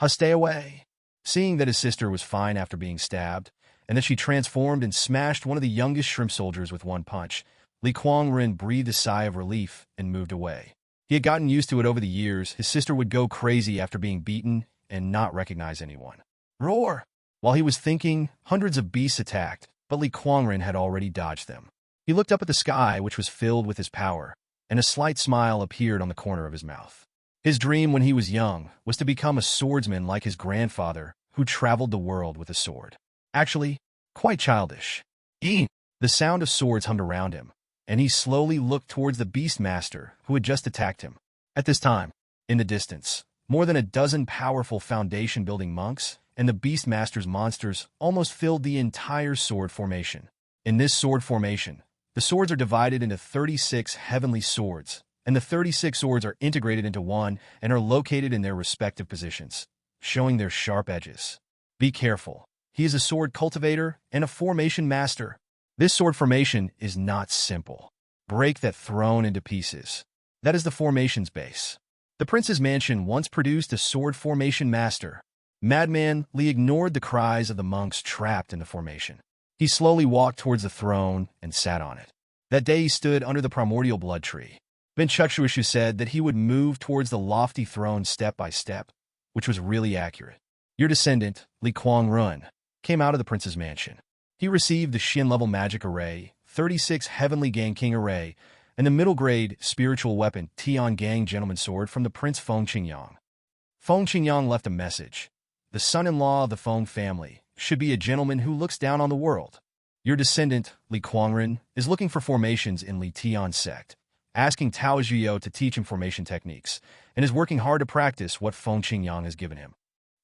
Stay away. Seeing that his sister was fine after being stabbed, and that she transformed and smashed one of the youngest shrimp soldiers with one punch, Li Kuangren breathed a sigh of relief and moved away. He had gotten used to it over the years. His sister would go crazy after being beaten and not recognize anyone. Roar! While he was thinking, hundreds of beasts attacked, but Li Kuangren had already dodged them. He looked up at the sky, which was filled with his power, and a slight smile appeared on the corner of his mouth. His dream when he was young was to become a swordsman like his grandfather, who traveled the world with a sword. Actually, quite childish. The sound of swords hummed around him, and he slowly looked towards the Beastmaster who had just attacked him. At this time, in the distance, more than a dozen powerful foundation-building monks and the Beastmaster's monsters almost filled the entire sword formation. In this sword formation, the swords are divided into 36 heavenly swords, and the 36 swords are integrated into one and are located in their respective positions, showing their sharp edges. Be careful. He is a sword cultivator and a formation master. This sword formation is not simple. Break that throne into pieces. That is the formation's base. The prince's mansion once produced a sword formation master. Madman Li ignored the cries of the monks trapped in the formation. He slowly walked towards the throne and sat on it. That day he stood under the primordial blood tree. Ben Chukshuishu said that he would move towards the lofty throne step by step, which was really accurate. Your descendant, Li Kuangrun, came out of the prince's mansion. He received the Xian-level magic array, 36 heavenly Gang King array, and the middle-grade spiritual weapon Tian Gang Gentleman's Sword from the Prince Feng Qingyang. Feng Qingyang left a message. The son-in-law of the Feng family should be a gentleman who looks down on the world. Your descendant, Li Kuangren, is looking for formations in Li Tian sect, asking Tao Zhuyo to teach him formation techniques, and is working hard to practice what Feng Qingyang has given him.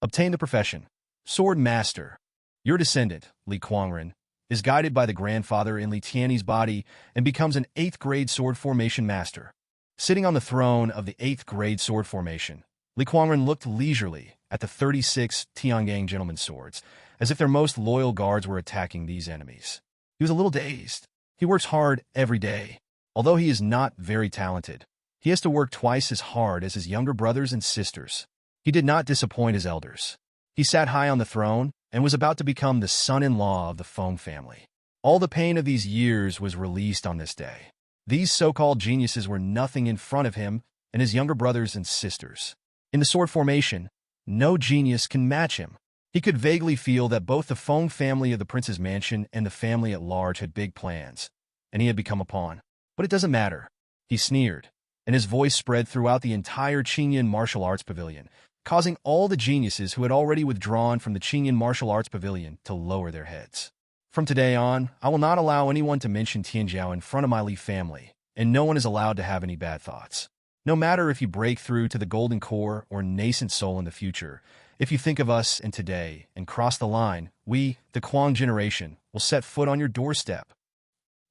Obtain the profession. Sword Master. Your descendant, Li Kuangren, is guided by the grandfather in Li Tianyi's body and becomes an 8th grade sword formation master. Sitting on the throne of the 8th grade sword formation, Li Kuangren looked leisurely at the 36 Tiangang gentlemen's swords, as if their most loyal guards were attacking these enemies. He was a little dazed. He works hard every day. Although he is not very talented, he has to work twice as hard as his younger brothers and sisters. He did not disappoint his elders. He sat high on the throne and was about to become the son-in-law of the Feng family. All the pain of these years was released on this day. These so-called geniuses were nothing in front of him and his younger brothers and sisters. In the sword formation, no genius can match him. He could vaguely feel that both the Feng family of the prince's mansion and the family at large had big plans, and he had become a pawn. But it doesn't matter. He sneered, and his voice spread throughout the entire Qingyan martial arts pavilion, causing all the geniuses who had already withdrawn from the Qingyan martial arts pavilion to lower their heads. From today on, I will not allow anyone to mention Tianjiao in front of my Li family, and no one is allowed to have any bad thoughts. No matter if you break through to the golden core or nascent soul in the future, if you think of us in today and cross the line, we, the Kuang generation, will set foot on your doorstep.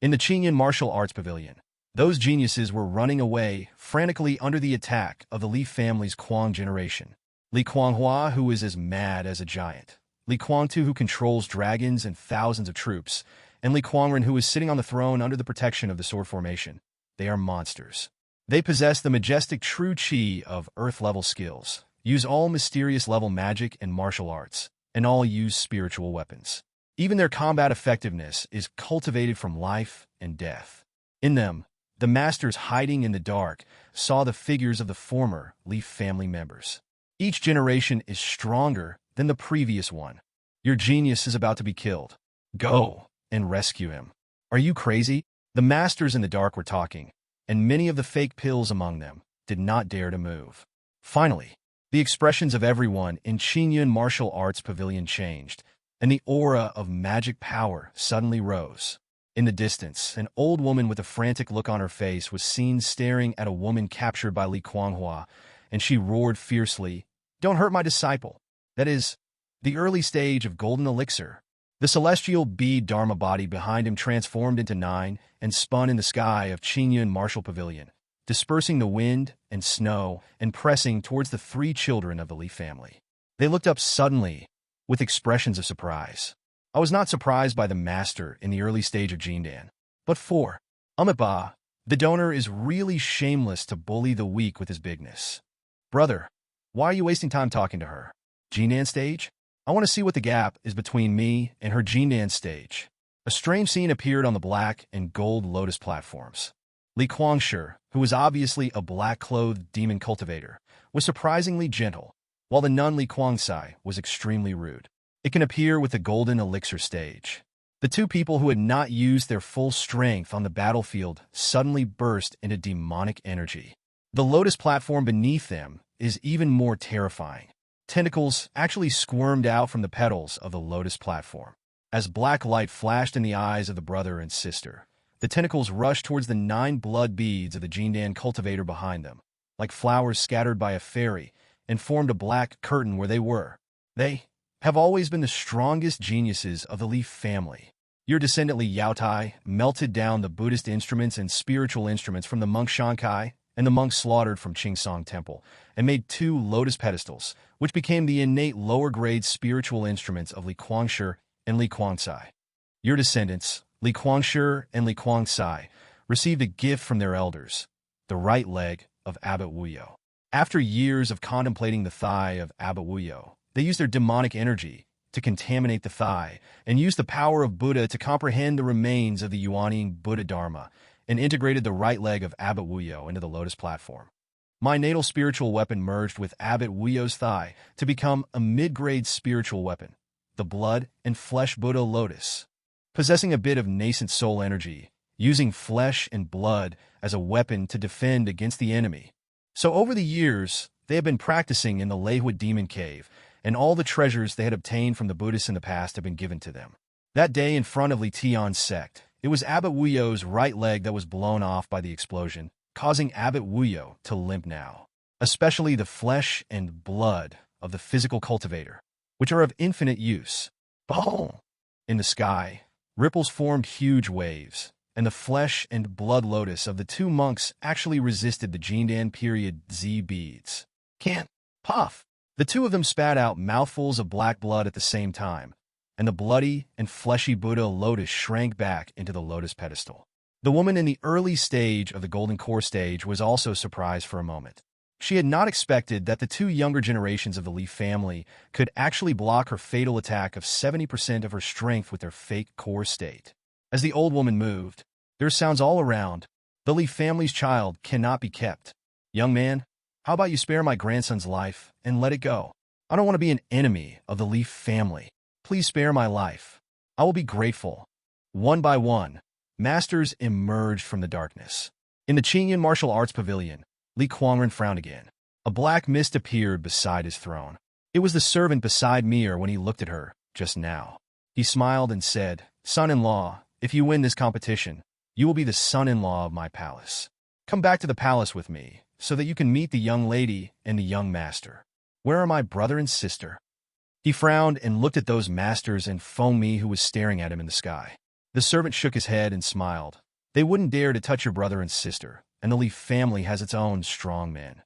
In the Qingyan martial arts pavilion, those geniuses were running away frantically under the attack of the Li family's Kuang generation. Li Kuanghua, who is as mad as a giant. Li Kuangtu, who controls dragons and thousands of troops. And Li Kuangren, who is sitting on the throne under the protection of the sword formation. They are monsters. They possess the majestic true chi of earth-level skills, use all mysterious-level magic and martial arts, and all use spiritual weapons. Even their combat effectiveness is cultivated from life and death. In them, the masters hiding in the dark saw the figures of the former Li family members. Each generation is stronger than the previous one. Your genius is about to be killed. Go and rescue him. Are you crazy? The masters in the dark were talking, and many of the fake pills among them did not dare to move. Finally, the expressions of everyone in Qingyan martial arts pavilion changed, and the aura of magic power suddenly rose. In the distance, an old woman with a frantic look on her face was seen staring at a woman captured by Li Kuanghua, and she roared fiercely, "Don't hurt my disciple." That is, the early stage of golden elixir. The celestial bead Dharma body behind him transformed into 9 and spun in the sky of Qingyan martial pavilion, dispersing the wind and snow and pressing towards the 3 children of the Li family. They looked up suddenly with expressions of surprise. I was not surprised by the master in the early stage of Jindan, but for Amitabha, the donor is really shameless to bully the weak with his bigness. Brother, why are you wasting time talking to her? Jindan stage? I want to see what the gap is between me and her Jindan stage. A strange scene appeared on the black and gold lotus platforms. Li Guangshi, who was obviously a black-clothed demon cultivator, was surprisingly gentle, while the nun Li Guangxi was extremely rude. It can appear with the golden elixir stage. The two people who had not used their full strength on the battlefield suddenly burst into demonic energy. The lotus platform beneath them is even more terrifying. Tentacles actually squirmed out from the petals of the lotus platform. As black light flashed in the eyes of the brother and sister, the tentacles rushed towards the 9 blood beads of the Jindan cultivator behind them, like flowers scattered by a fairy, and formed a black curtain where they were. They have always been the strongest geniuses of the Leaf family. Your descendant Li Yaotai melted down the Buddhist instruments and spiritual instruments from the monk Shankai and the monks slaughtered from Qingsong Temple, and made 2 lotus pedestals, which became the innate lower-grade spiritual instruments of Li Guangshi and Li Guangxi. Your descendants, Li Guangshi and Li Guangxi, received a gift from their elders, the right leg of Abbot Wuyo. After years of contemplating the thigh of Abbot Wuyo, they used their demonic energy to contaminate the thigh and used the power of Buddha to comprehend the remains of the Yuanying Buddha Dharma and integrated the right leg of Abbot Wuyo into the lotus platform. My natal spiritual weapon merged with Abbot Wuyo's thigh to become a mid-grade spiritual weapon, the blood and flesh Buddha lotus. Possessing a bit of nascent soul energy, using flesh and blood as a weapon to defend against the enemy. So over the years, they have been practicing in the Leihui Demon Cave, and all the treasures they had obtained from the Buddhists in the past have been given to them. That day in front of Li Tian's sect, it was Abbot Wuyo's right leg that was blown off by the explosion, causing Abbot Wuyo to limp now. Especially the flesh and blood of the physical cultivator, which are of infinite use. Boom! In the sky, ripples formed huge waves, and the flesh and blood lotus of the 2 monks actually resisted the Jindan period Z beads. Can't! Puff! The 2 of them spat out mouthfuls of black blood at the same time, and the bloody and fleshy Buddha lotus shrank back into the lotus pedestal. The woman in the early stage of the golden core stage was also surprised for a moment. She had not expected that the 2 younger generations of the Li family could actually block her fatal attack of 70% of her strength with their fake core state. As the old woman moved, there were sounds all around. The Li family's child cannot be kept. Young man, how about you spare my grandson's life and let it go? I don't want to be an enemy of the Li family. Please spare my life. I will be grateful. One by one, masters emerged from the darkness. In the Qingyan martial arts pavilion, Li Guangren frowned again. A black mist appeared beside his throne. It was the servant beside Mir when he looked at her just now. He smiled and said, "Son-in-law, if you win this competition, you will be the son-in-law of my palace. Come back to the palace with me, so that you can meet the young lady and the young master. Where are my brother and sister?" He frowned and looked at those masters and Fengmi who was staring at him in the sky. The servant shook his head and smiled. They wouldn't dare to touch your brother and sister, and the Li family has its own strong men.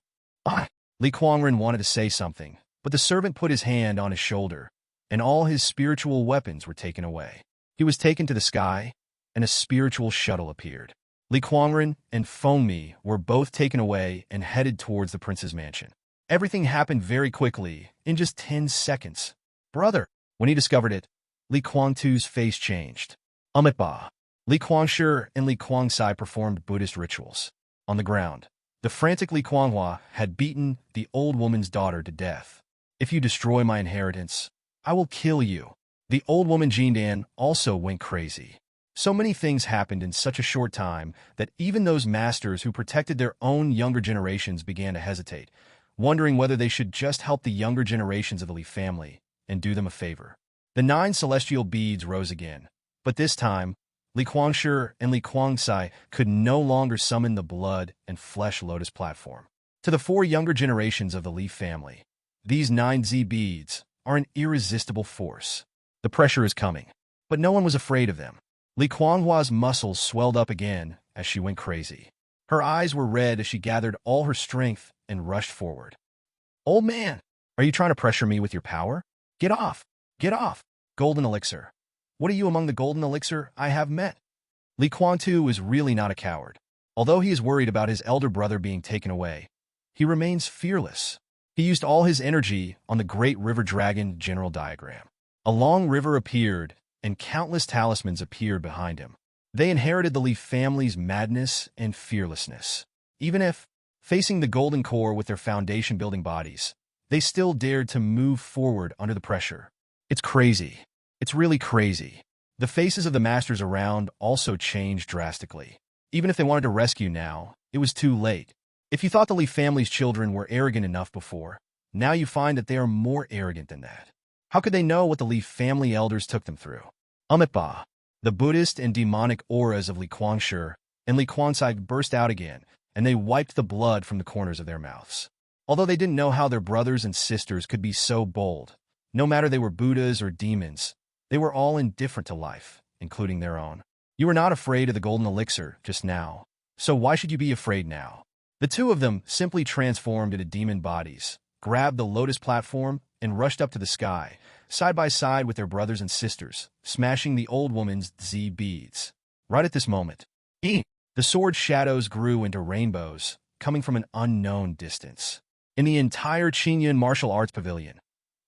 Li Guangren wanted to say something, but the servant put his hand on his shoulder, and all his spiritual weapons were taken away. He was taken to the sky, and a spiritual shuttle appeared. Li Guangren and Fengmi were both taken away and headed towards the prince's mansion. Everything happened very quickly, in just 10 seconds. Brother! When he discovered it, Li Guangtu's face changed. Ba! Li Guangshi and Li Guangxi performed Buddhist rituals. On the ground, the frantic Li Guanghua had beaten the old woman's daughter to death. "If you destroy my inheritance, I will kill you." The old woman Jindan also went crazy. So many things happened in such a short time that even those masters who protected their own younger generations began to hesitate, wondering whether they should just help the younger generations of the Li family and do them a favor. The 9 celestial beads rose again, but this time, Li Guangshi and Li Guangxi could no longer summon the blood and flesh lotus platform. To the 4 younger generations of the Li family, these 9 Z beads are an irresistible force. The pressure is coming, but no one was afraid of them. Li Guanghua's muscles swelled up again as she went crazy. Her eyes were red as she gathered all her strength and rushed forward. "Old man, are you trying to pressure me with your power? Get off! Get off! Golden elixir. What are you among the golden elixir I have met?" Li Guangtu is really not a coward. Although he is worried about his elder brother being taken away, he remains fearless. He used all his energy on the Great River Dragon general diagram. A long river appeared, and countless talismans appeared behind him. They inherited the Li family's madness and fearlessness. Even if, facing the golden core with their foundation-building bodies, they still dared to move forward under the pressure. It's crazy. It's really crazy. The faces of the masters around also changed drastically. Even if they wanted to rescue now, it was too late. If you thought the Li family's children were arrogant enough before, now you find that they are more arrogant than that. How could they know what the Li family elders took them through? Amitabha, the Buddhist and demonic auras of Li Kuangshi and Li Kuangsai burst out again, and they wiped the blood from the corners of their mouths. Although they didn't know how their brothers and sisters could be so bold, no matter they were Buddhas or demons, they were all indifferent to life, including their own. You were not afraid of the golden elixir just now, so why should you be afraid now? The two of them simply transformed into demon bodies, grabbed the lotus platform, and rushed up to the sky, side by side with their brothers and sisters, smashing the old woman's Z beads. Right at this moment, the sword shadows grew into rainbows, coming from an unknown distance. In the entire Qingyun martial arts pavilion,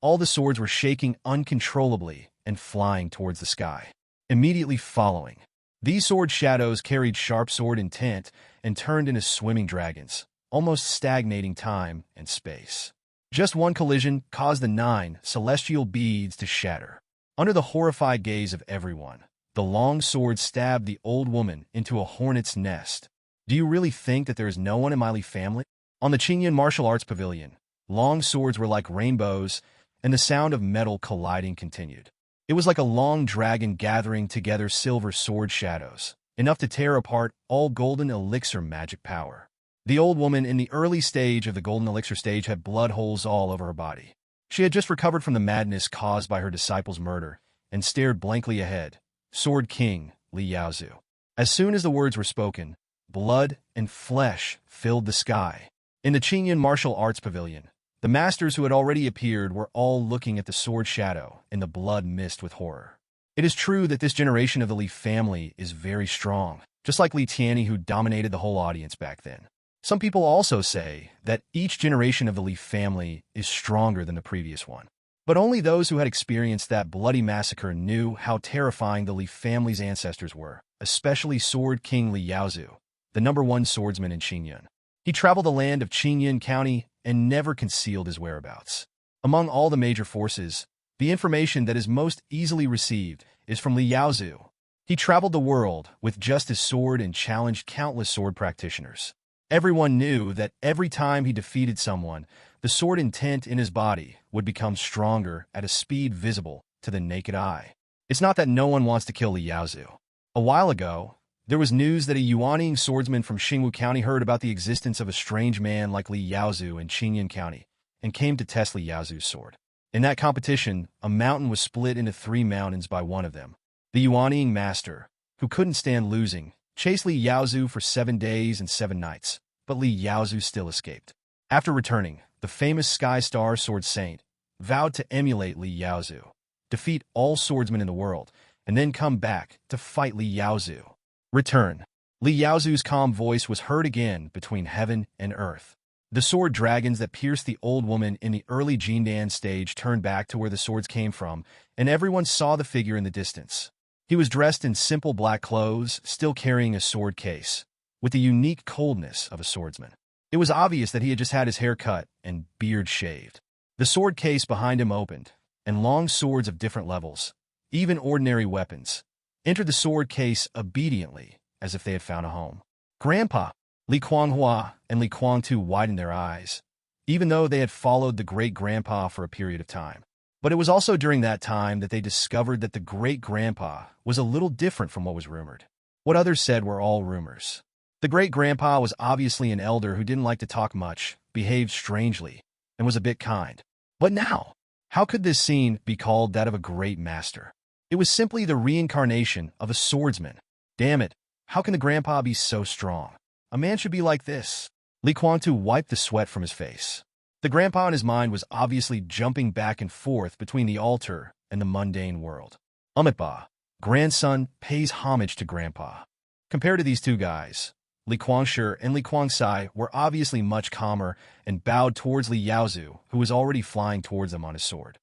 all the swords were shaking uncontrollably and flying towards the sky. Immediately following, these sword shadows carried sharp sword intent and turned into swimming dragons, almost stagnating time and space. Just one collision caused the 9 celestial beads to shatter. Under the horrified gaze of everyone, the long sword stabbed the old woman into a hornet's nest. Do you really think that there is no one in my Li family? On the Qingyun martial arts pavilion, long swords were like rainbows, and the sound of metal colliding continued. It was like a long dragon gathering together silver sword shadows, enough to tear apart all golden elixir magic power. The old woman in the early stage of the golden elixir stage had blood holes all over her body. She had just recovered from the madness caused by her disciple's murder and stared blankly ahead. Sword King, Li Yaozu. As soon as the words were spoken, blood and flesh filled the sky. In the Qingyun martial arts pavilion, the masters who had already appeared were all looking at the sword shadow and the blood mist with horror. It is true that this generation of the Li family is very strong, just like Li Tianyi, who dominated the whole audience back then. Some people also say that each generation of the Li family is stronger than the previous one. But only those who had experienced that bloody massacre knew how terrifying the Li family's ancestors were, especially Sword King Li Yaozu, the #1 swordsman in Qingyun. He traveled the land of Qingyun County and never concealed his whereabouts. Among all the major forces, the information that is most easily received is from Li Yaozu. He traveled the world with just his sword and challenged countless sword practitioners. Everyone knew that every time he defeated someone, the sword intent in his body would become stronger at a speed visible to the naked eye. It's not that no one wants to kill Li Yaozu. A while ago, there was news that a Yuanying swordsman from Xingwu County heard about the existence of a strange man like Li Yaozu in Qingyun County and came to test Li Yaozu's sword. In that competition, a mountain was split into 3 mountains by one of them. The Yuanying master, who couldn't stand losing, chased Li Yaozu for 7 days and 7 nights, but Li Yaozu still escaped. After returning, the famous Sky Star Sword Saint vowed to emulate Li Yaozu, defeat all swordsmen in the world, and then come back to fight Li Yaozu. Return. Li Yaozu's calm voice was heard again between heaven and earth. The sword dragons that pierced the old woman in the early Jindan stage turned back to where the swords came from, and everyone saw the figure in the distance. He was dressed in simple black clothes, still carrying a sword case, with the unique coldness of a swordsman. It was obvious that he had just had his hair cut and beard shaved. The sword case behind him opened, and long swords of different levels, even ordinary weapons, entered the sword case obediently, as if they had found a home. Grandpa, Li Kuanghua and Li Kuangtu widened their eyes, even though they had followed the great-grandpa for a period of time. But it was also during that time that they discovered that the great-grandpa was a little different from what was rumored. What others said were all rumors. The great-grandpa was obviously an elder who didn't like to talk much, behaved strangely, and was a bit kind. But now, how could this scene be called that of a great master? It was simply the reincarnation of a swordsman. Damn it, how can the grandpa be so strong? A man should be like this. Li Kuangtu wiped the sweat from his face. The grandpa in his mind was obviously jumping back and forth between the altar and the mundane world. Amitabha, grandson, pays homage to grandpa. Compared to these two guys, Li Guangshi and Li Guangsai were obviously much calmer and bowed towards Li Yaozu, who was already flying towards them on his sword.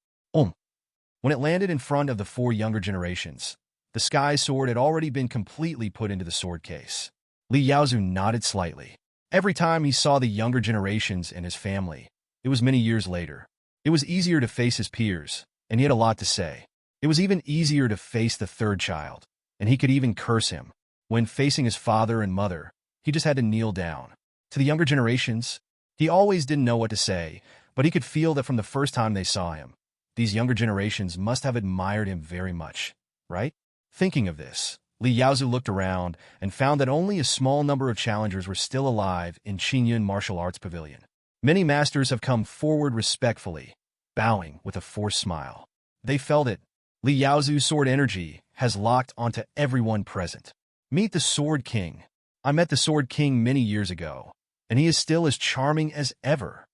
When it landed in front of the four younger generations, the sky sword had already been completely put into the sword case. Li Yaozu nodded slightly. Every time he saw the younger generations and his family, it was many years later. It was easier to face his peers, and he had a lot to say. It was even easier to face the third child, and he could even curse him. When facing his father and mother, he just had to kneel down. To the younger generations, he always didn't know what to say, but he could feel that from the first time they saw him, these younger generations must have admired him very much, right? Thinking of this, Li Yaozu looked around and found that only a small number of challengers were still alive in Qingyun Martial Arts Pavilion. Many masters have come forward respectfully, bowing with a forced smile. They felt it. Li Yaozu's sword energy has locked onto everyone present. Meet the Sword King. I met the Sword King many years ago, and he is still as charming as ever.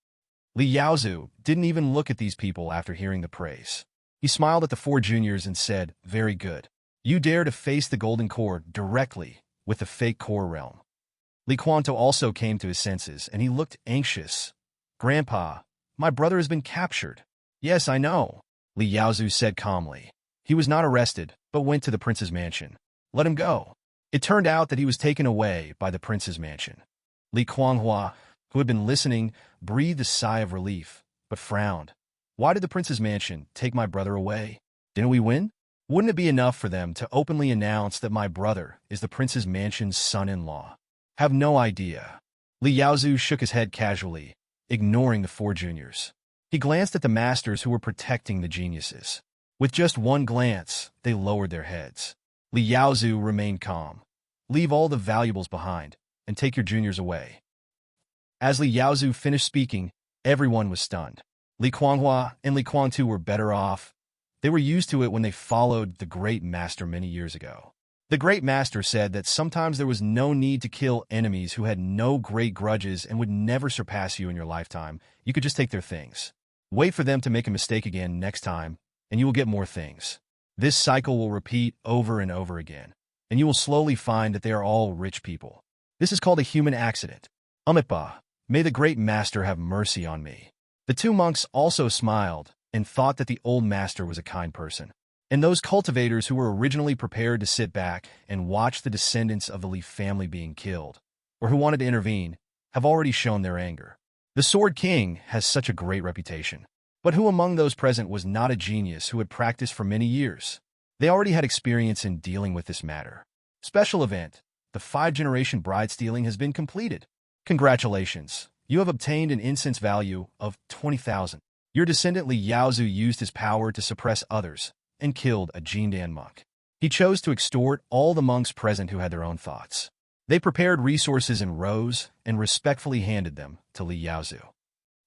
Li Yaozu didn't even look at these people after hearing the praise. He smiled at the four juniors and said, "Very good. You dare to face the Golden Core directly with the fake core realm." Li Quanto also came to his senses, and he looked anxious. "Grandpa, my brother has been captured." "Yes, I know," Li Yaozu said calmly. He was not arrested, but went to the prince's mansion. "Let him go." It turned out that he was taken away by the prince's mansion. Li Guanghua, who had been listening, breathed a sigh of relief, but frowned. Why did the prince's mansion take my brother away? Didn't we win? Wouldn't it be enough for them to openly announce that my brother is the prince's mansion's son-in-law? Have no idea. Li Yaozu shook his head casually, ignoring the four juniors. He glanced at the masters who were protecting the geniuses. With just one glance, they lowered their heads. Li Yaozu remained calm. "Leave all the valuables behind, and take your juniors away." As Li Yaozu finished speaking, everyone was stunned. Li Guanghua and Li Guangtu were better off. They were used to it when they followed the Great Master many years ago. The Great Master said that sometimes there was no need to kill enemies who had no great grudges and would never surpass you in your lifetime. You could just take their things. Wait for them to make a mistake again next time, and you will get more things. This cycle will repeat over and over again, and you will slowly find that they are all rich people. This is called a human accident. Umitba, may the Great Master have mercy on me. The two monks also smiled and thought that the old master was a kind person. And those cultivators who were originally prepared to sit back and watch the descendants of the Li family being killed, or who wanted to intervene, have already shown their anger. The Sword King has such a great reputation. But who among those present was not a genius who had practiced for many years? They already had experience in dealing with this matter. Special event. The 5-generation bride stealing has been completed. Congratulations. You have obtained an incense value of 20,000. Your descendant Li Yaozu used his power to suppress others and killed a Jindan monk. He chose to extort all the monks present who had their own thoughts. They prepared resources in rows and respectfully handed them to Li Yaozu.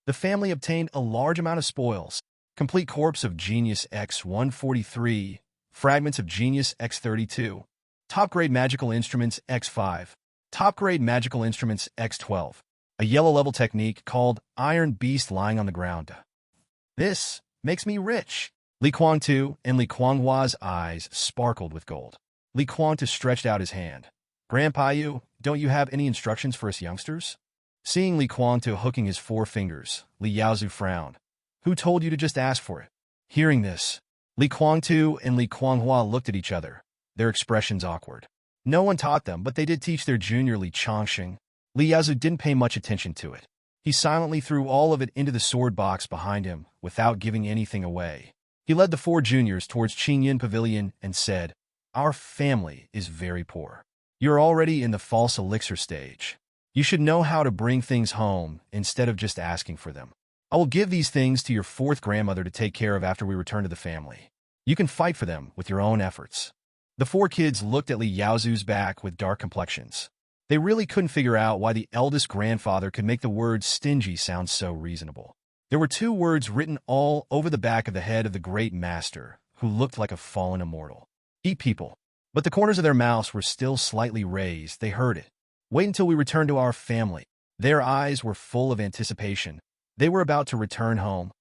The family obtained a large amount of spoils: complete corpse of Genius X-143, fragments of Genius X-32, top-grade magical instruments X-5, top-grade magical instruments X-12, a yellow-level technique called Iron Beast lying on the ground. This makes me rich. Li Guangtu and Li Guanghua's eyes sparkled with gold. Li Guangtu stretched out his hand. "Grandpa, don't you have any instructions for us youngsters?" Seeing Li Guangtu hooking his 4 fingers, Li Yaozu frowned. "Who told you to just ask for it?" Hearing this, Li Guangtu and Li Guanghua looked at each other, their expressions awkward. No one taught them, but they did teach their junior Li Changxing. Li Yaozu didn't pay much attention to it. He silently threw all of it into the sword box behind him without giving anything away. He led the 4 juniors towards Qingyun Pavilion and said, "Our family is very poor. You're already in the false elixir stage. You should know how to bring things home instead of just asking for them. I will give these things to your 4th grandmother to take care of after we return to the family. You can fight for them with your own efforts." The 4 kids looked at Li Yaozu's back with dark complexions. They really couldn't figure out why the eldest grandfather could make the word stingy sound so reasonable. There were 2 words written all over the back of the head of the Great Master, who looked like a fallen immortal. "Eat people." But the corners of their mouths were still slightly raised. They heard it. "Wait until we return to our family." Their eyes were full of anticipation. They were about to return home.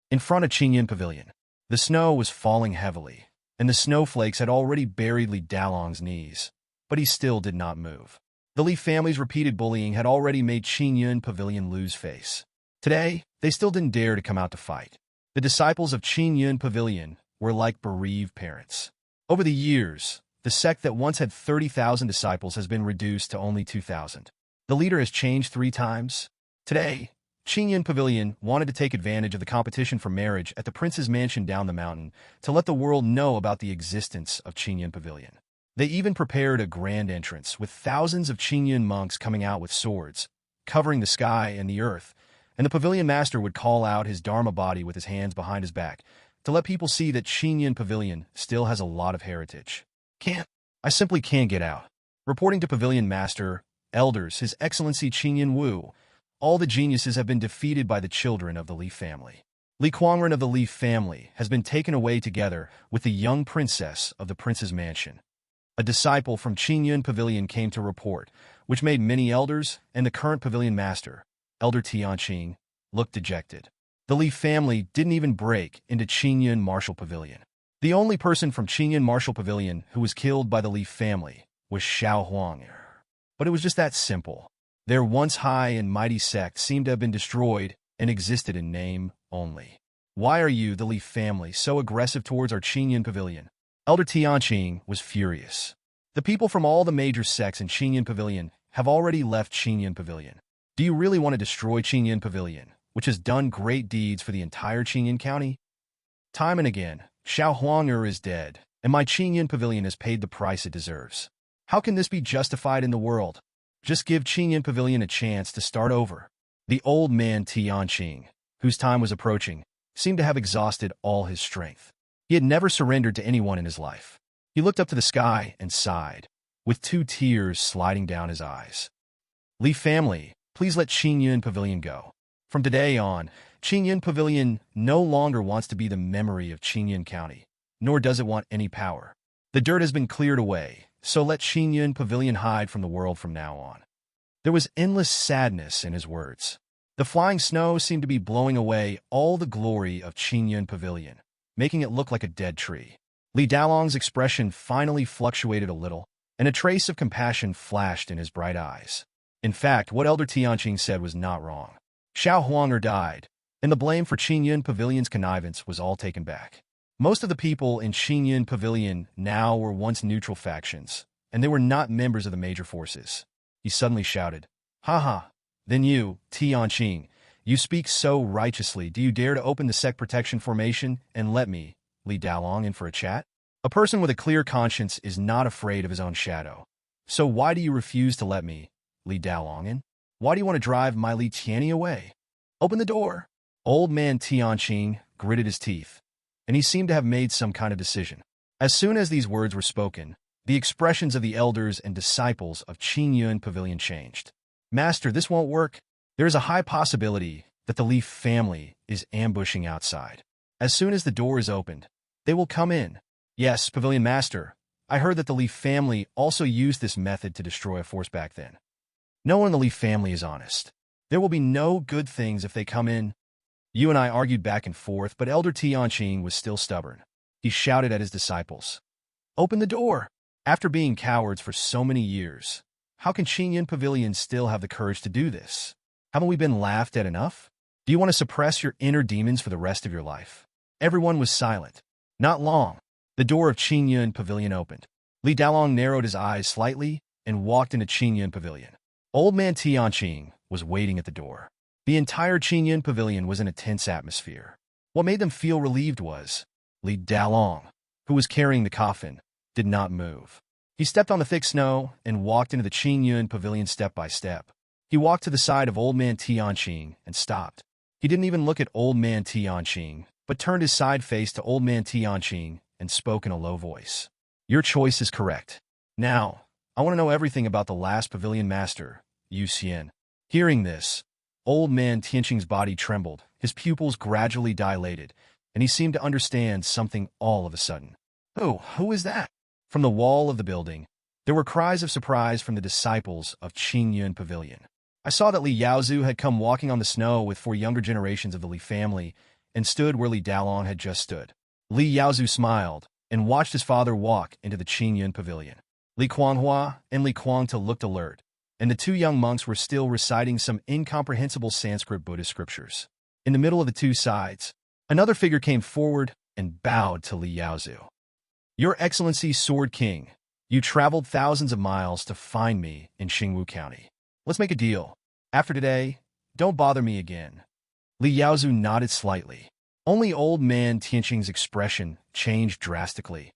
In front of Qingyun Pavilion, the snow was falling heavily, and the snowflakes had already buried Li Dalong's knees, but he still did not move. The Li family's repeated bullying had already made Qingyun Pavilion lose face. Today, they still didn't dare to come out to fight. The disciples of Qingyun Pavilion were like bereaved parents. Over the years, the sect that once had 30,000 disciples has been reduced to only 2,000. The leader has changed 3 times. Today, Qingyun Pavilion wanted to take advantage of the competition for marriage at the prince's mansion down the mountain to let the world know about the existence of Qingyun Pavilion. They even prepared a grand entrance with thousands of Qingyun monks coming out with swords, covering the sky and the earth, and the pavilion master would call out his Dharma body with his hands behind his back to let people see that Qingyun Pavilion still has a lot of heritage. I simply can't get out. Reporting to Pavilion Master, Elders, His Excellency Qingyun Wu, all the geniuses have been defeated by the children of the Li family. Li Kuangren of the Li family has been taken away together with the young princess of the prince's mansion. A disciple from Qingyun Pavilion came to report, which made many elders and the current pavilion master, Elder Tianqing, look dejected. The Li family didn't even break into Qingyun Martial Pavilion. The only person from Qingyun Martial Pavilion who was killed by the Li family was Xiao Huang. But it was just that simple. Their once high and mighty sect seemed to have been destroyed and existed in name only. Why are you, the Li family, so aggressive towards our Qingyun Pavilion? Elder Tianqing was furious. The people from all the major sects in Qingyun Pavilion have already left Qingyun Pavilion. Do you really want to destroy Qingyun Pavilion, which has done great deeds for the entire Qingyun County? Time and again, Xiao Huang'er is dead, and my Qingyun Pavilion has paid the price it deserves. How can this be justified in the world? Just give Qingyun Pavilion a chance to start over. The old man Tianqing, whose time was approaching, seemed to have exhausted all his strength. He had never surrendered to anyone in his life. He looked up to the sky and sighed, with 2 tears sliding down his eyes. Li family, please let Qingyun Pavilion go. From today on, Qingyun Pavilion no longer wants to be the memory of Qingyun County, nor does it want any power. The dirt has been cleared away, so let Qingyun Pavilion hide from the world from now on. There was endless sadness in his words. The flying snow seemed to be blowing away all the glory of Qingyun Pavilion, making it look like a dead tree. Li Dalong's expression finally fluctuated a little, and a trace of compassion flashed in his bright eyes. In fact, what Elder Tianqing said was not wrong. Xiao Huang'er died, and the blame for Qingyun Pavilion's connivance was all taken back. Most of the people in Qingyun Pavilion now were once neutral factions, and they were not members of the major forces. He suddenly shouted, "Ha ha! Then you, Tianqing, you speak so righteously. Do you dare to open the sect protection formation and let me, Li Dalong, in for a chat? A person with a clear conscience is not afraid of his own shadow. So why do you refuse to let me, Li Dalong, in? Why do you want to drive my Li Tianyi away? Open the door." Old man Tianqing gritted his teeth, and he seemed to have made some kind of decision. As soon as these words were spoken, the expressions of the elders and disciples of Qingyun Pavilion changed. "Master, this won't work. There is a high possibility that the Li family is ambushing outside. As soon as the door is opened, they will come in." "Yes, Pavilion Master. I heard that the Li family also used this method to destroy a force back then. No one in the Li family is honest. There will be no good things if they come in." You and I argued back and forth, but Elder Tianqing was still stubborn. He shouted at his disciples, "Open the door!" After being cowards for so many years, how can Qingyun Pavilion still have the courage to do this? Haven't we been laughed at enough? Do you want to suppress your inner demons for the rest of your life? Everyone was silent. Not long. The door of Qingyun Pavilion opened. Li Dalong narrowed his eyes slightly and walked into Qingyun Pavilion. Old man Tianqing was waiting at the door. The entire Qingyun Pavilion was in a tense atmosphere. What made them feel relieved was Li Dalong, who was carrying the coffin, did not move. He stepped on the thick snow and walked into the Qingyun Pavilion step by step. He walked to the side of old man Tianqing and stopped. He didn't even look at old man Tianqing, but turned his side face to old man Tianqing and spoke in a low voice. "Your choice is correct. Now, I want to know everything about the last pavilion master, Yu Xian." Hearing this, old man Tianqing's body trembled, his pupils gradually dilated, and he seemed to understand something all of a sudden. "Oh, who is that?" From the wall of the building, there were cries of surprise from the disciples of Qingyun Pavilion. I saw that Li Yaozu had come walking on the snow with 4 younger generations of the Li family and stood where Li Dalong had just stood. Li Yaozu smiled and watched his father walk into the Qingyun Pavilion. Li Kuanghua and Li Kuangta looked alert, and the two young monks were still reciting some incomprehensible Sanskrit Buddhist scriptures. In the middle of the two sides, another figure came forward and bowed to Li Yaozu. "Your Excellency, Sword King, you traveled thousands of miles to find me in Xingwu County. Let's make a deal. After today, don't bother me again." Li Yaozu nodded slightly. Only old man Tianqing's expression changed drastically.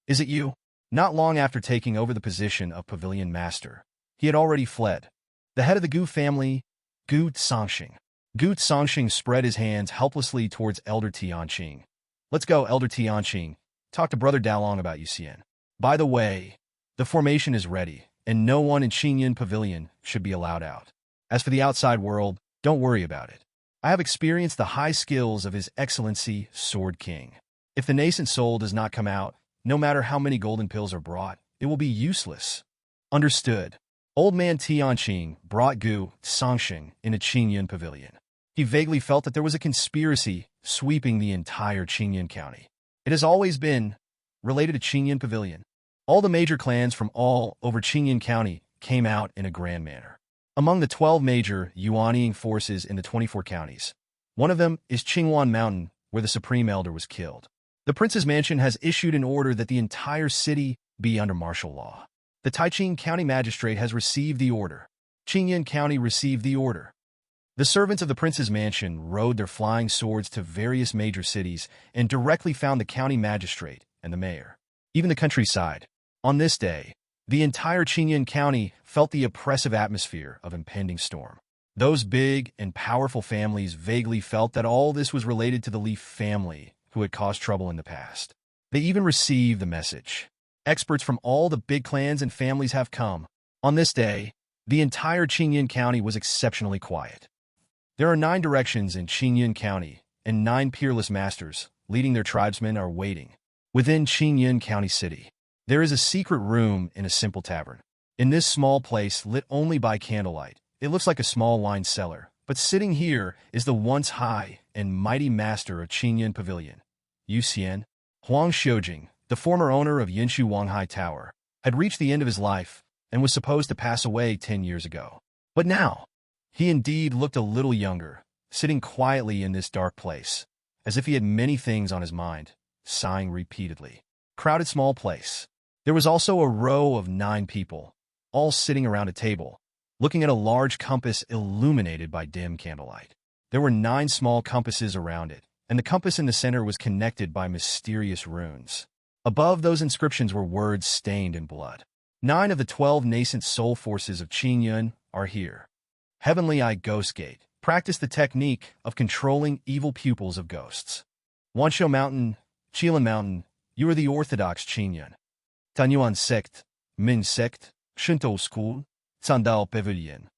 "Is it you?" Not long after taking over the position of pavilion master, he had already fled. The head of the Gu family, Gu Songxing. Gu Songxing spread his hands helplessly towards Elder Tianqing. "Let's go, Elder Tianqing. Talk to Brother Dalong about Xiang. By the way, the formation is ready, and no one in Qingyan Pavilion should be allowed out. As for the outside world, don't worry about it. I have experienced the high skills of His Excellency, Sword King. If the nascent soul does not come out, no matter how many golden pills are brought, it will be useless." Understood. Old man Tianqing brought Gu Songxing in a Qingyan Pavilion. He vaguely felt that there was a conspiracy sweeping the entire Qingyan County. It has always been related to Qingyan Pavilion. All the major clans from all over Qingyan County came out in a grand manner. Among the 12 major Yuanying forces in the 24 counties, one of them is Qingwan Mountain, where the Supreme Elder was killed. The Prince's Mansion has issued an order that the entire city be under martial law. The Taiching County Magistrate has received the order. Qingyan County received the order. The servants of the Prince's Mansion rode their flying swords to various major cities and directly found the county magistrate and the mayor. Even the countryside. On this day, the entire Qingyan County felt the oppressive atmosphere of impending storm. Those big and powerful families vaguely felt that all this was related to the Li family, who had caused trouble in the past. They even received the message. Experts from all the big clans and families have come. On this day, the entire Qingyan County was exceptionally quiet. There are 9 directions in Qingyan County, and 9 peerless masters, leading their tribesmen, are waiting. Within Qingyan County City, there is a secret room in a simple tavern. In this small place, lit only by candlelight, it looks like a small wine cellar, but sitting here is the once high and mighty master of Qingyan Pavilion, Xiang. Huang Xiujing, the former owner of Yinshu Wanghai Tower, had reached the end of his life and was supposed to pass away 10 years ago. But now, he indeed looked a little younger, sitting quietly in this dark place, as if he had many things on his mind, sighing repeatedly. Crowded small place. There was also a row of 9 people, all sitting around a table, looking at a large compass illuminated by dim candlelight. There were 9 small compasses around it, and the compass in the center was connected by mysterious runes. Above those inscriptions were words stained in blood. 9 of the 12 nascent soul forces of Qingyun are here. Heavenly Eye Ghost Gate. Practice the technique of controlling evil pupils of ghosts. Wanshou Mountain, Qilan Mountain, you are the orthodox Qingyun. Tanyuan Sect, Min Sect, Shinto School, Sandal Pavilion.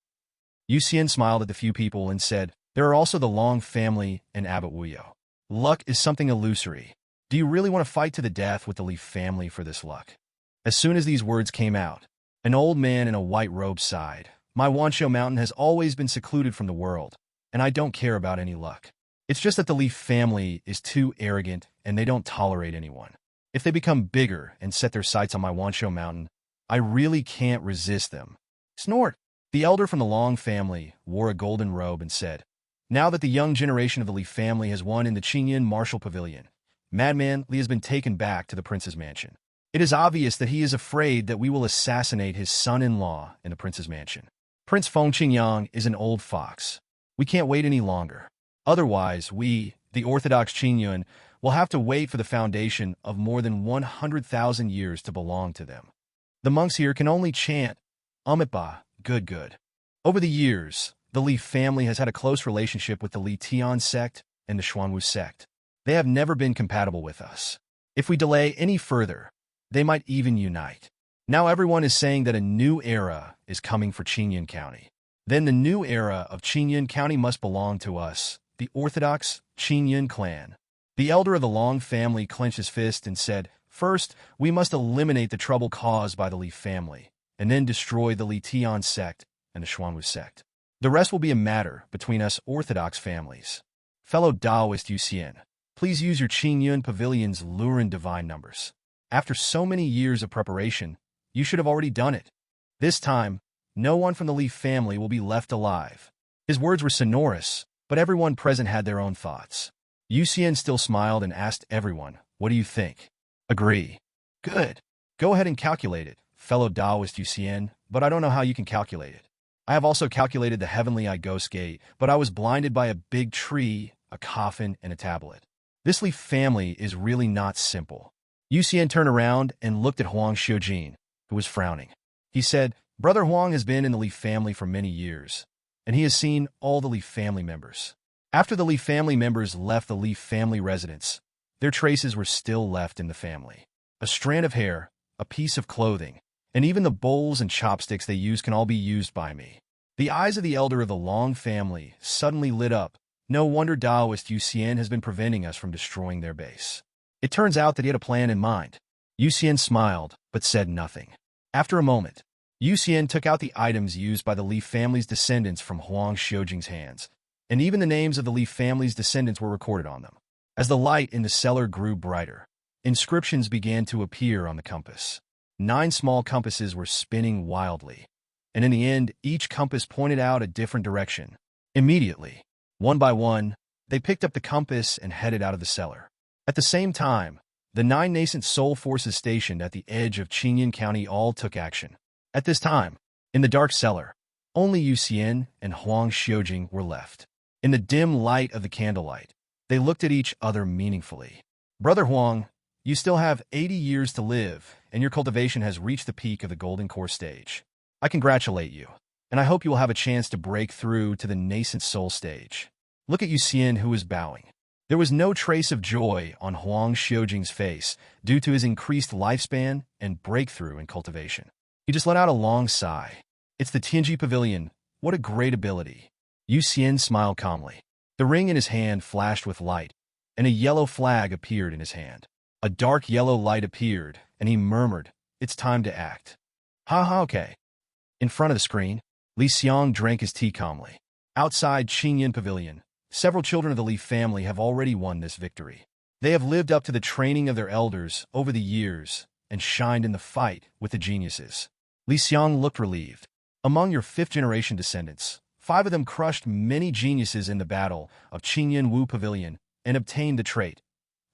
Xian smiled at the few people and said, "There are also the Long family and Abbot Wuyo. Luck is something illusory. Do you really want to fight to the death with the Li family for this luck?" As soon as these words came out, an old man in a white robe sighed. "My Wanshou Mountain has always been secluded from the world, and I don't care about any luck. It's just that the Li family is too arrogant and they don't tolerate anyone. If they become bigger and set their sights on my Wanshou Mountain, I really can't resist them." Snort! The elder from the Long family wore a golden robe and said, "Now that the young generation of the Li family has won in the Qingyan Martial Pavilion, Madman Li has been taken back to the Prince's Mansion. It is obvious that he is afraid that we will assassinate his son-in-law in the Prince's Mansion. Prince Feng Qingyang is an old fox. We can't wait any longer. Otherwise, we, the Orthodox Qingyun, will have to wait for the foundation of more than 100,000 years to belong to them. The monks here can only chant, Amitabha, good good." Over the years, the Li family has had a close relationship with the Li Tian sect and the Xuanwu sect. They have never been compatible with us. If we delay any further, they might even unite. Now everyone is saying that a new era is coming for Qingyan County. Then the new era of Qingyan County must belong to us, the Orthodox Qingyan clan. The elder of the Long family clenched his fist and said, "First, we must eliminate the trouble caused by the Li family, and then destroy the Li Tian sect and the Xuanwu sect. The rest will be a matter between us Orthodox families. Fellow Taoist Xian, please use your Qingyun Pavilion's lurid divine numbers. After so many years of preparation, you should have already done it. This time, no one from the Leaf family will be left alive. His words were sonorous, but everyone present had their own thoughts. Xiang still smiled and asked everyone, "What do you think?" "Agree." "Good. Go ahead and calculate it, fellow Taoist Xiang, but I don't know how you can calculate it. I have also calculated the Heavenly Eye Ghost Gate, but I was blinded by a big tree, a coffin, and a tablet. This Leaf family is really not simple." Xiang turned around and looked at Huang Xiujin, who was frowning. He said, "Brother Huang has been in the Leaf family for many years, and he has seen all the Leaf family members. After the Leaf family members left the Leaf family residence, their traces were still left in the family. A strand of hair, a piece of clothing, and even the bowls and chopsticks they use can all be used by me." The eyes of the elder of the Long family suddenly lit up. No wonder Taoist Xiang has been preventing us from destroying their base. It turns out that he had a plan in mind. Xiang smiled, but said nothing. After a moment, Xiang took out the items used by the Leaf family's descendants from Huang Xiujing's hands, and even the names of the Leaf family's descendants were recorded on them. As the light in the cellar grew brighter, inscriptions began to appear on the compass. 9 small compasses were spinning wildly, and in the end, each compass pointed out a different direction. Immediately, one by one, they picked up the compass and headed out of the cellar. At the same time, the 9 nascent soul forces stationed at the edge of Qingyan County all took action. At this time, in the dark cellar, only Xiang and Huang Xiujing were left. In the dim light of the candlelight, they looked at each other meaningfully. "Brother Huang, you still have 80 years to live, and your cultivation has reached the peak of the Golden Core stage. I congratulate you, and I hope you will have a chance to break through to the nascent soul stage." Look at Xiang, who was bowing. There was no trace of joy on Huang Xiujing's face due to his increased lifespan and breakthrough in cultivation. He just let out a long sigh. "It's the Tianji Pavilion. What a great ability." Xiang smiled calmly. The ring in his hand flashed with light, and a yellow flag appeared in his hand. A dark yellow light appeared, and he murmured, "It's time to act." "Ha, okay." In front of the screen, Xiang drank his tea calmly. Outside Qingyan Pavilion, several children of the Leaf family have already won this victory. They have lived up to the training of their elders over the years and shined in the fight with the geniuses. Xiang looked relieved. "Among your 5th-generation descendants, 5 of them crushed many geniuses in the battle of Qingyan Wu Pavilion and obtained the trait,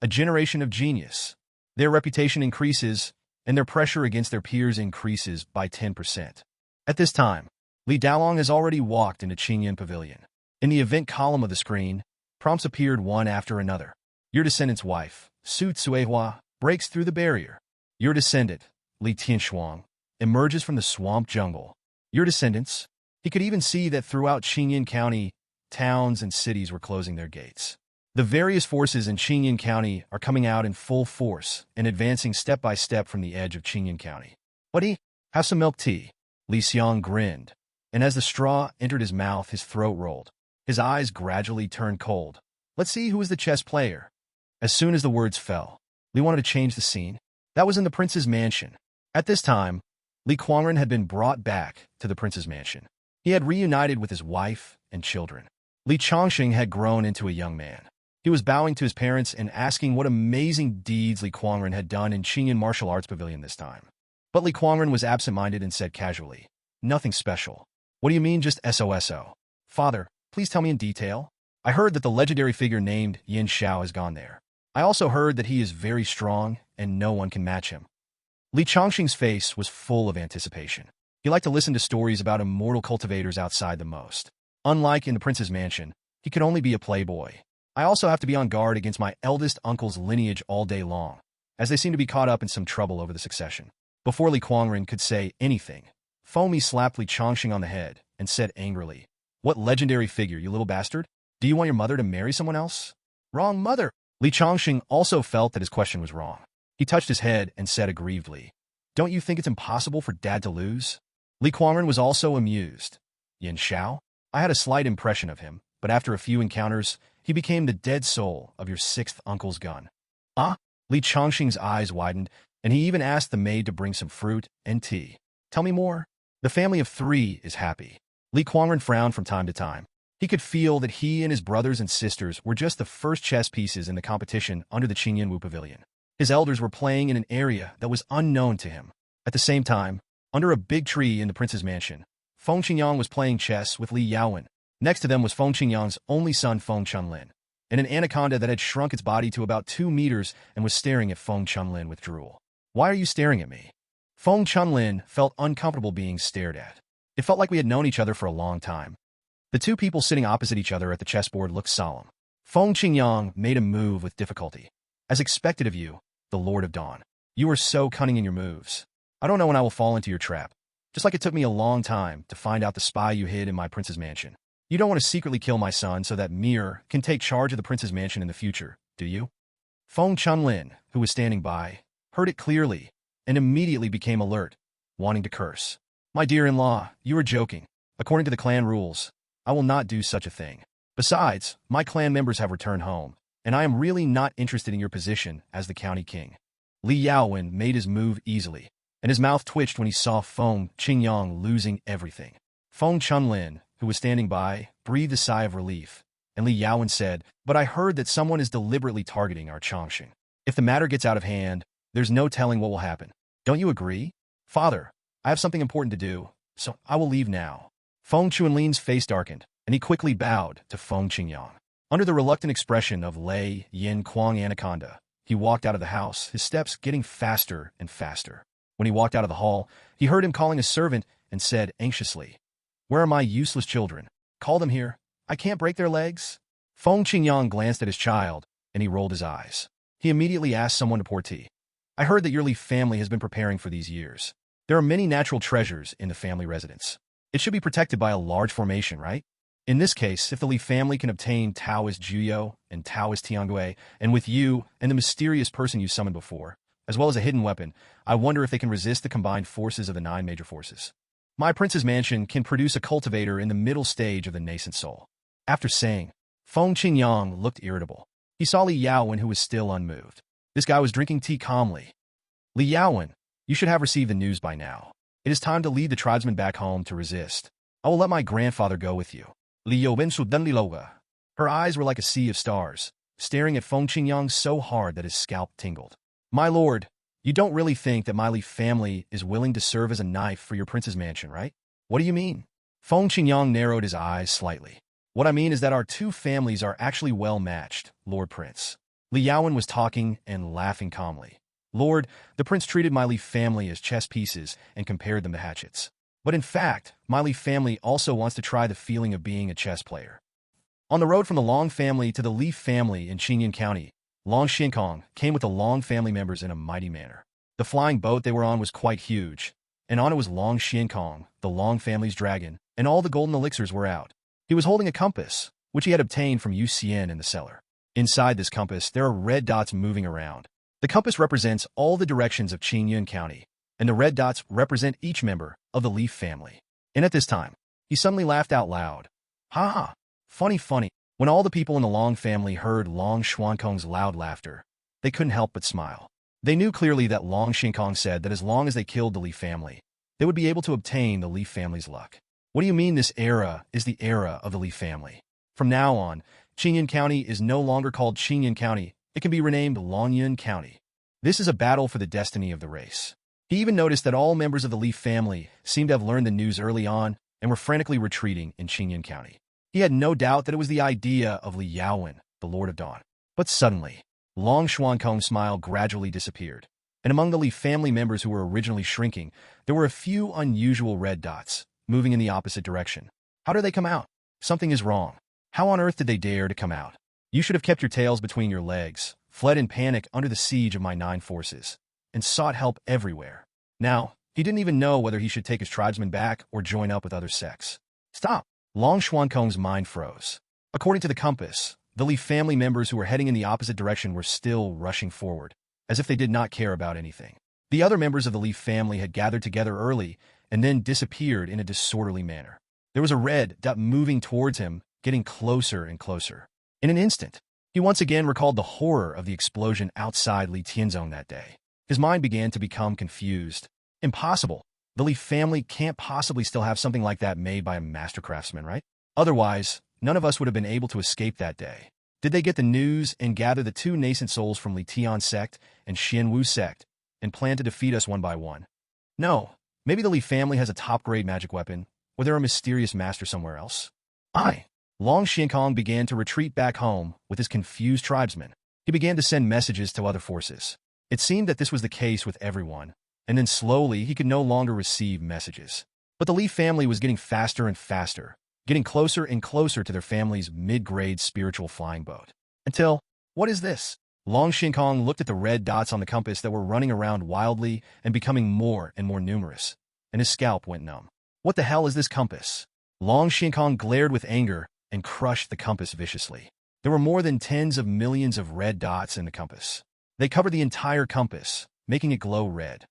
a generation of genius. Their reputation increases, and their pressure against their peers increases by 10%. At this time, Li Daolong has already walked into Qingyan Pavilion. In the event column of the screen, prompts appeared one after another. Your descendant's wife, Su Tsuehua, breaks through the barrier. Your descendant, Li Tianshuang, emerges from the swamp jungle. Your descendants. He could even see that throughout Qingyan County, towns and cities were closing their gates. The various forces in Qingyan County are coming out in full force and advancing step by step from the edge of Qingyan County. "Buddy, have some milk tea." Xiang grinned, and as the straw entered his mouth, his throat rolled. His eyes gradually turned cold. "Let's see who is the chess player." As soon as the words fell, Li wanted to change the scene. That was in the prince's mansion. At this time, Li Kuangren had been brought back to the prince's mansion. He had reunited with his wife and children. Li Chongqing had grown into a young man. He was bowing to his parents and asking what amazing deeds Li Kuangren had done in Qingyan Martial Arts Pavilion this time. But Li Kuangren was absent-minded and said casually, "Nothing special." "What do you mean just SOSO? Father, please tell me in detail." "I heard that the legendary figure named Yin Xiao has gone there. I also heard that he is very strong and no one can match him." Li Chongqing's face was full of anticipation. He liked to listen to stories about immortal cultivators outside the most. Unlike in the prince's mansion, he could only be a playboy. "I also have to be on guard against my eldest uncle's lineage all day long, as they seem to be caught up in some trouble over the succession." Before Li Kuangren could say anything, Fomi slapped Li Chongqing on the head and said angrily, "What legendary figure, you little bastard? Do you want your mother to marry someone else?" "Wrong mother." Li Chongqing also felt that his question was wrong. He touched his head and said aggrievedly, "Don't you think it's impossible for Dad to lose?" Li Kuangren was also amused. "Yin Xiao? I had a slight impression of him, but after a few encounters, he became the dead soul of your 6th uncle's gun." "Ah?" Li Chongqing's eyes widened, and he even asked the maid to bring some fruit and tea. "Tell me more." "The family of 3 is happy." Li Kuangren frowned from time to time. He could feel that he and his brothers and sisters were just the first chess pieces in the competition under the Qingyan Wu Pavilion. His elders were playing in an area that was unknown to him. At the same time, under a big tree in the prince's mansion, Feng Qingyang was playing chess with Li Yaowen. Next to them was Feng Qingyang's only son Feng Chunlin, and an anaconda that had shrunk its body to about 2 meters and was staring at Feng Chunlin with drool. "Why are you staring at me?" Feng Chunlin felt uncomfortable being stared at. It felt like we had known each other for a long time. The two people sitting opposite each other at the chessboard looked solemn. Feng Qingyang made a move with difficulty. "As expected of you, the Lord of Dawn. You are so cunning in your moves. I don't know when I will fall into your trap. Just like it took me a long time to find out the spy you hid in my prince's mansion. You don't want to secretly kill my son so that Mir can take charge of the prince's mansion in the future, do you?" Feng Chunlin, who was standing by, heard it clearly and immediately became alert, wanting to curse. "My dear-in-law, you are joking. According to the clan rules, I will not do such a thing. Besides, my clan members have returned home, and I am really not interested in your position as the county king." Li Yaowen made his move easily, and his mouth twitched when he saw Feng Qingyang losing everything. Feng Chunlin, who was standing by, breathed a sigh of relief, and Li Yaowen said, "But I heard that someone is deliberately targeting our Chongqing. If the matter gets out of hand, there's no telling what will happen. Don't you agree? Father, I have something important to do, so I will leave now." Feng Chunlin's face darkened, and he quickly bowed to Feng Qingyang. Under the reluctant expression of Lei Yin Kuang Anaconda, he walked out of the house, his steps getting faster and faster. When he walked out of the hall, he heard him calling a servant and said anxiously, "Where are my useless children? Call them here. I can't break their legs." Feng Qingyang glanced at his child, and he rolled his eyes. He immediately asked someone to pour tea. "I heard that your Li family has been preparing for these years. There are many natural treasures in the family residence. It should be protected by a large formation, right? In this case, if the Li family can obtain Taoist Juyo and Taoist Tiangui, and with you and the mysterious person you summoned before, as well as a hidden weapon, I wonder if they can resist the combined forces of the 9 major forces. My prince's mansion can produce a cultivator in the middle stage of the nascent soul." After saying, Feng Qingyang looked irritable. He saw Li Yaowen, who was still unmoved. This guy was drinking tea calmly. "Li Yaowen, you should have received the news by now. It is time to lead the tribesmen back home to resist. I will let my grandfather go with you." Li Yaowen suddenly loga. Her eyes were like a sea of stars, staring at Feng Qingyang so hard that his scalp tingled. "My lord, you don't really think that my Li family is willing to serve as a knife for your prince's mansion, right? What do you mean?" Feng Qingyang narrowed his eyes slightly. "What I mean is that our two families are actually well matched, Lord Prince." Li Yaowen was talking and laughing calmly. "Lord, the prince treated my Li family as chess pieces and compared them to hatchets. But in fact, my Li family also wants to try the feeling of being a chess player." On the road from the Long family to the Li family in Qingyun County, Long Xinkong came with the Long family members in a mighty manner. The flying boat they were on was quite huge, and on it was Long Xinkong, the Long family's dragon, and all the golden elixirs were out. He was holding a compass, which he had obtained from Yu Xian in the cellar. Inside this compass, there are red dots moving around. The compass represents all the directions of Qingyun County, and the red dots represent each member of the Li family. And at this time, he suddenly laughed out loud. "Ha ha! Funny, funny." When all the people in the Long family heard Long Xuankong's loud laughter, they couldn't help but smile. They knew clearly that Long Xinkong said that as long as they killed the Li family, they would be able to obtain the Li family's luck. "What do you mean this era is the era of the Li family? From now on, Qingyun County is no longer called Qingyun County. It can be renamed Longyun County. This is a battle for the destiny of the race." He even noticed that all members of the Li family seemed to have learned the news early on and were frantically retreating in Qingyun County. He had no doubt that it was the idea of Li Yaowen, the Lord of Dawn. But suddenly, Long Xuankong's smile gradually disappeared, and among the Li family members who were originally shrinking, there were a few unusual red dots, moving in the opposite direction. "How did they come out? Something is wrong. How on earth did they dare to come out? You should have kept your tails between your legs, fled in panic under the siege of my 9 forces, and sought help everywhere." Now, he didn't even know whether he should take his tribesmen back or join up with other sects. "Stop!" Long Xuankong's mind froze. According to the compass, the Li family members who were heading in the opposite direction were still rushing forward, as if they did not care about anything. The other members of the Li family had gathered together early and then disappeared in a disorderly manner. There was a red dot moving towards him, getting closer and closer. In an instant, he once again recalled the horror of the explosion outside Li Tianzong that day. His mind began to become confused. Impossible. The Li family can't possibly still have something like that made by a master craftsman, right? Otherwise, none of us would have been able to escape that day. Did they get the news and gather the 2 nascent souls from Li Tian sect and Xianwu sect and plan to defeat us one by one? No. Maybe the Li family has a top-grade magic weapon, Or there a mysterious master somewhere else? Long Xiankong began to retreat back home with his confused tribesmen. He began to send messages to other forces. It seemed that this was the case with everyone, and then slowly he could no longer receive messages. But the Li family was getting faster and faster, getting closer and closer to their family's mid-grade spiritual flying boat. Until, what is this? Long Xiankong looked at the red dots on the compass that were running around wildly and becoming more and more numerous, and his scalp went numb. What the hell is this compass? Long Xiankong glared with anger and crushed the compass viciously. There were more than tens of millions of red dots in the compass. They covered the entire compass, making it glow red.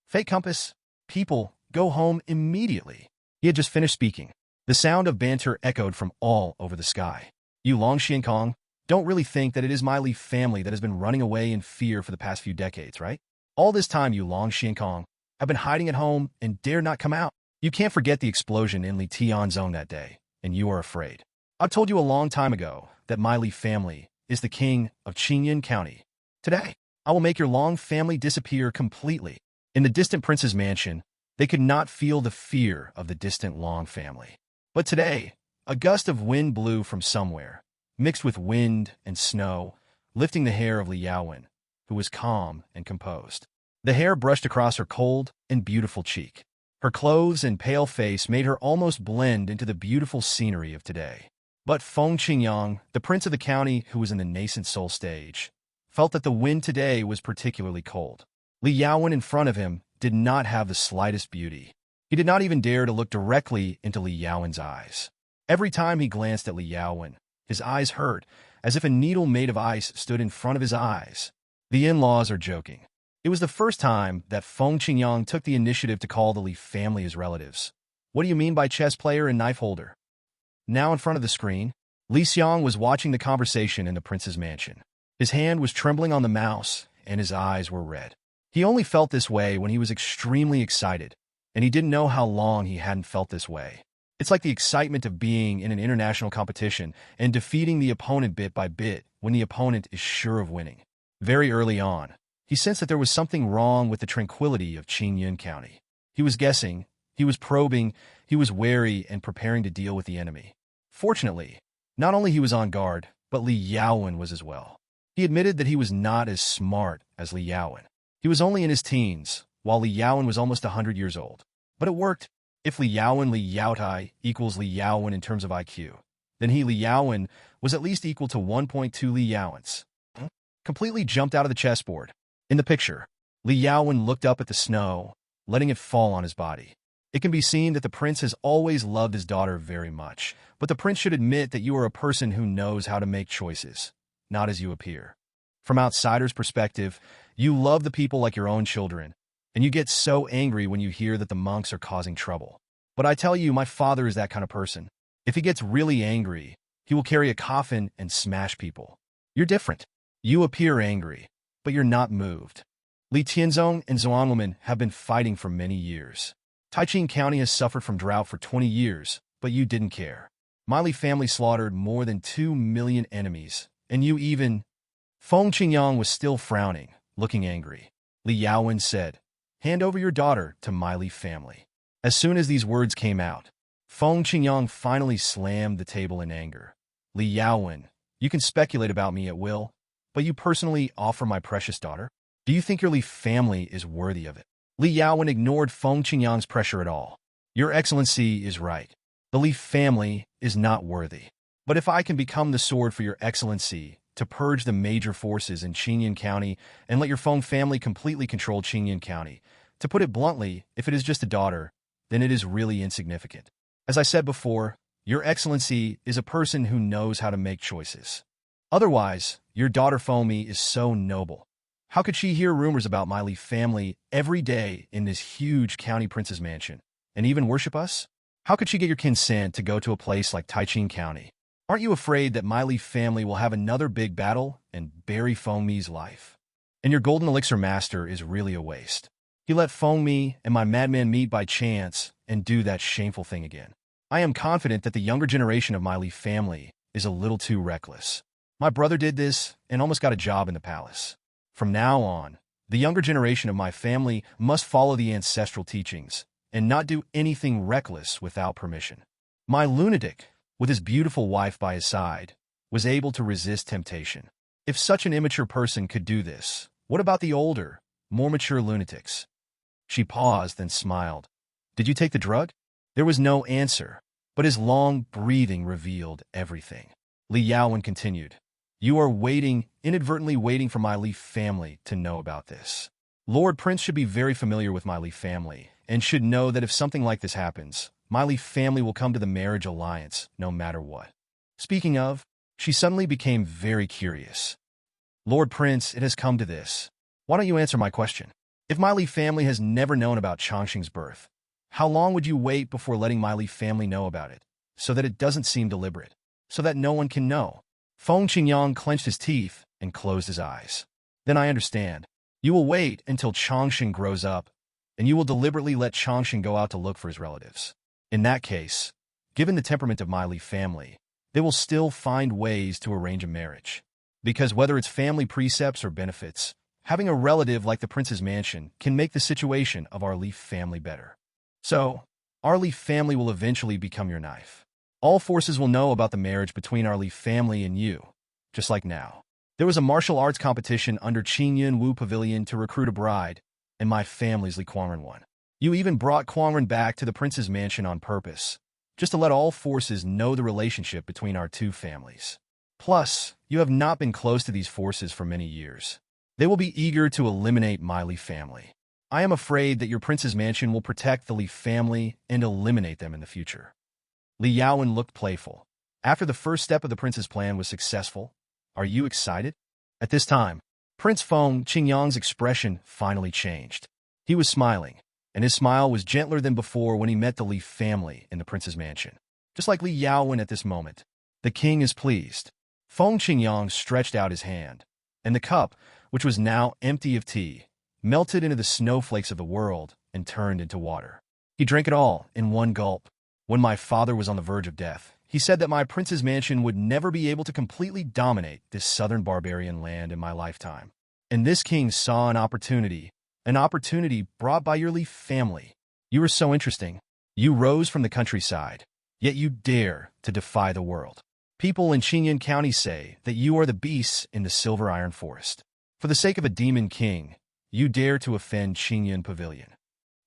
Fake compass, people, go home immediately. He had just finished speaking. The sound of banter echoed from all over the sky. You Long Xiankong, don't really think that it is my Li family that has been running away in fear for the past few decades, right? All this time you Long Xiankong have been hiding at home and dare not come out. You can't forget the explosion in Li Tian Zone that day, and you are afraid. I've told you a long time ago that my Li family is the king of Qingyun County. Today, I will make your Long family disappear completely. In the distant prince's mansion, they could not feel the fear of the distant Long family. But today, a gust of wind blew from somewhere, mixed with wind and snow, lifting the hair of Li Yaowen, who was calm and composed. The hair brushed across her cold and beautiful cheek. Her clothes and pale face made her almost blend into the beautiful scenery of today. But Feng Qingyang, the prince of the county who was in the nascent soul stage, felt that the wind today was particularly cold. Li Yaowen in front of him did not have the slightest beauty. He did not even dare to look directly into Li Yaowen's eyes. Every time he glanced at Li Yaowen, his eyes hurt, as if a needle made of ice stood in front of his eyes. The in-laws are joking. It was the first time that Feng Qingyang took the initiative to call the Li family his relatives. What do you mean by chess player and knife holder? Now in front of the screen, Li Xiang was watching the conversation in the prince's mansion. His hand was trembling on the mouse, and his eyes were red. He only felt this way when he was extremely excited, and he didn't know how long he hadn't felt this way. It's like the excitement of being in an international competition and defeating the opponent bit by bit when the opponent is sure of winning. Very early on, he sensed that there was something wrong with the tranquility of Qingyun County. He was guessing, he was probing, he was wary and preparing to deal with the enemy. Fortunately, not only he was on guard, but Li Yaowen was as well. He admitted that he was not as smart as Li Yaowen. He was only in his teens, while Li Yaowen was almost 100 years old. But it worked. If Li Yaotai equals Li Yaowen in terms of IQ, then Li Yaowen was at least equal to 1.2 Li Yaowens. Completely jumped out of the chessboard. In the picture, Li Yaowen looked up at the snow, letting it fall on his body. It can be seen that the prince has always loved his daughter very much, but the prince should admit that you are a person who knows how to make choices, not as you appear. From outsiders' perspective, you love the people like your own children, and you get so angry when you hear that the monks are causing trouble. But I tell you, my father is that kind of person. If he gets really angry, he will carry a coffin and smash people. You're different. You appear angry, but you're not moved. Li Tianzong and Zhuangwoman have been fighting for many years. Taiqing County has suffered from drought for 20 years, but you didn't care. My Li family slaughtered more than 2 million enemies, and you even... Feng Qingyang was still frowning, looking angry. Li Yaowen said, "Hand over your daughter to my Li family." As soon as these words came out, Feng Qingyang finally slammed the table in anger. Li Yaowen, you can speculate about me at will, but you personally offer my precious daughter? Do you think your Li family is worthy of it? Li Yaowen ignored Feng Qingyang's pressure at all. Your Excellency is right. The Li family is not worthy. But if I can become the sword for your Excellency to purge the major forces in Qingyun County and let your Feng family completely control Qingyun County, to put it bluntly, if it is just a daughter, then it is really insignificant. As I said before, your Excellency is a person who knows how to make choices. Otherwise, your daughter Fomi is so noble. How could she hear rumors about my Li family every day in this huge county prince's mansion, and even worship us? How could she get your consent to go to a place like Taiqing County? Aren't you afraid that my Li family will have another big battle and bury Fomi's life? And your golden elixir master is really a waste. He let Fomi and my madman meet by chance and do that shameful thing again. I am confident that the younger generation of my Li family is a little too reckless. My brother did this and almost got a job in the palace. From now on, the younger generation of my family must follow the ancestral teachings and not do anything reckless without permission. My lunatic, with his beautiful wife by his side, was able to resist temptation. If such an immature person could do this, what about the older, more mature lunatics? She paused and smiled. Did you take the drug? There was no answer, but his long breathing revealed everything. Li Yaowen continued. You are inadvertently waiting for my Li family to know about this. Lord Prince should be very familiar with my Li family, and should know that if something like this happens, my Li family will come to the marriage alliance, no matter what. Speaking of, she suddenly became very curious. Lord Prince, it has come to this. Why don't you answer my question? If my Li family has never known about Changxing's birth, how long would you wait before letting my Li family know about it, so that it doesn't seem deliberate, so that no one can know? Feng Qingyang clenched his teeth and closed his eyes. Then I understand. You will wait until Changxing grows up, and you will deliberately let Changxing go out to look for his relatives. In that case, given the temperament of my Li family, they will still find ways to arrange a marriage. Because whether it's family precepts or benefits, having a relative like the prince's mansion can make the situation of our Li family better. So, our Li family will eventually become your knife. All forces will know about the marriage between our Li family and you, just like now. There was a martial arts competition under Qingyun Wu Pavilion to recruit a bride, and my family's Li Kuangren won. You even brought Kuangren back to the prince's mansion on purpose, just to let all forces know the relationship between our two families. Plus, you have not been close to these forces for many years. They will be eager to eliminate my Li family. I am afraid that your prince's mansion will protect the Li family and eliminate them in the future. Li Yaowen looked playful. After the first step of the prince's plan was successful, are you excited? At this time, Prince Feng Qingyang's expression finally changed. He was smiling, and his smile was gentler than before when he met the Li family in the prince's mansion. Just like Li Yaowen at this moment, the king is pleased. Feng Qingyang stretched out his hand, and the cup, which was now empty of tea, melted into the snowflakes of the world and turned into water. He drank it all in one gulp. When my father was on the verge of death, he said that my prince's mansion would never be able to completely dominate this southern barbarian land in my lifetime. And this king saw an opportunity brought by your Li family. You are so interesting. You rose from the countryside, yet you dare to defy the world. People in Qingyun County say that you are the beasts in the Silver Iron Forest. For the sake of a demon king, you dare to offend Qingyun Pavilion.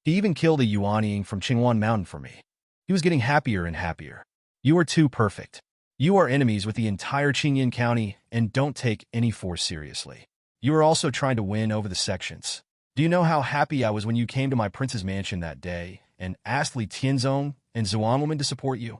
He even killed a Yuanying from Qingwan Mountain for me. He was getting happier and happier. You are too perfect. You are enemies with the entire Qingyun County and don't take any force seriously. You are also trying to win over the sections. Do you know how happy I was when you came to my prince's mansion that day and asked Li Tianzong and Zhuan woman to support you?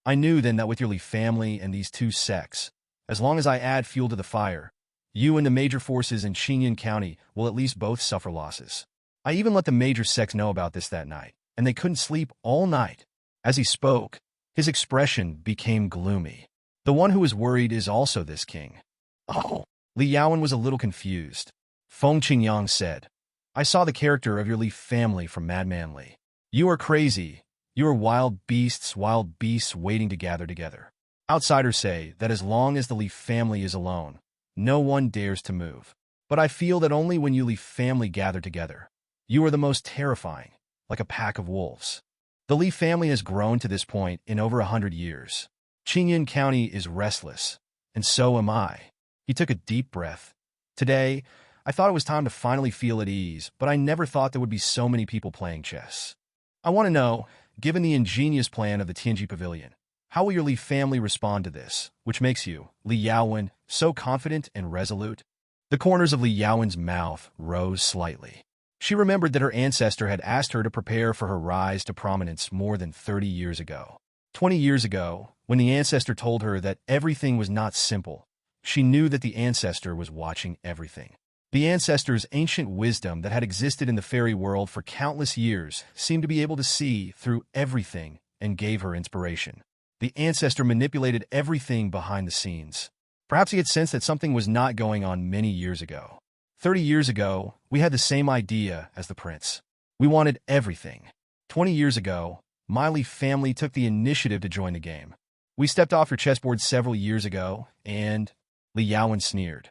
I knew then that with your Li family and these two sects, as long as I add fuel to the fire, you and the major forces in Qingyun County will at least both suffer losses. I even let the major sects know about this that night, and they couldn't sleep all night. As he spoke, his expression became gloomy. The one who is worried is also this king. Oh, Li Yaowen was a little confused. Feng Qingyang said, I saw the character of your Li family from Madman Li. You are crazy. You are wild beasts waiting to gather together. Outsiders say that as long as the Li family is alone, no one dares to move. But I feel that only when you Li family gather together, you are the most terrifying, like a pack of wolves. The Li family has grown to this point in over 100 years. Qingyun County is restless, and so am I. He took a deep breath. Today, I thought it was time to finally feel at ease, but I never thought there would be so many people playing chess. I want to know, given the ingenious plan of the Tianji Pavilion, how will your Li family respond to this, which makes you, Li Yaowen, so confident and resolute? The corners of Li Yaowen's mouth rose slightly. She remembered that her ancestor had asked her to prepare for her rise to prominence more than 30 years ago. 20 years ago, when the ancestor told her that everything was not simple, she knew that the ancestor was watching everything. The ancestor's ancient wisdom that had existed in the fairy world for countless years seemed to be able to see through everything and gave her inspiration. The ancestor manipulated everything behind the scenes. Perhaps he had sensed that something was not going on many years ago. 30 years ago, we had the same idea as the prince. We wanted everything. 20 years ago, my Li family took the initiative to join the game. We stepped off your chessboard several years ago, and Li Yaowen sneered.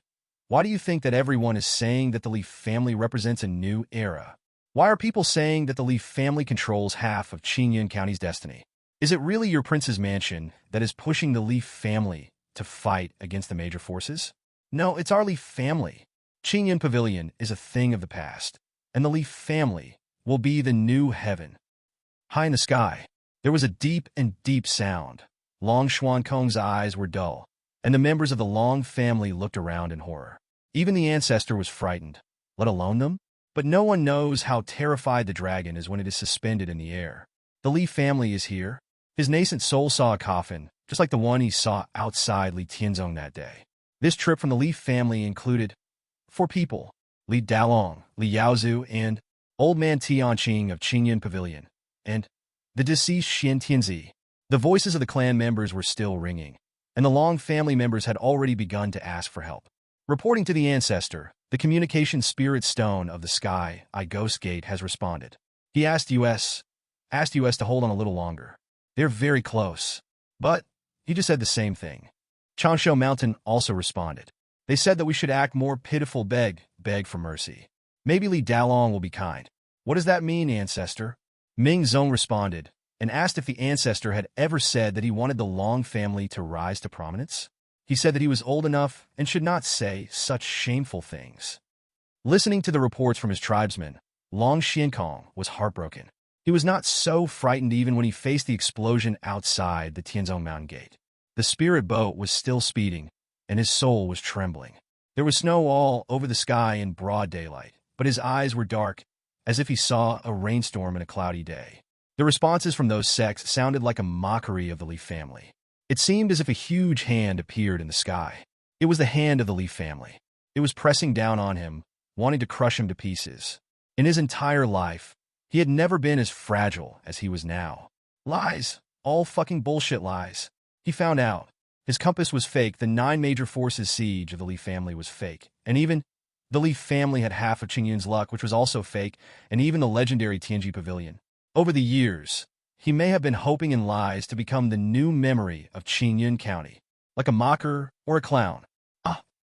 Why do you think that everyone is saying that the Li family represents a new era? Why are people saying that the Li family controls half of Qingyun County's destiny? Is it really your prince's mansion that is pushing the Li family to fight against the major forces? No, it's our Li family. Qingyun Pavilion is a thing of the past, and the Li family will be the new heaven. High in the sky, there was a deep and deep sound. Long Xuankong's eyes were dull, and the members of the Long family looked around in horror. Even the ancestor was frightened, let alone them. But no one knows how terrified the dragon is when it is suspended in the air. The Li family is here. His nascent soul saw a coffin, just like the one he saw outside Li Tianzong that day. This trip from the Li family included 4 people: Li Dalong, Li Yaozu, and Old Man Tianqing of Qingyun Pavilion, and the deceased Xian Tianzi. The voices of the clan members were still ringing, and the Long family members had already begun to ask for help. Reporting to the ancestor, the communication spirit stone of the sky, Ghost Gate, has responded. He asked US to hold on a little longer. They're very close. But he just said the same thing. Changshu Mountain also responded. They said that we should act more pitiful, beg for mercy. Maybe Li Dalong will be kind. What does that mean, ancestor? Ming Zong responded and asked if the ancestor had ever said that he wanted the Long family to rise to prominence. He said that he was old enough and should not say such shameful things. Listening to the reports from his tribesmen, Long Xiankong was heartbroken. He was not so frightened even when he faced the explosion outside the Tianzong Mountain Gate. The spirit boat was still speeding, and his soul was trembling. There was snow all over the sky in broad daylight, but his eyes were dark, as if he saw a rainstorm in a cloudy day. The responses from those sects sounded like a mockery of the Li family. It seemed as if a huge hand appeared in the sky. It was the hand of the Li family. It was pressing down on him, wanting to crush him to pieces. In his entire life, he had never been as fragile as he was now. Lies. All fucking bullshit lies. He found out. His compass was fake, the 9 major forces siege of the Li family was fake, and even the Li family had half of Qingyun's luck, which was also fake, and even the legendary Tianji Pavilion. Over the years, he may have been hoping in lies to become the new memory of Qingyun County, like a mocker or a clown.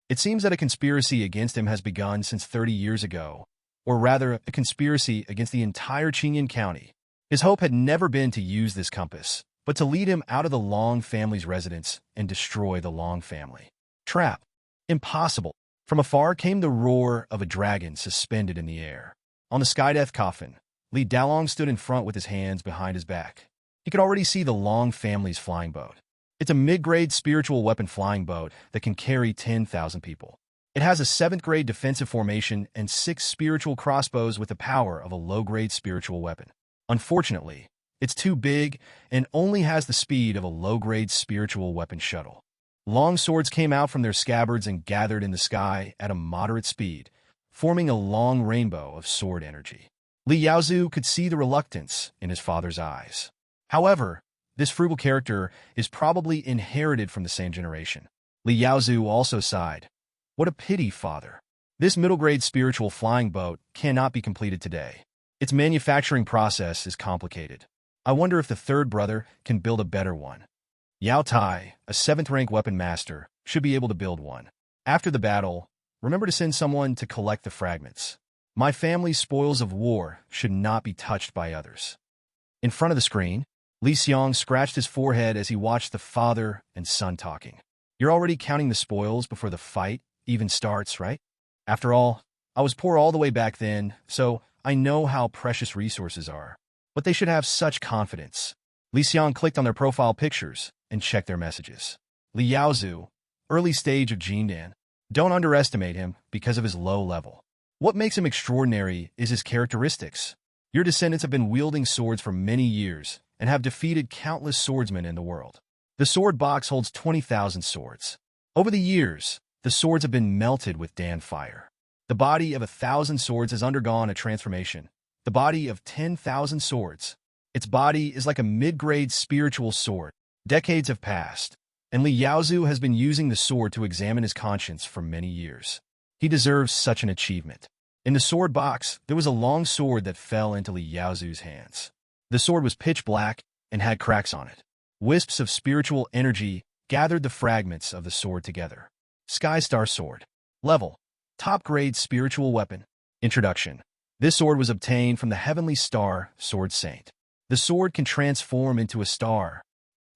It seems that a conspiracy against him has begun since 30 years ago, or rather, a conspiracy against the entire Qingyun County. His hope had never been to use this compass, but to lead him out of the Long family's residence and destroy the Long family. Trap. Impossible. From afar came the roar of a dragon suspended in the air. On the Skydeath coffin, Li Dalong stood in front with his hands behind his back. He could already see the Long family's flying boat. It's a mid-grade spiritual weapon flying boat that can carry 10,000 people. It has a 7th-grade defensive formation and 6 spiritual crossbows with the power of a low-grade spiritual weapon. Unfortunately, it's too big and only has the speed of a low-grade spiritual weapon shuttle. Long swords came out from their scabbards and gathered in the sky at a moderate speed, forming a long rainbow of sword energy. Li Yaozu could see the reluctance in his father's eyes. However, this frugal character is probably inherited from the same generation. Li Yaozu also sighed. What a pity, father. This middle-grade spiritual flying boat cannot be completed today. Its manufacturing process is complicated. I wonder if the 3rd brother can build a better one. Yao Tai, a 7th-rank weapon master, should be able to build one. After the battle, remember to send someone to collect the fragments. My family's spoils of war should not be touched by others. In front of the screen, Li Xiang scratched his forehead as he watched the father and son talking. You're already counting the spoils before the fight even starts, right? After all, I was poor all the way back then, so I know how precious resources are. But they should have such confidence. Li Xiang clicked on their profile pictures and checked their messages. Li Yaozu, early stage of Jindan. Don't underestimate him because of his low level. What makes him extraordinary is his characteristics. Your descendants have been wielding swords for many years and have defeated countless swordsmen in the world. The sword box holds 20,000 swords. Over the years, the swords have been melted with Dan fire. The body of 1,000 swords has undergone a transformation. The body of 10,000 swords. Its body is like a mid-grade spiritual sword. Decades have passed, and Li Yaozu has been using the sword to examine his conscience for many years. He deserves such an achievement. In the sword box, there was a long sword that fell into Li Yaozu's hands. The sword was pitch black and had cracks on it. Wisps of spiritual energy gathered the fragments of the sword together. Sky Star Sword. Level. Top grade spiritual weapon. Introduction. This sword was obtained from the heavenly star Sword Saint. The sword can transform into a star.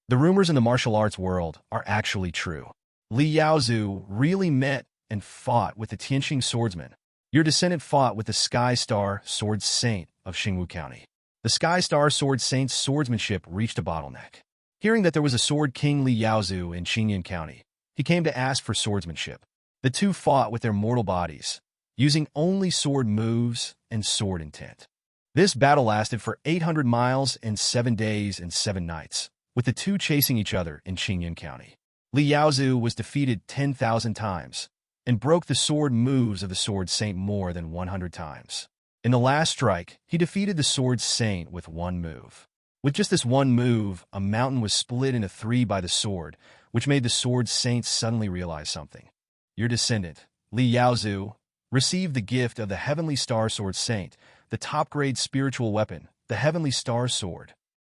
The rumors in the martial arts world are actually true. Li Yaozu really met and fought with the Tianqing swordsman. Your descendant fought with the Sky Star Sword Saint of Xingwu County. The Sky Star Sword Saint's swordsmanship reached a bottleneck. Hearing that there was a Sword King Li Yaozu in Qingyan County, he came to ask for swordsmanship. The two fought with their mortal bodies, using only sword moves and sword intent. This battle lasted for 800 miles and 7 days and 7 nights, with the two chasing each other in Qingyan County. Li Yaozu was defeated 10,000 times and broke the sword moves of the Sword Saint more than 100 times. In the last strike, he defeated the Sword Saint with one move. With just this one move, a mountain was split into 3 by the sword, which made the Sword Saint suddenly realize something. Your descendant, Li Yaozu, received the gift of the Heavenly Star Sword Saint, the top-grade spiritual weapon, the Heavenly Star Sword.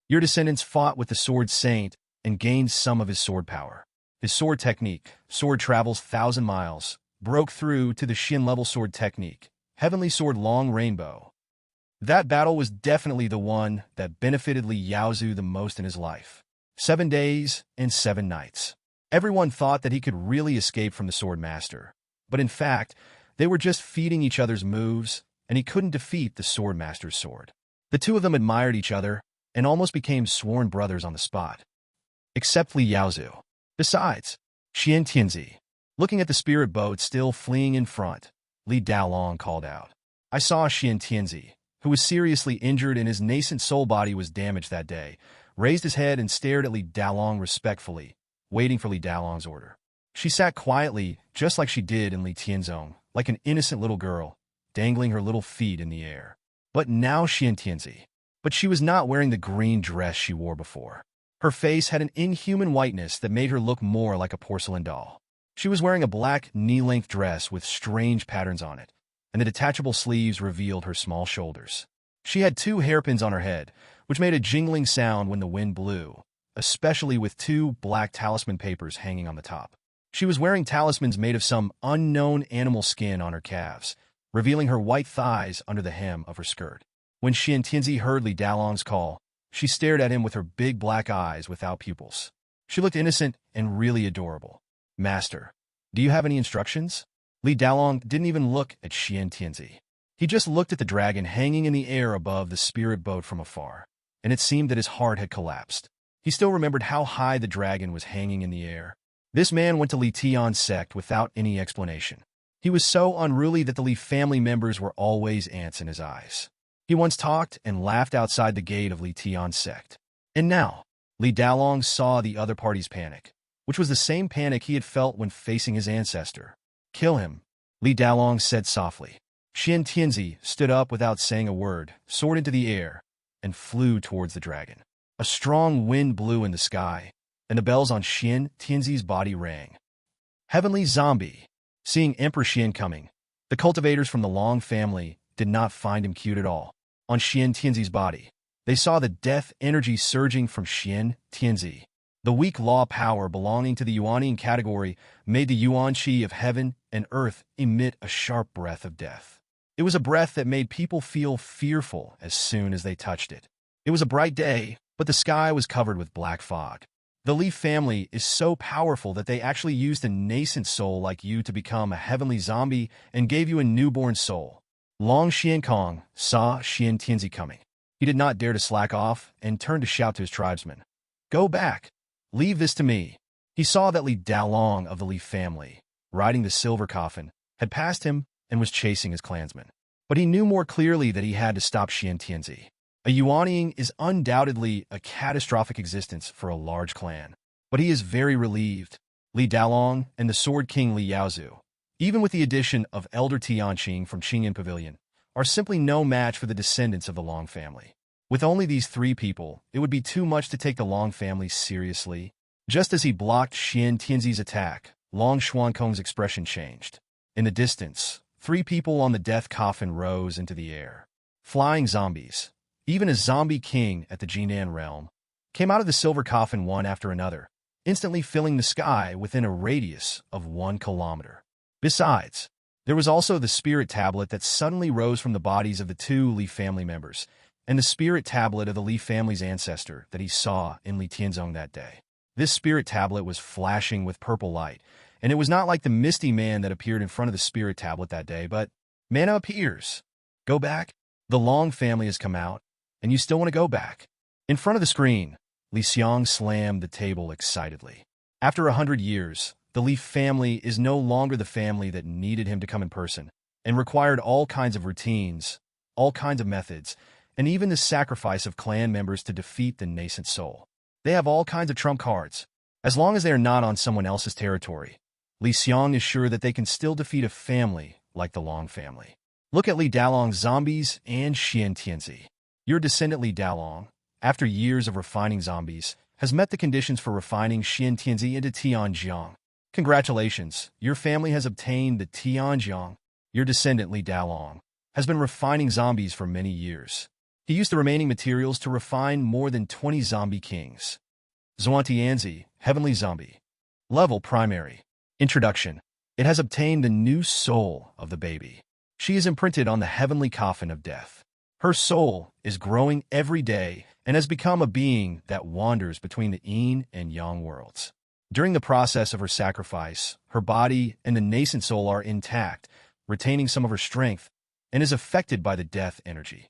Your descendants fought with the Sword Saint and gained some of his sword power. His sword technique, sword travels 1,000 miles, broke through to the Xian-level sword technique, Heavenly Sword Long Rainbow. That battle was definitely the one that benefited Li Yaozu the most in his life. 7 days and 7 nights. Everyone thought that he could really escape from the Sword Master, but in fact, they were just feeding each other's moves, and he couldn't defeat the Sword Master's sword. The two of them admired each other and almost became sworn brothers on the spot. Except Li Yaozu. Besides, Xian Tianzi, looking at the spirit boat still fleeing in front, Li Daolong called out. I saw Xian Tianzi, who was seriously injured and his nascent soul body was damaged that day, raised his head and stared at Li Daolong respectfully, waiting for Li Daolong's order. She sat quietly, just like she did in Li Tianzong, like an innocent little girl, dangling her little feet in the air. But now Xian Tianzi. But she was not wearing the green dress she wore before. Her face had an inhuman whiteness that made her look more like a porcelain doll. She was wearing a black, knee-length dress with strange patterns on it, and the detachable sleeves revealed her small shoulders. She had 2 hairpins on her head, which made a jingling sound when the wind blew, especially with 2 black talisman papers hanging on the top. She was wearing talismans made of some unknown animal skin on her calves, revealing her white thighs under the hem of her skirt. When Xian Tianzi heard Li Daolong's call, she stared at him with her big black eyes without pupils. She looked innocent and really adorable. Master, do you have any instructions? Li Daolong didn't even look at Xian Tianzi. He just looked at the dragon hanging in the air above the spirit boat from afar, and it seemed that his heart had collapsed. He still remembered how high the dragon was hanging in the air. This man went to Li Tian's sect without any explanation. He was so unruly that the Li family members were always ants in his eyes. He once talked and laughed outside the gate of Li Tian's sect. And now, Li Daolong saw the other party's panic, which was the same panic he had felt when facing his ancestor. Kill him, Li Daolong said softly. Xian Tianzi stood up without saying a word, soared into the air, and flew towards the dragon. A strong wind blew in the sky, and the bells on Xian Tianzi's body rang. Heavenly Zombie. Seeing Emperor Xian coming, the cultivators from the Long family did not find him cute at all. On Xian Tianzi's body, they saw the death energy surging from Xian Tianzi. The weak law power belonging to the Yuanian category made the Yuan Qi of heaven and earth emit a sharp breath of death. It was a breath that made people feel fearful as soon as they touched it. It was a bright day, but the sky was covered with black fog. The Li family is so powerful that they actually used a nascent soul like you to become a heavenly zombie and gave you a newborn soul. Long Xiankong saw Xian Tianzi coming. He did not dare to slack off and turned to shout to his tribesmen. Go back! Leave this to me. He saw that Li Daolong of the Li family, riding the silver coffin, had passed him and was chasing his clansmen. But he knew more clearly that he had to stop Xian Tianzi. A Yuaniing is undoubtedly a catastrophic existence for a large clan. But he is very relieved. Li Daolong and the Sword King Li Yaozu, even with the addition of Elder Tianqing from Qingyan Pavilion, are simply no match for the descendants of the Long family. With only these 3 people, it would be too much to take the Long family seriously. Just as he blocked Xian Tianzi's attack, Long Xuankong's expression changed. In the distance, 3 people on the death coffin rose into the air. Flying zombies, even a zombie king at the Jinan realm, came out of the silver coffin one after another, instantly filling the sky within a radius of 1 kilometer. Besides, There was also the spirit tablet that suddenly rose from the bodies of the two Li family members, and the spirit tablet of the Li family's ancestor that he saw in Li Tianzong that day. This spirit tablet was flashing with purple light, and it was not like the misty man that appeared in front of the spirit tablet that day, but Mana appears. Go back? The Long family has come out, and you still want to go back? In front of the screen, Li Xiang slammed the table excitedly. After 100 years, the Li family is no longer the family that needed him to come in person, and required all kinds of routines, all kinds of methods, and even the sacrifice of clan members to defeat the nascent soul. They have all kinds of trump cards. As long as they are not on someone else's territory, Li Xiang is sure that they can still defeat a family like the Long family. Look at Li Dalong's zombies and Xian Tianzi. Your descendant Li Dalong, after years of refining zombies, has met the conditions for refining Xian Tianzi into Tianjiang. Congratulations, your family has obtained the Tianjiang. Your descendant Li Dalong has been refining zombies for many years. He used the remaining materials to refine more than 20 zombie kings. Xuantianzi, Heavenly Zombie. Level Primary. Introduction. It has obtained the new soul of the baby. She is imprinted on the heavenly coffin of death. Her soul is growing every day and has become a being that wanders between the yin and yang worlds. During the process of her sacrifice, her body and the nascent soul are intact, retaining some of her strength, and is affected by the death energy.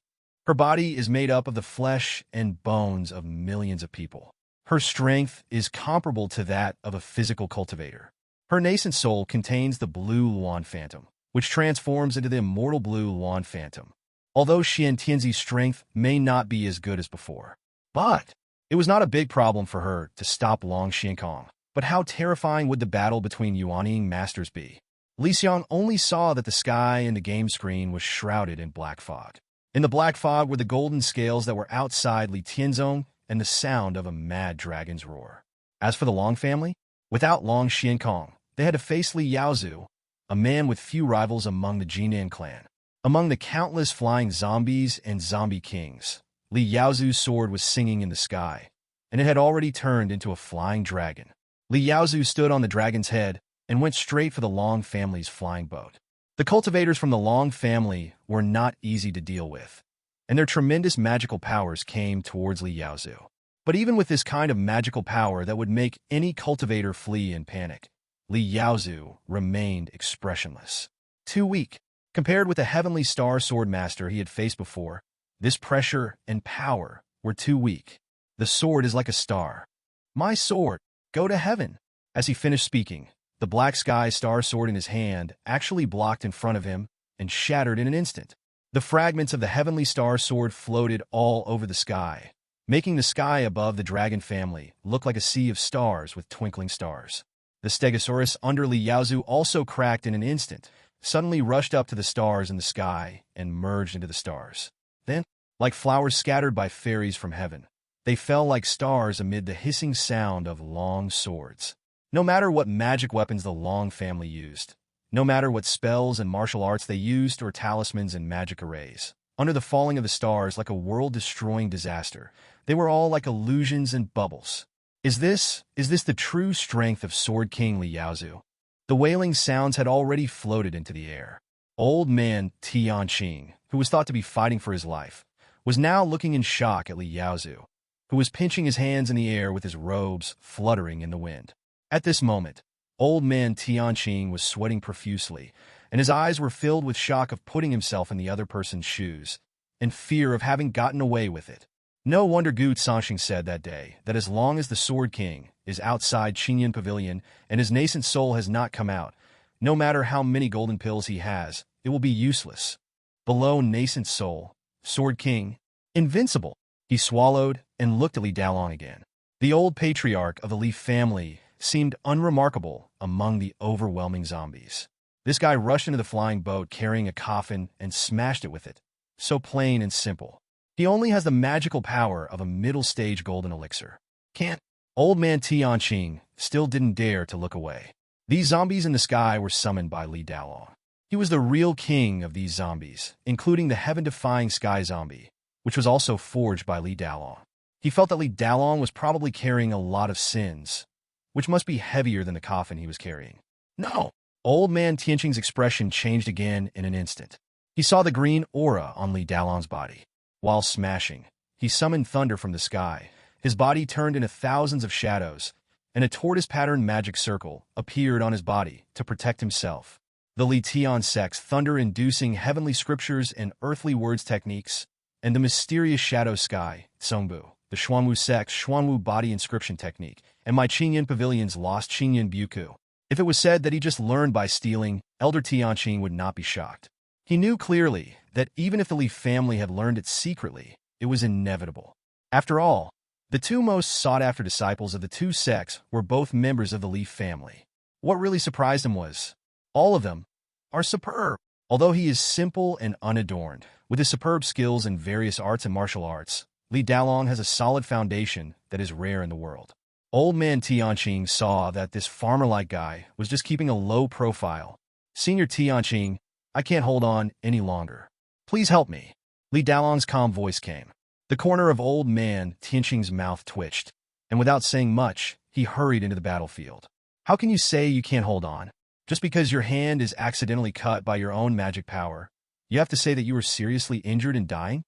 Her body is made up of the flesh and bones of millions of people. Her strength is comparable to that of a physical cultivator. Her nascent soul contains the blue Luan Phantom, which transforms into the immortal blue Luan Phantom. Although Xian Tianzi's strength may not be as good as before. But it was not a big problem for her to stop Long Xiankong. But how terrifying would the battle between Yuanying masters be? Li Xiang only saw that the sky and the game screen was shrouded in black fog. In the black fog were the golden scales that were outside Li Tianzong and the sound of a mad dragon's roar. As for the Long family, without Long Xiankong, they had to face Li Yaozu, a man with few rivals among the Jinan clan. Among the countless flying zombies and zombie kings, Li Yaozu's sword was singing in the sky, and it had already turned into a flying dragon. Li Yaozu stood on the dragon's head and went straight for the Long family's flying boat. The cultivators from the Long family were not easy to deal with, and their tremendous magical powers came towards Li Yaozu. But even with this kind of magical power that would make any cultivator flee in panic, Li Yaozu remained expressionless. Too weak. Compared with the heavenly star sword master he had faced before, this pressure and power were too weak. The sword is like a star. My sword, go to heaven. As he finished speaking, the black sky star sword in his hand actually blocked in front of him and shattered in an instant. The fragments of the heavenly star sword floated all over the sky, making the sky above the dragon family look like a sea of stars with twinkling stars. The stegosaurus under Li Yaozu also cracked in an instant, suddenly rushed up to the stars in the sky and merged into the stars. Then, like flowers scattered by fairies from heaven, they fell like stars amid the hissing sound of long swords. No matter what magic weapons the Long family used, no matter what spells and martial arts they used or talismans and magic arrays, under the falling of the stars like a world-destroying disaster, they were all like illusions and bubbles. Is this the true strength of Sword King Li Yaozu? The wailing sounds had already floated into the air. Old man Tianqing, who was thought to be fighting for his life, was now looking in shock at Li Yaozu, who was pinching his hands in the air with his robes fluttering in the wind. At this moment, old man Tianqing was sweating profusely, and his eyes were filled with shock of putting himself in the other person's shoes, and fear of having gotten away with it. No wonder Gu Sanxing said that day that as long as the Sword King is outside Qingyan Pavilion and his nascent soul has not come out, no matter how many golden pills he has, it will be useless. Below nascent soul, Sword King, invincible. He swallowed and looked at Li Dalong again. The old patriarch of the Li family seemed unremarkable among the overwhelming zombies. This guy rushed into the flying boat carrying a coffin and smashed it with it. So plain and simple. He only has the magical power of a middle-stage golden elixir. Can't. Old man Tianqing still didn't dare to look away. These zombies in the sky were summoned by Li Dalong. He was the real king of these zombies, including the heaven-defying sky zombie, which was also forged by Li Dalong. He felt that Li Dalong was probably carrying a lot of sins, which must be heavier than the coffin he was carrying. No! Old man Tianqing's expression changed again in an instant. He saw the green aura on Li Dalong's body. While smashing, he summoned thunder from the sky. His body turned into thousands of shadows, and a tortoise-patterned magic circle appeared on his body to protect himself. The Li Tian sect's thunder-inducing heavenly scriptures and earthly words techniques, and the mysterious shadow sky, Tsongbu, the Xuanwu sect's Xuanwu body inscription technique, and my Qingyan Pavilion's lost Qingyan Buku. If it was said that he just learned by stealing, Elder Tianqing would not be shocked. He knew clearly that even if the Li family had learned it secretly, it was inevitable. After all, the two most sought-after disciples of the two sects were both members of the Li family. What really surprised him was, all of them are superb. Although he is simple and unadorned, with his superb skills in various arts and martial arts, Li Dalong has a solid foundation that is rare in the world. Old man Tianqing saw that this farmer-like guy was just keeping a low profile. Senior Tianqing, I can't hold on any longer. Please help me. Li Dalong's calm voice came. The corner of old man Tianqing's mouth twitched, and without saying much, he hurried into the battlefield. How can you say you can't hold on? Just because your hand is accidentally cut by your own magic power, you have to say that you were seriously injured and dying?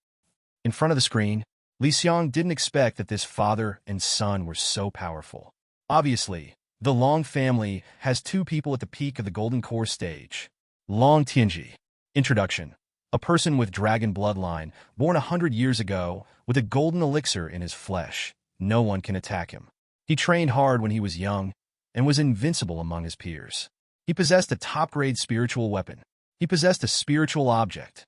In front of the screen, Li Xiang didn't expect that this father and son were so powerful. Obviously, the Long family has two people at the peak of the Golden Core stage. Long Tianji. Introduction. A person with dragon bloodline, born 100 years ago, with a golden elixir in his flesh. No one can attack him. He trained hard when he was young, and was invincible among his peers. He possessed a top-grade spiritual weapon. He possessed a spiritual object.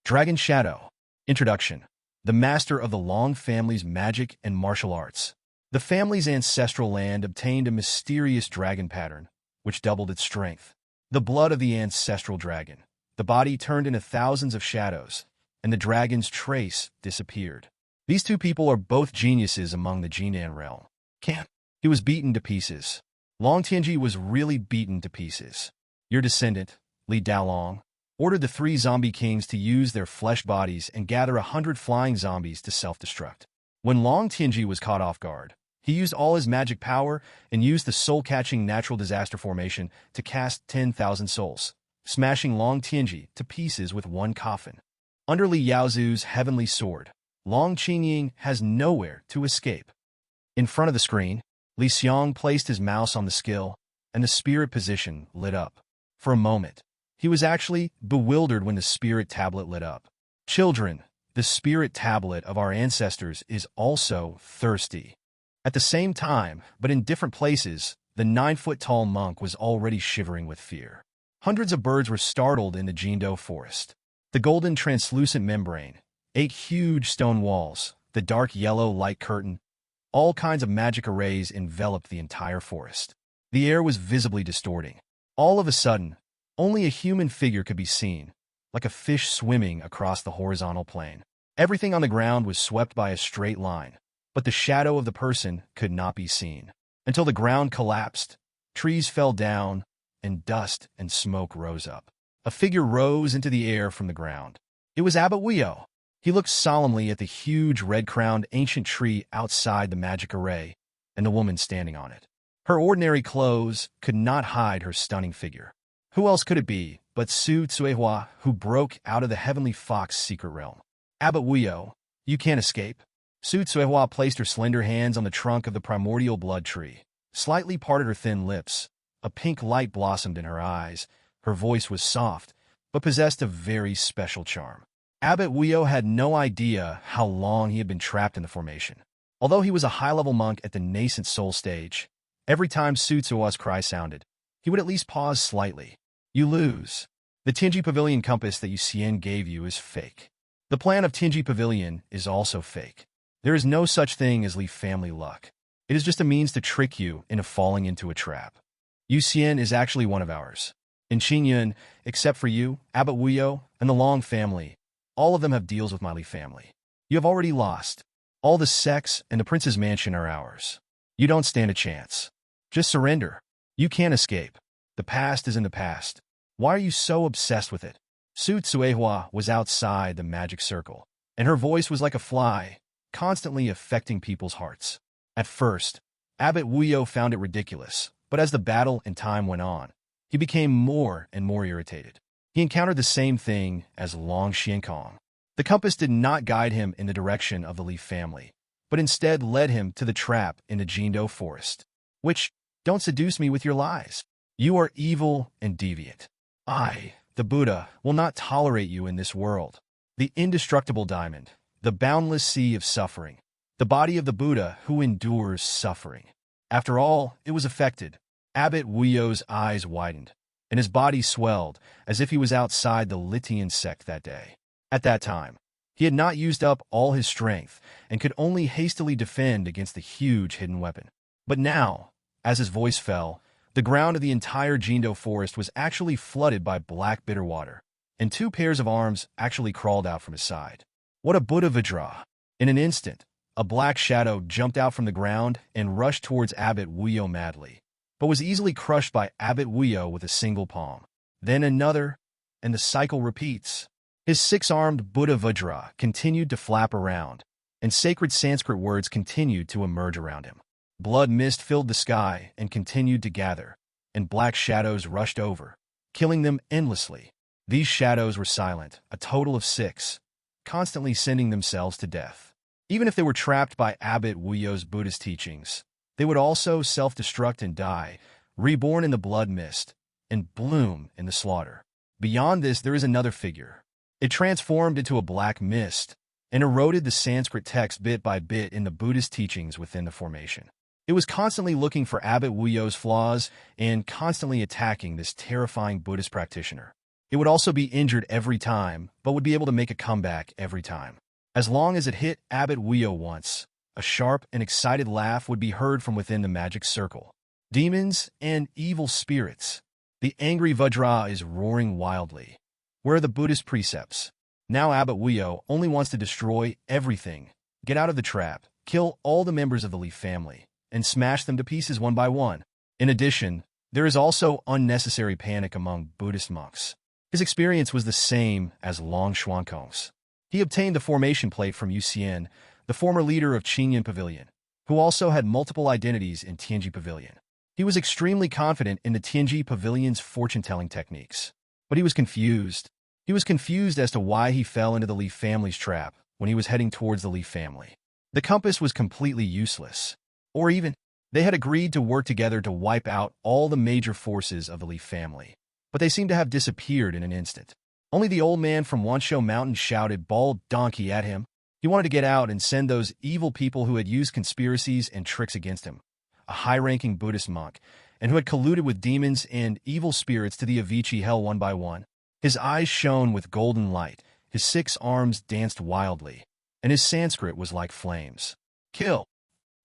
Dragon Shadow. Introduction. The master of the Long family's magic and martial arts. The family's ancestral land obtained a mysterious dragon pattern, which doubled its strength. The blood of the ancestral dragon. The body turned into thousands of shadows, and the dragon's trace disappeared. These two people are both geniuses among the Jinan realm. He was beaten to pieces. Long Tianji was really beaten to pieces. Your descendant, Li Dalong, ordered the 3 zombie kings to use their flesh bodies and gather 100 flying zombies to self-destruct. When Long Tianji was caught off guard, he used all his magic power and used the soul-catching natural disaster formation to cast 10,000 souls, smashing Long Tianji to pieces with one coffin. Under Li Yaozu's heavenly sword, Long Qingying has nowhere to escape. In front of the screen, Li Xiang placed his mouse on the skill, and the spirit position lit up. For a moment, he was actually bewildered when the spirit tablet lit up. Children, the spirit tablet of our ancestors is also thirsty. At the same time, but in different places, the 9-foot-tall monk was already shivering with fear. Hundreds of birds were startled in the Jindo forest. The golden translucent membrane, 8 huge stone walls, the dark yellow light curtain, all kinds of magic arrays enveloped the entire forest. The air was visibly distorting. All of a sudden, only a human figure could be seen, like a fish swimming across the horizontal plane. Everything on the ground was swept by a straight line, but the shadow of the person could not be seen. Until the ground collapsed, trees fell down, and dust and smoke rose up. A figure rose into the air from the ground. It was Abbot Wio. He looked solemnly at the huge red-crowned ancient tree outside the magic array and the woman standing on it. Her ordinary clothes could not hide her stunning figure. Who else could it be but Su Tsuehua, who broke out of the Heavenly Fox secret realm? Abbot Wio, you can't escape. Su Tsuehua placed her slender hands on the trunk of the primordial blood tree, slightly parted her thin lips. A pink light blossomed in her eyes. Her voice was soft, but possessed a very special charm. Abbot Wio had no idea how long he had been trapped in the formation. Although he was a high-level monk at the nascent soul stage, every time Su Tsuehua's cry sounded, he would at least pause slightly. You lose. The Tianji Pavilion compass that Xiang gave you is fake. The plan of Tianji Pavilion is also fake. There is no such thing as Li family luck. It is just a means to trick you into falling into a trap. Xiang is actually one of ours. In Qingyun, except for you, Abbot Wio, and the Long family, all of them have deals with my Li family. You have already lost. All the sects and the prince's mansion are ours. You don't stand a chance. Just surrender. You can't escape. The past is in the past. Why are you so obsessed with it? Su Tsuehua was outside the magic circle, and her voice was like a fly, constantly affecting people's hearts. At first, Abbot Wio found it ridiculous, but as the battle and time went on, he became more and more irritated. He encountered the same thing as Long Xiankong. The compass did not guide him in the direction of the Leaf family, but instead led him to the trap in the Jindo forest. Which, don't seduce me with your lies. You are evil and deviant. I, the Buddha, will not tolerate you in this world. The indestructible diamond, the boundless sea of suffering, the body of the Buddha who endures suffering. After all, it was affected. Abbot Wuyo's eyes widened, and his body swelled as if he was outside the Litian sect that day. At that time, he had not used up all his strength and could only hastily defend against the huge hidden weapon. But now, as his voice fell, the ground of the entire Jindo forest was actually flooded by black bitter water, and 2 pairs of arms actually crawled out from his side. What a Buddha Vajra! In an instant, a black shadow jumped out from the ground and rushed towards Abbot Wuyo madly, but was easily crushed by Abbot Wuyo with a single palm. Then another, and the cycle repeats. His 6-armed Buddha Vajra continued to flap around, and sacred Sanskrit words continued to emerge around him. Blood mist filled the sky and continued to gather, and black shadows rushed over, killing them endlessly. These shadows were silent, a total of 6, constantly sending themselves to death. Even if they were trapped by Abbot Wuyo's Buddhist teachings, they would also self-destruct and die, reborn in the blood mist, and bloom in the slaughter. Beyond this, there is another figure. It transformed into a black mist and eroded the Sanskrit text bit by bit in the Buddhist teachings within the formation. It was constantly looking for Abbot Wuyo's flaws and constantly attacking this terrifying Buddhist practitioner. It would also be injured every time, but would be able to make a comeback every time. As long as it hit Abbot Wuyo once, a sharp and excited laugh would be heard from within the magic circle. Demons and evil spirits. The angry Vajra is roaring wildly. Where are the Buddhist precepts? Now Abbot Wuyo only wants to destroy everything, get out of the trap, kill all the members of the Leaf family, and smash them to pieces one by one. In addition, there is also unnecessary panic among Buddhist monks. His experience was the same as Long Xuankong's. He obtained the formation plate from Xiang, the former leader of Qingyan Pavilion, who also had multiple identities in Tianji Pavilion. He was extremely confident in the Tianji Pavilion's fortune-telling techniques. But he was confused. He was confused as to why he fell into the Leaf family's trap when he was heading towards the Leaf family. The compass was completely useless. Or even, they had agreed to work together to wipe out all the major forces of the Leaf family. But they seemed to have disappeared in an instant. Only the old man from Wanshou Mountain shouted "Bald donkey" at him. He wanted to get out and send those evil people who had used conspiracies and tricks against him, a high-ranking Buddhist monk, and who had colluded with demons and evil spirits to the Avicii hell one by one. His eyes shone with golden light, his 6 arms danced wildly, and his Sanskrit was like flames. Kill!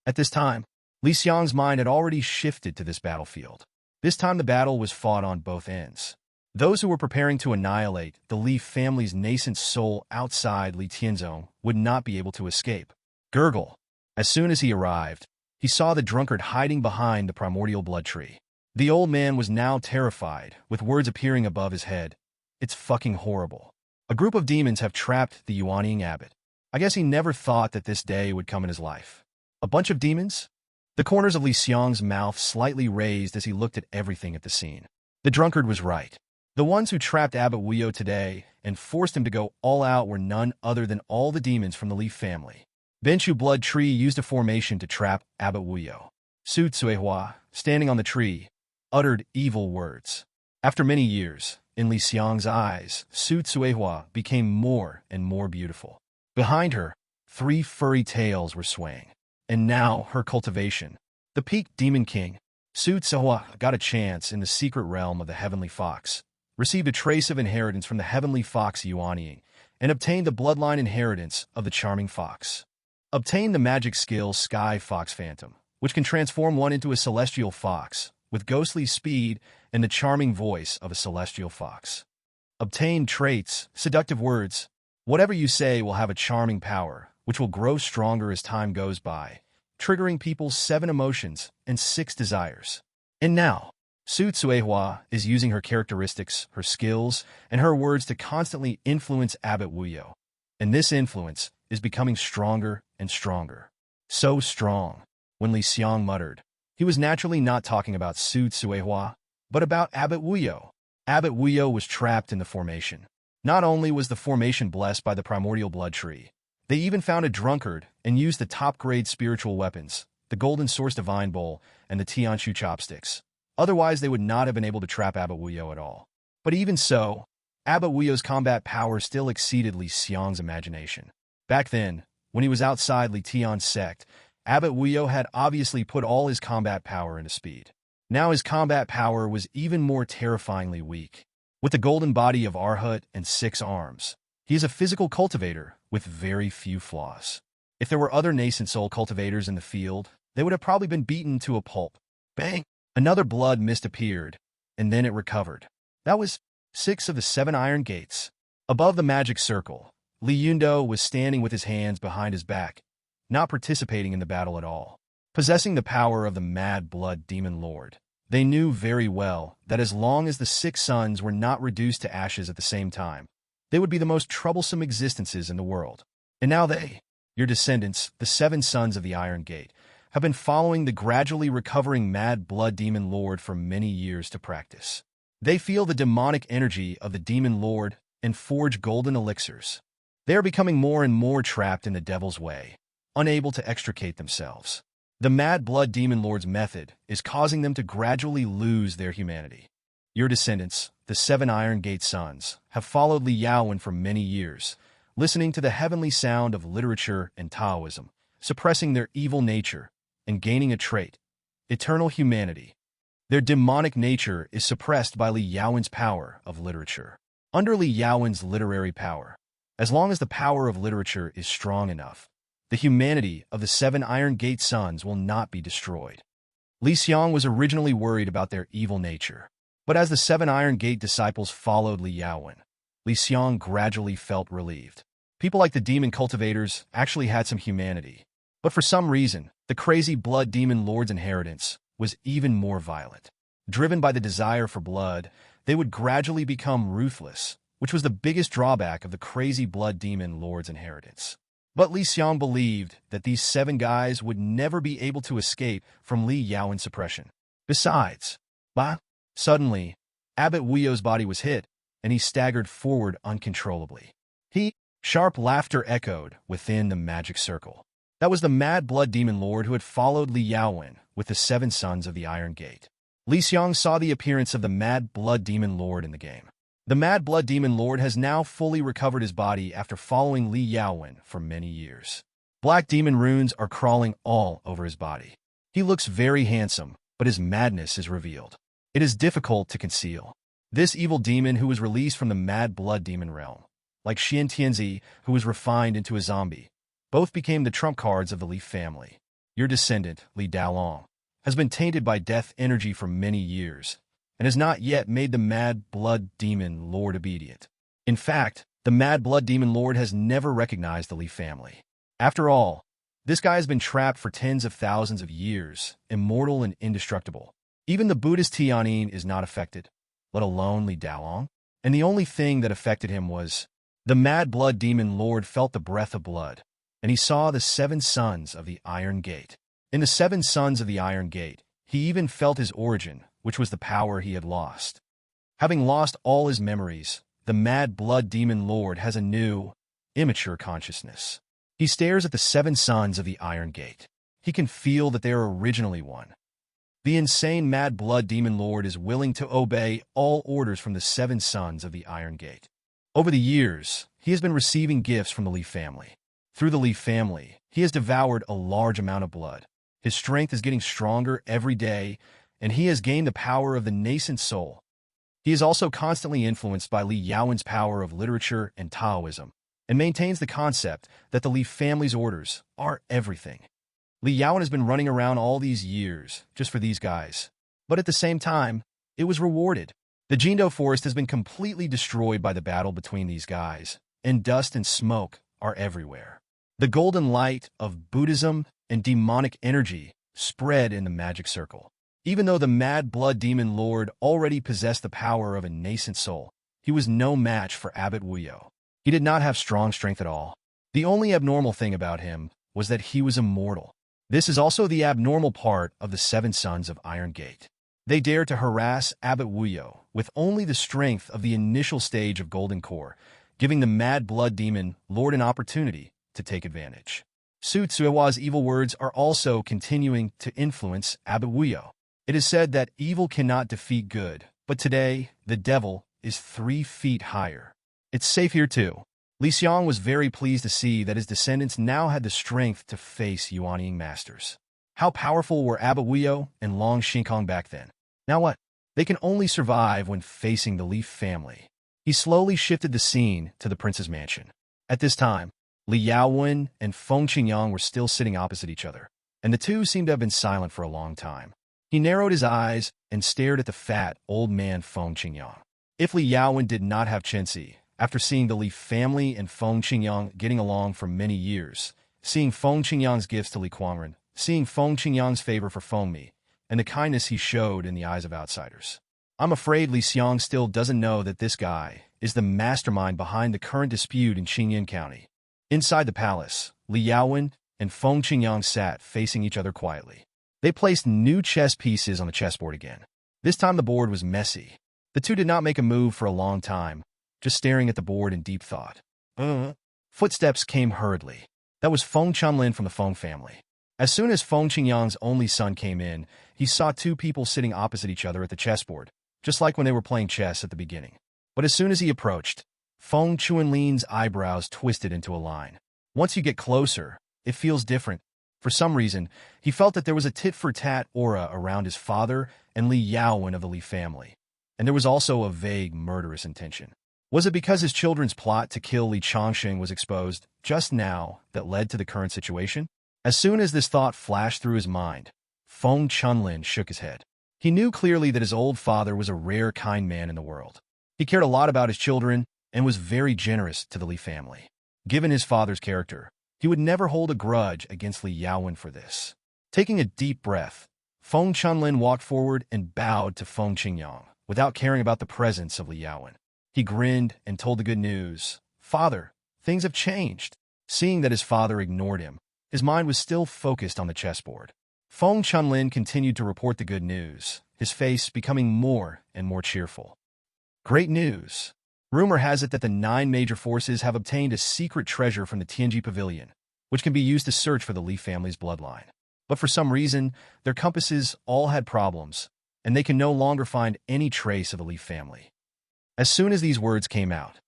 At this time, Li Xiang's mind had already shifted to this battlefield. This time the battle was fought on both ends. Those who were preparing to annihilate the Leaf family's nascent soul outside Li Tianzong would not be able to escape. Gurgle! As soon as he arrived, he saw the drunkard hiding behind the primordial blood tree. The old man was now terrified, with words appearing above his head. It's fucking horrible. A group of demons have trapped the Yuanying abbot. I guess he never thought that this day would come in his life. A bunch of demons? The corners of Li Xiang's mouth slightly raised as he looked at everything at the scene. The drunkard was right. The ones who trapped Abbot Wuyo today and forced him to go all out were none other than all the demons from the Leaf family. Benshu Blood Tree used a formation to trap Abbot Wuyo. Su Tsuehua, standing on the tree, uttered evil words. After many years, in Li Xiang's eyes, Su Tsuehua became more and more beautiful. Behind her, 3 furry tails were swaying. And now, her cultivation. The peaked Demon King, Su Tsuehua, got a chance in the secret realm of the Heavenly Fox, received a trace of inheritance from the Heavenly Fox Yuanying, and obtained the bloodline inheritance of the Charming Fox. Obtained the magic skill Sky Fox Phantom, which can transform one into a celestial fox, with ghostly speed and the charming voice of a celestial fox. Obtained traits, seductive words. Whatever you say will have a charming power, which will grow stronger as time goes by, triggering people's 7 emotions and 6 desires. And now, Su Tsuehua is using her characteristics, her skills, and her words to constantly influence Abbot Wuyo. And this influence is becoming stronger and stronger. So strong. When Li Xiang muttered, he was naturally not talking about Su Tsuehua. But about Abbot Wuyo. Abbot Wuyo was trapped in the formation. Not only was the formation blessed by the primordial blood tree, they even found a drunkard and used the top-grade spiritual weapons, the Golden Source Divine Bowl and the Tianshu chopsticks. Otherwise, they would not have been able to trap Abbot Wuyo at all. But even so, Abbot Wuyo's combat power still exceeded Li Xiang's imagination. Back then, when he was outside Li Tian's sect, Abbot Wuyo had obviously put all his combat power into speed. Now his combat power was even more terrifyingly weak. With the golden body of Arhut and 6 arms, he is a physical cultivator with very few flaws. If there were other nascent soul cultivators in the field, they would have probably been beaten to a pulp. Bang! Another blood mist appeared, and then it recovered. That was 6 of the 7 iron gates. Above the magic circle, Li Yundo was standing with his hands behind his back, not participating in the battle at all. Possessing the power of the Mad Blood Demon Lord, they knew very well that as long as the 6 suns were not reduced to ashes at the same time, they would be the most troublesome existences in the world. And now they, your descendants, the 7 sons of the Iron Gate, have been following the gradually recovering Mad Blood Demon Lord for many years to practice. They feel the demonic energy of the Demon Lord and forge golden elixirs. They are becoming more and more trapped in the devil's way, unable to extricate themselves. The Mad Blood Demon Lord's method is causing them to gradually lose their humanity. Your descendants, the 7 Iron Gate sons, have followed Li Yaowen for many years, listening to the heavenly sound of literature and Taoism, suppressing their evil nature and gaining a trait, eternal humanity. Their demonic nature is suppressed by Li Yaowen's power of literature. Under Li Yaowen's literary power, as long as the power of literature is strong enough, the humanity of the 7 Iron Gate sons will not be destroyed. Li Xiang was originally worried about their evil nature, but as the 7 Iron Gate disciples followed Li Yaowen, Li Xiang gradually felt relieved. People like the demon cultivators actually had some humanity, but for some reason, the crazy blood demon lord's inheritance was even more violent. Driven by the desire for blood, they would gradually become ruthless, which was the biggest drawback of the crazy blood demon lord's inheritance. But Li Xiang believed that these 7 guys would never be able to escape from Li Yaowen's suppression. Besides, suddenly, Abbot Wuyo's body was hit, and he staggered forward uncontrollably. Sharp laughter echoed within the magic circle. That was the Mad Blood Demon Lord who had followed Li Yaowen with the 7 sons of the Iron Gate. Li Xiang saw the appearance of the Mad Blood Demon Lord in the game. The Mad Blood Demon Lord has now fully recovered his body after following Li Yaowen for many years. Black demon runes are crawling all over his body. He looks very handsome, but his madness is revealed. It is difficult to conceal. This evil demon who was released from the Mad Blood Demon realm, like Xian Tianzi, who was refined into a zombie, both became the trump cards of the Li family. Your descendant, Li Daolong, has been tainted by death energy for many years, and has not yet made the Mad Blood Demon Lord obedient. In fact, the Mad Blood Demon Lord has never recognized the Li family. After all, this guy has been trapped for tens of thousands of years, immortal and indestructible. Even the Buddhist Tianyin is not affected, let alone Li Daolong. And the only thing that affected him was the Mad Blood Demon Lord felt the breath of blood, and he saw the 7 sons of the Iron Gate. In the 7 sons of the Iron Gate, he even felt his origin, which was the power he had lost. Having lost all his memories, the Mad Blood Demon Lord has a new, immature consciousness. He stares at the 7 sons of the Iron Gate. He can feel that they are originally one. The insane Mad Blood Demon Lord is willing to obey all orders from the 7 sons of the Iron Gate. Over the years, he has been receiving gifts from the Li family. Through the Li family, he has devoured a large amount of blood. His strength is getting stronger every day, and he has gained the power of the nascent soul. He is also constantly influenced by Li Yaowen's power of literature and Taoism, and maintains the concept that the Li family's orders are everything. Li Yaowen has been running around all these years just for these guys, but at the same time, it was rewarded. The Jindo forest has been completely destroyed by the battle between these guys, and dust and smoke are everywhere. The golden light of Buddhism and demonic energy spread in the magic circle. Even though the Mad Blood Demon Lord already possessed the power of a nascent soul, he was no match for Abbot Wuyo. He did not have strong strength at all. The only abnormal thing about him was that he was immortal. This is also the abnormal part of the 7 sons of Iron Gate. They dared to harass Abbot Wuyo with only the strength of the initial stage of Golden Core, giving the Mad Blood Demon Lord an opportunity to take advantage. Su Tsuehua's evil words are also continuing to influence Abbot Wuyo. It is said that evil cannot defeat good, but today, the devil is 3 feet higher. It's safe here too. Xiang was very pleased to see that his descendants now had the strength to face Yuanying masters. How powerful were Abbot Wuyo and Long Xinkong back then? Now what? They can only survive when facing the Leaf family. He slowly shifted the scene to the prince's mansion. At this time, Li Yaowen and Feng Qingyang were still sitting opposite each other, and the two seemed to have been silent for a long time. He narrowed his eyes and stared at the fat, old man Feng Qingyang. If Li Yaowen did not have Chenxi, after seeing the Li family and Feng Qingyang getting along for many years, seeing Feng Qingyang's gifts to Li Kuangren, seeing Feng Qingyang's favor for Feng Mi, and the kindness he showed in the eyes of outsiders. I'm afraid Li Xiang still doesn't know that this guy is the mastermind behind the current dispute in Qingyan County. Inside the palace, Li Yaowen and Feng Qingyang sat facing each other quietly. They placed new chess pieces on the chessboard again. This time the board was messy. The two did not make a move for a long time, just staring at the board in deep thought. Footsteps came hurriedly. That was Feng Chunlin from the Feng family. As soon as Feng Qingyang's only son came in, he saw 2 people sitting opposite each other at the chessboard, just like when they were playing chess at the beginning. But as soon as he approached, Feng Chunlin's eyebrows twisted into a line. Once you get closer, it feels different. For some reason, he felt that there was a tit-for-tat aura around his father and Li Yaowen of the Li family. And there was also a vague, murderous intention. Was it because his children's plot to kill Li Changsheng was exposed just now that led to the current situation? As soon as this thought flashed through his mind, Feng Chunlin shook his head. He knew clearly that his old father was a rare, kind man in the world. He cared a lot about his children and was very generous to the Li family. Given his father's character, he would never hold a grudge against Li Yaowen for this. Taking a deep breath, Feng Chunlin walked forward and bowed to Feng Qingyang, without caring about the presence of Li Yaowen. He grinned and told the good news. Father, things have changed. Seeing that his father ignored him, his mind was still focused on the chessboard. Feng Chunlin continued to report the good news, his face becoming more and more cheerful. Great news! Rumor has it that the 9 major forces have obtained a secret treasure from the Tianji Pavilion, which can be used to search for the Li family's bloodline. But for some reason, their compasses all had problems, and they can no longer find any trace of the Li family. As soon as these words came out,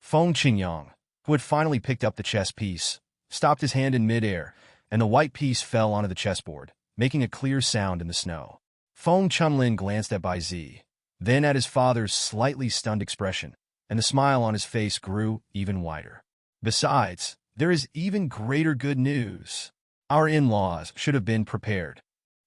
Feng Qingyang, who had finally picked up the chess piece, stopped his hand in midair, and the white piece fell onto the chessboard, making a clear sound in the snow. Feng Chunlin glanced at Bai Zi, then at his father's slightly stunned expression, and the smile on his face grew even wider. Besides, there is even greater good news. Our in-laws should have been prepared.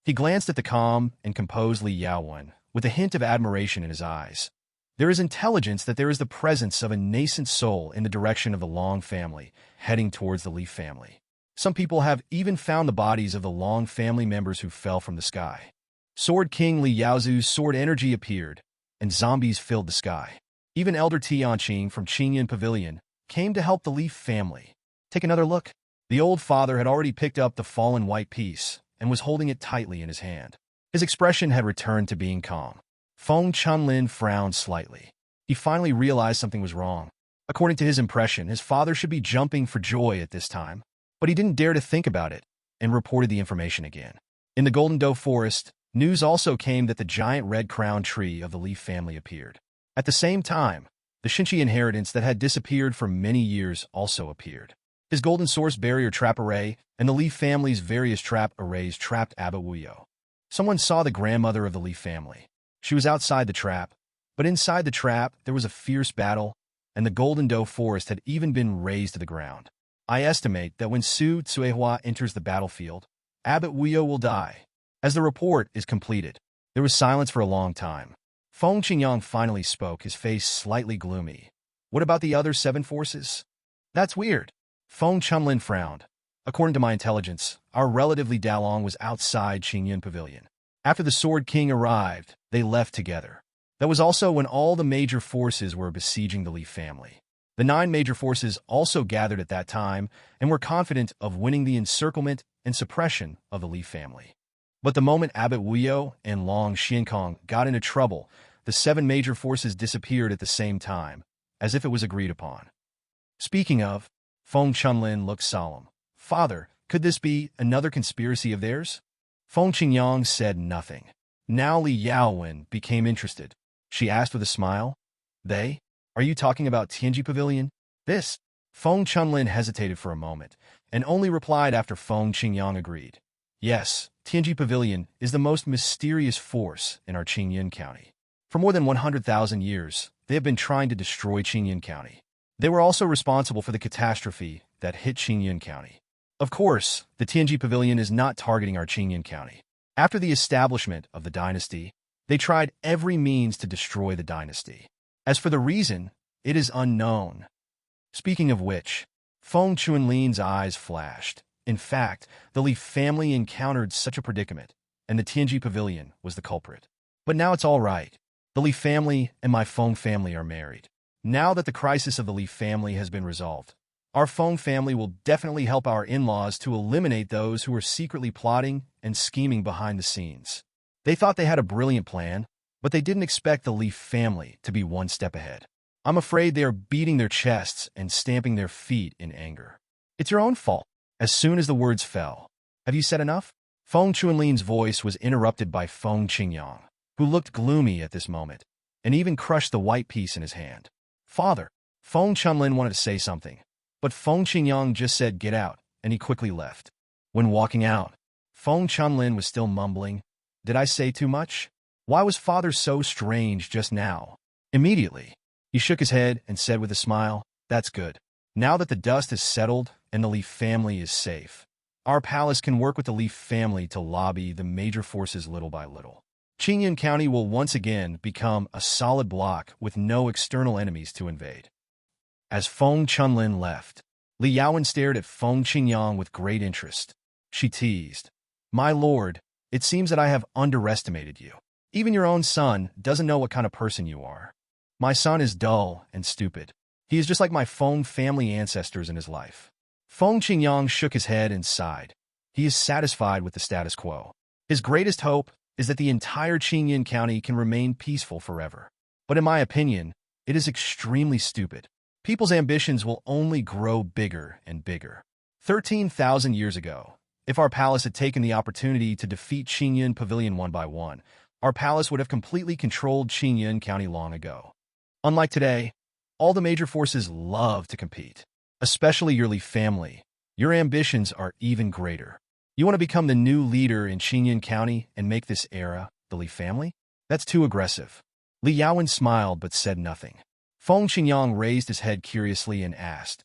He glanced at the calm and composed Li Yaowen, with a hint of admiration in his eyes. There is intelligence that there is the presence of a nascent soul in the direction of the Long family, heading towards the Li family. Some people have even found the bodies of the Long family members who fell from the sky. Sword King Li Yaozu's sword energy appeared, and zombies filled the sky. Even Elder Tianqing from Qingyan Pavilion came to help the Li family. Take another look. The old father had already picked up the fallen white piece and was holding it tightly in his hand. His expression had returned to being calm. Feng Chunlin frowned slightly. He finally realized something was wrong. According to his impression, his father should be jumping for joy at this time, but he didn't dare to think about it and reported the information again. In the Golden Doe Forest, news also came that the giant red crown tree of the Li family appeared. At the same time, the Shinchi inheritance that had disappeared for many years also appeared. His golden source barrier trap array and the Li family's various trap arrays trapped Abbot Wuyo. Someone saw the grandmother of the Li family. She was outside the trap, but inside the trap there was a fierce battle, and the Golden Doe Forest had even been razed to the ground. I estimate that when Su Tsuehua enters the battlefield, Abbot Wuyo will die. As the report is completed, there was silence for a long time. Feng Qingyang finally spoke, his face slightly gloomy. What about the other 7 forces? That's weird. Feng Chunlin frowned. According to my intelligence, our relative Li Dalong was outside Qingyan Pavilion. After the Sword King arrived, they left together. That was also when all the major forces were besieging the Li family. The 9 major forces also gathered at that time and were confident of winning the encirclement and suppression of the Li family. But the moment Abbot Wuyo and Long Xiankong got into trouble, the 7 major forces disappeared at the same time, as if it was agreed upon. Speaking of, Feng Chunlin looked solemn. Father, could this be another conspiracy of theirs? Feng Qingyang said nothing. Now Li Yaowen became interested. She asked with a smile, They? Are you talking about Tianji Pavilion? This? Feng Chunlin hesitated for a moment, and only replied after Feng Qingyang agreed. Yes, Tianji Pavilion is the most mysterious force in our Qingyun County. For more than 100,000 years, they have been trying to destroy Qingyun County. They were also responsible for the catastrophe that hit Qingyun County. Of course, the Tianji Pavilion is not targeting our Qingyun County. After the establishment of the dynasty, they tried every means to destroy the dynasty. As for the reason, it is unknown. Speaking of which, Feng Chunlin's eyes flashed. In fact, the Li family encountered such a predicament, and the Tianji Pavilion was the culprit. But now it's all right. The Li family and my Feng family are married. Now that the crisis of the Li family has been resolved, our Feng family will definitely help our in-laws to eliminate those who are secretly plotting and scheming behind the scenes. They thought they had a brilliant plan, but they didn't expect the Li family to be one step ahead. I'm afraid they are beating their chests and stamping their feet in anger. It's your own fault. As soon as the words fell, have you said enough? Feng Chunlin's voice was interrupted by Feng Qingyang, who looked gloomy at this moment, and even crushed the white piece in his hand. Father, Feng Chunlin wanted to say something, but Feng Qingyang just said get out, and he quickly left. When walking out, Feng Chunlin was still mumbling, Did I say too much? Why was father so strange just now? Immediately, he shook his head and said with a smile, That's good. Now that the dust is settled and the Li family is safe, our palace can work with the Li family to lobby the major forces little by little. Qingyun County will once again become a solid block with no external enemies to invade. As Feng Chunlin left, Li Yaowen stared at Feng Qingyang with great interest. She teased, My lord, it seems that I have underestimated you. Even your own son doesn't know what kind of person you are. My son is dull and stupid. He is just like my Feng family ancestors in his life. Feng Qingyang shook his head and sighed. He is satisfied with the status quo. His greatest hope is that the entire Qingyun County can remain peaceful forever. But in my opinion, it is extremely stupid. People's ambitions will only grow bigger and bigger. 13,000 years ago, if our palace had taken the opportunity to defeat Qingyun Pavilion one by one, our palace would have completely controlled Qingyun County long ago. Unlike today, all the major forces love to compete. Especially your Li family. Your ambitions are even greater. You want to become the new leader in Qingyun County and make this era the Li family? That's too aggressive. Li Yaowen smiled but said nothing. Feng Qingyang raised his head curiously and asked,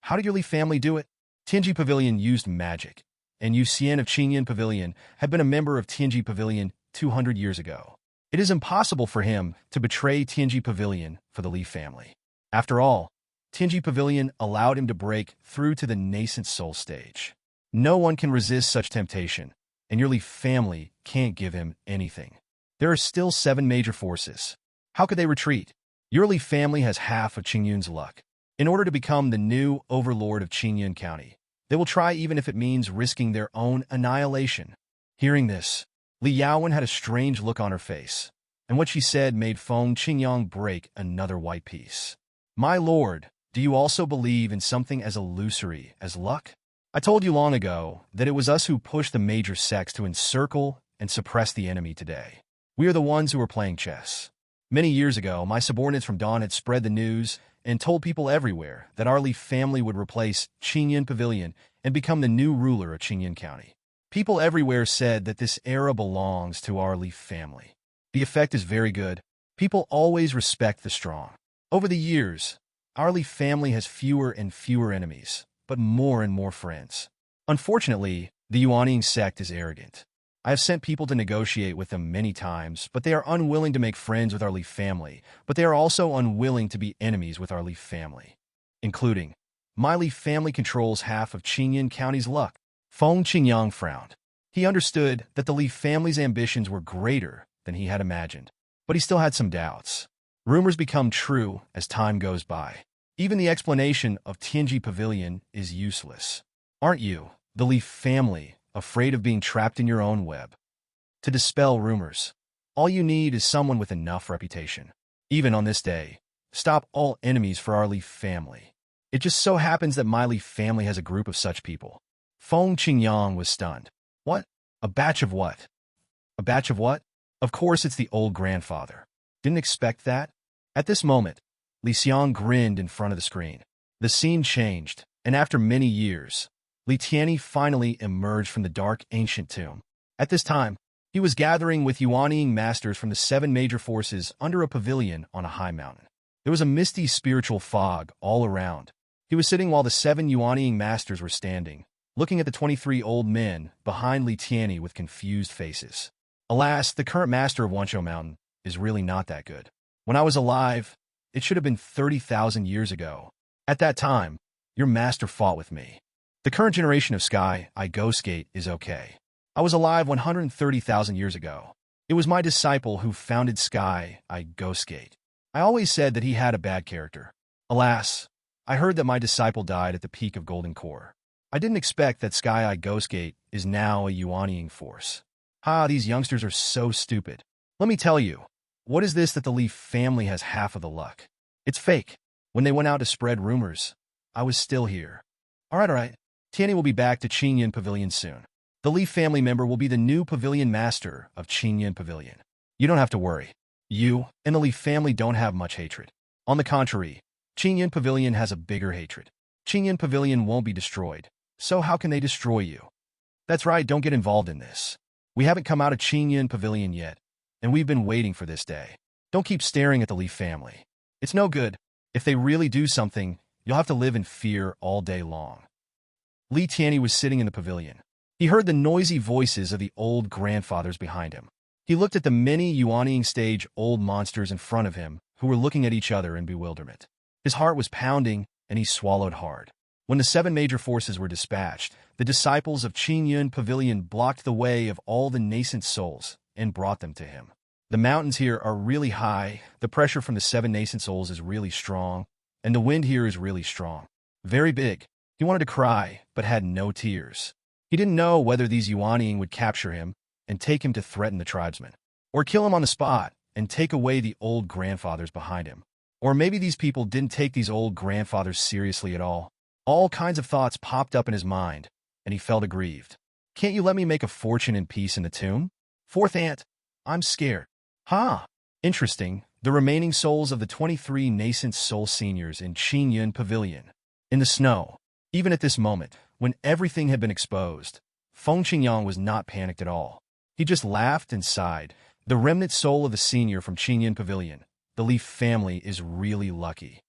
How did your Li family do it? Tianji Pavilion used magic, and Yu Xian of Qingyun Pavilion had been a member of Tianji Pavilion 200 years ago. It is impossible for him to betray Tianji Pavilion for the Li family. After all, Tianji Pavilion allowed him to break through to the nascent soul stage. No one can resist such temptation, and your Li family can't give him anything. There are still 7 major forces. How could they retreat? Your Li family has half of Qingyun's luck. In order to become the new overlord of Qingyun County, they will try even if it means risking their own annihilation. Hearing this, Li Yaowen had a strange look on her face, and what she said made Feng Qingyang break another white piece. My lord, do you also believe in something as illusory as luck? I told you long ago that it was us who pushed the major sects to encircle and suppress the enemy today. We are the ones who are playing chess. Many years ago, my subordinates from Dawn had spread the news and told people everywhere that our Li family would replace Qingyun Pavilion and become the new ruler of Qingyun County. People everywhere said that this era belongs to our Li family. The effect is very good. People always respect the strong. Over the years, our Li family has fewer and fewer enemies, but more and more friends. Unfortunately, the Yuanying sect is arrogant. I have sent people to negotiate with them many times, but they are unwilling to make friends with our Li family, but they are also unwilling to be enemies with our Li family, including my Li family controls half of Qingyun County's luck. Feng Qingyang frowned. He understood that the Li family's ambitions were greater than he had imagined, but he still had some doubts. Rumors become true as time goes by. Even the explanation of Tianji Pavilion is useless. Aren't you, the Li family, afraid of being trapped in your own web? to dispel rumors. All you need is someone with enough reputation. Even on this day, stop all enemies for our Li family. It just so happens that my Li family has a group of such people. Feng Qingyang was stunned. What? A batch of what? A batch of what? Of course it's the old grandfather. Didn't expect that? At this moment, Xiang grinned in front of the screen. The scene changed, and after many years, Li Tianyi finally emerged from the dark ancient tomb. At this time, he was gathering with Yuanying masters from the 7 major forces under a pavilion on a high mountain. There was a misty spiritual fog all around. He was sitting while the 7 Yuanying masters were standing, looking at the 23 old men behind Li Tianyi with confused faces. Alas, the current master of Wanshou Mountain is really not that good. When I was alive, it should have been 30,000 years ago. At that time, your master fought with me. The current generation of Sky, I Ghost Gate, is okay. I was alive 130,000 years ago. It was my disciple who founded Sky, I Ghost Gate. I always said that he had a bad character. Alas, I heard that my disciple died at the peak of Golden Core. I didn't expect that Sky Eye Ghost Gate is now a Yuanying force. These youngsters are so stupid. Let me tell you, what is this that the Li family has half of the luck? It's fake. When they went out to spread rumors, I was still here. All right. Tianyi will be back to Qingyun Pavilion soon. The Li family member will be the new pavilion master of Qingyun Pavilion. You don't have to worry. You and the Li family don't have much hatred. On the contrary, Qingyun Pavilion has a bigger hatred. Qingyun Pavilion won't be destroyed, so how can they destroy you? That's right, don't get involved in this. We haven't come out of Qingyun Pavilion yet, and we've been waiting for this day. Don't keep staring at the Li family. It's no good. If they really do something, you'll have to live in fear all day long. Li Tianyi was sitting in the pavilion. He heard the noisy voices of the old grandfathers behind him. He looked at the many Yuanying stage old monsters in front of him who were looking at each other in bewilderment. His heart was pounding, and he swallowed hard. When the 7 major forces were dispatched, the disciples of Qingyun Pavilion blocked the way of all the nascent souls and brought them to him. The mountains here are really high, the pressure from the 7 nascent souls is really strong, and the wind here is really strong. Very big. He wanted to cry, but had no tears. He didn't know whether these Yuanying would capture him and take him to threaten the tribesmen, or kill him on the spot and take away the old grandfathers behind him. Or maybe these people didn't take these old grandfathers seriously at all. All kinds of thoughts popped up in his mind, and he felt aggrieved. Can't you let me make a fortune in peace in the tomb? 4th Aunt, I'm scared. Interesting. The remaining souls of the 23 nascent soul seniors in Qingyun Pavilion. In the snow, even at this moment, when everything had been exposed, Feng Qingyang was not panicked at all. He just laughed and sighed. The remnant soul of the senior from Qingyun Pavilion, the Li family, is really lucky.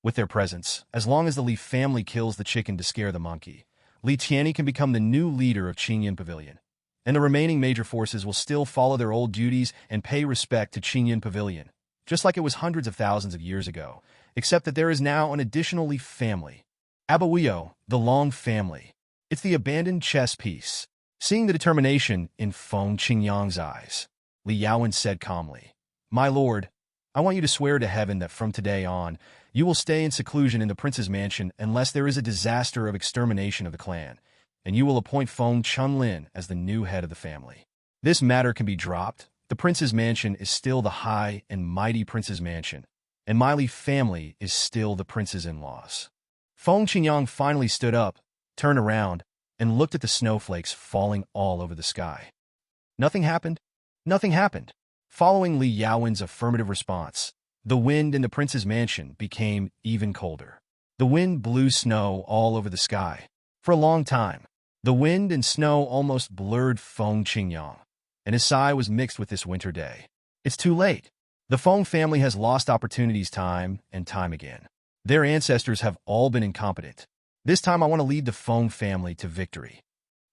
With their presence, as long as the Li family kills the chicken to scare the monkey, Li Tianyi can become the new leader of Qingyun Pavilion. And the remaining major forces will still follow their old duties and pay respect to Qingyun Pavilion, just like it was hundreds of thousands of years ago, except that there is now an additional Li family. Abawiyo, the Long family. It's the abandoned chess piece. Seeing the determination in Feng Qingyang's eyes, Li Yaowen said calmly, My lord, I want you to swear to heaven that from today on, you will stay in seclusion in the prince's mansion unless there is a disaster of extermination of the clan, and you will appoint Feng Chunlin as the new head of the family. This matter can be dropped. The prince's mansion is still the high and mighty prince's mansion, and my Li family is still the prince's in-laws. Feng Qingyang finally stood up, turned around, and looked at the snowflakes falling all over the sky. Nothing happened. Nothing happened. Following Li Yaowen's affirmative response, the wind in the prince's mansion became even colder. The wind blew snow all over the sky. For a long time, the wind and snow almost blurred Feng Qingyang, and his sigh was mixed with this winter day. It's too late. The Feng family has lost opportunities time and time again. Their ancestors have all been incompetent. This time I want to lead the Feng family to victory.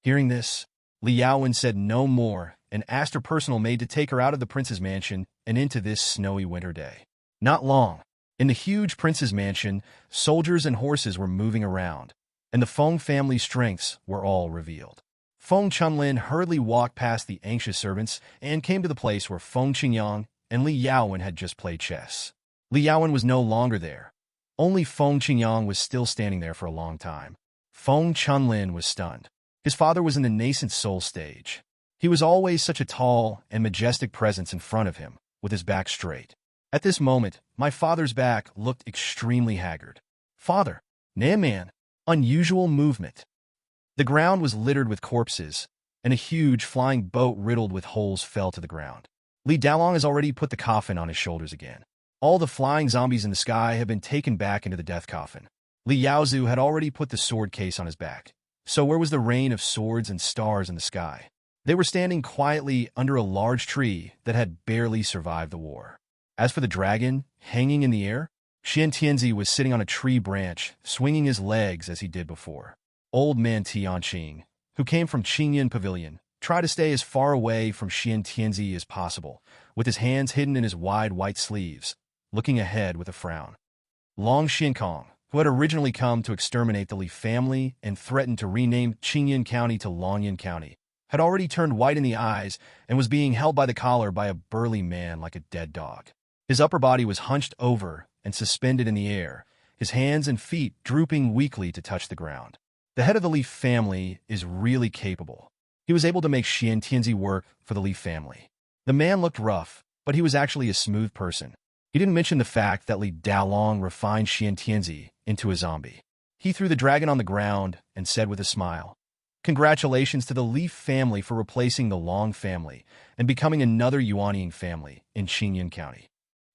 Hearing this, Li Yaowen said no more and asked her personal maid to take her out of the prince's mansion and into this snowy winter day. Not long. In the huge prince's mansion, soldiers and horses were moving around, and the Feng family's strengths were all revealed. Feng Chunlin hurriedly walked past the anxious servants and came to the place where Feng Qingyang and Li Yaowen had just played chess. Li Yaowen was no longer there. Only Feng Qingyang was still standing there for a long time. Feng Chunlin was stunned. His father was in the nascent soul stage. He was always such a tall and majestic presence in front of him, with his back straight. At this moment, my father's back looked extremely haggard. Father, nah man, unusual movement. The ground was littered with corpses, and a huge flying boat riddled with holes fell to the ground. Li Dalong has already put the coffin on his shoulders again. All the flying zombies in the sky have been taken back into the death coffin. Li Yaozu had already put the sword case on his back. So where was the rain of swords and stars in the sky? They were standing quietly under a large tree that had barely survived the war. As for the dragon, hanging in the air, Xian Tianzi was sitting on a tree branch, swinging his legs as he did before. Old man Tianqing, who came from Qingyun Pavilion, tried to stay as far away from Xian Tianzi as possible, with his hands hidden in his wide white sleeves, looking ahead with a frown. Long Xinkong, who had originally come to exterminate the Li family and threatened to rename Qingyun County to Longyan County, had already turned white in the eyes and was being held by the collar by a burly man like a dead dog. His upper body was hunched over and suspended in the air, his hands and feet drooping weakly to touch the ground. The head of the Li family is really capable. He was able to make Xian Tianzi work for the Li family. The man looked rough, but he was actually a smooth person. He didn't mention the fact that Li Dalong refined Xian Tianzi into a zombie. He threw the dragon on the ground and said with a smile, "Congratulations to the Li family for replacing the Long family and becoming another Yuanying family in Qingyun County."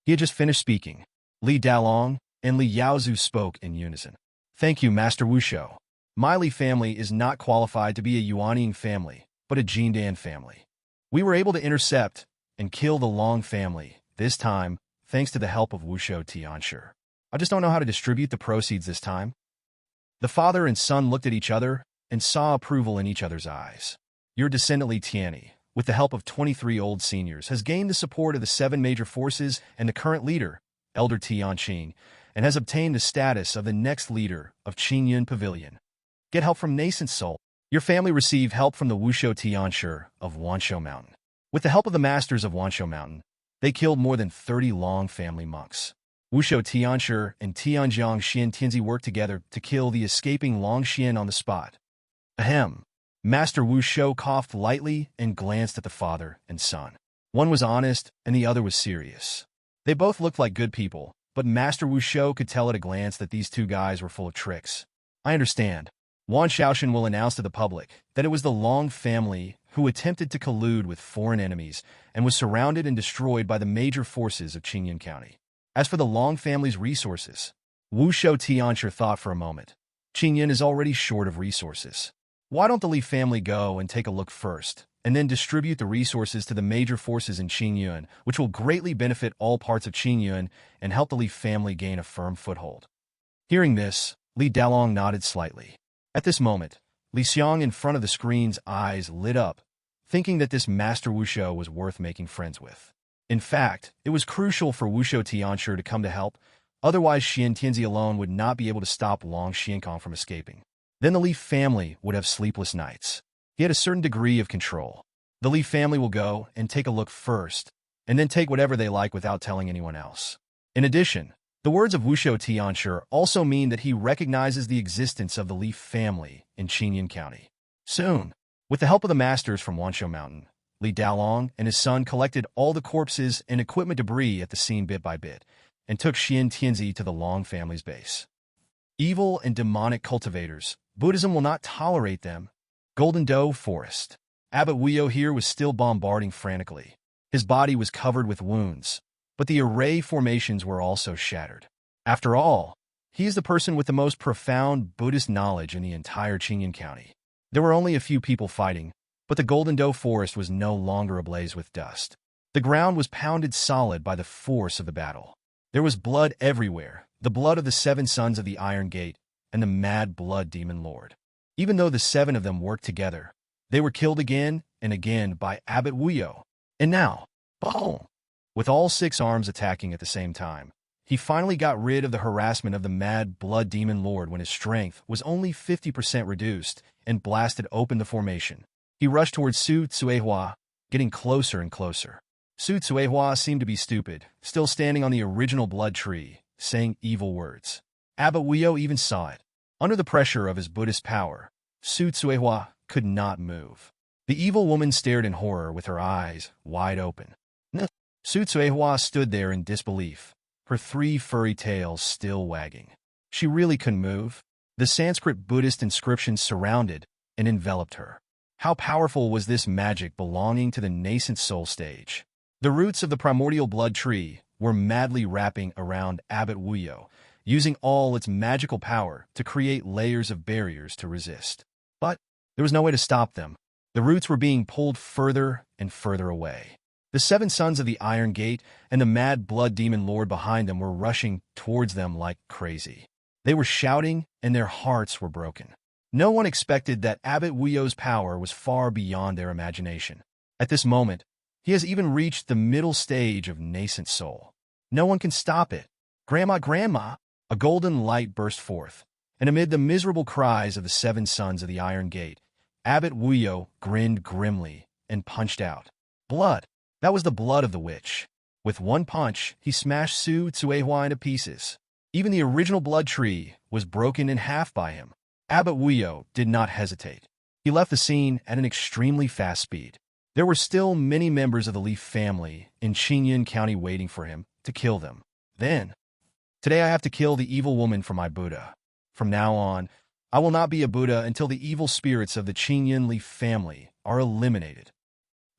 He had just finished speaking. Li Dalong and Li Yaozu spoke in unison. "Thank you, Master Wushou. My Li family is not qualified to be a Yuanying family, but a Jindan family. We were able to intercept and kill the Long family, this time thanks to the help of Wushou Tianshi. I just don't know how to distribute the proceeds this time." The father and son looked at each other and saw approval in each other's eyes. Your descendant Li Tianyi, with the help of 23 old seniors, has gained the support of the 7 major forces and the current leader, Elder Tianqing, and has obtained the status of the next leader of Qingyun Pavilion. Get help from Nascent Soul. Your family received help from the Wushou Tianshi of Wanshou Mountain. With the help of the masters of Wanshou Mountain, they killed more than 30 Long family monks. Wushou Tianshi and Tianjiang Xian Tianzi worked together to kill the escaping Long Xian on the spot. Ahem. Master Wushou coughed lightly and glanced at the father and son. One was honest and the other was serious. They both looked like good people, but Master Wushou could tell at a glance that these two guys were full of tricks. I understand. Wan Shaoshan will announce to the public that it was the Long family who attempted to collude with foreign enemies and was surrounded and destroyed by the major forces of Qingyun County. As for the Long family's resources, Wushou Tianshi thought for a moment. Qingyun is already short of resources. Why don't the Li family go and take a look first, and then distribute the resources to the major forces in Qingyun, which will greatly benefit all parts of Qingyun and help the Li family gain a firm foothold? Hearing this, Li Dalong nodded slightly. At this moment, Li Xiang in front of the screen's eyes lit up, thinking that this Master Wushou was worth making friends with. In fact, it was crucial for Wushou Tianshi to come to help, otherwise Xian Tianzi alone would not be able to stop Long Xinkong from escaping. Then the Li family would have sleepless nights. He had a certain degree of control. The Li family will go and take a look first, and then take whatever they like without telling anyone else. In addition, the words of Wushou Tianshi also mean that he recognizes the existence of the Li family in Qingyun County. Soon, with the help of the masters from Wanshou Mountain, Li Dalong and his son collected all the corpses and equipment debris at the scene bit by bit, and took Xian Tianzi to the Long family's base. Evil and demonic cultivators, Buddhism will not tolerate them. Golden Doe Forest. Abbot Wuyo here was still bombarding frantically. His body was covered with wounds, but the array formations were also shattered. After all, he is the person with the most profound Buddhist knowledge in the entire Qingyun County. There were only a few people fighting, but the Golden Doe Forest was no longer ablaze with dust. The ground was pounded solid by the force of the battle. There was blood everywhere, the blood of the 7 sons of the Iron Gate and the Mad Blood Demon Lord. Even though the 7 of them worked together, they were killed again and again by Abbot Wuyo. And now, boom! With all 6 arms attacking at the same time, he finally got rid of the harassment of the Mad Blood Demon Lord when his strength was only 50% reduced and blasted open the formation. He rushed towards Su Tsuehua, getting closer and closer. Su Tsuehua seemed to be stupid, still standing on the original blood tree, saying evil words. Abbot Wuyo even saw it. Under the pressure of his Buddhist power, Su Tsuehua could not move. The evil woman stared in horror with her eyes wide open. Su Tsuehua stood there in disbelief, her 3 furry tails still wagging. She really couldn't move. The Sanskrit Buddhist inscriptions surrounded and enveloped her. How powerful was this magic belonging to the nascent soul stage? The roots of the primordial blood tree were madly wrapping around Abbot Wuyo, using all its magical power to create layers of barriers to resist. But there was no way to stop them. The roots were being pulled further and further away. The 7 sons of the Iron Gate and the mad blood demon lord behind them were rushing towards them like crazy. They were shouting, and their hearts were broken. No one expected that Abbot Wuyo's power was far beyond their imagination. At this moment, he has even reached the middle stage of nascent soul. No one can stop it. Grandma, Grandma! A golden light burst forth, and amid the miserable cries of the 7 sons of the Iron Gate, Abbot Wuyo grinned grimly and punched out. Blood! That was the blood of the witch. With one punch, he smashed Su Tsuehua into pieces. Even the original blood tree was broken in half by him. Abbot Wuyo did not hesitate. He left the scene at an extremely fast speed. There were still many members of the Leaf family in Xiang County waiting for him to kill them. Then, today I have to kill the evil woman for my Buddha. From now on, I will not be a Buddha until the evil spirits of the Xiang Leaf family are eliminated.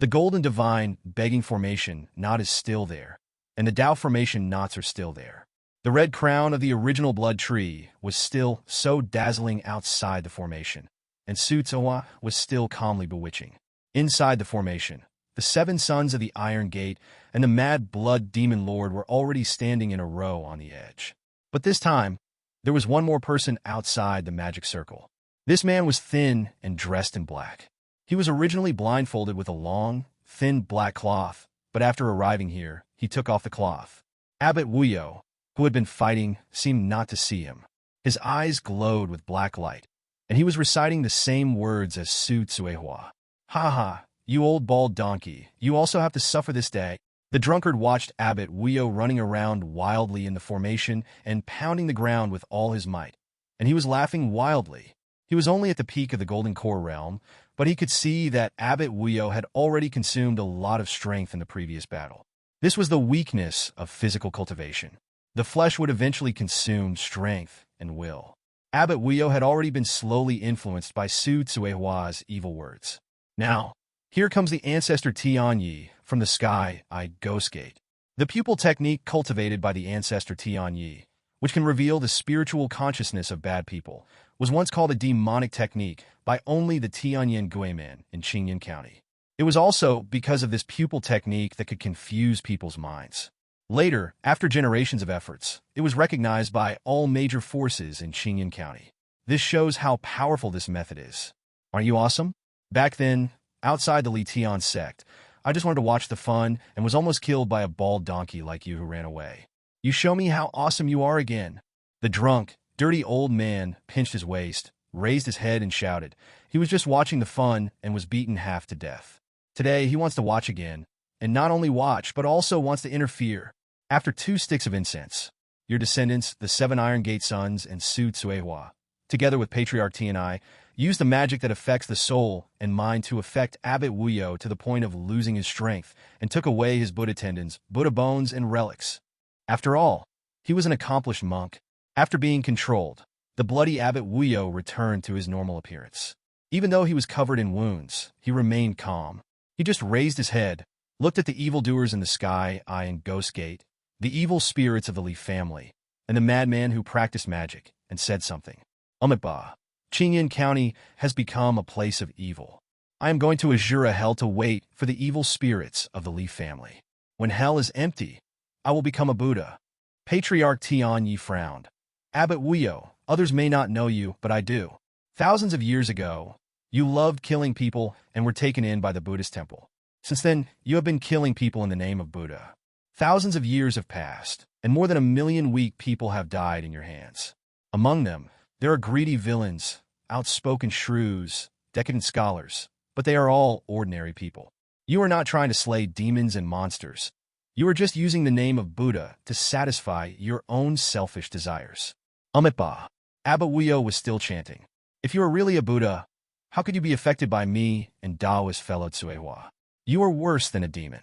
The golden divine begging formation knot is still there, and the Tao formation knots are still there. The red crown of the original blood tree was still so dazzling outside the formation, and Su Tsuehua was still calmly bewitching. Inside the formation, the 7 sons of the Iron Gate and the mad blood demon lord were already standing in a row on the edge. But this time, there was one more person outside the magic circle. This man was thin and dressed in black. He was originally blindfolded with a long, thin black cloth, but after arriving here, he took off the cloth. Abbot Wuyo, who had been fighting, seemed not to see him. His eyes glowed with black light, and he was reciting the same words as Su Tsuehua. Ha ha, you old bald donkey, you also have to suffer this day. The drunkard watched Abbot Wuyo running around wildly in the formation and pounding the ground with all his might, and he was laughing wildly. He was only at the peak of the Golden Core realm, but he could see that Abbot Wuyo had already consumed a lot of strength in the previous battle. This was the weakness of physical cultivation. The flesh would eventually consume strength and will. Abbot Wuyo had already been slowly influenced by Su Tsuehua's evil words. Now, here comes the ancestor Tianyi from the sky-eyed Ghost Gate. The pupil technique cultivated by the ancestor Tianyi, which can reveal the spiritual consciousness of bad people, was once called a demonic technique by only the Tianyin Guiman in Xiang County. It was also because of this pupil technique that could confuse people's minds. Later, after generations of efforts, it was recognized by all major forces in Xiang County. This shows how powerful this method is. Aren't you awesome? Back then, outside the Li Tian sect, I just wanted to watch the fun and was almost killed by a bald donkey like you who ran away. You show me how awesome you are again. The drunk, dirty old man pinched his waist, raised his head and shouted. He was just watching the fun and was beaten half to death. Today, he wants to watch again, and not only watch, but also wants to interfere. After 2 sticks of incense, your descendants, the 7 Iron Gate sons and Su Tsuehua, together with Patriarch Tianai, used the magic that affects the soul and mind to affect Abbot Wuyo to the point of losing his strength and took away his Buddha tendons, Buddha bones, and relics. After all, he was an accomplished monk. After being controlled, the bloody Abbot Wuyo returned to his normal appearance. Even though he was covered in wounds, he remained calm. He just raised his head, looked at the evildoers in the sky, and Ghost Gate, the evil spirits of the Leaf family, and the madman who practiced magic, and said something. Umitba, Xiang County has become a place of evil. I am going to azure a hell to wait for the evil spirits of the Leaf family. When hell is empty, I will become a Buddha. Patriarch Tianyi frowned. Abbot Wuyo, others may not know you, but I do. Thousands of years ago, you loved killing people and were taken in by the Buddhist temple. Since then, you have been killing people in the name of Buddha. Thousands of years have passed, and more than 1 million weak people have died in your hands. Among them, there are greedy villains, outspoken shrews, decadent scholars, but they are all ordinary people. You are not trying to slay demons and monsters. You are just using the name of Buddha to satisfy your own selfish desires. Umitba, Abbot Wuyo was still chanting. If you are really a Buddha, How could you be affected by me and Daoist fellow Tsuehua? You are worse than a demon.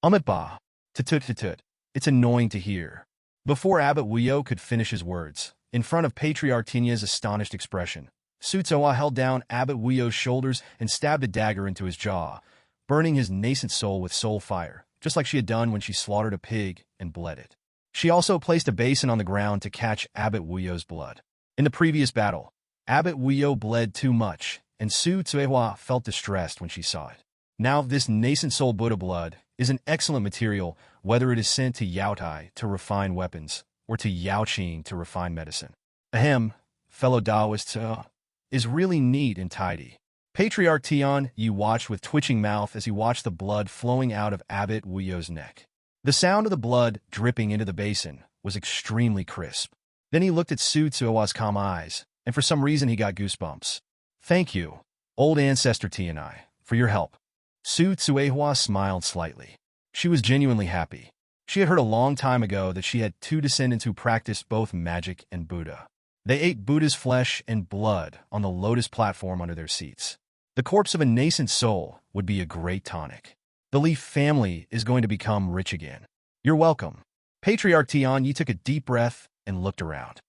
Ba. Tut. It's annoying to hear. Before Abbot Wuyo could finish his words, in front of Patriarch Tinya's astonished expression, Su Tsuehua held down Abbot Wuyo's shoulders and stabbed a dagger into his jaw, burning his nascent soul with soul fire, just like she had done when she slaughtered a pig and bled it. She also placed a basin on the ground to catch Abbot Wuyo's blood. In the previous battle, Abbot Wuyo bled too much, and Su Tsuehua felt distressed when she saw it. Now this nascent soul Buddha blood is an excellent material, whether it is sent to Yaotai to refine weapons, or to Yaoqing to refine medicine. Ahem, fellow Taoists, is really neat and tidy. Patriarch Tian Yu watched with twitching mouth as he watched the blood flowing out of Abbot Wuyo's neck. The sound of the blood dripping into the basin was extremely crisp. Then he looked at Su Tsuehua's calm eyes, and for some reason he got goosebumps. Thank you, old ancestor Tianai, for your help. Su Tsuehua smiled slightly. She was genuinely happy. She had heard a long time ago that she had two descendants who practiced both magic and Buddha. They ate Buddha's flesh and blood on the lotus platform under their seats. The corpse of a nascent soul would be a great tonic. The Li family is going to become rich again. You're welcome. Patriarch Tian Yi took a deep breath and looked around.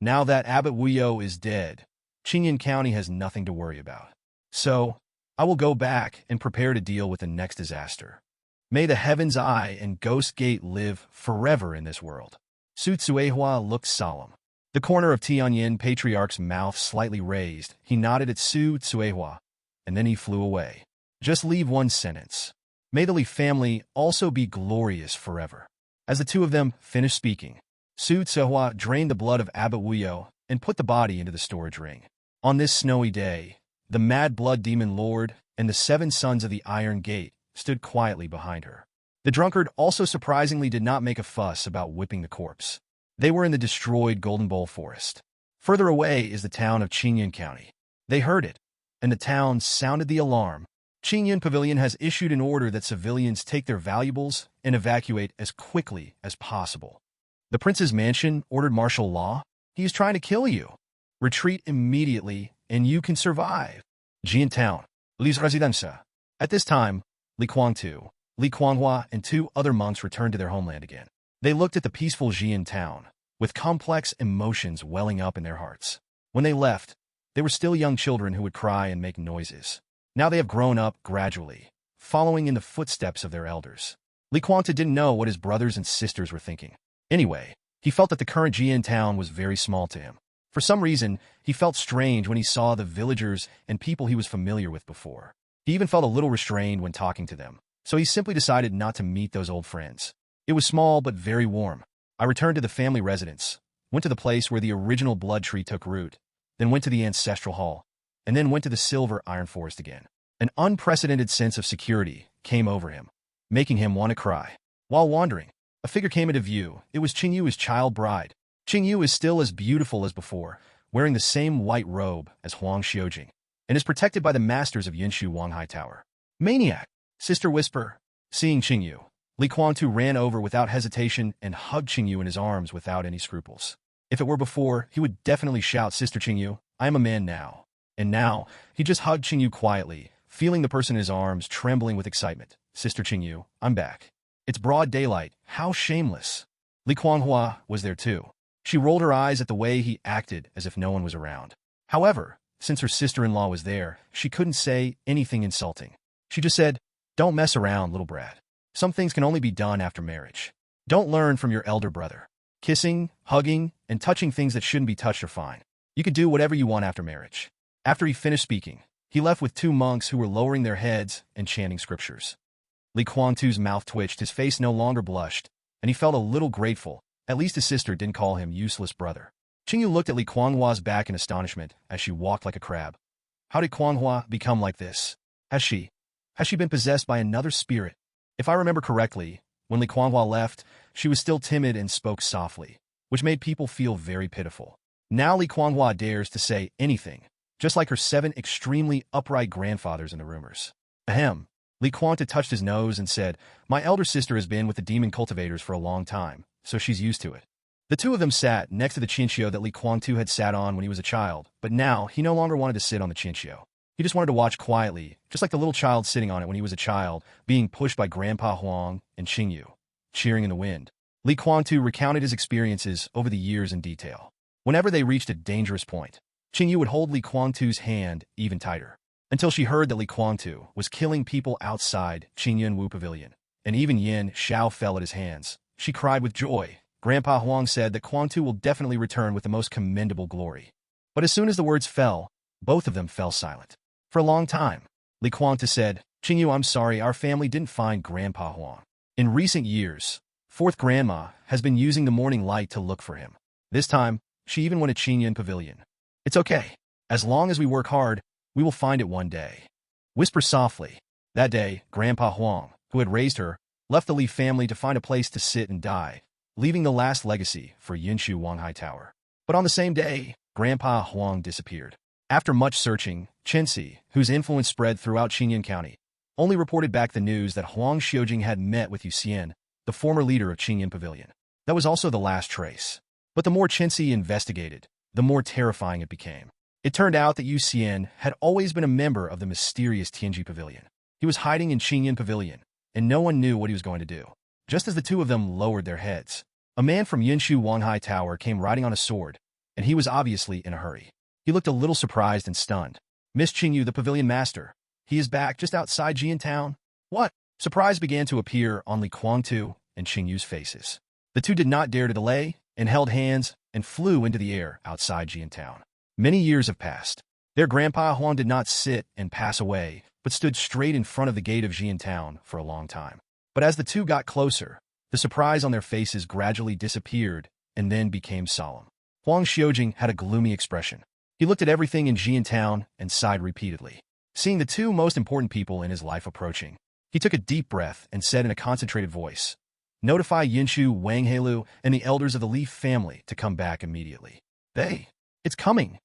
Now that Abbot Wuyo is dead, Qingyan County has nothing to worry about. So, I will go back and prepare to deal with the next disaster. May the Heaven's Eye and Ghost Gate live forever in this world. Su Tsuehua looked solemn. The corner of Tianyin Patriarch's mouth slightly raised. He nodded at Su Tsuehua, and then he flew away. Just leave one sentence. May the Li family also be glorious forever. As the two of them finished speaking, Su Tsuehua drained the blood of Abbot Wuyo and put the body into the storage ring. On this snowy day, the Mad Blood Demon Lord and the 7 sons of the Iron Gate stood quietly behind her. The drunkard also surprisingly did not make a fuss about whipping the corpse. They were in the destroyed Golden Bowl Forest. Further away is the town of Qingyan County. They heard it, and the town sounded the alarm. Qingyan Pavilion has issued an order that civilians take their valuables and evacuate as quickly as possible. The prince's mansion ordered martial law. He is trying to kill you. Retreat immediately, and you can survive. Jian Town, Li's Residencia. At this time, Li Kuangtu, Li Kuanghua, and 2 other monks returned to their homeland again. They looked at the peaceful Jian Town, with complex emotions welling up in their hearts. When they left, they were still young children who would cry and make noises. Now they have grown up gradually, following in the footsteps of their elders. Li Kuangtu didn't know what his brothers and sisters were thinking. Anyway, he felt that the current Jian Town was very small to him. For some reason, he felt strange when he saw the villagers and people he was familiar with before. He even felt a little restrained when talking to them, so he simply decided not to meet those old friends. It was small but very warm. I returned to the family residence, went to the place where the original blood tree took root, then went to the ancestral hall, and then went to the silver iron forest again. An unprecedented sense of security came over him, making him want to cry. While wandering, a figure came into view. It was Qingyu's child bride. Qingyu is still as beautiful as before, wearing the same white robe as Huang Xiujing, and is protected by the masters of Yinshu Wanghai Tower. Maniac! Sister whisper. Seeing Qingyu, Li Kuangtu ran over without hesitation and hugged Qingyu in his arms without any scruples. If it were before, he would definitely shout, Sister Qingyu, I am a man now. And now, he just hugged Qingyu quietly, feeling the person in his arms trembling with excitement. Sister Qingyu, I'm back. It's broad daylight. How shameless. Li Kuanghua was there too. She rolled her eyes at the way he acted as if no one was around. However, since her sister-in-law was there, she couldn't say anything insulting. She just said, Don't mess around, little brat. Some things can only be done after marriage. Don't learn from your elder brother. Kissing, hugging, and touching things that shouldn't be touched are fine. You can do whatever you want after marriage. After he finished speaking, he left with 2 monks who were lowering their heads and chanting scriptures. Li Kuangtu's mouth twitched, his face no longer blushed, and he felt a little grateful. At least his sister didn't call him useless brother. Qingyu looked at Li Kuanghua's back in astonishment as she walked like a crab. How did Kuanghua become like this? Has she been possessed by another spirit? If I remember correctly, when Li Kuanghua left, she was still timid and spoke softly, which made people feel very pitiful. Now Li Kuanghua dares to say anything, just like her 7 extremely upright grandfathers in the rumors. Ahem. Li Kuangtu touched his nose and said, My elder sister has been with the demon cultivators for a long time, so she's used to it. The 2 of them sat next to the chinchio that Li Kuangtu had sat on when he was a child, but now he no longer wanted to sit on the chinchio. He just wanted to watch quietly, just like the little child sitting on it when he was a child, being pushed by Grandpa Huang and Qingyu, cheering in the wind. Li Kuang-tu recounted his experiences over the years in detail. Whenever they reached a dangerous point, Qingyu would hold Li Kuang-tu's hand even tighter, until she heard that Li Kuang-tu was killing people outside Qingyan Wu Pavilion, and even Yin Xiao fell at his hands. She cried with joy. Grandpa Huang said that Kuang-tu will definitely return with the most commendable glory. But as soon as the words fell, both of them fell silent. For a long time, Li Kuang-tu said, Qingyu, I'm sorry, our family didn't find Grandpa Huang. In recent years, fourth grandma has been using the morning light to look for him. This time, she even went to Qingyan Pavilion. It's okay. As long as we work hard, we will find it one day. Whisper softly. That day, Grandpa Huang, who had raised her, left the Li family to find a place to sit and die, leaving the last legacy for Yinshu Wanghai Tower. But on the same day, Grandpa Huang disappeared. After much searching, Chenxi, whose influence spread throughout Qingyan County, only reported back the news that Huang Xiaojing had met with Yu Xian, the former leader of Qingyan Pavilion. That was also the last trace. But the more Chenxi investigated, the more terrifying it became. It turned out that Yu Xian had always been a member of the mysterious Tianji Pavilion. He was hiding in Qingyan Pavilion, and no one knew what he was going to do. Just as the two of them lowered their heads, a man from Yinshu Wanghai Tower came riding on a sword, and he was obviously in a hurry. He looked a little surprised and stunned. Miss Qingyu, the pavilion master. He is back just outside Jian Town. What? Surprise began to appear on Li Kuang-tu and Qingyu's faces. The two did not dare to delay, and held hands and flew into the air outside Jian Town. Many years have passed. Their Grandpa Huang did not sit and pass away, but stood straight in front of the gate of Jian Town for a long time. But as the two got closer, the surprise on their faces gradually disappeared and then became solemn. Huang Xiaojing had a gloomy expression. He looked at everything in Jian Town and sighed repeatedly. Seeing the two most important people in his life approaching, he took a deep breath and said in a concentrated voice, Notify Yinshu, Wang Heilu, and the elders of the Li family to come back immediately. It's coming.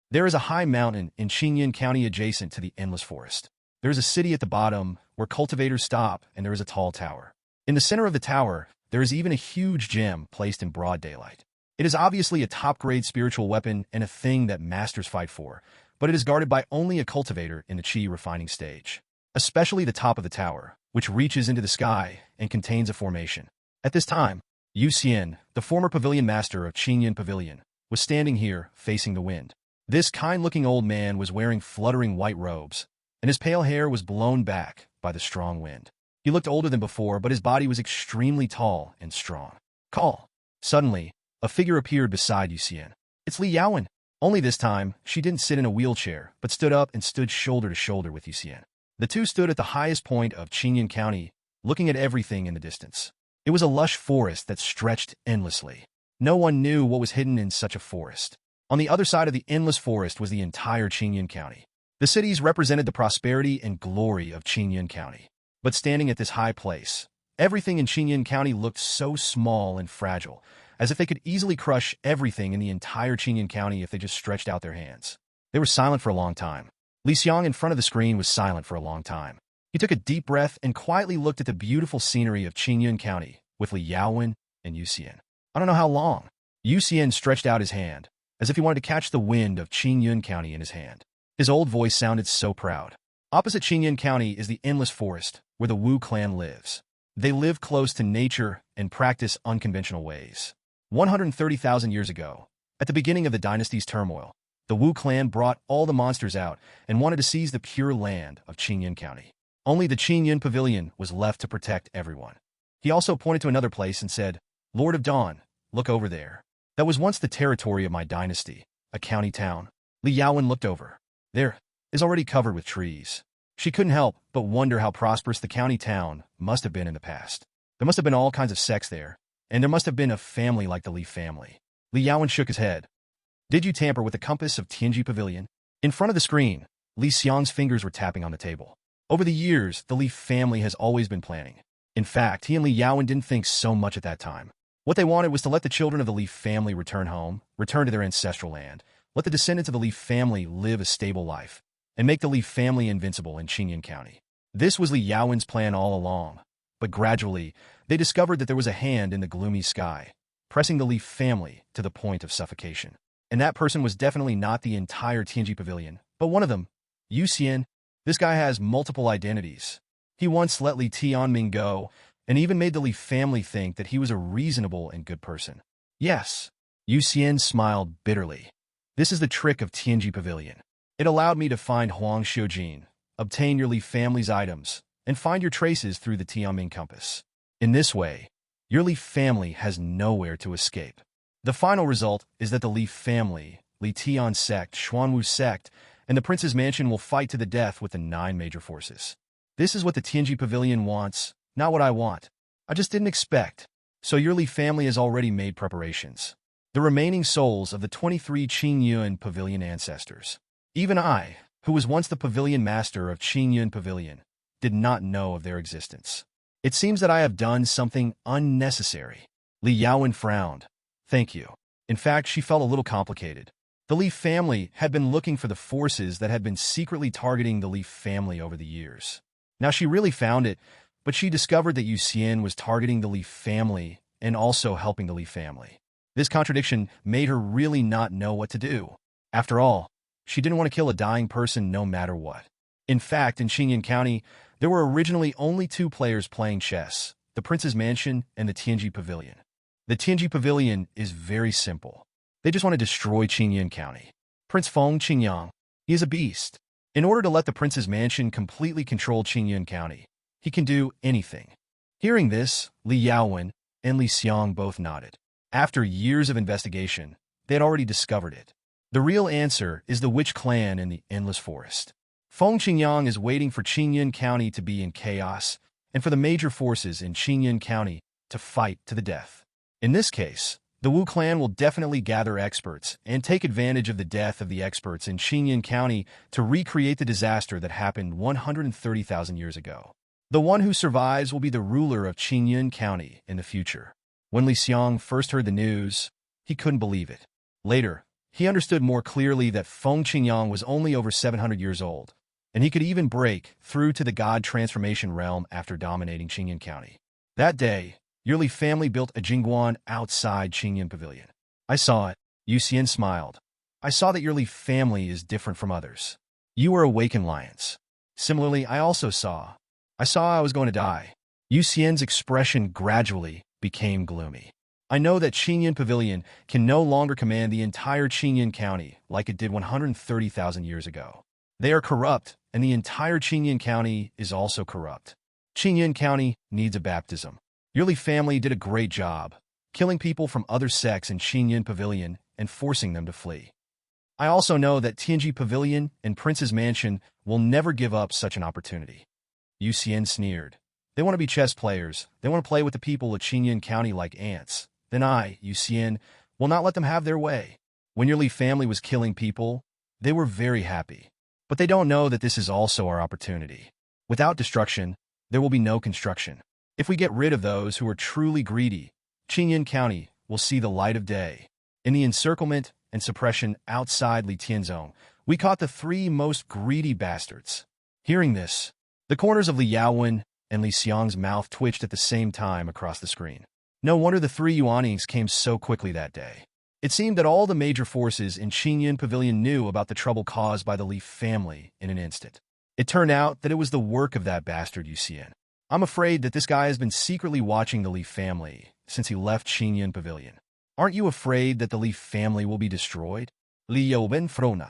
There is a high mountain in Qingyan County adjacent to the endless forest. There is a city at the bottom where cultivators stop, and there is a tall tower. In the center of the tower, there is even a huge gem placed in broad daylight. It is obviously a top-grade spiritual weapon and a thing that masters fight for, but it is guarded by only a cultivator in the qi refining stage. Especially the top of the tower, which reaches into the sky and contains a formation. At this time, Yu Xian, the former pavilion master of Qingyan Pavilion, was standing here, facing the wind. This kind-looking old man was wearing fluttering white robes, and his pale hair was blown back by the strong wind. He looked older than before, but his body was extremely tall and strong. Call. Suddenly, a figure appeared beside Yu Xian. It's Li Yaowen. Only this time, she didn't sit in a wheelchair, but stood up and stood shoulder to shoulder with Yu Xian. The two stood at the highest point of Qingyan County, looking at everything in the distance. It was a lush forest that stretched endlessly. No one knew what was hidden in such a forest. On the other side of the endless forest was the entire Qingyan County. The cities represented the prosperity and glory of Qingyan County. But standing at this high place, everything in Qingyan County looked so small and fragile, as if they could easily crush everything in the entire Qingyan County if they just stretched out their hands. They were silent for a long time. Li Xiang in front of the screen was silent for a long time. He took a deep breath and quietly looked at the beautiful scenery of Qingyan County with Li Yaowen and Yu Xian. I don't know how long. Yu Xian stretched out his hand, as if he wanted to catch the wind of Qingyan County in his hand. His old voice sounded so proud. Opposite Qingyan County is the endless forest, where the Wu clan lives. They live close to nature and practice unconventional ways. 130,000 years ago, at the beginning of the dynasty's turmoil, the Wu clan brought all the monsters out and wanted to seize the pure land of Qingyan County. Only the Qingyan Pavilion was left to protect everyone. He also pointed to another place and said, Lord of Dawn, look over there. That was once the territory of my dynasty, a county town. Li Yaowen looked over. There is already covered with trees. She couldn't help but wonder how prosperous the county town must have been in the past. There must have been all kinds of sects there, and there must have been a family like the Li family. Li Yaowen shook his head. Did you tamper with the compass of Tianji Pavilion? In front of the screen, Li Xiang's fingers were tapping on the table. Over the years, the Li family has always been planning. In fact, he and Li Yaowen didn't think so much at that time. What they wanted was to let the children of the Li family return home, return to their ancestral land, let the descendants of the Li family live a stable life, and make the Li family invincible in Qingyan County. This was Li Yaowen's plan all along, but gradually, they discovered that there was a hand in the gloomy sky, pressing the Li family to the point of suffocation. And that person was definitely not the entire Tianji Pavilion, but one of them, Yu Xian, this guy has multiple identities. He once let Li Tianming go, and even made the Li family think that he was a reasonable and good person. Yes, Yu Xian smiled bitterly. This is the trick of Tianji Pavilion. It allowed me to find Huang Xiujin, obtain your Li family's items, and find your traces through the Tianming compass. In this way, your Li family has nowhere to escape. The final result is that the Li family, Li Tian sect, Xuanwu sect, and the Prince's Mansion will fight to the death with the 9 major forces. This is what the Tianji Pavilion wants, not what I want. I just didn't expect. So your Li family has already made preparations. The remaining souls of the 23 Qingyun Pavilion ancestors. Even I, who was once the pavilion master of Qingyun Pavilion, did not know of their existence. It seems that I have done something unnecessary. Li Yaowen frowned. Thank you. In fact, she felt a little complicated. The Li family had been looking for the forces that had been secretly targeting the Li family over the years. Now she really found it, but she discovered that Yu Xian was targeting the Li family and also helping the Li family. This contradiction made her really not know what to do. After all, she didn't want to kill a dying person no matter what. In fact, in Qingyun County, there were originally only 2 players playing chess, the Prince's Mansion and the Tianji Pavilion. The Tianji Pavilion is very simple. They just want to destroy Qingyun County. Prince Feng Qingyang, he is a beast. In order to let the Prince's Mansion completely control Qingyun County, he can do anything. Hearing this, Li Yaowen and Li Xiang both nodded. After years of investigation, they had already discovered it. The real answer is the Witch Clan in the Endless Forest. Feng Qingyang is waiting for Qingyun County to be in chaos and for the major forces in Qingyun County to fight to the death. In this case, the Wu clan will definitely gather experts and take advantage of the death of the experts in Qingyun County to recreate the disaster that happened 130,000 years ago. The one who survives will be the ruler of Qingyun County in the future. When Li Xiang first heard the news, he couldn't believe it. Later, he understood more clearly that Feng Qingyang was only over 700 years old, and he could even break through to the God Transformation realm after dominating Qingyun County. That day, your Li family built a Jingguan outside Qingyun Pavilion. I saw it. Yu Xian smiled. I saw that your Li family is different from others. You are awakened lions. Similarly, I also saw. I saw I was going to die. Yu Xian's expression gradually became gloomy. I know that Qingyun Pavilion can no longer command the entire Qingyun County like it did 130,000 years ago. They are corrupt, and the entire Qingyun County is also corrupt. Qingyun County needs a baptism. Your Li family did a great job, killing people from other sects in Qingyun Pavilion and forcing them to flee. I also know that Tianji Pavilion and Prince's Mansion will never give up such an opportunity. Yu Xian sneered. They want to be chess players. They want to play with the people of Qingyun County like ants. Then I, Yu Xian, will not let them have their way. When your Li family was killing people, they were very happy. But they don't know that this is also our opportunity. Without destruction, there will be no construction. If we get rid of those who are truly greedy, Qingyun County will see the light of day. In the encirclement and suppression outside Li Tianzong, we caught the 3 most greedy bastards. Hearing this, the corners of Li Yaowen and Li Xiang's mouth twitched at the same time across the screen. No wonder the 3 Yuanings came so quickly that day. It seemed that all the major forces in Qingyun Pavilion knew about the trouble caused by the Li family in an instant. It turned out that it was the work of that bastard Yu Xian. I'm afraid that this guy has been secretly watching the Li family since he left Qingyun Pavilion. Aren't you afraid that the Li family will be destroyed? Li Yaowen frowned.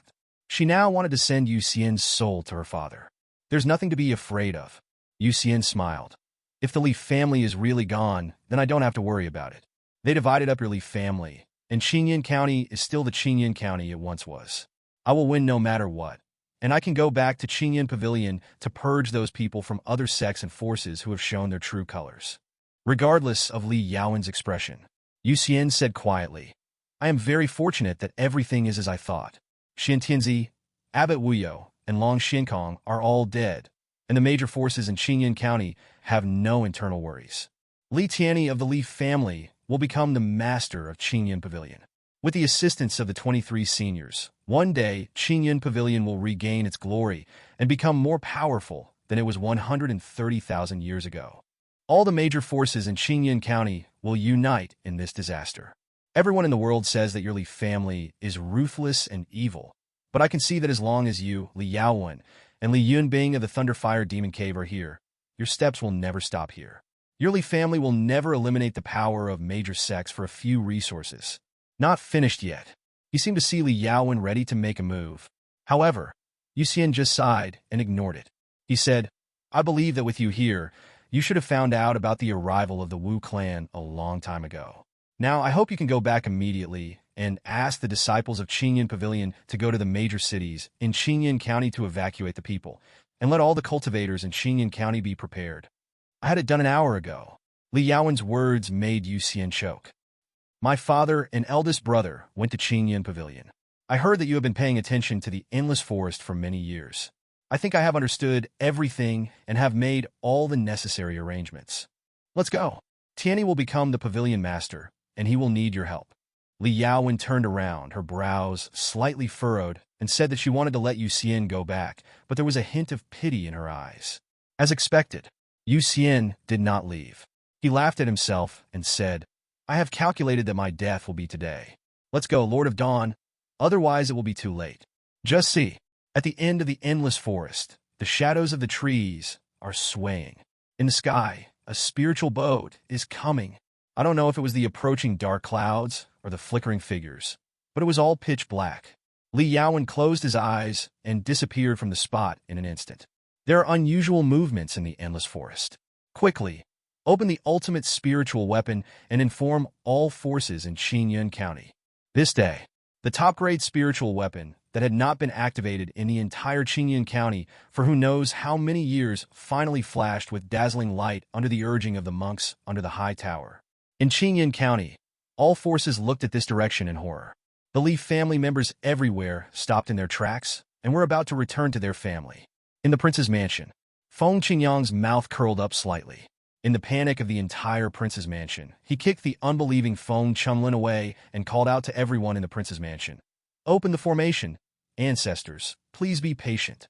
She now wanted to send Yu Xian's soul to her father. There's nothing to be afraid of. Yu Xian smiled. If the Li family is really gone, then I don't have to worry about it. They divided up your Li family, and Qingyun County is still the Qingyun County it once was. I will win no matter what, and I can go back to Qingyun Pavilion to purge those people from other sects and forces who have shown their true colors. Regardless of Li Yaowen's expression, Yu Xian said quietly, I am very fortunate that everything is as I thought. Xin Tianzi, Abbot Wuyo, and Long Xinkong are all dead, and the major forces in Qingyun County have no internal worries. Li Tianyi of the Li family will become the master of Qingyun Pavilion. With the assistance of the 23 seniors, one day Qingyun Pavilion will regain its glory and become more powerful than it was 130,000 years ago. All the major forces in Qingyun County will unite in this disaster. Everyone in the world says that your Li family is ruthless and evil, But I can see that as long as you, Li Yaowen, and Li Yunbing of the Thunderfire Demon Cave are here, your steps will never stop here. Your Li family will never eliminate the power of major sects for a few resources. Not finished yet. He seemed to see Li Yaowen ready to make a move. However, Yu Xian just sighed and ignored it. He said, I believe that with you here, you should have found out about the arrival of the Wu clan a long time ago. Now, I hope you can go back immediately and ask the disciples of Qingyan Pavilion to go to the major cities in Qingyan County to evacuate the people, and let all the cultivators in Qingyan County be prepared. I had it done an hour ago. Li Yaowen's words made Yu Xian choke. My father and eldest brother went to Qingyan Pavilion. I heard that you have been paying attention to the endless forest for many years. I think I have understood everything and have made all the necessary arrangements. Let's go. Tianyi will become the pavilion master, and he will need your help. Li Yaowen turned around, her brows slightly furrowed, and said that she wanted to let Yu Xian go back, but there was a hint of pity in her eyes. As expected, Yu Xian did not leave. He laughed at himself and said, I have calculated that my death will be today. Let's go, Lord of Dawn. Otherwise it will be too late. Just see. At the end of the endless forest, the shadows of the trees are swaying. In the sky, a spiritual boat is coming. I don't know if it was the approaching dark clouds or the flickering figures, but it was all pitch black. Li Yaowen closed his eyes and disappeared from the spot in an instant. There are unusual movements in the endless forest. Quickly, open the ultimate spiritual weapon and inform all forces in Qingyan County. This day, the top-grade spiritual weapon that had not been activated in the entire Qingyan County for who knows how many years finally flashed with dazzling light under the urging of the monks under the high tower. In Qingyan County, all forces looked at this direction in horror. The Li family members everywhere stopped in their tracks and were about to return to their family. In the prince's mansion, Feng Qingyang's mouth curled up slightly. In the panic of the entire prince's mansion, he kicked the unbelieving Feng Chunlin away and called out to everyone in the prince's mansion. Open the formation. Ancestors, please be patient.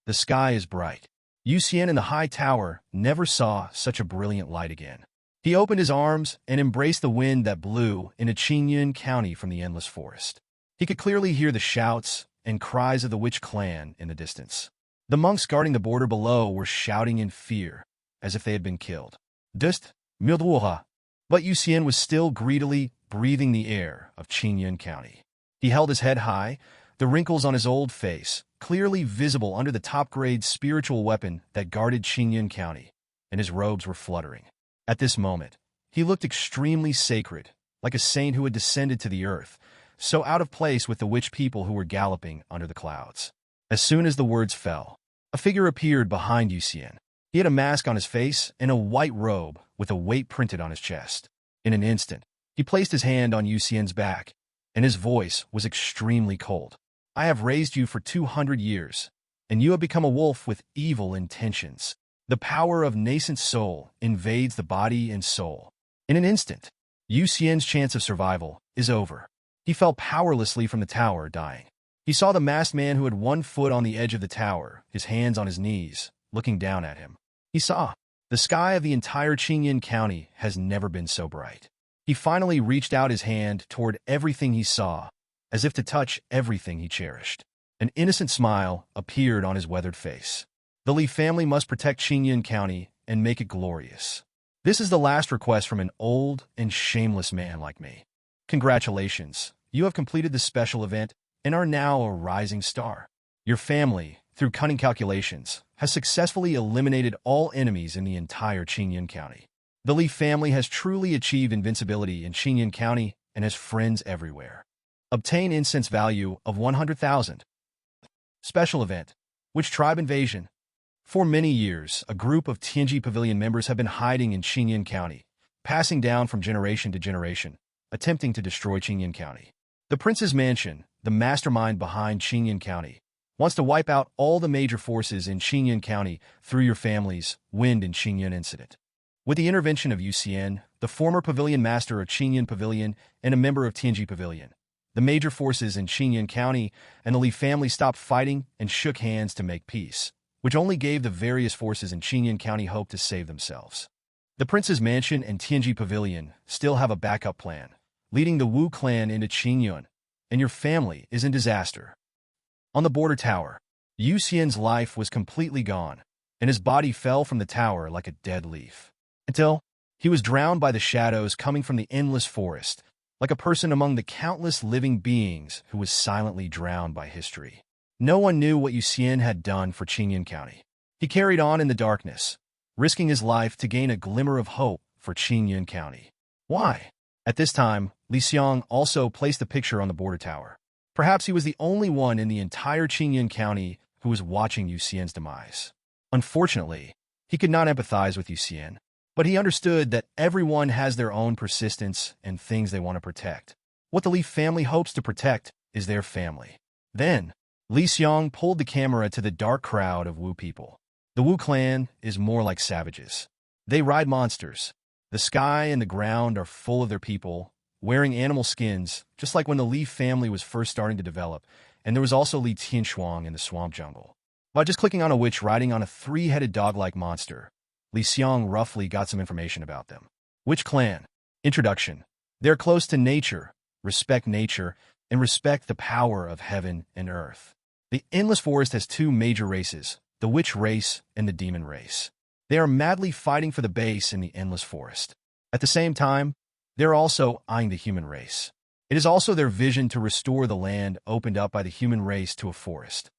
The sky is bright. Yu Xian in the high tower never saw such a brilliant light again. He opened his arms and embraced the wind that blew into Qingyan County from the endless forest. He could clearly hear the shouts and cries of the witch clan in the distance. The monks guarding the border below were shouting in fear, as if they had been killed. Dust, Mildwuha. But Yu Xian was still greedily breathing the air of Qingyan County. He held his head high, the wrinkles on his old face clearly visible under the top-grade spiritual weapon that guarded Qingyan County, and his robes were fluttering. At this moment, he looked extremely sacred, like a saint who had descended to the earth, so out of place with the witch people who were galloping under the clouds. As soon as the words fell, a figure appeared behind Yu Xian. He had a mask on his face and a white robe with a weight printed on his chest. In an instant, he placed his hand on Yu Xian's back, and his voice was extremely cold. I have raised you for 200 years, and you have become a wolf with evil intentions. The power of nascent soul invades the body and soul. In an instant, Yu Xian's chance of survival is over. He fell powerlessly from the tower, dying. He saw the masked man who had one foot on the edge of the tower, his hands on his knees, looking down at him. He saw, the sky of the entire Qingyan County has never been so bright. He finally reached out his hand toward everything he saw, as if to touch everything he cherished. An innocent smile appeared on his weathered face. The Li family must protect Qingyan County and make it glorious. This is the last request from an old and shameless man like me. Congratulations, you have completed the special event and are now a rising star. Your family, through cunning calculations, has successfully eliminated all enemies in the entire Qingyan County. The Li family has truly achieved invincibility in Qingyan County and has friends everywhere. Obtain incense value of 100,000. Special event, Witch Tribe Invasion. For many years, a group of Tianji Pavilion members have been hiding in Qingyan County, passing down from generation to generation, attempting to destroy Qingyan County. The Prince's Mansion, the mastermind behind Qingyan County, wants to wipe out all the major forces in Qingyan County through your family's Wind in Qingyan incident. With the intervention of Yu Xian, the former pavilion master of Qingyan Pavilion and a member of Tianji Pavilion, the major forces in Qingyan County and the Li family stopped fighting and shook hands to make peace, which only gave the various forces in Qingyan County hope to save themselves. The Prince's Mansion and Tianji Pavilion still have a backup plan, leading the Wu clan into Qingyan, and your family is in disaster. On the border tower, Yu Xian's life was completely gone, and his body fell from the tower like a dead leaf. Until he was drowned by the shadows coming from the endless forest, like a person among the countless living beings who was silently drowned by history. No one knew what Yu Xian had done for Qingyun County. He carried on in the darkness, risking his life to gain a glimmer of hope for Qingyun County. Why? At this time, Xiang also placed a picture on the border tower. Perhaps he was the only one in the entire Qingyun County who was watching Yu Xian's demise. Unfortunately, he could not empathize with Yu Xian, but he understood that everyone has their own persistence and things they want to protect. What the Li family hopes to protect is their family. Then, Xiang pulled the camera to the dark crowd of Wu people. The Wu clan is more like savages. They ride monsters. The sky and the ground are full of their people, wearing animal skins, just like when the Li family was first starting to develop, and there was also Li Tianshuang in the swamp jungle. By just clicking on a witch riding on a three-headed dog-like monster, Xiang roughly got some information about them. Witch clan. Introduction. They're close to nature, and respect the power of heaven and earth. The Endless Forest has two major races, the witch race and the demon race. They are madly fighting for the base in the Endless Forest. At the same time, they're also eyeing the human race. It is also their vision to restore the land opened up by the human race to a forest.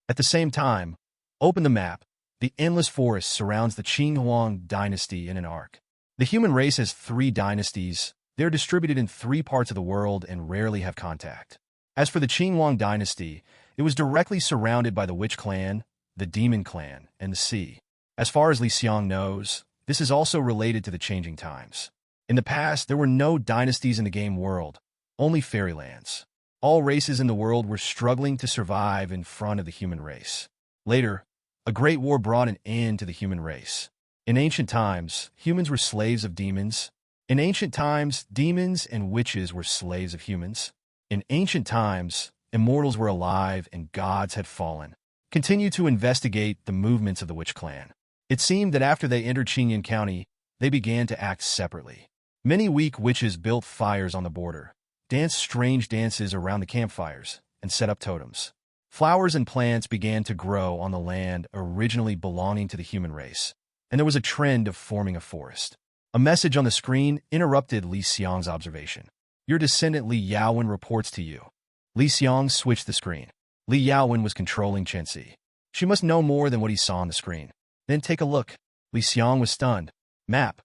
At the same time, open the map. The Endless Forest surrounds the Qinghuang dynasty in an arc. The human race has 3 dynasties. They're distributed in 3 parts of the world and rarely have contact. As for the Qinghuang dynasty, it was directly surrounded by the Witch clan, the Demon clan, and the Sea. As far as Xiang knows, this is also related to the changing times. In the past, there were no dynasties in the game world, only fairylands. All races in the world were struggling to survive in front of the human race. Later, a great war brought an end to the human race. In ancient times, humans were slaves of demons. In ancient times, demons and witches were slaves of humans. In ancient times, immortals were alive and gods had fallen. Continue to investigate the movements of the Witch clan. It seemed that after they entered Qingyun County, they began to act separately. Many weak witches built fires on the border, danced strange dances around the campfires, and set up totems. Flowers and plants began to grow on the land originally belonging to the human race, and there was a trend of forming a forest. A message on the screen interrupted Xiang's observation. Your descendant Li Yaowen reports to you. Xiang switched the screen. Li Yaowen was controlling Chenxi. She must know more than what he saw on the screen. Then take a look. Xiang was stunned. Map.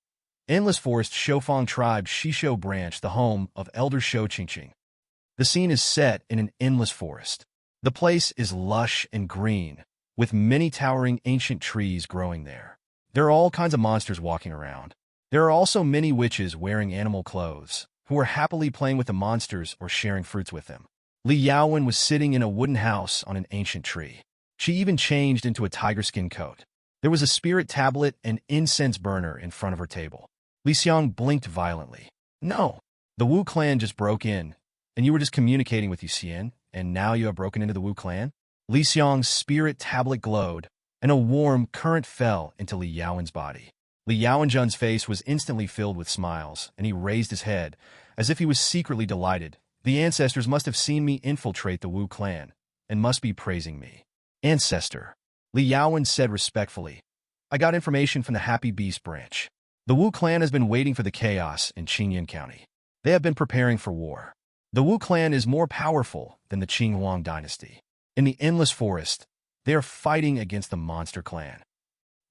Endless Forest Shoufang Tribe Shishou Branch, the home of Elder Shou Qingqing. The scene is set in an endless forest. The place is lush and green, with many towering ancient trees growing there. There are all kinds of monsters walking around. There are also many witches wearing animal clothes, who are happily playing with the monsters or sharing fruits with them. Li Yaowen was sitting in a wooden house on an ancient tree. She even changed into a tiger skin coat. There was a spirit tablet and incense burner in front of her table. Xiang blinked violently. No, the Wu clan just broke in, and you were just communicating with Yu Xian, and now you have broken into the Wu clan? Xiang's spirit tablet glowed, and a warm current fell into Li Yaowen's body. Li Yaowen's face was instantly filled with smiles, and he raised his head, as if he was secretly delighted. The ancestors must have seen me infiltrate the Wu clan, and must be praising me. Ancestor, Li Yaowen said respectfully. I got information from the Happy Beast branch. The Wu clan has been waiting for the chaos in Qingyun County. They have been preparing for war. The Wu clan is more powerful than the Qinghuang dynasty. In the Endless Forest, they are fighting against the Monster clan.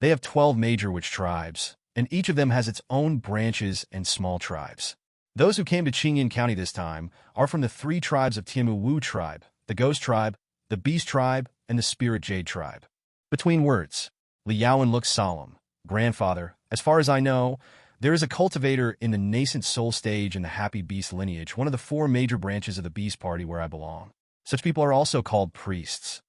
They have 12 major witch tribes, and each of them has its own branches and small tribes. Those who came to Qingyun County this time are from the 3 tribes of Tianmu Wu tribe, the Ghost tribe, the Beast tribe, and the Spirit Jade tribe. Between words, Li Yaowen looks solemn. Grandfather, as far as I know, there is a cultivator in the nascent soul stage in the Happy Beast lineage, one of the 4 major branches of the Beast Party where I belong. Such people are also called priests.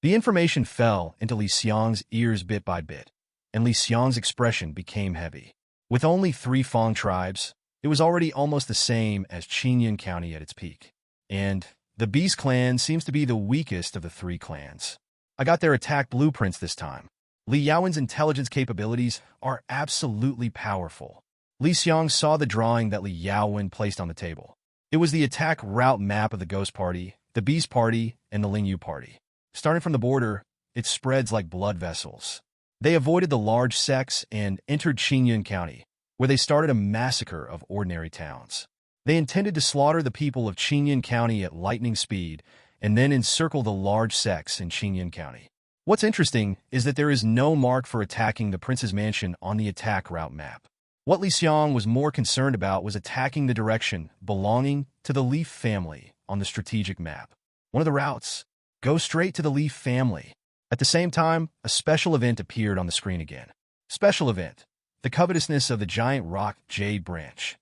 The information fell into Xiang's ears bit by bit, and Xiang's expression became heavy. With only 3 Fang tribes, it was already almost the same as Qingyun County at its peak. And the Beast clan seems to be the weakest of the 3 clans. I got their attack blueprints this time. Li Yaowen's intelligence capabilities are absolutely powerful. Xiang saw the drawing that Li Yaowen placed on the table. It was the attack route map of the Ghost Party, the Beast Party, and the Lingyu party. Starting from the border, it spreads like blood vessels. They avoided the large sects and entered Qingyun County, where they started a massacre of ordinary towns. They intended to slaughter the people of Qingyun County at lightning speed and then encircle the large sects in Qingyun County. What's interesting is that there is no mark for attacking the prince's mansion on the attack route map. What Xiang was more concerned about was attacking the direction belonging to the Leaf family on the strategic map. One of the routes, go straight to the Leaf family. At the same time, a special event appeared on the screen again. Special event, the covetousness of the giant rock jade branch.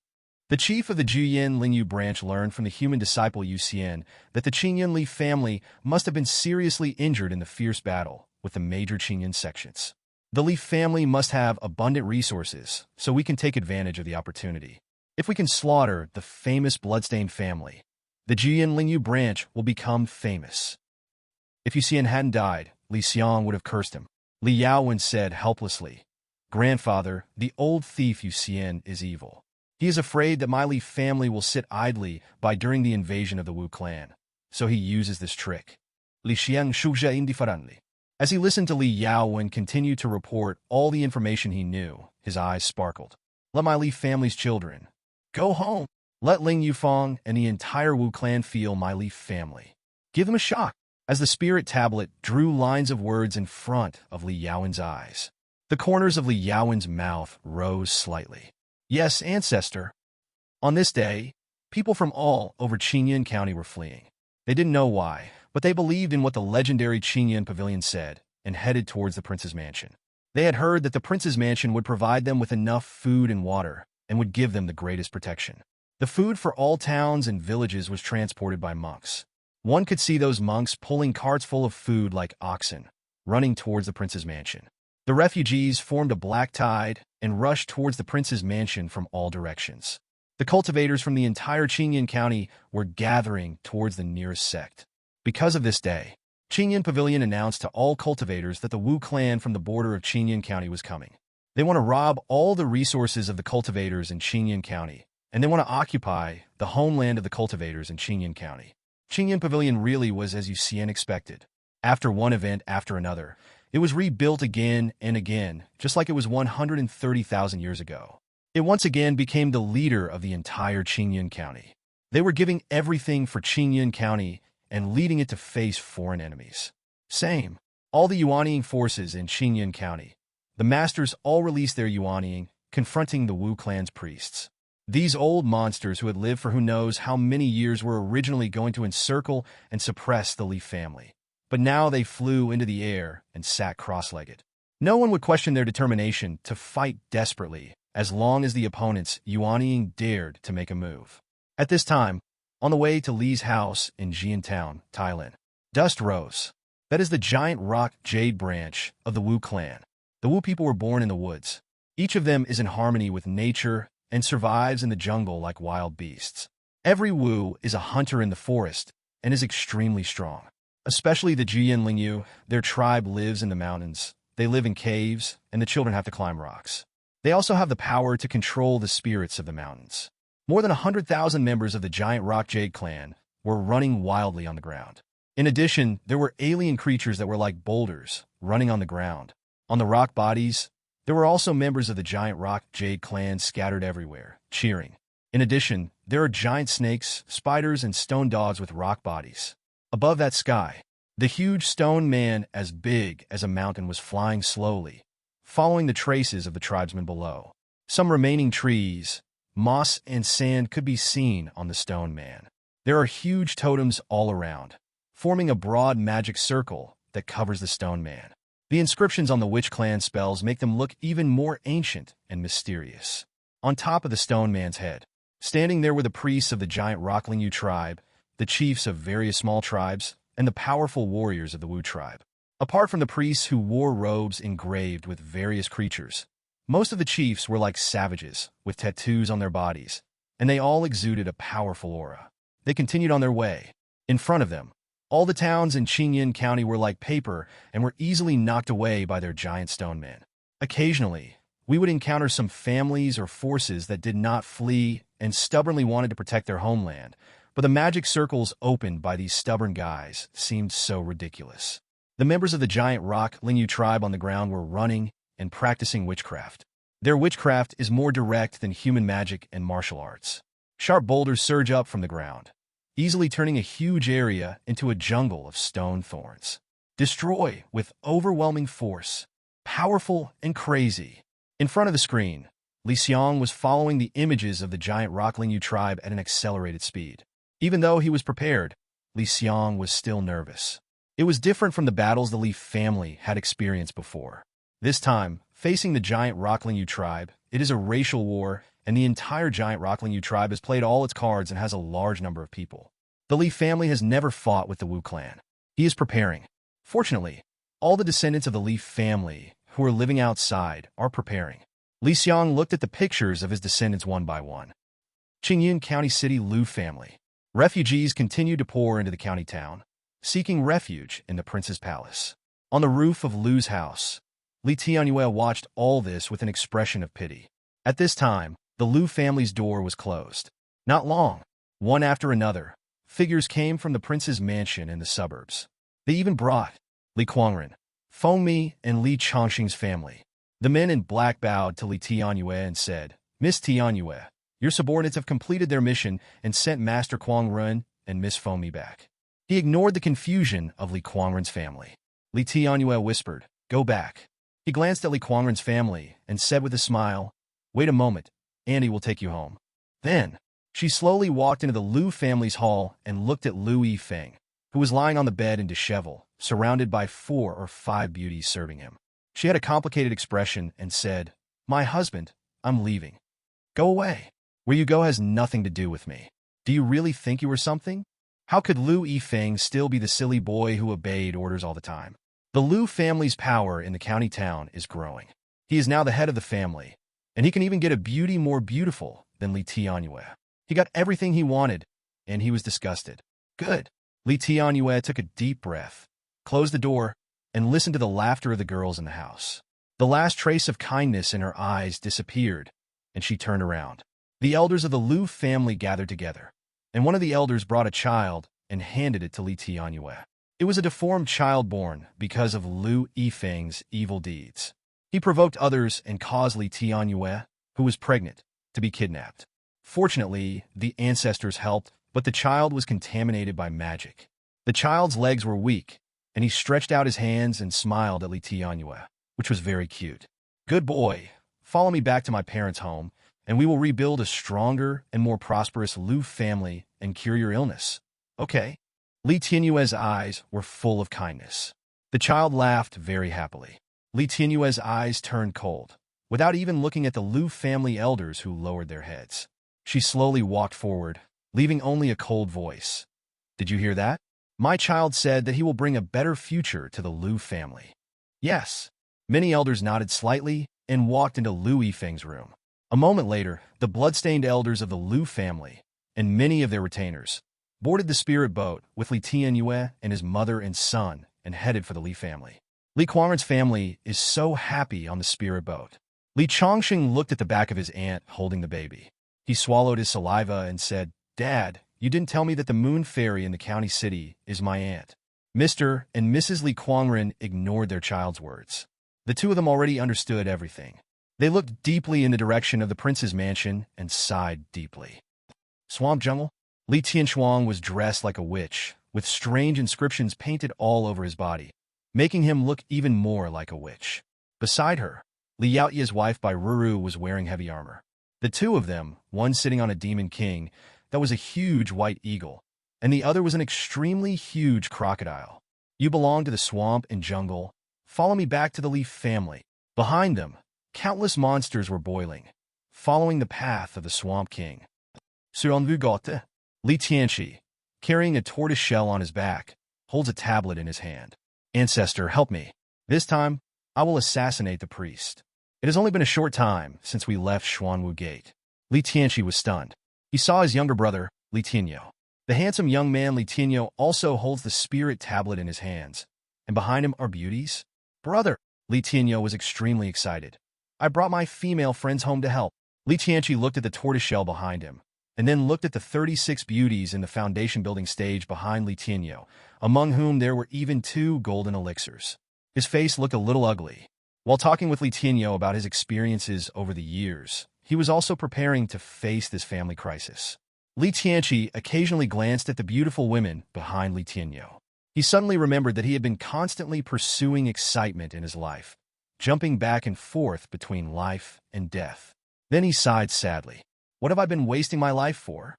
The chief of the Juyin Lingyu branch learned from the human disciple Xian that the Qingyun Leaf family must have been seriously injured in the fierce battle with the major Qingyun sections. The Leaf family must have abundant resources, so we can take advantage of the opportunity. If we can slaughter the famous bloodstained family, the Juyin Lingyu branch will become famous. If Xian hadn't died, Li Xiang would have cursed him. Li Yaowen said helplessly, "Grandfather, the old thief Xian is evil. He is afraid that my Leaf family will sit idly by during the invasion of the Wu clan, so he uses this trick." Li Xiang shuzhe indifferently. As he listened to Li Yaowen continue to report all the information he knew, his eyes sparkled. "Let my Leaf family's children go home. Let Ling Yufeng and the entire Wu clan feel my Leaf family. Give them a shock." As the spirit tablet drew lines of words in front of Li Yaowen's eyes, the corners of Li Yaowen's mouth rose slightly. "Yes, ancestor." On this day, people from all over Qingyun County were fleeing. They didn't know why, but they believed in what the legendary Qingyun Pavilion said and headed towards the prince's mansion. They had heard that the prince's mansion would provide them with enough food and water and would give them the greatest protection. The food for all towns and villages was transported by monks. One could see those monks pulling carts full of food like oxen, running towards the prince's mansion. The refugees formed a black tide and rushed towards the prince's mansion from all directions. The cultivators from the entire Qingyun County were gathering towards the nearest sect. Because of this day, Qingyun Pavilion announced to all cultivators that the Wu clan from the border of Qingyun County was coming. They want to rob all the resources of the cultivators in Qingyun County, and they want to occupy the homeland of the cultivators in Qingyun County. Qingyun Pavilion really was as Xian expected. After one event after another, it was rebuilt again and again, just like it was 130,000 years ago. It once again became the leader of the entire Qingyun County. They were giving everything for Qingyun County and leading it to face foreign enemies. Same. All the Yuanying forces in Qingyun County. The masters all released their Yuanying, confronting the Wu clan's priests. These old monsters who had lived for who knows how many years were originally going to encircle and suppress the Leaf family. But now they flew into the air and sat cross-legged. No one would question their determination to fight desperately as long as the opponents Yuanying dared to make a move. At this time, on the way to Li's house in Jiantown, Thailand, dust rose. That is the giant rock jade branch of the Wu clan. The Wu people were born in the woods. Each of them is in harmony with nature and survives in the jungle like wild beasts. Every Wu is a hunter in the forest and is extremely strong. Especially the Juyin Lingyu, their tribe lives in the mountains. They live in caves, and the children have to climb rocks. They also have the power to control the spirits of the mountains. More than 100,000 members of the giant rock jade clan were running wildly on the ground. In addition, there were alien creatures that were like boulders, running on the ground. On the rock bodies, there were also members of the giant rock jade clan scattered everywhere, cheering. In addition, there are giant snakes, spiders, and stone dogs with rock bodies. Above that sky, the huge stone man as big as a mountain was flying slowly, following the traces of the tribesmen below. Some remaining trees, moss, and sand could be seen on the stone man. There are huge totems all around, forming a broad magic circle that covers the stone man. The inscriptions on the Witch Clan spells make them look even more ancient and mysterious. On top of the stone man's head, standing there were the priests of the giant Rock Lingyu tribe, the chiefs of various small tribes, and the powerful warriors of the Wu tribe. Apart from the priests who wore robes engraved with various creatures, most of the chiefs were like savages with tattoos on their bodies, and they all exuded a powerful aura. They continued on their way. In front of them, all the towns in Qingyun County were like paper and were easily knocked away by their giant stone men. Occasionally, we would encounter some families or forces that did not flee and stubbornly wanted to protect their homeland, but the magic circles opened by these stubborn guys seemed so ridiculous. The members of the giant rock Lingyu tribe on the ground were running and practicing witchcraft. Their witchcraft is more direct than human magic and martial arts. Sharp boulders surge up from the ground, easily turning a huge area into a jungle of stone thorns. Destroy with overwhelming force, powerful and crazy. In front of the screen, Xiang was following the images of the giant rock Lingyu tribe at an accelerated speed. Even though he was prepared, Xiang was still nervous. It was different from the battles the Li family had experienced before. This time, facing the giant rock Lingyu tribe, it is a racial war, and the entire giant rock Lingyu tribe has played all its cards and has a large number of people. The Li family has never fought with the Wu clan. He is preparing. Fortunately, all the descendants of the Li family who are living outside are preparing. Xiang looked at the pictures of his descendants one by one. Qingyun County City Lu family. Refugees continued to pour into the county town, seeking refuge in the prince's palace. On the roof of Lu's house, Li Tianyue watched all this with an expression of pity. At this time, the Lu family's door was closed. Not long, one after another, figures came from the prince's mansion in the suburbs. They even brought Li Quangren, Fengmi, and Li Chongqing's family. The men in black bowed to Li Tianyue and said, "Miss Tianyue, your subordinates have completed their mission and sent Master Quangren and Miss Fengmi back." He ignored the confusion of Li Quangren's family. Li Tianyue whispered, "Go back." He glanced at Li Quangren's family and said with a smile, "Wait a moment, Andy will take you home." Then, she slowly walked into the Lu family's hall and looked at Lu Yifeng, who was lying on the bed in dishevel, surrounded by 4 or 5 beauties serving him. She had a complicated expression and said, "My husband, I'm leaving. Go away. Where you go has nothing to do with me. Do you really think you were something?" How could Lu Yifeng still be the silly boy who obeyed orders all the time? The Lu family's power in the county town is growing. He is now the head of the family, and he can even get a beauty more beautiful than Li Tianyue. He got everything he wanted, and he was disgusted. Good. Li Tianyue took a deep breath, closed the door, and listened to the laughter of the girls in the house. The last trace of kindness in her eyes disappeared, and she turned around. The elders of the Lu family gathered together, and one of the elders brought a child and handed it to Li Tianyue. It was a deformed child born because of Lu Yifeng's evil deeds. He provoked others and caused Li Tianyue, who was pregnant, to be kidnapped. Fortunately, the ancestors helped, but the child was contaminated by magic. The child's legs were weak, and he stretched out his hands and smiled at Li Tianyue, which was very cute. "Good boy, follow me back to my parents' home, and we will rebuild a stronger and more prosperous Lu family and cure your illness. Okay?" Li Tianyue's eyes were full of kindness. The child laughed very happily. Li Tianyue's eyes turned cold, without even looking at the Lu family elders who lowered their heads. She slowly walked forward, leaving only a cold voice. "Did you hear that? My child said that he will bring a better future to the Lu family." Yes. Many elders nodded slightly and walked into Lu Yifeng's room. A moment later, the blood-stained elders of the Lu family, and many of their retainers, boarded the spirit boat with Li Tianyue and his mother and son and headed for the Li family. Li Quangren's family is so happy on the spirit boat. Li Chongqing looked at the back of his aunt holding the baby. He swallowed his saliva and said, "Dad, you didn't tell me that the moon fairy in the county city is my aunt." Mr. and Mrs. Li Quangren ignored their child's words. The two of them already understood everything. They looked deeply in the direction of the prince's mansion and sighed deeply. Swamp jungle? Li Tianxuang was dressed like a witch, with strange inscriptions painted all over his body, making him look even more like a witch. Beside her, Li Yaoye's wife by Ruru was wearing heavy armor. The two of them, one sitting on a demon king that was a huge white eagle, and the other was an extremely huge crocodile. "You belong to the swamp and jungle. Follow me back to the Li family." Behind them, countless monsters were boiling, following the path of the Swamp King. Sur un Vugote, Li Tianxi, carrying a tortoise shell on his back, holds a tablet in his hand. "Ancestor, help me. This time, I will assassinate the priest." It has only been a short time since we left Xuanwu Gate. Li Tianxi was stunned. He saw his younger brother, Li Tianyou. The handsome young man Li Tianyou also holds the spirit tablet in his hands, and behind him are beauties. "Brother!" Li Tianyou was extremely excited. "I brought my female friends home to help." Li Tianxi looked at the tortoiseshell behind him, and then looked at the 36 beauties in the foundation-building stage behind Li Tianyo, among whom there were even 2 golden elixirs. His face looked a little ugly. While talking with Li Tianyo about his experiences over the years, he was also preparing to face this family crisis. Li Tianqi occasionally glanced at the beautiful women behind Li Tianyo. He suddenly remembered that he had been constantly pursuing excitement in his life, jumping back and forth between life and death. Then he sighed sadly. What have I been wasting my life for?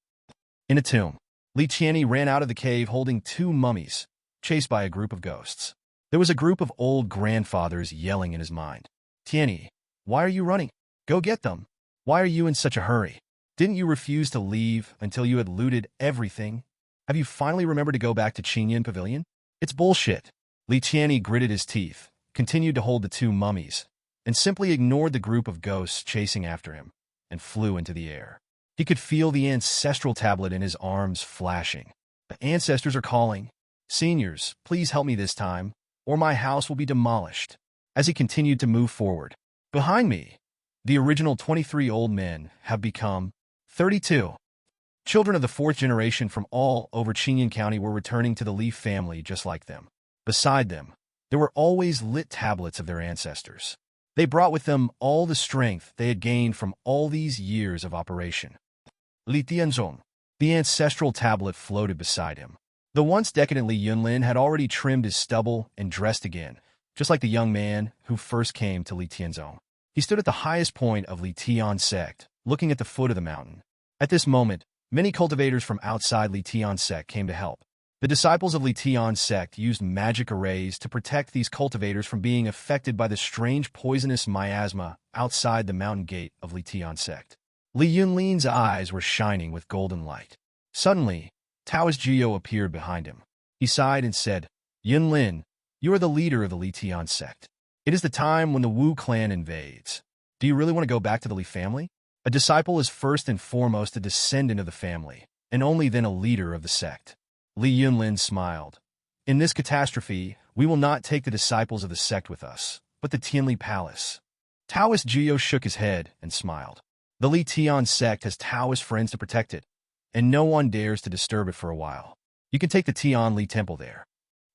In a tomb, Li Tianyi ran out of the cave holding 2 mummies, chased by a group of ghosts. There was a group of old grandfathers yelling in his mind. Tianyi, why are you running? Go get them. Why are you in such a hurry? Didn't you refuse to leave until you had looted everything? Have you finally remembered to go back to Qingyan Pavilion? It's bullshit. Li Tianyi gritted his teeth, continued to hold the 2 mummies, and simply ignored the group of ghosts chasing after him, and flew into the air. He could feel the ancestral tablet in his arms flashing. The ancestors are calling. Seniors, please help me this time, or my house will be demolished. As he continued to move forward, behind me, the original 23 old men have become 32. Children of the 4th generation from all over Qingyan County were returning to the Li family just like them. Beside them, there were always lit tablets of their ancestors. They brought with them all the strength they had gained from all these years of operation. Li Tianzong, the ancestral tablet floated beside him. The once decadent Li Yunlin had already trimmed his stubble and dressed again, just like the young man who first came to Li Tianzong. He stood at the highest point of Li Tian sect, looking at the foot of the mountain. At this moment, many cultivators from outside Li Tian sect came to help. The disciples of Li Tian sect used magic arrays to protect these cultivators from being affected by the strange poisonous miasma outside the mountain gate of Li Tian sect. Li Yunlin's eyes were shining with golden light. Suddenly, Taoist Jiao appeared behind him. He sighed and said, Yunlin, you are the leader of the Li Tian sect. It is the time when the Wu clan invades. Do you really want to go back to the Li family? A disciple is first and foremost a descendant of the family, and only then a leader of the sect. Li Yunlin smiled. In this catastrophe, we will not take the disciples of the sect with us, but the Tianli Palace. Taoist Jiao shook his head and smiled. The Li Tian sect has Taoist friends to protect it, and no one dares to disturb it for a while. You can take the Tian Li temple there.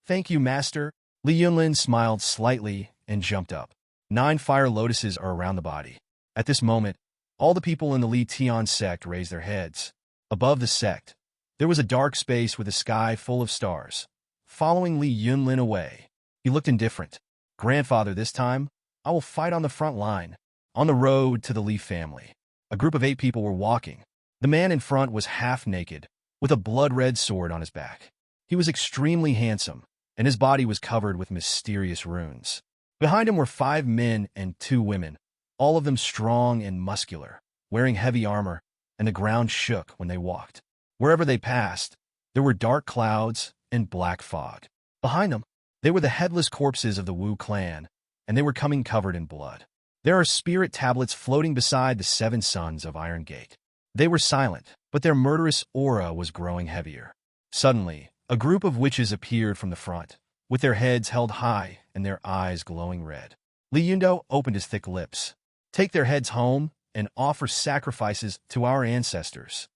Thank you, master. Li Yunlin smiled slightly and jumped up. 9 fire lotuses are around the body. At this moment, all the people in the Li Tian sect raised their heads. Above the sect, there was a dark space with a sky full of stars. Following Li Yunlin away, he looked indifferent. Grandfather, this time, I will fight on the front line. On the road to the Li family, a group of 8 people were walking. The man in front was half naked, with a blood-red sword on his back. He was extremely handsome, and his body was covered with mysterious runes. Behind him were 5 men and 2 women, all of them strong and muscular, wearing heavy armor, and the ground shook when they walked. Wherever they passed, there were dark clouds and black fog. Behind them, they were the headless corpses of the Wu clan, and they were coming covered in blood. There are spirit tablets floating beside the 7 sons of Iron Gate. They were silent, but their murderous aura was growing heavier. Suddenly, a group of witches appeared from the front, with their heads held high and their eyes glowing red. Li Yundo opened his thick lips. Take their heads home and offer sacrifices to our ancestors.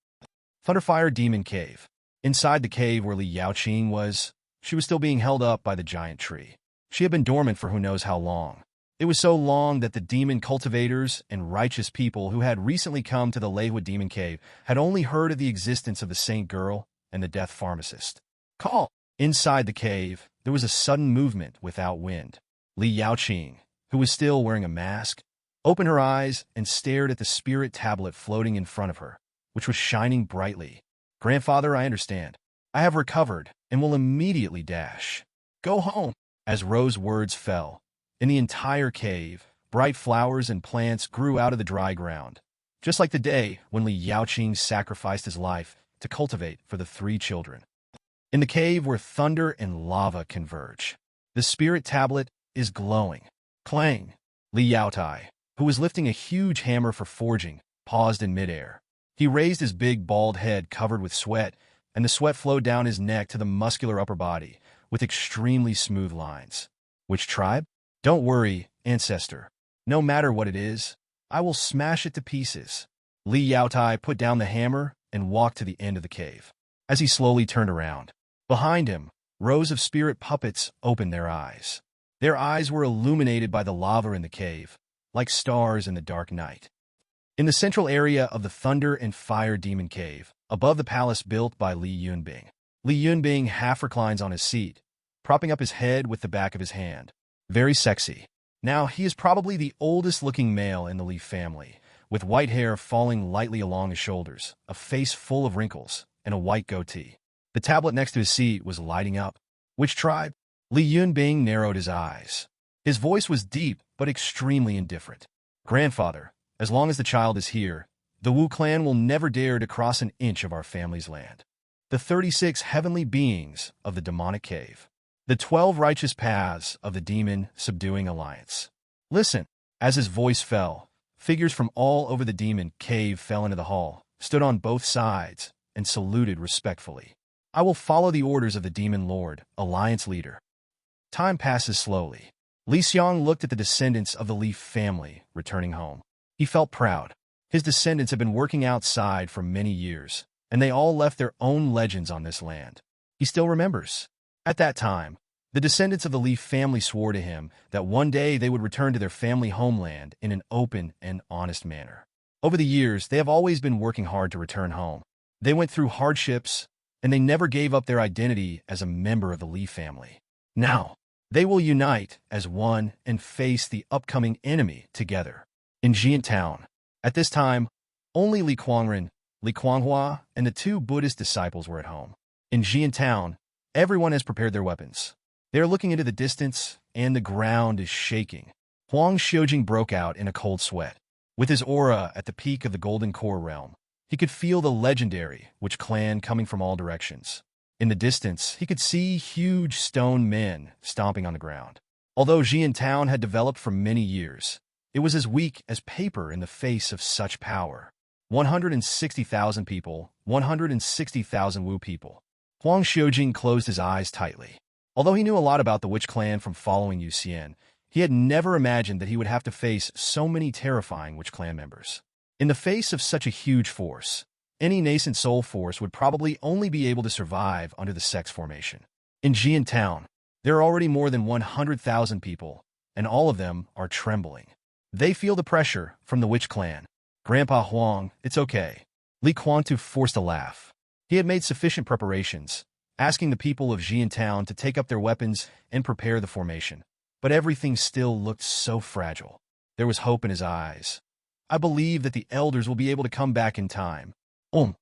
Thunderfire Demon Cave. Inside the cave where Li Yaoqing was, she was still being held up by the giant tree. She had been dormant for who knows how long. It was so long that the demon cultivators and righteous people who had recently come to the Lehua Demon Cave had only heard of the existence of the Saint Girl and the Death Pharmacist. Call! Inside the cave, there was a sudden movement without wind. Li Yaoqing, who was still wearing a mask, opened her eyes and stared at the spirit tablet floating in front of her, which was shining brightly. Grandfather, I understand. I have recovered and will immediately dash. Go home. As Ro's words fell, in the entire cave, bright flowers and plants grew out of the dry ground, just like the day when Li Yaoqing sacrificed his life to cultivate for the 3 children. In the cave where thunder and lava converge, the spirit tablet is glowing. Clang! Li Yaotai, who was lifting a huge hammer for forging, paused in midair. He raised his big bald head covered with sweat, and the sweat flowed down his neck to the muscular upper body, with extremely smooth lines. Which tribe? Don't worry, ancestor. No matter what it is, I will smash it to pieces. Li Yaotai put down the hammer and walked to the end of the cave. As he slowly turned around, behind him, rows of spirit puppets opened their eyes. Their eyes were illuminated by the lava in the cave, like stars in the dark night. In the central area of the Thunder and Fire Demon Cave, above the palace built by Li Yunbing, Li Yunbing half reclines on his seat, propping up his head with the back of his hand. Very sexy. Now, he is probably the oldest-looking male in the Li family, with white hair falling lightly along his shoulders, a face full of wrinkles, and a white goatee. The tablet next to his seat was lighting up. Which tribe? Li Yunbing narrowed his eyes. His voice was deep, but extremely indifferent. Grandfather, as long as the child is here, the Wu clan will never dare to cross an inch of our family's land. The 36 heavenly beings of the demonic cave. The 12 righteous paths of the demon-subduing alliance. Listen. As his voice fell, figures from all over the demon cave fell into the hall, stood on both sides, and saluted respectfully. I will follow the orders of the demon lord, alliance leader. Time passes slowly. Xiang looked at the descendants of the Li family returning home. He felt proud. His descendants had been working outside for many years, and they all left their own legends on this land. He still remembers. At that time, the descendants of the Li family swore to him that one day they would return to their family homeland in an open and honest manner. Over the years, they have always been working hard to return home. They went through hardships, and they never gave up their identity as a member of the Li family. Now, they will unite as one and face the upcoming enemy together. In Xiang town, at this time, only Li Kuangren, Li Kuanghua, and the 2 Buddhist disciples were at home. In Xiang town, everyone has prepared their weapons. They are looking into the distance, and the ground is shaking. Huang Xiujing broke out in a cold sweat. With his aura at the peak of the Golden Core realm, he could feel the legendary Witch clan coming from all directions. In the distance, he could see huge stone men stomping on the ground. Although Xiang town had developed for many years, it was as weak as paper in the face of such power. 160,000 people, 160,000 Wu people. Huang Xiujing closed his eyes tightly. Although he knew a lot about the Witch clan from following Yu Xian, he had never imagined that he would have to face so many terrifying Witch clan members. In the face of such a huge force, any nascent soul force would probably only be able to survive under the sex formation. In Xian town, there are already more than 100,000 people, and all of them are trembling. They feel the pressure from the Witch clan. Grandpa Huang, it's okay. Li Kuantu forced a laugh. He had made sufficient preparations, asking the people of Xian town to take up their weapons and prepare the formation. But everything still looked so fragile. There was hope in his eyes. I believe that the elders will be able to come back in time. Huang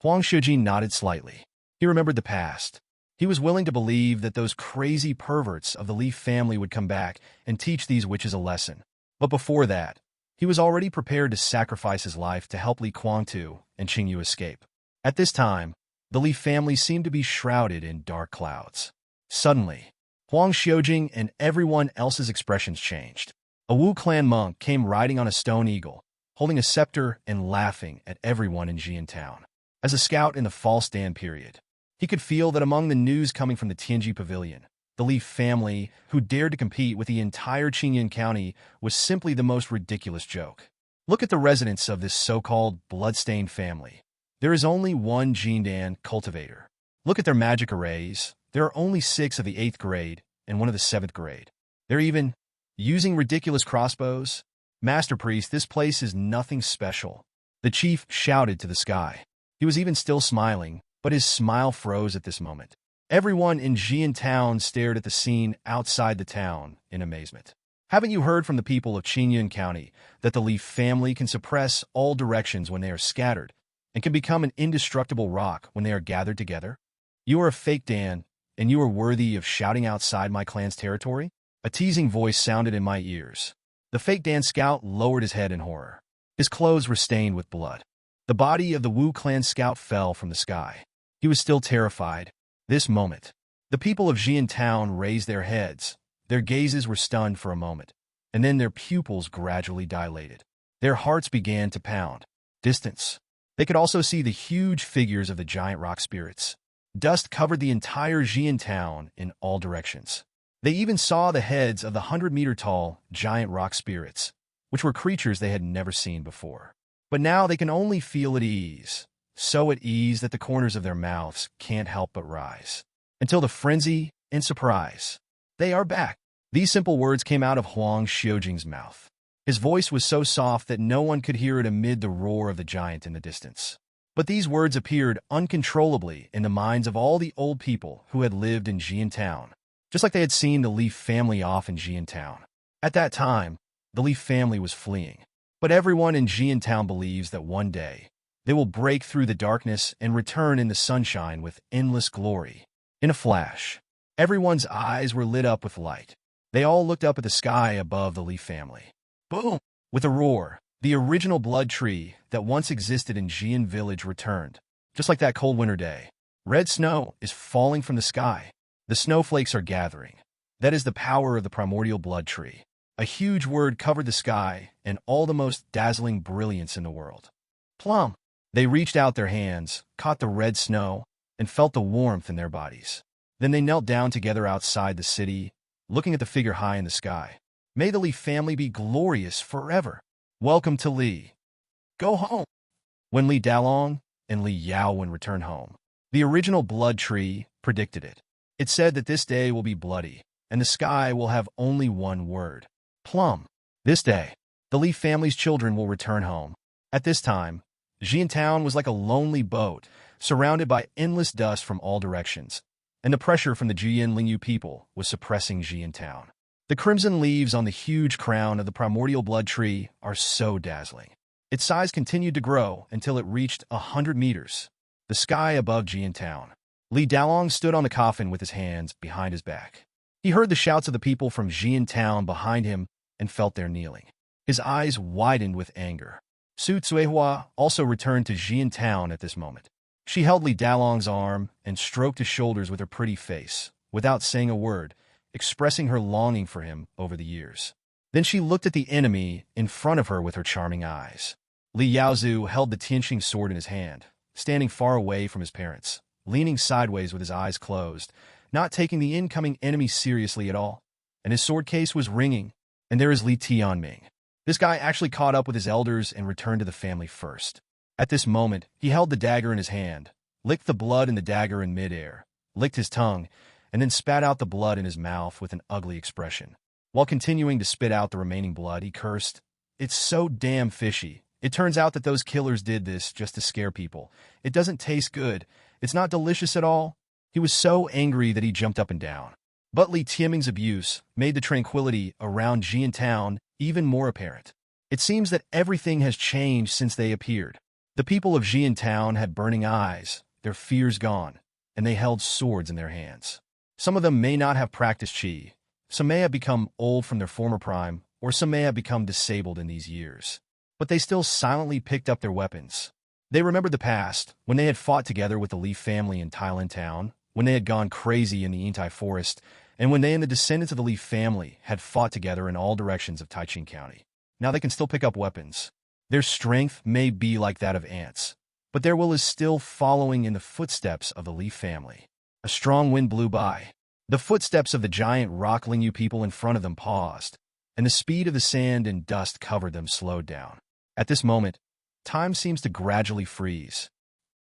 Xiujing nodded slightly. He remembered the past. He was willing to believe that those crazy perverts of the Li family would come back and teach these witches a lesson. But before that, he was already prepared to sacrifice his life to help Li Kuangtu and Qingyu escape. At this time, the Li family seemed to be shrouded in dark clouds. Suddenly, Huang Xiujing and everyone else's expressions changed. A Wu clan monk came riding on a stone eagle, holding a scepter and laughing at everyone in Xian town. As a scout in the fall stand period, he could feel that among the news coming from the Tianji Pavilion, the Li family, who dared to compete with the entire Qingyun County, was simply the most ridiculous joke. Look at the residents of this so-called blood-stained family. There is only one Jindan cultivator. Look at their magic arrays. There are only 6 of the 8th grade and 1 of the 7th grade. They're even using ridiculous crossbows. Master Priest, this place is nothing special. The chief shouted to the sky. He was even still smiling, but his smile froze at this moment. Everyone in Xian town stared at the scene outside the town in amazement. Haven't you heard from the people of Qingyun County that the Li family can suppress all directions when they are scattered and can become an indestructible rock when they are gathered together? You are a fake Dan, and you are worthy of shouting outside my clan's territory? A teasing voice sounded in my ears. The fake Dan scout lowered his head in horror. His clothes were stained with blood. The body of the Wu clan scout fell from the sky. He was still terrified. This moment, the people of Xian town raised their heads. Their gazes were stunned for a moment, and then their pupils gradually dilated. Their hearts began to pound. Distance. They could also see the huge figures of the giant rock spirits. Dust covered the entire Xian town in all directions. They even saw the heads of the 100-meter-tall giant rock spirits, which were creatures they had never seen before. But now they can only feel at ease, so at ease that the corners of their mouths can't help but rise. Until the frenzy and surprise. They are back. These simple words came out of Huang Xiujing's mouth. His voice was so soft that no one could hear it amid the roar of the giant in the distance. But these words appeared uncontrollably in the minds of all the old people who had lived in Xian Town, just like they had seen the Leaf family off in Xian Town. At that time, the Leaf family was fleeing. But everyone in Xian Town believes that one day, they will break through the darkness and return in the sunshine with endless glory. In a flash, everyone's eyes were lit up with light. They all looked up at the sky above the Leaf family. Boom! With a roar, the original blood tree that once existed in Xian village returned, just like that cold winter day. Red snow is falling from the sky. The snowflakes are gathering. That is the power of the primordial blood tree. A huge word covered the sky and all the most dazzling brilliance in the world. Plum! They reached out their hands, caught the red snow, and felt the warmth in their bodies. Then they knelt down together outside the city, looking at the figure high in the sky. May the Li family be glorious forever. Welcome to Li. Go home. When Li Dalong and Li Yaowen returned home, the original blood tree predicted it. It said that this day will be bloody, and the sky will have only one word. Plum. This day, the Li family's children will return home. At this time, Xian Town was like a lonely boat, surrounded by endless dust from all directions, and the pressure from the Jian Lingyu people was suppressing Xian Town. The crimson leaves on the huge crown of the primordial blood tree are so dazzling. Its size continued to grow until it reached 100 meters. The sky above Xian Town. Li Dalong stood on the coffin with his hands behind his back. He heard the shouts of the people from Xian Town behind him and felt their kneeling. His eyes widened with anger. Su Cuihua also returned to Xian Town at this moment. She held Li Dalong's arm and stroked his shoulders with her pretty face, without saying a word, expressing her longing for him over the years. Then she looked at the enemy in front of her with her charming eyes. Li Yaozu held the Tianqing sword in his hand, standing far away from his parents, leaning sideways with his eyes closed, not taking the incoming enemy seriously at all. And his sword case was ringing. And there is Li Tianming. This guy actually caught up with his elders and returned to the family first. At this moment, he held the dagger in his hand, licked the blood in the dagger in midair, licked his tongue, and then spat out the blood in his mouth with an ugly expression. While continuing to spit out the remaining blood, he cursed, "It's so damn fishy. It turns out that those killers did this just to scare people. It doesn't taste good. It's not delicious at all." He was so angry that he jumped up and down. But Li Tianming's abuse made the tranquility around Xian Town even more apparent. It seems that everything has changed since they appeared. The people of Xian Town had burning eyes, their fears gone, and they held swords in their hands. Some of them may not have practiced qi, some may have become old from their former prime, or some may have become disabled in these years. But they still silently picked up their weapons. They remembered the past, when they had fought together with the Li family in Tailan Town, when they had gone crazy in the Yintai Forest, and when they and the descendants of the Li family had fought together in all directions of Taiqing County. Now they can still pick up weapons. Their strength may be like that of ants, but their will is still following in the footsteps of the Li family. A strong wind blew by. The footsteps of the giant rock Lingyu people in front of them paused, and the speed of the sand and dust covered them slowed down. At this moment, time seems to gradually freeze.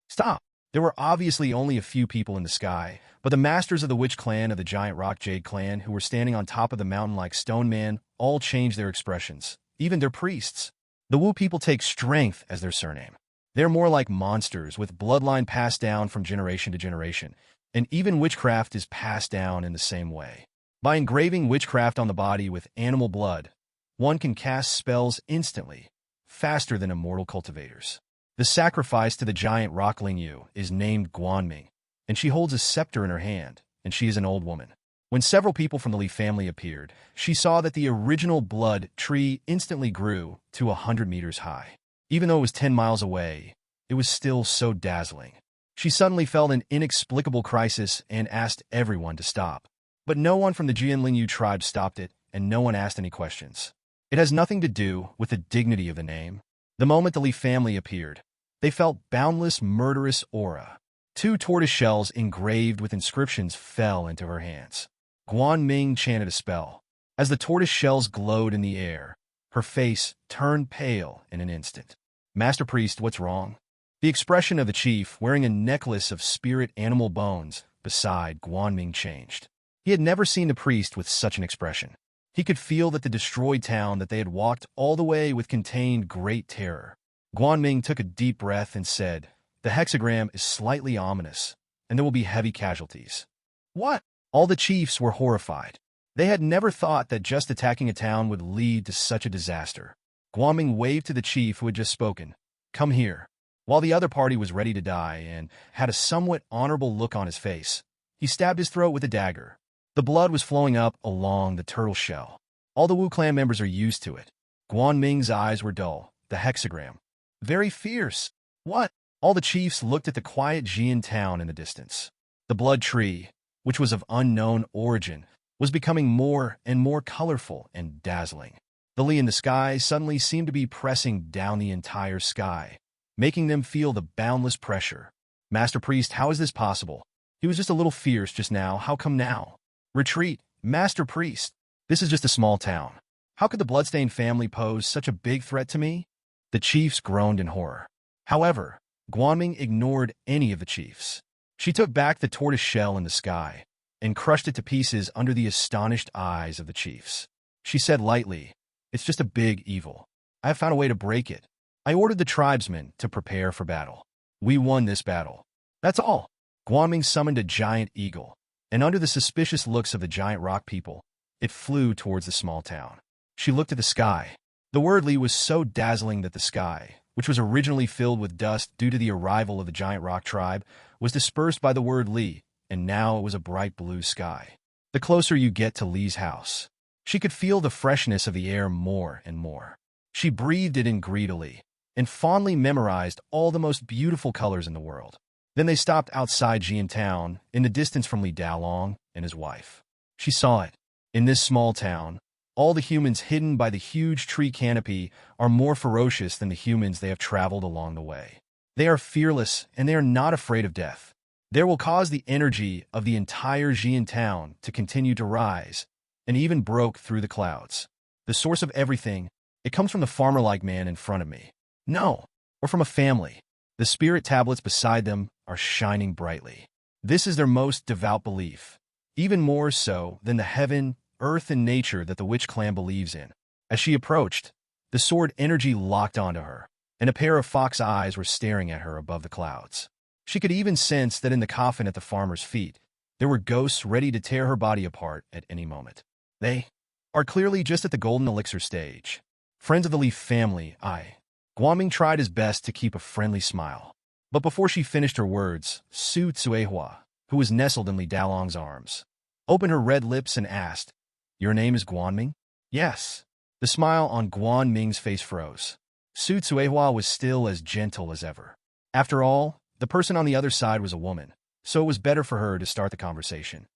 Stop! There were obviously only a few people in the sky, but the masters of the Witch clan of the giant rock Jade clan who were standing on top of the mountain like stone man all changed their expressions, even their priests. The Wu people take strength as their surname. They're more like monsters with bloodline passed down from generation to generation, and even witchcraft is passed down in the same way. By engraving witchcraft on the body with animal blood, one can cast spells instantly, faster than immortal cultivators. The sacrifice to the giant rock Lingyu is named Guanming, and she holds a scepter in her hand, and she is an old woman. When several people from the Li family appeared, she saw that the original blood tree instantly grew to 100 meters high. Even though it was 10 miles away, it was still so dazzling. She suddenly felt an inexplicable crisis and asked everyone to stop. But no one from the Jian Lingyu tribe stopped it, and no one asked any questions. It has nothing to do with the dignity of the name. The moment the Li family appeared, they felt boundless, murderous aura. 2 tortoise shells engraved with inscriptions fell into her hands. Guan Ming chanted a spell. As the tortoise shells glowed in the air, her face turned pale in an instant. "Master Priest, what's wrong?" The expression of the chief, wearing a necklace of spirit animal bones beside Guanming, changed. He had never seen the priest with such an expression. He could feel that the destroyed town that they had walked all the way with contained great terror. Guanming took a deep breath and said, "The hexagram is slightly ominous, and there will be heavy casualties." What? All the chiefs were horrified. They had never thought that just attacking a town would lead to such a disaster. Guanming waved to the chief who had just spoken. "Come here." While the other party was ready to die and had a somewhat honorable look on his face, he stabbed his throat with a dagger. The blood was flowing up along the turtle shell. All the Wu clan members are used to it. Guanming's eyes were dull. The hexagram. Very fierce. What? All the chiefs looked at the quiet Xian town in the distance. The blood tree, which was of unknown origin, was becoming more and more colorful and dazzling. The Li in the sky suddenly seemed to be pressing down the entire sky, making them feel the boundless pressure. "Master Priest, how is this possible? He was just a little fierce just now. How come now?" "Retreat, Master Priest. This is just a small town. How could the Bloodstained family pose such a big threat to me?" The chiefs groaned in horror. However, Guanming ignored any of the chiefs. She took back the tortoise shell in the sky and crushed it to pieces under the astonished eyes of the chiefs. She said lightly, "It's just a big evil. I have found a way to break it. I ordered the tribesmen to prepare for battle. We won this battle. That's all." Guanming summoned a giant eagle, and under the suspicious looks of the giant rock people, it flew towards the small town. She looked at the sky. The word Li was so dazzling that the sky, which was originally filled with dust due to the arrival of the giant rock tribe, was dispersed by the word Li, and now it was a bright blue sky. The closer you get to Li's house, she could feel the freshness of the air more and more. She breathed it in greedily, and fondly memorized all the most beautiful colors in the world. Then they stopped outside Xian town, in the distance from Li Dalong and his wife. She saw it. In this small town, all the humans hidden by the huge tree canopy are more ferocious than the humans they have traveled along the way. They are fearless, and they are not afraid of death. They will cause the energy of the entire Xian town to continue to rise, and even broke through the clouds. The source of everything, it comes from the farmer-like man in front of me. No, or from a family. The spirit tablets beside them are shining brightly. This is their most devout belief, even more so than the heaven, earth, and nature that the witch clan believes in. As she approached, the sword energy locked onto her, and a pair of fox eyes were staring at her above the clouds. She could even sense that in the coffin at the farmer's feet, there were ghosts ready to tear her body apart at any moment. They are clearly just at the golden elixir stage. Friends of the Leaf family, Guanming tried his best to keep a friendly smile. But before she finished her words, Su Tsuehua, who was nestled in Li Dalong's arms, opened her red lips and asked, "Your name is Guanming?" "Yes." The smile on Guanming's face froze. Su Tsuehua was still as gentle as ever. After all, the person on the other side was a woman, so it was better for her to start the conversation.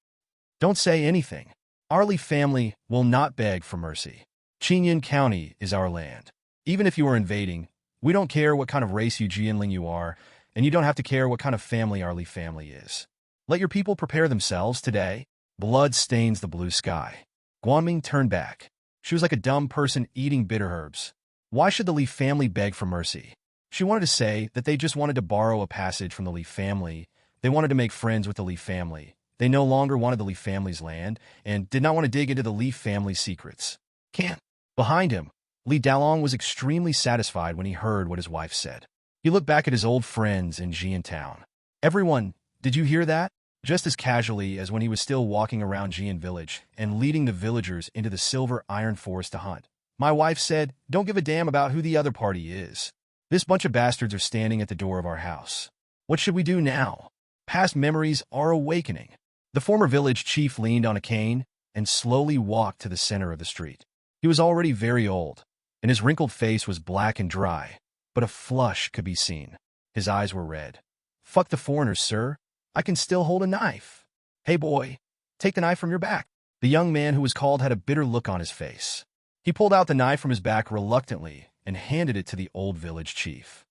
"Don't say anything. Our Li family will not beg for mercy. Qingyun County is our land. Even if you are invading, we don't care what kind of race you Jianling you are, and you don't have to care what kind of family our Li family is. Let your people prepare themselves today. Blood stains the blue sky." Guanming turned back. She was like a dumb person eating bitter herbs. Why should the Li family beg for mercy? She wanted to say that they just wanted to borrow a passage from the Li family. They wanted to make friends with the Li family. They no longer wanted the Li family's land and did not want to dig into the Li family's secrets. Can't. Behind him, Li Dalong was extremely satisfied when he heard what his wife said. He looked back at his old friends in Xian town. "Everyone, did you hear that?" Just as casually as when he was still walking around Xian village and leading the villagers into the silver iron forest to hunt. "My wife said, don't give a damn about who the other party is. This bunch of bastards are standing at the door of our house. What should we do now?" Past memories are awakening. The former village chief leaned on a cane and slowly walked to the center of the street. He was already very old, and his wrinkled face was black and dry, but a flush could be seen. His eyes were red. "Fuck the foreigners, sir. I can still hold a knife." "Hey boy, take the knife from your back." The young man who was called had a bitter look on his face. He pulled out the knife from his back reluctantly and handed it to the old village chief.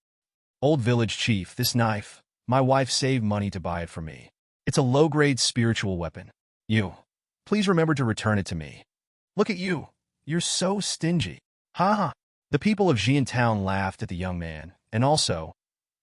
"Old village chief, this knife, my wife saved money to buy it for me. It's a low-grade spiritual weapon. Please remember to return it to me." "Look at you. You're so stingy." "Ha ha." The people of Xian town laughed at the young man, and also,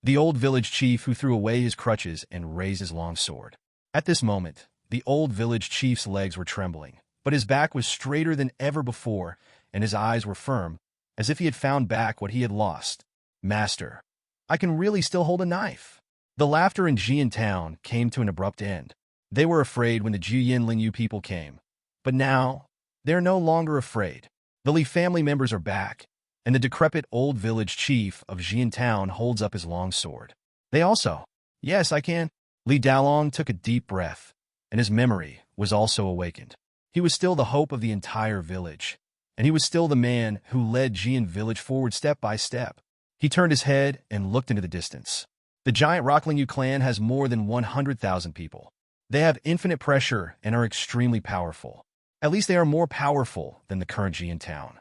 the old village chief who threw away his crutches and raised his long sword. At this moment, the old village chief's legs were trembling, but his back was straighter than ever before, and his eyes were firm, as if he had found back what he had lost. Master, I can really still hold a knife. The laughter in Xian town came to an abrupt end. They were afraid when the Juyin Lingyu people came, but now they're no longer afraid. The Li family members are back, and the decrepit old village chief of Xian town holds up his long sword. They also, yes, I can. Li Dalong took a deep breath, and his memory was also awakened. He was still the hope of the entire village, and he was still the man who led Xian village forward step by step. He turned his head and looked into the distance. The giant Lingyu clan has more than 100,000 people. They have infinite pressure and are extremely powerful. At least they are more powerful than the current Xian town.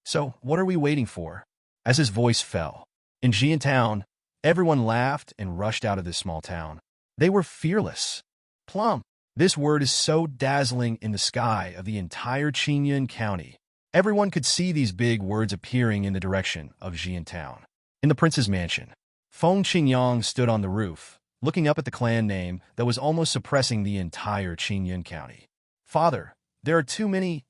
So what are we waiting for? As his voice fell, in Xian town, everyone laughed and rushed out of this small town. They were fearless. Plum. This word is so dazzling in the sky of the entire Qingyun County. Everyone could see these big words appearing in the direction of Xian town. In the prince's mansion, Feng Qingyang stood on the roof, looking up at the clan name that was almost suppressing the entire Qingyun County. Father, there are too many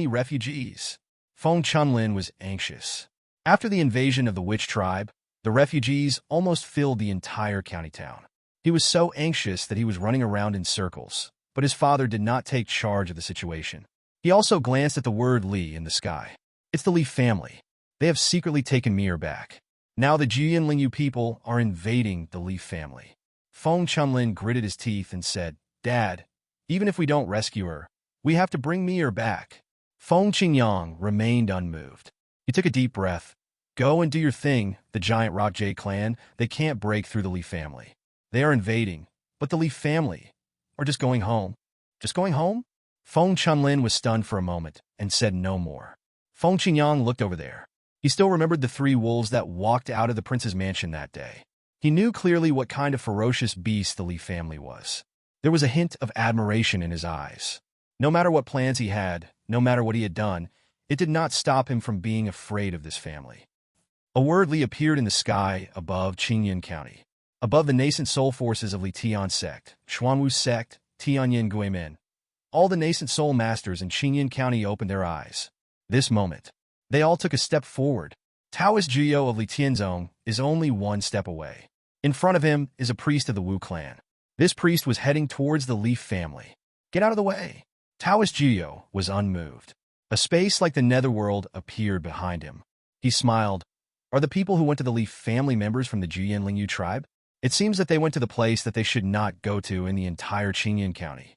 refugees. Feng Chunlin was anxious. After the invasion of the witch tribe, the refugees almost filled the entire county town. He was so anxious that he was running around in circles, but his father did not take charge of the situation. He also glanced at the word Li in the sky. It's the Li family. They have secretly taken Mir back. Now the Juyin Lingyu people are invading the Li family. Feng Chunlin gritted his teeth and said, Dad, even if we don't rescue her, we have to bring Mir back. Feng Qingyang remained unmoved. He took a deep breath. Go and do your thing, the giant Rock Jade clan. They can't break through the Li family. They are invading, but the Li family are just going home. Just going home? Feng Chunlin was stunned for a moment and said no more. Feng Qingyang looked over there. He still remembered the 3 wolves that walked out of the prince's mansion that day. He knew clearly what kind of ferocious beast the Li family was. There was a hint of admiration in his eyes. No matter what plans he had, no matter what he had done, it did not stop him from being afraid of this family. A word Li appeared in the sky above Qingyun County. Above the nascent soul forces of Li Tian sect, Xuanwu sect, Tianyin Guimin. All the nascent soul masters in Qingyun County opened their eyes. This moment, they all took a step forward. Taoist Jiyo of Li Tianzong is only 1 step away. In front of him is a priest of the Wu clan. This priest was heading towards the Li family. Get out of the way. Taoist Jiyo was unmoved. A space like the netherworld appeared behind him. He smiled. Are the people who went to the Li family members from the Juyin Lingyu tribe? It seems that they went to the place that they should not go to in the entire Qingyun County.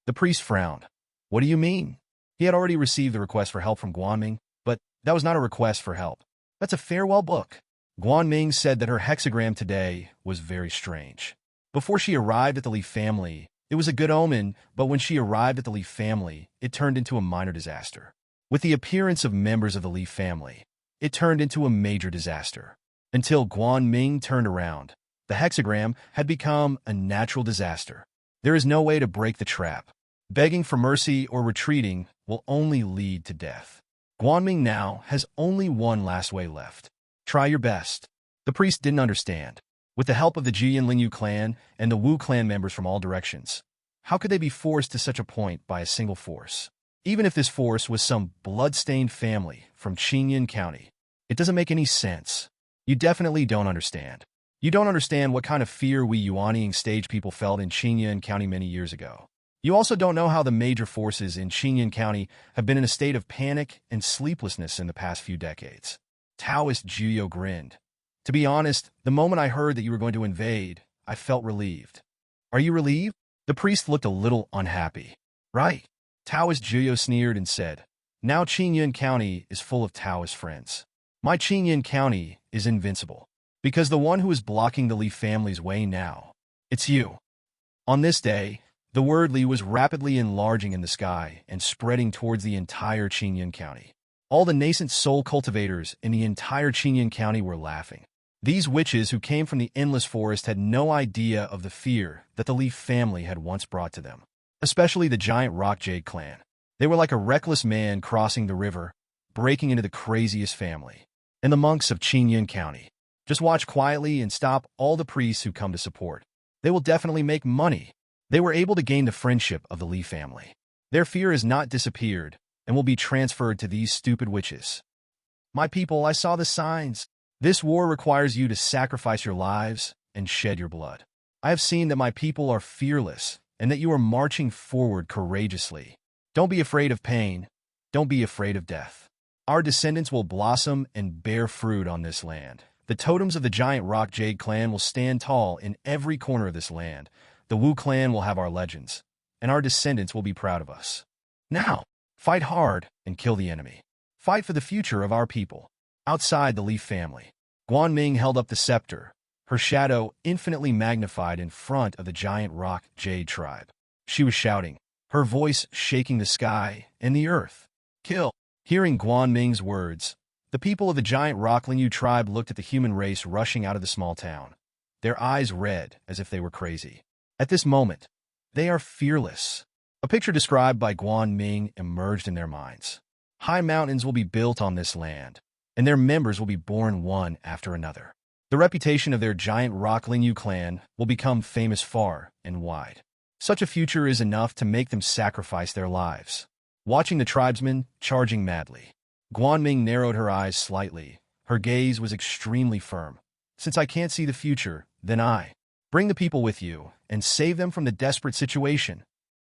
The priest frowned. What do you mean? He had already received the request for help from Guanming, but that was not a request for help. That's a farewell book. Guanming said that her hexagram today was very strange. Before she arrived at the Li family, it was a good omen, but when she arrived at the Li family, it turned into a minor disaster. With the appearance of members of the Li family, it turned into a major disaster. Until Guanming turned around, the hexagram had become a natural disaster. There is no way to break the trap. Begging for mercy or retreating will only lead to death. Guanming now has only one last way left. Try your best. The priest didn't understand. With the help of the Juyin Lingyu clan and the Wu clan members from all directions, how could they be forced to such a point by a single force? Even if this force was some blood-stained family from Qingyun County, it doesn't make any sense. You definitely don't understand. You don't understand what kind of fear we Yuanying stage people felt in Qingyun County many years ago. You also don't know how the major forces in Qingyun County have been in a state of panic and sleeplessness in the past few decades. Taoist Jiyo grinned. To be honest, the moment I heard that you were going to invade, I felt relieved. Are you relieved? The priest looked a little unhappy. Right. Taoist Jiyo sneered and said, now Qingyun County is full of Taoist friends. My Qingyun County is invincible. Because the one who is blocking the Li family's way now, it's you. On this day, the word Li was rapidly enlarging in the sky and spreading towards the entire Qingyun County. All the nascent soul cultivators in the entire Qingyun County were laughing. These witches who came from the endless forest had no idea of the fear that the Li family had once brought to them, especially the giant Rock Jade clan. They were like a reckless man crossing the river, breaking into the craziest family. And the monks of Qingyun County. Just watch quietly and stop all the priests who come to support. They will definitely make money. They were able to gain the friendship of the Li family. Their fear has not disappeared and will be transferred to these stupid witches. My people, I saw the signs. This war requires you to sacrifice your lives and shed your blood. I have seen that my people are fearless and that you are marching forward courageously. Don't be afraid of pain. Don't be afraid of death. Our descendants will blossom and bear fruit on this land. The totems of the giant rock Jade clan will stand tall in every corner of this land. The Wu clan will have our legends, and our descendants will be proud of us. Now, fight hard and kill the enemy. Fight for the future of our people. Outside the Li family, Guanming held up the scepter, her shadow infinitely magnified in front of the giant rock Jade tribe. She was shouting, her voice shaking the sky and the earth. Kill! Hearing Guanming's words, the people of the giant rock Linyu tribe looked at the human race rushing out of the small town, their eyes red as if they were crazy. At this moment, they are fearless. A picture described by Guanming emerged in their minds. High mountains will be built on this land, and their members will be born one after another. The reputation of their giant rock Linyu clan will become famous far and wide. Such a future is enough to make them sacrifice their lives. Watching the tribesmen charging madly, Guanming narrowed her eyes slightly. Her gaze was extremely firm. Since I can't see the future, then I. Bring the people with you and save them from the desperate situation.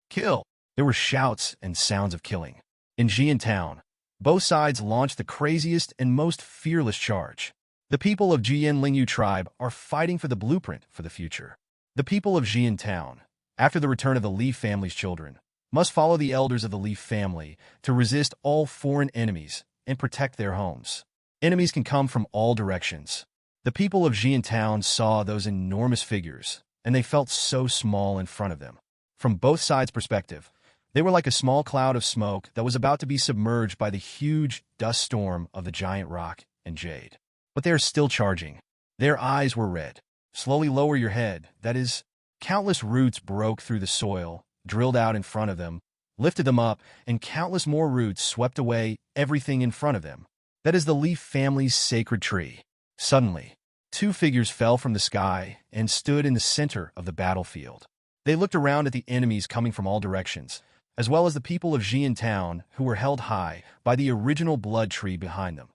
Kill! There were shouts and sounds of killing. In Xiang town, both sides launched the craziest and most fearless charge. The people of Jian Lingyu tribe are fighting for the blueprint for the future. The people of Xiang town, after the return of the Li family's children, must follow the elders of the Li family to resist all foreign enemies and protect their homes. Enemies can come from all directions. The people of Xiang town saw those enormous figures, and they felt so small in front of them. From both sides' perspective, they were like a small cloud of smoke that was about to be submerged by the huge dust storm of the giant rock and Jade. But they are still charging. Their eyes were red. Slowly lower your head. That is, countless roots broke through the soil, drilled out in front of them, lifted them up, and countless more roots swept away everything in front of them. That is the Leaf family's sacred tree. Suddenly, two figures fell from the sky and stood in the center of the battlefield. They looked around at the enemies coming from all directions, as well as the people of Xian town who were held high by the original blood tree behind them.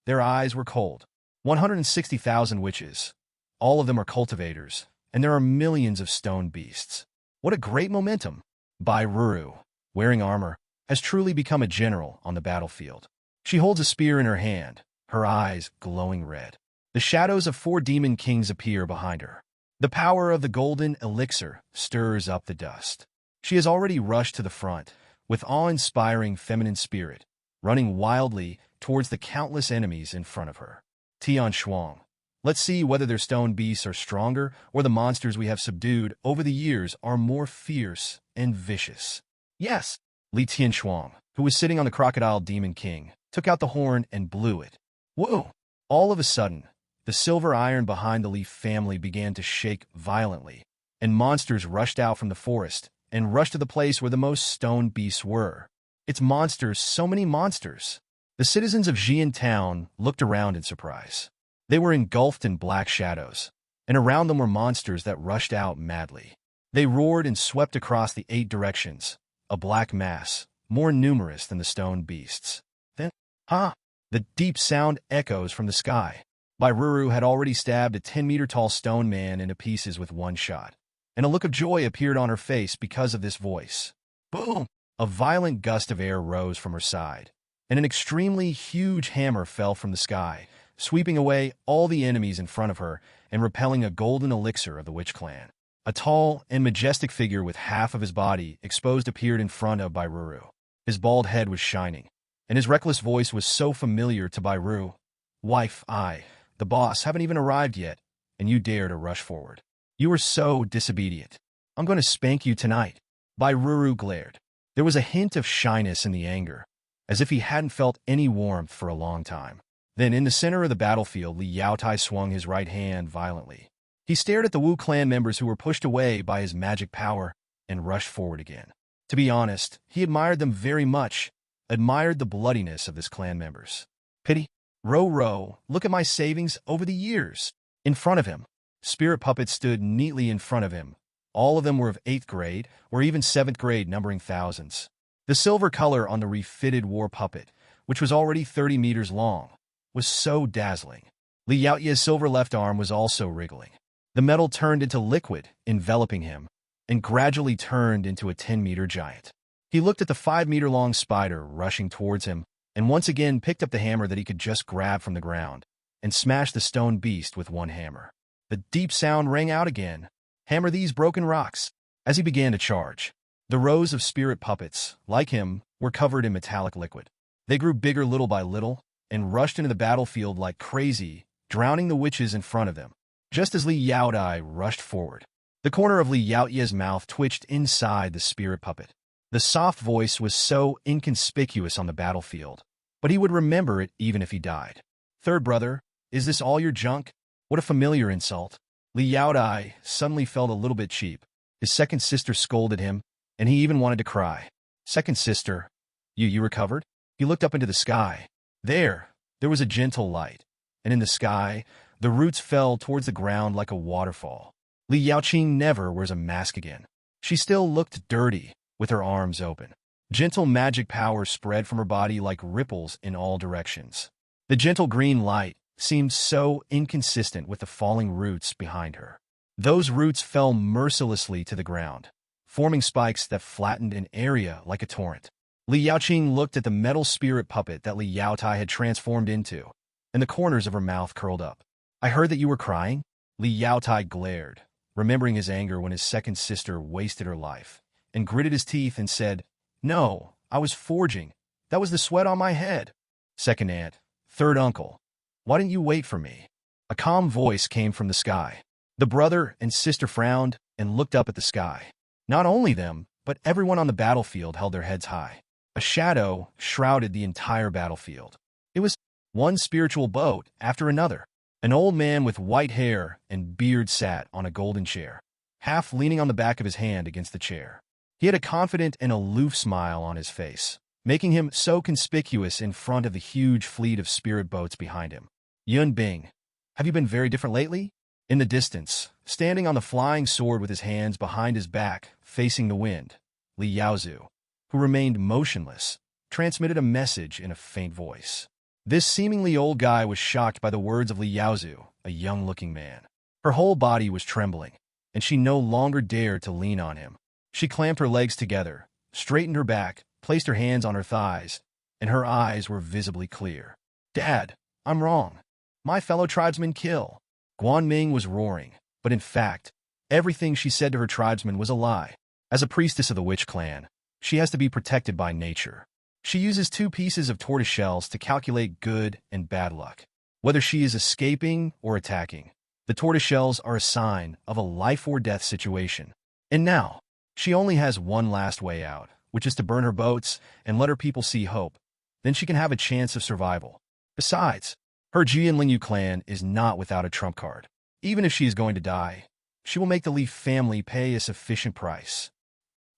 Their eyes were cold. 160,000 witches. All of them are cultivators, and there are millions of stone beasts. What a great momentum! Bai Ruru, wearing armor, has truly become a general on the battlefield. She holds a spear in her hand, her eyes glowing red. The shadows of 4 demon kings appear behind her. The power of the golden elixir stirs up the dust. She has already rushed to the front, with awe-inspiring feminine spirit, running wildly towards the countless enemies in front of her. Tian Shuang. Let's see whether their stone beasts are stronger or the monsters we have subdued over the years are more fierce and vicious. Yes, Li Tianshuang, who was sitting on the crocodile demon king, took out the horn and blew it. Whoa! All of a sudden, the silver iron behind the Li family began to shake violently, and monsters rushed out from the forest and rushed to the place where the most stone beasts were. It's monsters, so many monsters. The citizens of Xian town looked around in surprise. They were engulfed in black shadows, and around them were monsters that rushed out madly. They roared and swept across the 8 directions, a black mass, more numerous than the stone beasts. Then, the deep sound echoes from the sky. Bai Ruru had already stabbed a 10-meter-tall stone man into pieces with one shot, and a look of joy appeared on her face because of this voice. Boom! A violent gust of air rose from her side, and an extremely huge hammer fell from the sky, sweeping away all the enemies in front of her and repelling a golden elixir of the Witch Clan. A tall and majestic figure with half of his body exposed appeared in front of Bai Ruru. His bald head was shining, and his reckless voice was so familiar to Bai Ruru. Wife, the boss, haven't even arrived yet, and you dare to rush forward. You are so disobedient. I'm going to spank you tonight. Bai Ruru glared. There was a hint of shyness in the anger, as if he hadn't felt any warmth for a long time. Then, in the center of the battlefield, Li Yaotai swung his right hand violently. He stared at the Wu clan members who were pushed away by his magic power and rushed forward again. To be honest, he admired them very much, admired the bloodiness of his clan members. Pity? Row, row, look at my savings over the years. In front of him, spirit puppets stood neatly in front of him. All of them were of 8th grade, or even 7th grade, numbering thousands. The silver color on the refitted war puppet, which was already 30 meters long, was so dazzling. Li Yaoye's silver left arm was also wriggling. The metal turned into liquid, enveloping him, and gradually turned into a 10-meter giant. He looked at the 5-meter-long spider rushing towards him, and once again picked up the hammer that he could just grab from the ground, and smashed the stone beast with one hammer. The deep sound rang out again. Hammer these broken rocks. As he began to charge, the rows of spirit puppets, like him, were covered in metallic liquid. They grew bigger little by little, and rushed into the battlefield like crazy, drowning the witches in front of them. Just as Li Yaodai rushed forward, the corner of Li Yaoye's mouth twitched inside the spirit puppet. The soft voice was so inconspicuous on the battlefield, but he would remember it even if he died. Third brother, is this all your junk? What a familiar insult. Li Yaodai suddenly felt a little bit cheap. His second sister scolded him, and he even wanted to cry. Second sister, you recovered? He looked up into the sky. There was a gentle light, and in the sky, the roots fell towards the ground like a waterfall. Li Yaoqing never wears a mask again. She still looked dirty, with her arms open. Gentle magic power spread from her body like ripples in all directions. The gentle green light seemed so inconsistent with the falling roots behind her. Those roots fell mercilessly to the ground, forming spikes that flattened an area like a torrent. Li Yaoqing looked at the metal spirit puppet that Li Yaotai had transformed into, and the corners of her mouth curled up. I heard that you were crying? Li Yaotai glared, remembering his anger when his second sister wasted her life, and gritted his teeth and said, No, I was forging. That was the sweat on my head. Second aunt, third uncle, why didn't you wait for me? A calm voice came from the sky. The brother and sister frowned and looked up at the sky. Not only them, but everyone on the battlefield held their heads high. A shadow shrouded the entire battlefield. It was one spiritual boat after another. An old man with white hair and beard sat on a golden chair, half leaning on the back of his hand against the chair. He had a confident and aloof smile on his face, making him so conspicuous in front of the huge fleet of spirit boats behind him. Yun Bing, have you been very different lately? In the distance, standing on the flying sword with his hands behind his back, facing the wind, Li Yaozu, who remained motionless, transmitted a message in a faint voice. This seemingly old guy was shocked by the words of Li Yaozu, a young-looking man. Her whole body was trembling, and she no longer dared to lean on him. She clamped her legs together, straightened her back, placed her hands on her thighs, and her eyes were visibly clear. Dad, I'm wrong. My fellow tribesmen kill. Guanming was roaring, but in fact, everything she said to her tribesmen was a lie. As a priestess of the witch clan, she has to be protected by nature. She uses 2 pieces of tortoise shells to calculate good and bad luck. Whether she is escaping or attacking, the tortoise shells are a sign of a life-or-death situation. And now, she only has one last way out, which is to burn her boats and let her people see hope. Then she can have a chance of survival. Besides, her Jianlingyu clan is not without a trump card. Even if she is going to die, she will make the Li family pay a sufficient price.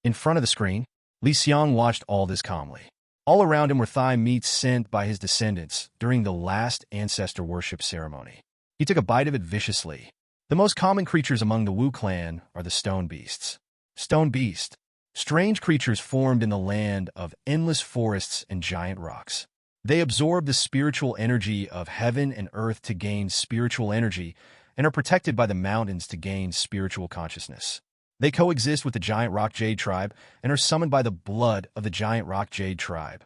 In front of the screen, Li Xiang watched all this calmly. All around him were thigh meats sent by his descendants during the last ancestor worship ceremony. He took a bite of it viciously. The most common creatures among the Wu clan are the stone beasts. Stone beast. Strange creatures formed in the land of endless forests and giant rocks. They absorb the spiritual energy of heaven and earth to gain spiritual energy and are protected by the mountains to gain spiritual consciousness. They coexist with the giant rock jade tribe and are summoned by the blood of the giant rock jade tribe.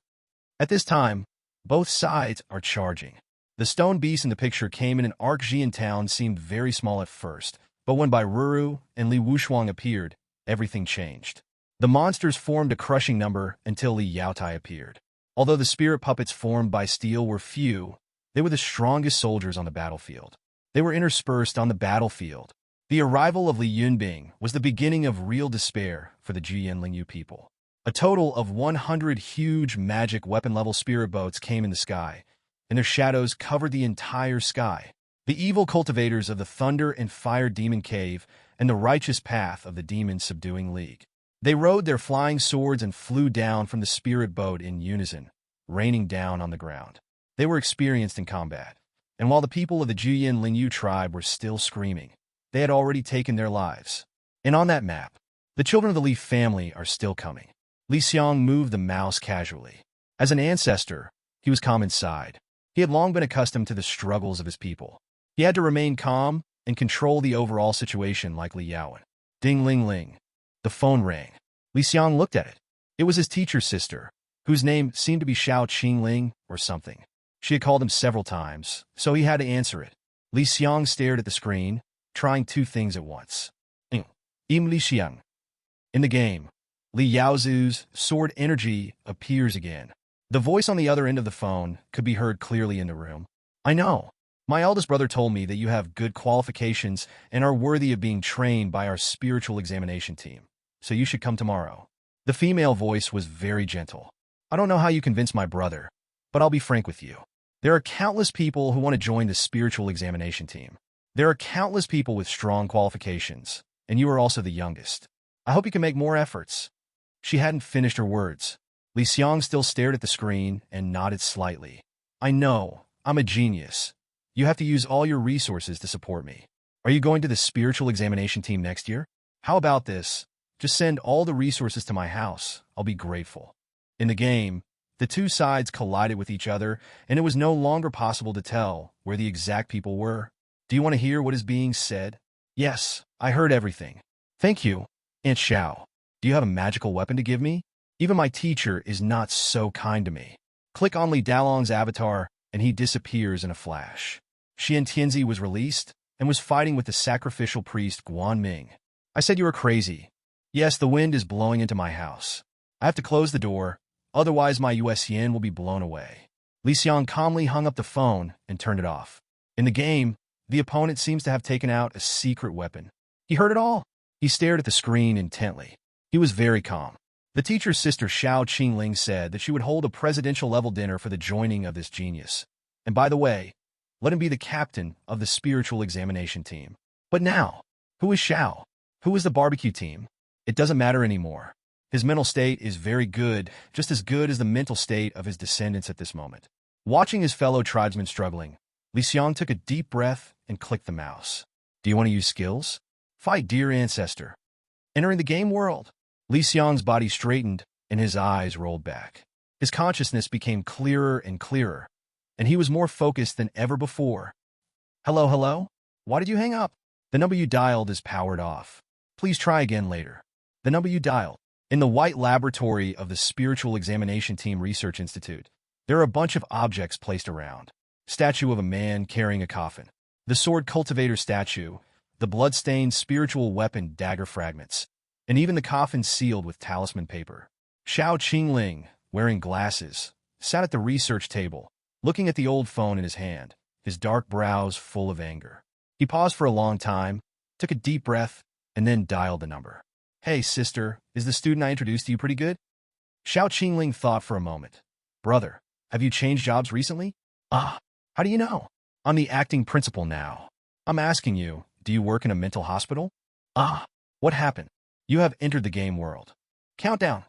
At this time, both sides are charging. The stone beast in the picture came in an Arcxian town seemed very small at first, but when Bai Ruru and Li Wushuang appeared, everything changed. The monsters formed a crushing number until Li Yaotai appeared. Although the spirit puppets formed by steel were few, they were the strongest soldiers on the battlefield. They were interspersed on the battlefield. The arrival of Li Yunbing was the beginning of real despair for the Jianlingyu people. A total of 100 huge magic weapon-level spirit boats came in the sky, and their shadows covered the entire sky. The evil cultivators of the Thunder and Fire Demon Cave and the righteous path of the Demon Subduing League. They rode their flying swords and flew down from the spirit boat in unison, raining down on the ground. They were experienced in combat, and while the people of the Juyin Lingyu tribe were still screaming, they had already taken their lives. And on that map, the children of the Leaf family are still coming. Xiang moved the mouse casually. As an ancestor, he was calm inside. He had long been accustomed to the struggles of his people. He had to remain calm and control the overall situation like Li Yaowen. Ding ling ling. The phone rang. Xiang looked at it. It was his teacher's sister, whose name seemed to be Xiao Qingling or something. She had called him several times, so he had to answer it. Xiang stared at the screen, trying two things at once. Xiang. In the game, Li Yaozu's sword energy appears again. The voice on the other end of the phone could be heard clearly in the room. I know. My eldest brother told me that you have good qualifications and are worthy of being trained by our spiritual examination team, so you should come tomorrow. The female voice was very gentle. I don't know how you convinced my brother, but I'll be frank with you. There are countless people who want to join the spiritual examination team. There are countless people with strong qualifications, and you are also the youngest. I hope you can make more efforts. She hadn't finished her words. Xiang still stared at the screen and nodded slightly. I know, I'm a genius. You have to use all your resources to support me. Are you going to the spiritual examination team next year? How about this? Just send all the resources to my house. I'll be grateful. In the game, the two sides collided with each other, and it was no longer possible to tell where the exact people were. Do you want to hear what is being said? Yes, I heard everything. Thank you, Aunt Xiao. Do you have a magical weapon to give me? Even my teacher is not so kind to me. Click on Li Dalong's avatar, and he disappears in a flash. Xian Tianzi was released and was fighting with the sacrificial priest Guan Ming. I said you were crazy. Yes, the wind is blowing into my house. I have to close the door, otherwise my US yen will be blown away. Xiang calmly hung up the phone and turned it off. In the game, the opponent seems to have taken out a secret weapon. He heard it all. He stared at the screen intently. He was very calm. The teacher's sister Xiao Qingling said that she would hold a presidential-level dinner for the joining of this genius. And by the way, let him be the captain of the spiritual examination team. But now, who is Xiao? Who is the barbecue team? It doesn't matter anymore. His mental state is very good, just as good as the mental state of his descendants at this moment. Watching his fellow tribesmen struggling, Xiang took a deep breath and clicked the mouse. Do you want to use skills? Fight, dear ancestor. Entering the game world. Xiang's body straightened and his eyes rolled back. His consciousness became clearer and clearer, and he was more focused than ever before. Hello, hello? Why did you hang up? The number you dialed is powered off. Please try again later. The number you dialed. In the white laboratory of the Spiritual Examination Team Research Institute, there are a bunch of objects placed around. Statue of a man carrying a coffin. The sword cultivator statue. The blood-stained spiritual weapon dagger fragments. And even the coffin sealed with talisman paper. Xiao Qingling, wearing glasses, sat at the research table, looking at the old phone in his hand, his dark brows full of anger. He paused for a long time, took a deep breath, and then dialed the number. Hey, sister, is the student I introduced to you pretty good? Xiao Qingling thought for a moment. Brother, have you changed jobs recently? Ah, how do you know? I'm the acting principal now. I'm asking you, do you work in a mental hospital? Ah, what happened? You have entered the game world. Countdown.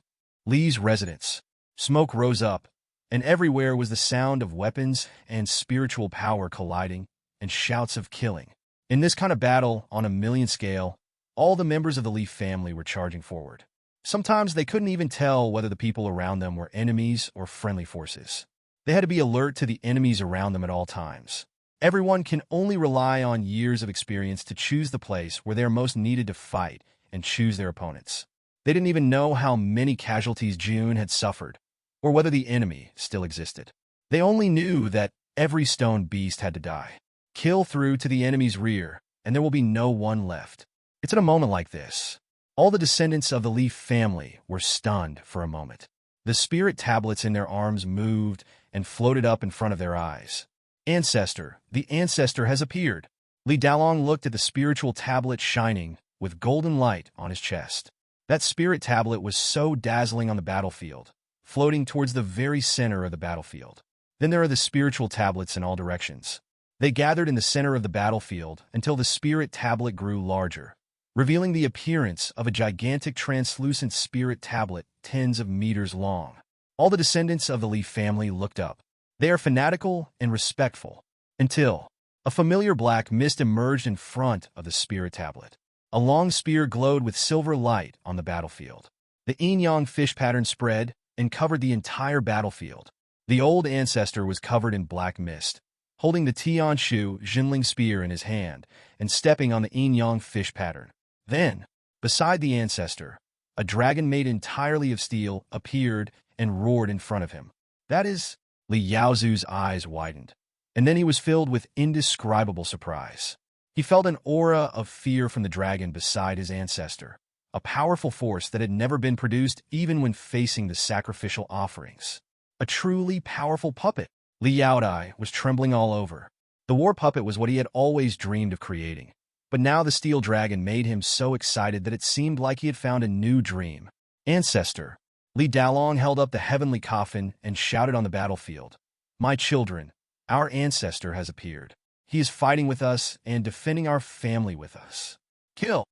Li's residence. Smoke rose up, and everywhere was the sound of weapons and spiritual power colliding, and shouts of killing. In this kind of battle, on a million scale, all the members of the Leaf family were charging forward. Sometimes they couldn't even tell whether the people around them were enemies or friendly forces. They had to be alert to the enemies around them at all times. Everyone can only rely on years of experience to choose the place where they are most needed to fight and choose their opponents. They didn't even know how many casualties June had suffered, or whether the enemy still existed. They only knew that every stone beast had to die. Kill through to the enemy's rear, and there will be no one left. It's at a moment like this. All the descendants of the Leaf family were stunned for a moment. The spirit tablets in their arms moved and floated up in front of their eyes. Ancestor, the ancestor has appeared. Li Dalong looked at the spiritual tablet shining with golden light on his chest. That spirit tablet was so dazzling on the battlefield, floating towards the very center of the battlefield. Then there are the spiritual tablets in all directions. They gathered in the center of the battlefield until the spirit tablet grew larger, revealing the appearance of a gigantic translucent spirit tablet tens of meters long. All the descendants of the Leaf family looked up. They are fanatical and respectful, until a familiar black mist emerged in front of the spirit tablet. A long spear glowed with silver light on the battlefield. The yin-yang fish pattern spread and covered the entire battlefield. The old ancestor was covered in black mist, holding the Tianshu Jinling spear in his hand and stepping on the yin-yang fish pattern. Then, beside the ancestor, a dragon made entirely of steel appeared and roared in front of him. That is, Li Yaozu's eyes widened, and then he was filled with indescribable surprise. He felt an aura of fear from the dragon beside his ancestor, a powerful force that had never been produced even when facing the sacrificial offerings. A truly powerful puppet. Li Yaodai was trembling all over. The war puppet was what he had always dreamed of creating, but now the steel dragon made him so excited that it seemed like he had found a new dream. Ancestor. Li Dalong held up the heavenly coffin and shouted on the battlefield, "My children, our ancestor has appeared. He is fighting with us and defending our family with us. Kill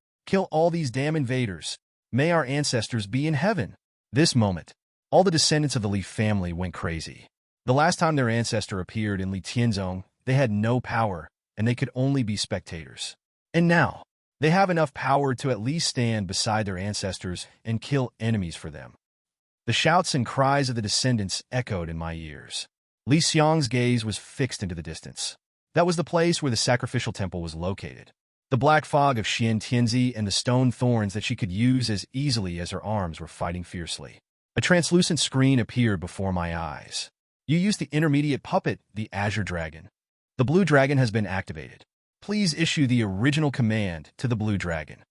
all these damn invaders. May our ancestors be in heaven." This moment, all the descendants of the Li family went crazy. The last time their ancestor appeared in Li Tianzong, they had no power, and they could only be spectators. And now, they have enough power to at least stand beside their ancestors and kill enemies for them. The shouts and cries of the descendants echoed in my ears. Li Xiang's gaze was fixed into the distance. That was the place where the sacrificial temple was located. The black fog of Xian Tianzi and the stone thorns that she could use as easily as her arms were fighting fiercely. A translucent screen appeared before my eyes. You used the intermediate puppet, the Azure Dragon. The Blue Dragon has been activated. Please issue the original command to the Blue Dragon.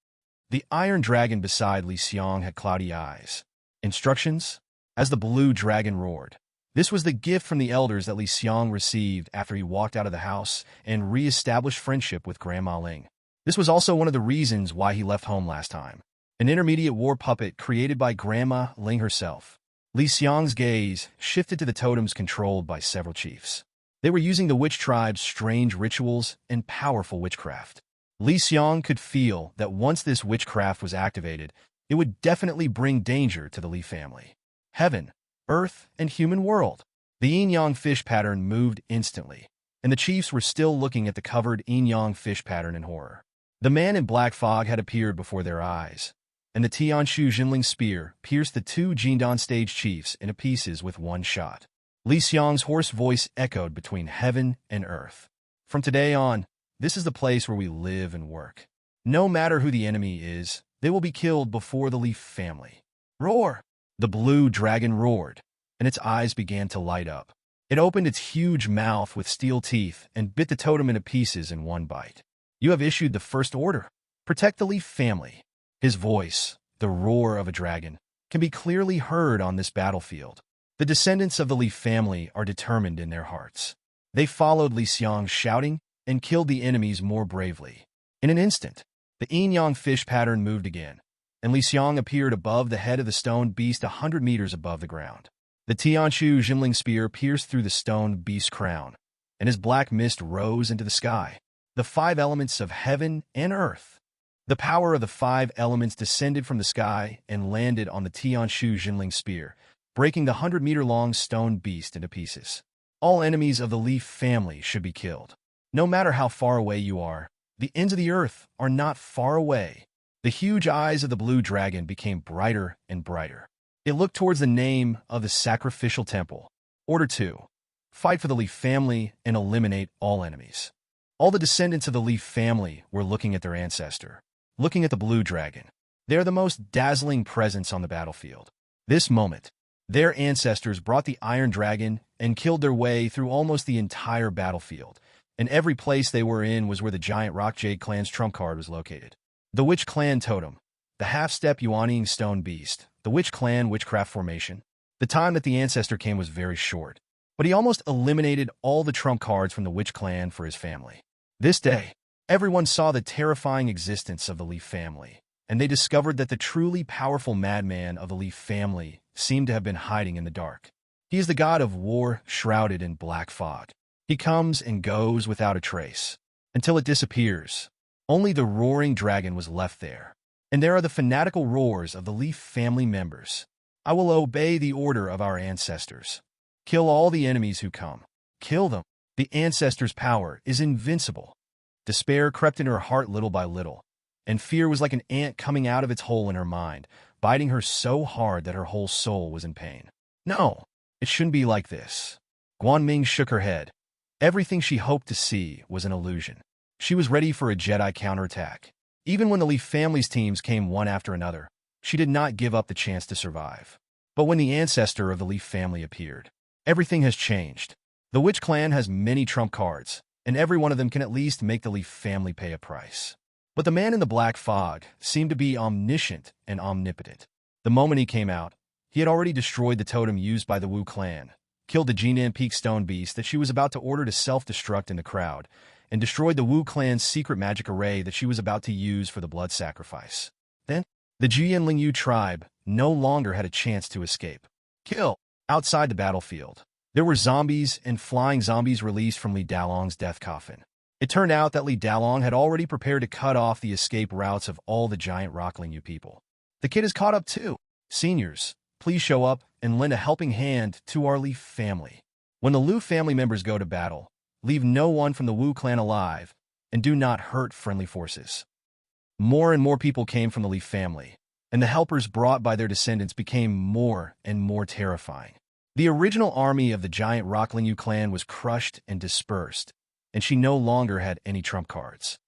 The Iron Dragon beside Li Xiang had cloudy eyes. Instructions? As the Blue Dragon roared. This was the gift from the elders that Li Xiang received after he walked out of the house and re-established friendship with Grandma Ling. This was also one of the reasons why he left home last time. An intermediate war puppet created by Grandma Ling herself. Li Xiang's gaze shifted to the totems controlled by several chiefs. They were using the witch tribe's strange rituals and powerful witchcraft. Li Xiang could feel that once this witchcraft was activated, it would definitely bring danger to the Li family. Heaven, earth, and human world. The yin-yang fish pattern moved instantly, and the chiefs were still looking at the covered yin-yang fish pattern in horror. The man in black fog had appeared before their eyes, and the Tianshu Jinling spear pierced the two Jindan stage chiefs into pieces with one shot. Li Xiang's hoarse voice echoed between heaven and earth. From today on, this is the place where we live and work. No matter who the enemy is, they will be killed before the Leaf family. Roar! The blue dragon roared, and its eyes began to light up. It opened its huge mouth with steel teeth and bit the totem into pieces in one bite. You have issued the first order. Protect the Leaf family. His voice, the roar of a dragon, can be clearly heard on this battlefield. The descendants of the Leaf family are determined in their hearts. They followed Li Xiang shouting and killed the enemies more bravely. In an instant, the yin-yang fish pattern moved again, and Li Xiang appeared above the head of the stone beast 100 meters above the ground. The Tianshu Jinling spear pierced through the stone beast's crown, and his black mist rose into the sky. The 5 elements of heaven and earth. The power of the 5 elements descended from the sky and landed on the Tianshu Jinling spear, breaking the 100-meter-long stone beast into pieces. All enemies of the Leaf family should be killed. No matter how far away you are, the ends of the earth are not far away. The huge eyes of the blue dragon became brighter and brighter. It looked towards the name of the sacrificial temple. Order 2. Fight for the Leaf family and eliminate all enemies. All the descendants of the Leaf family were looking at their ancestor, looking at the blue dragon. They are the most dazzling presence on the battlefield. This moment, their ancestors brought the Iron Dragon and killed their way through almost the entire battlefield, and every place they were in was where the giant Rock Jade clan's trump card was located. The Witch Clan Totem, the half-step Yuanying Stone Beast, the Witch Clan Witchcraft Formation. The time that the ancestor came was very short, but he almost eliminated all the trump cards from the Witch Clan for his family. This day, everyone saw the terrifying existence of the Leaf family, and they discovered that the truly powerful madman of the Leaf family seemed to have been hiding in the dark. He is the god of war shrouded in black fog. He comes and goes without a trace, until it disappears. Only the roaring dragon was left there, and there are the fanatical roars of the Leaf family members. I will obey the order of our ancestors. Kill all the enemies who come. Kill them. The ancestors' power is invincible. Despair crept in her heart little by little, and fear was like an ant coming out of its hole in her mind, biting her so hard that her whole soul was in pain. No, it shouldn't be like this. Guanming shook her head. Everything she hoped to see was an illusion. She was ready for a Jedi counterattack. Even when the Leaf family's teams came one after another, she did not give up the chance to survive. But when the ancestor of the Leaf family appeared, everything has changed. The Witch clan has many trump cards, and every one of them can at least make the Leaf family pay a price. But the man in the black fog seemed to be omniscient and omnipotent. The moment he came out, he had already destroyed the totem used by the Wu clan, killed the Jinan Peak stone beast that she was about to order to self-destruct in the crowd, and destroyed the Wu clan's secret magic array that she was about to use for the blood sacrifice. Then, the Jianlingyu tribe no longer had a chance to escape. Kill! Outside the battlefield, there were zombies and flying zombies released from Li Dalong's death coffin. It turned out that Li Dalong had already prepared to cut off the escape routes of all the giant Rocklingyu people. The kid is caught up too. Seniors, please show up and lend a helping hand to our Leaf family. When the Lu family members go to battle, leave no one from the Wu clan alive, and do not hurt friendly forces. More and more people came from the Leaf family, and the helpers brought by their descendants became more and more terrifying. The original army of the giant Rocklingyu clan was crushed and dispersed, and she no longer had any trump cards.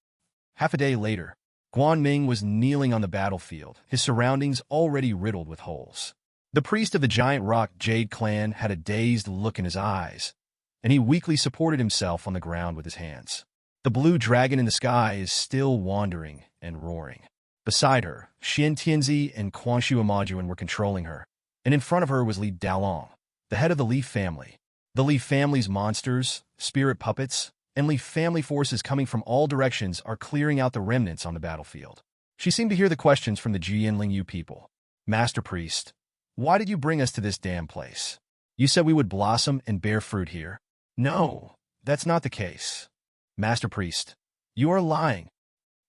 Half a day later, Guanming was kneeling on the battlefield, his surroundings already riddled with holes. The priest of the giant rock Jade clan had a dazed look in his eyes, and he weakly supported himself on the ground with his hands. The blue dragon in the sky is still wandering and roaring. Beside her, Xian Tianzi and Quanshu Amajuan were controlling her, and in front of her was Li Dalong, the head of the Leaf family. The Leaf family's monsters, spirit puppets, and Leaf family forces coming from all directions are clearing out the remnants on the battlefield. She seemed to hear the questions from the Jianlingyu people. Master Priest, why did you bring us to this damn place? You said we would blossom and bear fruit here. No, that's not the case. Master Priest, you are lying.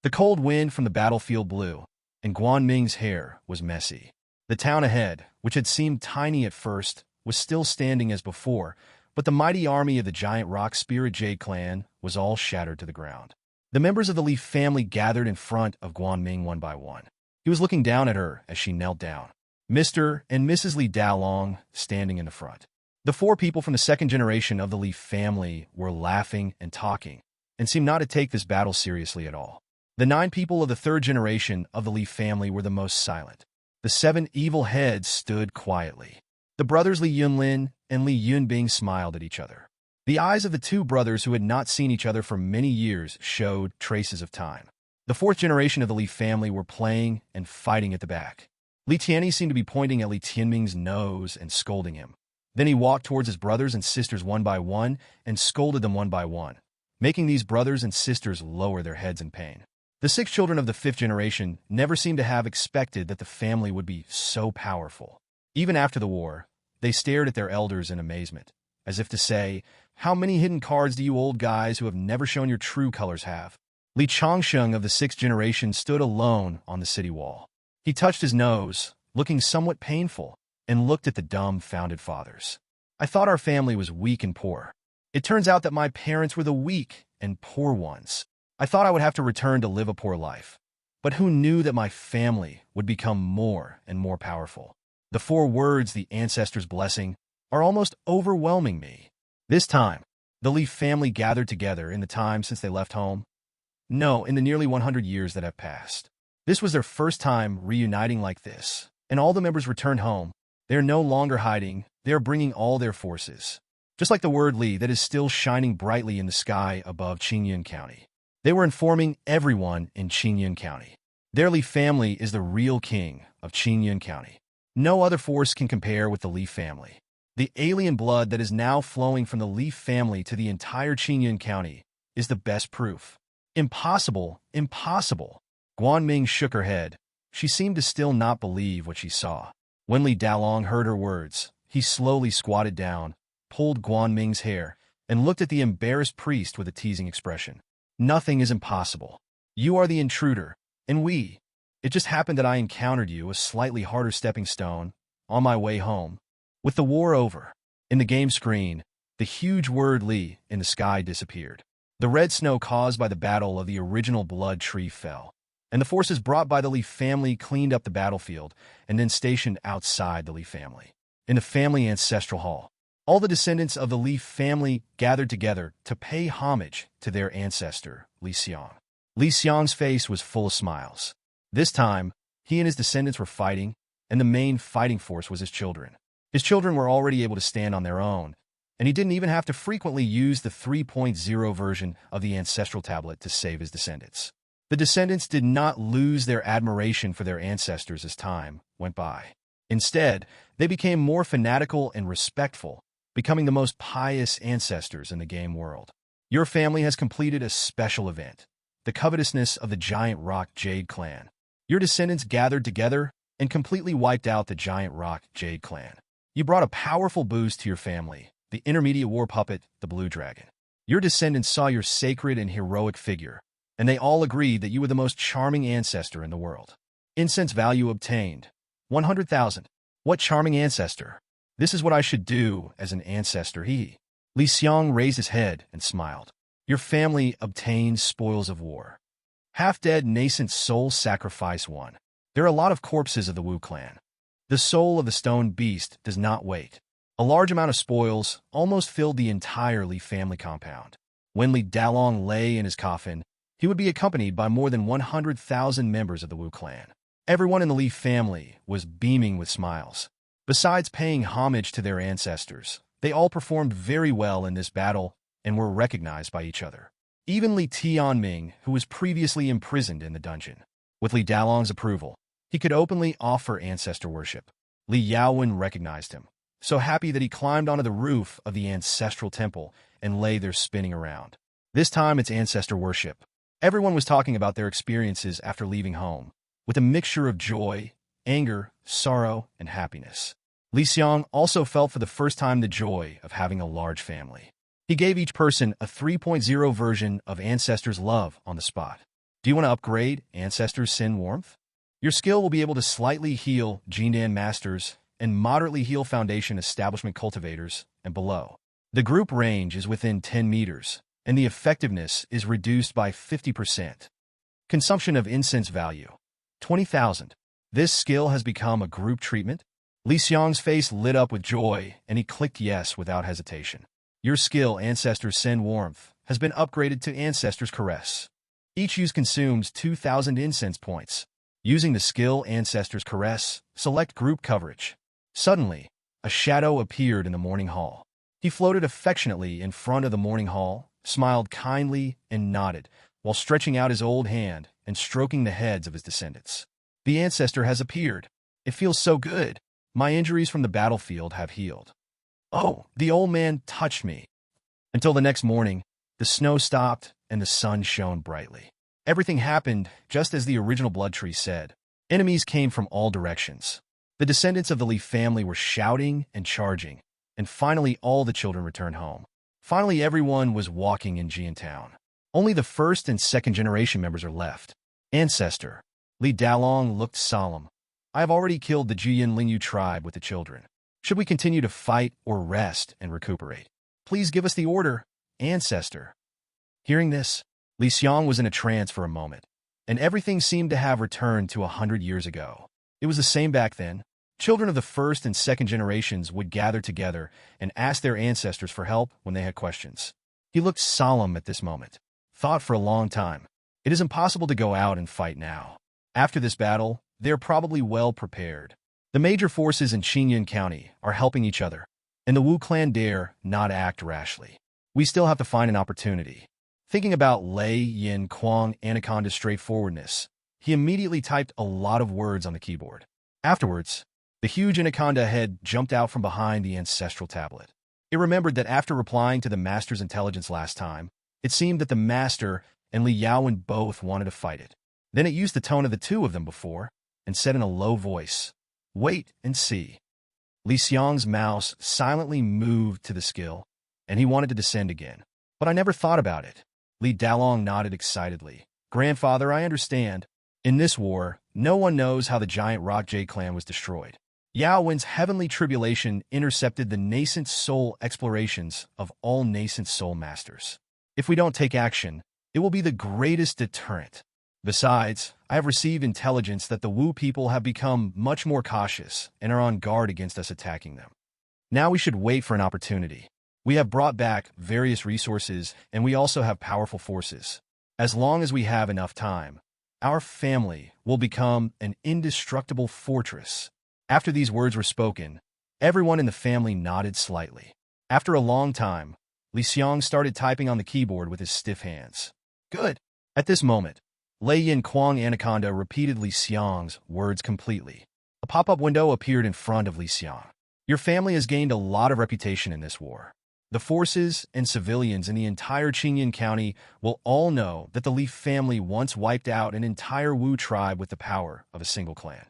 The cold wind from the battlefield blew, and Guanming's hair was messy. The town ahead, which had seemed tiny at first, was still standing as before, but the mighty army of the giant rock spirit Jade clan was all shattered to the ground. The members of the Leaf family gathered in front of Guanming one by one. He was looking down at her as she knelt down. Mr. and Mrs. Li Dalong standing in the front. The four people from the second generation of the Leaf family were laughing and talking, and seemed not to take this battle seriously at all. The 9 people of the third generation of the Leaf family were the most silent. The 7 evil heads stood quietly. The brothers Li Yunlin and Li Yunbing smiled at each other. The eyes of the 2 brothers who had not seen each other for many years showed traces of time. The fourth generation of the Li family were playing and fighting at the back. Li Tianyi seemed to be pointing at Li Tianming's nose and scolding him. Then he walked towards his brothers and sisters one by one and scolded them one by one, making these brothers and sisters lower their heads in pain. The 6 children of the 5th generation never seemed to have expected that the family would be so powerful. Even after the war, they stared at their elders in amazement, as if to say, "How many hidden cards do you old guys who have never shown your true colors have?" Li Changsheng of the 6th generation stood alone on the city wall. He touched his nose, looking somewhat painful, and looked at the dumbfounded fathers. "I thought our family was weak and poor. It turns out that my parents were the weak and poor ones. I thought I would have to return to live a poor life. But who knew that my family would become more and more powerful? The 4 words, the ancestors' blessing, are almost overwhelming me." This time, the Leaf family gathered together in the time since they left home. No, in the nearly 100 years that have passed. This was their first time reuniting like this, and all the members returned home. They are no longer hiding, they are bringing all their forces. Just like the word Li that is still shining brightly in the sky above Qingyun County. They were informing everyone in Qingyun County. Their Li family is the real king of Qingyun County. No other force can compare with the Li family. The alien blood that is now flowing from the Li family to the entire Qingyun County is the best proof. Impossible, impossible. Guanming shook her head. She seemed to still not believe what she saw. When Li Dalong heard her words, he slowly squatted down, pulled Guanming's hair, and looked at the embarrassed priest with a teasing expression. "Nothing is impossible. You are the intruder, and it just happened that I encountered you, a slightly harder stepping stone, on my way home. With the war over, In the game screen, the huge word Li in the sky disappeared. The red snow caused by the battle of the original blood tree fell, and the forces brought by the Li family cleaned up the battlefield and then stationed outside the Li family. In the family ancestral hall, all the descendants of the Li family gathered together to pay homage to their ancestor, Li Xiang. Li Xiang's face was full of smiles. This time, he and his descendants were fighting, and the main fighting force was his children. His children were already able to stand on their own, and he didn't even have to frequently use the 3.0 version of the ancestral tablet to save his descendants. The descendants did not lose their admiration for their ancestors as time went by. Instead, they became more fanatical and respectful, becoming the most pious ancestors in the game world. Your family has completed a special event, the covetousness of the Giant Rock Jade Clan. Your descendants gathered together and completely wiped out the Giant Rock Jade Clan. You brought a powerful boost to your family, the intermediate war puppet, the Blue Dragon. Your descendants saw your sacred and heroic figure, and they all agreed that you were the most charming ancestor in the world. Incense value obtained, 100,000. What charming ancestor! This is what I should do as an ancestor, Li Xiang raised his head and smiled. Your family obtained spoils of war. Half-dead nascent soul sacrifice 1. There are a lot of corpses of the Wu clan. The soul of the stone beast does not wait. A large amount of spoils almost filled the entire Li family compound. When Li Dalong lay in his coffin, he would be accompanied by more than 100,000 members of the Wu clan. Everyone in the Li family was beaming with smiles. Besides paying homage to their ancestors, they all performed very well in this battle and were recognized by each other. Even Li Tianming, who was previously imprisoned in the dungeon. With Li Dalong's approval, he could openly offer ancestor worship. Li Yaowen recognized him, so happy that he climbed onto the roof of the ancestral temple and lay there spinning around. This time it's ancestor worship. Everyone was talking about their experiences after leaving home, with a mixture of joy, anger, sorrow, and happiness. Li Xiang also felt for the first time the joy of having a large family. He gave each person a 3.0 version of Ancestors Love on the spot. Do you want to upgrade Ancestors Sin Warmth? Your skill will be able to slightly heal Jindan Masters and moderately heal Foundation Establishment Cultivators and below. The group range is within 10 meters, and the effectiveness is reduced by 50%. Consumption of incense value, 20,000. This skill has become a group treatment. Li Xiang's face lit up with joy, and he clicked yes without hesitation. Your skill, Ancestors Send Warmth, has been upgraded to Ancestors Caress. Each use consumes 2,000 incense points. Using the skill Ancestors Caress, select group coverage. Suddenly, a shadow appeared in the morning hall. He floated affectionately in front of the morning hall, smiled kindly, and nodded, while stretching out his old hand and stroking the heads of his descendants. The ancestor has appeared. It feels so good. My injuries from the battlefield have healed. Oh, the old man touched me. Until the next morning, the snow stopped and the sun shone brightly. Everything happened just as the original blood tree said. Enemies came from all directions. The descendants of the Li family were shouting and charging, and finally all the children returned home. Finally everyone was walking in Jiantown. Only the first and second generation members are left. Ancestor. Li Dalong looked solemn. I have already killed the Jiyan Lingyu tribe with the children. Should we continue to fight or rest and recuperate? Please give us the order, Ancestor. Hearing this, Li Xiang was in a trance for a moment, and everything seemed to have returned to 100 years ago. It was the same back then. Children of the first and second generations would gather together and ask their ancestors for help when they had questions. He looked solemn at this moment, thought for a long time. It is impossible to go out and fight now. After this battle, they are probably well prepared. The major forces in Qingyun County are helping each other, and the Wu clan dare not act rashly. We still have to find an opportunity. Thinking about Lei Yin Kuang Anaconda's straightforwardness, he immediately typed a lot of words on the keyboard. Afterwards, the huge anaconda head jumped out from behind the ancestral tablet. It remembered that after replying to the master's intelligence last time, it seemed that the master and Li Yaowen both wanted to fight it. Then it used the tone of the two of them before, and said in a low voice, "Wait and see." Li Xiang's mouse silently moved to the skill, and he wanted to descend again. But I never thought about it. Li Dalong nodded excitedly. Grandfather, I understand. In this war, no one knows how the giant Rock Jade clan was destroyed. Yao Wen's heavenly tribulation intercepted the nascent soul explorations of all nascent soul masters. If we don't take action, it will be the greatest deterrent. Besides, I have received intelligence that the Wu people have become much more cautious and are on guard against us attacking them. Now we should wait for an opportunity. We have brought back various resources, and we also have powerful forces. As long as we have enough time, our family will become an indestructible fortress. After these words were spoken, everyone in the family nodded slightly. After a long time, Xiang started typing on the keyboard with his stiff hands. Good. At this moment, Lei Yin Kuang Anaconda repeated Xiang's words completely. A pop-up window appeared in front of Xiang. Your family has gained a lot of reputation in this war. The forces and civilians in the entire Qingyan County will all know that the Li family once wiped out an entire Wu tribe with the power of a single clan.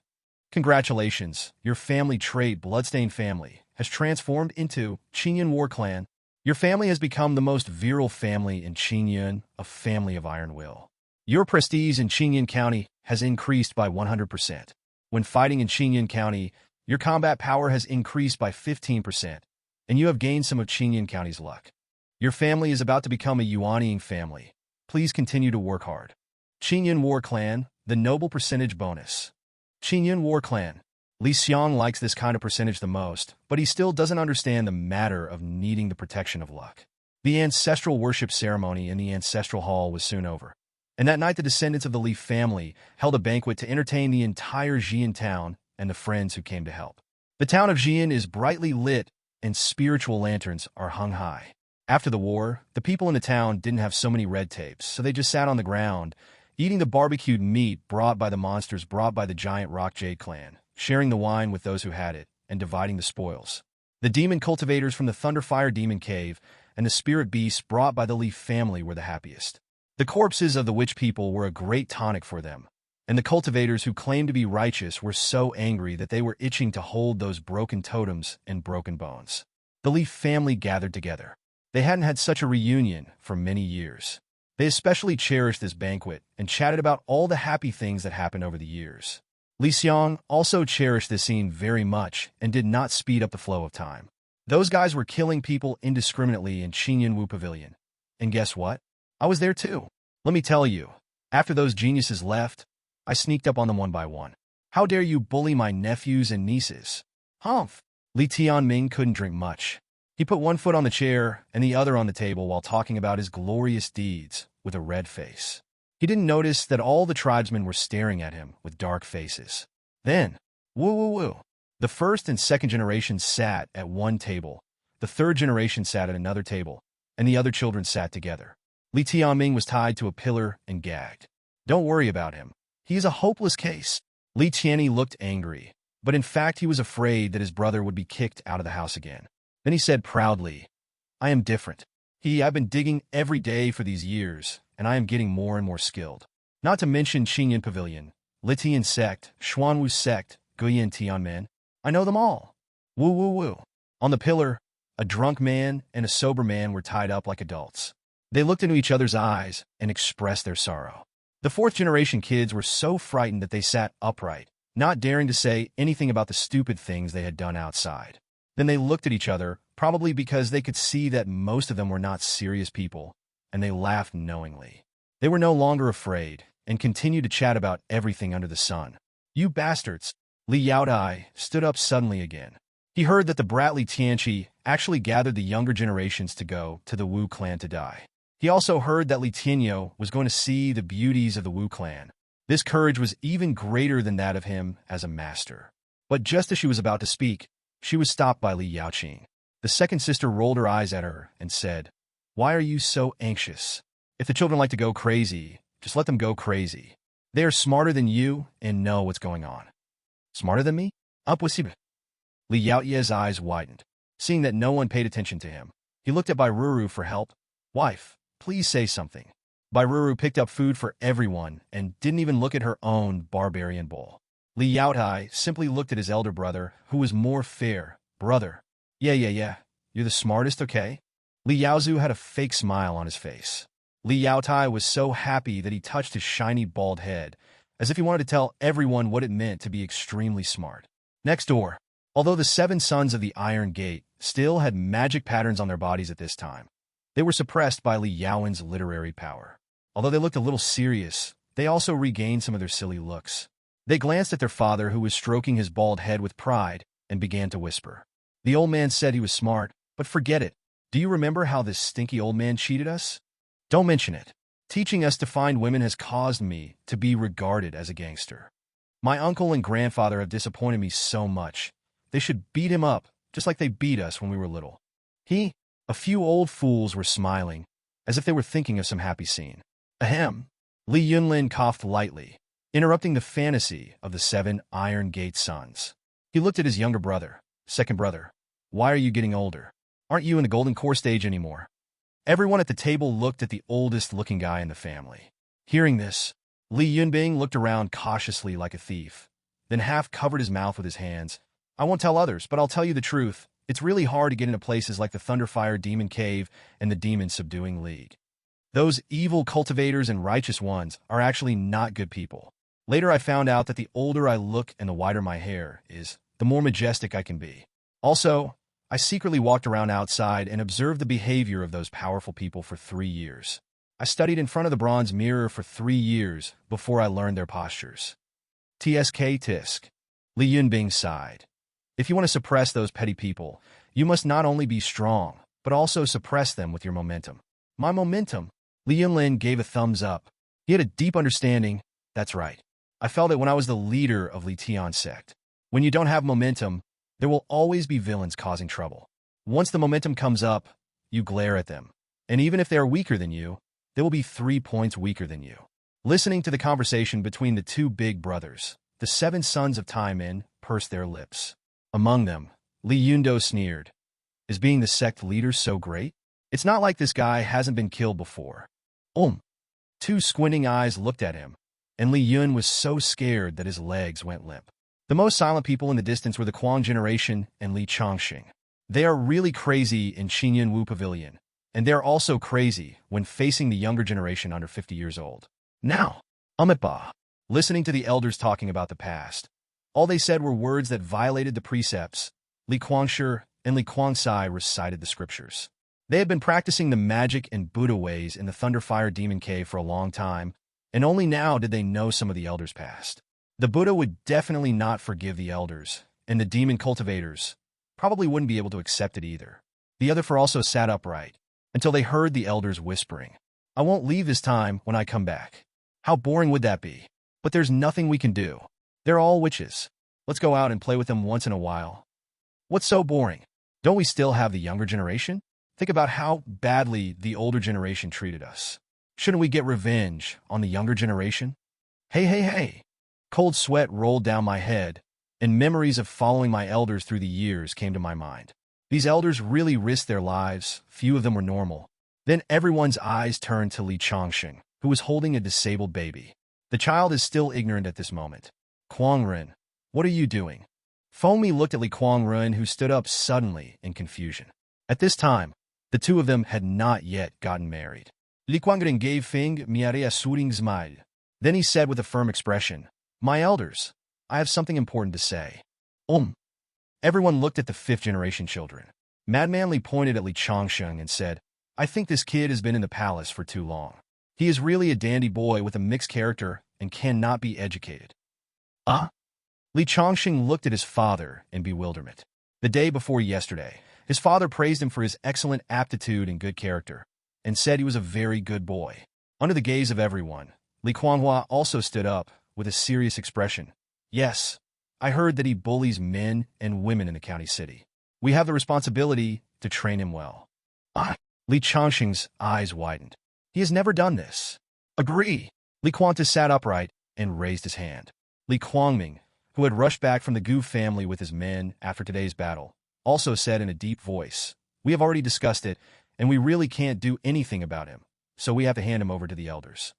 Congratulations, your family trait Bloodstained family has transformed into Qingyan War Clan. Your family has become the most virile family in Qingyan, a family of iron will. Your prestige in Qingyan County has increased by 100%. When fighting in Qingyan County, your combat power has increased by 15%, and you have gained some of Qingyan County's luck. Your family is about to become a Yuanying family. Please continue to work hard. Qingyan War Clan, the noble percentage bonus. Qingyan War Clan. Xiang likes this kind of percentage the most, but he still doesn't understand the matter of needing the protection of luck. The ancestral worship ceremony in the ancestral hall was soon over, and that night the descendants of the Li family held a banquet to entertain the entire Xian town and the friends who came to help. The town of Xian is brightly lit, and spiritual lanterns are hung high. After the war, the people in the town didn't have so many red tapes, so they just sat on the ground, eating the barbecued meat brought by the monsters brought by the giant Rock Jade clan, sharing the wine with those who had it, and dividing the spoils. The demon cultivators from the Thunderfire Demon Cave and the spirit beasts brought by the Leaf family were the happiest. The corpses of the witch people were a great tonic for them, and the cultivators who claimed to be righteous were so angry that they were itching to hold those broken totems and broken bones. The Leaf family gathered together. They hadn't had such a reunion for many years. They especially cherished this banquet and chatted about all the happy things that happened over the years. Xiang also cherished this scene very much and did not speed up the flow of time. Those guys were killing people indiscriminately in Qingyan Wu Pavilion. And guess what? I was there too. Let me tell you, after those geniuses left, I sneaked up on them one by one. How dare you bully my nephews and nieces? Humph! Li Tianming couldn't drink much. He put one foot on the chair and the other on the table while talking about his glorious deeds with a red face. He didn't notice that all the tribesmen were staring at him with dark faces. Then, woo. The first and second generations sat at one table, the third generation sat at another table, and the other children sat together. Li Tianming was tied to a pillar and gagged. Don't worry about him. He is a hopeless case. Li Tianyi looked angry, but in fact he was afraid that his brother would be kicked out of the house again. Then he said proudly, I am different. I've been digging every day for these years, and I am getting more and more skilled. Not to mention Qingyan Pavilion, Litian Sect, Xuanwu Sect, Guyan Tianmen. I know them all. Woo. On the pillar, a drunk man and a sober man were tied up like adults. They looked into each other's eyes and expressed their sorrow. The fourth-generation kids were so frightened that they sat upright, not daring to say anything about the stupid things they had done outside. Then they looked at each other, probably because they could see that most of them were not serious people, and they laughed knowingly. They were no longer afraid, and continued to chat about everything under the sun. You bastards! Li Yaodai stood up suddenly again. He heard that the bratly Tianqi actually gathered the younger generations to go to the Wu clan to die. He also heard that Li Tianyo was going to see the beauties of the Wu clan. This courage was even greater than that of him as a master. But just as she was about to speak, she was stopped by Li Yaoqing. The second sister rolled her eyes at her and said, Why are you so anxious? If the children like to go crazy, just let them go crazy. They are smarter than you and know what's going on. Smarter than me? Impossible. Li Yaoye's eyes widened. Seeing that no one paid attention to him, he looked at Bairuru for help. Wife, please say something. Bairuru picked up food for everyone and didn't even look at her own barbarian bowl. Li Yaotai simply looked at his elder brother, who was more fair. Brother. Yeah. You're the smartest, okay? Li Yaozu had a fake smile on his face. Li Yaotai was so happy that he touched his shiny bald head, as if he wanted to tell everyone what it meant to be extremely smart. Next door. Although the seven sons of the Iron Gate still had magic patterns on their bodies at this time, they were suppressed by Li Yaowen's literary power. Although they looked a little serious, they also regained some of their silly looks. They glanced at their father, who was stroking his bald head with pride, and began to whisper. The old man said he was smart, but forget it. Do you remember how this stinky old man cheated us? Don't mention it. Teaching us to find women has caused me to be regarded as a gangster. My uncle and grandfather have disappointed me so much. They should beat him up, just like they beat us when we were little. A few old fools were smiling, as if they were thinking of some happy scene. Ahem. Li Yunlin coughed lightly, interrupting the fantasy of the seven Iron Gate sons. He looked at his younger brother. Second brother, why are you getting older? Aren't you in the golden core stage anymore? Everyone at the table looked at the oldest-looking guy in the family. Hearing this, Li Yunbing looked around cautiously like a thief, then half covered his mouth with his hands. I won't tell others, but I'll tell you the truth. It's really hard to get into places like the Thunderfire Demon Cave and the Demon Subduing League. Those evil cultivators and righteous ones are actually not good people. Later I found out that the older I look and the whiter my hair is, the more majestic I can be. Also, I secretly walked around outside and observed the behavior of those powerful people for 3 years. I studied in front of the bronze mirror for 3 years before I learned their postures. TSK Tisk. Li Yunbing sighed. If you want to suppress those petty people, you must not only be strong, but also suppress them with your momentum. My momentum? Li Yunlin gave a thumbs up. He had a deep understanding. That's right. I felt it when I was the leader of Li Tian sect. When you don't have momentum, there will always be villains causing trouble. Once the momentum comes up, you glare at them. And even if they are weaker than you, they will be 3 points weaker than you. Listening to the conversation between the two big brothers, the seven sons of Taimin pursed their lips. Among them, Li Yundo sneered. Is being the sect leader so great? It's not like this guy hasn't been killed before. Two squinting eyes looked at him, and Li Yun was so scared that his legs went limp. The most silent people in the distance were the Kuang generation and Li Changxing. They are really crazy in Qingyun Wu Pavilion, and they are also crazy when facing the younger generation under 50 years old. Now, Amitba, listening to the elders talking about the past. All they said were words that violated the precepts. Li Guangshi and Li Guangsai recited the scriptures. They had been practicing the magic and Buddha ways in the Thunderfire Demon Cave for a long time, and only now did they know some of the elders' past. The Buddha would definitely not forgive the elders, and the demon cultivators probably wouldn't be able to accept it either. The other four also sat upright, until they heard the elders whispering, I won't leave this time when I come back. How boring would that be? But there's nothing we can do. They're all witches. Let's go out and play with them once in a while. What's so boring? Don't we still have the younger generation? Think about how badly the older generation treated us. Shouldn't we get revenge on the younger generation? Hey. Cold sweat rolled down my head, and memories of following my elders through the years came to my mind. These elders really risked their lives. Few of them were normal. Then everyone's eyes turned to Li Changxing, who was holding a disabled baby. The child is still ignorant at this moment. Kuangren, what are you doing? Fomi looked at Li Kuangren, who stood up suddenly in confusion. At this time, the two of them had not yet gotten married. Li Kuangren gave Fing Miarea Suring smile. Then he said with a firm expression, My elders, I have something important to say. Everyone looked at the fifth-generation children. Madman Li pointed at Li Changxing and said, I think this kid has been in the palace for too long. He is really a dandy boy with a mixed character and cannot be educated. Li Changxing looked at his father in bewilderment. The day before yesterday, his father praised him for his excellent aptitude and good character, and said he was a very good boy. Under the gaze of everyone, Li Kuanghua also stood up with a serious expression. Yes, I heard that he bullies men and women in the county city. We have the responsibility to train him well. Li Changxing's eyes widened. He has never done this. Agree. Li Quanta sat upright and raised his hand. Li Kuangming, who had rushed back from the Gu family with his men after today's battle, also said in a deep voice, We have already discussed it, and we really can't do anything about him, so we have to hand him over to the elders.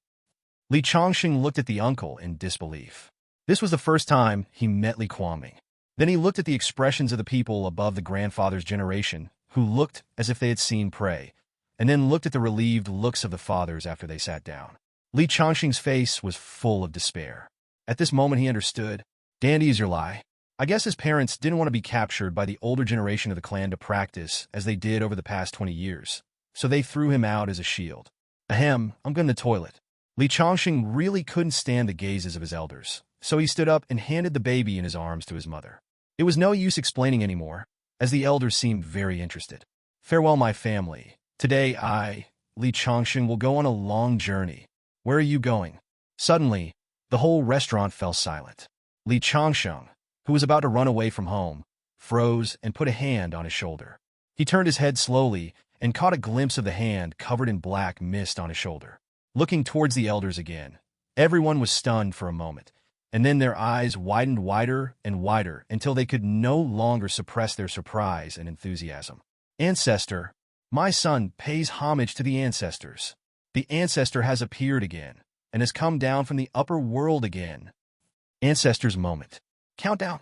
Li Changxing looked at the uncle in disbelief. This was the first time he met Li Kuangming. Then he looked at the expressions of the people above the grandfather's generation, who looked as if they had seen prey, and then looked at the relieved looks of the fathers after they sat down. Li Changxing's face was full of despair. At this moment he understood. Dandy is your lie. I guess his parents didn't want to be captured by the older generation of the clan to practice as they did over the past 20 years, so they threw him out as a shield. Ahem, I'm going to the toilet. Li Changxing really couldn't stand the gazes of his elders, so he stood up and handed the baby in his arms to his mother. It was no use explaining anymore, as the elders seemed very interested. Farewell, my family. Today Li Changxing, will go on a long journey. Where are you going? Suddenly, the whole restaurant fell silent. Li Changxing, who was about to run away from home, froze and put a hand on his shoulder. He turned his head slowly and caught a glimpse of the hand covered in black mist on his shoulder. Looking towards the elders again, everyone was stunned for a moment, and then their eyes widened wider and wider until they could no longer suppress their surprise and enthusiasm. Ancestor, my son pays homage to the ancestors. The ancestor has appeared again and has come down from the upper world again. Ancestor's moment. Countdown.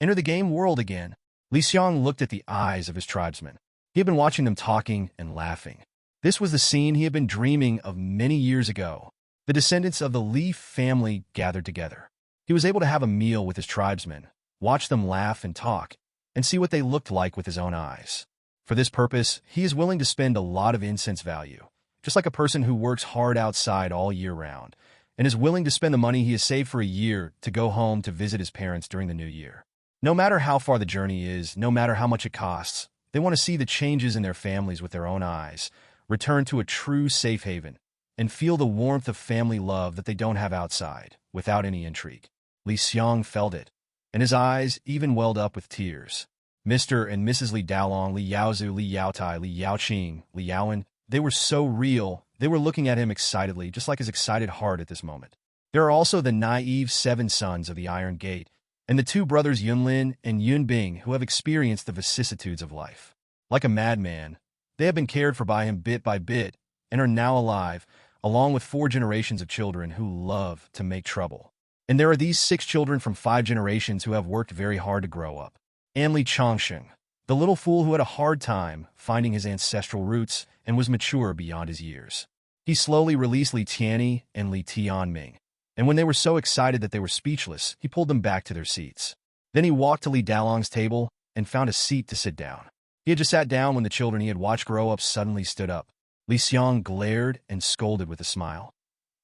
Enter the game world again. Li Xiang looked at the eyes of his tribesmen. He had been watching them talking and laughing. This was the scene he had been dreaming of many years ago. The descendants of the Li family gathered together. He was able to have a meal with his tribesmen, watch them laugh and talk, and see what they looked like with his own eyes. For this purpose, he is willing to spend a lot of incense value, just like a person who works hard outside all year round, and is willing to spend the money he has saved for a year to go home to visit his parents during the new year. No matter how far the journey is, no matter how much it costs, they want to see the changes in their families with their own eyes, return to a true safe haven, and feel the warmth of family love that they don't have outside, without any intrigue. Li Xiang felt it, and his eyes even welled up with tears. Mr. and Mrs. Li Daolong, Li Yaozu, Li Yaotai, Li Yaoqing, Li Yaowen, they were so real, they were looking at him excitedly, just like his excited heart at this moment. There are also the naive 7 sons of the Iron Gate, and the 2 brothers Yunlin and Yunbing who have experienced the vicissitudes of life. Like a madman, they have been cared for by him bit by bit, and are now alive, along with 4 generations of children who love to make trouble. And there are these 6 children from 5 generations who have worked very hard to grow up. And Li Changxing, the little fool who had a hard time finding his ancestral roots and was mature beyond his years. He slowly released Li Tianyi and Li Tianming, and when they were so excited that they were speechless, he pulled them back to their seats. Then he walked to Li Daolong's table and found a seat to sit down. He had just sat down when the children he had watched grow up suddenly stood up. Li Xiang glared and scolded with a smile.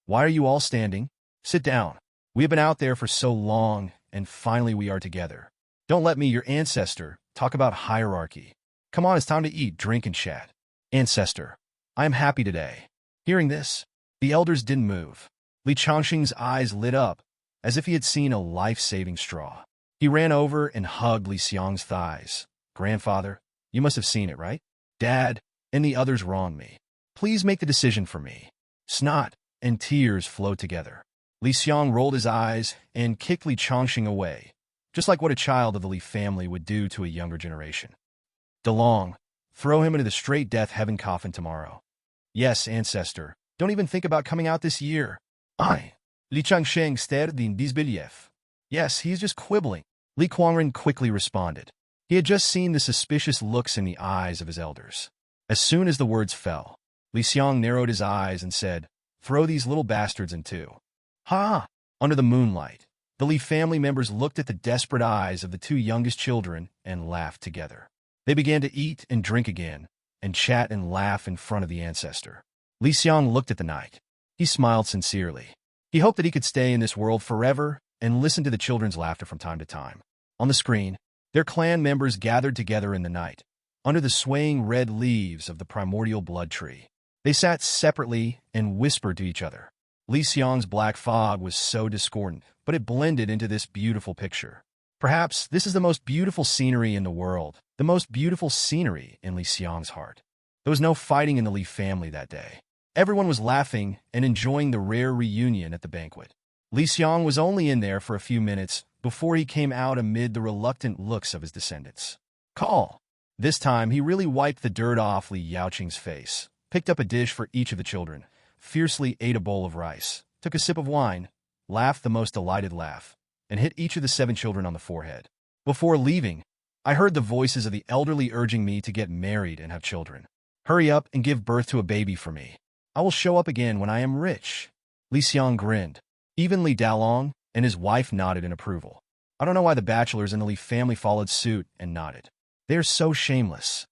Why are you all standing? Sit down. We have been out there for so long, and finally we are together. Don't let me, your ancestor, talk about hierarchy. Come on, it's time to eat, drink, and chat. Ancestor, I am happy today. Hearing this, the elders didn't move. Li Changxing's eyes lit up, as if he had seen a life-saving straw. He ran over and hugged Li Xiang's thighs. Grandfather, you must have seen it, right? Dad, and the others wronged me. Please make the decision for me. Snot and tears flowed together. Li Xiang rolled his eyes and kicked Li Changxing away, just like what a child of the Li family would do to a younger generation. DeLong, throw him into the straight death heaven coffin tomorrow. Yes, ancestor, don't even think about coming out this year. Li Changxing stared in disbelief. Yes, he's just quibbling. Li Kuangren quickly responded. He had just seen the suspicious looks in the eyes of his elders. As soon as the words fell, Li Xiang narrowed his eyes and said, throw these little bastards in too. Ha! Under the moonlight, the Li family members looked at the desperate eyes of the 2 youngest children and laughed together. They began to eat and drink again, and chat and laugh in front of the ancestor. Li Xiang looked at the night. He smiled sincerely. He hoped that he could stay in this world forever and listen to the children's laughter from time to time. On the screen, their clan members gathered together in the night, under the swaying red leaves of the primordial blood tree. They sat separately and whispered to each other. Li Xiang's black fog was so discordant, but it blended into this beautiful picture. Perhaps this is the most beautiful scenery in the world, the most beautiful scenery in Li Xiang's heart. There was no fighting in the Li family that day. Everyone was laughing and enjoying the rare reunion at the banquet. Li Xiang was only in there for a few minutes before he came out amid the reluctant looks of his descendants. Call. This time, he really wiped the dirt off Li Yaoqing's face, picked up a dish for each of the children, fiercely ate a bowl of rice, took a sip of wine, laughed the most delighted laugh, and hit each of the 7 children on the forehead. Before leaving, I heard the voices of the elderly urging me to get married and have children. Hurry up and give birth to a baby for me. I will show up again when I am rich. Li Xiang grinned. Even Li Daolong and his wife nodded in approval. I don't know why the bachelors in the Li family followed suit and nodded. They are so shameless.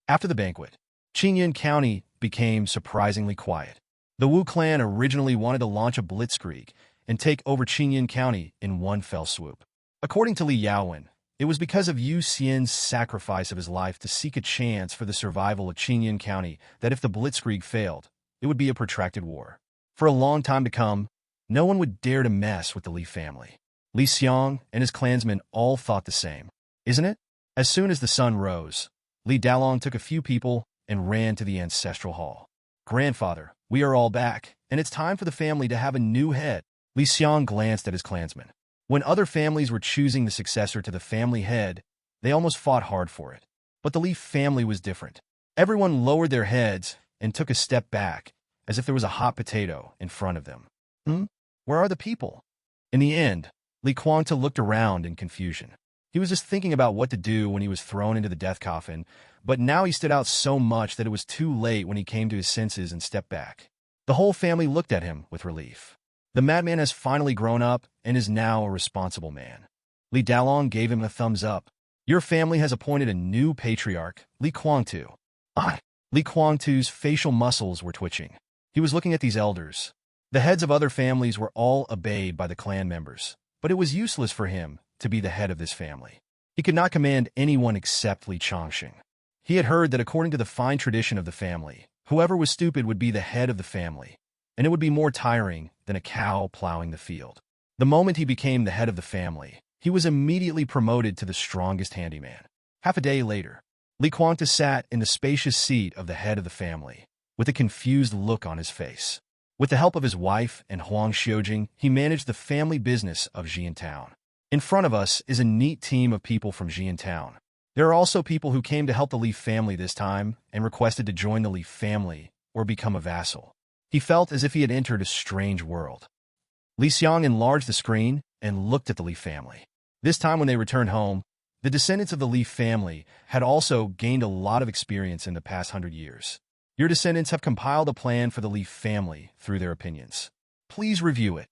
After the banquet, Qingyun County became surprisingly quiet. The Wu clan originally wanted to launch a blitzkrieg and take over Qingyun County in one fell swoop. According to Li Yaowen, it was because of Yu Xian's sacrifice of his life to seek a chance for the survival of Qingyun County that if the blitzkrieg failed, it would be a protracted war. For a long time to come, no one would dare to mess with the Li family. Li Xiang and his clansmen all thought the same, isn't it? As soon as the sun rose, Li Dalong took a few people and ran to the ancestral hall. Grandfather, we are all back, and it's time for the family to have a new head. Li Xiang glanced at his clansmen. When other families were choosing the successor to the family head, they almost fought hard for it. But the Li family was different. Everyone lowered their heads and took a step back, as if there was a hot potato in front of them. Where are the people? In the end, Li Kuangta looked around in confusion. He was just thinking about what to do when he was thrown into the death coffin, but now he stood out so much that it was too late when he came to his senses and stepped back. The whole family looked at him with relief. The madman has finally grown up and is now a responsible man. Li Dalong gave him a thumbs up. Your family has appointed a new patriarch, Li Kuangtu. Li Kuangtu's facial muscles were twitching. He was looking at these elders. The heads of other families were all obeyed by the clan members, but it was useless for him to be the head of this family. He could not command anyone except Li Changxing. He had heard that according to the fine tradition of the family, whoever was stupid would be the head of the family, and it would be more tiring than a cow plowing the field. The moment he became the head of the family, he was immediately promoted to the strongest handyman. Half a day later, Li Kuangta sat in the spacious seat of the head of the family, with a confused look on his face. With the help of his wife and Huang Xiujing, he managed the family business of Xian Town. In front of us is a neat team of people from Xian Town. There are also people who came to help the Li family this time and requested to join the Li family or become a vassal. He felt as if he had entered a strange world. Li Xiang enlarged the screen and looked at the Li family. This time when they returned home, the descendants of the Li family had also gained a lot of experience in the past 100 years. Your descendants have compiled a plan for the Li family through their opinions. Please review it.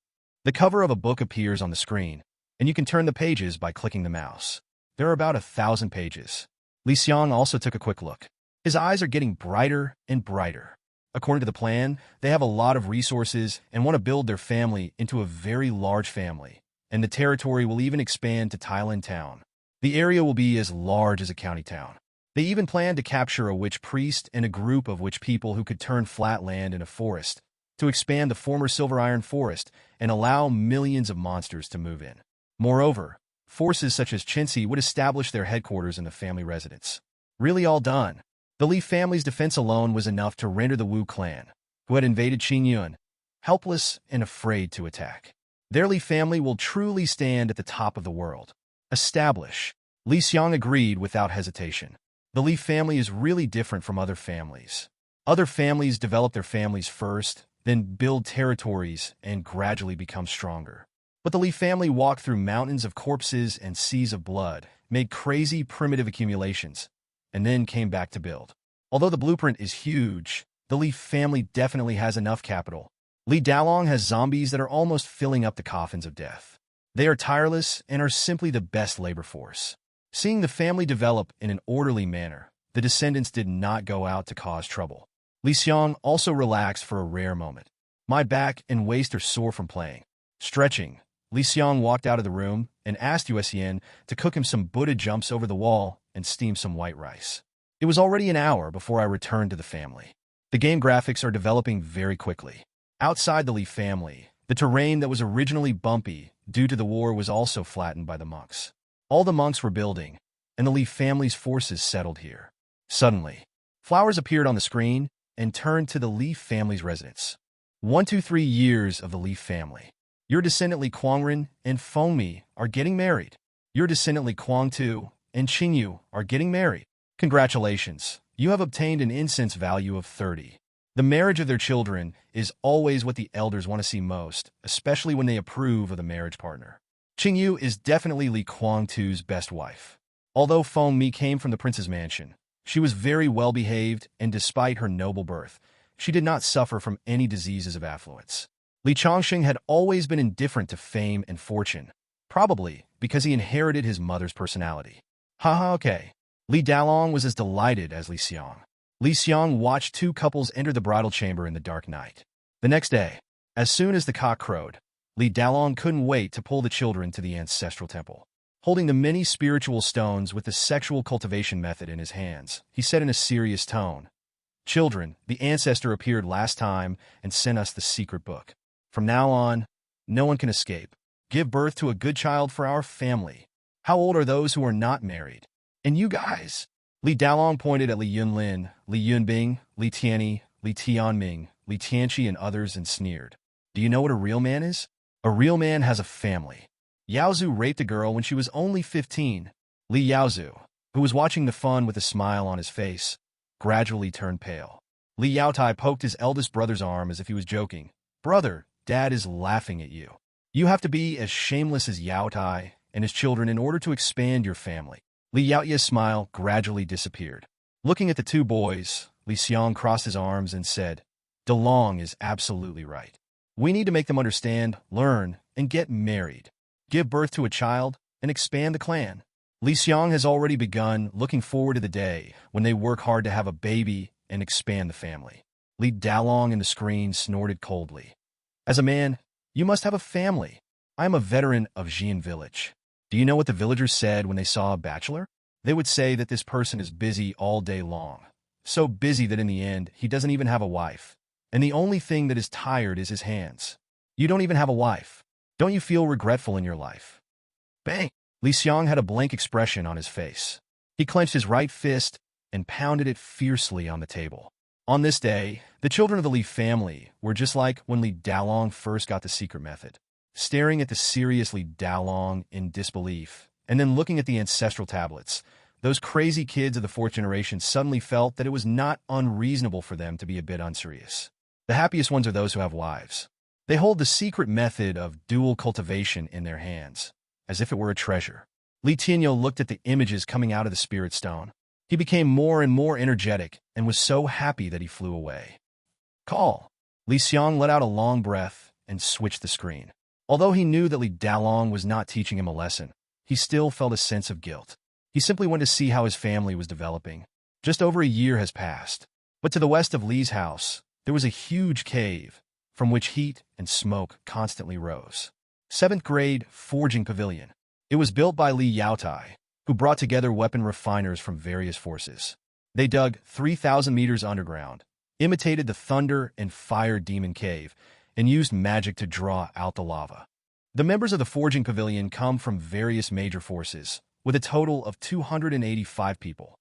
The cover of a book appears on the screen, and you can turn the pages by clicking the mouse. There are about 1,000 pages. Li Xiang also took a quick look. His eyes are getting brighter and brighter. According to the plan, they have a lot of resources and want to build their family into a very large family, and the territory will even expand to Thailand town. The area will be as large as a county town. They even plan to capture a witch priest and a group of witch people who could turn flat land into forest, to expand the former Silver Iron Forest and allow millions of monsters to move in. Moreover, forces such as Chinsi would establish their headquarters in the family residence. Really all done. The Li family's defense alone was enough to render the Wu clan, who had invaded Qingyun, helpless and afraid to attack. Their Li family will truly stand at the top of the world. Establish. Li Xiang agreed without hesitation. The Li family is really different from other families. Other families develop their families first, then build territories and gradually become stronger. But the Li family walked through mountains of corpses and seas of blood, made crazy primitive accumulations, and then came back to build. Although the blueprint is huge, the Li family definitely has enough capital. Li Dalong has zombies that are almost filling up the coffins of death. They are tireless and are simply the best labor force. Seeing the family develop in an orderly manner, the descendants did not go out to cause trouble. Li Xiang also relaxed for a rare moment. My back and waist are sore from playing. Stretching, Li Xiang walked out of the room and asked Yuxian to cook him some Buddha jumps over the wall and steam some white rice. It was already an hour before I returned to the family. The game graphics are developing very quickly. Outside the Li family, the terrain that was originally bumpy due to the war was also flattened by the monks. All the monks were building, and the Li family's forces settled here. Suddenly, flowers appeared on the screen and turned to the Li family's residence. 123 years of the Li family. Your descendant Li Kuangren and Fengmi are getting married. Your descendant Li Kuangtu and Qingyu are getting married. Congratulations, you have obtained an incense value of 30. The marriage of their children is always what the elders want to see most, especially when they approve of the marriage partner. Qingyu is definitely Li Kuangtu's best wife. Although Fengmi came from the prince's mansion, she was very well behaved, and despite her noble birth, she did not suffer from any diseases of affluence. Li Changxing had always been indifferent to fame and fortune, probably because he inherited his mother's personality. Haha, okay. Li Dalong was as delighted as Li Xiang. Li Xiang watched two couples enter the bridal chamber in the dark night. The next day, as soon as the cock crowed, Li Dalong couldn't wait to pull the children to the ancestral temple. Holding the many spiritual stones with the sexual cultivation method in his hands, he said in a serious tone, "Children, the ancestor appeared last time and sent us the secret book. From now on, no one can escape. Give birth to a good child for our family. How old are those who are not married? And you guys?" Li Dalong pointed at Li Yunlin, Li Yunbing, Li Tianyi, Li Tianming, Li Tianqi, and others and sneered. "Do you know what a real man is? A real man has a family." Yaozu raped a girl when she was only 15. Li Yaozu, who was watching the fun with a smile on his face, gradually turned pale. Li Yaotai poked his eldest brother's arm as if he was joking. "Brother, Dad is laughing at you. You have to be as shameless as Yaotai and his children in order to expand your family." Li Yaoye's smile gradually disappeared. Looking at the two boys, Li Xiang crossed his arms and said, "Dalong is absolutely right. We need to make them understand, learn, and get married. Give birth to a child, and expand the clan." Li Xiang has already begun looking forward to the day when they work hard to have a baby and expand the family. Li Dalong in the screen snorted coldly. "As a man, you must have a family. I am a veteran of Xian village. Do you know what the villagers said when they saw a bachelor? They would say that this person is busy all day long. So busy that in the end, he doesn't even have a wife. And the only thing that is tired is his hands. You don't even have a wife. Don't you feel regretful in your life?" Bang! Li Xiang had a blank expression on his face. He clenched his right fist and pounded it fiercely on the table. On this day, the children of the Li family were just like when Li Dalong first got the secret method, staring at the serious Li Dalong in disbelief, and then looking at the ancestral tablets. Those crazy kids of the fourth generation suddenly felt that it was not unreasonable for them to be a bit unserious. The happiest ones are those who have wives. They hold the secret method of dual cultivation in their hands, as if it were a treasure. Li Tianyo looked at the images coming out of the spirit stone. He became more and more energetic and was so happy that he flew away. "Call." Li Xiang let out a long breath and switched the screen. Although he knew that Li Dalong was not teaching him a lesson, he still felt a sense of guilt. He simply wanted to see how his family was developing. Just over a year has passed, but to the west of Li's house, there was a huge cave from which heat and smoke constantly rose. 7th grade forging pavilion. It was built by Li Yaotai, who brought together weapon refiners from various forces. They dug 3,000 meters underground, imitated the thunder and fire demon cave, and used magic to draw out the lava. The members of the forging pavilion come from various major forces, with a total of 285 people.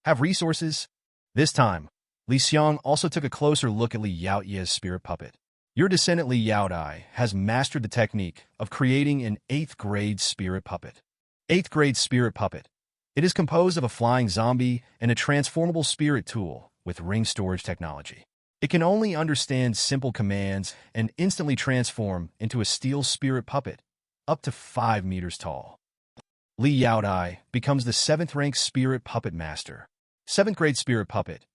Have resources? This time, Li Xiang also took a closer look at Li Yaoye's spirit puppet. Your descendant Li Yaodai has mastered the technique of creating an 8th grade spirit puppet. 8th grade spirit puppet. It is composed of a flying zombie and a transformable spirit tool with ring storage technology. It can only understand simple commands and instantly transform into a steel spirit puppet, up to 5 meters tall. Li Yaodai becomes the 7th rank spirit puppet master. 7th grade spirit puppet.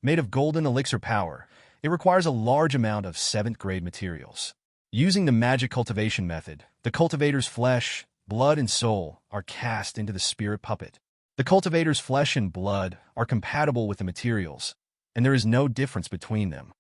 Made of golden elixir power, it requires a large amount of 7th grade materials. Using the magic cultivation method, the cultivator's flesh, blood, and soul are cast into the spirit puppet. The cultivator's flesh and blood are compatible with the materials, and there is no difference between them.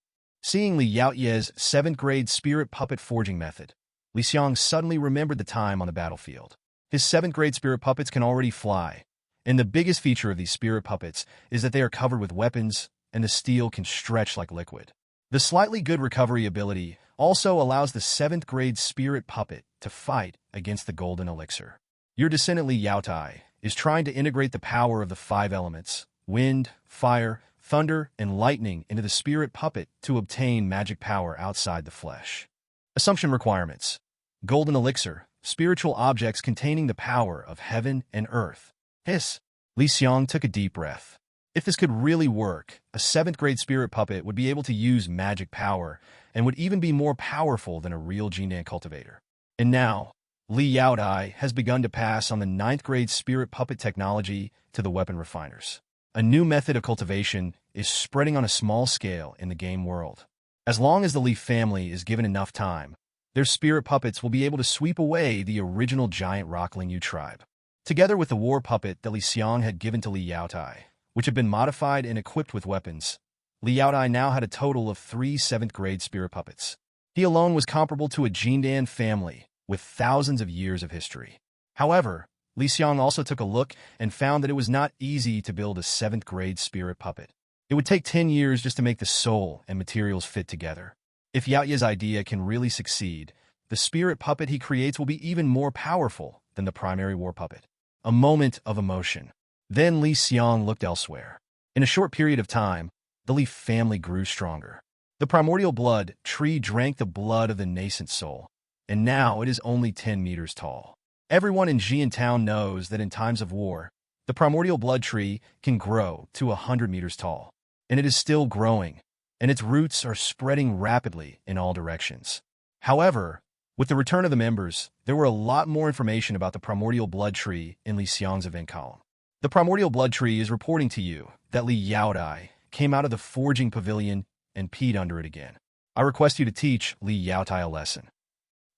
Seeing Li Yaoye's 7th grade spirit puppet forging method, Li Xiang suddenly remembered the time on the battlefield. His 7th grade spirit puppets can already fly, and the biggest feature of these spirit puppets is that they are covered with weapons, and the steel can stretch like liquid. The slightly good recovery ability also allows the 7th grade spirit puppet to fight against the golden elixir. Your descendant Li Yaotai is trying to integrate the power of the 5 elements, wind, fire, thunder, and lightning into the spirit puppet to obtain magic power outside the flesh. Assumption requirements. Golden elixir, spiritual objects containing the power of heaven and earth. Hiss. Li Xiang took a deep breath. If this could really work, a 7th grade spirit puppet would be able to use magic power and would even be more powerful than a real Jindan cultivator. And now, Li Yaodai has begun to pass on the 9th grade spirit puppet technology to the weapon refiners. A new method of cultivation is spreading on a small scale in the game world. As long as the Li family is given enough time, Their spirit puppets will be able to sweep away the original giant rock Lingyu tribe. Together with the war puppet that Li Xiang had given to Li Yaotai, which had been modified and equipped with weapons, Li Yaotai now had a total of 3 7th-grade spirit puppets. He alone was comparable to a Jindan family with thousands of years of history. However, Li Xiang also took a look and found that it was not easy to build a 7th-grade spirit puppet. It would take 10 years just to make the soul and materials fit together. If Yao Ye's idea can really succeed, the spirit puppet he creates will be even more powerful than the primary war puppet. A moment of emotion. Then Li Xiang looked elsewhere. In a short period of time, the Li family grew stronger. The primordial blood tree drank the blood of the nascent soul, and now it is only 10 meters tall. Everyone in Xian Town knows that in times of war, the primordial blood tree can grow to 100 meters tall, and it is still growing, and its roots are spreading rapidly in all directions. However, with the return of the members, there were a lot more information about the primordial blood tree in Li Xiang's event column. The primordial blood tree is reporting to you that Li Yaodai came out of the forging pavilion and peed under it again. I request you to teach Li Yaotai a lesson.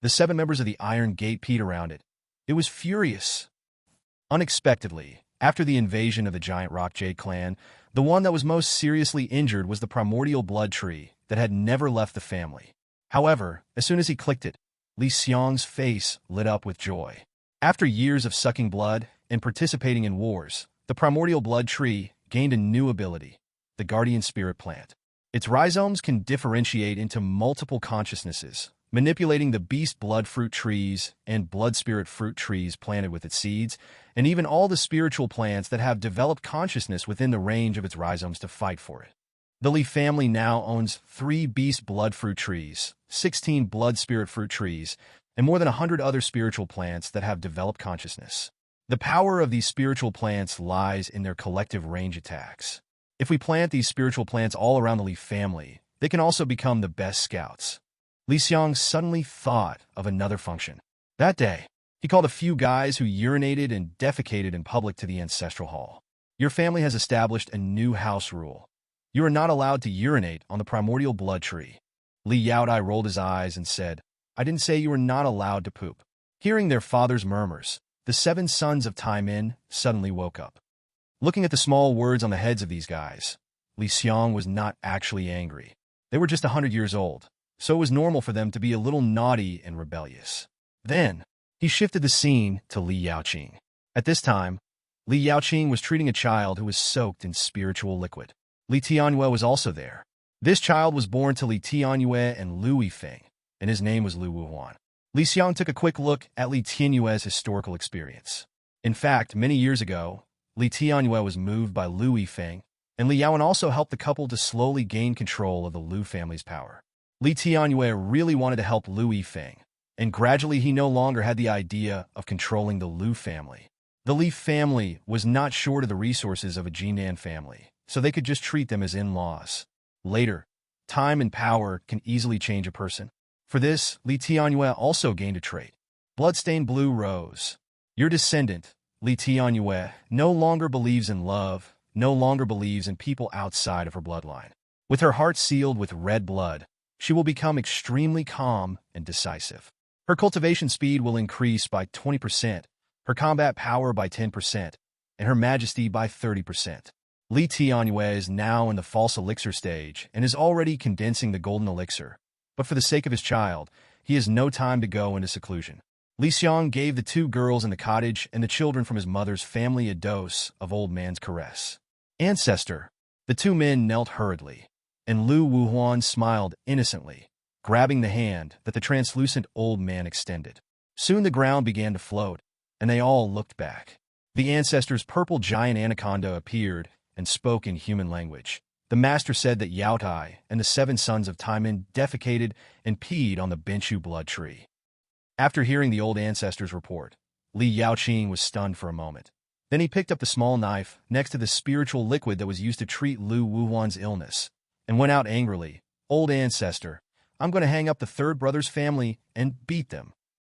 The 7 members of the Iron Gate peed around it. It was furious. Unexpectedly, after the invasion of the giant rock jade clan, the one that was most seriously injured was the primordial blood tree that had never left the family. However, as soon as he clicked it, Li Xiang's face lit up with joy. After years of sucking blood and participating in wars, the primordial blood tree gained a new ability, the guardian spirit plant. Its rhizomes can differentiate into multiple consciousnesses, manipulating the beast blood fruit trees and blood spirit fruit trees planted with its seeds, and even all the spiritual plants that have developed consciousness within the range of its rhizomes to fight for it. The Li family now owns 3 beast blood fruit trees, 16 blood spirit fruit trees, and more than 100 other spiritual plants that have developed consciousness. The power of these spiritual plants lies in their collective range attacks. If we plant these spiritual plants all around the Li family, they can also become the best scouts. Li Xiang suddenly thought of another function. That day, he called a few guys who urinated and defecated in public to the ancestral hall. Your family has established a new house rule. You are not allowed to urinate on the primordial blood tree. Li Yaodai rolled his eyes and said, I didn't say you were not allowed to poop. Hearing their father's murmurs, the 7 sons of Taimin suddenly woke up. Looking at the small words on the heads of these guys, Li Xiang was not actually angry. They were just 100 years old, so it was normal for them to be a little naughty and rebellious. Then, he shifted the scene to Li Yaoqing. At this time, Li Yaoqing was treating a child who was soaked in spiritual liquid. Li Tianyue was also there. This child was born to Li Tianyue and Lu Yifeng, and his name was Lu Wuhuan. Li Xiang took a quick look at Li Tianyue's historical experience. In fact, many years ago, Li Tianyue was moved by Lu Yifeng, and Li Yaoan also helped the couple to slowly gain control of the Lu family's power. Li Tianyue really wanted to help Lu Yifeng, and gradually he no longer had the idea of controlling the Lu family. The Li family was not short of the resources of a Jinan family, so they could just treat them as in-laws. Later, time and power can easily change a person. For this, Li Tianyue also gained a trait, bloodstained blue rose. Your descendant, Li Tianyue, no longer believes in love, no longer believes in people outside of her bloodline. With her heart sealed with red blood, she will become extremely calm and decisive. Her cultivation speed will increase by 20%, her combat power by 10%, and her majesty by 30%. Li Tianyue is now in the false elixir stage and is already condensing the golden elixir, but for the sake of his child, he has no time to go into seclusion. Li Xiang gave the 2 girls in the cottage and the children from his mother's family a dose of old man's caress. Ancestor, the 2 men knelt hurriedly, and Lu Wuhuan smiled innocently, grabbing the hand that the translucent old man extended. Soon the ground began to float, and they all looked back. The ancestor's purple giant anaconda appeared and spoke in human language. The master said that Yaotai and the 7 sons of Taimin defecated and peed on the Benshu blood tree. After hearing the old ancestor's report, Li Yaoqing was stunned for a moment. Then he picked up the small knife next to the spiritual liquid that was used to treat Lu Wuhuan's illness, and went out angrily. Old ancestor, I'm going to hang up the 3rd brother's family and beat them.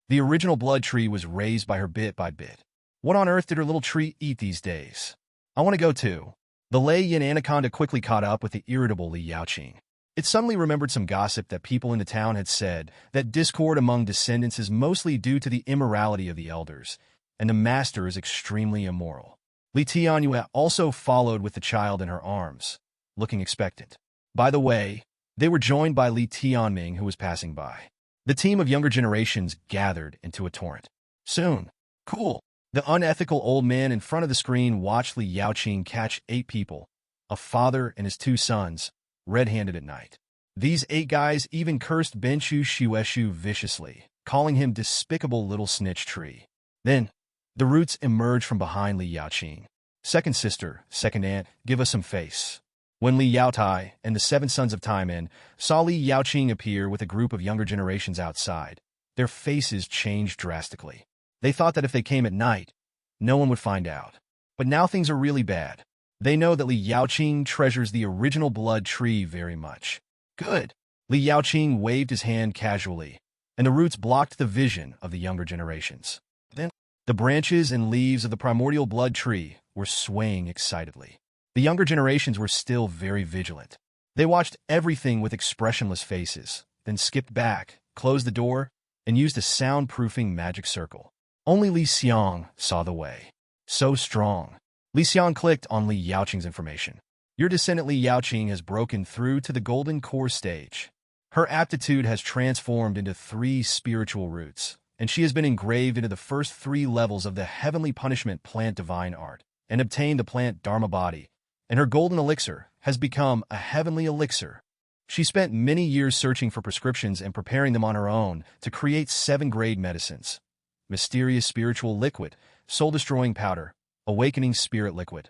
The original blood tree was raised by her bit by bit. What on earth did her little tree eat these days? I want to go too. The Lei Yin anaconda quickly caught up with the irritable Li Yaoqing. It suddenly remembered some gossip that people in the town had said that discord among descendants is mostly due to the immorality of the elders, and the master is extremely immoral. Li Tianyue also followed with the child in her arms, looking expectant. By the way, they were joined by Li Tianming, who was passing by. The team of younger generations gathered into a torrent. Soon, cool. The unethical old man in front of the screen watched Li Yaoqing catch 8 people, a father and his 2 sons, red-handed at night. These 8 guys even cursed Benchu Shueshu viciously, calling him despicable little snitch tree. Then, the roots emerged from behind Li Yaoqing. Second sister, second aunt, give us some face. When Li Yaotai and the 7 sons of Taimen saw Li Yaoqing appear with a group of younger generations outside, their faces changed drastically. They thought that if they came at night, no one would find out. But now things are really bad. They know that Li Yaoqing treasures the original blood tree very much. Good. Li Yaoqing waved his hand casually, and the roots blocked the vision of the younger generations. Then, the branches and leaves of the primordial blood tree were swaying excitedly. The younger generations were still very vigilant. They watched everything with expressionless faces, then skipped back, closed the door, and used a soundproofing magic circle. Only Li Xiang saw the way. So strong. Li Xiang clicked on Li Yaoqing's information. Your descendant Li Yaoqing has broken through to the golden core stage. Her aptitude has transformed into 3 spiritual roots, and she has been engraved into the first 3 levels of the heavenly punishment plant divine art, and obtained the plant Dharma body, and her golden elixir has become a heavenly elixir. She spent many years searching for prescriptions and preparing them on her own to create 7-grade medicines. Mysterious spiritual liquid, soul-destroying powder, awakening spirit liquid.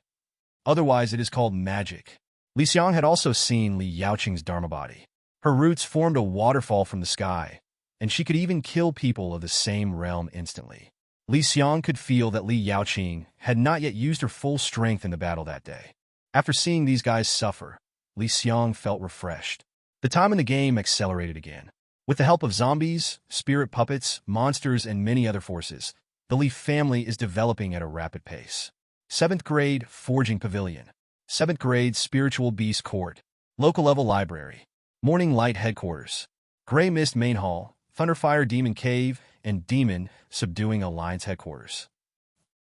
Otherwise, it is called magic. Li Xiang had also seen Li Yaoqing's Dharma body. Her roots formed a waterfall from the sky, and she could even kill people of the same realm instantly. Li Xiang could feel that Li Yaoqing had not yet used her full strength in the battle that day. After seeing these guys suffer, Li Xiang felt refreshed. The time in the game accelerated again. With the help of zombies, spirit puppets, monsters, and many other forces, the Leaf family is developing at a rapid pace. 7th grade Forging Pavilion. 7th grade Spiritual Beast Court. Local level library. Morning Light Headquarters. Gray Mist Main Hall. Thunderfire Demon Cave, and Demon Subduing Alliance Headquarters.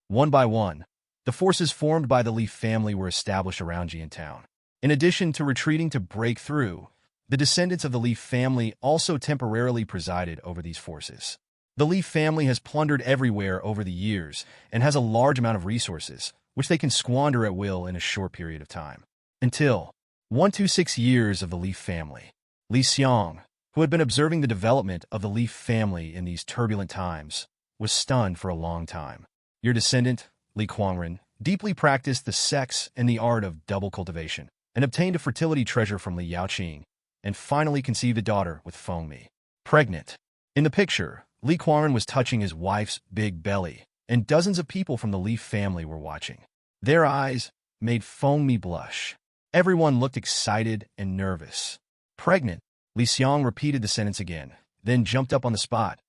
One by one, the forces formed by the Leaf family were established around Jiantown. In addition to retreating to break through, the descendants of the Leaf family also temporarily presided over these forces. The Leaf family has plundered everywhere over the years and has a large amount of resources, which they can squander at will in a short period of time. Until 126 years of the Leaf family. Li Xiang, who had been observing the development of the Leaf family in these turbulent times, was stunned for a long time. Your descendant, Li Quangren, deeply practiced the sex and the art of double cultivation, and obtained a fertility treasure from Li Yaoqing, and finally conceived a daughter with Feng Mi. Pregnant. In the picture, Li Quangren was touching his wife's big belly, and dozens of people from the Leaf family were watching. Their eyes made Feng Mi blush. Everyone looked excited and nervous. Pregnant. Li Xiang repeated the sentence again, then jumped up on the spot.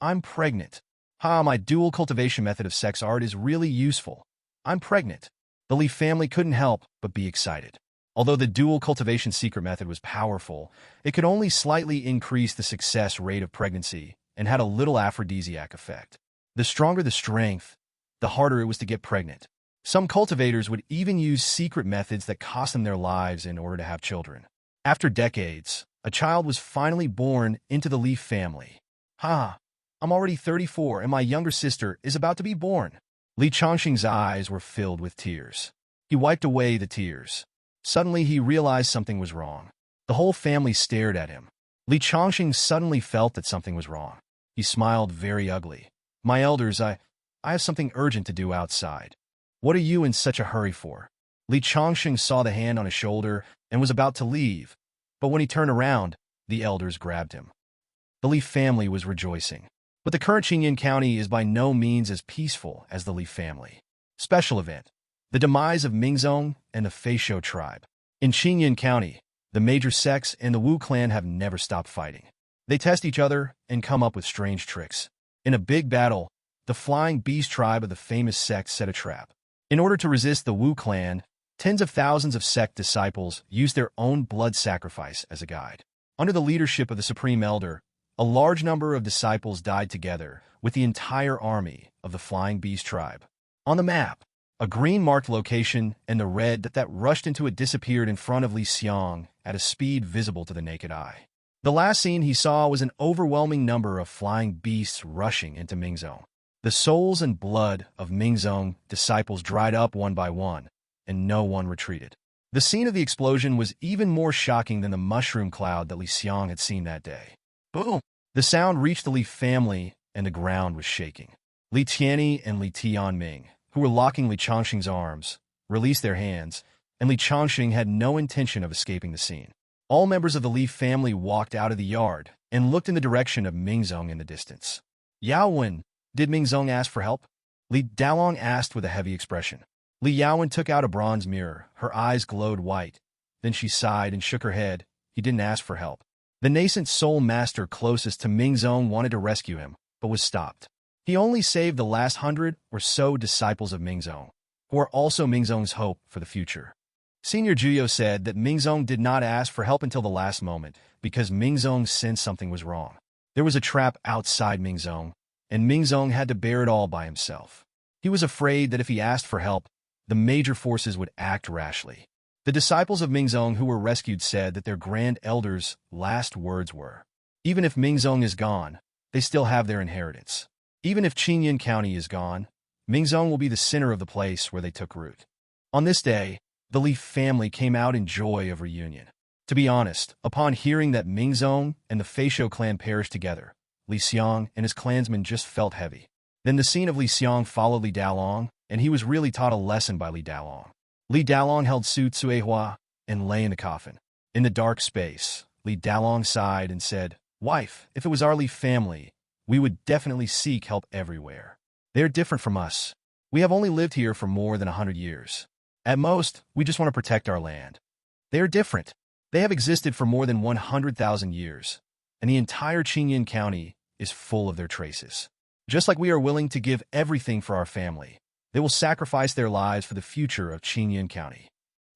I'm pregnant. My dual cultivation method of sex art is really useful. I'm pregnant. The Leaf family couldn't help but be excited. Although the dual cultivation secret method was powerful, it could only slightly increase the success rate of pregnancy and had a little aphrodisiac effect. The stronger the strength, the harder it was to get pregnant. Some cultivators would even use secret methods that cost them their lives in order to have children. After decades, a child was finally born into the Leaf family. I'm already 34 and my younger sister is about to be born. Li Changxing's eyes were filled with tears. He wiped away the tears. Suddenly, he realized something was wrong. The whole family stared at him. Li Changxing suddenly felt that something was wrong. He smiled very ugly. My elders, I have something urgent to do outside. What are you in such a hurry for? Li Changxing saw the hand on his shoulder and was about to leave, but when he turned around, the elders grabbed him. The Leaf family was rejoicing. But the current Xinyan County is by no means as peaceful as the Leaf family. Special event. The demise of Mingzong and the Feisho tribe. In Xinyan County, the major sects and the Wu clan have never stopped fighting. They test each other and come up with strange tricks. In a big battle, the Flying Beast tribe of the famous sect set a trap. In order to resist the Wu clan, Tens of thousands of sect disciples used their own blood sacrifice as a guide. Under the leadership of the Supreme Elder, a large number of disciples died together with the entire army of the Flying Beast tribe. On the map, a green marked location and the red that rushed into it disappeared in front of Xiang at a speed visible to the naked eye. The last scene he saw was an overwhelming number of flying beasts rushing into Mingzong. The souls and blood of Mingzong disciples dried up one by one, and no one retreated. The scene of the explosion was even more shocking than the mushroom cloud that Li Xiang had seen that day. Boom! The sound reached the Li family, and the ground was shaking. Li Tianyi and Li Tianming, who were locking Li Changxing's arms, released their hands, and Li Changxing had no intention of escaping the scene. All members of the Li family walked out of the yard and looked in the direction of Mingzong in the distance. Yaowen, did Mingzong ask for help? Li Dalong asked with a heavy expression. Li Yaowen took out a bronze mirror. Her eyes glowed white. Then she sighed and shook her head. He didn't ask for help. The nascent soul master closest to Mingzong wanted to rescue him, but was stopped. He only saved the last 100 or so disciples of Mingzong, who are also Mingzong's hope for the future. Senior Juyo said that Mingzong did not ask for help until the last moment because Mingzong sensed something was wrong. There was a trap outside Mingzong, and Mingzong had to bear it all by himself. He was afraid that if he asked for help, the major forces would act rashly. The disciples of Mingzong who were rescued said that their grand elder's last words were, "Even if Mingzong is gone, they still have their inheritance. Even if Qingyun County is gone, Mingzong will be the center of the place where they took root." On this day, the Li family came out in joy of reunion. To be honest, upon hearing that Mingzong and the Feisho clan perished together, Li Xiang and his clansmen just felt heavy. Then the scene of Li Xiang followed Li Dalong, and he was really taught a lesson by Li Dalong. Li Dalong held Su Tsuehua and lay in the coffin. In the dark space, Li Dalong sighed and said, "Wife, if it was our Li family, we would definitely seek help everywhere. They are different from us. We have only lived here for more than 100 years. At most, we just want to protect our land. They are different. They have existed for more than 100,000 years, and the entire Qingyun County is full of their traces. Just like we are willing to give everything for our family, they will sacrifice their lives for the future of Qingyun County."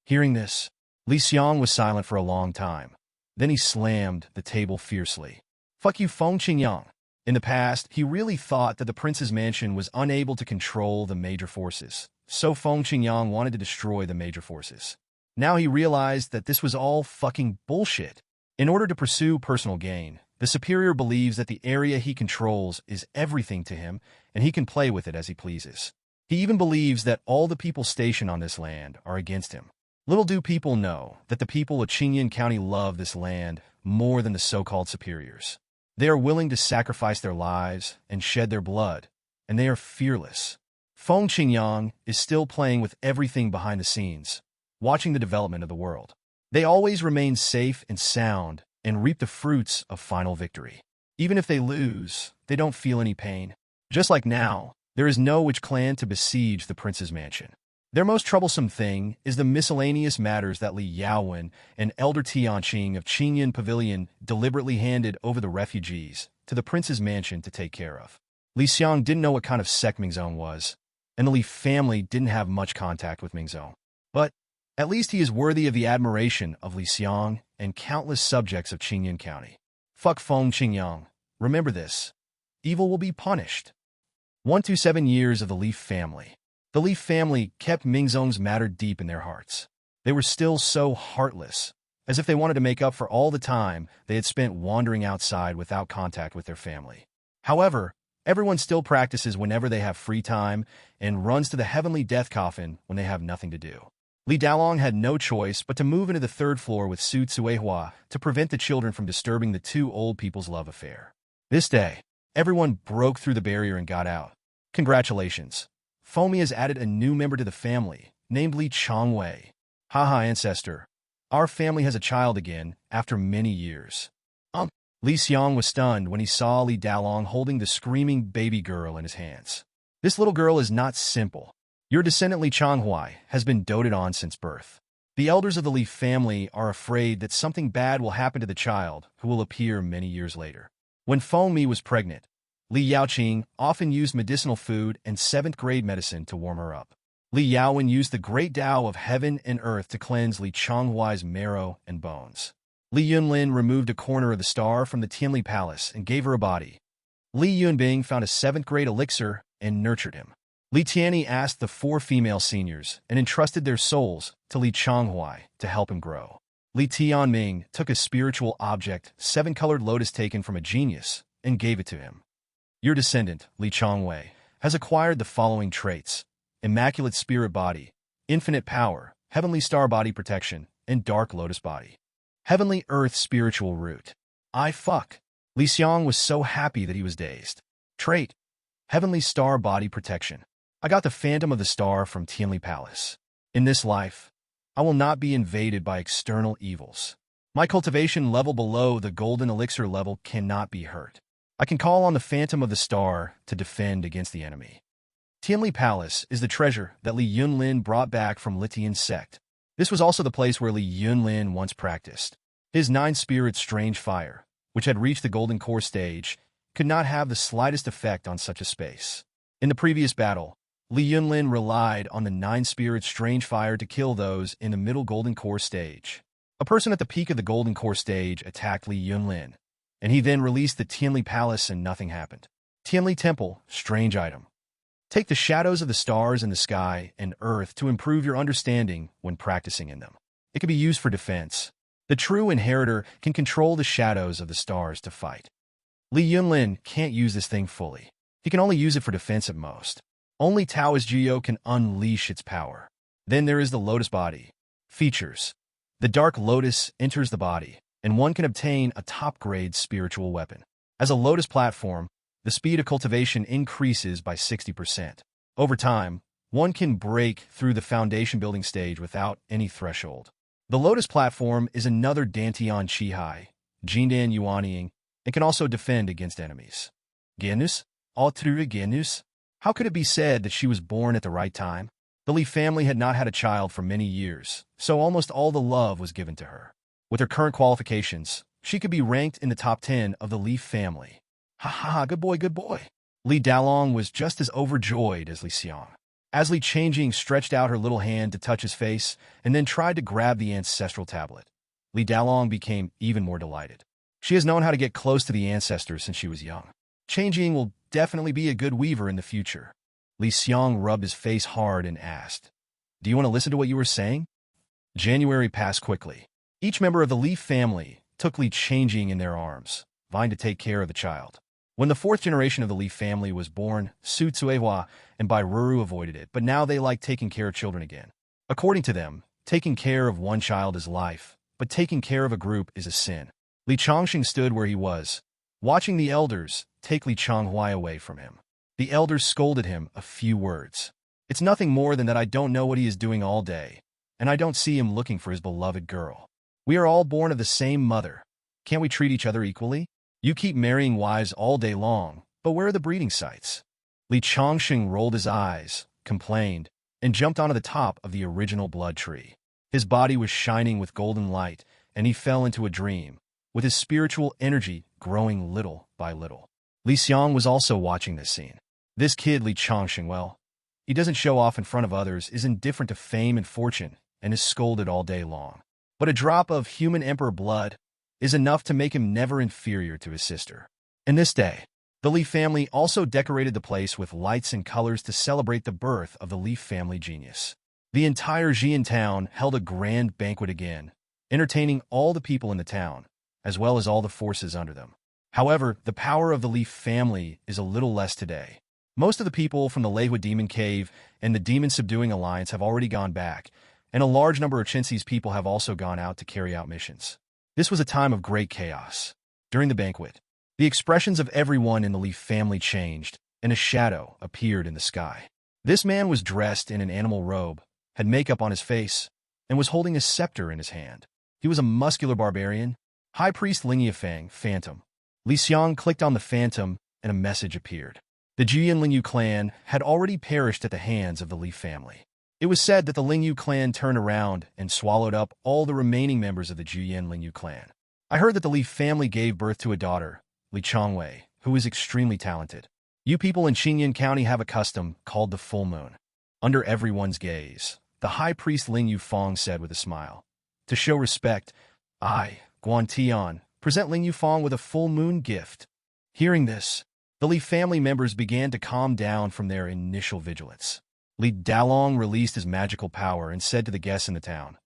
Hearing this, Li Xiang was silent for a long time. Then he slammed the table fiercely. "Fuck you, Feng Qingyang." In the past, he really thought that the prince's mansion was unable to control the major forces, so Feng Qingyang wanted to destroy the major forces. Now he realized that this was all fucking bullshit. In order to pursue personal gain, the superior believes that the area he controls is everything to him, and he can play with it as he pleases. He even believes that all the people stationed on this land are against him. Little do people know that the people of Qingyun County love this land more than the so-called superiors. They are willing to sacrifice their lives and shed their blood, and they are fearless. Feng Qingyang is still playing with everything behind the scenes, watching the development of the world. They always remain safe and sound and reap the fruits of final victory. Even if they lose, they don't feel any pain. Just like now, there is no witch clan to besiege the prince's mansion. Their most troublesome thing is the miscellaneous matters that Li Yaowen and Elder Tianqing of Qingyun Pavilion deliberately handed over the refugees to the prince's mansion to take care of. Li Xiang didn't know what kind of sect Mingzong was, and the Li family didn't have much contact with Mingzong. But at least he is worthy of the admiration of Li Xiang and countless subjects of Qingyun County. Fuck Feng Qingyang. Remember this. Evil will be punished. 127 years of the Li family. The Li family kept Mingzong's matter deep in their hearts. They were still so heartless, as if they wanted to make up for all the time they had spent wandering outside without contact with their family. However, everyone still practices whenever they have free time and runs to the heavenly death coffin when they have nothing to do. Li Dalong had no choice but to move into the third floor with Su Tsuehua to prevent the children from disturbing the two old people's love affair. This day, everyone broke through the barrier and got out. Congratulations. Fomi has added a new member to the family, named Li Changwei. Haha, ancestor. Our family has a child again, after many years. Li Xiang was stunned when he saw Li Dalong holding the screaming baby girl in his hands. This little girl is not simple. Your descendant Li Changhuai has been doted on since birth. The elders of the Li family are afraid that something bad will happen to the child, who will appear many years later. When Fomi was pregnant, Li Yaoqing often used medicinal food and 7th-grade medicine to warm her up. Li Yaowen used the great Tao of heaven and earth to cleanse Li Chonghuai's marrow and bones. Li Yunlin removed a corner of the star from the Tianli Palace and gave her a body. Li Yunbing found a 7th-grade elixir and nurtured him. Li Tianyi asked the 4 female seniors and entrusted their souls to Li Chonghuai to help him grow. Li Tianming took a spiritual object, 7-colored lotus taken from a genius, and gave it to him. Your descendant, Li Chonghui, has acquired the following traits: immaculate spirit body, infinite power, heavenly star body protection, and dark lotus body. Heavenly earth spiritual root. I fuck. Li Xiang was so happy that he was dazed. Trait: heavenly star body protection. I got the phantom of the star from Tianli Palace. In this life, I will not be invaded by external evils. My cultivation level below the golden elixir level cannot be hurt. I can call on the phantom of the star to defend against the enemy. Tianli Palace is the treasure that Li Yunlin brought back from Litian's sect. This was also the place where Li Yunlin once practiced. His 9-spirit strange fire, which had reached the golden core stage, could not have the slightest effect on such a space. In the previous battle, Li Yunlin relied on the 9-spirit strange fire to kill those in the middle golden core stage. A person at the peak of the golden core stage attacked Li Yunlin, and he then released the Tianli Palace and nothing happened. Tianli Temple, strange item. Take the shadows of the stars in the sky and earth to improve your understanding when practicing in them. It can be used for defense. The true inheritor can control the shadows of the stars to fight. Li Yunlin can't use this thing fully. He can only use it for defense at most. Only Taoist Jiyo can unleash its power. Then there is the lotus body. Features: the dark lotus enters the body, and one can obtain a top-grade spiritual weapon. As a lotus platform, the speed of cultivation increases by 60%. Over time, one can break through the foundation building stage without any threshold. The lotus platform is another Dantian Qihai, Jindan Yuanying, and can also defend against enemies. Genus? Altrua genus? How could it be said that she was born at the right time? The Li family had not had a child for many years, so almost all the love was given to her. With her current qualifications, she could be ranked in the top 10 of the Li family. Ha ha ha, good boy, good boy. Li Dalong was just as overjoyed as Li Xiang. As Li Changjing stretched out her little hand to touch his face and then tried to grab the ancestral tablet, Li Dalong became even more delighted. She has known how to get close to the ancestors since she was young. Changjing will definitely be a good weaver in the future. Li Xiang rubbed his face hard and asked, "Do you want to listen to what you were saying?" January passed quickly. Each member of the Li family took Li Changjing in their arms, vying to take care of the child. When the 4th generation of the Li family was born, Su Tsuehua and Bai Ruru avoided it, but now they like taking care of children again. According to them, taking care of one child is life, but taking care of a group is a sin. Li Chongxing stood where he was, watching the elders take Li Chonghuai away from him. The elders scolded him a few words. It's nothing more than that I don't know what he is doing all day, and I don't see him looking for his beloved girl. We are all born of the same mother. Can't we treat each other equally? You keep marrying wives all day long, but where are the breeding sites? Li Chongxing rolled his eyes, complained, and jumped onto the top of the original blood tree. His body was shining with golden light, and he fell into a dream, with his spiritual energy growing little by little. Li Xiang was also watching this scene. This kid, Li Chongxing, well, he doesn't show off in front of others, is indifferent to fame and fortune, and is scolded all day long. But a drop of human emperor blood is enough to make him never inferior to his sister. In this day, the Li family also decorated the place with lights and colors to celebrate the birth of the Li family genius. The entire Xian town held a grand banquet again, entertaining all the people in the town, as well as all the forces under them. However, the power of the Li family is a little less today. Most of the people from the Leihua Demon Cave and the Demon Subduing Alliance have already gone back, and a large number of Chinsee's people have also gone out to carry out missions. This was a time of great chaos. During the banquet, the expressions of everyone in the Li family changed, and a shadow appeared in the sky. This man was dressed in an animal robe, had makeup on his face, and was holding a scepter in his hand. He was a muscular barbarian, High Priest Ling Yifang, Phantom. Li Xiang clicked on the Phantom, and a message appeared. The Jiyan Lingyu clan had already perished at the hands of the Li family. It was said that the Lingyu clan turned around and swallowed up all the remaining members of the Jiyan Lingyu clan. I heard that the Li family gave birth to a daughter, Li Chongwei, who is extremely talented. You people in Xinyan County have a custom called the full moon. Under everyone's gaze, the high priest Ling Yufeng said with a smile, "To show respect, I, Guan Tian, present Ling Yufeng with a full moon gift." Hearing this, the Li family members began to calm down from their initial vigilance. Li Dalong released his magical power and said to the guests in the town,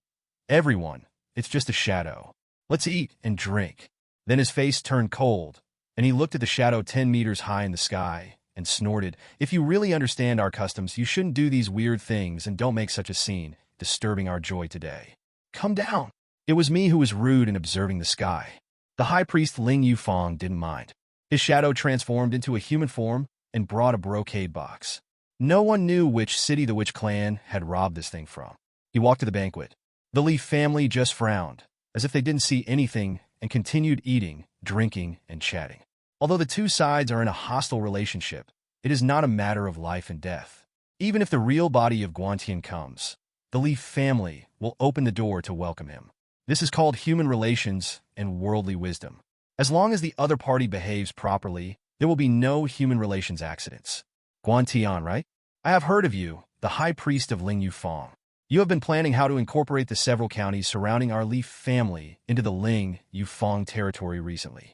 "Everyone, it's just a shadow. Let's eat and drink." Then his face turned cold, and he looked at the shadow 10 meters high in the sky and snorted, "If you really understand our customs, you shouldn't do these weird things and don't make such a scene, disturbing our joy today. Come down." It was me who was rude in observing the sky. The high priest Ling Yufeng didn't mind. His shadow transformed into a human form and brought a brocade box. No one knew which city the witch clan had robbed this thing from. He walked to the banquet. The Li family just frowned, as if they didn't see anything, and continued eating, drinking, and chatting. Although the two sides are in a hostile relationship, it is not a matter of life and death. Even if the real body of Guantian comes, the Li family will open the door to welcome him. This is called human relations and worldly wisdom. As long as the other party behaves properly, there will be no human relations accidents. Guantian, right? I have heard of you, the high priest of Ling Yufeng. You have been planning how to incorporate the several counties surrounding our Li family into the Ling Yufeng territory recently.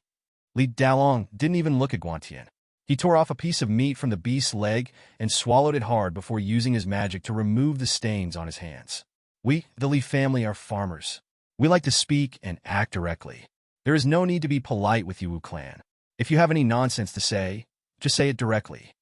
Li Dalong didn't even look at Guantian. He tore off a piece of meat from the beast's leg and swallowed it hard before using his magic to remove the stains on his hands. We, the Li family, are farmers. We like to speak and act directly. There is no need to be polite with you, Wu clan. If you have any nonsense to say, just say it directly.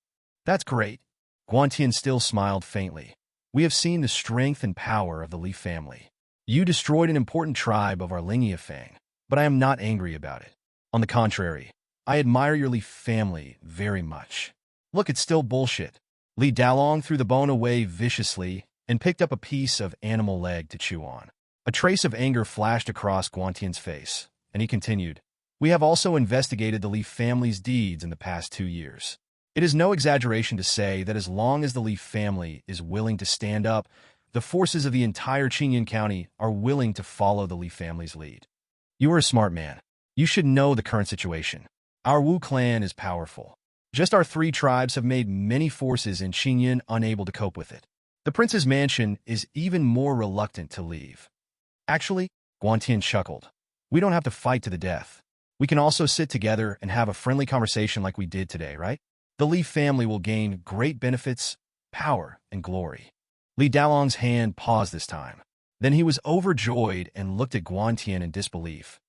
That's great. Guantian still smiled faintly. We have seen the strength and power of the Li family. You destroyed an important tribe of our Lingiafang, but I am not angry about it. On the contrary, I admire your Li family very much. Look, it's still bullshit. Li Dalong threw the bone away viciously and picked up a piece of animal leg to chew on. A trace of anger flashed across Guantian's face, and he continued, "We have also investigated the Li family's deeds in the past 2 years. It is no exaggeration to say that as long as the Li family is willing to stand up, the forces of the entire Qingyan County are willing to follow the Li family's lead. You are a smart man. You should know the current situation. Our Wu clan is powerful. Just our 3 tribes have made many forces in Qingyan unable to cope with it. The prince's mansion is even more reluctant to leave." Actually, Guantian chuckled, "we don't have to fight to the death. We can also sit together and have a friendly conversation like we did today, right? The Li family will gain great benefits, power, and glory." Li Dalong's hand paused this time. Then he was overjoyed and looked at Guantian in disbelief.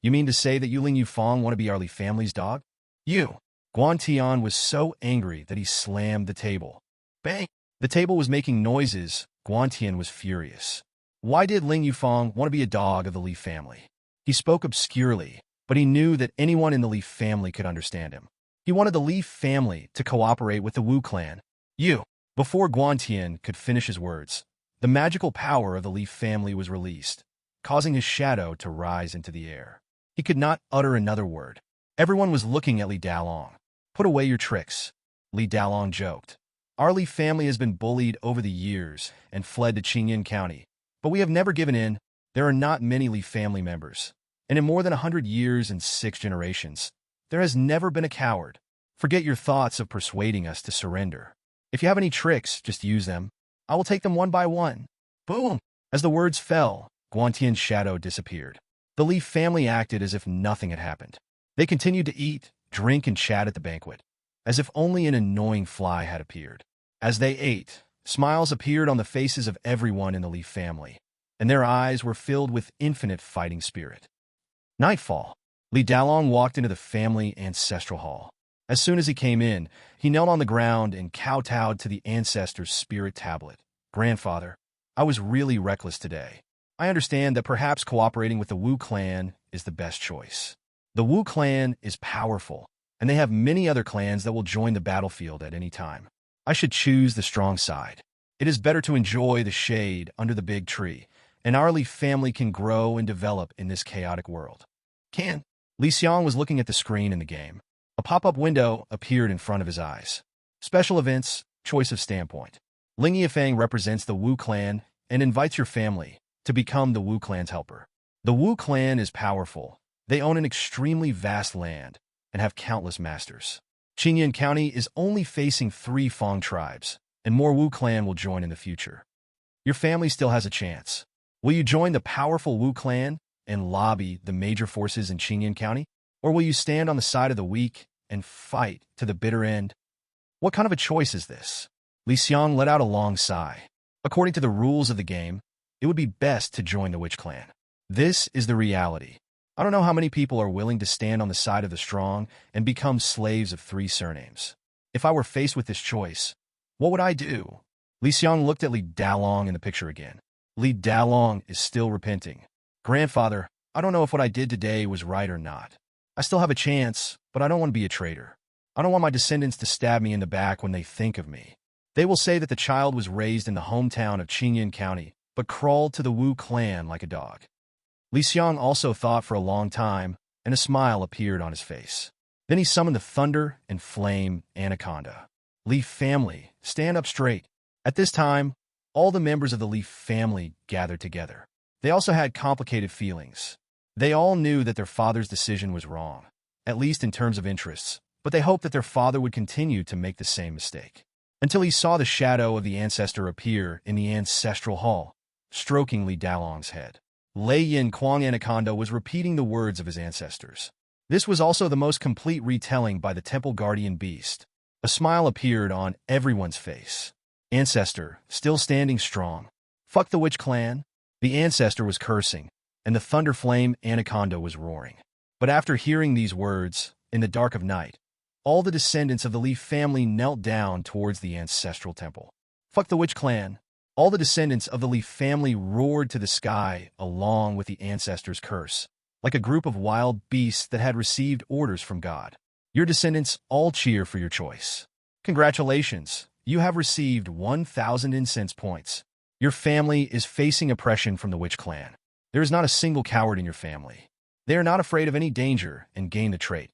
"You mean to say that you Ling Yufeng want to be our Li family's dog?" "You!" Guantian was so angry that he slammed the table. Bang! The table was making noises. Guantian was furious. Why did Ling Yufeng want to be a dog of the Li family? He spoke obscurely, but he knew that anyone in the Li family could understand him. He wanted the Li family to cooperate with the Wu clan. "You!" Before Guantian could finish his words, the magical power of the Li family was released, causing his shadow to rise into the air. He could not utter another word. Everyone was looking at Li Dalong. "Put away your tricks," Li Dalong joked. "Our Li family has been bullied over the years and fled to Qingyan County, but we have never given in. There are not many Li family members, and in more than 100 years and 6 generations, there has never been a coward. Forget your thoughts of persuading us to surrender. If you have any tricks, just use them. I will take them one by one." Boom! As the words fell, Guantian's shadow disappeared. The Li family acted as if nothing had happened. They continued to eat, drink, and chat at the banquet, as if only an annoying fly had appeared. As they ate, smiles appeared on the faces of everyone in the Li family, and their eyes were filled with infinite fighting spirit. Nightfall. Li Dalong walked into the family ancestral hall. As soon as he came in, he knelt on the ground and kowtowed to the ancestor's spirit tablet. "Grandfather, I was really reckless today. I understand that perhaps cooperating with the Wu clan is the best choice. The Wu clan is powerful, and they have many other clans that will join the battlefield at any time. I should choose the strong side. It is better to enjoy the shade under the big tree, and our Li family can grow and develop in this chaotic world." "Can?" Li Xiang was looking at the screen in the game. A pop-up window appeared in front of his eyes. Special events, choice of standpoint. Ling Yifeng represents the Wu clan and invites your family to become the Wu clan's helper. The Wu clan is powerful. They own an extremely vast land and have countless masters. Qingyan County is only facing 3 Fang tribes, and more Wu clan will join in the future. Your family still has a chance. Will you join the powerful Wu clan and lobby the major forces in Qingyan County? Or will you stand on the side of the weak and fight to the bitter end? What kind of a choice is this? Xiang let out a long sigh. According to the rules of the game, it would be best to join the Witch Clan. This is the reality. I don't know how many people are willing to stand on the side of the strong and become slaves of 3 surnames. If I were faced with this choice, what would I do? Xiang looked at Li Dalong in the picture again. Li Dalong is still repenting. Grandfather, I don't know if what I did today was right or not. I still have a chance, but I don't want to be a traitor. I don't want my descendants to stab me in the back when they think of me. They will say that the child was raised in the hometown of Qingyan County, but crawled to the Wu clan like a dog. Xiang also thought for a long time, and a smile appeared on his face. Then he summoned the Thunder and Flame Anaconda. Leaf family, stand up straight. At this time, all the members of the Leaf family gathered together. They also had complicated feelings. They all knew that their father's decision was wrong, at least in terms of interests, but they hoped that their father would continue to make the same mistake. Until he saw the shadow of the ancestor appear in the ancestral hall, stroking Li Dalong's head. Lei Yin Kuang Anaconda was repeating the words of his ancestors. This was also the most complete retelling by the temple guardian beast. A smile appeared on everyone's face. Ancestor, still standing strong. Fuck the Witch Clan. The ancestor was cursing, and the Thunder Flame Anaconda was roaring. But after hearing these words, in the dark of night, all the descendants of the Leaf family knelt down towards the ancestral temple. Fuck the Witch Clan. All the descendants of the Leaf family roared to the sky along with the ancestors' curse, like a group of wild beasts that had received orders from God. Your descendants all cheer for your choice. Congratulations, you have received 1,000 incense points. Your family is facing oppression from the Witch Clan. There is not a single coward in your family. They are not afraid of any danger and gain the trait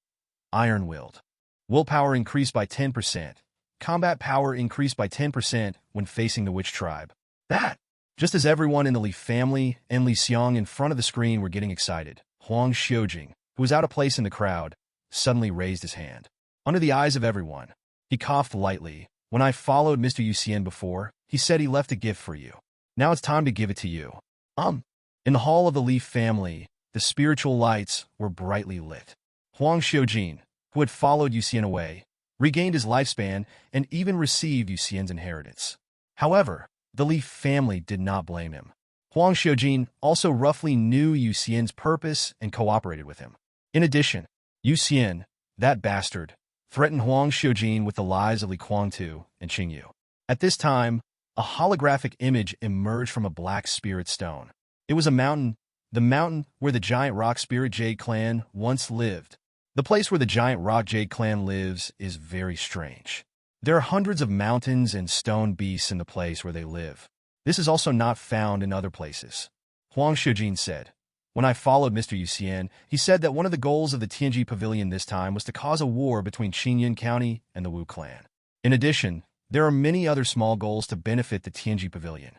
Iron-willed. Willpower increased by 10%. Combat power increased by 10% when facing the Witch Tribe. That! Just as everyone in the Li family and Xiang in front of the screen were getting excited, Huang Xiujing, who was out of place in the crowd, suddenly raised his hand. Under the eyes of everyone, he coughed lightly. When I followed Mr. Yuxian before, he said he left a gift for you. Now it's time to give it to you. In the hall of the Li family, the spiritual lights were brightly lit. Huang Xiujing, who had followed Yuxian away, regained his lifespan and even received Yuxian's inheritance. However, the Li family did not blame him. Huang Xiujing also roughly knew Yuxian's purpose and cooperated with him. In addition, Yuxian, that bastard, threatened Huang Xiujing with the lies of Li Kuangtu and Qingyu. At this time, a holographic image emerged from a black spirit stone. It was a mountain, the mountain where the giant rock spirit Jade clan once lived. The place where the giant rock Jade clan lives is very strange. There are hundreds of mountains and stone beasts in the place where they live. This is also not found in other places. Huang Xiujing said. When I followed Mr. Yuxian, he said that one of the goals of the Tianji Pavilion this time was to cause a war between Qingyan County and the Wu clan. In addition, there are many other small goals to benefit the Tianji Pavilion.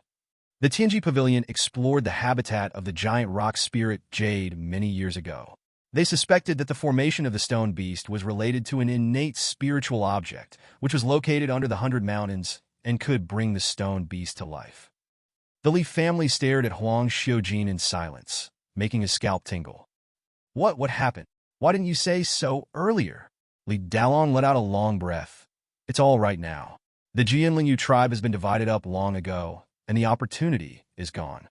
The Tianji Pavilion explored the habitat of the giant rock spirit Jade many years ago. They suspected that the formation of the stone beast was related to an innate spiritual object, which was located under the 100 Mountains and could bring the stone beast to life. The Li family stared at Huang Xiujing in silence, making his scalp tingle. What happened? Why didn't you say so earlier? Li Dalong let out a long breath. It's all right now. The Jianlingyu tribe has been divided up long ago, and the opportunity is gone.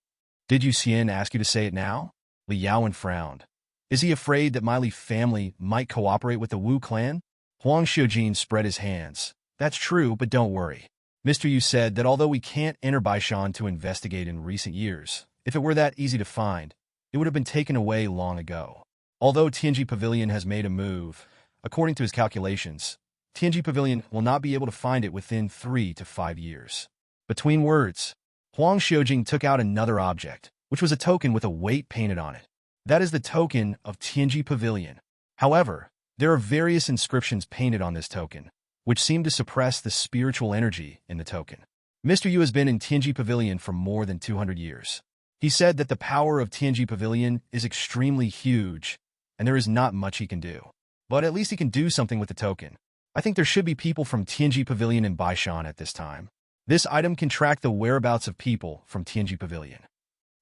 Did Yuxian ask you to say it now? Li Yaowen frowned. Is he afraid that my Li family might cooperate with the Wu clan? Huang Xiujing spread his hands. That's true, but don't worry. Mr. Yu said that although we can't enter Baishan to investigate in recent years, if it were that easy to find, it would have been taken away long ago. Although Tianji Pavilion has made a move, according to his calculations, Tianji Pavilion will not be able to find it within 3 to 5 years. Between words, Huang Xiujing took out another object, which was a token with a weight painted on it. That is the token of Tianji Pavilion. However, there are various inscriptions painted on this token, which seem to suppress the spiritual energy in the token. Mr. Yu has been in Tianji Pavilion for more than 200 years. He said that the power of Tianji Pavilion is extremely huge, and there is not much he can do. But at least he can do something with the token. I think there should be people from Tianji Pavilion in Baishan at this time. This item can track the whereabouts of people from Tianji Pavilion.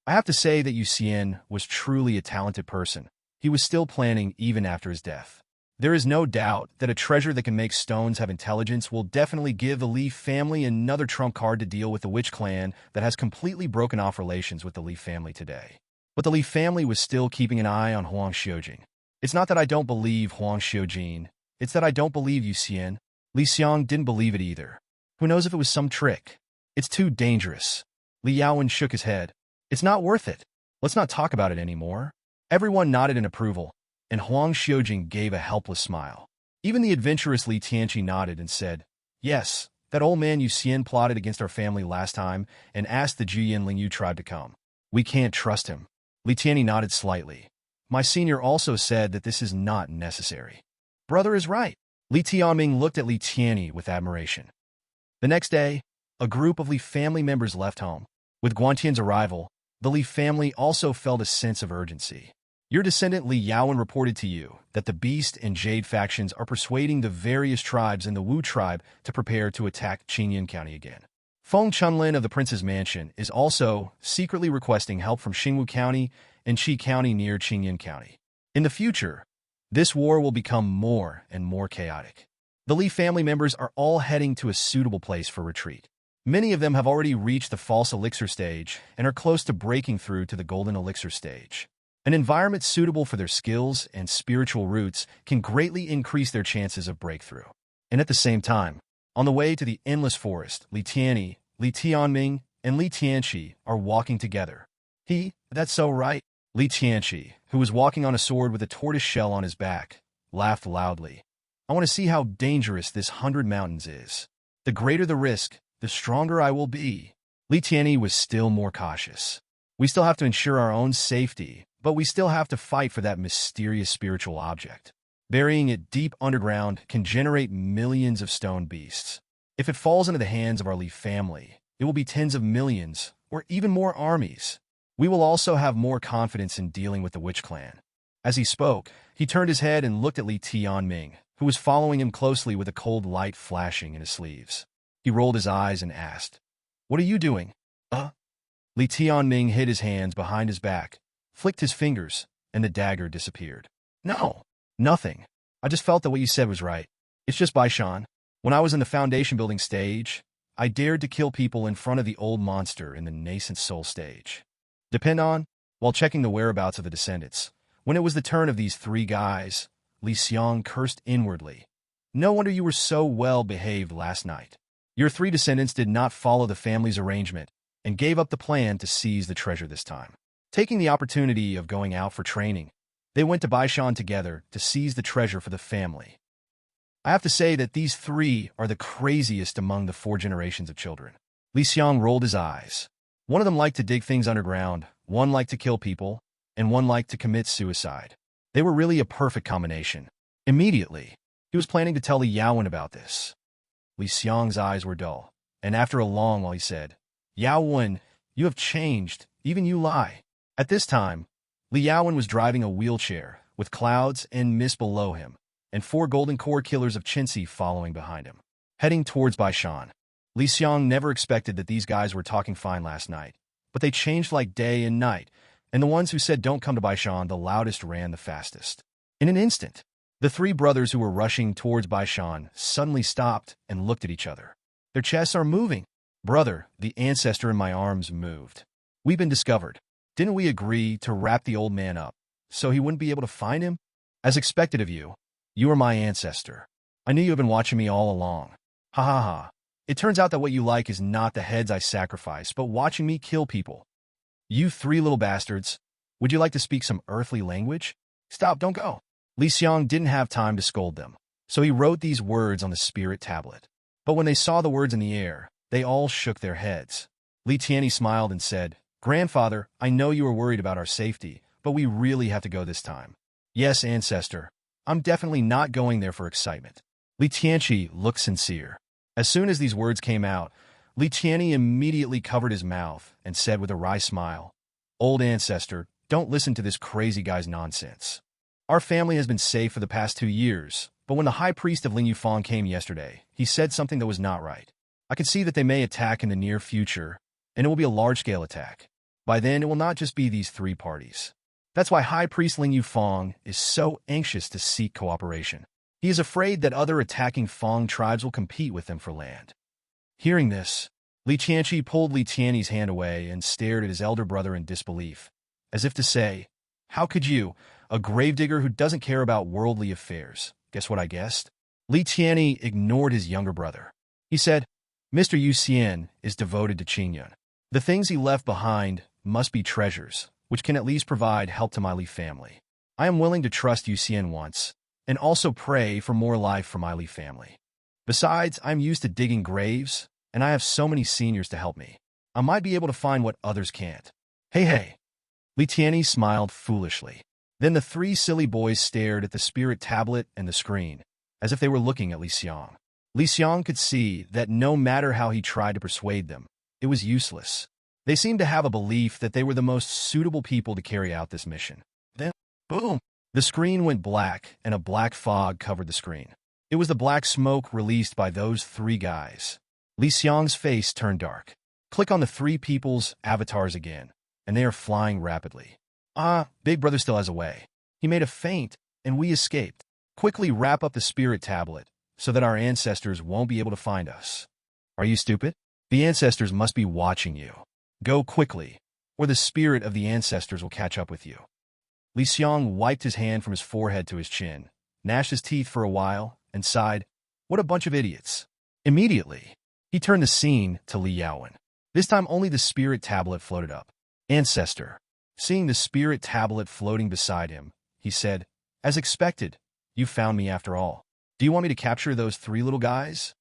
I have to say that Xiang was truly a talented person. He was still planning even after his death. There is no doubt that a treasure that can make stones have intelligence will definitely give the Li family another trump card to deal with the Witch clan that has completely broken off relations with the Li family today. But the Li family was still keeping an eye on Huang Xiujing. It's not that I don't believe Huang Xiujing, it's that I don't believe Xiang. Li Xiang didn't believe it either. Who knows if it was some trick? It's too dangerous. Li Yaowen shook his head. It's not worth it. Let's not talk about it anymore. Everyone nodded in approval, and Huang Xiujing gave a helpless smile. Even the adventurous Li Tianqi nodded and said, "Yes, that old man Xian plotted against our family last time and asked the Jiyan Lingyu tribe to come. We can't trust him." Li Tianqi nodded slightly. "My senior also said that this is not necessary." "Brother is right." Li Tianming looked at Li Tianqi with admiration. The next day, a group of Li family members left home. With Guantian's arrival, the Li family also felt a sense of urgency. Your descendant Li Yaowen reported to you that the Beast and Jade factions are persuading the various tribes in the Wu tribe to prepare to attack Qingyan County again. Feng Chunlin of the Prince's Mansion is also secretly requesting help from Xingwu County and Qi County near Qingyan County. In the future, this war will become more and more chaotic. The Li family members are all heading to a suitable place for retreat. Many of them have already reached the false elixir stage and are close to breaking through to the golden elixir stage. An environment suitable for their skills and spiritual roots can greatly increase their chances of breakthrough. And at the same time, on the way to the endless forest, Li Tianyi, Li Tianming, and Li Tianqi are walking together. That's so right. Li Tianqi, who was walking on a sword with a tortoise shell on his back, laughed loudly. I want to see how dangerous this 100 mountains is. The greater the risk, the stronger I will be. Li Tianyi was still more cautious. We still have to ensure our own safety, but we still have to fight for that mysterious spiritual object. Burying it deep underground can generate millions of stone beasts. If it falls into the hands of our Li family, it will be tens of millions, or even more armies. We will also have more confidence in dealing with the Witch clan. As he spoke, he turned his head and looked at Li Tianming, who was following him closely with a cold light flashing in his sleeves. He rolled his eyes and asked, "What are you doing?" Li Tianming hid his hands behind his back, flicked his fingers, and the dagger disappeared. "No, nothing. I just felt that what you said was right. It's just Baishan. When I was in the foundation building stage, I dared to kill people in front of the old monster in the nascent soul stage. Depend on, while checking the whereabouts of the descendants. When it was the turn of these three guys, Li Xiang cursed inwardly. No wonder you were so well behaved last night. Your three descendants did not follow the family's arrangement and gave up the plan to seize the treasure this time. Taking the opportunity of going out for training, they went to Baishan together to seize the treasure for the family. I have to say that these three are the craziest among the 4 generations of children." Li Xiang rolled his eyes. One of them liked to dig things underground, one liked to kill people, and one liked to commit suicide. They were really a perfect combination. Immediately, he was planning to tell Li Yaowen about this. Li Xiang's eyes were dull, and after a long while he said, "Yaowen, you have changed, even you lie." At this time, Li Yaowen was driving a wheelchair, with clouds and mist below him, and 4 golden core killers of Qinci following behind him. Heading towards Baishan, Li Xiang never expected that these guys were talking fine last night, but they changed like day and night, and the ones who said don't come to Baishan the loudest ran the fastest. In an instant, the 3 brothers who were rushing towards Baishan suddenly stopped and looked at each other. Their chests are moving. "Brother, the ancestor in my arms moved. We've been discovered. Didn't we agree to wrap the old man up so he wouldn't be able to find him? As expected of you, you are my ancestor. I knew you had been watching me all along. Ha ha ha. It turns out that what you like is not the heads I sacrifice, but watching me kill people. You 3 little bastards. Would you like to speak some earthly language? Stop, don't go." Li Xiang didn't have time to scold them, so he wrote these words on the spirit tablet. But when they saw the words in the air, they all shook their heads. Li Tianyi smiled and said, "Grandfather, I know you are worried about our safety, but we really have to go this time." "Yes, ancestor. I'm definitely not going there for excitement." Li Tianqi looked sincere. As soon as these words came out, Li Tianyi immediately covered his mouth and said with a wry smile, "Old ancestor, don't listen to this crazy guy's nonsense. Our family has been safe for the past 2 years, but when the high priest of Ling Yufang came yesterday, he said something that was not right. I can see that they may attack in the near future, and it will be a large-scale attack. By then, it will not just be these three parties. That's why High Priest Ling Yufeng is so anxious to seek cooperation. He is afraid that other attacking Feng tribes will compete with them for land. Hearing this, Li Qianqi pulled Li Tianyi's hand away and stared at his elder brother in disbelief, as if to say, "How could you, a gravedigger who doesn't care about worldly affairs, guess what I guessed?" Li Tianyi ignored his younger brother. He said, "Mr. Yu Xian is devoted to Qingyun. The things he left behind must be treasures, which can at least provide help to my Li family. I am willing to trust Yu Xian once, and also pray for more life for my Li family. Besides, I'm used to digging graves, and I have so many seniors to help me. I might be able to find what others can't." Hey. Li Tianyi smiled foolishly. Then the three silly boys stared at the spirit tablet and the screen, as if they were looking at Li Xiang. Li Xiang could see that no matter how he tried to persuade them, it was useless. They seemed to have a belief that they were the most suitable people to carry out this mission. Then, boom! The screen went black, and a black fog covered the screen. It was the black smoke released by those three guys. Li Xiang's face turned dark. Click on the three people's avatars again, and they are flying rapidly. Big Brother still has a way. He made a feint, and we escaped. Quickly wrap up the spirit tablet, so that our ancestors won't be able to find us. Are you stupid? The ancestors must be watching you. Go quickly, or the spirit of the ancestors will catch up with you. Li Xiang wiped his hand from his forehead to his chin, gnashed his teeth for a while, and sighed, "What a bunch of idiots." Immediately, he turned the scene to Li Yaowen. This time only the spirit tablet floated up. "Ancestor." Seeing the spirit tablet floating beside him, he said, "As expected, you found me after all. Do you want me to capture those three little guys?"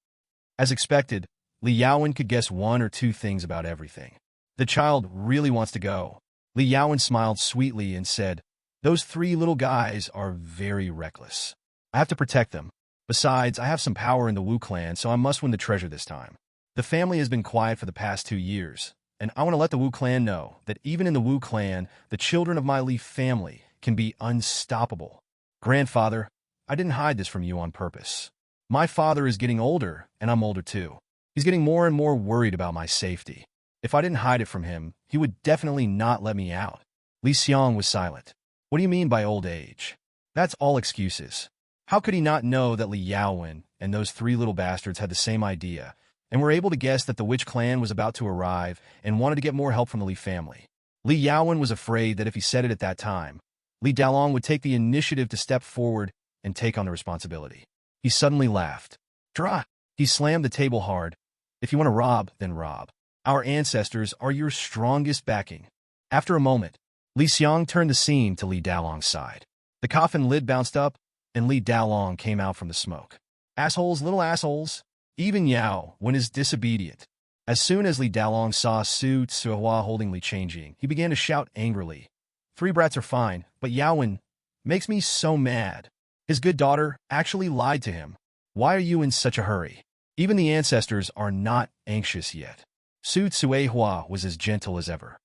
As expected, Li Yaowen could guess one or two things about everything. The child really wants to go. Li Yaowen smiled sweetly and said, "Those three little guys are very reckless. I have to protect them. Besides, I have some power in the Wu clan, so I must win the treasure this time. The family has been quiet for the past 2 years, and I want to let the Wu clan know that even in the Wu clan, the children of my Li family can be unstoppable. Grandfather, I didn't hide this from you on purpose. My father is getting older, and I'm older too. He's getting more and more worried about my safety. If I didn't hide it from him, he would definitely not let me out." Li Xiang was silent. "What do you mean by old age? That's all excuses. How could he not know that Li Yaowen and those three little bastards had the same idea, and were able to guess that the witch clan was about to arrive and wanted to get more help from the Li family? Li Yaowen was afraid that if he said it at that time, Li Dalong would take the initiative to step forward and take on the responsibility. He suddenly laughed. "Drat!" He slammed the table hard. "If you want to rob, then rob. Our ancestors are your strongest backing." After a moment, Li Xiang turned the scene to Li Dalong's side. The coffin lid bounced up, and Li Dalong came out from the smoke. "Assholes, little assholes." Even Yao Wen is disobedient. As soon as Li Dalong saw Su Tsuhua holding Li Changjing, he began to shout angrily. "Three brats are fine, but Yao Wen makes me so mad. His good daughter actually lied to him. Why are you in such a hurry? Even the ancestors are not anxious yet." Su Tsuehua was as gentle as ever.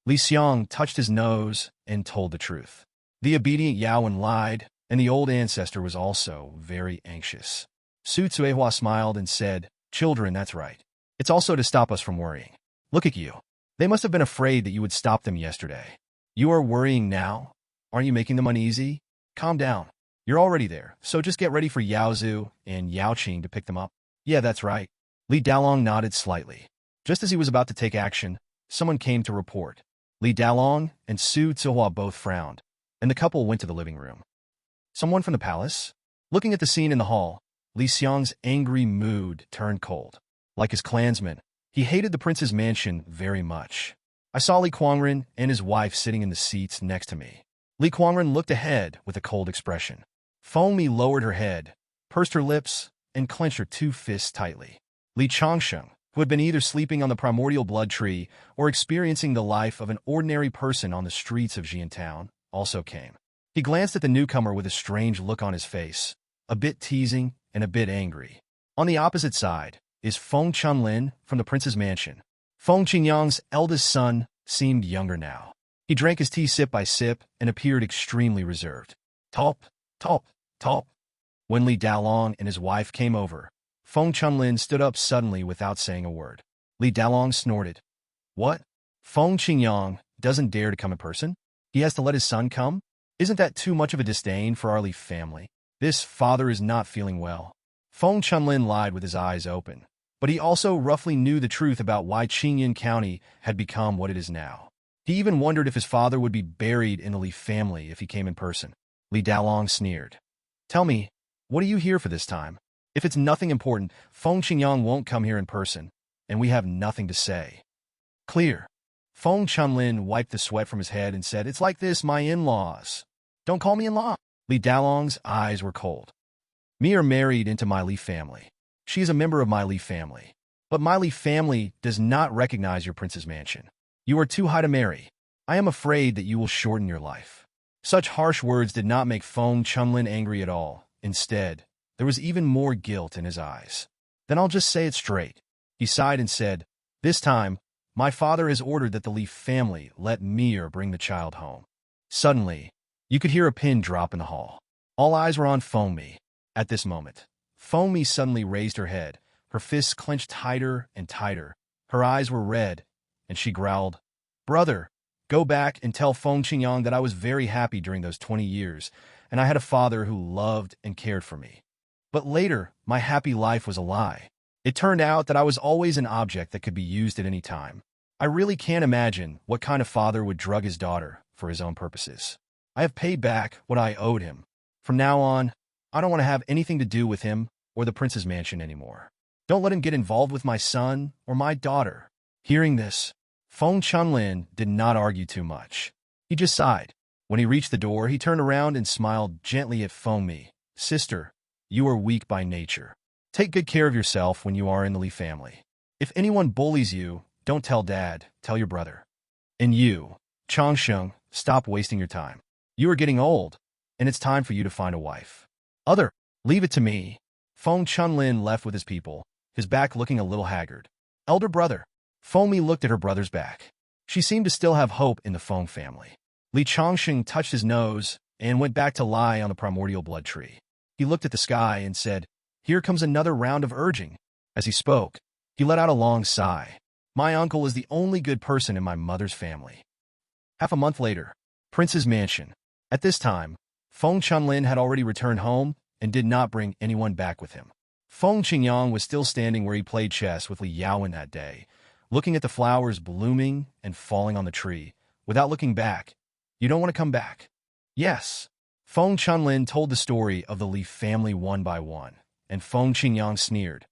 Li Xiang touched his nose and told the truth. The obedient Yao Wen lied, and the old ancestor was also very anxious. Su Tsuehua smiled and said, "Children, that's right. It's also to stop us from worrying. Look at you. They must have been afraid that you would stop them yesterday. You are worrying now? Aren't you making them uneasy? Calm down. You're already there, so just get ready for Yao Zhu and Yao Qing to pick them up." "Yeah, that's right." Li Dalong nodded slightly. Just as he was about to take action, someone came to report. Li Dalong and Su Tsuhua both frowned, and the couple went to the living room. "Someone from the palace?" Looking at the scene in the hall, Li Xiang's angry mood turned cold. Like his clansmen, he hated the prince's mansion very much. "I saw Li Kuangren and his wife sitting in the seats next to me." Li Kuangren looked ahead with a cold expression. Feng Mi lowered her head, pursed her lips, and clenched her 2 fists tightly. Li Changsheng, who had been either sleeping on the primordial blood tree or experiencing the life of an ordinary person on the streets of Xiantown, also came. He glanced at the newcomer with a strange look on his face, a bit teasing and a bit angry. On the opposite side is Feng Chunlin from the prince's mansion. Feng Qingyang's eldest son seemed younger now. He drank his tea sip by sip and appeared extremely reserved. Top, top, top. When Li Dalong and his wife came over, Feng Chunlin stood up suddenly without saying a word. Li Dalong snorted. What? Feng Qingyang doesn't dare to come in person? He has to let his son come? Isn't that too much of a disdain for our Li family? This father is not feeling well. Feng Chunlin lied with his eyes open, but he also roughly knew the truth about why Qingyan County had become what it is now. He even wondered if his father would be buried in the Li family if he came in person. Li Dalong sneered. Tell me, what are you here for this time? If it's nothing important, Feng Qingyang won't come here in person, and we have nothing to say. Clear. Feng Chunlin wiped the sweat from his head and said, It's like this, my in-laws. Don't call me in-law. Li Dalong's eyes were cold. Me are married into my Li family. She is a member of my Li family. But my Li family does not recognize your prince's mansion. You are too high to marry. I am afraid that you will shorten your life. Such harsh words did not make Feng Chunlin angry at all. Instead, there was even more guilt in his eyes. Then I'll just say it straight. He sighed and said, This time, my father has ordered that the Li family let Mir bring the child home. Suddenly, you could hear a pin drop in the hall. All eyes were on Feng Mi. At this moment, Feng Mi suddenly raised her head, her fists clenched tighter and tighter. Her eyes were red, and she growled, Brother, go back and tell Feng Qingyang that I was very happy during those 20 years, and I had a father who loved and cared for me. But later, my happy life was a lie. It turned out that I was always an object that could be used at any time. I really can't imagine what kind of father would drug his daughter for his own purposes. I have paid back what I owed him. From now on, I don't want to have anything to do with him or the prince's mansion anymore. Don't let him get involved with my son or my daughter. Hearing this, Feng Chunlin did not argue too much. He just sighed. When he reached the door, he turned around and smiled gently at Feng Mi. Sister, you are weak by nature. Take good care of yourself when you are in the Li family. If anyone bullies you, don't tell Dad, tell your brother. And you, Changsheng, stop wasting your time. You are getting old, and it's time for you to find a wife. Leave it to me. Feng Chunlin left with his people, his back looking a little haggard. Elder brother. Feng Mi looked at her brother's back. She seemed to still have hope in the Feng family. Li Changsheng touched his nose and went back to lie on the primordial blood tree. He looked at the sky and said, Here comes another round of urging. As he spoke, he let out a long sigh. My uncle is the only good person in my mother's family. Half a month later, Prince's mansion. At this time, Feng Chunlin had already returned home and did not bring anyone back with him. Feng Qingyang was still standing where he played chess with Li Yaowen that day, looking at the flowers blooming and falling on the tree, without looking back. You don't want to come back? Yes. Feng Chunlin told the story of the Li family one by one, and Feng Qingyang sneered.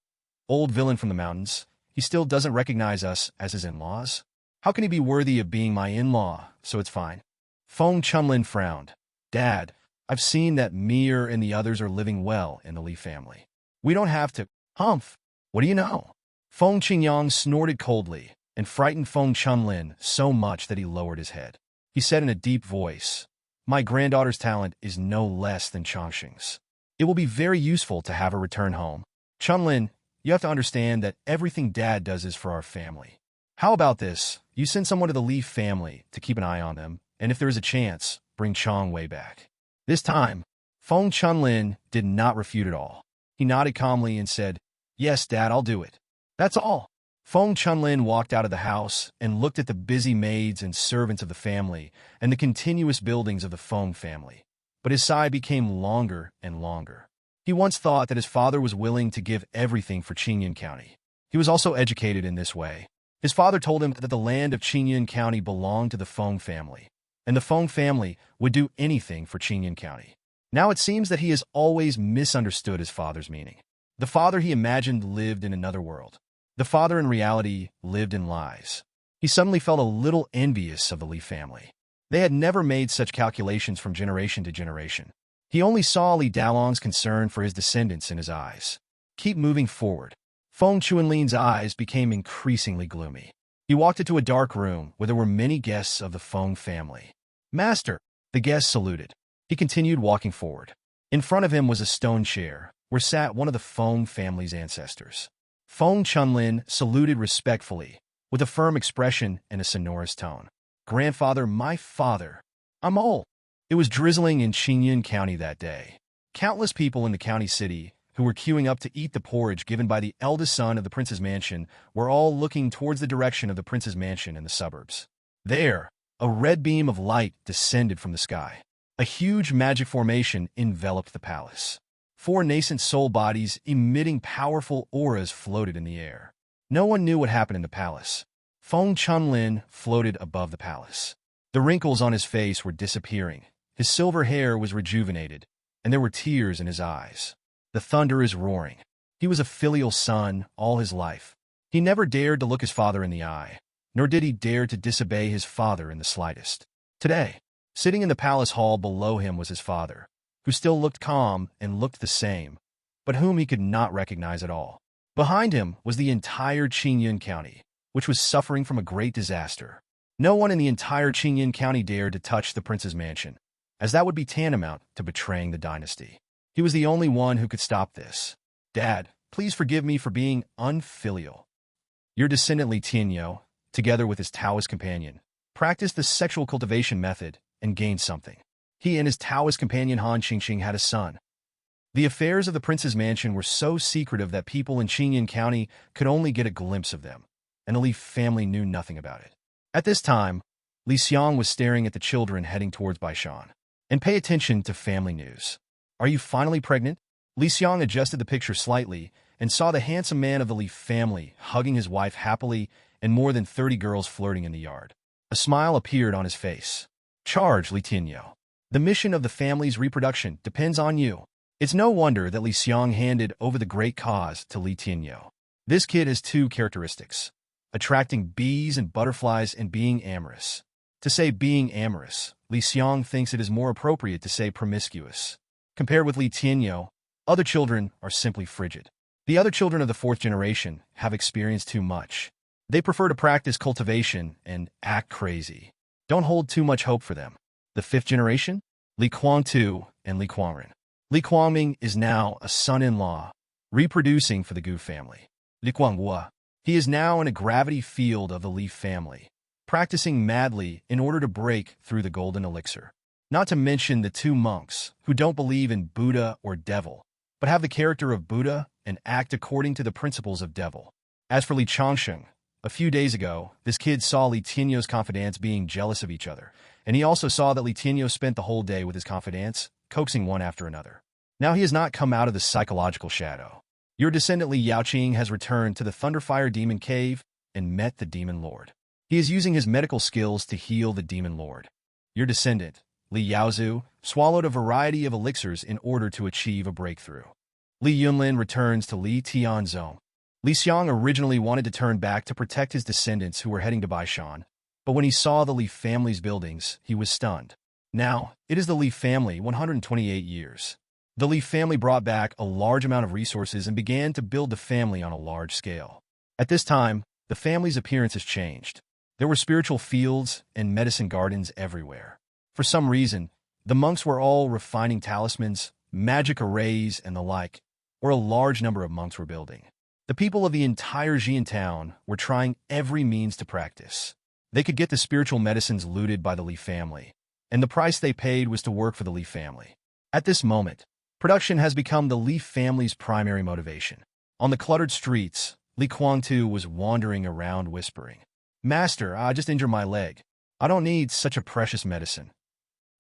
Old villain from the mountains, he still doesn't recognize us as his in-laws? How can he be worthy of being my in-law, so it's fine? Feng Chunlin frowned. Dad, I've seen that Mir and the others are living well in the Li family. We don't have to. Humph! What do you know? Feng Qingyang snorted coldly and frightened Feng Chunlin so much that he lowered his head. He said in a deep voice, My granddaughter's talent is no less than Changsheng's. It will be very useful to have her return home. Chunlin, you have to understand that everything Dad does is for our family. How about this? You send someone to the Li family to keep an eye on them, and if there is a chance, bring Chang Wei back. This time, Feng Chunlin did not refute at all. He nodded calmly and said, Yes, Dad, I'll do it. That's all. Feng Chunlin walked out of the house and looked at the busy maids and servants of the family and the continuous buildings of the Feng family. But his sigh became longer and longer. He once thought that his father was willing to give everything for Qingyan County. He was also educated in this way. His father told him that the land of Qingyan County belonged to the Feng family, and the Feng family would do anything for Qingyan County. Now it seems that he has always misunderstood his father's meaning. The father he imagined lived in another world. The father in reality lived in lies. He suddenly felt a little envious of the Li family. They had never made such calculations from generation to generation. He only saw Li Dalong's concern for his descendants in his eyes. Keep moving forward. Feng Chunlin's eyes became increasingly gloomy. He walked into a dark room where there were many guests of the Feng family. Master, the guest saluted. He continued walking forward. In front of him was a stone chair, where sat one of the Feng family's ancestors. Feng Chunlin saluted respectfully, with a firm expression and a sonorous tone. Grandfather, my father. I'm old. It was drizzling in Qingyan County that day. Countless people in the county city who were queuing up to eat the porridge given by the eldest son of the prince's mansion, were all looking towards the direction of the prince's mansion in the suburbs. There, a red beam of light descended from the sky. A huge magic formation enveloped the palace. 4 nascent soul bodies emitting powerful auras floated in the air. No one knew what happened in the palace. Feng Chunlin floated above the palace. The wrinkles on his face were disappearing. His silver hair was rejuvenated, and there were tears in his eyes. The thunder is roaring. He was a filial son all his life. He never dared to look his father in the eye, nor did he dare to disobey his father in the slightest. Today, sitting in the palace hall below him was his father, who still looked calm and looked the same, but whom he could not recognize at all. Behind him was the entire Qingyun County, which was suffering from a great disaster. No one in the entire Qingyun County dared to touch the prince's mansion, as that would be tantamount to betraying the dynasty. He was the only one who could stop this. Dad, please forgive me for being unfilial. Your descendant Li Tianyo, together with his Taoist companion, practiced the sexual cultivation method and gained something. He and his Taoist companion Han Qingxing had a son. The affairs of the prince's mansion were so secretive that people in Qingyun County could only get a glimpse of them, and the Li family knew nothing about it. At this time, Li Xiang was staring at the children heading towards Baishan. And pay attention to family news. Are you finally pregnant? Li Xiang adjusted the picture slightly and saw the handsome man of the Li family hugging his wife happily and more than 30 girls flirting in the yard. A smile appeared on his face. Charge, Li Tianyo. The mission of the family's reproduction depends on you. It's no wonder that Li Xiang handed over the great cause to Li Tianyo. This kid has 2 characteristics: attracting bees and butterflies and being amorous. To say being amorous, Li Xiang thinks it is more appropriate to say promiscuous. Compared with Li Tianyo, other children are simply frigid. The other children of the 4th generation have experienced too much. They prefer to practice cultivation and act crazy. Don't hold too much hope for them. The 5th generation? Li Kuangtu and Li Kuangren. Li Kuangming is now a son-in-law, reproducing for the Gu family. Li Kuanghua. He is now in a gravity field of the Li family, practicing madly in order to break through the golden elixir. Not to mention the 2 monks who don't believe in Buddha or devil, but have the character of Buddha and act according to the principles of devil. As for Li Changsheng, a few days ago, this kid saw Li Tianyo's confidants being jealous of each other, and he also saw that Li Tianyo spent the whole day with his confidants, coaxing one after another. Now he has not come out of the psychological shadow. Your descendant Li Yaoqing has returned to the Thunderfire Demon Cave and met the Demon Lord. He is using his medical skills to heal the Demon Lord. Your descendant, Li Yaozu, swallowed a variety of elixirs in order to achieve a breakthrough. Li Yunlin returns to Li Tianzong. Li Xiang originally wanted to turn back to protect his descendants who were heading to Baishan, but when he saw the Li family's buildings, he was stunned. Now, it is the Li family 128 years. The Li family brought back a large amount of resources and began to build the family on a large scale. At this time, the family's appearance has changed. There were spiritual fields and medicine gardens everywhere. For some reason, the monks were all refining talismans, magic arrays, and the like, or a large number of monks were building. The people of the entire Xian town were trying every means to practice. They could get the spiritual medicines looted by the Li family, and the price they paid was to work for the Li family. At this moment, production has become the Li family's primary motivation. On the cluttered streets, Li Kuangtu was wandering around whispering, "Master, I just injured my leg. I don't need such a precious medicine."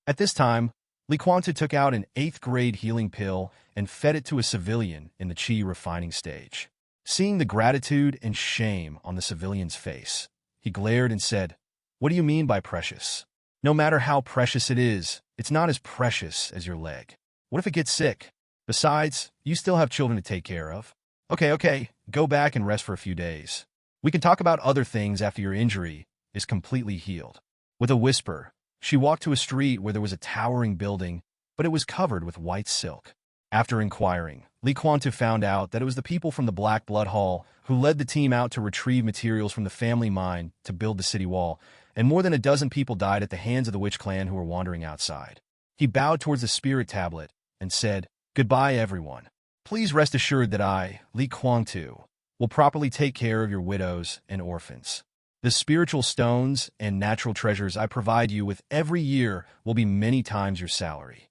At this time, Li Kuangtu took out an 8th grade healing pill and fed it to a civilian in the qi refining stage. Seeing the gratitude and shame on the civilian's face, he glared and said, "What do you mean by precious? No matter how precious it is, it's not as precious as your leg. What if it gets sick? Besides, you still have children to take care of. Okay, go back and rest for a few days. We can talk about other things after your injury is completely healed." With a whisper, she walked to a street where there was a towering building, but it was covered with white silk. After inquiring, Li Kuangtu found out that it was the people from the Black Blood Hall who led the team out to retrieve materials from the family mine to build the city wall, and more than a dozen people died at the hands of the witch clan who were wandering outside. He bowed towards the spirit tablet and said, "Goodbye, everyone. Please rest assured that I, Li Kuangtu, will properly take care of your widows and orphans. The spiritual stones and natural treasures I provide you with every year will be many times your salary."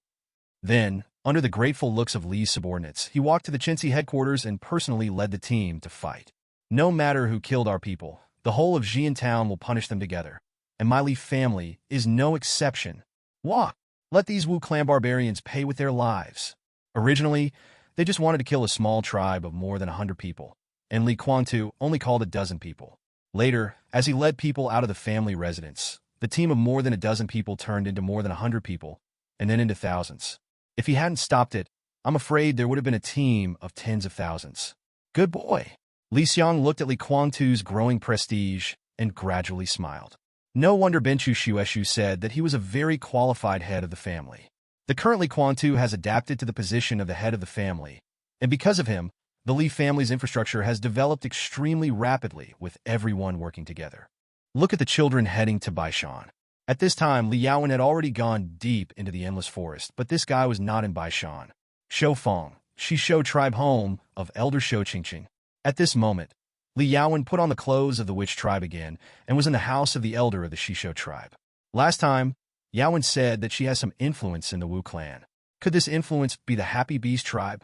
Then, Under the grateful looks of Li's subordinates, he walked to the Qinzi headquarters and personally led the team to fight. No matter who killed our people, the whole of Xian town will punish them together. And my Li family is no exception. Wah! Let these Wu clan barbarians pay with their lives. Originally, they just wanted to kill a small tribe of more than 100 people, and Li Quangtu only called a dozen people. Later, as he led people out of the family residence, the team of more than a dozen people turned into more than 100 people, and then into thousands. If he hadn't stopped it, I'm afraid there would have been a team of tens of thousands. Good boy. Li Xiang looked at Li Quangtu's growing prestige and gradually smiled. No wonder Benchu Shueshu said that he was a very qualified head of the family. The current Li Quangtu has adapted to the position of the head of the family, and because of him, the Li family's infrastructure has developed extremely rapidly with everyone working together. Look at the children heading to Baishan. At this time, Li Yaowen had already gone deep into the endless forest, but this guy was not in Baishan. Shoufeng, Xishou tribe home of Elder Shou Qingqing. At this moment, Li Yaowen put on the clothes of the witch tribe again and was in the house of the elder of the Xishou tribe. Last time, Yaowen said that she has some influence in the Wu clan. Could this influence be the Happy Beast tribe?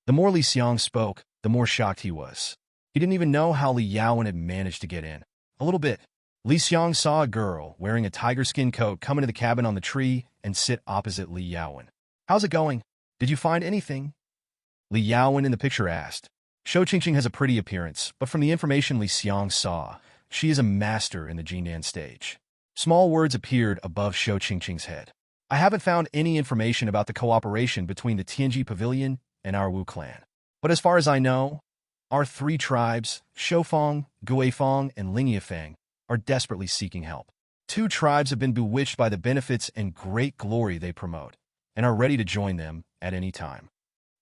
The more Li Xiang spoke, the more shocked he was. He didn't even know how Li Yaowen had managed to get in. A little bit. Li Xiang saw a girl wearing a tiger skin coat come into the cabin on the tree and sit opposite Li Yaowen. How's it going? Did you find anything? Li Yaowen in the picture asked. Shou Qingqing has a pretty appearance, but from the information Li Xiang saw, she is a master in the Jindan stage. Small words appeared above Shou Qingqing's head. I haven't found any information about the cooperation between the Tianji Pavilion and our Wu clan. But as far as I know, our three tribes, Shoufeng, Guifeng, and Lingyafeng, are desperately seeking help. Two tribes have been bewitched by the benefits and great glory they promote, and are ready to join them at any time.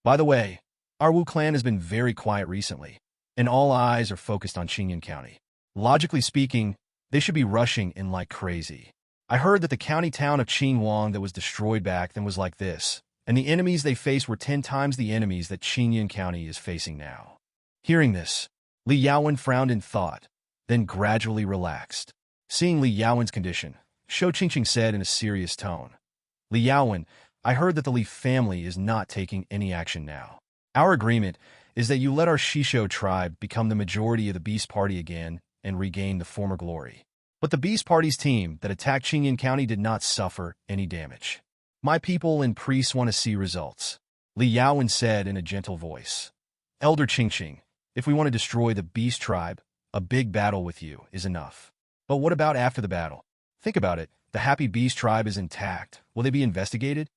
By the way, our Wu clan has been very quiet recently, and all eyes are focused on Qingyan County. Logically speaking, they should be rushing in like crazy. I heard that the county town of Qingwang that was destroyed back then was like this, and the enemies they faced were 10 times the enemies that Qingyan County is facing now. Hearing this, Li Yaowen frowned in thought, then gradually relaxed. Seeing Li Yaowen's condition, Shou Qingqing said in a serious tone, Li Yaowen, I heard that the Li family is not taking any action now. Our agreement is that you let our Xishou tribe become the majority of the Beast Party again and regain the former glory. But the Beast Party's team that attacked Qingyan County did not suffer any damage. My people and priests want to see results, Li Yaowen said in a gentle voice. Elder Qingqing, if we want to destroy the Beast tribe, a big battle with you is enough. But what about after the battle? Think about it. The Happy Beast tribe is intact. Will they be investigated?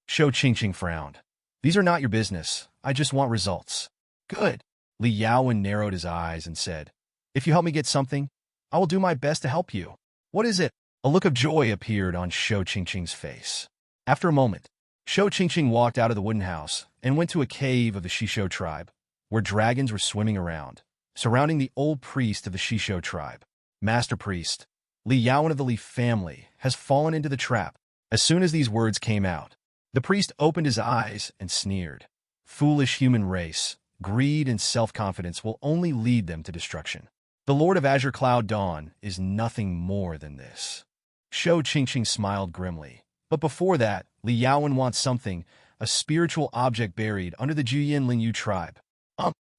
Shou Qingqing frowned. These are not your business. I just want results. Good. Li Yaowen narrowed his eyes and said, if you help me get something, I will do my best to help you. What is it? A look of joy appeared on Shou Qingqing's face. After a moment, Shou Qingqing walked out of the wooden house and went to a cave of the Xishou tribe, where dragons were swimming around, surrounding the old priest of the Xishou tribe. Master priest, Li Yaowen of the Li family, has fallen into the trap. As soon as these words came out, the priest opened his eyes and sneered. Foolish human race, greed and self-confidence will only lead them to destruction. The Lord of Azure Cloud Dawn is nothing more than this. Shou Qingqing smiled grimly. But before that, Li Yaowen wants something, a spiritual object buried under the Juyin Lingyu tribe.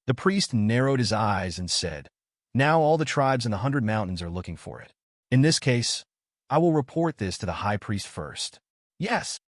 The priest narrowed his eyes and said, now all the tribes in the 100 Mountains are looking for it. In this case, I will report this to the high priest first. Yes.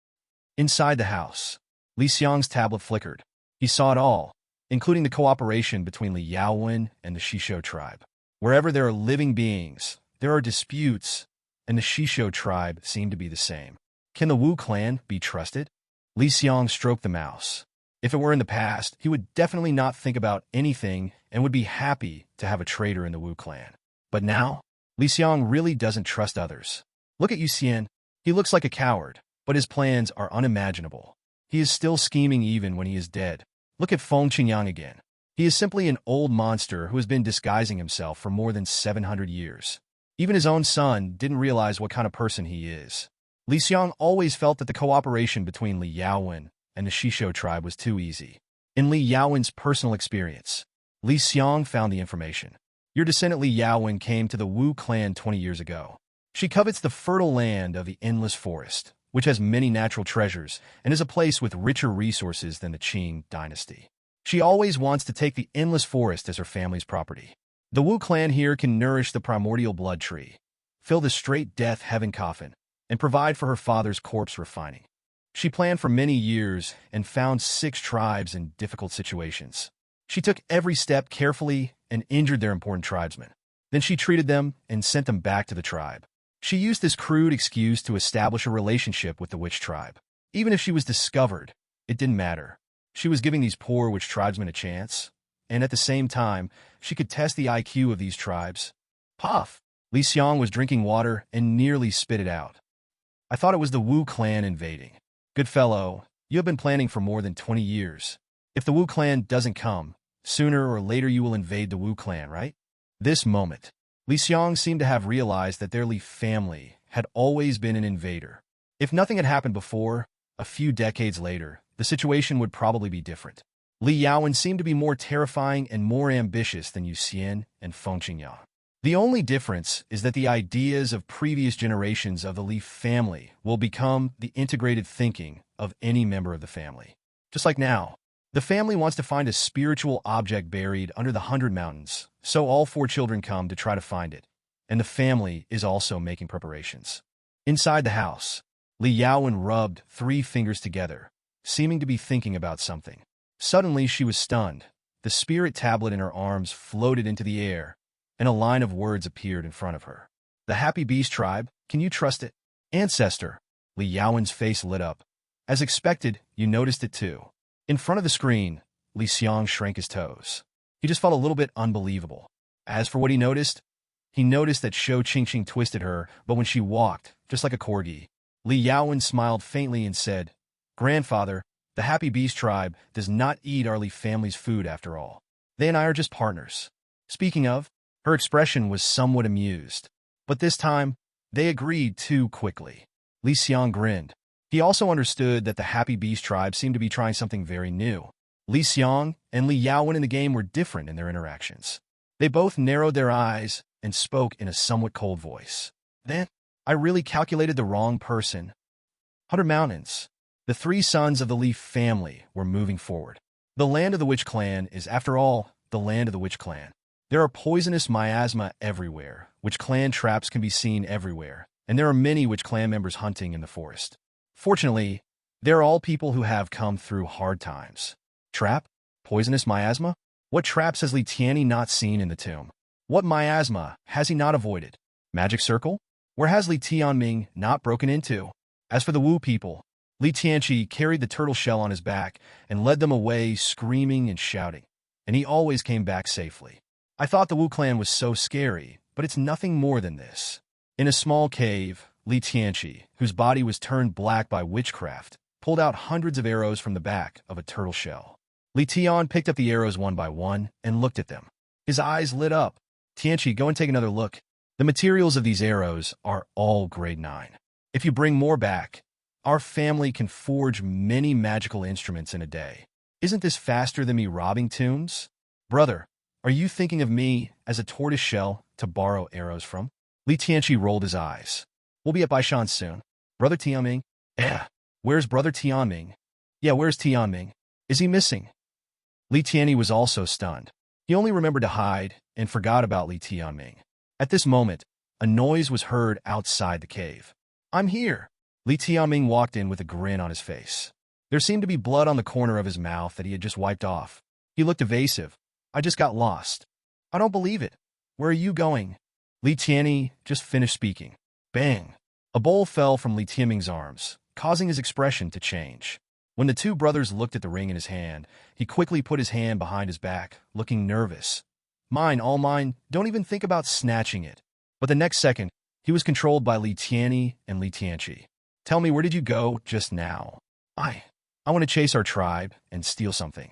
Inside the house, Li Xiang's tablet flickered. He saw it all, including the cooperation between Li Yaowen and the Xishou tribe. Wherever there are living beings, there are disputes, and the Xishou tribe seem to be the same. Can the Wu clan be trusted? Li Xiang stroked the mouse. If it were in the past, he would definitely not think about anything and would be happy to have a traitor in the Wu clan. But now, Li Xiang really doesn't trust others. Look at Yu Xian. He looks like a coward, but his plans are unimaginable. He is still scheming even when he is dead. Look at Feng Qingyang again. He is simply an old monster who has been disguising himself for more than 700 years. Even his own son didn't realize what kind of person he is. Li Xiang always felt that the cooperation between Li Yaowen and the Xishou tribe was too easy. In Li Yaowen's personal experience, Li Xiang found the information. Your descendant Li Yaowen came to the Wu clan 20 years ago. She covets the fertile land of the endless forest, which has many natural treasures and is a place with richer resources than the Qing dynasty. She always wants to take the endless forest as her family's property. The Wu clan here can nourish the primordial blood tree, fill the straight death heaven coffin, and provide for her father's corpse refining. She planned for many years and found 6 tribes in difficult situations. She took every step carefully and injured their important tribesmen. Then she treated them and sent them back to the tribe. She used this crude excuse to establish a relationship with the witch tribe. Even if she was discovered, it didn't matter. She was giving these poor witch tribesmen a chance, and at the same time, she could test the IQ of these tribes. Puff! Xiang was drinking water and nearly spit it out. I thought it was the Wu clan invading. Good fellow, you have been planning for more than 20 years. If the Wu clan doesn't come, sooner or later you will invade the Wu clan, right? This moment, Xiang seemed to have realized that their Li family had always been an invader. If nothing had happened before, a few decades later, the situation would probably be different. Li Yaowen seemed to be more terrifying and more ambitious than Yu Xian and Feng Qingyang. The only difference is that the ideas of previous generations of the Li family will become the integrated thinking of any member of the family. Just like now, the family wants to find a spiritual object buried under the 100 mountains, so all 4 children come to try to find it, and the family is also making preparations. Inside the house, Li Yaowen rubbed 3 fingers together, seeming to be thinking about something. Suddenly she was stunned. The spirit tablet in her arms floated into the air, and a line of words appeared in front of her. The Happy Beast Tribe, can you trust it? Ancestor. Li Yaowen's face lit up. As expected, you noticed it too. In front of the screen, Li Xiang shrank his toes. He just felt a little bit unbelievable. As for what he noticed that Shou Qingqing twisted her, but when she walked, just like a corgi. Li Yaowen smiled faintly and said, Grandfather, the Happy Beast Tribe does not eat our Li family's food after all. They and I are just partners. Speaking of, her expression was somewhat amused. But this time, they agreed too quickly. Li Xiang grinned. He also understood that the Happy Beast Tribe seemed to be trying something very new. Li Xiang and Li Yaowen in the game were different in their interactions. They both narrowed their eyes and spoke in a somewhat cold voice. Then, I really calculated the wrong person. 100 Mountains. The 3 sons of the Li family were moving forward. The land of the Witch Clan is, after all, the land of the Witch Clan. There are poisonous miasma everywhere. Witch Clan traps can be seen everywhere, and there are many Witch Clan members hunting in the forest. Fortunately, they are all people who have come through hard times. Trap? Poisonous miasma? What traps has Li Tianyi not seen in the tomb? What miasma has he not avoided? Magic circle? Where has Li Tianming not broken into? As for the Wu people, Li Tianqi carried the turtle shell on his back and led them away screaming and shouting, and he always came back safely. I thought the Wu clan was so scary, but it's nothing more than this. In a small cave, Li Tianqi, whose body was turned black by witchcraft, pulled out hundreds of arrows from the back of a turtle shell. Li Tian picked up the arrows one by one and looked at them. His eyes lit up. Tianqi, go and take another look. The materials of these arrows are all grade 9. If you bring more back, our family can forge many magical instruments in a day. Isn't this faster than me robbing tombs? Brother, are you thinking of me as a tortoise shell to borrow arrows from? Li Tianqi rolled his eyes. We'll be at Baishan soon. Brother Tianming? Where's Brother Tianming? Where's Tianming? Is he missing? Li Tianyi was also stunned. He only remembered to hide and forgot about Li Tianming. At this moment, a noise was heard outside the cave. I'm here. Li Tianming walked in with a grin on his face. There seemed to be blood on the corner of his mouth that he had just wiped off. He looked evasive. I just got lost. I don't believe it. Where are you going? Li Tianyi just finished speaking. Bang! A bowl fell from Li Tianming's arms, causing his expression to change. When the 2 brothers looked at the ring in his hand, he quickly put his hand behind his back, looking nervous. Mine, all mine, don't even think about snatching it. But the next second, he was controlled by Li Tianyi and Li Tianqi. Tell me, where did you go just now? I want to chase our tribe and steal something.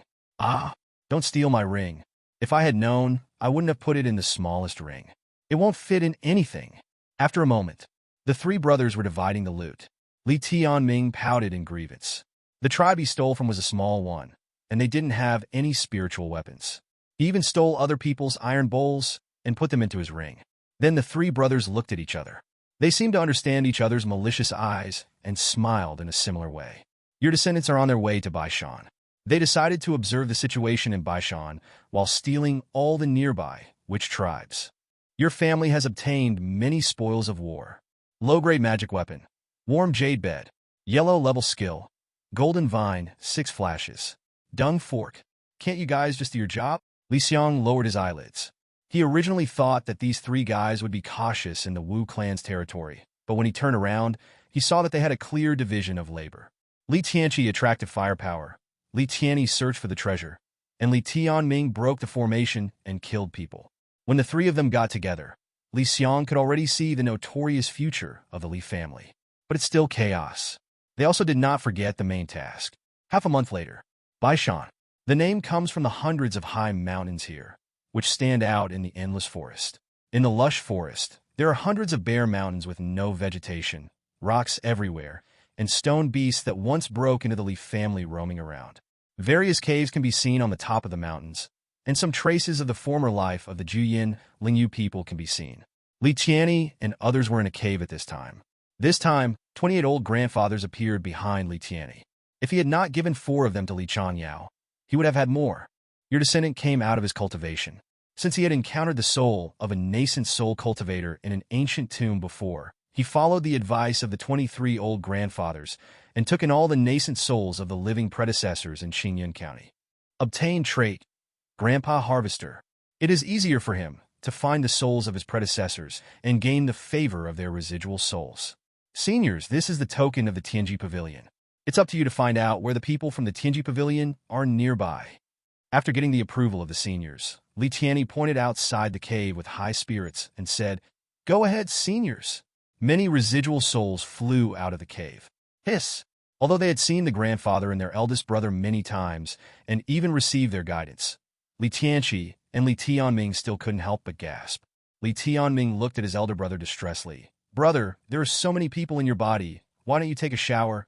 Don't steal my ring. If I had known, I wouldn't have put it in the smallest ring. It won't fit in anything. After a moment, the 3 brothers were dividing the loot. Li Tianming pouted in grievance. The tribe he stole from was a small one, and they didn't have any spiritual weapons. He even stole other people's iron bowls and put them into his ring. Then the 3 brothers looked at each other. They seemed to understand each other's malicious eyes and smiled in a similar way. Your descendants are on their way to Baishan. They decided to observe the situation in Baishan while stealing all the nearby witch tribes. Your family has obtained many spoils of war. Low-grade magic weapon, warm jade bed, yellow level skill, golden vine, 6 flashes, dung fork. Can't you guys just do your job? Xiang lowered his eyelids. He originally thought that these 3 guys would be cautious in the Wu clan's territory, but when he turned around, he saw that they had a clear division of labor. Li Tianqi attracted firepower, Li Tianyi searched for the treasure, and Li Tianming broke the formation and killed people. When the 3 of them got together, Li Xiang could already see the notorious future of the Li family. But it's still chaos. They also did not forget the main task. Half a month later, Baishan. The name comes from the hundreds of high mountains here, which stand out in the endless forest. In the lush forest, there are hundreds of bare mountains with no vegetation, rocks everywhere, and stone beasts that once broke into the Li family roaming around. Various caves can be seen on the top of the mountains, and some traces of the former life of the Juyin Lingyu people can be seen. Li Tianyi and others were in a cave at this time. This time, 28 old grandfathers appeared behind Li Tianyi. If he had not given 4 of them to Li Changyao, he would have had more. Your descendant came out of his cultivation. Since he had encountered the soul of a nascent soul cultivator in an ancient tomb before, he followed the advice of the 23 old grandfathers and took in all the nascent souls of the living predecessors in Xingyun County. Obtained trait, Grandpa Harvester. It is easier for him to find the souls of his predecessors and gain the favor of their residual souls. Seniors, this is the token of the Tianji Pavilion. It's up to you to find out where the people from the Tianji Pavilion are nearby. After getting the approval of the seniors, Li Tianyi pointed outside the cave with high spirits and said, "Go ahead, seniors." Many residual souls flew out of the cave. Hiss! Although they had seen the grandfather and their eldest brother many times, and even received their guidance, Li Tianqi and Li Tianming still couldn't help but gasp. Li Tianming looked at his elder brother distressfully. "Brother, there are so many people in your body. Why don't you take a shower,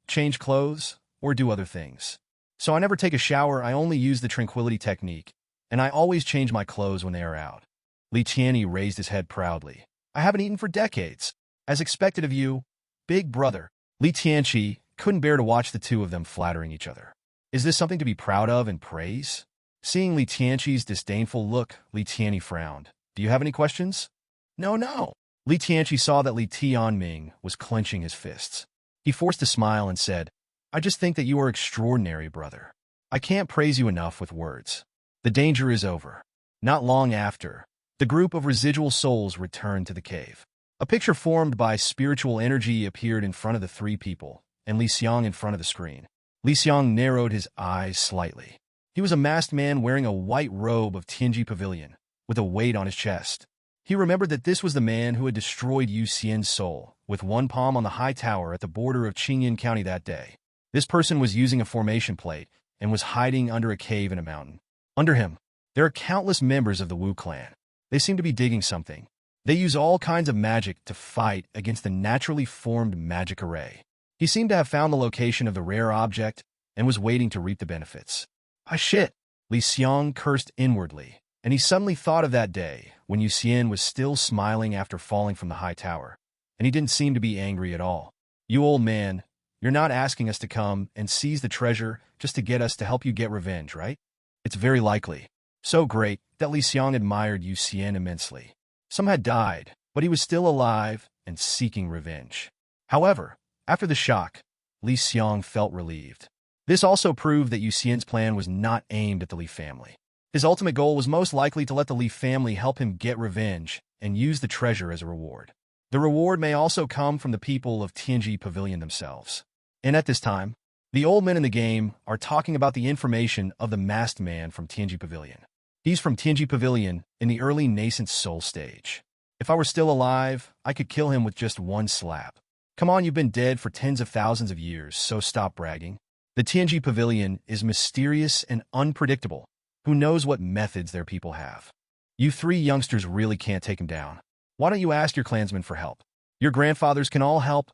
change clothes, or do other things?" "So I never take a shower, I only use the tranquility technique, and I always change my clothes when they are out." Li Tianyi raised his head proudly. "I haven't eaten for decades. As expected of you, big brother." Li Tianqi couldn't bear to watch the 2 of them flattering each other. Is this something to be proud of and praise? Seeing Li Tianqi's disdainful look, Li Tianyi frowned. "Do you have any questions?" No. Li Tianqi saw that Li Tianming was clenching his fists. He forced a smile and said, "I just think that you are extraordinary, brother. I can't praise you enough with words." The danger is over. Not long after, the group of residual souls returned to the cave. A picture formed by spiritual energy appeared in front of the 3 people, and Li Xiang in front of the screen. Li Xiang narrowed his eyes slightly. He was a masked man wearing a white robe of Tianji Pavilion, with a weight on his chest. He remembered that this was the man who had destroyed Yu Xian's soul, with one palm on the high tower at the border of Qingyun County that day. This person was using a formation plate and was hiding under a cave in a mountain. Under him, there are countless members of the Wu clan. They seem to be digging something. They use all kinds of magic to fight against the naturally formed magic array. He seemed to have found the location of the rare object and was waiting to reap the benefits. "Ah, shit!" Li Xiang cursed inwardly, and he suddenly thought of that day when Yu Xian was still smiling after falling from the high tower, and he didn't seem to be angry at all. "You old man, you're not asking us to come and seize the treasure just to get us to help you get revenge, right?" It's very likely. So great that Li Xiang admired Yu Xian immensely. Some had died, but he was still alive and seeking revenge. However, after the shock, Li Xiang felt relieved. This also proved that Yu Xian's plan was not aimed at the Li family. His ultimate goal was most likely to let the Li family help him get revenge and use the treasure as a reward. The reward may also come from the people of Tianji Pavilion themselves. And at this time, the old men in the game are talking about the information of the masked man from Tianji Pavilion. He's from Tianji Pavilion in the early nascent soul stage. If I were still alive, I could kill him with just one slap. Come on, you've been dead for tens of thousands of years, so stop bragging. The Tianji Pavilion is mysterious and unpredictable. Who knows what methods their people have? You 3 youngsters really can't take him down. Why don't you ask your clansmen for help? Your grandfathers can all help.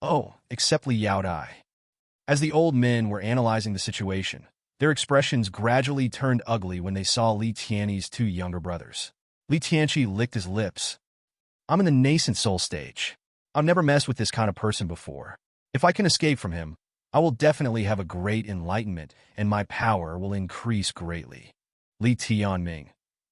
Oh, except Li Yaodai. As the old men were analyzing the situation, their expressions gradually turned ugly when they saw Li Tianyi's 2 younger brothers. Li Tianqi licked his lips. "I'm in the nascent soul stage. I've never messed with this kind of person before. If I can escape from him, I will definitely have a great enlightenment, and my power will increase greatly. Li Tianming.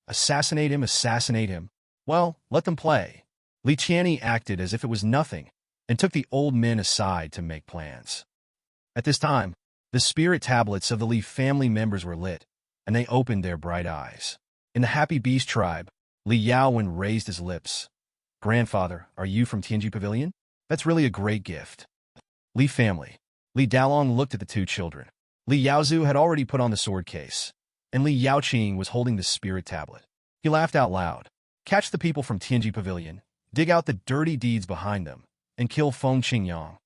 Assassinate him, assassinate him. Well, let them play. Li Qianni acted as if it was nothing, and took the old men aside to make plans. At this time, the spirit tablets of the Li family members were lit, and they opened their bright eyes. In the Happy Beast tribe, Li Yaowen raised his lips. Grandfather, are you from Tianji Pavilion? That's really a great gift. Li family. Li Dalong looked at the two children. Li Yaozu had already put on the sword case, and Li Yaoqing was holding the spirit tablet. He laughed out loud. Catch the people from Tianji Pavilion, dig out the dirty deeds behind them, and kill Feng Qingyang.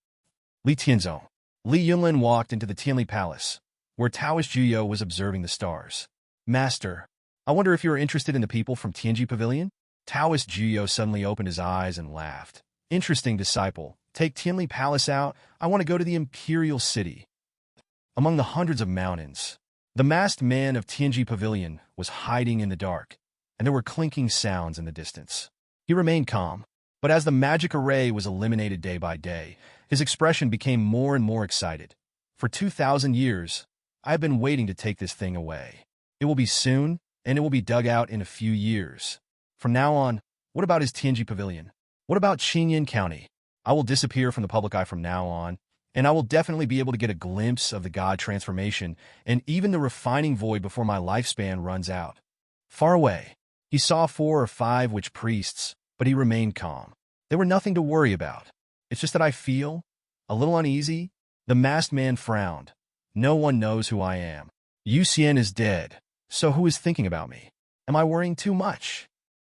Li Tianzong. Li Yunlin walked into the Tianli Palace, where Taoist Juyo was observing the stars. Master, I wonder if you are interested in the people from Tianji Pavilion? Taoist Juyo suddenly opened his eyes and laughed. Interesting, disciple. Take Tianli Palace out. I want to go to the Imperial City. Among the hundreds of mountains, the masked man of Tianji Pavilion was hiding in the dark, and there were clinking sounds in the distance. He remained calm, but as the magic array was eliminated day by day, his expression became more and more excited. For 2,000 years, I have been waiting to take this thing away. It will be soon, and it will be dug out in a few years. From now on, what about his Tianji Pavilion? What about Xinyan County? I will disappear from the public eye from now on, and I will definitely be able to get a glimpse of the god transformation and even the refining void before my lifespan runs out. Far away, he saw 4 or 5 witch priests, but he remained calm. They were nothing to worry about. It's just that I feel a little uneasy. The masked man frowned. No one knows who I am. Yu Xian is dead, so who is thinking about me? Am I worrying too much?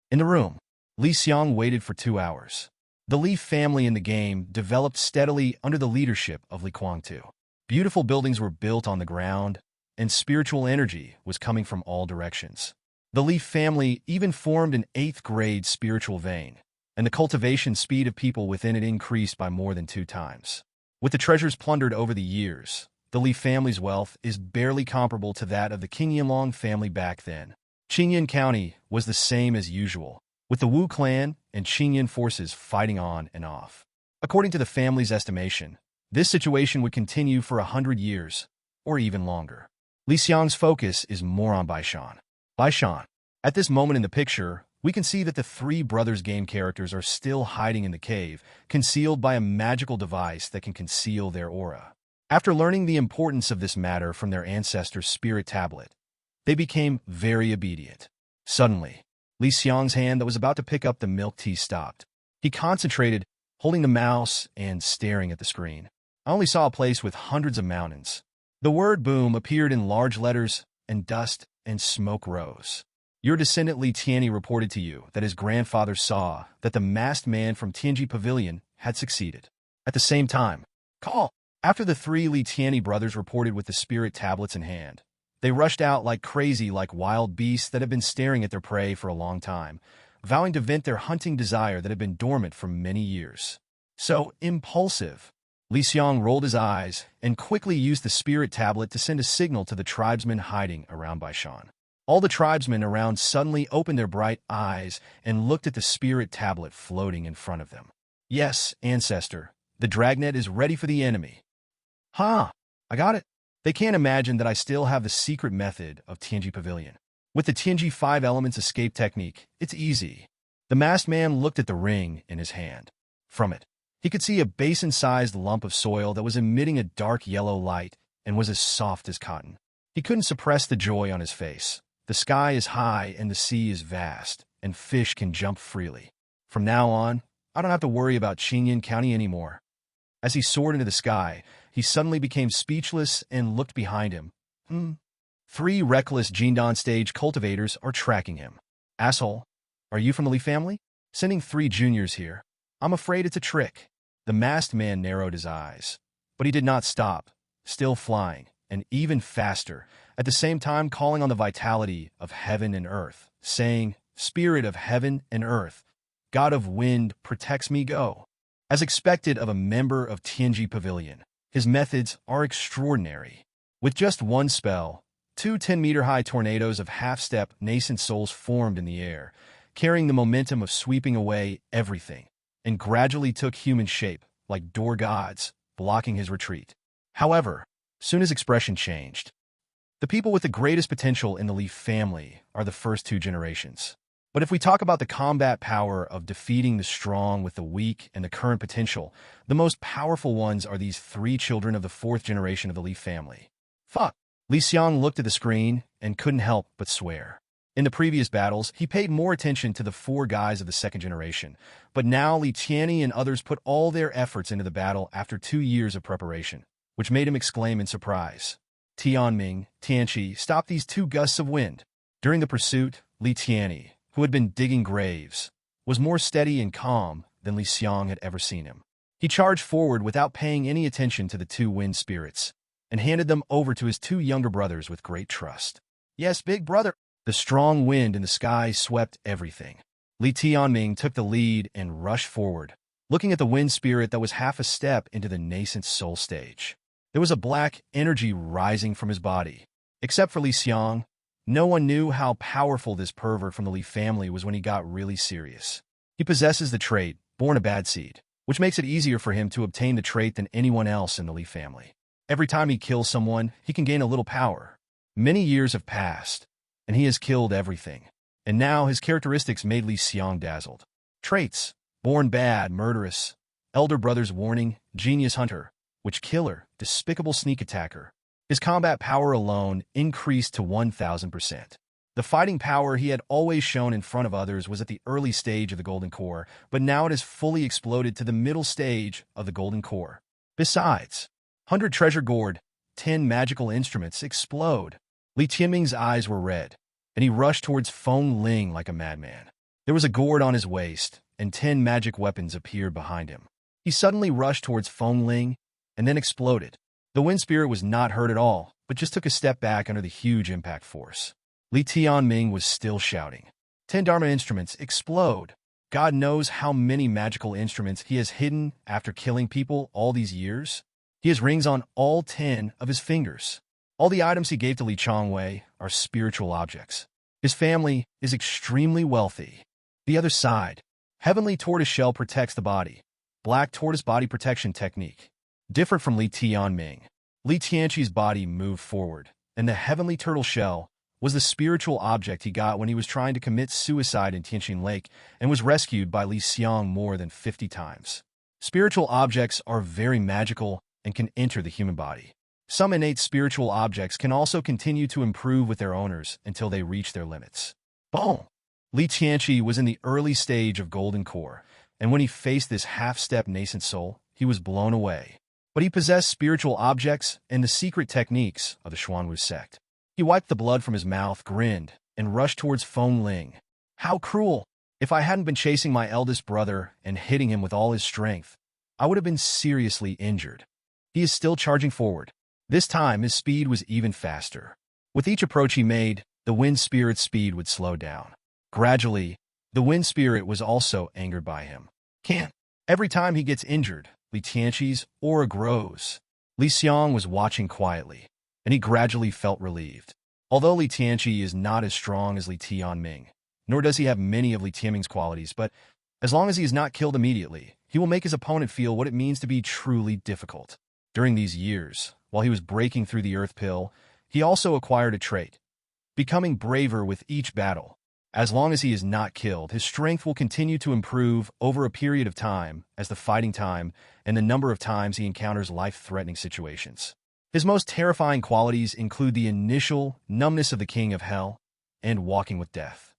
In the room, Li Xiang waited for 2 hours. The Li family in the game developed steadily under the leadership of Li Kuangtu. Beautiful buildings were built on the ground, and spiritual energy was coming from all directions. The Li family even formed an 8th-grade spiritual vein, and the cultivation speed of people within it increased by more than 2 times. With the treasures plundered over the years, the Li family's wealth is barely comparable to that of the King Yinlong family back then. Xinyan County was the same as usual, with the Wu clan and Xinyan forces fighting on and off. According to the family's estimation, this situation would continue for 100 years, or even longer. Li Xiang's focus is more on Baishan. Baishan. At this moment in the picture, we can see that the 3 brothers game characters are still hiding in the cave, concealed by a magical device that can conceal their aura. After learning the importance of this matter from their ancestor's spirit tablet, they became very obedient. Suddenly, Li Xiang's hand that was about to pick up the milk tea stopped. He concentrated, holding the mouse and staring at the screen. I only saw a place with hundreds of mountains. The word boom appeared in large letters, and dust and smoke rose. Your descendant Li Tianni reported to you that his grandfather saw that the masked man from Tianji Pavilion had succeeded. At the same time, call. After the 3 Li Tianni brothers reported with the spirit tablets in hand, they rushed out like crazy, like wild beasts that had been staring at their prey for a long time, vowing to vent their hunting desire that had been dormant for many years. So impulsive. Li Xiang rolled his eyes and quickly used the spirit tablet to send a signal to the tribesmen hiding around Baishan. All the tribesmen around suddenly opened their bright eyes and looked at the spirit tablet floating in front of them. Yes, ancestor, the dragnet is ready for the enemy. Ha! I got it. They can't imagine that I still have the secret method of Tianji Pavilion. With the Tianji 5 elements escape technique, it's easy. The masked man looked at the ring in his hand. From it, he could see a basin-sized lump of soil that was emitting a dark yellow light and was as soft as cotton. He couldn't suppress the joy on his face. The sky is high and the sea is vast, and fish can jump freely. From now on, I don't have to worry about Xinyan County anymore. As he soared into the sky, he suddenly became speechless and looked behind him. 3 reckless Jindan stage cultivators are tracking him. Asshole, are you from the Li family? Sending 3 juniors here. I'm afraid it's a trick. The masked man narrowed his eyes, but he did not stop, still flying, and even faster, at the same time calling on the vitality of heaven and earth, saying, Spirit of heaven and earth, God of wind, protects me, go. As expected of a member of Tianji Pavilion, his methods are extraordinary. With just one spell, 2 10-meter-high tornadoes of half-step nascent souls formed in the air, carrying the momentum of sweeping away everything, and gradually took human shape, like door gods, blocking his retreat. However, soon his expression changed. The people with the greatest potential in the Li family are the first two generations. But if we talk about the combat power of defeating the strong with the weak and the current potential, the most powerful ones are these three children of the fourth generation of the Li family. Fuck! Xiang looked at the screen and couldn't help but swear. In the previous battles, he paid more attention to the four guys of the second generation, but now Li Tianyi and others put all their efforts into the battle after 2 years of preparation, which made him exclaim in surprise. Tianming, Tianqi, stop these two gusts of wind. During the pursuit, Li Tianyi, who had been digging graves, was more steady and calm than Li Xiang had ever seen him. He charged forward without paying any attention to the two wind spirits, and handed them over to his two younger brothers with great trust. Yes, big brother. The strong wind in the sky swept everything. Li Tianming took the lead and rushed forward, looking at the wind spirit that was half a step into the nascent soul stage. There was a black energy rising from his body. Except for Li Xiang, no one knew how powerful this pervert from the Li family was when he got really serious. He possesses the trait, born a bad seed, which makes it easier for him to obtain the trait than anyone else in the Li family. Every time he kills someone, he can gain a little power. Many years have passed, and he has killed everything. And now his characteristics made Li Xiang dazzled. Traits: born bad, murderous, elder brother's warning, genius hunter, witch killer, despicable sneak attacker. His combat power alone increased to 1,000%. The fighting power he had always shown in front of others was at the early stage of the Golden Core, but now it has fully exploded to the middle stage of the Golden Core. Besides, 100 treasure gourd, 10 magical instruments explode. Li Tianming's eyes were red, and he rushed towards Feng Ling like a madman. There was a gourd on his waist, and 10 magic weapons appeared behind him. He suddenly rushed towards Feng Ling, and then exploded. The wind spirit was not hurt at all, but just took a step back under the huge impact force. Li Tianming was still shouting. 10 Dharma instruments explode. God knows how many magical instruments he has hidden after killing people all these years. He has rings on all 10 of his fingers. All the items he gave to Li Chongwei are spiritual objects. His family is extremely wealthy. The other side, heavenly tortoise shell protects the body. Black tortoise body protection technique. Different from Li Tianming, Li Tianqi's body moved forward, and the heavenly turtle shell was the spiritual object he got when he was trying to commit suicide in Tianqin Lake and was rescued by Li Xiang more than 50 times. Spiritual objects are very magical and can enter the human body. Some innate spiritual objects can also continue to improve with their owners until they reach their limits. Boom! Li Tianqi was in the early stage of Golden Core, and when he faced this half-step nascent soul, he was blown away. But he possessed spiritual objects and the secret techniques of the Xuanwu sect. He wiped the blood from his mouth, grinned, and rushed towards Feng Ling. How cruel! If I hadn't been chasing my eldest brother and hitting him with all his strength, I would have been seriously injured. He is still charging forward. This time, his speed was even faster. With each approach he made, the wind spirit's speed would slow down. Gradually, the wind spirit was also angered by him. Can't. Every time he gets injured, Li Tianqi's aura grows. Li Xiang was watching quietly, and he gradually felt relieved. Although Li Tianqi is not as strong as Li Tianming, nor does he have many of Li Tianming's qualities, but as long as he is not killed immediately, he will make his opponent feel what it means to be truly difficult. During these years, while he was breaking through the earth pill, he also acquired a trait, becoming braver with each battle. As long as he is not killed, his strength will continue to improve over a period of time as the fighting time and the number of times he encounters life-threatening situations. His most terrifying qualities include the initial numbness of the King of Hell and walking with death.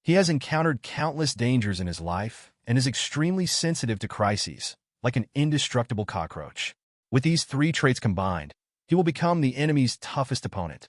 He has encountered countless dangers in his life and is extremely sensitive to crises, like an indestructible cockroach. With these three traits combined, he will become the enemy's toughest opponent.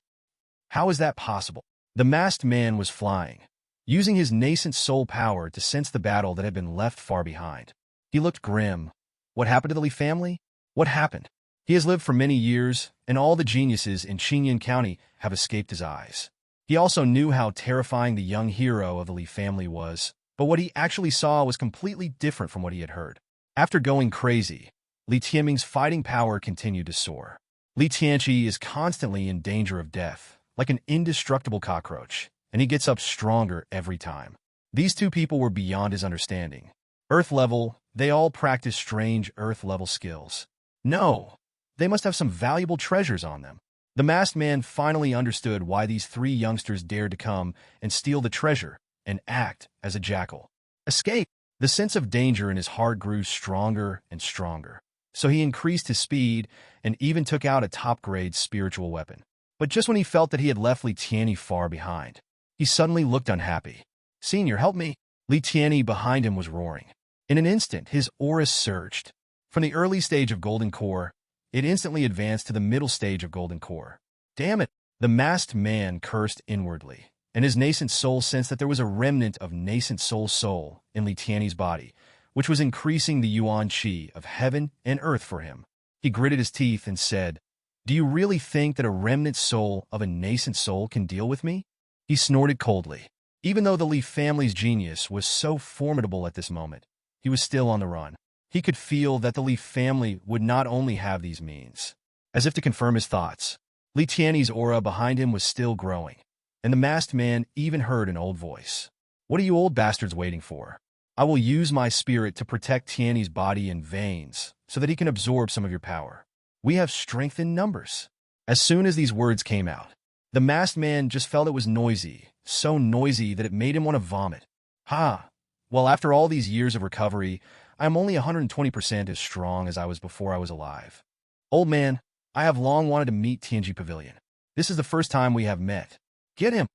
How is that possible? The masked man was flying, using his nascent soul power to sense the battle that had been left far behind. He looked grim. What happened to the Li family? What happened? He has lived for many years, and all the geniuses in Qingyan County have escaped his eyes. He also knew how terrifying the young hero of the Li family was, but what he actually saw was completely different from what he had heard. After going crazy, Li Tianming's fighting power continued to soar. Li Tianqi is constantly in danger of death, like an indestructible cockroach, and he gets up stronger every time. These two people were beyond his understanding. Earth level, they all practice strange Earth level skills. No, they must have some valuable treasures on them. The masked man finally understood why these three youngsters dared to come and steal the treasure and act as a jackal. Escape! The sense of danger in his heart grew stronger and stronger. So he increased his speed and even took out a top-grade spiritual weapon. But just when he felt that he had left Li Tianyi far behind, he suddenly looked unhappy. "Senior, help me!" Li Tianyi behind him was roaring. In an instant, his aura surged. From the early stage of Golden Core, it instantly advanced to the middle stage of Golden Core. Damn it! The masked man cursed inwardly, and his nascent soul sensed that there was a remnant of nascent soul in Li Tianyi's body, which was increasing the yuan qi of heaven and earth for him. He gritted his teeth and said, "Do you really think that a remnant soul of a nascent soul can deal with me?" He snorted coldly. Even though the Li family's genius was so formidable at this moment, he was still on the run. He could feel that the Li family would not only have these means. As if to confirm his thoughts, Li Tianyi's aura behind him was still growing, and the masked man even heard an old voice. "What are you old bastards waiting for? I will use my spirit to protect Tianyi's body and veins so that he can absorb some of your power. We have strength in numbers." As soon as these words came out, the masked man just felt it was noisy, so noisy that it made him want to vomit. "Ha! Well, after all these years of recovery, I am only 120% as strong as I was before I was alive. Old man, I have long wanted to meet Tianji Pavilion. This is the first time we have met. Get him!"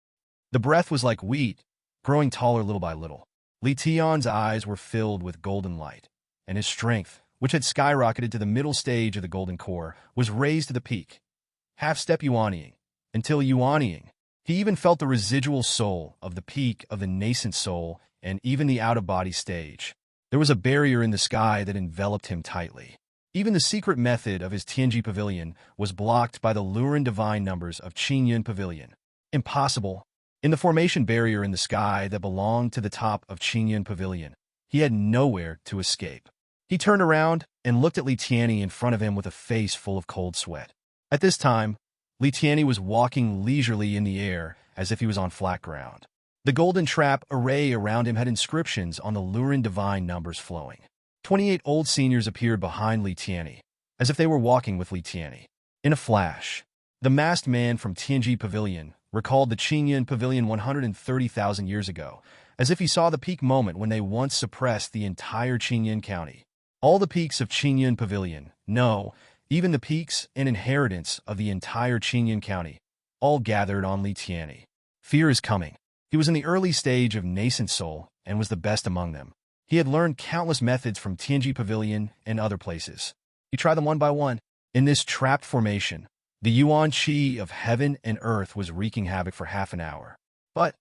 The breath was like wheat, growing taller little by little. Li Tian's eyes were filled with golden light, and his strength, which had skyrocketed to the middle stage of the Golden Core, was raised to the peak. Half-step yuanying, until yuanying. He even felt the residual soul of the peak of the nascent soul and even the out-of-body stage. There was a barrier in the sky that enveloped him tightly. Even the secret method of his Tianji Pavilion was blocked by the lurid divine numbers of Qingyun Pavilion. Impossible. In the formation barrier in the sky that belonged to the top of Qingyun Pavilion, he had nowhere to escape. He turned around and looked at Li Tianyi in front of him with a face full of cold sweat. At this time, Li Tianyi was walking leisurely in the air as if he was on flat ground. The golden trap array around him had inscriptions on the lurid divine numbers flowing. 28 old seniors appeared behind Li Tianyi, as if they were walking with Li Tianyi. In a flash, the masked man from Tianji Pavilion recalled the Qingyun Pavilion 130,000 years ago, as if he saw the peak moment when they once suppressed the entire Qingyun County. All the peaks of Qingyun Pavilion, no, even the peaks and inheritance of the entire Qingyun County, all gathered on Li Tianyi. Fear is coming. He was in the early stage of nascent soul and was the best among them. He had learned countless methods from Tianji Pavilion and other places. He tried them one by one. In this trapped formation, the yuan qi of heaven and earth was wreaking havoc for half an hour. But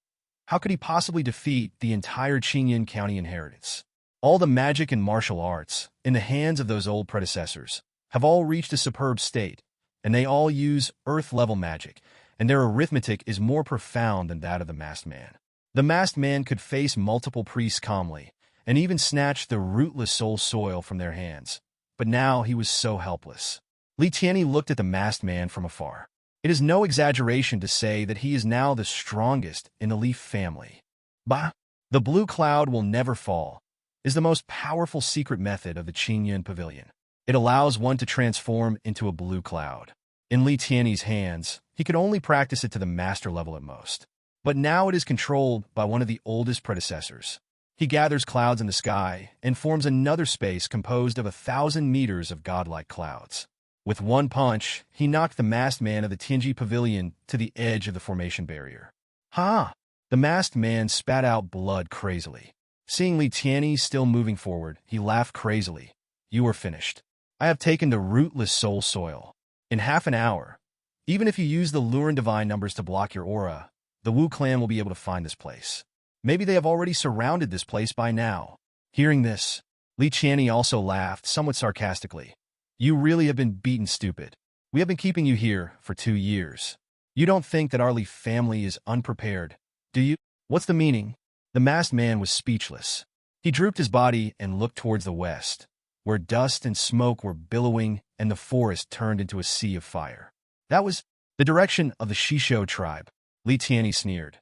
how could he possibly defeat the entire Qingyun County inheritance? All the magic and martial arts, in the hands of those old predecessors, have all reached a superb state, and they all use earth-level magic, and their arithmetic is more profound than that of the masked man. The masked man could face multiple priests calmly, and even snatch the rootless soil from their hands. But now he was so helpless. Li Tianyi looked at the masked man from afar. It is no exaggeration to say that he is now the strongest in the Li family. Bah! The blue cloud will never fall is the most powerful secret method of the Qingyun Pavilion. It allows one to transform into a blue cloud. In Li Tianyi's hands, he could only practice it to the master level at most. But now it is controlled by one of the oldest predecessors. He gathers clouds in the sky and forms another space composed of 1,000 meters of godlike clouds. With one punch, he knocked the masked man of the Tianji Pavilion to the edge of the formation barrier. Ha! The masked man spat out blood crazily. Seeing Li Tianyi still moving forward, he laughed crazily. "You are finished. I have taken the rootless soil. In half an hour, even if you use the lurid divine numbers to block your aura, the Wu clan will be able to find this place. Maybe they have already surrounded this place by now." Hearing this, Li Tianyi also laughed somewhat sarcastically. "You really have been beaten stupid. We have been keeping you here for 2 years. You don't think that our Li family is unprepared, do you? What's the meaning?" The masked man was speechless. He drooped his body and looked towards the west, where dust and smoke were billowing and the forest turned into a sea of fire. That was the direction of the Shisho tribe. Li Tianyi sneered.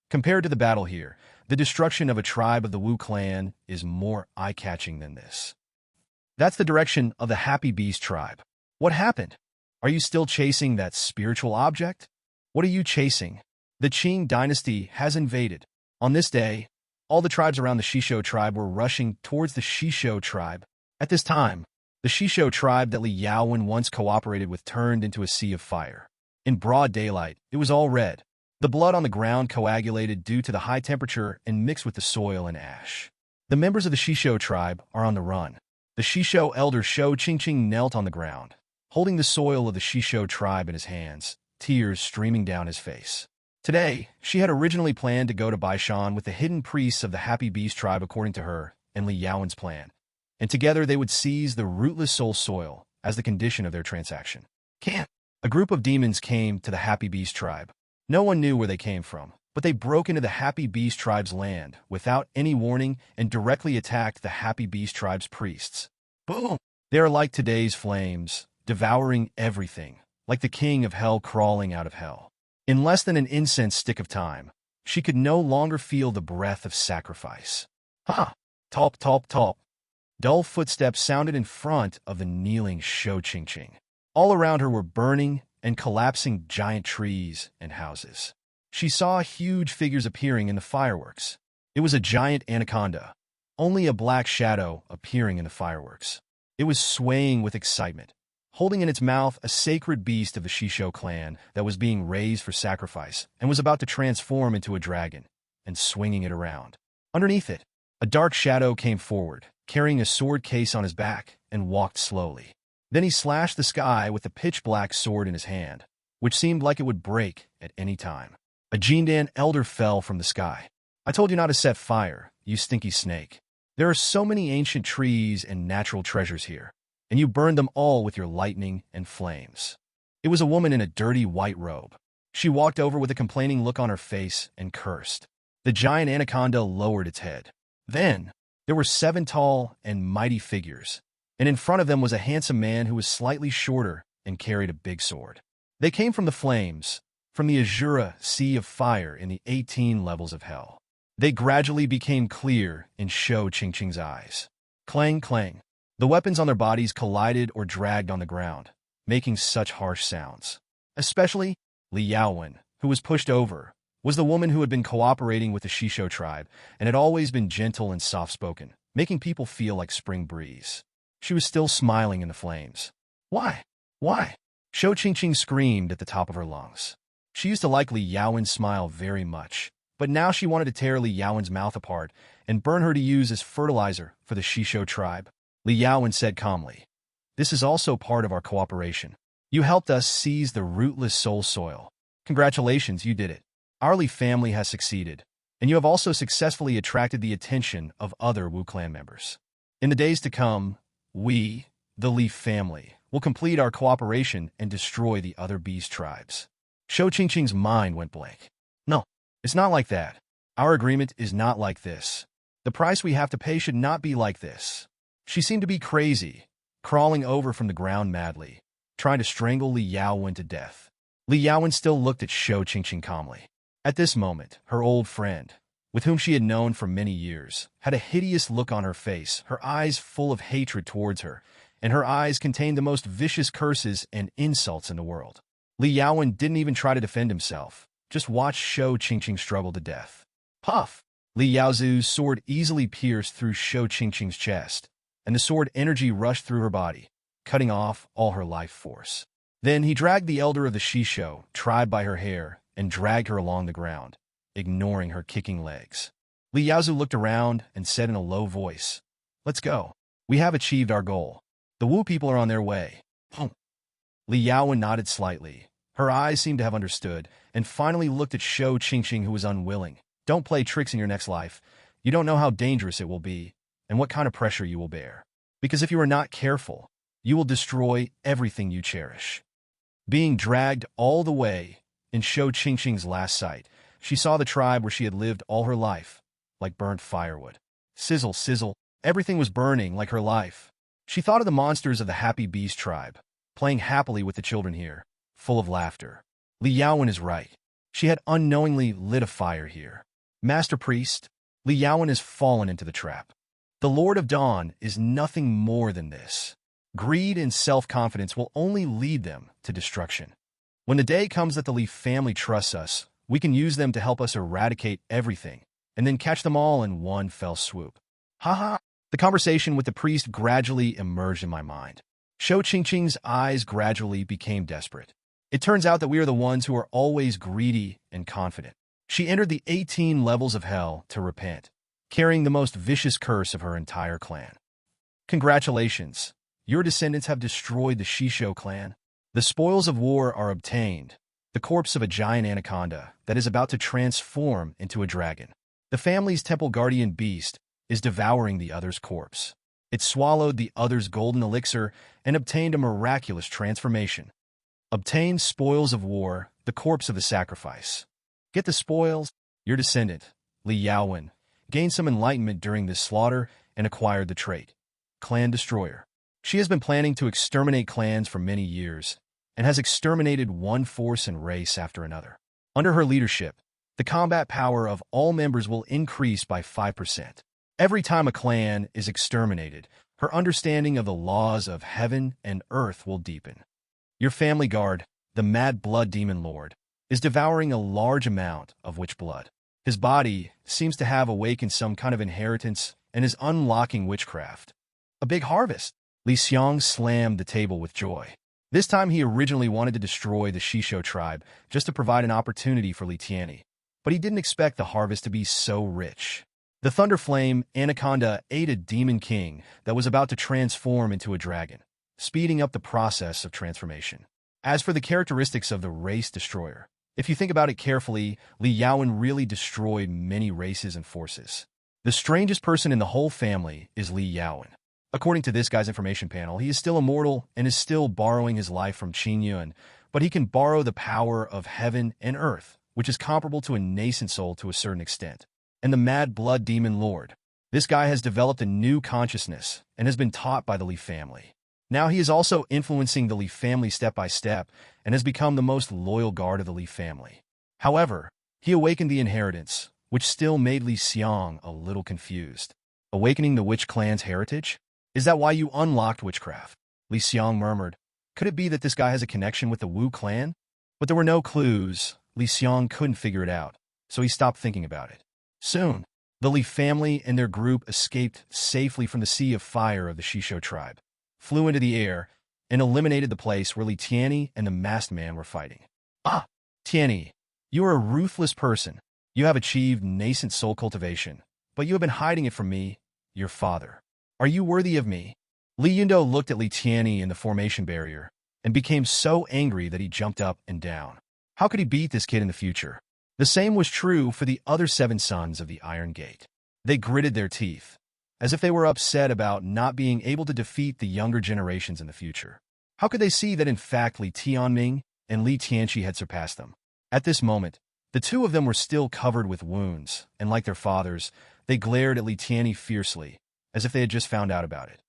Compared to the battle here, the destruction of a tribe of the Wu clan is more eye-catching than this. That's the direction of the Happy Beast tribe. What happened? Are you still chasing that spiritual object? What are you chasing? The Qing dynasty has invaded. On this day, all the tribes around the Shisho tribe were rushing towards the Shisho tribe. At this time, the Shisho tribe that Li Yaowen once cooperated with turned into a sea of fire. In broad daylight, it was all red. The blood on the ground coagulated due to the high temperature and mixed with the soil and ash. The members of the Shisho tribe are on the run. The Shisho elder Shou Qingqing knelt on the ground, holding the soil of the Shisho tribe in his hands, tears streaming down his face. Today, she had originally planned to go to Baishan with the hidden priests of the Happy Beast tribe according to her and Li Yaowen's plan, and together they would seize the rootless soul soil as the condition of their transaction. A group of demons came to the Happy Beast tribe. No one knew where they came from, but they broke into the Happy Beast tribe's land without any warning and directly attacked the Happy Beast tribe's priests. Boom! They are like today's flames, devouring everything, like the king of hell crawling out of hell. In less than an incense stick of time, she could no longer feel the breath of sacrifice. Ha! Talp, talp, talp. Dull footsteps sounded in front of the kneeling Shou Qingqing. All around her were burning and collapsing giant trees and houses. She saw huge figures appearing in the fireworks. It was a giant anaconda, only a black shadow appearing in the fireworks. It was swaying with excitement, holding in its mouth a sacred beast of the Shisho clan that was being raised for sacrifice and was about to transform into a dragon, and swinging it around. Underneath it, a dark shadow came forward, carrying a sword case on his back, and walked slowly. Then he slashed the sky with the pitch-black sword in his hand, which seemed like it would break at any time. A Jindan elder fell from the sky. I told you not to set fire, you stinky snake. There are so many ancient trees and natural treasures here, and you burned them all with your lightning and flames. It was a woman in a dirty white robe. She walked over with a complaining look on her face and cursed. The giant anaconda lowered its head. Then, there were 7 tall and mighty figures, and in front of them was a handsome man who was slightly shorter and carried a big sword. They came from the flames, from the Azura Sea of Fire in the 18 levels of hell. They gradually became clear in Shou Qingqing's eyes. Clang, clang. The weapons on their bodies collided or dragged on the ground, making such harsh sounds. Especially Li Yaowen, who was pushed over, was the woman who had been cooperating with the Shisho tribe and had always been gentle and soft-spoken, making people feel like spring breeze. She was still smiling in the flames. Why? Why? Shou Qingqing screamed at the top of her lungs. She used to like Li Yaowen's smile very much, but now she wanted to tear Li Yaowen's mouth apart and burn her to use as fertilizer for the Shisho tribe. Li Yaowen said calmly, "This is also part of our cooperation. You helped us seize the rootless soul soil. Congratulations, you did it. Our Li family has succeeded, and you have also successfully attracted the attention of other Wu clan members. In the days to come, we, the Li family, will complete our cooperation and destroy the other beast tribes." Shou Qingqing's mind went blank. No, it's not like that. Our agreement is not like this. The price we have to pay should not be like this. She seemed to be crazy, crawling over from the ground madly, trying to strangle Li Yaowen to death. Li Yaowen still looked at Shou Qingqing calmly. At this moment, her old friend, with whom she had known for many years, had a hideous look on her face, her eyes full of hatred towards her, and her eyes contained the most vicious curses and insults in the world. Li Yaowen didn't even try to defend himself, just watched Shou Qingqing struggle to death. Puff! Li Yaozu's sword easily pierced through Shou Qingqing's chest, and the sword energy rushed through her body, cutting off all her life force. Then he dragged the elder of the Shisho tribe by her hair and dragged her along the ground, ignoring her kicking legs. Li Yaozu looked around and said in a low voice, "Let's go. We have achieved our goal. The Wu people are on their way." Li Yaowen nodded slightly. Her eyes seemed to have understood, and finally looked at Shou Qingqing, who was unwilling. "Don't play tricks in your next life. You don't know how dangerous it will be, and what kind of pressure you will bear. Because if you are not careful, you will destroy everything you cherish." Being dragged all the way, in Shou Qingqing's last sight, she saw the tribe where she had lived all her life, like burnt firewood. Sizzle, sizzle, everything was burning like her life. She thought of the monsters of the Happy Beast tribe, playing happily with the children here, full of laughter. Li Yaowen is right. She had unknowingly lit a fire here. Master Priest, Li Yaowen has fallen into the trap. The Lord of Dawn is nothing more than this. Greed and self-confidence will only lead them to destruction. When the day comes that the Leaf family trusts us, we can use them to help us eradicate everything, and then catch them all in one fell swoop. Haha. The conversation with the priest gradually emerged in my mind. Shou Qingqing's eyes gradually became desperate. It turns out that we are the ones who are always greedy and confident. She entered the 18 levels of hell to repent, carrying the most vicious curse of her entire clan. Congratulations, your descendants have destroyed the Shisho clan. The spoils of war are obtained, the corpse of a giant anaconda that is about to transform into a dragon. The family's temple guardian beast is devouring the other's corpse. It swallowed the other's golden elixir and obtained a miraculous transformation. Obtained spoils of war, the corpse of the sacrifice. Get the spoils. Your descendant, Li Yaowen, gained some enlightenment during this slaughter and acquired the trait, Clan Destroyer. She has been planning to exterminate clans for many years and has exterminated one force and race after another. Under her leadership, the combat power of all members will increase by 5%. Every time a clan is exterminated, her understanding of the laws of heaven and earth will deepen. Your family guard, the Mad Blood Demon Lord, is devouring a large amount of witch blood. His body seems to have awakened some kind of inheritance and is unlocking witchcraft. A big harvest. Xiang slammed the table with joy. This time he originally wanted to destroy the Shisho tribe just to provide an opportunity for Li Tianyi, but he didn't expect the harvest to be so rich. The Thunder Flame Anaconda ate a demon king that was about to transform into a dragon, speeding up the process of transformation. As for the characteristics of the race destroyer, if you think about it carefully, Li Yaowen really destroyed many races and forces. The strangest person in the whole family is Li Yaowen. According to this guy's information panel, he is still immortal and is still borrowing his life from Qin Yuan, but he can borrow the power of heaven and earth, which is comparable to a nascent soul to a certain extent. And the Mad Blood Demon Lord. This guy has developed a new consciousness and has been taught by the Li family. Now he is also influencing the Li family step by step and has become the most loyal guard of the Li family. However, he awakened the inheritance, which still made Li Xiang a little confused. Awakening the witch clan's heritage? Is that why you unlocked witchcraft? Li Xiang murmured. Could it be that this guy has a connection with the Wu clan? But there were no clues. Li Xiang couldn't figure it out, so he stopped thinking about it. Soon, the Li family and their group escaped safely from the sea of fire of the Shisho tribe, flew into the air, and eliminated the place where Li Tianyi and the masked man were fighting. Ah, Tianyi, you are a ruthless person. You have achieved nascent soul cultivation, but you have been hiding it from me, your father. Are you worthy of me? Li Yundo looked at Li Tianyi in the formation barrier and became so angry that he jumped up and down. How could he beat this kid in the future? The same was true for the other 7 sons of the Iron Gate. They gritted their teeth, as if they were upset about not being able to defeat the younger generations in the future. How could they see that in fact Li Tianming and Li Tianqi had surpassed them? At this moment, the two of them were still covered with wounds, and like their fathers, they glared at Li Tianyi fiercely, as if they had just found out about it.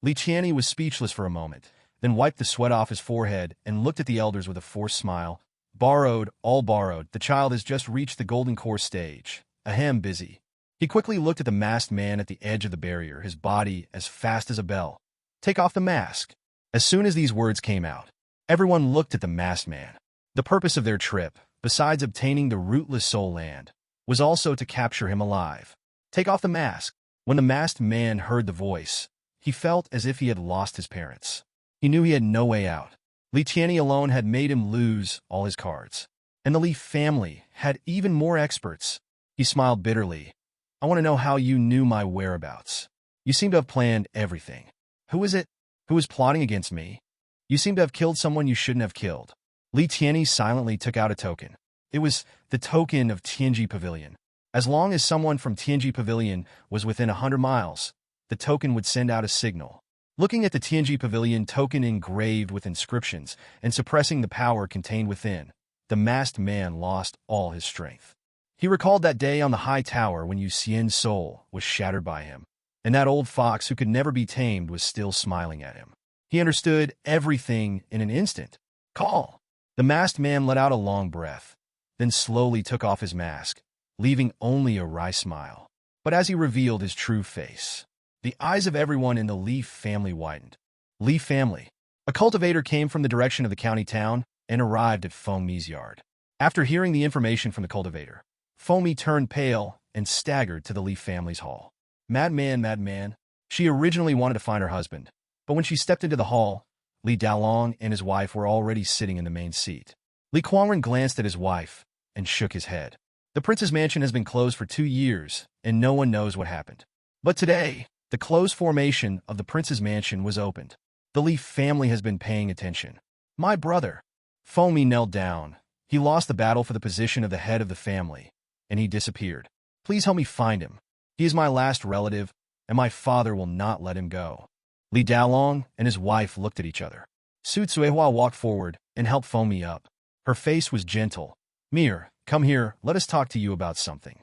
Li Tianyi was speechless for a moment, then wiped the sweat off his forehead and looked at the elders with a forced smile. Borrowed, all borrowed, the child has just reached the golden core stage. Ahem, busy. He quickly looked at the masked man at the edge of the barrier, his body as fast as a bell. Take off the mask. As soon as these words came out, everyone looked at the masked man. The purpose of their trip, besides obtaining the rootless soul land, was also to capture him alive. Take off the mask. When the masked man heard the voice, he felt as if he had lost his parents. He knew he had no way out. Li Tianyi alone had made him lose all his cards. And the Li family had even more experts. He smiled bitterly. I want to know how you knew my whereabouts. You seem to have planned everything. Who is it? Who is plotting against me? You seem to have killed someone you shouldn't have killed. Li Tianyi silently took out a token. It was the token of Tianji Pavilion. As long as someone from Tianji Pavilion was within 100 miles, the token would send out a signal. Looking at the Tianji Pavilion token engraved with inscriptions and suppressing the power contained within, the masked man lost all his strength. He recalled that day on the high tower when Yu Xian's soul was shattered by him, and that old fox who could never be tamed was still smiling at him. He understood everything in an instant. Call! The masked man let out a long breath, then slowly took off his mask, leaving only a wry smile. But as he revealed his true face, The eyes of everyone in the Leaf family widened. Leaf family. A cultivator came from the direction of the county town and arrived at Feng Mi's yard. After hearing the information from the cultivator, Feng Mi turned pale and staggered to the Leaf family's hall. Madman, madman. She originally wanted to find her husband, but when she stepped into the hall, Li Daolong and his wife were already sitting in the main seat. Li Quangren glanced at his wife and shook his head. The prince's mansion has been closed for 2 years, and no one knows what happened. But today, the closed formation of the prince's mansion was opened. The Li family has been paying attention. My brother. Feng Mi knelt down. He lost the battle for the position of the head of the family, and he disappeared. Please help me find him. He is my last relative, and my father will not let him go. Li Daolong and his wife looked at each other. Su Tsuehua walked forward and helped Feng Mi up. Her face was gentle. Mir, come here, let us talk to you about something.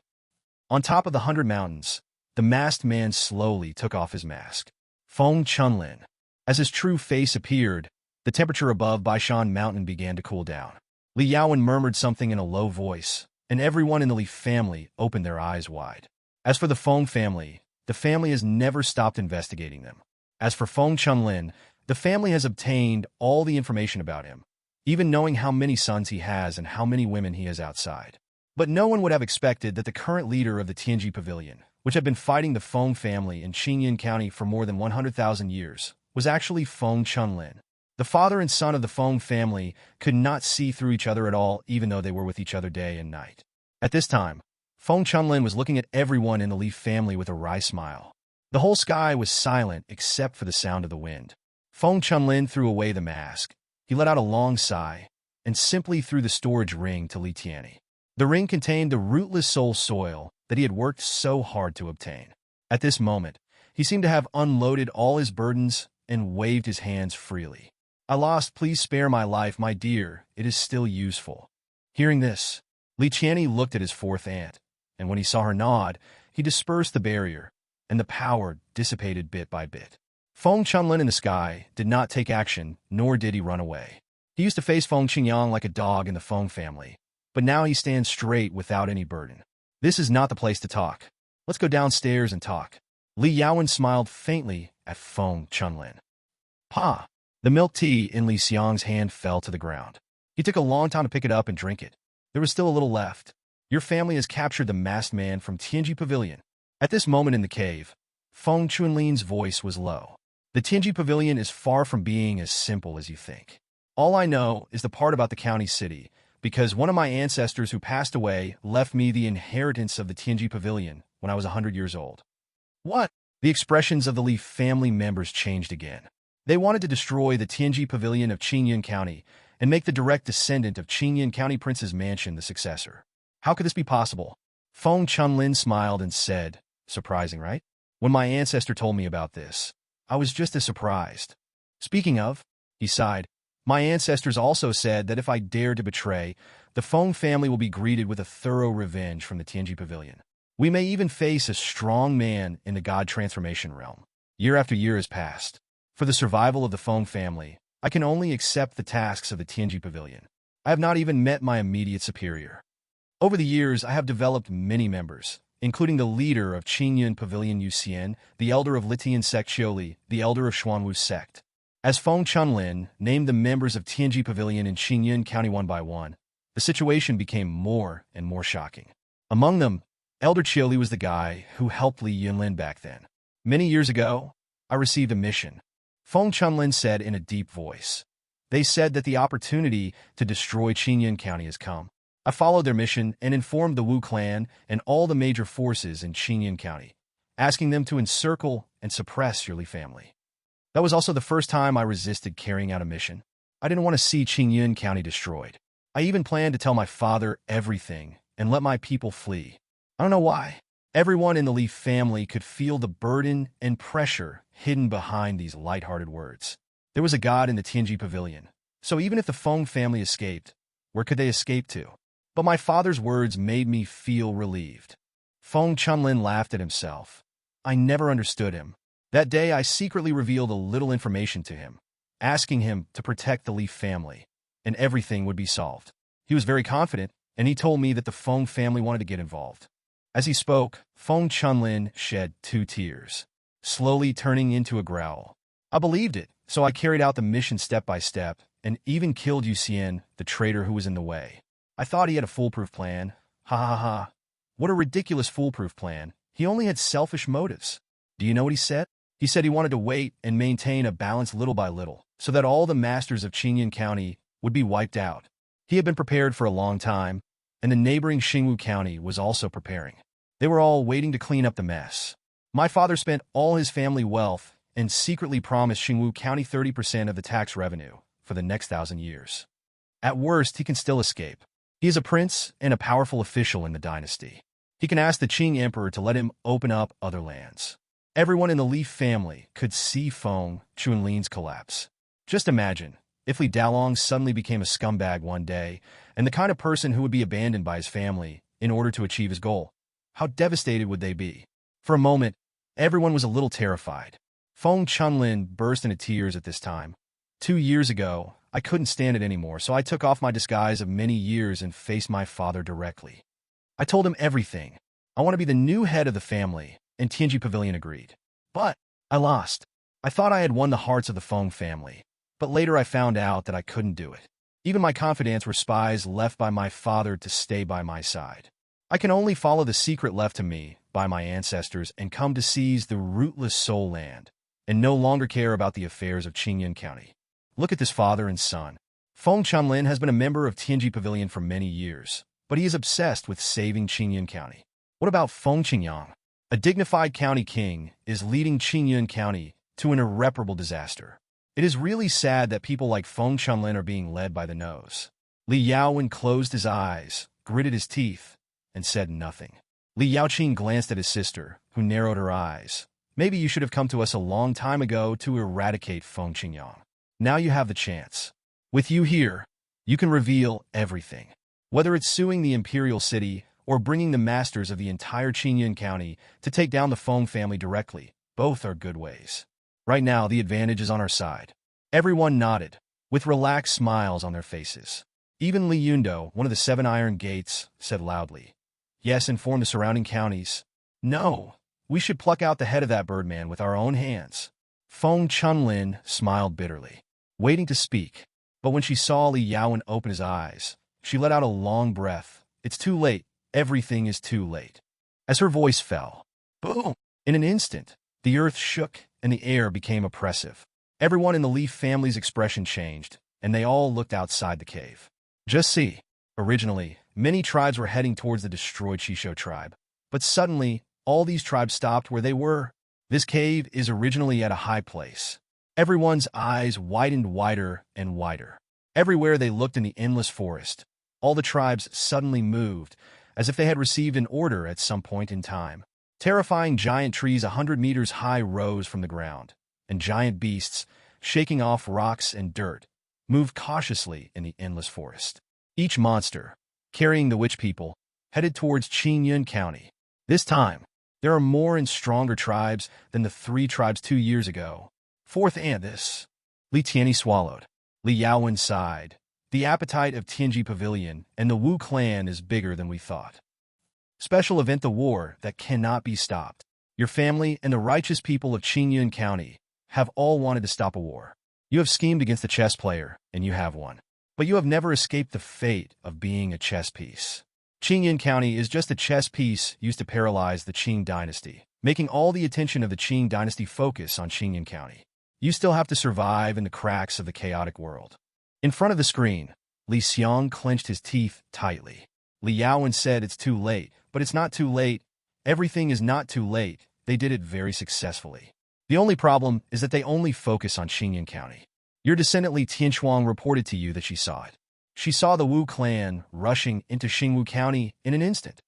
On top of the 100 mountains, the masked man slowly took off his mask. Feng Chunlin. As his true face appeared, the temperature above Baishan Mountain began to cool down. Li Yaowen murmured something in a low voice, and everyone in the Li family opened their eyes wide. As for the Feng family, the family has never stopped investigating them. As for Feng Chunlin, the family has obtained all the information about him, even knowing how many sons he has and how many women he has outside. But no one would have expected that the current leader of the Tianji Pavilion, which had been fighting the Feng family in Qingyan County for more than 100,000 years, was actually Feng Chunlin. The father and son of the Feng family could not see through each other at all, even though they were with each other day and night. At this time, Feng Chunlin was looking at everyone in the Li family with a wry smile. The whole sky was silent except for the sound of the wind. Feng Chunlin threw away the mask. He let out a long sigh and simply threw the storage ring to Li Tianyi. The ring contained the rootless soul soil that he had worked so hard to obtain. At this moment, he seemed to have unloaded all his burdens and waved his hands freely. I lost, please spare my life, my dear, it is still useful. Hearing this, Li Tianyi looked at his fourth aunt, and when he saw her nod, he dispersed the barrier, and the power dissipated bit by bit. Feng Chunlin in the sky did not take action, nor did he run away. He used to face Feng Qingyang like a dog in the Feng family, but now he stands straight without any burden. This is not the place to talk. Let's go downstairs and talk. Li Yaowen smiled faintly at Feng Chunlin. Pa! The milk tea in Li Xiang's hand fell to the ground. He took a long time to pick it up and drink it. There was still a little left. Your family has captured the masked man from Tianji Pavilion. At this moment in the cave, Feng Chunlin's voice was low. The Tianji Pavilion is far from being as simple as you think. All I know is the part about the county city, because one of my ancestors who passed away left me the inheritance of the Tianji Pavilion when I was 100 years old. What? The expressions of the Li family members changed again. They wanted to destroy the Tianji Pavilion of Qingyan County and make the direct descendant of Qingyan County Prince's mansion the successor. How could this be possible? Feng Chunlin smiled and said, surprising, right? When my ancestor told me about this, I was just as surprised. Speaking of, he sighed, my ancestors also said that if I dare to betray, the Feng family will be greeted with a thorough revenge from the Tianji Pavilion. We may even face a strong man in the God transformation realm. Year after year has passed. For the survival of the Feng family, I can only accept the tasks of the Tianji Pavilion. I have not even met my immediate superior. Over the years, I have developed many members, including the leader of Qingyan Pavilion Yu Xian, the elder of Litian sect Xiuli, the elder of Xuanwu sect. As Feng Chunlin named the members of Tianji Pavilion in Qingyan County one by one, the situation became more and more shocking. Among them, Elder Xiuli was the guy who helped Li Yunlin back then. Many years ago, I received a mission. Feng Chunlin said in a deep voice. They said that the opportunity to destroy Qingyan County has come. I followed their mission and informed the Wu clan and all the major forces in Qingyan County, asking them to encircle and suppress your Li family. That was also the first time I resisted carrying out a mission. I didn't want to see Qingyan County destroyed. I even planned to tell my father everything and let my people flee. I don't know why. Everyone in the Li family could feel the burden and pressure hidden behind these light-hearted words. There was a god in the Tianji Pavilion, so even if the Feng family escaped, where could they escape to? But my father's words made me feel relieved. Feng Chunlin laughed at himself. I never understood him. That day I secretly revealed a little information to him, asking him to protect the Li family, and everything would be solved. He was very confident, and he told me that the Feng family wanted to get involved. As he spoke, Feng Chunlin shed 2 tears. slowly turning into a growl. I believed it, so I carried out the mission step by step, and even killed Xiang, the traitor who was in the way. I thought he had a foolproof plan. Ha ha ha. What a ridiculous foolproof plan. He only had selfish motives. Do you know what he said? He said he wanted to wait and maintain a balance little by little, so that all the masters of Qingyun County would be wiped out. He had been prepared for a long time, and the neighboring Xingwu County was also preparing. They were all waiting to clean up the mess. My father spent all his family wealth and secretly promised Xingwu County 30% of the tax revenue for the next 1,000 years. At worst, he can still escape. He is a prince and a powerful official in the dynasty. He can ask the Qing emperor to let him open up other lands. Everyone in the Li family could see Feng Chunlin's collapse. Just imagine if Li Dalong suddenly became a scumbag one day and the kind of person who would be abandoned by his family in order to achieve his goal. How devastated would they be? For a moment, everyone was a little terrified. Feng Chunlin burst into tears at this time. 2 years ago, I couldn't stand it anymore, so I took off my disguise of many years and faced my father directly. I told him everything. I want to be the new head of the family, and Tianji Pavilion agreed. But I lost. I thought I had won the hearts of the Feng family, but later I found out that I couldn't do it. Even my confidants were spies left by my father to stay by my side. I can only follow the secret left to me by my ancestors and come to seize the rootless Soul Land, and no longer care about the affairs of Qingyun County. Look at this father and son. Feng Chunlin has been a member of Tianji Pavilion for many years, but he is obsessed with saving Qingyun County. What about Feng Qingyang? A dignified county king is leading Qingyun County to an irreparable disaster. It is really sad that people like Feng Chunlin are being led by the nose. Li Yaowen closed his eyes, gritted his teeth, and said nothing. Li Yaoqing glanced at his sister, who narrowed her eyes. Maybe you should have come to us a long time ago to eradicate Feng Qingyang. Now you have the chance. With you here, you can reveal everything. Whether it's suing the imperial city or bringing the masters of the entire Qingyun County to take down the Feng family directly, both are good ways. Right now, the advantage is on our side. Everyone nodded, with relaxed smiles on their faces. Even Li Yundo, one of the 7 iron gates, said loudly, "Yes, inform the surrounding counties. No, we should pluck out the head of that birdman with our own hands." Feng Chunlin smiled bitterly, waiting to speak. But when she saw Li Yaowen open his eyes, she let out a long breath. It's too late. Everything is too late. As her voice fell, boom! In an instant, the earth shook and the air became oppressive. Everyone in the Li family's expression changed, and they all looked outside the cave. Just see. Originally, many tribes were heading towards the destroyed Shisho tribe. But suddenly, all these tribes stopped where they were. This cave is originally at a high place. Everyone's eyes widened wider and wider. Everywhere they looked in the endless forest, all the tribes suddenly moved, as if they had received an order at some point in time. Terrifying giant trees 100 meters high rose from the ground, and giant beasts, shaking off rocks and dirt, moved cautiously in the endless forest. Each monster, carrying the witch people, headed towards Qingyun County. This time, there are more and stronger tribes than the 3 tribes 2 years ago. Fourth and this. Li Tianyi swallowed. Li Yaowen sighed. The appetite of Tianji Pavilion and the Wu clan is bigger than we thought. Special event: the war that cannot be stopped. Your family and the righteous people of Qingyun County have all wanted to stop a war. You have schemed against the chess player, and you have won. But you have never escaped the fate of being a chess piece. Qingyun County is just a chess piece used to paralyze the Qing dynasty, making all the attention of the Qing dynasty focus on Qingyun County. You still have to survive in the cracks of the chaotic world. In front of the screen, Xiang clenched his teeth tightly. Li Yaowen said, "It's too late," but it's not too late. Everything is not too late. They did it very successfully. The only problem is that they only focus on Qingyun County. Your descendant Li Tianquang reported to you that she saw it. She saw the Wu clan rushing into Xingwu County in an instant.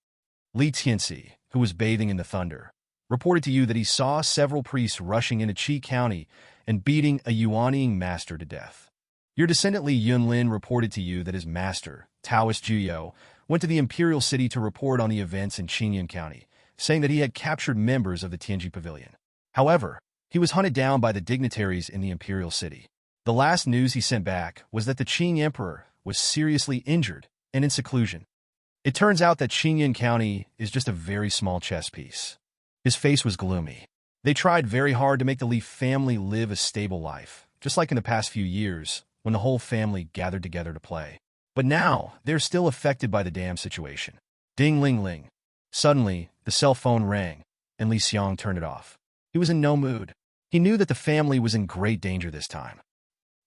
Li Tianxi, who was bathing in the thunder, reported to you that he saw several priests rushing into Qi County and beating a Yuanying master to death. Your descendant Li Yunlin reported to you that his master, Taoist Juyo, went to the imperial city to report on the events in Qingyun County, saying that he had captured members of the Tianji Pavilion. However, he was hunted down by the dignitaries in the imperial city. The last news he sent back was that the Qing emperor was seriously injured and in seclusion. It turns out that Qingyun County is just a very small chess piece. His face was gloomy. They tried very hard to make the Leaf family live a stable life, just like in the past few years, when the whole family gathered together to play. But now, they're still affected by the damn situation. Ding-ling-ling. Suddenly, the cell phone rang, and Xiang turned it off. He was in no mood. He knew that the family was in great danger this time.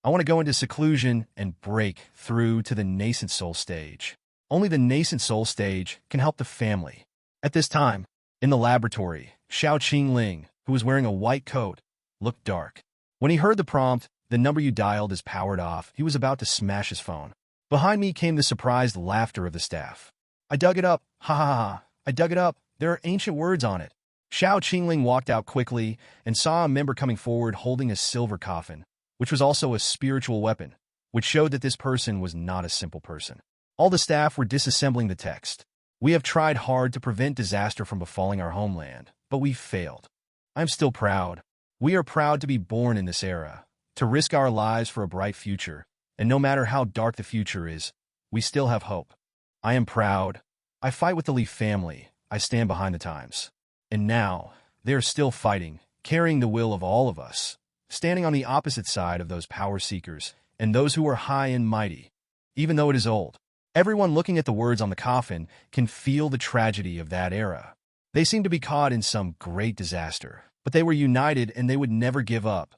I want to go into seclusion and break through to the nascent soul stage. Only the nascent soul stage can help the family. At this time, in the laboratory, Xiao Qingling, who was wearing a white coat, looked dark. When he heard the prompt, "The number you dialed is powered off," he was about to smash his phone. Behind me came the surprised laughter of the staff. "I dug it up. Ha ha ha. I dug it up. There are ancient words on it." Xiao Qingling walked out quickly and saw a member coming forward holding a silver coffin, which was also a spiritual weapon, which showed that this person was not a simple person. All the staff were disassembling the text. "We have tried hard to prevent disaster from befalling our homeland, but we've failed. I'm still proud. We are proud to be born in this era, to risk our lives for a bright future, and no matter how dark the future is, we still have hope. I am proud. I fight with the Leaf family. I stand behind the times. And now, they are still fighting, carrying the will of all of us, standing on the opposite side of those power seekers and those who are high and mighty. Even though it is old, everyone looking at the words on the coffin can feel the tragedy of that era. They seem to be caught in some great disaster, but they were united and they would never give up,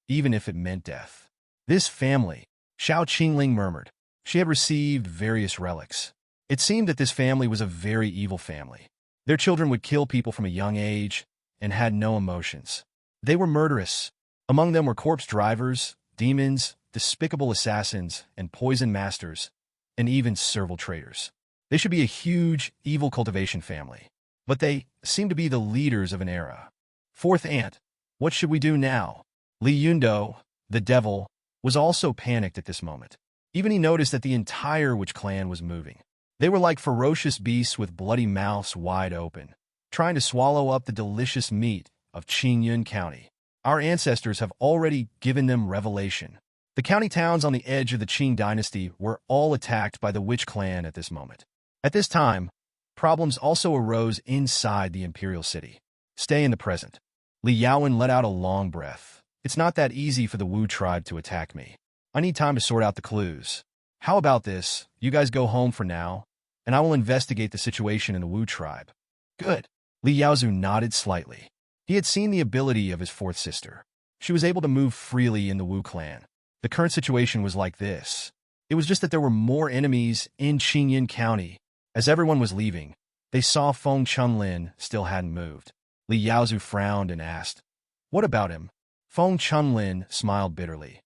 even if it meant death. This family, Xiao Qingling murmured. She had received various relics. It seemed that this family was a very evil family. Their children would kill people from a young age and had no emotions. They were murderous. Among them were corpse drivers, demons, despicable assassins, and poison masters, and even servile traitors. They should be a huge, evil cultivation family. But they seem to be the leaders of an era. Fourth aunt, what should we do now? Li Yundo, the devil, was also panicked at this moment. Even he noticed that the entire witch clan was moving. They were like ferocious beasts with bloody mouths wide open, trying to swallow up the delicious meat of Qingyun County. Our ancestors have already given them revelation. The county towns on the edge of the Qing dynasty were all attacked by the witch clan at this moment. At this time, problems also arose inside the imperial city. Stay in the present. Li Yaowen let out a long breath. It's not that easy for the Wu tribe to attack me. I need time to sort out the clues. How about this? You guys go home for now, and I will investigate the situation in the Wu tribe. Good. Li Yaozu nodded slightly. He had seen the ability of his fourth sister. She was able to move freely in the Wu clan. The current situation was like this. It was just that there were more enemies in Qingyun County. As everyone was leaving, they saw Feng Chunlin still hadn't moved. Li Yaozu frowned and asked, "What about him?" Feng Chunlin smiled bitterly.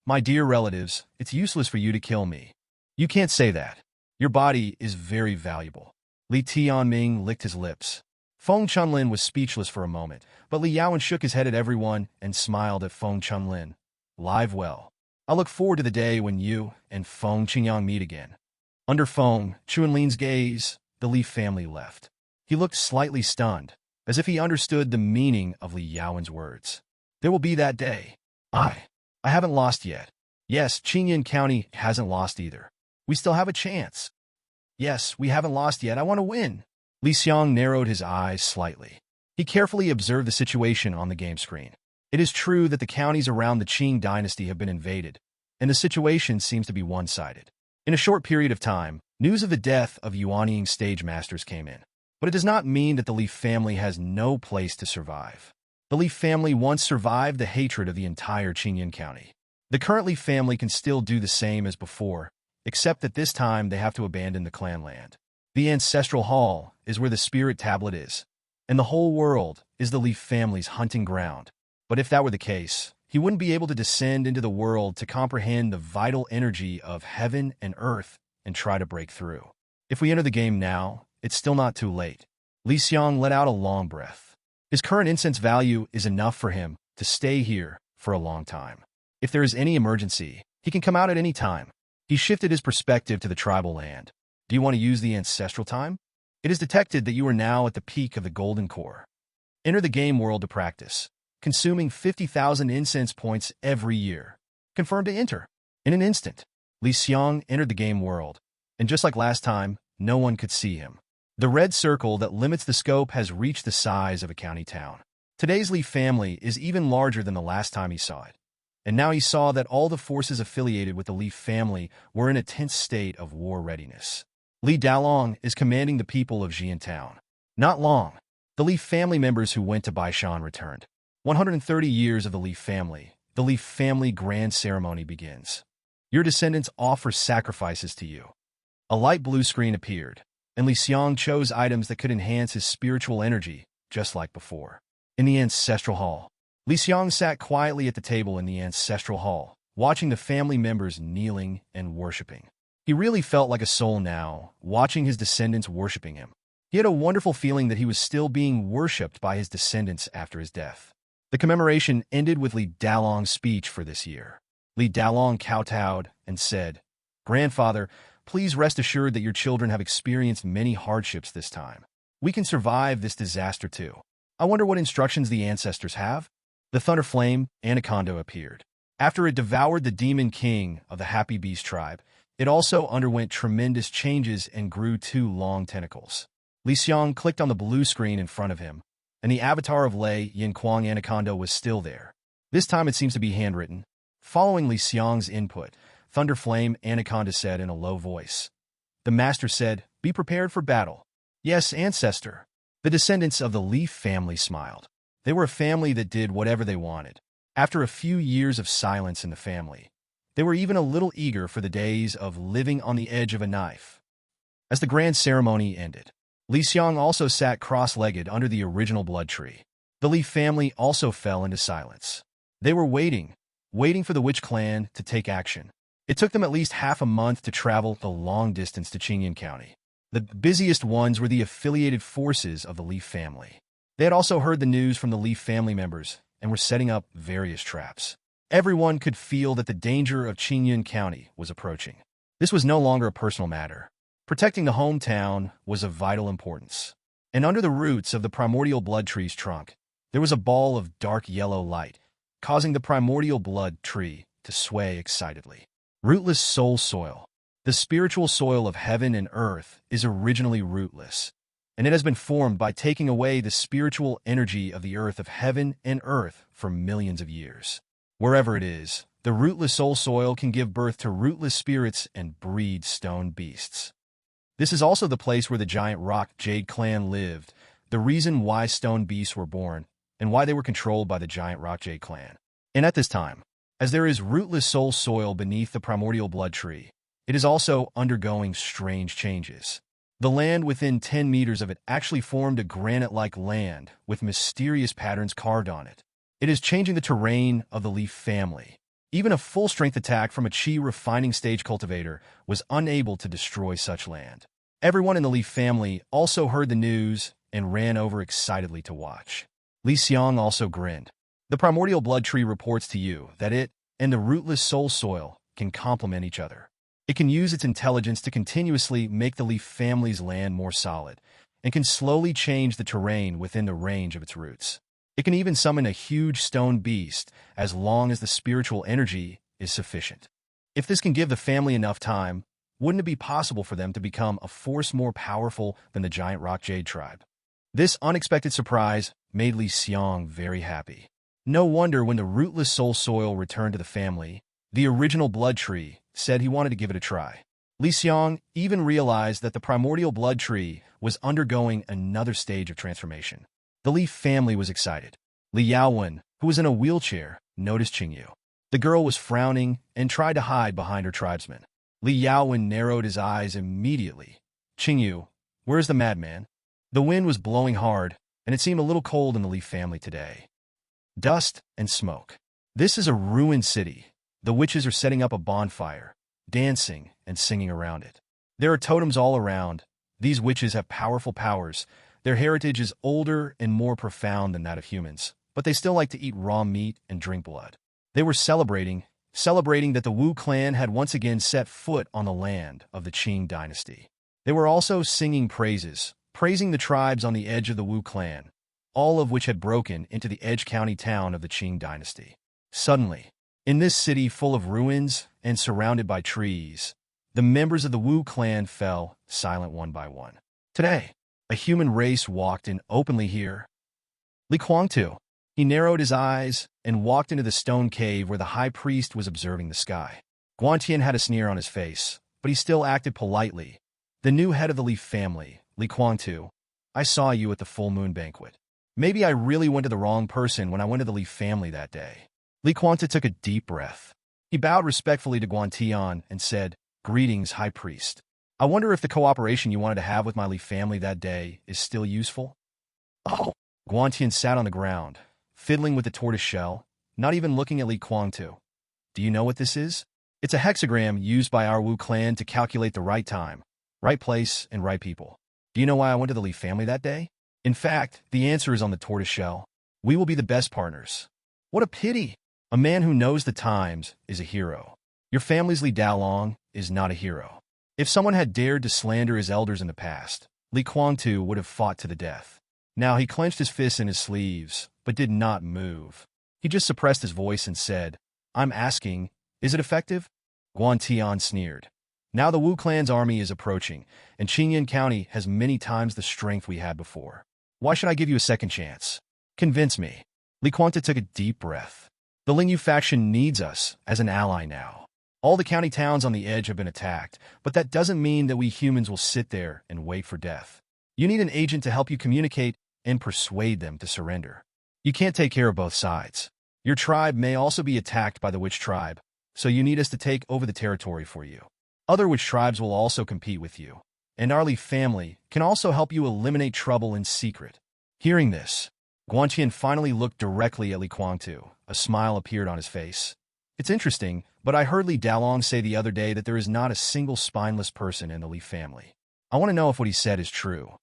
"My dear relatives, it's useless for you to kill me. You can't say that. Your body is very valuable." Li Tianming licked his lips. Feng Chunlin was speechless for a moment, but Li Yaowen shook his head at everyone and smiled at Feng Chunlin. "Live well. I look forward to the day when you and Feng Qingyang meet again." Under Feng Chunlin's gaze, the Li family left. He looked slightly stunned, as if he understood the meaning of Li Yaowen's words. There will be that day. I haven't lost yet. Yes, Qingyun County hasn't lost either. We still have a chance. Yes, we haven't lost yet. I want to win. Li Xiang narrowed his eyes slightly. He carefully observed the situation on the game screen. It is true that the counties around the Qing dynasty have been invaded, and the situation seems to be one-sided. In a short period of time, news of the death of Yuanying stage masters came in. But it does not mean that the Li family has no place to survive. The Li family once survived the hatred of the entire Qingyun County. The current Li family can still do the same as before, except that this time they have to abandon the clan land. The ancestral hall is where the spirit tablet is, and the whole world is the Li family's hunting ground. But if that were the case, he wouldn't be able to descend into the world to comprehend the vital energy of heaven and earth and try to break through. If we enter the game now, it's still not too late. Li Xiang let out a long breath. His current incense value is enough for him to stay here for a long time. If there is any emergency, he can come out at any time. He shifted his perspective to the tribal land. Do you want to use the ancestral time? It is detected that you are now at the peak of the golden core. Enter the game world to practice, consuming 50,000 incense points every year. Confirm to enter. In an instant, Li Xiang entered the game world, and just like last time, no one could see him. The red circle that limits the scope has reached the size of a county town. Today's Li family is even larger than the last time he saw it. And now he saw that all the forces affiliated with the Li family were in a tense state of war readiness. Li Dalong is commanding the people of Xian town. Not long, the Li family members who went to Baishan returned. 130 years of the Li family. The Li family grand ceremony begins. Your descendants offer sacrifices to you. A light blue screen appeared, and Li Xiang chose items that could enhance his spiritual energy, just like before. In the ancestral hall, Li Xiang sat quietly at the table in the ancestral hall, watching the family members kneeling and worshipping. He really felt like a soul now, watching his descendants worshipping him. He had a wonderful feeling that he was still being worshipped by his descendants after his death. The commemoration ended with Li Dalong's speech for this year. Li Dalong kowtowed and said, "Grandfather, please rest assured that your children have experienced many hardships this time. We can survive this disaster too. I wonder what instructions the ancestors have?" The thunder flame, Anaconda, appeared. After it devoured the demon king of the Happy Beast tribe, it also underwent tremendous changes and grew 2 long tentacles. Li Xiang clicked on the blue screen in front of him, and the avatar of Lei Yinquang Anaconda was still there. This time it seems to be handwritten. Following Li Xiang's input, Thunder Flame Anaconda said in a low voice. The master said, "Be prepared for battle." "Yes, ancestor." The descendants of the Li family smiled. They were a family that did whatever they wanted. After a few years of silence in the family, they were even a little eager for the days of living on the edge of a knife. As the grand ceremony ended, Li Xiang also sat cross-legged under the original blood tree. The Li family also fell into silence. They were waiting for the Witch clan to take action. It took them at least half a month to travel the long distance to Qingyan County. The busiest ones were the affiliated forces of the Li family. They had also heard the news from the Li family members and were setting up various traps. Everyone could feel that the danger of Qingyan County was approaching. This was no longer a personal matter. Protecting the hometown was of vital importance. And under the roots of the primordial blood tree's trunk, there was a ball of dark yellow light, causing the primordial blood tree to sway excitedly. Rootless soul soil. The spiritual soil of heaven and earth is originally rootless, and it has been formed by taking away the spiritual energy of the earth of heaven and earth for millions of years. Wherever it is, the rootless soul soil can give birth to rootless spirits and breed stone beasts. This is also the place where the giant rock Jade clan lived, the reason why stone beasts were born, and why they were controlled by the giant rock Jade clan. And at this time, as there is rootless soul soil beneath the primordial blood tree, it is also undergoing strange changes. The land within 10 meters of it actually formed a granite-like land with mysterious patterns carved on it. It is changing the terrain of the Leaf family. Even a full-strength attack from a Qi refining stage cultivator was unable to destroy such land. Everyone in the Leaf family also heard the news and ran over excitedly to watch. Li Xiang also grinned. The primordial blood tree reports to you that it and the rootless soul soil can complement each other. It can use its intelligence to continuously make the Leaf family's land more solid and can slowly change the terrain within the range of its roots. It can even summon a huge stone beast as long as the spiritual energy is sufficient. If this can give the family enough time, wouldn't it be possible for them to become a force more powerful than the giant rock Jade tribe? This unexpected surprise made Li Xiang very happy. No wonder when the rootless soul soil returned to the family, the original blood tree said he wanted to give it a try. Li Xiang even realized that the primordial blood tree was undergoing another stage of transformation. The Li family was excited. Li Yaowen, who was in a wheelchair, noticed Qingyu. The girl was frowning and tried to hide behind her tribesmen. Li Yaowen narrowed his eyes immediately. "Qingyu, where's the madman?" The wind was blowing hard, and it seemed a little cold in the Li family today. Dust and smoke. This is a ruined city. The witches are setting up a bonfire, dancing and singing around it. There are totems all around. These witches have powerful powers. Their heritage is older and more profound than that of humans, but they still like to eat raw meat and drink blood. They were celebrating that the Wu clan had once again set foot on the land of the Qing dynasty. They were also singing praises, praising the tribes on the edge of the Wu clan, all of which had broken into the Edge County town of the Qing dynasty. Suddenly, in this city full of ruins and surrounded by trees, the members of the Wu clan fell silent one by one. Today, a human race walked in openly here. Li Kuang too. He narrowed his eyes and walked into the stone cave where the high priest was observing the sky. Guantian had a sneer on his face, but he still acted politely. The new head of the Leaf family, Li Kuangtu, I saw you at the full moon banquet. Maybe I really went to the wrong person when I went to the Leaf family that day. Li Kuangtu took a deep breath. He bowed respectfully to Guantian and said, "Greetings, High Priest. I wonder if the cooperation you wanted to have with my Leaf family that day is still useful?" Oh. Guantian sat on the ground, fiddling with the tortoise shell, not even looking at Li Kuangtu. "Do you know what this is? It's a hexagram used by our Wu clan to calculate the right time, right place, and right people. Do you know why I went to the Leaf family that day? In fact, the answer is on the tortoise shell. We will be the best partners." What a pity! A man who knows the times is a hero. Your family's Li Dalong is not a hero. If someone had dared to slander his elders in the past, Li Kuangtu would have fought to the death. Now he clenched his fists in his sleeves, but did not move. He just suppressed his voice and said, "I'm asking, is it effective?" Guantian sneered. "Now the Wu clan's army is approaching, and Qingyan County has many times the strength we had before. Why should I give you a second chance? Convince me." Li Kuangtu took a deep breath. "The Lingyu faction needs us as an ally now. All the county towns on the edge have been attacked, but that doesn't mean that we humans will sit there and wait for death. You need an agent to help you communicate and persuade them to surrender. You can't take care of both sides. Your tribe may also be attacked by the Witch tribe, so you need us to take over the territory for you. Other Witch tribes will also compete with you, and our Leaf family can also help you eliminate trouble in secret." Hearing this, Guantian finally looked directly at Li Kuangtu. A smile appeared on his face. "It's interesting, but I heard Li Dalong say the other day that there is not a single spineless person in the Leaf family. I want to know if what he said is true."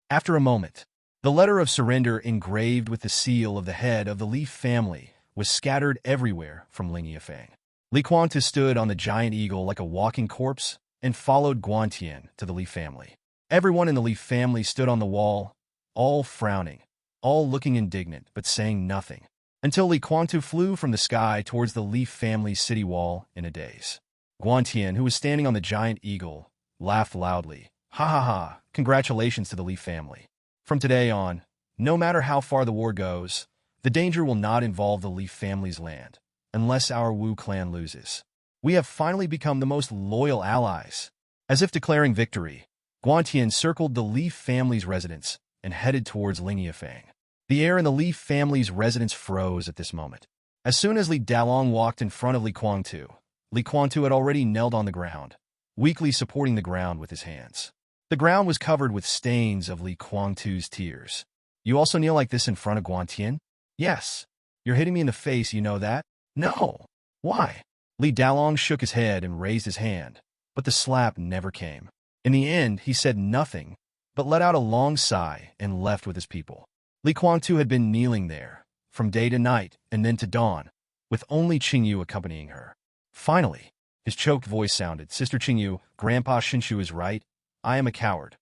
After a moment, the letter of surrender engraved with the seal of the head of the Leaf family was scattered everywhere from Lingyafang. Li Kuangtu stood on the giant eagle like a walking corpse and followed Guantian to the Leaf family. Everyone in the Leaf family stood on the wall, all frowning, all looking indignant but saying nothing, until Li Kuangtu flew from the sky towards the Leaf family's city wall in a daze. Guantian, who was standing on the giant eagle, laughed loudly. "Ha ha ha, congratulations to the Leaf family. From today on, no matter how far the war goes, the danger will not involve the Leaf family's land, unless our Wu clan loses. We have finally become the most loyal allies." As if declaring victory, Guantian circled the Leaf family's residence and headed towards Lingyafang. The air in the Leaf family's residence froze at this moment. As soon as Li Dalong walked in front of Li Kuangtu had already knelt on the ground, weakly supporting the ground with his hands. The ground was covered with stains of Li Kuangtu's tears. "You also kneel like this in front of Guantian?" "Yes. You're hitting me in the face, you know that?" "No. Why?" Li Dalong shook his head and raised his hand, but the slap never came. In the end, he said nothing, but let out a long sigh and left with his people. Li Kuangtu had been kneeling there, from day to night and then to dawn, with only Qingyu accompanying her. Finally, his choked voice sounded, "Sister Qingyu, Grandpa Shinshu is right. I am a coward."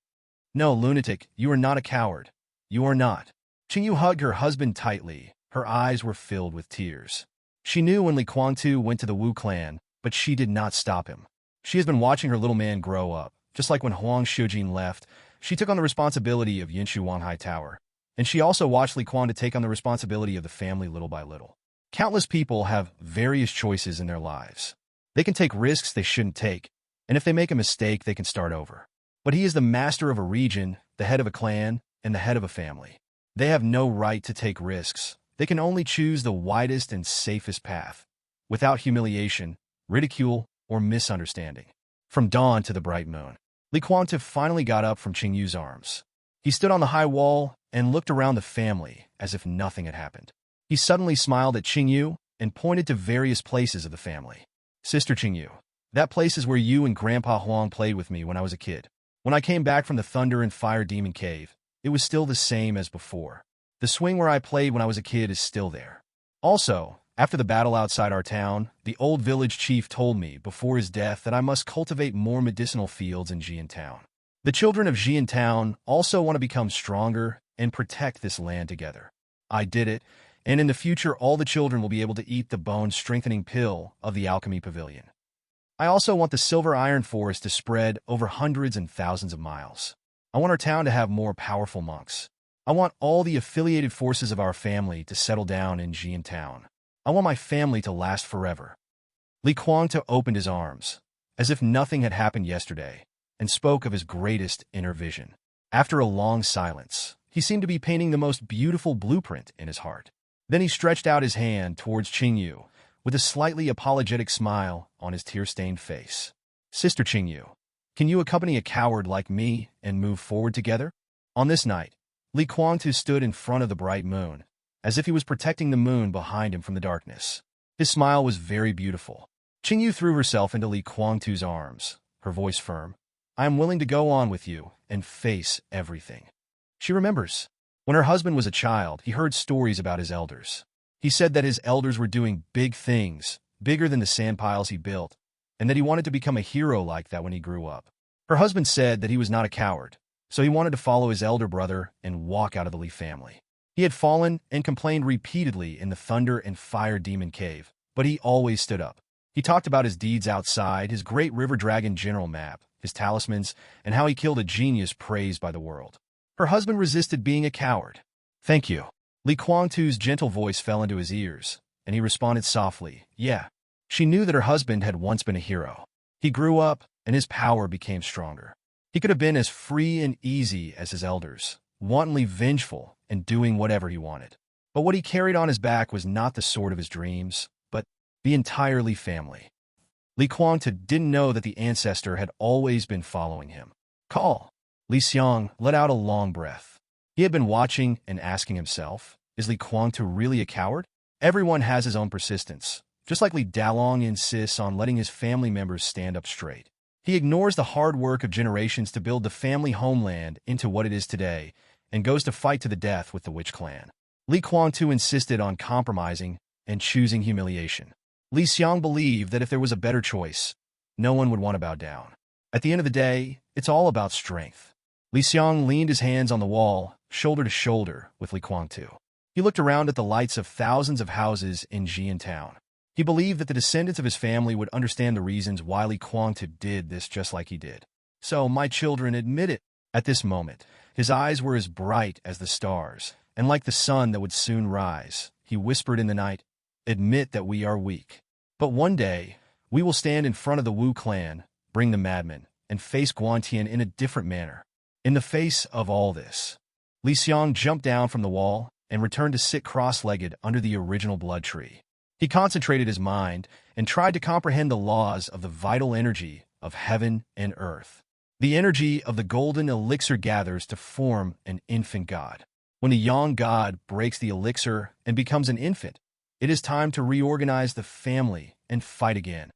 "No, lunatic, you are not a coward. You are not." Qingyu hugged her husband tightly. Her eyes were filled with tears. She knew when Li Kuangtu went to the Wu clan, but she did not stop him. She has been watching her little man grow up. Just like when Huang Shujin left, she took on the responsibility of Yinshu Wanghai Tower. And she also watched Li Kuangtu take on the responsibility of the family little by little. Countless people have various choices in their lives. They can take risks they shouldn't take, and if they make a mistake, they can start over. But he is the master of a region, the head of a clan, and the head of a family. They have no right to take risks. They can only choose the widest and safest path, without humiliation, ridicule, or misunderstanding. From dawn to the bright moon, Li Kuangtu finally got up from Qingyu's arms. He stood on the high wall and looked around the family as if nothing had happened. He suddenly smiled at Qingyu and pointed to various places of the family. "Sister Qingyu, that place is where you and Grandpa Huang played with me when I was a kid. When I came back from the Thunder and Fire Demon Cave, it was still the same as before. The swing where I played when I was a kid is still there. Also, after the battle outside our town, the old village chief told me before his death that I must cultivate more medicinal fields in Jian Town. The children of Jian Town also want to become stronger and protect this land together. I did it, and in the future all the children will be able to eat the bone-strengthening pill of the Alchemy Pavilion. I also want the Silver Iron Forest to spread over hundreds and thousands of miles. I want our town to have more powerful monks. I want all the affiliated forces of our family to settle down in Xiang town. I want my family to last forever. Li Kuangtu opened his arms, as if nothing had happened yesterday, and spoke of his greatest inner vision. After a long silence, he seemed to be painting the most beautiful blueprint in his heart. Then he stretched out his hand towards Qingyu, with a slightly apologetic smile on his tear-stained face. Sister Qingyu, can you accompany a coward like me and move forward together? On this night, Li Kuangtu stood in front of the bright moon, as if he was protecting the moon behind him from the darkness. His smile was very beautiful. Qingyu threw herself into Li Kuangtu's arms, her voice firm. I am willing to go on with you and face everything. She remembers. When her husband was a child, he heard stories about his elders. He said that his elders were doing big things, bigger than the sand piles he built, and that he wanted to become a hero like that when he grew up. Her husband said that he was not a coward, so he wanted to follow his elder brother and walk out of the Li family. He had fallen and complained repeatedly in the Thunder and Fire Demon Cave, but he always stood up. He talked about his deeds outside, his great river dragon general map, his talismans, and how he killed a genius praised by the world. Her husband resisted being a coward. Thank you. Li Kuangtu's gentle voice fell into his ears, and he responded softly, yeah. She knew that her husband had once been a hero. He grew up, and his power became stronger. He could have been as free and easy as his elders, wantonly vengeful and doing whatever he wanted. But what he carried on his back was not the sword of his dreams, but the entire Li family. Li Kuangtu didn't know that the ancestor had always been following him. Call. Li Xiang let out a long breath. He had been watching and asking himself, is Li Kuangtu really a coward? Everyone has his own persistence, just like Li Dalong insists on letting his family members stand up straight. He ignores the hard work of generations to build the family homeland into what it is today and goes to fight to the death with the Witch Clan. Li Kuangtu insisted on compromising and choosing humiliation. Li Xiang believed that if there was a better choice, no one would want to bow down. At the end of the day, it's all about strength. Li Xiang leaned his hands on the wall, shoulder to shoulder with Li Kuangtu. He looked around at the lights of thousands of houses in Xian town. He believed that the descendants of his family would understand the reasons why Li Kuangtu did this just like he did. So, my children, admit it. At this moment, his eyes were as bright as the stars, and like the sun that would soon rise, he whispered in the night, admit that we are weak. But one day, we will stand in front of the Wu clan, bring the madmen, and face Guantian in a different manner. In the face of all this, Li Xiang jumped down from the wall and returned to sit cross-legged under the original blood tree. He concentrated his mind and tried to comprehend the laws of the vital energy of heaven and earth. The energy of the golden elixir gathers to form an infant god. When a young god breaks the elixir and becomes an infant, it is time to reorganize the family and fight again.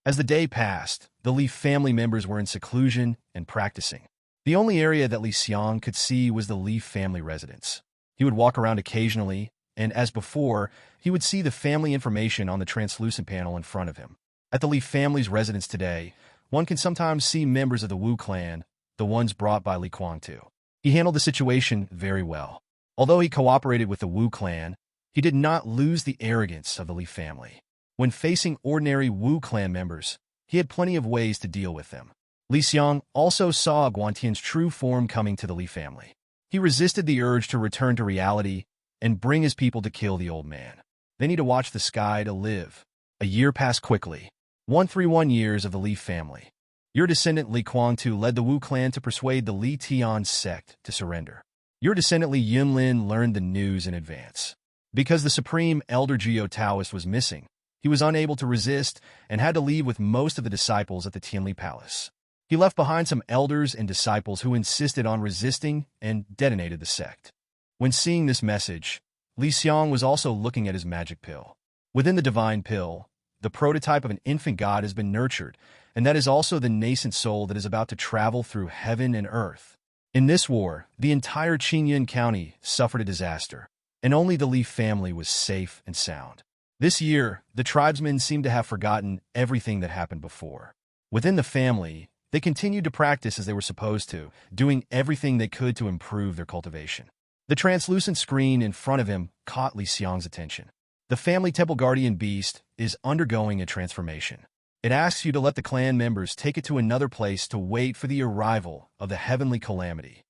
As the day passed, the Li family members were in seclusion and practicing. The only area that Li Xiang could see was the Li family residence. He would walk around occasionally, and as before, he would see the family information on the translucent panel in front of him. At the Li family's residence today, one can sometimes see members of the Wu clan, the ones brought by Li Kuangtu. He handled the situation very well. Although he cooperated with the Wu clan, he did not lose the arrogance of the Li family. When facing ordinary Wu clan members, he had plenty of ways to deal with them. Li Xiang also saw Guantian's true form coming to the Li family. He resisted the urge to return to reality and bring his people to kill the old man. They need to watch the sky to live. A year passed quickly. 131 years of the Li family. Your descendant Li Kuangtu led the Wu clan to persuade the Li Tian sect to surrender. Your descendant Li Yunlin learned the news in advance. Because the supreme elder Geo Taoist was missing, he was unable to resist and had to leave with most of the disciples at the Tianli Palace. He left behind some elders and disciples who insisted on resisting and detonated the sect. When seeing this message, Li Xiang was also looking at his magic pill. Within the divine pill, the prototype of an infant god has been nurtured, and that is also the nascent soul that is about to travel through heaven and earth. In this war, the entire Qingyun County suffered a disaster, and only the Li family was safe and sound. This year, the tribesmen seemed to have forgotten everything that happened before. Within the family, they continued to practice as they were supposed to, doing everything they could to improve their cultivation. The translucent screen in front of him caught Li Xiang's attention. The family temple guardian beast is undergoing a transformation. It asks you to let the clan members take it to another place to wait for the arrival of the heavenly calamity.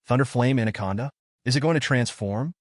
Thunderflame Anaconda? Is it going to transform?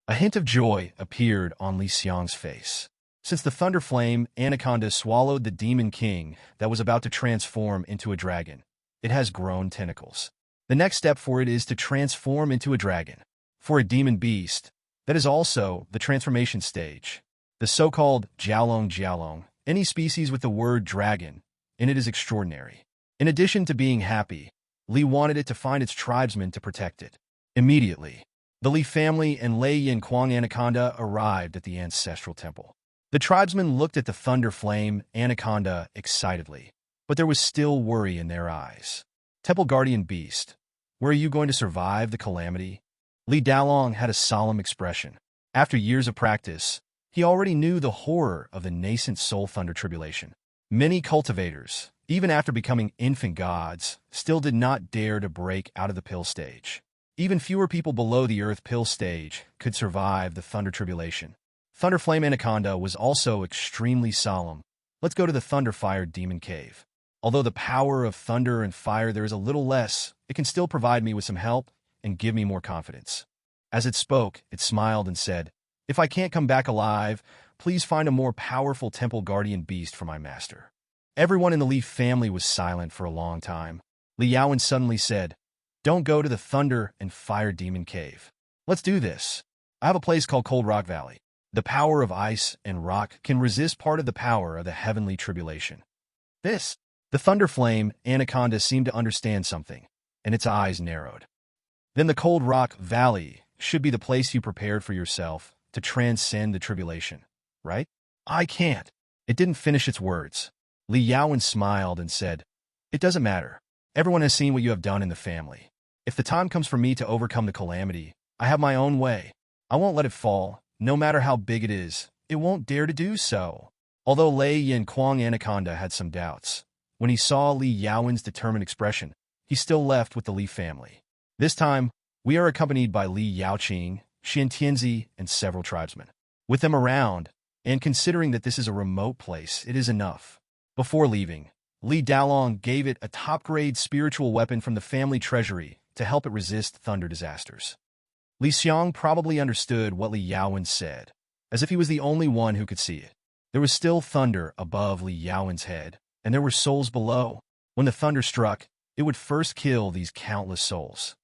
A hint of joy appeared on Li Xiang's face. Since the thunder flame anaconda swallowed the demon king that was about to transform into a dragon, it has grown tentacles. The next step for it is to transform into a dragon. For a demon beast, that is also the transformation stage. The so-called jiaolong, any species with the word dragon in it is extraordinary. In addition to being happy, Li wanted it to find its tribesmen to protect it. Immediately, the Li family and Lei Yin Kuang anaconda arrived at the ancestral temple. The tribesmen looked at the thunder flame anaconda excitedly, but there was still worry in their eyes. Temple guardian beast, where are you going to survive the calamity? Li Dalong had a solemn expression. After years of practice, he already knew the horror of the nascent soul thunder tribulation. Many cultivators, even after becoming infant gods, still did not dare to break out of the pill stage. Even fewer people below the earth pill stage could survive the thunder tribulation. Thunder Flame Anaconda was also extremely solemn. Let's go to the Thunder Fire Demon Cave. Although the power of thunder and fire there is a little less, it can still provide me with some help and give me more confidence. As it spoke, it smiled and said, if I can't come back alive, please find a more powerful temple guardian beast for my master. Everyone in the Leaf family was silent for a long time. Li Yaowen suddenly said, don't go to the Thunder and Fire Demon Cave. Let's do this. I have a place called Cold Rock Valley. The power of ice and rock can resist part of the power of the heavenly tribulation. The Thunder Flame Anaconda seemed to understand something, and its eyes narrowed. Then the Cold Rock Valley should be the place you prepared for yourself to transcend the tribulation, right? I can't. It didn't finish its words. Li Yaowen smiled and said, it doesn't matter. Everyone has seen what you have done in the family. If the time comes for me to overcome the calamity, I have my own way. I won't let it fall. No matter how big it is, it won't dare to do so. Although Lei Yin Kuang Anaconda had some doubts, when he saw Li Yaowen's determined expression, he still left with the Li family. This time, we are accompanied by Li Yaoqing, Xian Tianzi, and several tribesmen. With them around, and considering that this is a remote place, it is enough. Before leaving, Li Dalong gave it a top-grade spiritual weapon from the family treasury to help it resist thunder disasters. Li Xiang probably understood what Li Yaowen said, as if he was the only one who could see it. There was still thunder above Li Yaowen's head, and there were souls below. When the thunder struck, it would first kill these countless souls.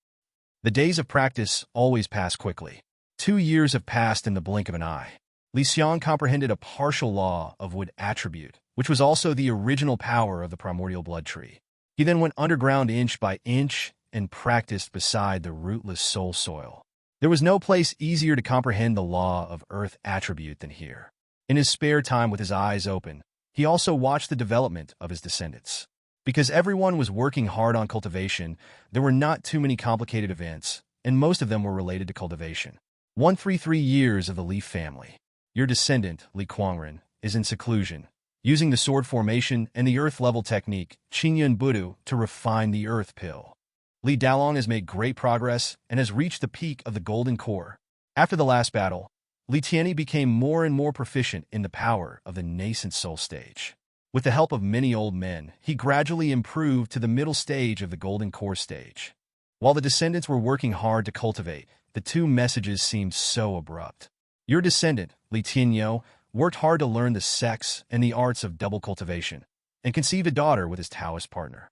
The days of practice always pass quickly. 2 years have passed in the blink of an eye. Li Xiang comprehended a partial law of wood attribute, which was also the original power of the primordial blood tree. He then went underground inch by inch and practiced beside the rootless soul soil. There was no place easier to comprehend the law of earth attribute than here. In his spare time with his eyes open, he also watched the development of his descendants. Because everyone was working hard on cultivation, there were not too many complicated events, and most of them were related to cultivation. 133 years of the Leaf family. Your descendant, Li Kuangren, is in seclusion, using the sword formation and the earth-level technique, Qingyun Budu, to refine the earth pill. Li Dalong has made great progress and has reached the peak of the golden core. After the last battle, Li Tianyi became more and more proficient in the power of the nascent soul stage. With the help of many old men, he gradually improved to the middle stage of the golden core stage. While the descendants were working hard to cultivate, the two messages seemed so abrupt. Your descendant, Li Tianyo, worked hard to learn the sex and the arts of double cultivation, and conceived a daughter with his Taoist partner.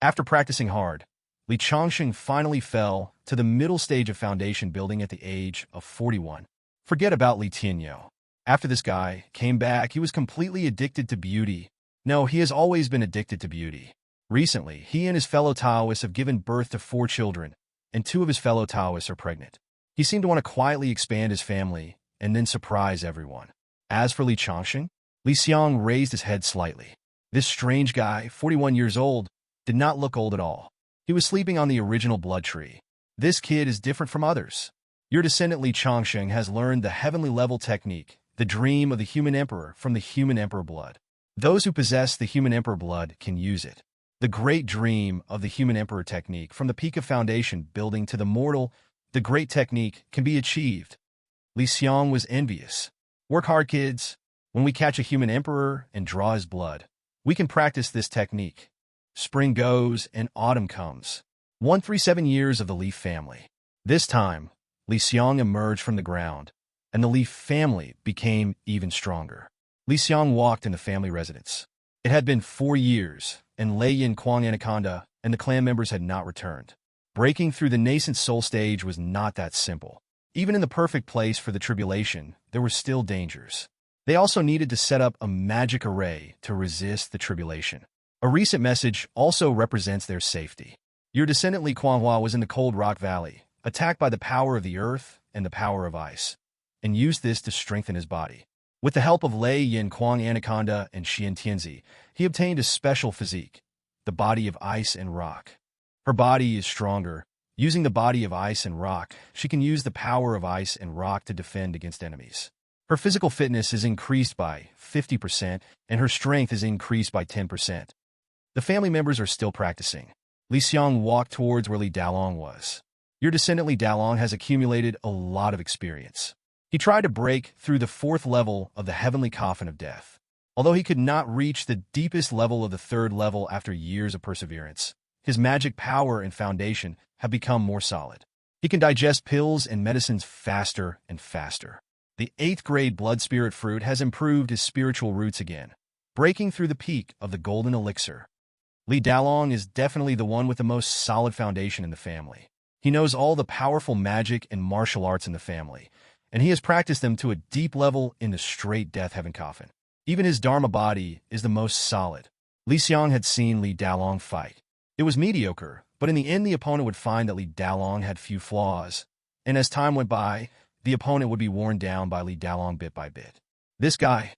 After practicing hard, Li Changsheng finally fell to the middle stage of foundation building at the age of 41. Forget about Li Tianyo. After this guy came back, he was completely addicted to beauty. No, he has always been addicted to beauty. Recently, he and his fellow Taoists have given birth to 4 children, and 2 of his fellow Taoists are pregnant. He seemed to want to quietly expand his family and then surprise everyone. As for Li Changsheng, Li Xiang raised his head slightly. This strange guy, 41 years old, did not look old at all. He was sleeping on the original blood tree. This kid is different from others. Your descendant Li Changsheng has learned the heavenly level technique, the dream of the human emperor, from the human emperor blood. Those who possess the human emperor blood can use it. The great dream of the human emperor technique, from the peak of foundation building to the mortal, the great technique can be achieved. Li Xiang was envious. Work hard, kids. When we catch a human emperor and draw his blood, we can practice this technique. Spring goes and autumn comes. 137 years of the Leaf family. This time, Li Xiang emerged from the ground, and the Li family became even stronger. Li Xiang walked in the family residence. It had been 4 years, and Lei Yin Kuang Anaconda and the clan members had not returned. Breaking through the nascent soul stage was not that simple. Even in the perfect place for the tribulation, there were still dangers. They also needed to set up a magic array to resist the tribulation. A recent message also represents their safety. Your descendant Li Kuanghua was in the Cold Rock Valley, attacked by the power of the earth and the power of ice, and used this to strengthen his body. With the help of Lei Yin Kuang Anaconda and Xian Tianzi, he obtained a special physique, the body of ice and rock. Her body is stronger. Using the body of ice and rock, she can use the power of ice and rock to defend against enemies. Her physical fitness is increased by 50%, and her strength is increased by 10%. The family members are still practicing. Li Xiang walked towards where Li Dalong was. Your descendant Li Dalong has accumulated a lot of experience. He tried to break through the 4th level of the heavenly coffin of death. Although he could not reach the deepest level of the 3rd level after years of perseverance, his magic power and foundation have become more solid. He can digest pills and medicines faster and faster. The 8th grade blood spirit fruit has improved his spiritual roots again, breaking through the peak of the golden elixir. Li Dalong is definitely the one with the most solid foundation in the family. He knows all the powerful magic and martial arts in the family, and he has practiced them to a deep level in the straight death heaven coffin. Even his Dharma body is the most solid. Li Xiang had seen Li Dalong fight. It was mediocre, but in the end the opponent would find that Li Dalong had few flaws, and as time went by, the opponent would be worn down by Li Dalong bit by bit. This guy,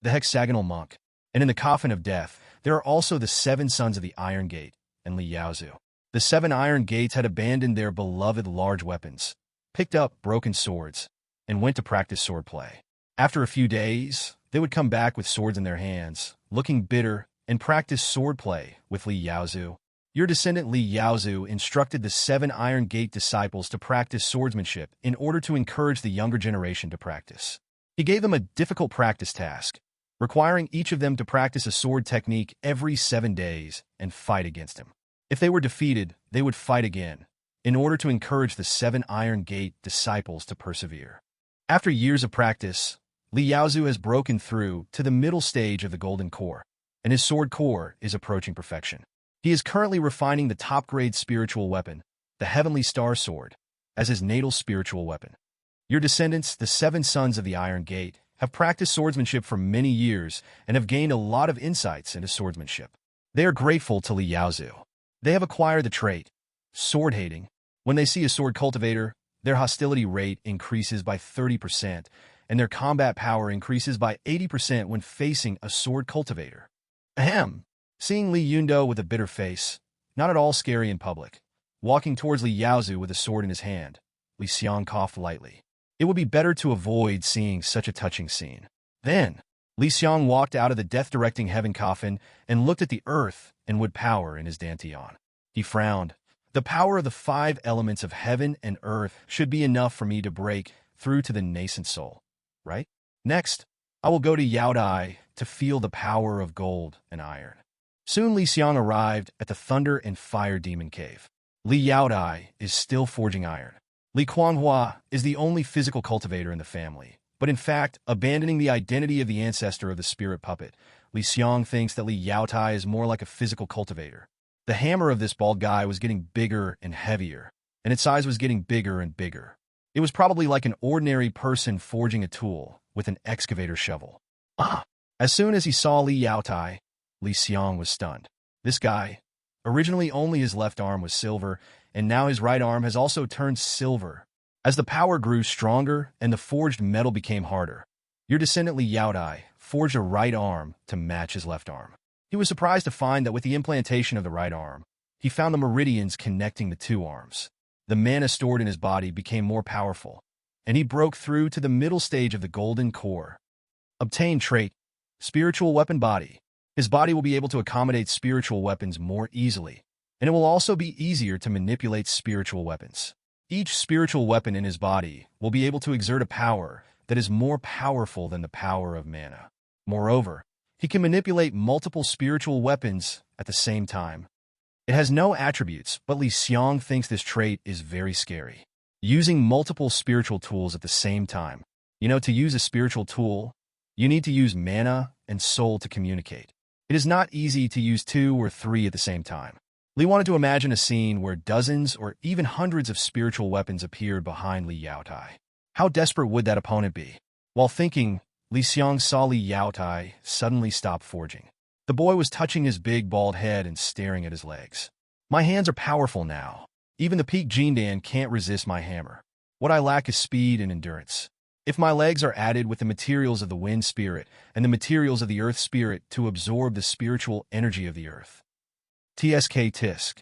the hexagonal monk, and in the coffin of death, there are also the 7 sons of the Iron Gate and Li Yaozu. The 7 Iron Gates had abandoned their beloved large weapons, picked up broken swords, and went to practice swordplay. After a few days, they would come back with swords in their hands, looking bitter, and practice swordplay with Li Yaozu. Your descendant Li Yaozu instructed the 7 Iron Gate disciples to practice swordsmanship in order to encourage the younger generation to practice. He gave them a difficult practice task, requiring each of them to practice a sword technique every 7 days and fight against him. If they were defeated, they would fight again, in order to encourage the 7 Iron Gate disciples to persevere. After years of practice, Li Yaozu has broken through to the middle stage of the Golden Core, and his sword core is approaching perfection. He is currently refining the top-grade spiritual weapon, the Heavenly Star Sword, as his natal spiritual weapon. Your descendants, the 7 sons of the Iron Gate, have practiced swordsmanship for many years and have gained a lot of insights into swordsmanship. They are grateful to Li Yaozu. They have acquired the trait, sword-hating. When they see a sword cultivator, their hostility rate increases by 30%, and their combat power increases by 80% when facing a sword cultivator. Ahem! Seeing Li Yundo with a bitter face, not at all scary in public, walking towards Li Yaozu with a sword in his hand, Li Xiang coughed lightly. It would be better to avoid seeing such a touching scene. Then, Li Xiang walked out of the death-directing heaven coffin and looked at the earth and wood power in his dantian. He frowned. The power of the 5 elements of heaven and earth should be enough for me to break through to the nascent soul, right? Next, I will go to Yaodai to feel the power of gold and iron. Soon Li Xiang arrived at the Thunder and Fire Demon Cave. Li Yaodai is still forging iron. Li Kuanghua is the only physical cultivator in the family, but in fact, abandoning the identity of the ancestor of the spirit puppet, Li Xiang thinks that Li Yaotai is more like a physical cultivator. The hammer of this bald guy was getting bigger and heavier, and its size was getting bigger and bigger. It was probably like an ordinary person forging a tool with an excavator shovel. As soon as he saw Li Yaotai, Li Xiang was stunned. This guy, originally only his left arm was silver, and now his right arm has also turned silver. As the power grew stronger and the forged metal became harder, your descendant Li Yaodai forged a right arm to match his left arm. He was surprised to find that with the implantation of the right arm, he found the meridians connecting the 2 arms. The mana stored in his body became more powerful, and he broke through to the middle stage of the Golden Core. Obtain trait, Spiritual Weapon Body. His body will be able to accommodate spiritual weapons more easily, and it will also be easier to manipulate spiritual weapons. Each spiritual weapon in his body will be able to exert a power that is more powerful than the power of mana. Moreover, he can manipulate multiple spiritual weapons at the same time. It has no attributes, but Li Xiang thinks this trait is very scary. using multiple spiritual tools at the same time. To use a spiritual tool, you need to use mana and soul to communicate. It is not easy to use 2 or 3 at the same time. Li wanted to imagine a scene where dozens or even hundreds of spiritual weapons appeared behind Li Yaotai. How desperate would that opponent be? While thinking, Li Xiang saw Li Yaotai suddenly stop forging. The boy was touching his big bald head and staring at his legs. My hands are powerful now. Even the peak Jindan can't resist my hammer. What I lack is speed and endurance. If my legs are added with the materials of the wind spirit and the materials of the earth spirit to absorb the spiritual energy of the earth. TSK Tisk.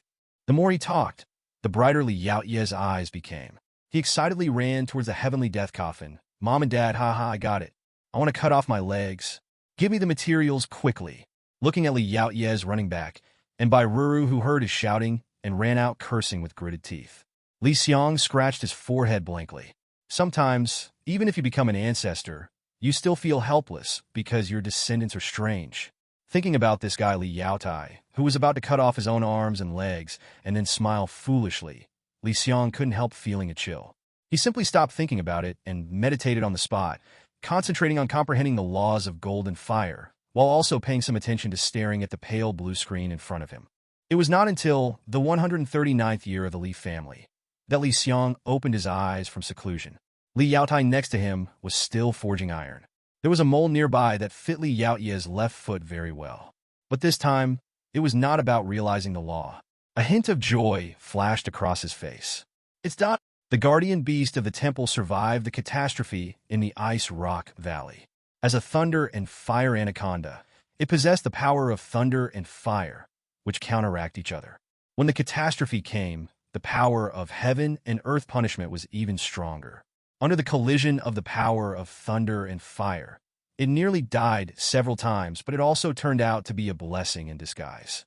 The more he talked, the brighter Li Yaoye's eyes became. He excitedly ran towards the heavenly death coffin. Mom and Dad, haha, I got it. I want to cut off my legs. Give me the materials quickly. Looking at Li Yaoye's running back, and by Ruru who heard his shouting and ran out cursing with gritted teeth. Li Xiang scratched his forehead blankly. Sometimes, even if you become an ancestor, you still feel helpless because your descendants are strange. Thinking about this guy Li Yaotai, who was about to cut off his own arms and legs and then smile foolishly, Li Xiang couldn't help feeling a chill. He simply stopped thinking about it and meditated on the spot, concentrating on comprehending the laws of gold and fire, while also paying some attention to staring at the pale blue screen in front of him. It was not until the 139th year of the Li family that Li Xiang opened his eyes from seclusion. Li Yaotai next to him was still forging iron. There was a mole nearby that fit Li Yaoye's left foot very well. But this time, it was not about realizing the law. A hint of joy flashed across his face. It's not. The guardian beast of the temple survived the catastrophe in the Ice Rock Valley. As a thunder and fire anaconda, it possessed the power of thunder and fire, which counteract each other. When the catastrophe came, the power of heaven and earth punishment was even stronger. Under the collision of the power of thunder and fire, it nearly died several times, but it also turned out to be a blessing in disguise.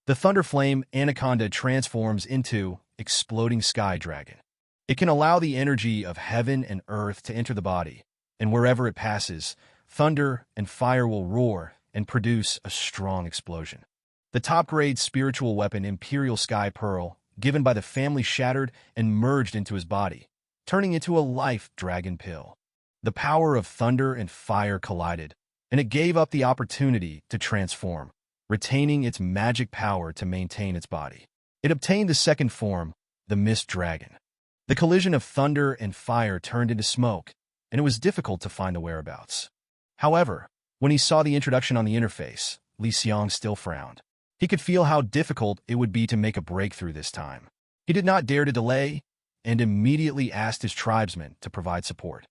The thunder flame anaconda transforms into exploding sky dragon. It can allow the energy of heaven and earth to enter the body, and wherever it passes, thunder and fire will roar and produce a strong explosion. The top-grade spiritual weapon Imperial Sky Pearl, given by the family, shattered and merged into his body, turning into a life dragon pill. The power of thunder and fire collided, and it gave up the opportunity to transform, retaining its magic power to maintain its body. It obtained the second form, the Mist Dragon. The collision of thunder and fire turned into smoke, and it was difficult to find the whereabouts. However, when he saw the introduction on the interface, Li Xiang still frowned. He could feel how difficult it would be to make a breakthrough this time. He did not dare to delay, and immediately asked his tribesmen to provide support.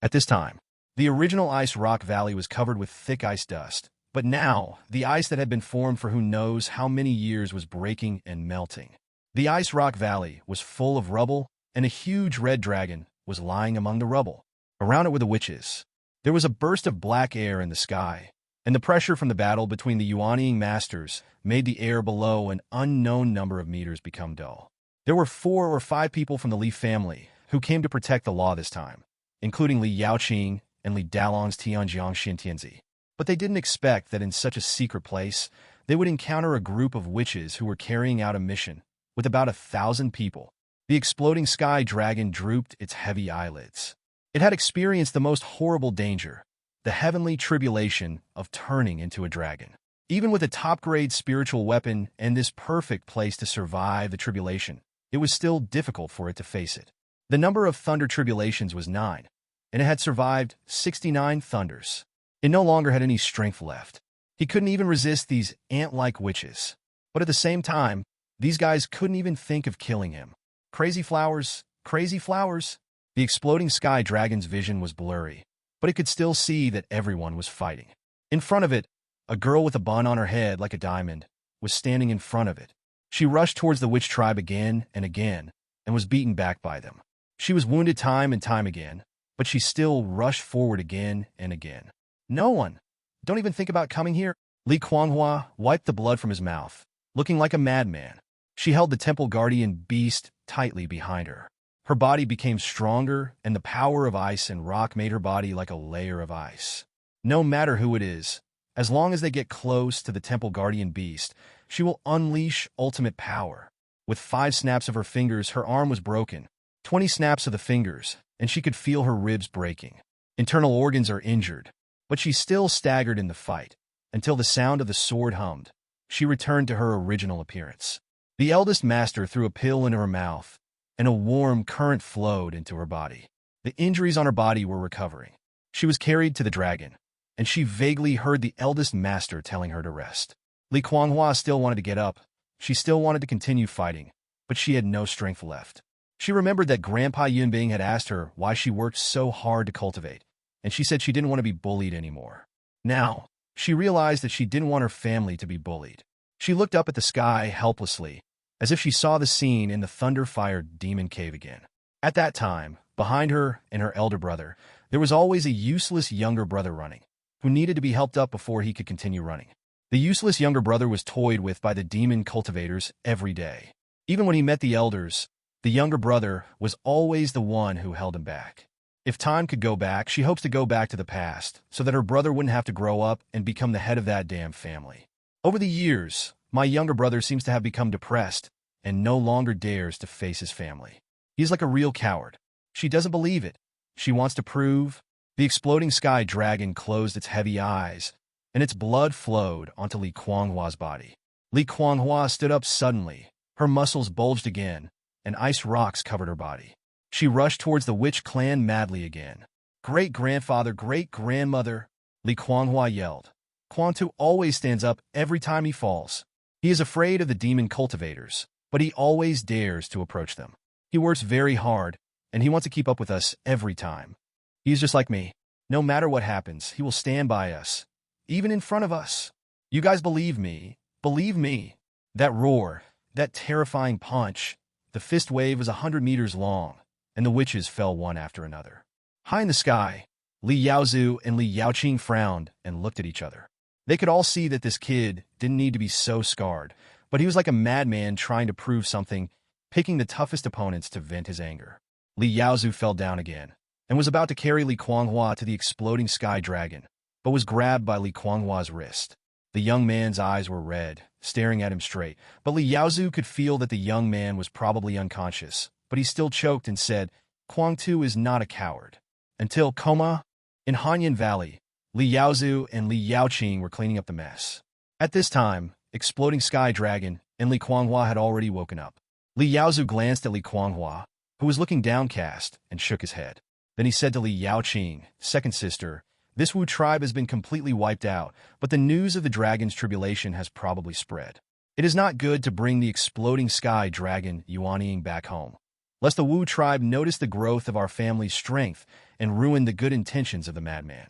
At this time, the original Ice Rock Valley was covered with thick ice dust, but now, the ice that had been formed for who knows how many years was breaking and melting. The Ice Rock Valley was full of rubble, and a huge red dragon was lying among the rubble. Around it were the witches. There was a burst of black air in the sky, and the pressure from the battle between the Yuanying masters made the air below an unknown number of meters become dull. There were 4 or 5 people from the Li family who came to protect the law this time, including Li Yaoqing and Li Dalong's Tianjiang Xintianzi. But they didn't expect that in such a secret place, they would encounter a group of witches who were carrying out a mission with about 1,000 people. The exploding sky dragon drooped its heavy eyelids. It had experienced the most horrible danger, the heavenly tribulation of turning into a dragon. Even with a top-grade spiritual weapon and this perfect place to survive the tribulation, it was still difficult for it to face it. The number of thunder tribulations was 9, and it had survived 69 thunders. It no longer had any strength left. He couldn't even resist these ant-like witches. But at the same time, these guys couldn't even think of killing him. Crazy flowers, crazy flowers. The exploding sky dragon's vision was blurry, but it could still see that everyone was fighting. In front of it, a girl with a bun on her head like a diamond was standing in front of it. She rushed towards the witch tribe again and again and was beaten back by them. She was wounded time and time again, but she still rushed forward again and again. No one. Don't even think about coming here. Li Kuanghua wiped the blood from his mouth, looking like a madman. She held the temple guardian beast tightly behind her. Her body became stronger, and the power of ice and rock made her body like a layer of ice. No matter who it is, as long as they get close to the temple guardian beast, she will unleash ultimate power. With 5 snaps of her fingers, her arm was broken, 20 snaps of the fingers, and she could feel her ribs breaking. Internal organs are injured, but she still staggered in the fight, until the sound of the sword hummed. She returned to her original appearance. The eldest master threw a pill into her mouth, and a warm current flowed into her body. The injuries on her body were recovering. She was carried to the dragon, and she vaguely heard the eldest master telling her to rest. Li Kuanghua still wanted to get up. She still wanted to continue fighting, but she had no strength left. She remembered that Grandpa Yunbing had asked her why she worked so hard to cultivate, and she said she didn't want to be bullied anymore. Now, she realized that she didn't want her family to be bullied. She looked up at the sky helplessly, as if she saw the scene in the thunder-fired demon cave again. At that time, behind her and her elder brother, there was always a useless younger brother running, who needed to be helped up before he could continue running. The useless younger brother was toyed with by the demon cultivators every day. Even when he met the elders, the younger brother was always the one who held him back. If time could go back, she hopes to go back to the past, so that her brother wouldn't have to grow up and become the head of that damn family. Over the years, my younger brother seems to have become depressed and no longer dares to face his family. He is like a real coward. She doesn't believe it. She wants to prove. The exploding sky dragon closed its heavy eyes, and its blood flowed onto Li Kuanghua's body. Li Kuanghua stood up suddenly. Her muscles bulged again, and ice rocks covered her body. She rushed towards the witch clan madly again. Great-grandfather, great-grandmother, Li Kuanghua yelled. Quantu always stands up every time he falls. He is afraid of the demon cultivators, but he always dares to approach them. He works very hard, and he wants to keep up with us every time. He is just like me. No matter what happens, he will stand by us, even in front of us. You guys believe me. Believe me. That roar, that terrifying punch, the fist wave was 100 meters long, and the witches fell one after another. High in the sky, Li Yaozu and Li Yaoqing frowned and looked at each other. They could all see that this kid didn't need to be so scarred, but he was like a madman trying to prove something, picking the toughest opponents to vent his anger. Li Yaozu fell down again, and was about to carry Li Kuanghua to the exploding sky dragon, but was grabbed by Li Kuanghua's wrist. The young man's eyes were red, staring at him straight, but Li Yaozu could feel that the young man was probably unconscious, but he still choked and said, Quangtu is not a coward. Until coma, in Hanyan Valley, Li Yaozu and Li Yaoqing were cleaning up the mess. At this time, exploding sky dragon and Li Kuanghua had already woken up. Li Yaozu glanced at Li Kuanghua, who was looking downcast, and shook his head. Then he said to Li Yaoqing, second sister, this Wu tribe has been completely wiped out, but the news of the dragon's tribulation has probably spread. It is not good to bring the exploding sky dragon Yuanying back home, lest the Wu tribe notice the growth of our family's strength and ruin the good intentions of the madman.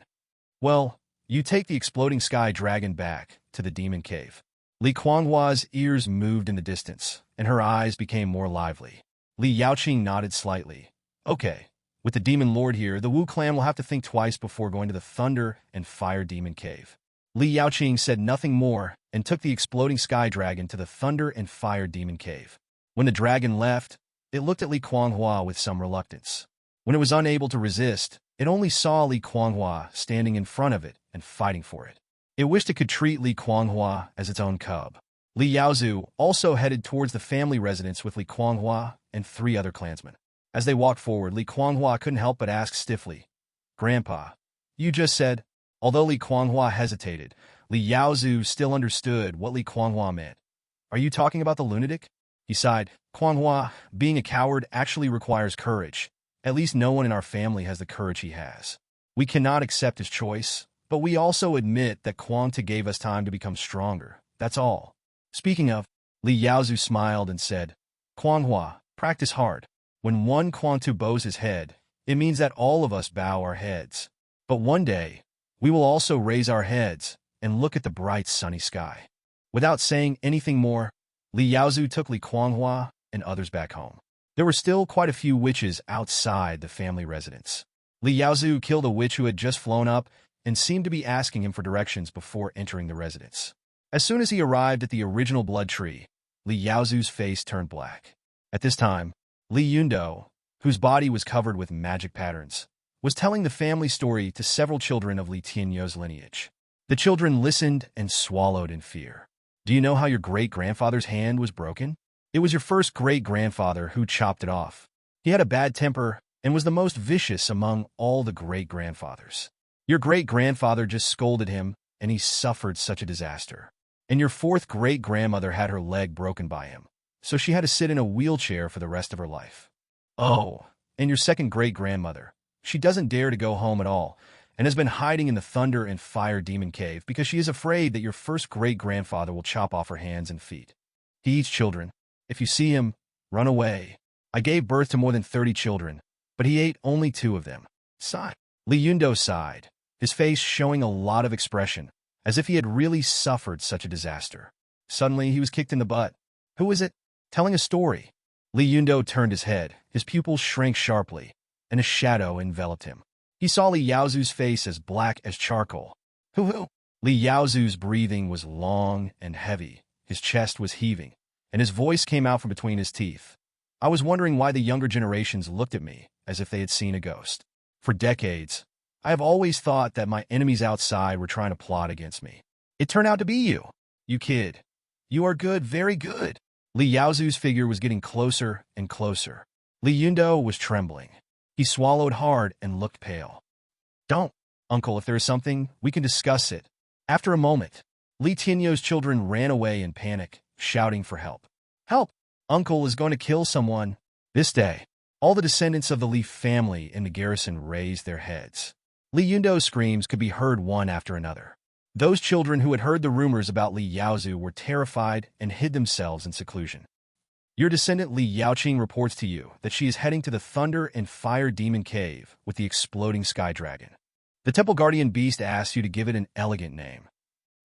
Well, you take the exploding sky dragon back to the demon cave. Li Kuanghua's ears moved in the distance, and her eyes became more lively. Li Yaoqing nodded slightly. Okay. With the demon lord here, the Wu clan will have to think twice before going to the Thunder and Fire Demon Cave. Li Yaoqing said nothing more and took the exploding sky dragon to the Thunder and Fire Demon Cave. When the dragon left, it looked at Li Kuanghua with some reluctance. When it was unable to resist, it only saw Li Kuanghua standing in front of it and fighting for it. It wished it could treat Li Kuanghua as its own cub. Li Yaozu also headed towards the family residence with Li Kuanghua and 3 other clansmen. As they walked forward, Li Kuanghua couldn't help but ask stiffly, Grandpa, you just said. Although Li Kuanghua hesitated, Li Yaozu still understood what Li Kuanghua meant. Are you talking about the lunatic? He sighed. Kuanghua, being a coward actually requires courage. At least no one in our family has the courage he has. We cannot accept his choice, but we also admit that Kuangta gave us time to become stronger. That's all. Speaking of, Li Yaozu smiled and said, Kuanghua, practice hard. When one Quantu bows his head, it means that all of us bow our heads. But one day, we will also raise our heads and look at the bright sunny sky. Without saying anything more, Li Yaozu took Li Kuanghua and others back home. There were still quite a few witches outside the family residence. Li Yaozu killed a witch who had just flown up and seemed to be asking him for directions before entering the residence. As soon as he arrived at the original blood tree, Li Yaozu's face turned black. At this time, Li Yundo, whose body was covered with magic patterns, was telling the family story to several children of Li Tianyou's lineage. The children listened and swallowed in fear. Do you know how your great-grandfather's hand was broken? It was your first great-grandfather who chopped it off. He had a bad temper and was the most vicious among all the great-grandfathers. Your great-grandfather just scolded him, and he suffered such a disaster. And your fourth great-grandmother had her leg broken by him, so she had to sit in a wheelchair for the rest of her life. Oh, and your second great-grandmother, she doesn't dare to go home at all, and has been hiding in the Thunder and Fire Demon Cave because she is afraid that your first great-grandfather will chop off her hands and feet. He eats children. If you see him, run away. I gave birth to more than 30 children, but he ate only 2 of them. Sigh. Li Yundo sighed, his face showing a lot of expression, as if he had really suffered such a disaster. Suddenly, he was kicked in the butt. Who is it? Telling a story. Li Yundo turned his head, his pupils shrank sharply, and a shadow enveloped him. He saw Li Yaozu's face as black as charcoal. Who? Li Yaozu's breathing was long and heavy, his chest was heaving, and his voice came out from between his teeth. I was wondering why the younger generations looked at me as if they had seen a ghost. For decades, I have always thought that my enemies outside were trying to plot against me. It turned out to be you. You kid. You are good, very good. Li Yaozu's figure was getting closer and closer. Li Yundo was trembling. He swallowed hard and looked pale. Don't, uncle, if there is something, we can discuss it. After a moment, Li Tianyo's children ran away in panic, shouting for help. Help! Uncle is going to kill someone. This day, all the descendants of the Li family in the garrison raised their heads. Li Yundo's screams could be heard one after another. Those children who had heard the rumors about Li Yaozu were terrified and hid themselves in seclusion. Your descendant Li Yaoqing reports to you that she is heading to the Thunder and Fire Demon Cave with the exploding sky dragon. The Temple Guardian Beast asks you to give it an elegant name.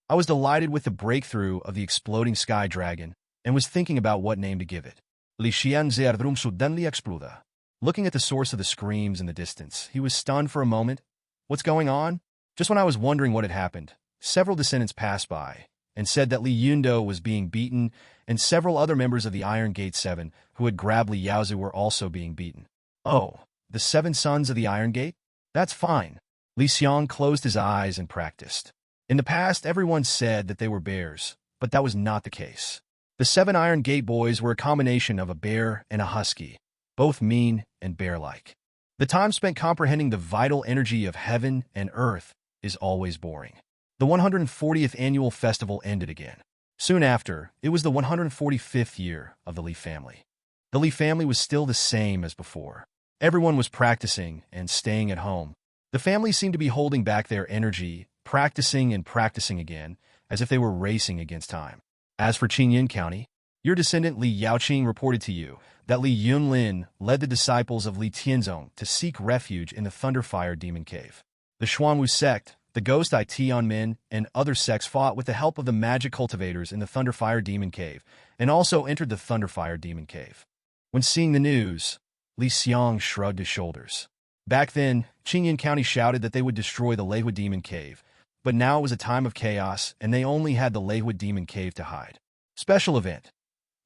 I was delighted with the breakthrough of the exploding sky dragon and was thinking about what name to give it. Li Xiang zerdrum suddenly exploda. Looking at the source of the screams in the distance, he was stunned for a moment. What's going on? Just when I was wondering what had happened, several descendants passed by and said that Li Yundo was being beaten, and several other members of the Iron Gate 7 who had grabbed Li Yaozu were also being beaten. Oh, the 7 sons of the Iron Gate? That's fine. Li Xiang closed his eyes and practiced. In the past, everyone said that they were bears, but that was not the case. The 7 Iron Gate boys were a combination of a bear and a husky, both mean and bear-like. The time spent comprehending the vital energy of heaven and earth is always boring. The 140th annual festival ended again. Soon after, it was the 145th year of the Li family. The Li family was still the same as before. Everyone was practicing and staying at home. The family seemed to be holding back their energy, practicing and practicing again, as if they were racing against time. As for Qingyin County, your descendant Li Yaoqing reported to you that Li Yunlin led the disciples of Li Tianzong to seek refuge in the Thunderfire Demon Cave. The Xuanwu sect, the Ghost Tianmin, and other sects fought with the help of the magic cultivators in the Thunderfire Demon Cave, and also entered the Thunderfire Demon Cave. When seeing the news, Li Xiang shrugged his shoulders. Back then, Qingyin County shouted that they would destroy the Lehua Demon Cave, but now it was a time of chaos, and they only had the Lehua Demon Cave to hide. Special event: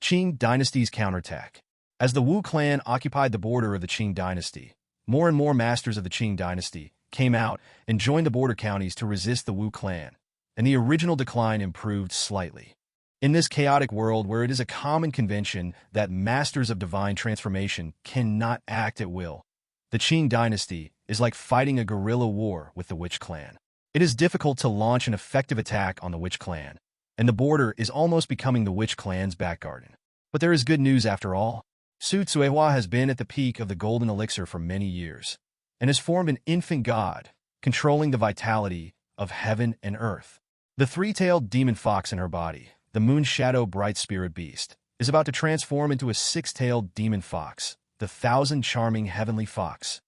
Qing Dynasty's counterattack. As the Wu clan occupied the border of the Qing Dynasty, more and more masters of the Qing Dynasty came out and joined the border counties to resist the Wu clan, and the original decline improved slightly. In this chaotic world where it is a common convention that masters of divine transformation cannot act at will, the Qing Dynasty is like fighting a guerrilla war with the Witch clan. It is difficult to launch an effective attack on the Witch clan, and the border is almost becoming the Witch clan's back garden. But there is good news after all. Su Tsuehua has been at the peak of the golden elixir for many years, and has formed an infant god, controlling the vitality of heaven and earth. The 3-tailed demon fox in her body, the moon shadow bright spirit beast, is about to transform into a 6-tailed demon fox, the 1,000 charming heavenly fox.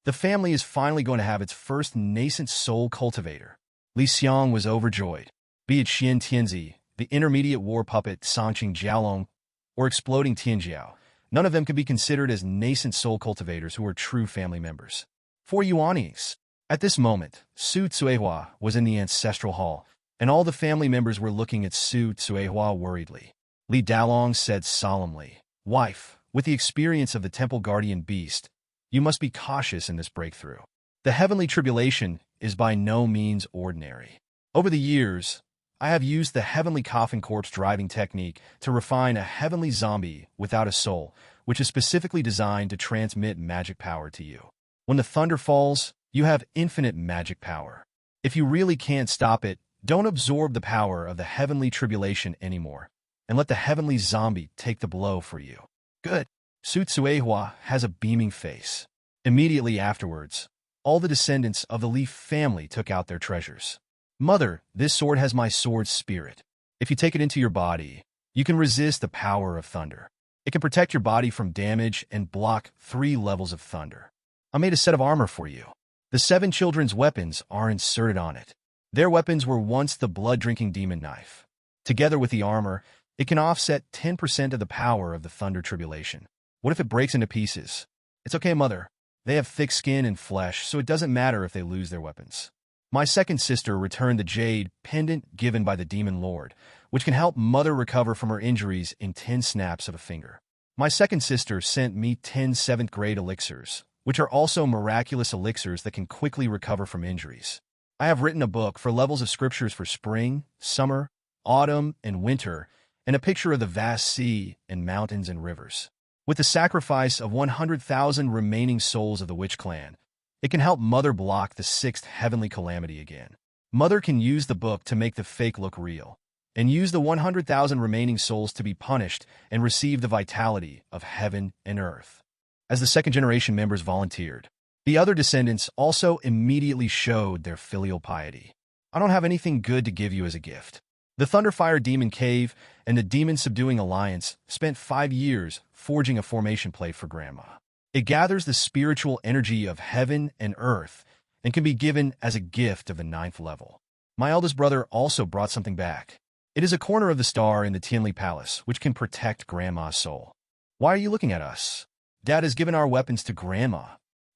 The family is finally going to have its first nascent soul cultivator. Li Xiang was overjoyed. Be it Xian Tianzi, the intermediate war puppet Songqing Jiaolong, or exploding Tianjiao, none of them could be considered as nascent soul cultivators who are true family members. For Yuanese, at this moment, Su Tsuehua was in the ancestral hall, and all the family members were looking at Su Tsuehua worriedly. Li Dalong said solemnly, "Wife, with the experience of the Temple Guardian Beast, you must be cautious in this breakthrough. The heavenly tribulation is by no means ordinary. Over the years, I have used the heavenly coffin corpse driving technique to refine a heavenly zombie without a soul, which is specifically designed to transmit magic power to you. When the thunder falls, you have infinite magic power. If you really can't stop it, don't absorb the power of the heavenly tribulation anymore, and let the heavenly zombie take the blow for you. Good. Su Tsuehua has a beaming face. Immediately afterwards, all the descendants of the Leaf family took out their treasures. Mother, this sword has my sword's spirit. If you take it into your body, you can resist the power of thunder. It can protect your body from damage and block 3 levels of thunder. I made a set of armor for you. The 7 children's weapons are inserted on it. Their weapons were once the blood-drinking demon knife. Together with the armor, it can offset 10% of the power of the thunder tribulation. What if it breaks into pieces? It's okay, Mother. They have thick skin and flesh, so it doesn't matter if they lose their weapons. My second sister returned the jade pendant given by the demon lord, which can help Mother recover from her injuries in 10 snaps of a finger. My second sister sent me 10 7th-grade elixirs, which are also miraculous elixirs that can quickly recover from injuries. I have written a book for levels of scriptures for spring, summer, autumn, and winter, and a picture of the vast sea and mountains and rivers. With the sacrifice of 100,000 remaining souls of the Witch Clan, it can help Mother block the 6th heavenly calamity again. Mother can use the book to make the fake look real, and use the 100,000 remaining souls to be punished and receive the vitality of heaven and earth. As the second-generation members volunteered, the other descendants also immediately showed their filial piety. I don't have anything good to give you as a gift. The Thunderfire Demon Cave and the Demon Subduing Alliance spent 5 years forging a formation plate for Grandma. It gathers the spiritual energy of heaven and earth and can be given as a gift of the 9th level. My eldest brother also brought something back. It is a corner of the star in the Tianli Palace, which can protect Grandma's soul. Why are you looking at us? Dad has given our weapons to Grandma.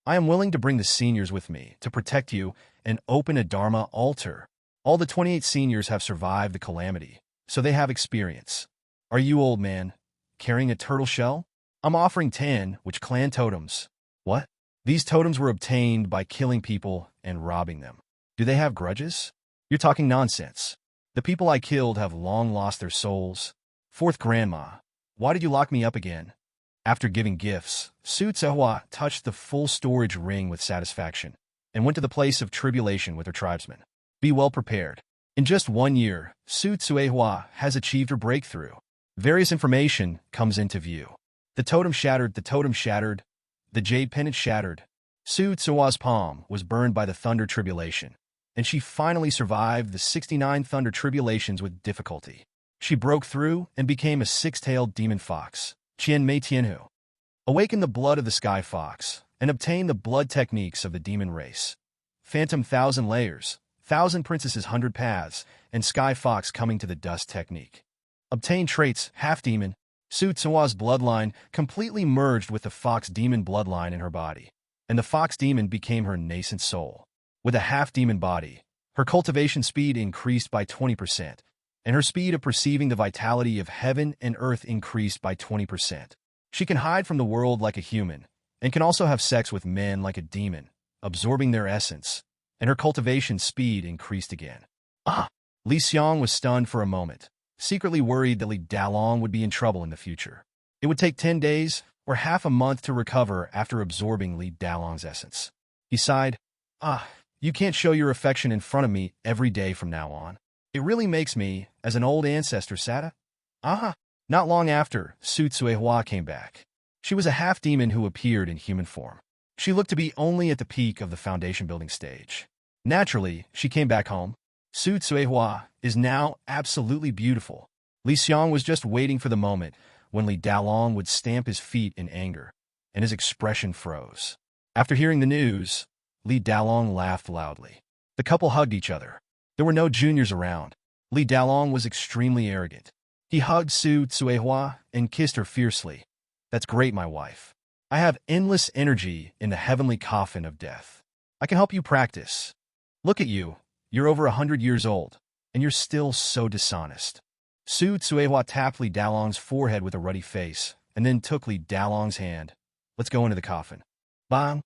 I am willing to bring the seniors with me to protect you and open a Dharma altar. All the 28 seniors have survived the calamity, so they have experience. Are you, old man, carrying a turtle shell? I'm offering 10, which clan totems. What? These totems were obtained by killing people and robbing them. Do they have grudges? You're talking nonsense. The people I killed have long lost their souls. 4th Grandma, why did you lock me up again? After giving gifts, Su Tsehua touched the full storage ring with satisfaction and went to the place of tribulation with her tribesmen. Be well prepared. In just 1 year, Su Tsehua has achieved her breakthrough. Various information comes into view. The totem shattered, the jade pendant shattered. Su Tsuehua's palm was burned by the thunder tribulation, and she finally survived the 69 thunder tribulations with difficulty. She broke through and became a 6-tailed demon fox, Qian Mei Tianhu. Awaken the blood of the sky fox, and obtain the blood techniques of the demon race. Phantom 1,000 layers, 1,000 princesses 100 paths, and sky fox coming to the dust technique. Obtain traits, half-demon. Su Tsuehua's bloodline completely merged with the fox demon bloodline in her body, and the fox demon became her nascent soul. With a half-demon body, her cultivation speed increased by 20%, and her speed of perceiving the vitality of heaven and earth increased by 20%. She can hide from the world like a human, and can also have sex with men like a demon, absorbing their essence, and her cultivation speed increased again. Li Xiang was stunned for a moment, secretly worried that Li Dalong would be in trouble in the future. It would take 10 days or half a month to recover after absorbing Li Dalong's essence. He sighed, you can't show your affection in front of me every day from now on. It really makes me, as an old ancestor, sad. Not long after, Su Tsuehua came back. She was a half-demon who appeared in human form. She looked to be only at the peak of the foundation building stage. Naturally, she came back home. Su Tsuehua is now absolutely beautiful. Li Xiang was just waiting for the moment when Li Dalong would stamp his feet in anger, and his expression froze. After hearing the news, Li Dalong laughed loudly. The couple hugged each other. There were no juniors around. Li Dalong was extremely arrogant. He hugged Su Tsuehua and kissed her fiercely. That's great, my wife. I have endless energy in the heavenly coffin of death. I can help you practice. Look at you. You're over 100 years old, and you're still so dishonest. Su Tsuehua tapped Li Dalong's forehead with a ruddy face, and then took Li Dalong's hand. Let's go into the coffin. Bang!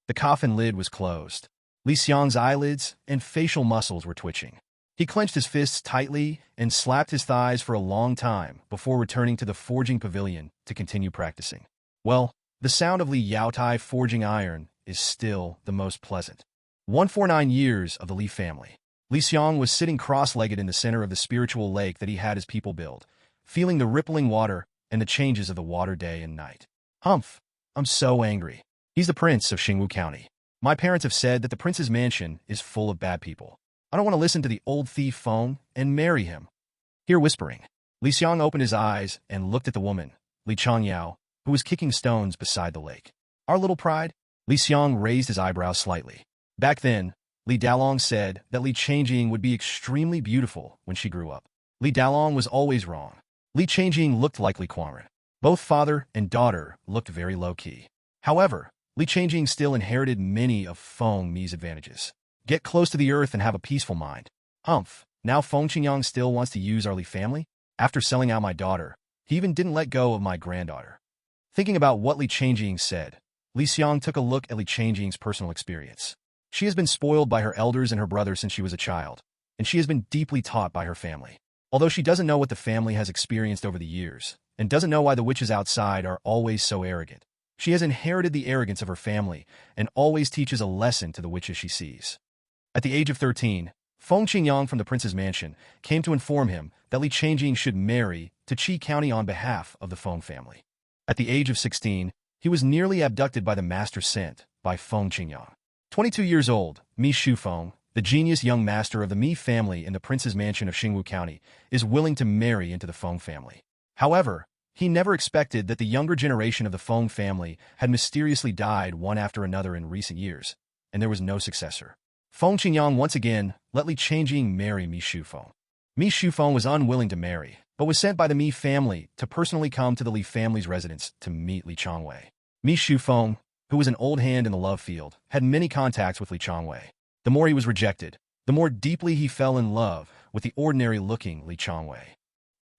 The coffin lid was closed. Li Xiang's eyelids and facial muscles were twitching. He clenched his fists tightly and slapped his thighs for a long time before returning to the forging pavilion to continue practicing. Well, the sound of Li Yaotai forging iron is still the most pleasant. 149 years of the Li family. Li Xiang was sitting cross-legged in the center of the spiritual lake that he had his people build, feeling the rippling water and the changes of the water day and night. Humph! I'm so angry. He's the prince of Xingwu County. My parents have said that the prince's mansion is full of bad people. I don't want to listen to the old thief Feng and marry him. Hear whispering. Li Xiang opened his eyes and looked at the woman, Li Changyao, who was kicking stones beside the lake. Our little pride? Li Xiang raised his eyebrows slightly. Back then, Li Dalong said that Li Changjing would be extremely beautiful when she grew up. Li Dalong was always wrong. Li Changjing looked like Li Quangren. Both father and daughter looked very low-key. However, Li Changjing still inherited many of Feng Mi's advantages. Get close to the earth and have a peaceful mind. Humph, now Feng Qingyang still wants to use our Li family? After selling out my daughter, he even didn't let go of my granddaughter. Thinking about what Li Changjing said, Li Xiang took a look at Li Changjing's personal experience. She has been spoiled by her elders and her brother since she was a child, and she has been deeply taught by her family. Although she doesn't know what the family has experienced over the years, and doesn't know why the witches outside are always so arrogant, she has inherited the arrogance of her family and always teaches a lesson to the witches she sees. At the age of 13, Feng Qingyang from the prince's mansion came to inform him that Li Changjing should marry to Qi County on behalf of the Feng family. At the age of 16, he was nearly abducted by the master sent by Feng Qingyang. 22 years old, Mi Shufeng, the genius young master of the Mi family in the prince's mansion of Xingwu County, is willing to marry into the Feng family. However, he never expected that the younger generation of the Feng family had mysteriously died one after another in recent years, and there was no successor. Feng Qingyang once again let Li Changjing marry Mi Shufeng. Mi Shufeng was unwilling to marry, but was sent by the Mi family to personally come to the Li family's residence to meet Li Changwei. Mi Shufeng, who was an old hand in the love field, had many contacts with Li Changwei. The more he was rejected, the more deeply he fell in love with the ordinary-looking Li Changwei.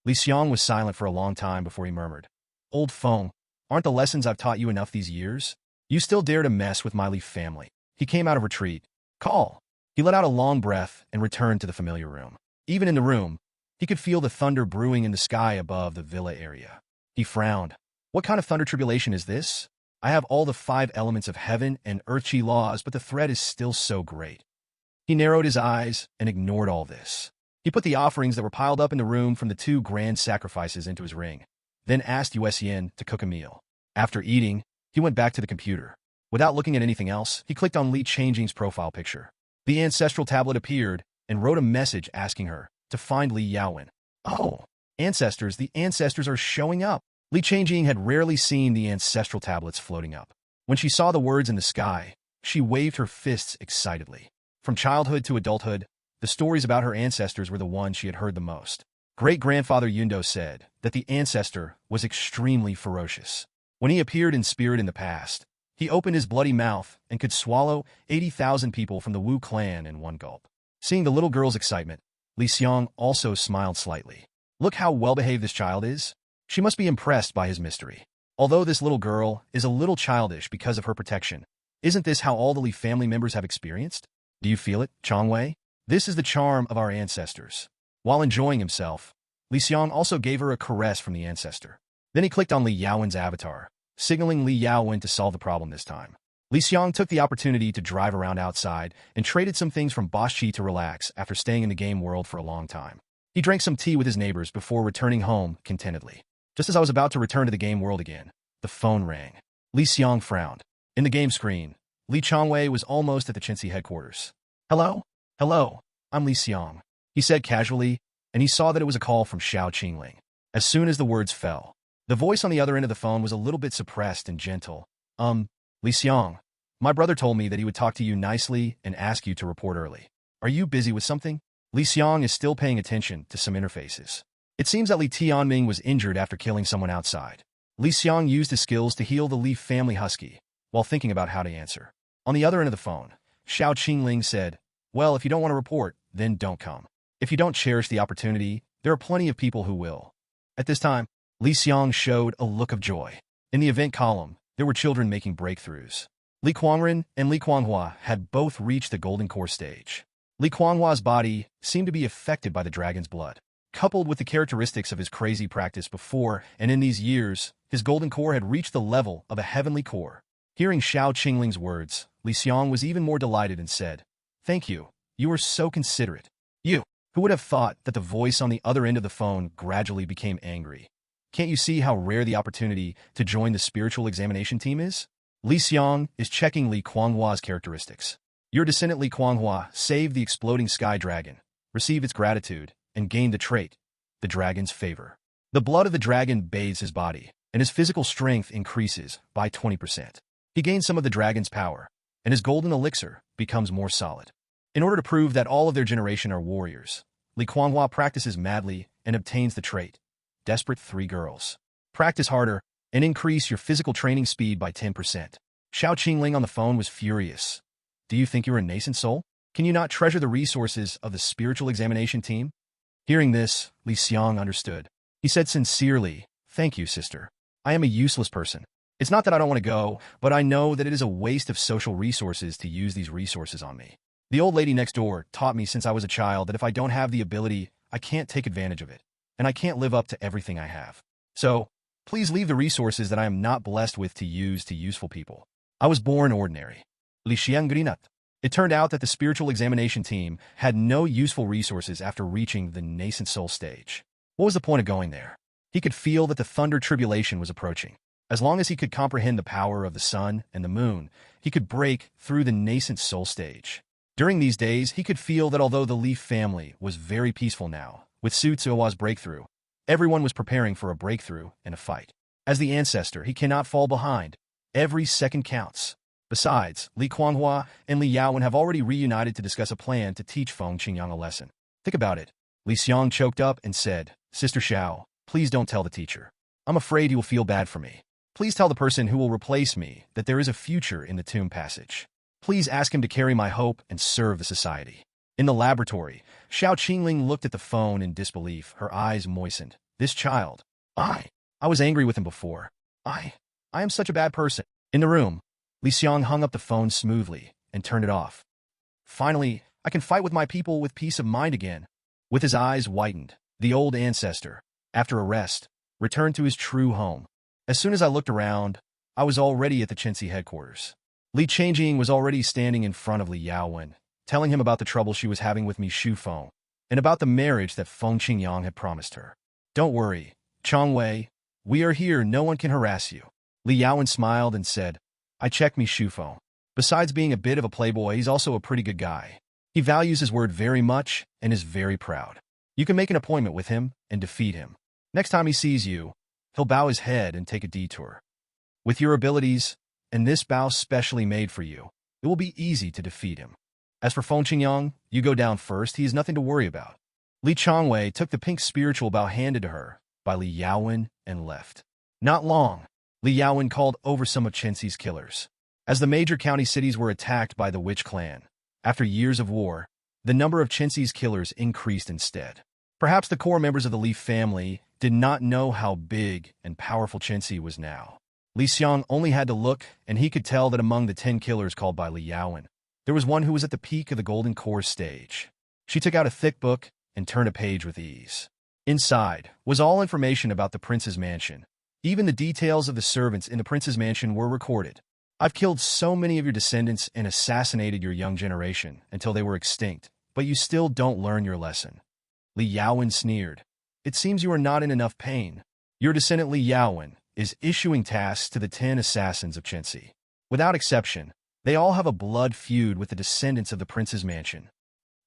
Li Xiang was silent for a long time before he murmured, Old Feng, aren't the lessons I've taught you enough these years? You still dare to mess with my Li family. He came out of retreat. Call. He let out a long breath and returned to the familiar room. Even in the room, he could feel the thunder brewing in the sky above the villa area. He frowned. What kind of thunder tribulation is this? I have all the 5 elements of heaven and earth chi laws, but the threat is still so great. He narrowed his eyes and ignored all this. He put the offerings that were piled up in the room from the 2 grand sacrifices into his ring, then asked Yin to cook a meal. After eating, he went back to the computer. Without looking at anything else, he clicked on Li Changjing's profile picture. The ancestral tablet appeared and wrote a message asking her to find Li Yaowen. Oh, ancestors, the ancestors are showing up. Li Changjing had rarely seen the ancestral tablets floating up. When she saw the words in the sky, she waved her fists excitedly. From childhood to adulthood, the stories about her ancestors were the ones she had heard the most. Great-grandfather Yundo said that the ancestor was extremely ferocious. When he appeared in spirit in the past, he opened his bloody mouth and could swallow 80,000 people from the Wu clan in one gulp. Seeing the little girl's excitement, Li Xiang also smiled slightly. Look how well-behaved this child is. She must be impressed by his mystery. Although this little girl is a little childish because of her protection, isn't this how all the Li family members have experienced? Do you feel it, Changwei? This is the charm of our ancestors. While enjoying himself, Li Xiang also gave her a caress from the ancestor. Then he clicked on Li Yaowen's avatar, signaling Li Yaowen to solve the problem this time. Li Xiang took the opportunity to drive around outside and traded some things from Boss Chi to relax after staying in the game world for a long time. He drank some tea with his neighbors before returning home contentedly. Just as I was about to return to the game world again, the phone rang. Li Xiang frowned. In the game screen, Li Changwei was almost at the Chinsi headquarters. Hello? Hello, I'm Li Xiang, he said casually, and he saw that it was a call from Xiao Qingling. As soon as the words fell, the voice on the other end of the phone was a little bit suppressed and gentle. Li Xiang, my brother told me that he would talk to you nicely and ask you to report early. Are you busy with something? Li Xiang is still paying attention to some interfaces. It seems that Li Tianming was injured after killing someone outside. Li Xiang used his skills to heal the Li family husky, while thinking about how to answer. On the other end of the phone, Xiao Qingling said, well, if you don't want to report, then don't come. If you don't cherish the opportunity, there are plenty of people who will. At this time, Li Xiang showed a look of joy. In the event column, there were children making breakthroughs. Li Quangren and Li Quanghua had both reached the Golden Core stage. Li Kuanghua's body seemed to be affected by the dragon's blood, coupled with the characteristics of his crazy practice before, and in these years, his golden core had reached the level of a heavenly core. Hearing Xiao Qingling's words, Li Xiang was even more delighted and said, "Thank you. You are so considerate." "You." Who would have thought that the voice on the other end of the phone gradually became angry? "Can't you see how rare the opportunity to join the spiritual examination team is?" Li Xiang is checking Li Kuanghua's characteristics. Your descendant Li Kuanghua saved the exploding sky dragon, received its gratitude, and gained the trait, the dragon's favor. The blood of the dragon bathes his body, and his physical strength increases by 20%. He gains some of the dragon's power, and his golden elixir becomes more solid. In order to prove that all of their generation are warriors, Li Kuanghua practices madly and obtains the trait, Desperate 3 Girls. Practice harder and increase your physical training speed by 10%. Xiao Qingling on the phone was furious. "Do you think you're a nascent soul? Can you not treasure the resources of the spiritual examination team?" Hearing this, Li Xiang understood. He said sincerely, "Thank you, sister. I am a useless person. It's not that I don't want to go, but I know that it is a waste of social resources to use these resources on me. The old lady next door taught me since I was a child that if I don't have the ability, I can't take advantage of it, and I can't live up to everything I have. So, please leave the resources that I am not blessed with to use to useful people. I was born ordinary." Li Xiang grinat. It turned out that the spiritual examination team had no useful resources after reaching the nascent soul stage. What was the point of going there? He could feel that the thunder tribulation was approaching. As long as he could comprehend the power of the sun and the moon, he could break through the nascent soul stage. During these days, he could feel that although the Leaf family was very peaceful now, with Su Tsuowa's breakthrough, everyone was preparing for a breakthrough and a fight. As the ancestor, he cannot fall behind. Every second counts. Besides, Li Kuanghua and Li Yaowen have already reunited to discuss a plan to teach Feng Qingyang a lesson. Think about it. Li Xiang choked up and said, "Sister Xiao, please don't tell the teacher. I'm afraid he will feel bad for me. Please tell the person who will replace me that there is a future in the tomb passage. Please ask him to carry my hope and serve the society." In the laboratory, Xiao Qingling looked at the phone in disbelief, her eyes moistened. This child. I was angry with him before. I am such a bad person. In the room, Li Xiang hung up the phone smoothly and turned it off. Finally, I can fight with my people with peace of mind again. With his eyes whitened, the old ancestor, after a rest, returned to his true home. As soon as I looked around, I was already at the Qinxi headquarters. Li Changjing was already standing in front of Li Yaowen, telling him about the trouble she was having with Mi Shufeng, and about the marriage that Feng Qingyang had promised her. "Don't worry, Changwei, we are here, no one can harass you." Li Yaowen smiled and said, "I checked Mi Shufeng. Besides being a bit of a playboy, he's also a pretty good guy. He values his word very much and is very proud. You can make an appointment with him and defeat him. Next time he sees you, he'll bow his head and take a detour. With your abilities, and this bow specially made for you, it will be easy to defeat him. As for Feng Qingyang, you go down first, he is nothing to worry about." Li Changwei took the pink spiritual bow handed to her by Li Yaowen and left. Not long, Li Yaowen called over some of Qinxi's killers. As the major county cities were attacked by the Witch Clan, after years of war, the number of Qinxi's killers increased instead. Perhaps the core members of the Leaf family did not know how big and powerful Qinxi was now. Li Xiang only had to look, and he could tell that among the 10 killers called by Li Yaowen, there was one who was at the peak of the Golden Core stage. She took out a thick book and turned a page with ease. Inside was all information about the prince's mansion. Even the details of the servants in the prince's mansion were recorded. "I've killed so many of your descendants and assassinated your young generation until they were extinct, but you still don't learn your lesson." Li Yaowen sneered. "It seems you are not in enough pain. Your descendant Li Yaowen is issuing tasks to the 10 assassins of Qinxi. Without exception, they all have a blood feud with the descendants of the prince's mansion.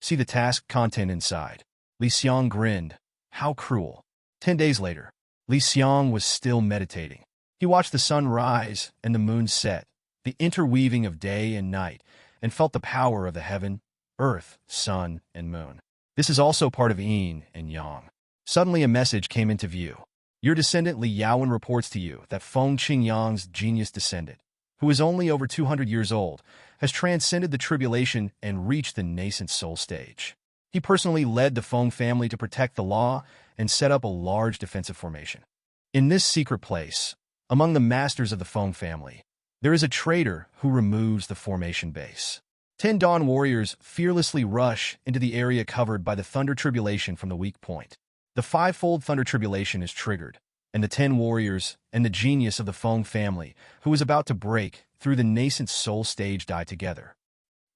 See the task content inside." Li Xiang grinned. How cruel. 10 days later, Li Xiang was still meditating. He watched the sun rise and the moon set, the interweaving of day and night, and felt the power of the heaven, earth, sun, and moon. This is also part of yin and yang. Suddenly a message came into view. "Your descendant Li Yaowen reports to you that Feng Qingyang's genius descendant, who is only over 200 years old, has transcended the tribulation and reached the nascent soul stage. He personally led the Feng family to protect the law and set up a large defensive formation. In this secret place, among the masters of the Feng family, there is a traitor who removes the formation base. 10 Dawn warriors fearlessly rush into the area covered by the Thunder Tribulation from the weak point. The fivefold Thunder Tribulation is triggered, and the 10 warriors and the genius of the Feng family, who is about to break through the nascent soul stage, die together.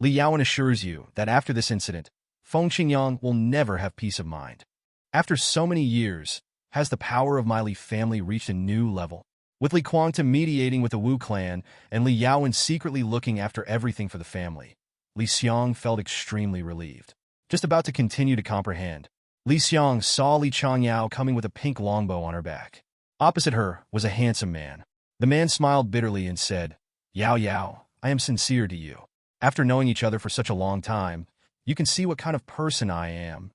Li Yaowen assures you that after this incident, Feng Qingyang will never have peace of mind. After so many years, has the power of my Li family reached a new level? With Li Kuangta mediating with the Wu clan and Li Yaowen secretly looking after everything for the family, Li Xiang felt extremely relieved. Just about to continue to comprehend, Li Xiang saw Li Changyao coming with a pink longbow on her back. Opposite her was a handsome man. The man smiled bitterly and said, "Yao Yao, I am sincere to you. After knowing each other for such a long time, you can see what kind of person I am.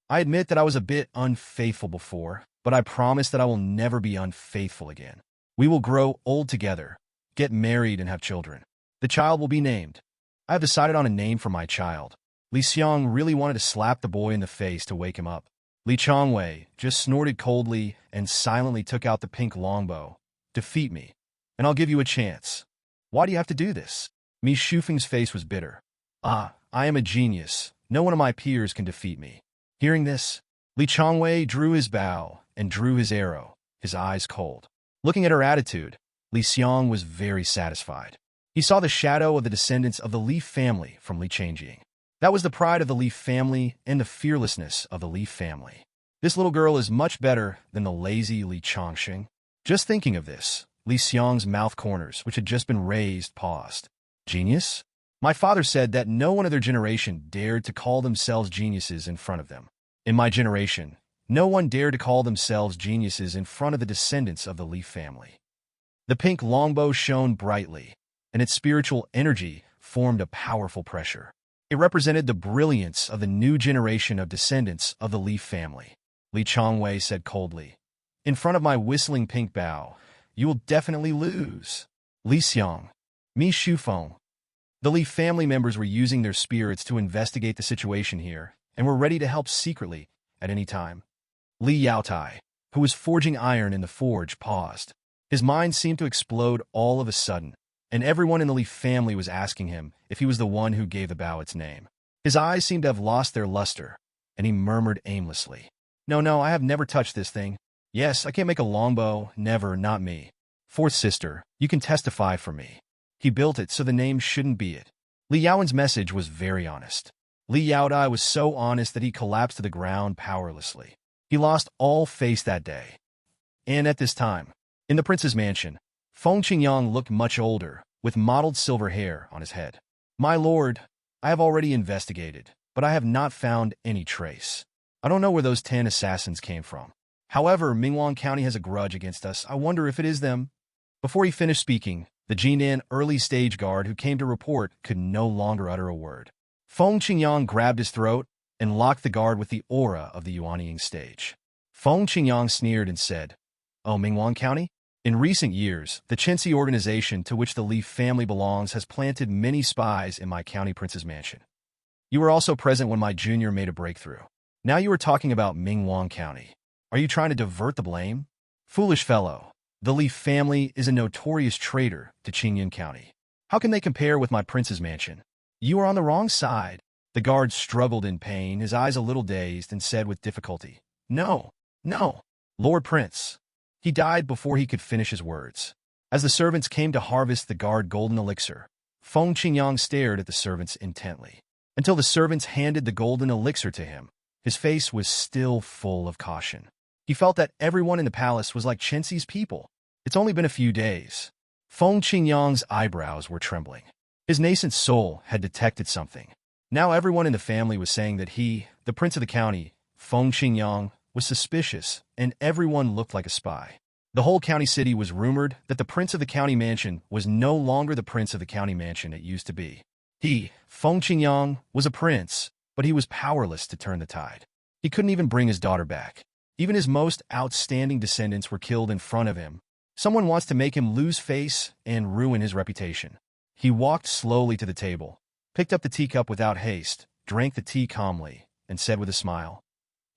I admit that I was a bit unfaithful before, but I promise that I will never be unfaithful again. We will grow old together, get married and have children. The child will be named. I have decided on a name for my child." Li Xiang really wanted to slap the boy in the face to wake him up. Li Chongwei just snorted coldly and silently took out the pink longbow. "Defeat me, and I'll give you a chance. Why do you have to do this?" Mi Shufeng's face was bitter. "Ah, I am a genius. No one of my peers can defeat me." Hearing this, Li Chongwei drew his bow and drew his arrow, his eyes cold. Looking at her attitude, Li Xiang was very satisfied. He saw the shadow of the descendants of the Li family from Li Changjing. That was the pride of the Li family and the fearlessness of the Li family. This little girl is much better than the lazy Li Chongqing. Just thinking of this, Li Xiang's mouth corners, which had just been raised, paused. Genius? My father said that no one of their generation dared to call themselves geniuses in front of them. In my generation, no one dared to call themselves geniuses in front of the descendants of the Li family. The pink longbow shone brightly, and its spiritual energy formed a powerful pressure. It represented the brilliance of the new generation of descendants of the Li family. Li Chongwei said coldly, "In front of my whistling pink bow, you will definitely lose." Li Xiang, Mi Shufeng. The Li family members were using their spirits to investigate the situation here and were ready to help secretly at any time. Li Yaotai, who was forging iron in the forge, paused. His mind seemed to explode all of a sudden, and everyone in the Li family was asking him if he was the one who gave the bow its name. His eyes seemed to have lost their luster, and he murmured aimlessly, No, I have never touched this thing. Yes, I can't make a longbow, never, not me. Fourth sister, you can testify for me. He built it, so the name shouldn't be it." Li Yaowen's message was very honest. Li Yaodai was so honest that he collapsed to the ground powerlessly. He lost all face that day. And at this time, in the prince's mansion, Feng Qingyang looked much older, with mottled silver hair on his head. "My lord, I have already investigated, but I have not found any trace. I don't know where those 10 assassins came from. However, Mingwang County has a grudge against us. I wonder if it is them." Before he finished speaking, the Jinan early stage guard who came to report could no longer utter a word. Feng Qingyang grabbed his throat and locked the guard with the aura of the Yuanying stage. Feng Qingyang sneered and said, "Oh, Mingwang County? In recent years, the Chenxi organization to which the Li family belongs has planted many spies in my county prince's mansion. You were also present when my junior made a breakthrough. Now you are talking about Mingwang County. Are you trying to divert the blame? Foolish fellow, the Li family is a notorious traitor to Qingyun County. How can they compare with my prince's mansion? You are on the wrong side." The guard struggled in pain, his eyes a little dazed, and said with difficulty, No, Lord Prince." He died before he could finish his words. As the servants came to harvest the guard golden elixir, Feng Qingyang stared at the servants intently. Until the servants handed the golden elixir to him, his face was still full of caution. He felt that everyone in the palace was like Chenxi's people. It's only been a few days. Feng Qingyang's eyebrows were trembling. His nascent soul had detected something. Now everyone in the family was saying that he, the prince of the county, Feng Qingyang, was suspicious, and everyone looked like a spy. The whole county city was rumored that the prince of the county mansion was no longer the prince of the county mansion it used to be. He, Feng Qingyang, was a prince, but he was powerless to turn the tide. He couldn't even bring his daughter back. Even his most outstanding descendants were killed in front of him. Someone wants to make him lose face and ruin his reputation. He walked slowly to the table, picked up the teacup without haste, drank the tea calmly, and said with a smile,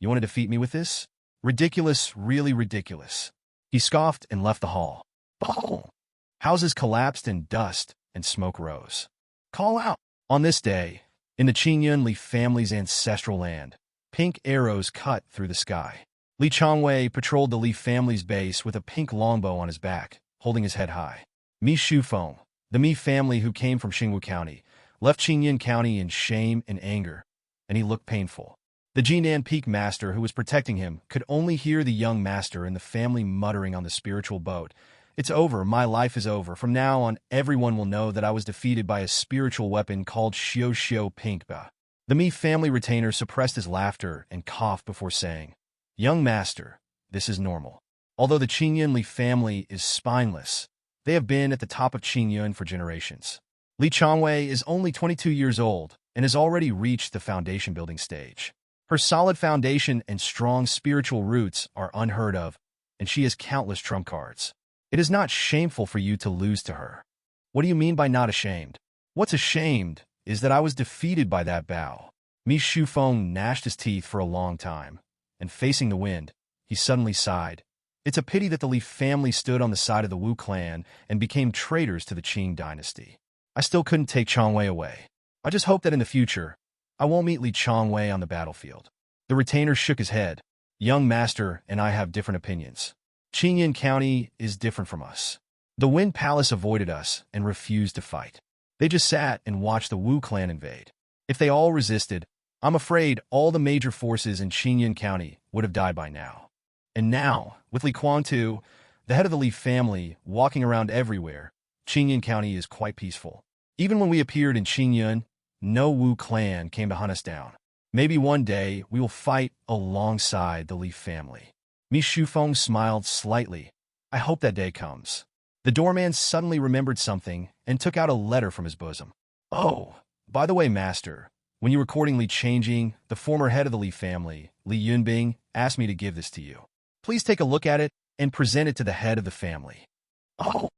"You want to defeat me with this? Ridiculous, really ridiculous." He scoffed and left the hall. Boom! Houses collapsed and dust and smoke rose. "Call out! On this day, in the Qingyun Li family's ancestral land, pink arrows cut through the sky. Li Chongwei patrolled the Li family's base with a pink longbow on his back, holding his head high. Mi Shufeng, the Mi family who came from Xingwu County, left Qingyun County in shame and anger, and he looked painful. The Jinan Peak master who was protecting him could only hear the young master and the family muttering on the spiritual boat, "It's over, my life is over. From now on, everyone will know that I was defeated by a spiritual weapon called Xiao Pinkba." The Mi family retainer suppressed his laughter and coughed before saying, "Young master, this is normal. Although the Qingyun Li family is spineless, they have been at the top of Qingyun for generations. Li Chongwei is only 22 years old and has already reached the foundation building stage. Her solid foundation and strong spiritual roots are unheard of, and she has countless trump cards. It is not shameful for you to lose to her." "What do you mean by not ashamed?" "What's ashamed is that I was defeated by that bow." Mi Shufeng gnashed his teeth for a long time, and facing the wind, he suddenly sighed. "It's a pity that the Li family stood on the side of the Wu clan and became traitors to the Qing dynasty. I still couldn't take Chongwei away. I just hope that in the future, I won't meet Li Chongwei on the battlefield." The retainer shook his head. "Young master and I have different opinions. Qingyun County is different from us. The Wind Palace avoided us and refused to fight. They just sat and watched the Wu clan invade. If they all resisted, I'm afraid all the major forces in Qingyun County would have died by now. And now, with Li Quangtu, the head of the Li family, walking around everywhere, Qingyun County is quite peaceful. Even when we appeared in Qingyun, no Wu clan came to hunt us down. Maybe one day we will fight alongside the Li family." Mi Shufeng smiled slightly. "I hope that day comes." The doorman suddenly remembered something and took out a letter from his bosom. "Oh, by the way, master, when you were courting Li Changjing, the former head of the Li family, Li Yunbing, asked me to give this to you. Please take a look at it and present it to the head of the family." "Oh,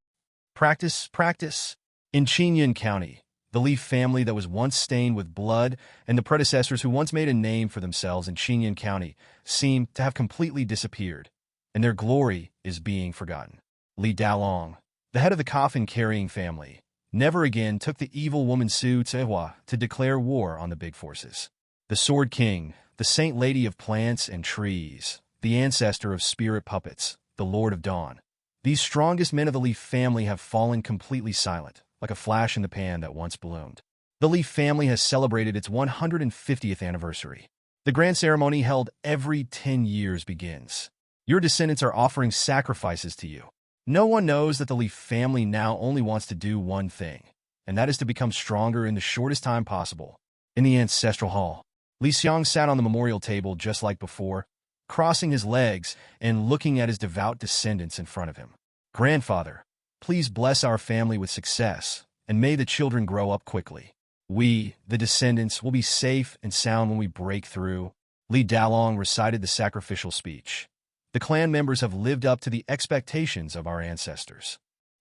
practice, practice." In Qingyun County, the Li family that was once stained with blood and the predecessors who once made a name for themselves in Qingyun County seem to have completely disappeared, and their glory is being forgotten. Li Dalong, the head of the coffin-carrying family, never again took the evil woman Su Cehua to declare war on the big forces. The Sword King, the Saint Lady of plants and trees, the ancestor of spirit puppets, the Lord of Dawn. These strongest men of the Li family have fallen completely silent, like a flash in the pan that once bloomed. The Li family has celebrated its 150th anniversary. The grand ceremony held every 10 years begins. Your descendants are offering sacrifices to you. No one knows that the Li family now only wants to do one thing, and that is to become stronger in the shortest time possible. In the ancestral hall, Li Xiang sat on the memorial table just like before, crossing his legs and looking at his devout descendants in front of him. "Grandfather, please bless our family with success, and may the children grow up quickly. We, the descendants, will be safe and sound when we break through." Li Dalong recited the sacrificial speech. "The clan members have lived up to the expectations of our ancestors.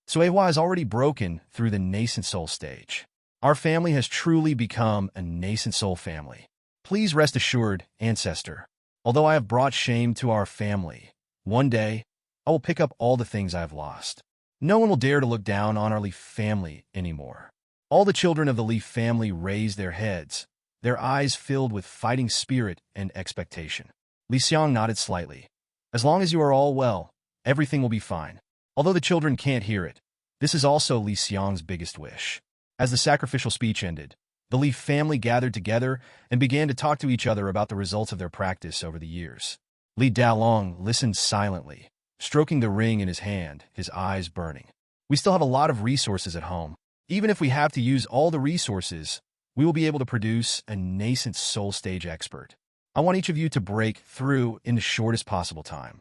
Suehua has already broken through the nascent soul stage. Our family has truly become a nascent soul family. Please rest assured, ancestor, although I have brought shame to our family, one day I will pick up all the things I have lost. No one will dare to look down on our Li family anymore." All the children of the Li family raised their heads, their eyes filled with fighting spirit and expectation. Li Xiang nodded slightly. "As long as you are all well, everything will be fine." Although the children can't hear it, this is also Li Xiang's biggest wish. As the sacrificial speech ended, the Li family gathered together and began to talk to each other about the results of their practice over the years. Li Dalong listened silently, stroking the ring in his hand, his eyes burning. "We still have a lot of resources at home. Even if we have to use all the resources, we will be able to produce a nascent soul stage expert. I want each of you to break through in the shortest possible time."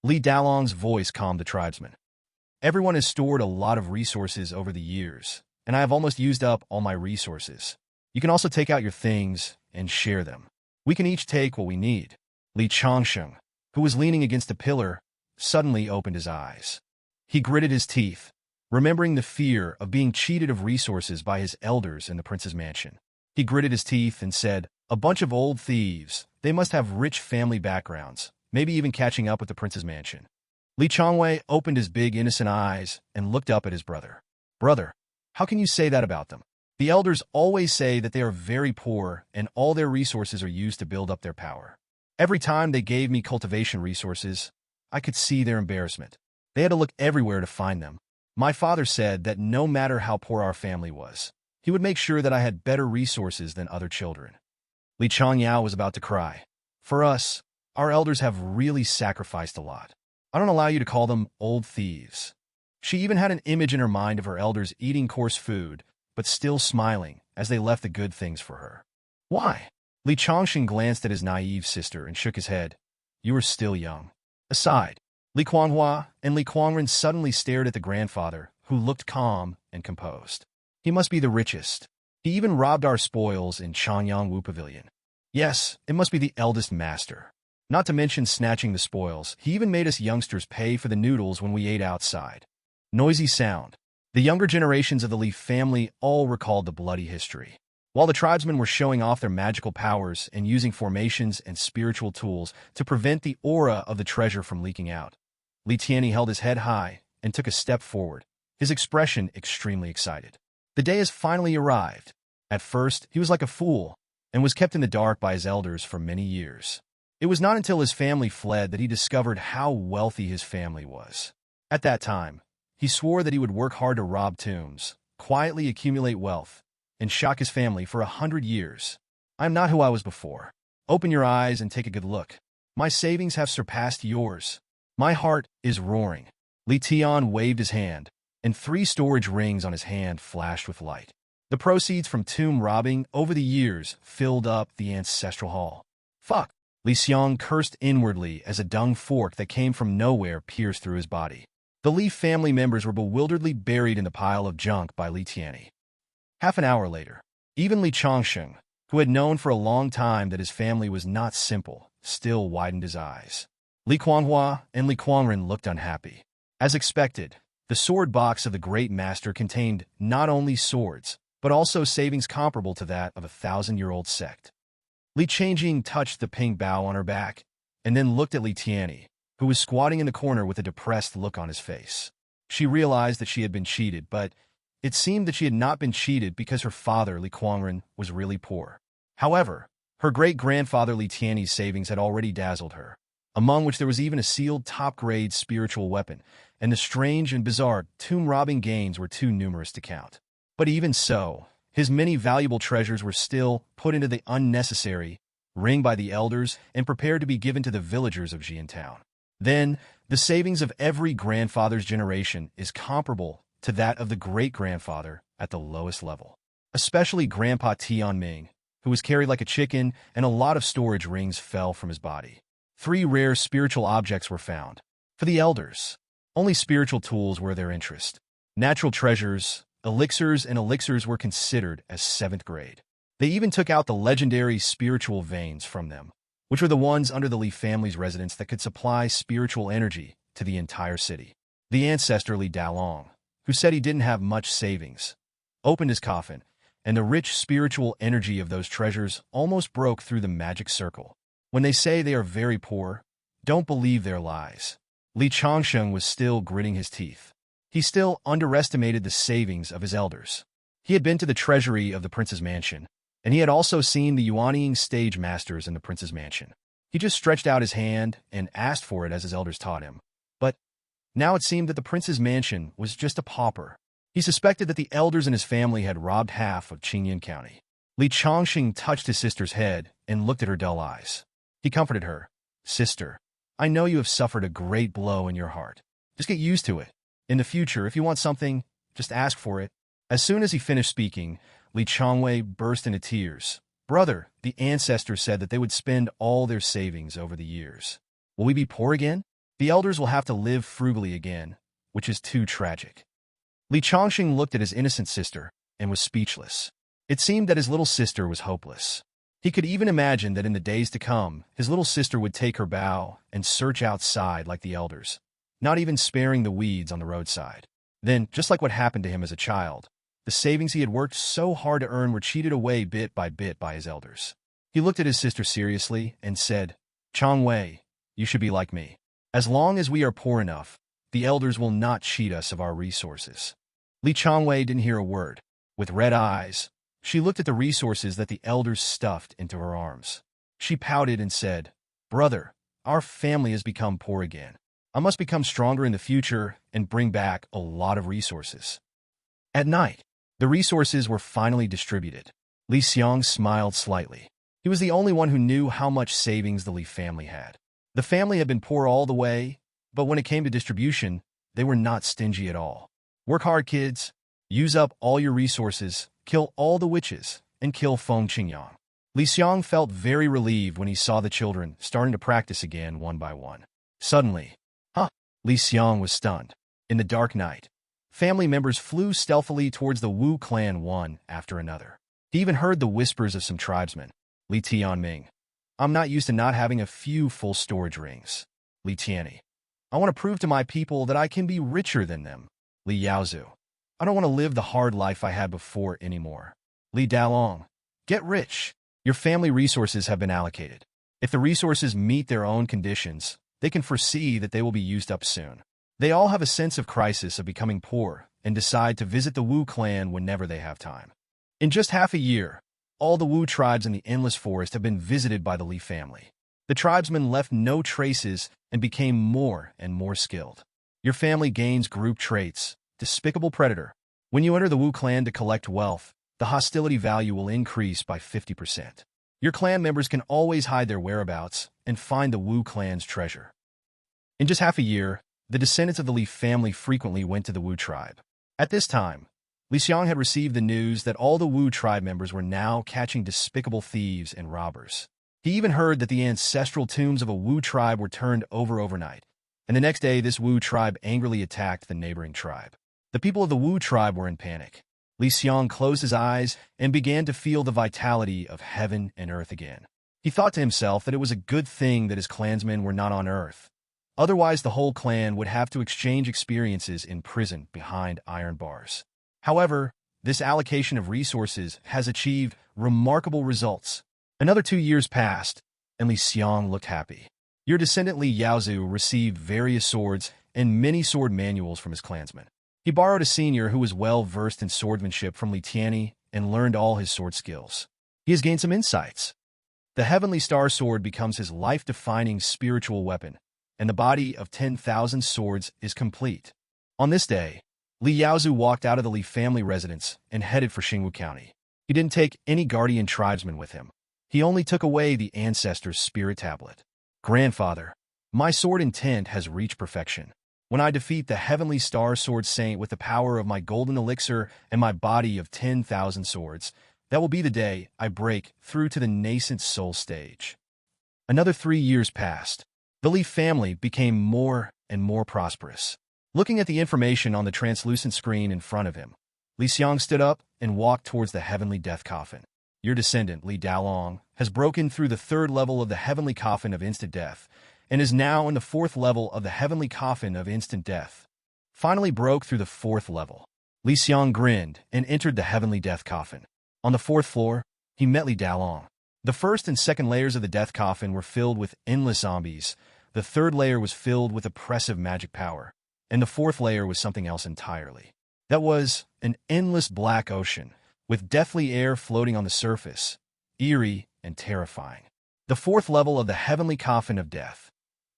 Li Dalong's voice calmed the tribesmen. "Everyone has stored a lot of resources over the years, and I have almost used up all my resources. You can also take out your things and share them. We can each take what we need." Li Changsheng, who was leaning against a pillar, suddenly opened his eyes. He gritted his teeth, remembering the fear of being cheated of resources by his elders in the prince's mansion. He gritted his teeth and said, "A bunch of old thieves. They must have rich family backgrounds, maybe even catching up with the prince's mansion." Li Chongwei opened his big innocent eyes and looked up at his brother. "Brother, how can you say that about them? The elders always say that they are very poor and all their resources are used to build up their power. Every time they gave me cultivation resources, I could see their embarrassment. They had to look everywhere to find them. My father said that no matter how poor our family was, he would make sure that I had better resources than other children. Li Changyao was about to cry. For us, our elders have really sacrificed a lot. I don't allow you to call them old thieves. She even had an image in her mind of her elders eating coarse food, but still smiling as they left the good things for her. Why? Li Chongxing glanced at his naive sister and shook his head. You are still young. Aside, Li Kuanghua and Li Kuangren suddenly stared at the grandfather, who looked calm and composed. He must be the richest. He even robbed our spoils in Changyang Wu Pavilion. Yes, it must be the eldest master. Not to mention snatching the spoils, he even made us youngsters pay for the noodles when we ate outside. Noisy sound. The younger generations of the Li family all recalled the bloody history. While the tribesmen were showing off their magical powers and using formations and spiritual tools to prevent the aura of the treasure from leaking out, Li Tianyi held his head high and took a step forward, his expression extremely excited. The day has finally arrived. At first, he was like a fool and was kept in the dark by his elders for many years. It was not until his family fled that he discovered how wealthy his family was. At that time, he swore that he would work hard to rob tombs, quietly accumulate wealth, and shock his family for 100 years. I am not who I was before. Open your eyes and take a good look. My savings have surpassed yours. My heart is roaring. Li Tian waved his hand, and 3 storage rings on his hand flashed with light. The proceeds from tomb robbing over the years filled up the ancestral hall. Fuck! Li Xiang cursed inwardly as a dung fork that came from nowhere pierced through his body. The Li family members were bewilderedly buried in the pile of junk by Li Tianyi. Half an hour later, even Li Chongsheng, who had known for a long time that his family was not simple, still widened his eyes. Li Kuanghua and Li Kuangren looked unhappy. As expected, the sword box of the great master contained not only swords, but also savings comparable to that of a 1,000-year-old sect. Li Changjing touched the pink bow on her back, and then looked at Li Tianyi, who was squatting in the corner with a depressed look on his face. She realized that she had been cheated, but it seemed that she had not been cheated because her father, Li Kuangren, was really poor. However, her great-grandfather Li Tianyi's savings had already dazzled her, among which there was even a sealed top-grade spiritual weapon, and the strange and bizarre tomb-robbing gains were too numerous to count. But even so, his many valuable treasures were still put into the unnecessary ring by the elders and prepared to be given to the villagers of Xiantown. Then, the savings of every grandfather's generation is comparable to that of the great-grandfather at the lowest level. Especially Grandpa Tianming, who was carried like a chicken, and a lot of storage rings fell from his body. 3 rare spiritual objects were found. For the elders, only spiritual tools were their interest. Natural treasures, elixirs, and elixirs were considered as 7th grade. They even took out the legendary spiritual veins from them, which were the ones under the Li family's residence that could supply spiritual energy to the entire city. The ancestor Li Dalong, who said he didn't have much savings, opened his coffin, and the rich spiritual energy of those treasures almost broke through the magic circle. When they say they are very poor, don't believe their lies. Li Chongsheng was still gritting his teeth. He still underestimated the savings of his elders. He had been to the treasury of the prince's mansion, and he had also seen the Yuanying stage masters in the prince's mansion. He just stretched out his hand and asked for it as his elders taught him. But now it seemed that the prince's mansion was just a pauper. He suspected that the elders in his family had robbed half of Qingyan County. Li Chongxing touched his sister's head and looked at her dull eyes. He comforted her. Sister, I know you have suffered a great blow in your heart. Just get used to it. In the future, if you want something, just ask for it. As soon as he finished speaking, Li Chongwei burst into tears. Brother, the ancestors said that they would spend all their savings over the years. Will we be poor again? The elders will have to live frugally again, which is too tragic. Li Chongxing looked at his innocent sister and was speechless. It seemed that his little sister was hopeless. He could even imagine that in the days to come, his little sister would take her bow and search outside like the elders, not even sparing the weeds on the roadside. Then, just like what happened to him as a child, the savings he had worked so hard to earn were cheated away bit by his elders. He looked at his sister seriously and said, Chongwei, you should be like me. As long as we are poor enough, the elders will not cheat us of our resources. Li Chongwei didn't hear a word. With red eyes, she looked at the resources that the elders stuffed into her arms. She pouted and said, "Brother, our family has become poor again. I must become stronger in the future and bring back a lot of resources." At night, the resources were finally distributed. Xiang smiled slightly. He was the only one who knew how much savings the Li family had. The family had been poor all the way, but when it came to distribution, they were not stingy at all. "Work hard, kids. Use up all your resources, kill all the witches, and kill Feng Qingyang." Xiang felt very relieved when he saw the children starting to practice again one by one. Suddenly, Xiang was stunned. In the dark night, family members flew stealthily towards the Wu clan one after another. He even heard the whispers of some tribesmen. "Li Tianming, I'm not used to not having a few full storage rings. Li Tianyi, I want to prove to my people that I can be richer than them. Li Yaozu, I don't want to live the hard life I had before anymore. Li Dalong, get rich. Your family resources have been allocated. If the resources meet their own conditions, they can foresee that they will be used up soon. They all have a sense of crisis of becoming poor and decide to visit the Wu clan whenever they have time." In just half a year, all the Wu tribes in the Endless Forest have been visited by the Li family. The tribesmen left no traces and became more and more skilled. Your family gains group traits. Despicable Predator. When you enter the Wu clan to collect wealth, the hostility value will increase by 50%. Your clan members can always hide their whereabouts and find the Wu clan's treasure. In just half a year, the descendants of the Li family frequently went to the Wu tribe. At this time, Xiang had received the news that all the Wu tribe members were now catching despicable thieves and robbers. He even heard that the ancestral tombs of a Wu tribe were turned over overnight, and the next day this Wu tribe angrily attacked the neighboring tribe. The people of the Wu tribe were in panic. Xiang closed his eyes and began to feel the vitality of heaven and earth again. He thought to himself that it was a good thing that his clansmen were not on earth. Otherwise, the whole clan would have to exchange experiences in prison behind iron bars. However, this allocation of resources has achieved remarkable results. Another 2 years passed, and Xiang looked happy. Your descendant Li Yaozu received various swords and many sword manuals from his clansmen. He borrowed a senior who was well-versed in swordsmanship from Li Tianyi and learned all his sword skills. He has gained some insights. The Heavenly Star Sword becomes his life-defining spiritual weapon, and the body of 10,000 swords is complete. On this day, Li Yaozu walked out of the Li family residence and headed for Xingwu County. He didn't take any guardian tribesmen with him. He only took away the ancestor's spirit tablet. "Grandfather, my sword intent has reached perfection. When I defeat the Heavenly Star Sword Saint with the power of my golden elixir and my body of 10,000 swords, that will be the day I break through to the nascent soul stage." Another 3 years passed. The Li family became more and more prosperous. Looking at the information on the translucent screen in front of him, Xiang stood up and walked towards the heavenly death coffin. Your descendant, Li Dalong, has broken through the 3rd level of the heavenly coffin of instant death, and is now in the 4th level of the heavenly coffin of instant death. Finally broke through the 4th level. Xiang grinned and entered the heavenly death coffin. On the 4th floor, he met Li Dalong. The 1st and 2nd layers of the death coffin were filled with endless zombies. The 3rd layer was filled with oppressive magic power, and the 4th layer was something else entirely. That was an endless black ocean, with deathly air floating on the surface, eerie and terrifying. The 4th level of the heavenly coffin of death.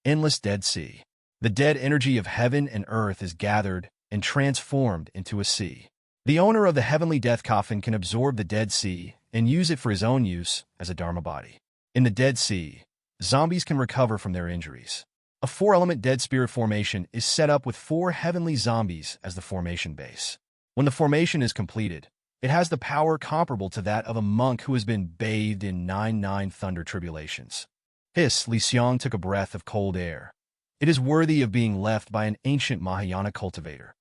Endless Dead Sea. The dead energy of heaven and earth is gathered and transformed into a sea. The owner of the heavenly death coffin can absorb the Dead Sea and use it for his own use as a Dharma body. In the Dead Sea, zombies can recover from their injuries. A 4-element dead spirit formation is set up with 4 heavenly zombies as the formation base. When the formation is completed, it has the power comparable to that of a monk who has been bathed in 9 thunder tribulations. Hiss, Xiang took a breath of cold air. It is worthy of being left by an ancient Mahayana cultivator.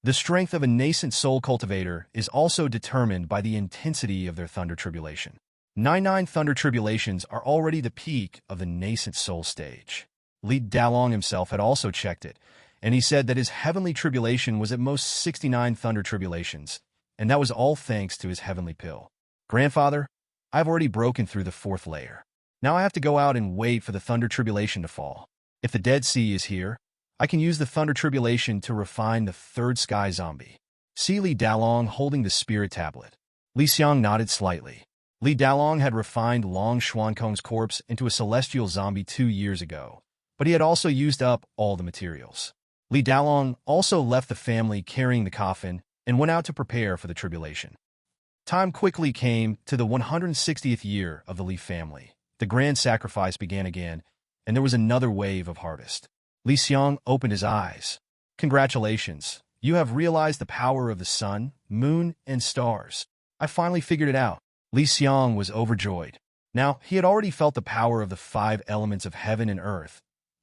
The strength of a nascent soul cultivator is also determined by the intensity of their thunder tribulation. 9 thunder tribulations are already the peak of the nascent soul stage. Li Dalong himself had also checked it, and he said that his heavenly tribulation was at most 69 thunder tribulations, and that was all thanks to his heavenly pill. "Grandfather, I've already broken through the 4th layer. Now I have to go out and wait for the thunder tribulation to fall. If the Dead Sea is here, I can use the thunder tribulation to refine the 3rd sky zombie." See Li Dalong holding the spirit tablet. Li Xiang nodded slightly. Li Dalong had refined Long Xuankong's corpse into a celestial zombie 2 years ago, but he had also used up all the materials. Li Dalong also left the family carrying the coffin and went out to prepare for the tribulation. Time quickly came to the 160th year of the Li family. The grand sacrifice began again, and there was another wave of harvest. Li Xiang opened his eyes. Congratulations, you have realized the power of the sun, moon, and stars. I finally figured it out. Li Xiang was overjoyed. Now, he had already felt the power of the 5 elements of heaven and earth,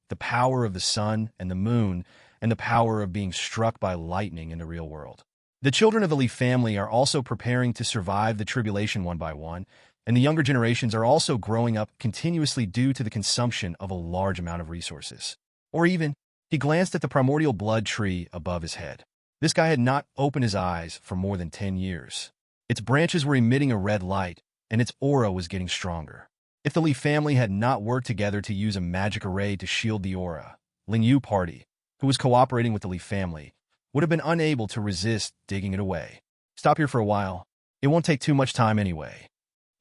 the power of the sun and the moon, and the power of being struck by lightning in the real world. The children of the Li family are also preparing to survive the tribulation one by one, and the younger generations are also growing up continuously due to the consumption of a large amount of resources. Or even, he glanced at the primordial blood tree above his head. This guy had not opened his eyes for more than 10 years. Its branches were emitting a red light, and its aura was getting stronger. If the Li family had not worked together to use a magic array to shield the aura, Ling Yu party, who was cooperating with the Li family, would have been unable to resist digging it away. Stop here for a while. It won't take too much time anyway.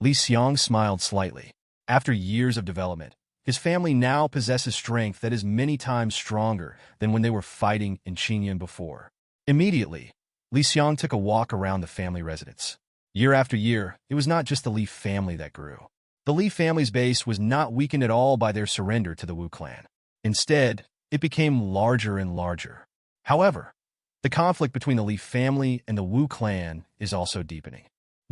Li Xiang smiled slightly. After years of development, his family now possesses strength that is many times stronger than when they were fighting in Qingyun before. Immediately, Li Xiang took a walk around the family residence. Year after year, it was not just the Li family that grew. The Li family's base was not weakened at all by their surrender to the Wu clan. Instead, it became larger and larger. However, the conflict between the Li family and the Wu clan is also deepening.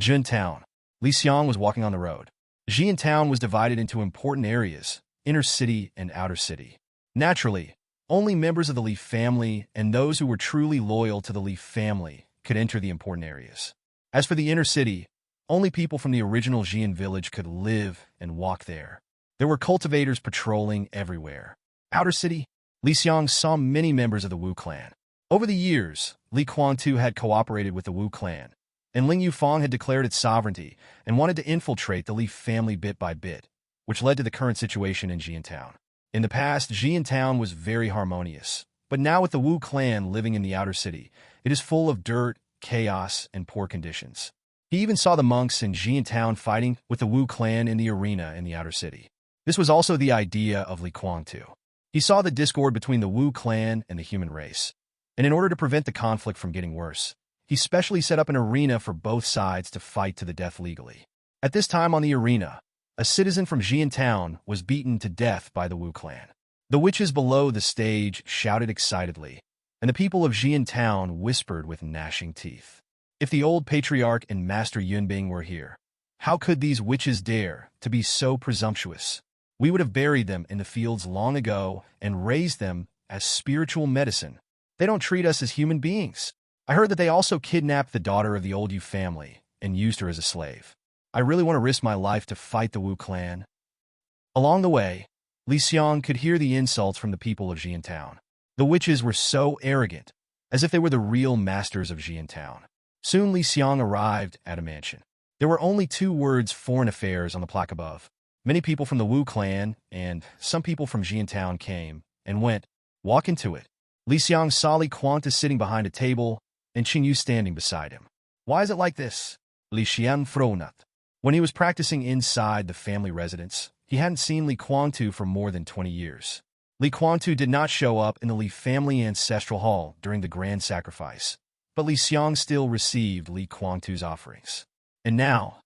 Jun Town. Li Xiang was walking on the road. Jian Town was divided into important areas, inner city and outer city. Naturally, only members of the Li family and those who were truly loyal to the Li family could enter the important areas. As for the inner city, only people from the original Jian village could live and walk there. There were cultivators patrolling everywhere. Outer city, Li Xiang saw many members of the Wu clan. Over the years, Li Kuangtu had cooperated with the Wu clan, and Ling Yufeng had declared its sovereignty and wanted to infiltrate the Li family bit by bit, which led to the current situation in Jian Town. In the past, Jian Town was very harmonious, but now with the Wu clan living in the outer city, it is full of dirt, chaos, and poor conditions. He even saw the monks in Jian Town fighting with the Wu clan in the arena in the outer city. This was also the idea of Li Kuangtu. He saw the discord between the Wu clan and the human race, and in order to prevent the conflict from getting worse, he specially set up an arena for both sides to fight to the death legally. At this time on the arena, a citizen from Jian Town was beaten to death by the Wu clan. The witches below the stage shouted excitedly, and the people of Jian Town whispered with gnashing teeth. If the old patriarch and Master Yunbing were here, how could these witches dare to be so presumptuous? We would have buried them in the fields long ago and raised them as spiritual medicine. They don't treat us as human beings. I heard that they also kidnapped the daughter of the old Yu family and used her as a slave. I really want to risk my life to fight the Wu clan. Along the way, Li Xiang could hear the insults from the people of Jian Town. The witches were so arrogant, as if they were the real masters of Jian Town. Soon Li Xiang arrived at a mansion. There were only 2 words foreign affairs on the plaque above. Many people from the Wu clan and some people from Jian Town came and went. Walk into it. Li Xiang saw Li Kuangtu sitting behind a table and Qing Yu standing beside him. Why is it like this? Li Xiang frowned. When he was practicing inside the family residence, he hadn't seen Li Kuangtu for more than 20 years. Li Kuangtu did not show up in the Li family ancestral hall during the grand sacrifice, but Li Xiang still received Li Kuangtu's offerings. And now,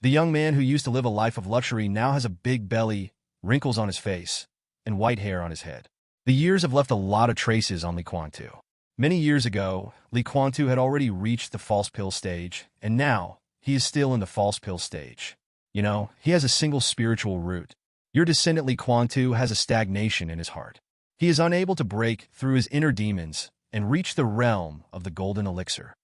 the young man who used to live a life of luxury now has a big belly, wrinkles on his face, and white hair on his head. The years have left a lot of traces on Li Kuangtu. Many years ago, Li Kuangtu had already reached the false pill stage, and now, he is still in the false pill stage. You know, he has a single spiritual root. Your descendant Li Kuangtu has a stagnation in his heart. He is unable to break through his inner demons and reach the realm of the golden elixir.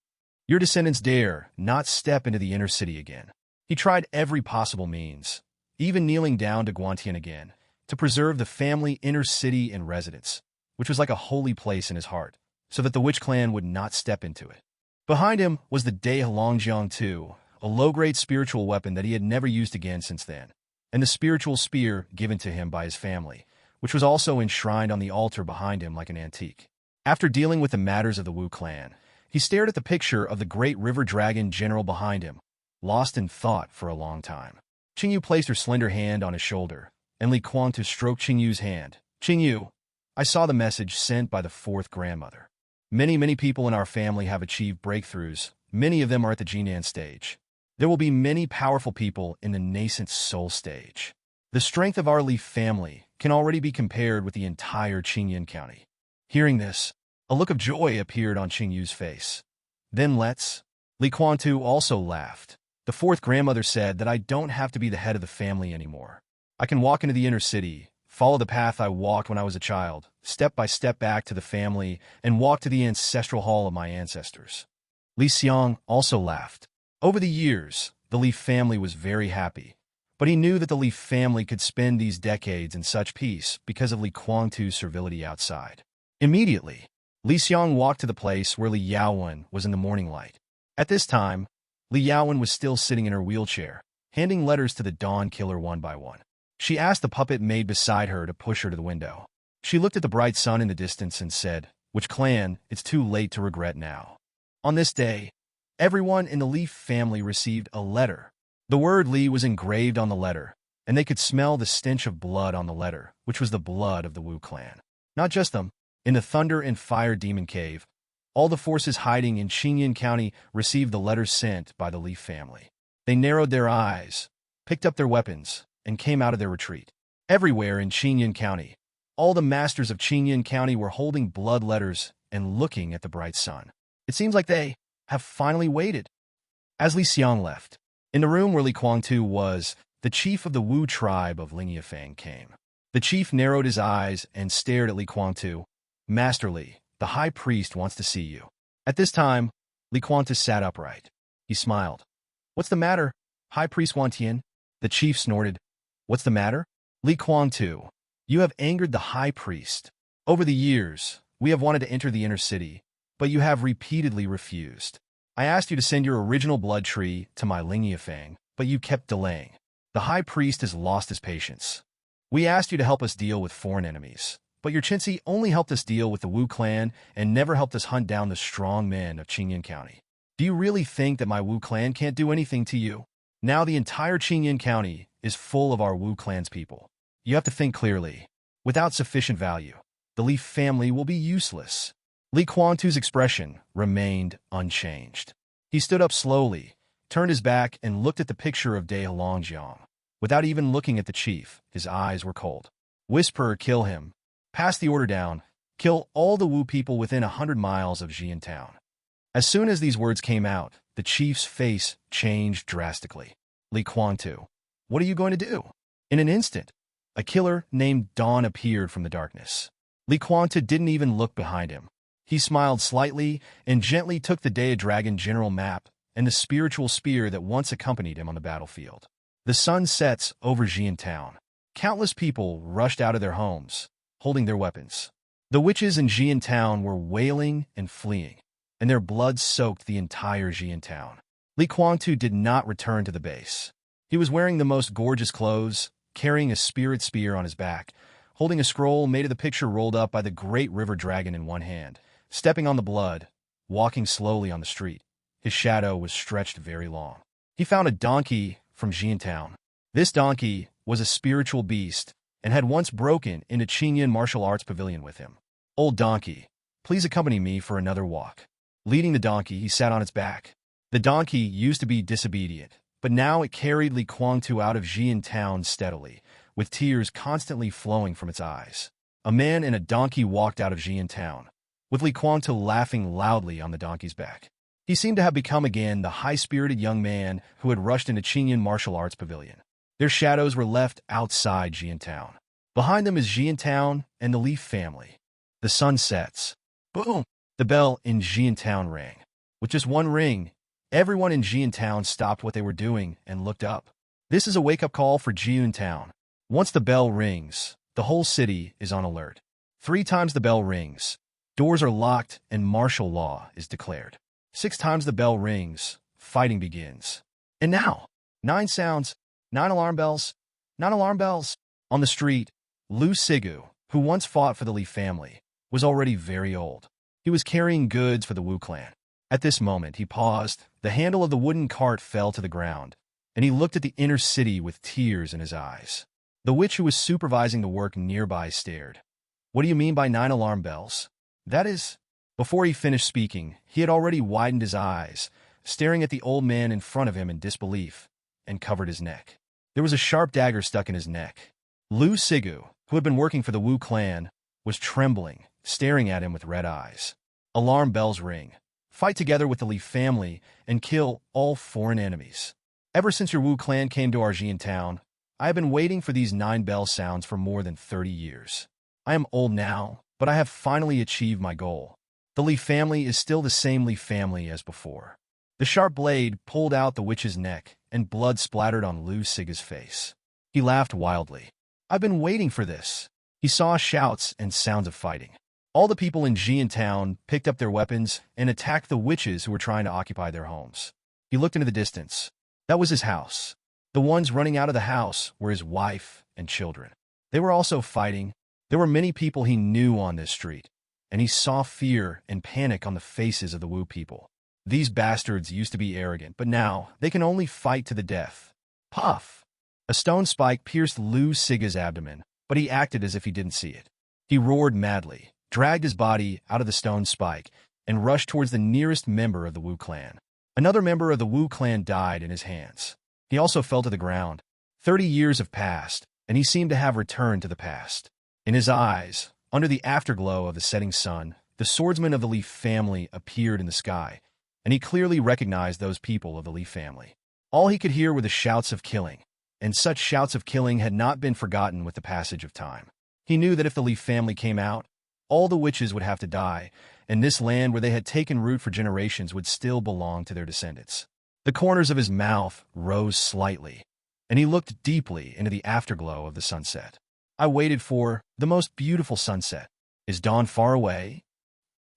Your descendants dare not step into the inner city again. He tried every possible means, even kneeling down to Guantian again, to preserve the family inner city and residence, which was like a holy place in his heart, so that the witch clan would not step into it. Behind him was the De Halongjiang II, a low-grade spiritual weapon that he had never used again since then, and the spiritual spear given to him by his family, which was also enshrined on the altar behind him like an antique. After dealing with the matters of the Wu clan, He stared at the picture of the great river dragon general behind him, lost in thought for a long time. Qingyu placed her slender hand on his shoulder, and Li Kuangtu stroked Qingyu's hand. Qingyu, I saw the message sent by the fourth grandmother. Many people in our family have achieved breakthroughs. Many of them are at the Jinan stage. There will be many powerful people in the nascent soul stage. The strength of our Li family can already be compared with the entire Qingyan County. Hearing this, a look of joy appeared on Qingyu's face. Then let's. Li Kuangtu also laughed. The fourth grandmother said that I don't have to be the head of the family anymore. I can walk into the inner city, follow the path I walked when I was a child, step by step back to the family, and walk to the ancestral hall of my ancestors. Li Xiang also laughed. Over the years, the Li family was very happy, but he knew that the Li family could spend these decades in such peace because of Li Kuangtu's servility outside. Immediately, Li Xiang walked to the place where Li Yaowen was in the morning light. At this time, Li Yaowen was still sitting in her wheelchair, handing letters to the Dawn Killer one by one. She asked the puppet maid beside her to push her to the window. She looked at the bright sun in the distance and said, "Which clan? It's too late to regret now." On this day, everyone in the Li family received a letter. The word Li was engraved on the letter, and they could smell the stench of blood on the letter, which was the blood of the Wu clan. Not just them. In the Thunder and Fire Demon Cave, all the forces hiding in Qingyan County received the letters sent by the Li family. They narrowed their eyes, picked up their weapons, and came out of their retreat. Everywhere in Qingyan County, all the masters of Qingyan County were holding blood letters and looking at the bright sun. It seems like they have finally waited. As Li Xiang left, in the room where Li Kuangtu was, the chief of the Wu tribe of Lingyafang came. The chief narrowed his eyes and stared at Li Kuangtu. Master Li, the high priest wants to see you. At this time, Li Kuangtu sat upright. He smiled. What's the matter, High Priest Wantian? The chief snorted. What's the matter? Li Kuangtu, you have angered the high priest. Over the years, we have wanted to enter the inner city, but you have repeatedly refused. I asked you to send your original blood tree to my Lingyafang, but you kept delaying. The high priest has lost his patience. We asked you to help us deal with foreign enemies, but your Chinsi only helped us deal with the Wu clan and never helped us hunt down the strong men of Qingyan County. Do you really think that my Wu clan can't do anything to you? Now the entire Qingyan County is full of our Wu clan's people. You have to think clearly. Without sufficient value, the Li family will be useless. Li Kuangtu's expression remained unchanged. He stood up slowly, turned his back, and looked at the picture of De Halongjiang. Without even looking at the chief, his eyes were cold. Whisper, kill him. Pass the order down. Kill all the Wu people within 100 miles of Xian town. As soon as these words came out, the chief's face changed drastically. Li Kuangtu, what are you going to do? In an instant, a killer named Dawn appeared from the darkness. Li Kuangtu didn't even look behind him. He smiled slightly and gently took the Dea Dragon General map and the spiritual spear that once accompanied him on the battlefield. The sun sets over Xian town. Countless people rushed out of their homes, holding their weapons. The witches in Xian town were wailing and fleeing, and their blood soaked the entire Xian town. Li Kuangtu did not return to the base. He was wearing the most gorgeous clothes, carrying a spirit spear on his back, holding a scroll made of the picture rolled up by the great river dragon in one hand, stepping on the blood, walking slowly on the street. His shadow was stretched very long. He found a donkey from Xian town. This donkey was a spiritual beast and had once broken into Qingyan martial arts pavilion with him. Old donkey, please accompany me for another walk. Leading the donkey, he sat on its back. The donkey used to be disobedient, but now it carried Li Kuangtu out of Xian town steadily, with tears constantly flowing from its eyes. A man and a donkey walked out of Xian town, with Li Kuangtu laughing loudly on the donkey's back. He seemed to have become again the high-spirited young man who had rushed into Qingyan martial arts pavilion. Their shadows were left outside Xian town. Behind them is Xian town and the Li family. The sun sets. Boom! The bell in Xian town rang. With just one ring, everyone in Xian town stopped what they were doing and looked up. This is a wake-up call for Xian town. Once the bell rings, the whole city is on alert. 3 times the bell rings, doors are locked and martial law is declared. 6 times the bell rings, fighting begins. And now, 9 sounds, 9 alarm bells, 9 alarm bells. On the street, Lu Sigu, who once fought for the Li family, was already very old. He was carrying goods for the Wu clan. At this moment, he paused. The handle of the wooden cart fell to the ground, and he looked at the inner city with tears in his eyes. The witch who was supervising the work nearby stared. "What do you mean by 9 alarm bells?" "That is—" Before he finished speaking, he had already widened his eyes, staring at the old man in front of him in disbelief, and covered his neck. There was a sharp dagger stuck in his neck. Lu Sigu, who had been working for the Wu clan, was trembling, staring at him with red eyes. "Alarm bells ring. Fight together with the Li family and kill all foreign enemies. Ever since your Wu clan came to our Xiang town, I have been waiting for these 9 bell sounds for more than 30 years. I am old now, but I have finally achieved my goal. The Li family is still the same Li family as before." The sharp blade pulled out the witch's neck, and blood splattered on Lu Sigu's face. He laughed wildly. "I've been waiting for this." He saw shouts and sounds of fighting. All the people in Xiang town picked up their weapons and attacked the witches who were trying to occupy their homes. He looked into the distance. That was his house. The ones running out of the house were his wife and children. They were also fighting. There were many people he knew on this street, and he saw fear and panic on the faces of the Wu people. These bastards used to be arrogant, but now they can only fight to the death. Puff! A stone spike pierced Lu Sigu's abdomen, but he acted as if he didn't see it. He roared madly, dragged his body out of the stone spike, and rushed towards the nearest member of the Wu clan. Another member of the Wu clan died in his hands. He also fell to the ground. 30 years have passed, and he seemed to have returned to the past. In his eyes, under the afterglow of the setting sun, the swordsman of the Li family appeared in the sky, and he clearly recognized those people of the Li family. All he could hear were the shouts of killing, and such shouts of killing had not been forgotten with the passage of time. He knew that if the Li family came out, all the witches would have to die, and this land where they had taken root for generations would still belong to their descendants. The corners of his mouth rose slightly, and he looked deeply into the afterglow of the sunset. "I waited for the most beautiful sunset. Is dawn far away?"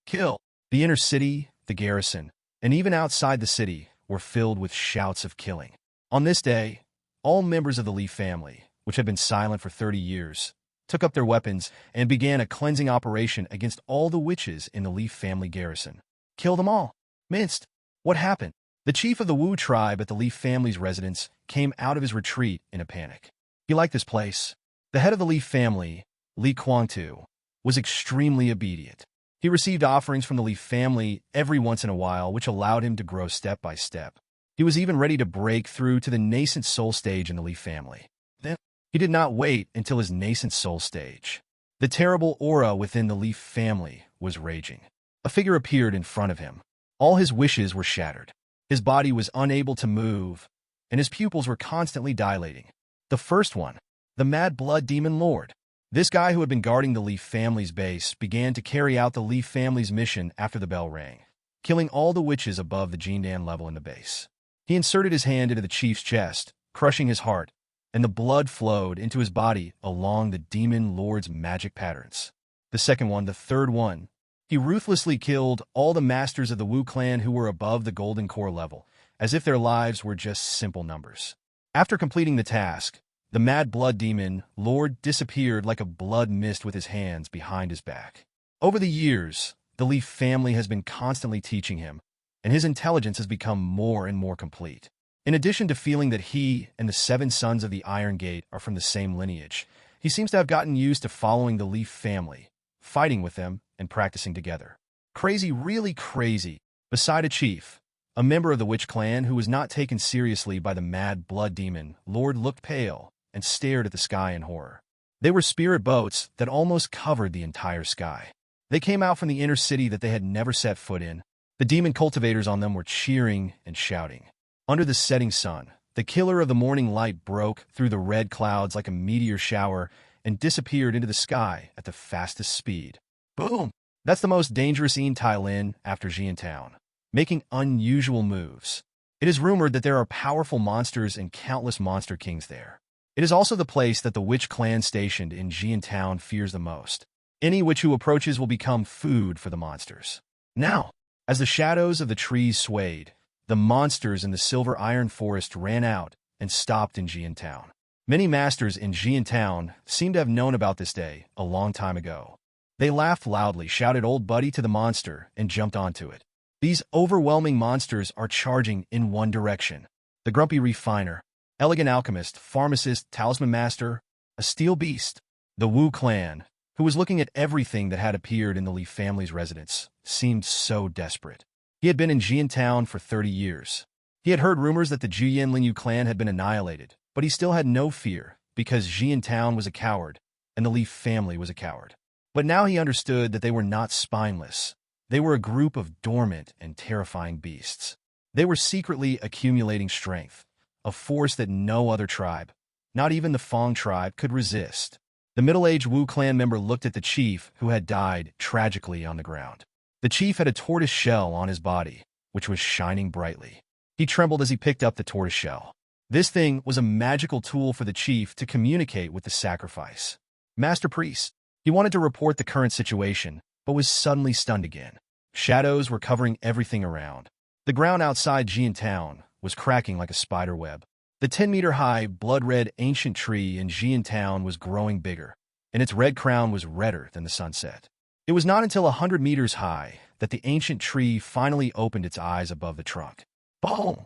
Kill. The inner city, the garrison, and even outside the city were filled with shouts of killing. On this day, all members of the Li family, which had been silent for 30 years, took up their weapons and began a cleansing operation against all the witches in the Li family garrison. "Kill them all." "Minced." "What happened?" The chief of the Wu tribe at the Li family's residence came out of his retreat in a panic. He liked this place. The head of the Li family, Li Kuangtu, was extremely obedient. He received offerings from the Li family every once in a while, which allowed him to grow step by step. He was even ready to break through to the nascent soul stage in the Li family. Then, he did not wait until his nascent soul stage. The terrible aura within the Li family was raging. A figure appeared in front of him. All his wishes were shattered. His body was unable to move, and his pupils were constantly dilating. The first one, the Mad Blood Demon Lord. This guy who had been guarding the Li family's base began to carry out the Li family's mission after the bell rang, killing all the witches above the Jindan level in the base. He inserted his hand into the chief's chest, crushing his heart, and the blood flowed into his body along the demon lord's magic patterns. The second one, the third one, he ruthlessly killed all the masters of the Wu clan who were above the golden core level, as if their lives were just simple numbers. After completing the task, the Mad Blood Demon Lord disappeared like a blood mist with his hands behind his back. Over the years, the Li family has been constantly teaching him, and his intelligence has become more and more complete. In addition to feeling that he and the 7 sons of the Iron Gate are from the same lineage, he seems to have gotten used to following the Li family, fighting with them, and practicing together. Crazy, really crazy. Beside a chief, a member of the witch clan who was not taken seriously by the Mad Blood Demon Lord looked pale and stared at the sky in horror. They were spirit boats that almost covered the entire sky. They came out from the inner city that they had never set foot in. The demon cultivators on them were cheering and shouting. Under the setting sun, the killer of the morning light broke through the red clouds like a meteor shower and disappeared into the sky at the fastest speed. Boom! That's the most dangerous Tai Lin after Xian Town, making unusual moves. It is rumored that there are powerful monsters and countless monster kings there. It is also the place that the witch clan stationed in Xian Town fears the most. Any witch who approaches will become food for the monsters. Now, as the shadows of the trees swayed, the monsters in the silver iron forest ran out and stopped in Xian Town. Many masters in Xian Town seem to have known about this day a long time ago. They laughed loudly, shouted "Old Buddy" to the monster, and jumped onto it. These overwhelming monsters are charging in one direction. The grumpy refiner, elegant alchemist, pharmacist, talisman master, a steel beast. The Wu clan, who was looking at everything that had appeared in the Li family's residence, seemed so desperate. He had been in Jian Town for 30 years. He had heard rumors that the Juyan Linyu clan had been annihilated, but he still had no fear, because Jian Town was a coward, and the Li family was a coward. But now he understood that they were not spineless. They were a group of dormant and terrifying beasts. They were secretly accumulating strength, a force that no other tribe, not even the Fang tribe, could resist. The middle-aged Wu clan member looked at the chief, who had died tragically on the ground. The chief had a tortoise shell on his body, which was shining brightly. He trembled as he picked up the tortoise shell. This thing was a magical tool for the chief to communicate with the sacrifice. Master Priest. He wanted to report the current situation, but was suddenly stunned again. Shadows were covering everything around. The ground outside Jian Town was cracking like a spider web. The 10-meter-high, blood-red ancient tree in Jian Town was growing bigger, and its red crown was redder than the sunset. It was not until 100 meters high that the ancient tree finally opened its eyes above the trunk. Boom!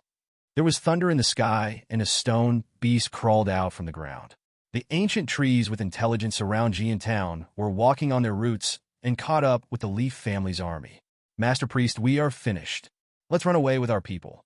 There was thunder in the sky, and a stone beast crawled out from the ground. The ancient trees with intelligence around Jian Town were walking on their roots and caught up with the Leaf family's army. Master Priest, we are finished. Let's run away with our people.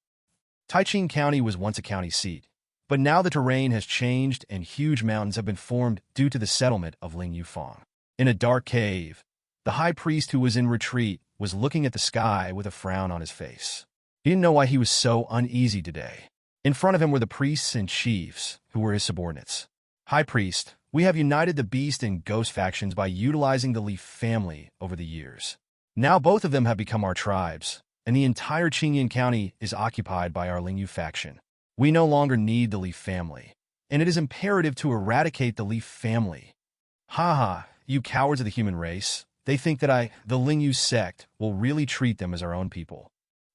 Taiching County was once a county seat, but now the terrain has changed and huge mountains have been formed due to the settlement of Linyu Fang. In a dark cave, the high priest, who was in retreat, was looking at the sky with a frown on his face. He didn't know why he was so uneasy today. In front of him were the priests and chiefs, who were his subordinates. High Priest, we have united the Beast and Ghost factions by utilizing the Leaf family over the years. Now both of them have become our tribes, and the entire Qingyan County is occupied by our Linyu faction. We no longer need the Leaf family, and it is imperative to eradicate the Leaf family. Ha, you cowards of the human race. They think that the Linyu sect, will really treat them as our own people.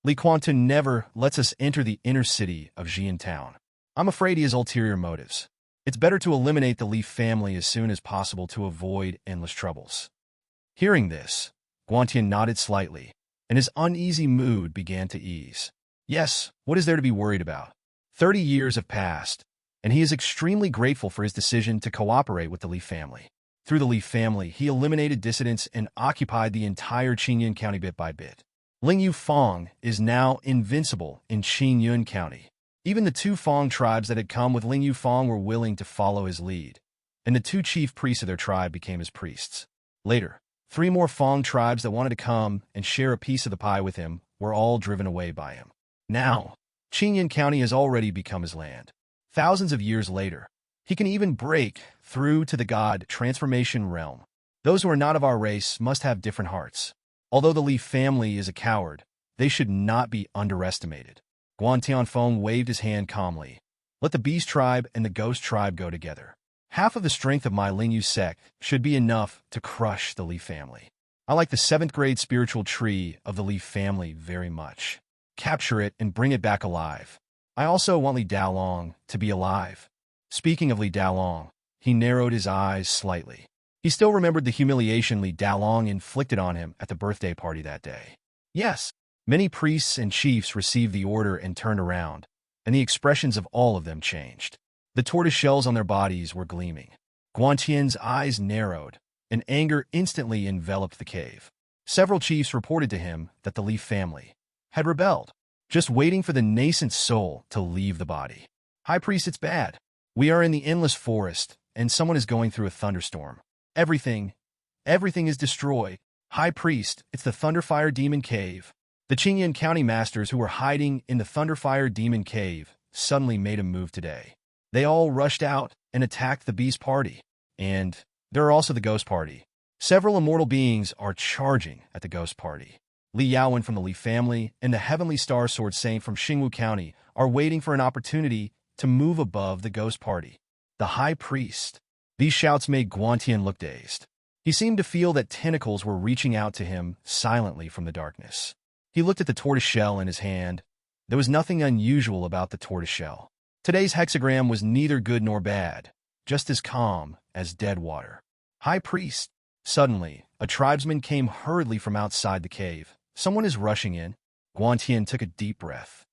Li Quantan never lets us enter the inner city of Jian Town. I'm afraid he has ulterior motives. It's better to eliminate the Leaf family as soon as possible to avoid endless troubles. Hearing this, Guantian nodded slightly, and his uneasy mood began to ease. Yes, what is there to be worried about? 30 years have passed, and he is extremely grateful for his decision to cooperate with the Leaf family. Through the Leaf family, he eliminated dissidents and occupied the entire Qingyun County bit by bit. Linyu Fang is now invincible in Qingyun County. Even the 2 Fang tribes that had come with Linyu Fang were willing to follow his lead, and the 2 chief priests of their tribe became his priests. Later, 3 more Fang tribes that wanted to come and share a piece of the pie with him were all driven away by him. Now, Qingyun County has already become his land. Thousands of years later, he can even break through to the God transformation realm. Those who are not of our race must have different hearts. Although the Li family is a coward, they should not be underestimated. Guan Tianfeng waved his hand calmly. Let the Beast tribe and the Ghost tribe go together. Half of the strength of my Linyu sect should be enough to crush the Li family. I like the 7th grade spiritual tree of the Li family very much. Capture it and bring it back alive. I also want Li Daolong to be alive. Speaking of Li Daolong, he narrowed his eyes slightly. He still remembered the humiliation Li Daolong inflicted on him at the birthday party that day. Yes, many priests and chiefs received the order and turned around, and the expressions of all of them changed. The tortoise shells on their bodies were gleaming. Guantian's eyes narrowed, and anger instantly enveloped the cave. Several chiefs reported to him that the Leaf family had rebelled, just waiting for the nascent soul to leave the body. High Priest, it's bad. We are in the endless forest, and someone is going through a thunderstorm. Everything is destroyed. High Priest, it's the Thunderfire Demon Cave. The Qingyan County Masters who were hiding in the Thunderfire Demon Cave suddenly made a move today. They all rushed out and attacked the Beast Party. And there are also the Ghost Party. Several immortal beings are charging at the Ghost Party. Li Yaowen from the Li family and the Heavenly Star Sword Saint from Xingwu County are waiting for an opportunity to move above the Ghost Party. The High Priest. These shouts made Guantian look dazed. He seemed to feel that tentacles were reaching out to him silently from the darkness. He looked at the tortoise shell in his hand. There was nothing unusual about the tortoise shell. Today's hexagram was neither good nor bad, just as calm as dead water. High Priest. Suddenly, a tribesman came hurriedly from outside the cave. Someone is rushing in. Guantian took a deep breath.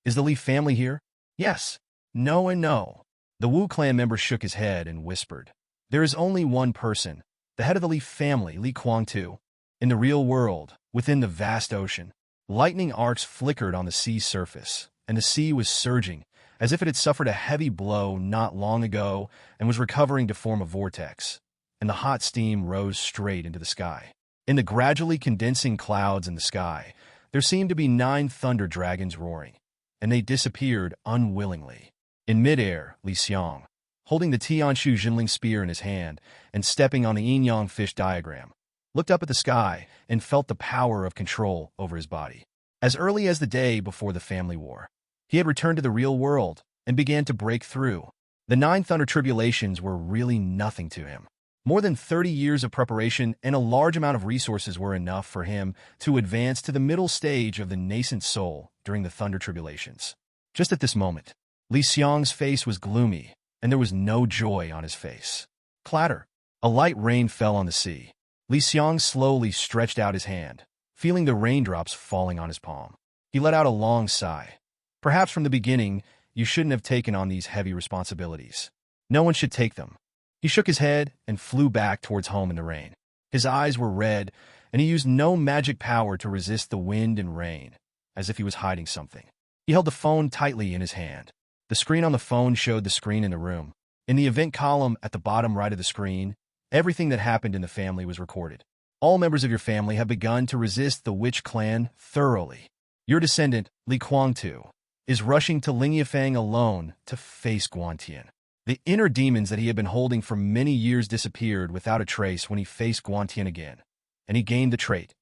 Is the Li family here? Yes. No and no. The Wu clan member shook his head and whispered. There is only one person, the head of the Li family, Li Kuang-tu. In the real world, within the vast ocean, lightning arcs flickered on the sea's surface, and the sea was surging, as if it had suffered a heavy blow not long ago and was recovering to form a vortex, and the hot steam rose straight into the sky. In the gradually condensing clouds in the sky, there seemed to be 9 thunder dragons roaring, and they disappeared unwillingly. In midair, Li Xiang, holding the Tianshu Jinling spear in his hand and stepping on the yin-yang fish diagram, looked up at the sky and felt the power of control over his body. As early as the day before the family war, he had returned to the real world and began to break through. The 9 thunder tribulations were really nothing to him. More than 30 years of preparation and a large amount of resources were enough for him to advance to the middle stage of the nascent soul during the thunder tribulations. Just at this moment, Li Xiang's face was gloomy, and there was no joy on his face. Clatter! A light rain fell on the sea. Li Xiang slowly stretched out his hand, feeling the raindrops falling on his palm. He let out a long sigh. Perhaps from the beginning, you shouldn't have taken on these heavy responsibilities. No one should take them. He shook his head and flew back towards home in the rain. His eyes were red, and he used no magic power to resist the wind and rain, as if he was hiding something. He held the phone tightly in his hand. The screen on the phone showed the screen in the room. In the event column at the bottom right of the screen, everything that happened in the family was recorded. All members of your family have begun to resist the witch clan thoroughly. Your descendant, Li Kuang-tu, is rushing to Lingyafang alone to face Guantian. The inner demons that he had been holding for many years disappeared without a trace when he faced Guantian again, and he gained the trait.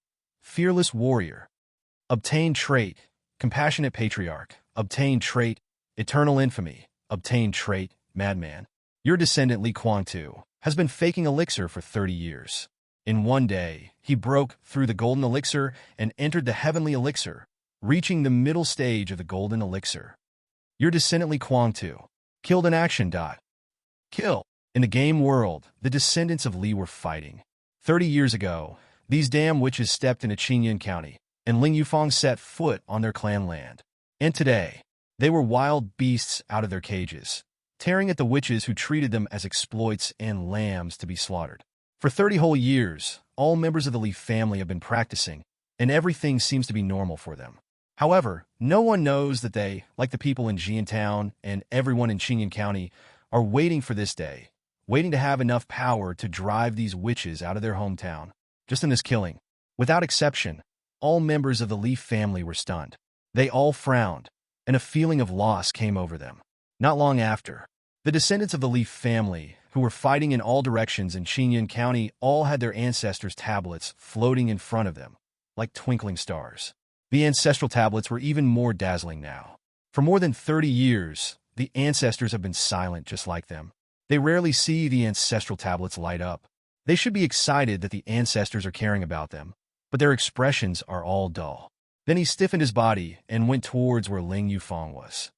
Fearless warrior. Obtained trait. Compassionate patriarch. Obtained trait. Eternal infamy. Obtained trait. Madman. Your descendant Li Kuang-tu has been faking elixir for 30 years. In one day, he broke through the golden elixir and entered the heavenly elixir, reaching the middle stage of the golden elixir. Your descendant Li Kuang-tu killed in action. Kill. In the game world, the descendants of Li were fighting. 30 years ago, these damn witches stepped into Qingyun County, and Ling Yufang set foot on their clan land. And today, they were wild beasts out of their cages, tearing at the witches who treated them as exploits and lambs to be slaughtered. For 30 whole years, all members of the Li family have been practicing, and everything seems to be normal for them. However, no one knows that they, like the people in Jiantown and everyone in Qingyun County, are waiting for this day, waiting to have enough power to drive these witches out of their hometown. Just in this killing, without exception, all members of the Li family were stunned. They all frowned, and a feeling of loss came over them. Not long after, the descendants of the Li family, who were fighting in all directions in Qingyun County, all had their ancestors' tablets floating in front of them, like twinkling stars. The ancestral tablets were even more dazzling now. For more than 30 years, the ancestors have been silent just like them. They rarely see the ancestral tablets light up. They should be excited that the ancestors are caring about them, but their expressions are all dull. Then he stiffened his body and went towards where Ling Yufang was.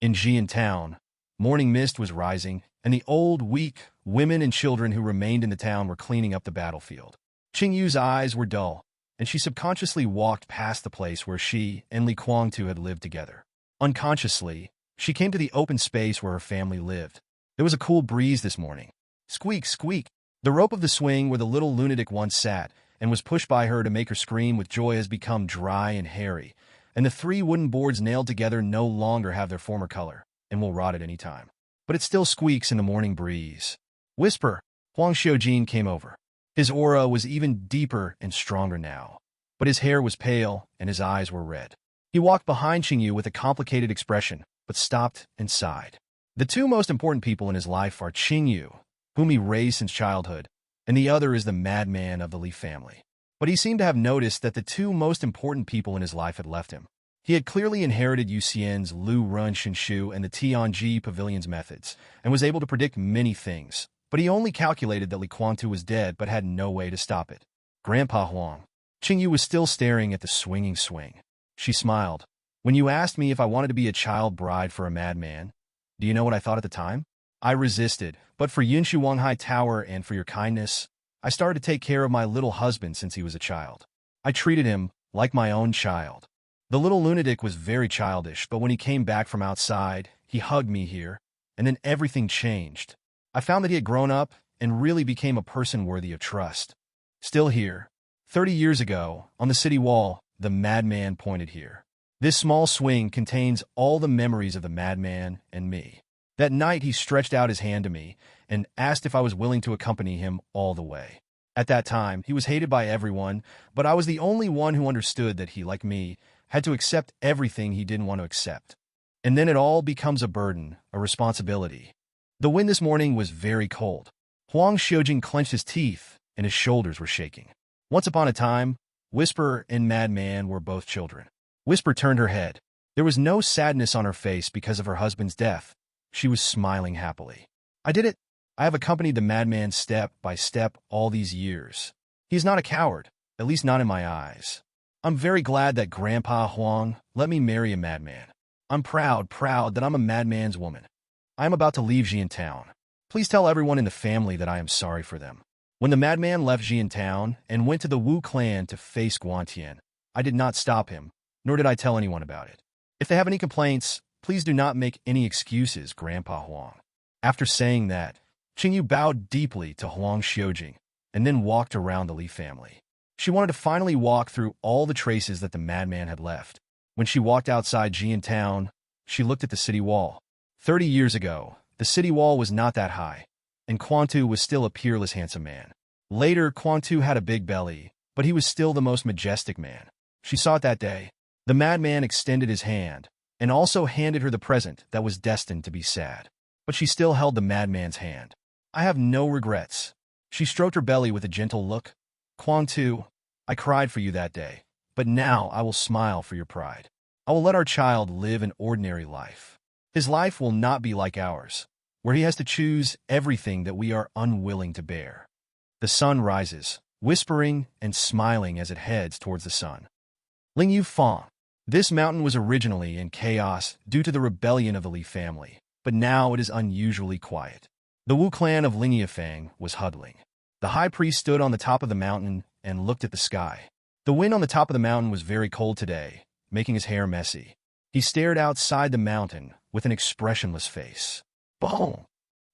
In Jian Town, morning mist was rising, and the old, weak women and children who remained in the town were cleaning up the battlefield. Qing Yu's eyes were dull, and she subconsciously walked past the place where she and Li Kuang-tu had lived together. Unconsciously, she came to the open space where her family lived. There was a cool breeze this morning. Squeak, squeak. The rope of the swing where the little lunatic once sat and was pushed by her to make her scream with joy has become dry and hairy, and the 3 wooden boards nailed together no longer have their former color and will rot at any time. But it still squeaks in the morning breeze. Whisper. Huang Xiaojin came over. His aura was even deeper and stronger now, but his hair was pale and his eyes were red. He walked behind Qing Yu with a complicated expression, but stopped and sighed. The 2 most important people in his life are Qing Yu, whom he raised since childhood, and the other is the madman of the Li family. But he seemed to have noticed that the 2 most important people in his life had left him. He had clearly inherited Yu Xian's Lu Run Shinshu and the Tianji Pavilion's methods, and was able to predict many things. But he only calculated that Li Kuang-tu was dead but had no way to stop it. Grandpa Huang. Qing Yu was still staring at the swinging swing. She smiled. When you asked me if I wanted to be a child bride for a madman, do you know what I thought at the time? I resisted, but for Yunshu Wanghai Tower and for your kindness, I started to take care of my little husband since he was a child. I treated him like my own child. The little lunatic was very childish, but when he came back from outside, he hugged me here, and then everything changed. I found that he had grown up and really became a person worthy of trust. Still here. 30 years ago, on the city wall, the madman pointed here. This small swing contains all the memories of the madman and me. That night he stretched out his hand to me and asked if I was willing to accompany him all the way. At that time, he was hated by everyone, but I was the only one who understood that he, like me, had to accept everything he didn't want to accept. And then it all becomes a burden, a responsibility. The wind this morning was very cold. Huang Xiaojing clenched his teeth, and his shoulders were shaking. Once upon a time, Whisper and Madman were both children. Whisper turned her head. There was no sadness on her face because of her husband's death. She was smiling happily. I did it. I have accompanied the madman step by step all these years. He is not a coward, at least not in my eyes. I'm very glad that Grandpa Huang let me marry a madman. I'm proud that I'm a madman's woman. I am about to leave Xian Town. Please tell everyone in the family that I am sorry for them. When the madman left Xian Town and went to the Wu clan to face Guantian, I did not stop him, nor did I tell anyone about it. If they have any complaints, please do not make any excuses, Grandpa Huang. After saying that, Qingyu bowed deeply to Huang Xiaojing and then walked around the Li family. She wanted to finally walk through all the traces that the madman had left. When she walked outside Xian Town, she looked at the city wall. 30 years ago, the city wall was not that high, and Quantu was still a peerless handsome man. Later, Quantu had a big belly, but he was still the most majestic man. She saw it that day. The madman extended his hand, and also handed her the present that was destined to be sad. But she still held the madman's hand. I have no regrets. She stroked her belly with a gentle look. Quantu, I cried for you that day, but now I will smile for your pride. I will let our child live an ordinary life. His life will not be like ours, where he has to choose everything that we are unwilling to bear. The sun rises, whispering and smiling as it heads towards the sun. Lingyu Fang. This mountain was originally in chaos due to the rebellion of the Li family, but now it is unusually quiet. The Wu clan of Lingyafang was huddling. The high priest stood on the top of the mountain and looked at the sky. The wind on the top of the mountain was very cold today, making his hair messy. He stared outside the mountain with an expressionless face. Boom!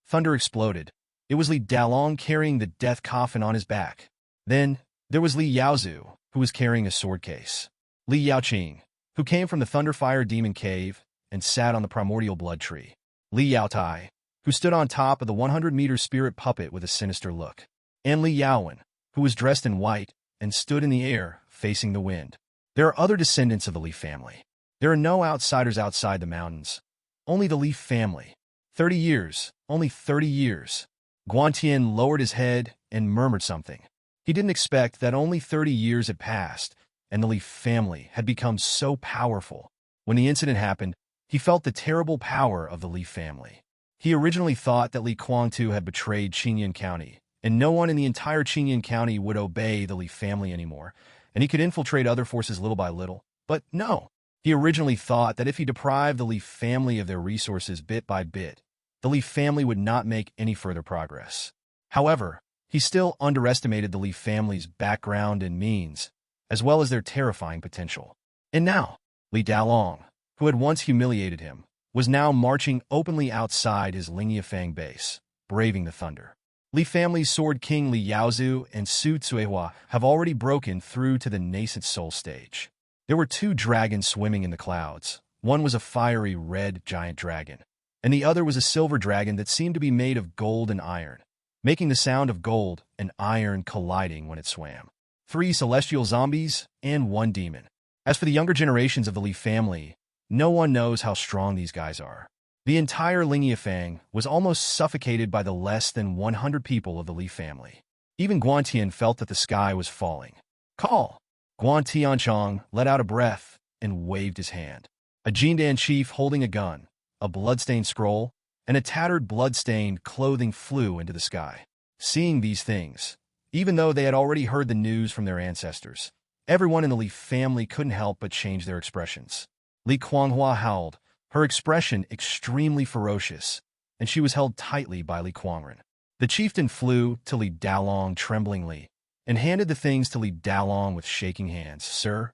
Thunder exploded. It was Li Dalong carrying the death coffin on his back. Then, there was Li Yaozu, who was carrying a sword case. Li Yaoqing, who came from the Thunderfire Demon Cave and sat on the primordial blood tree. Li Yaotai, who stood on top of the 100-meter spirit puppet with a sinister look. And Li Yaowen, who was dressed in white and stood in the air, facing the wind. There are other descendants of the Li family. There are no outsiders outside the mountains. Only the Li family. 30 years, only 30 years. Guantian lowered his head and murmured something. He didn't expect that only 30 years had passed, and the Li family had become so powerful. When the incident happened, he felt the terrible power of the Li family. He originally thought that Li Quangtu had betrayed Qingyan County, and no one in the entire Qingyan County would obey the Li family anymore, and he could infiltrate other forces little by little. But no. He originally thought that if he deprived the Li family of their resources bit by bit, the Li family would not make any further progress. However, he still underestimated the Li family's background and means, as well as their terrifying potential. And now, Li Dalong, who had once humiliated him, was now marching openly outside his Lingyafang base, braving the thunder. Li family's sword king Li Yaozu and Su Tsuehua have already broken through to the nascent soul stage. There were two dragons swimming in the clouds. One was a fiery red giant dragon, and the other was a silver dragon that seemed to be made of gold and iron, making the sound of gold and iron colliding when it swam. 3 celestial zombies and 1 demon. As for the younger generations of the Li family, no one knows how strong these guys are. The entire Lingyafang was almost suffocated by the less than 100 people of the Li family. Even Guantian felt that the sky was falling. Call! Guantianchang let out a breath and waved his hand. A Jindan chief holding a gun, a bloodstained scroll, and a tattered blood-stained clothing flew into the sky. Seeing these things, even though they had already heard the news from their ancestors, everyone in the Li family couldn't help but change their expressions. Li Quanghua howled, her expression extremely ferocious, and she was held tightly by Li Quangren. The chieftain flew to Li Dalong tremblingly, and handed the things to Li Dalong with shaking hands. Sir,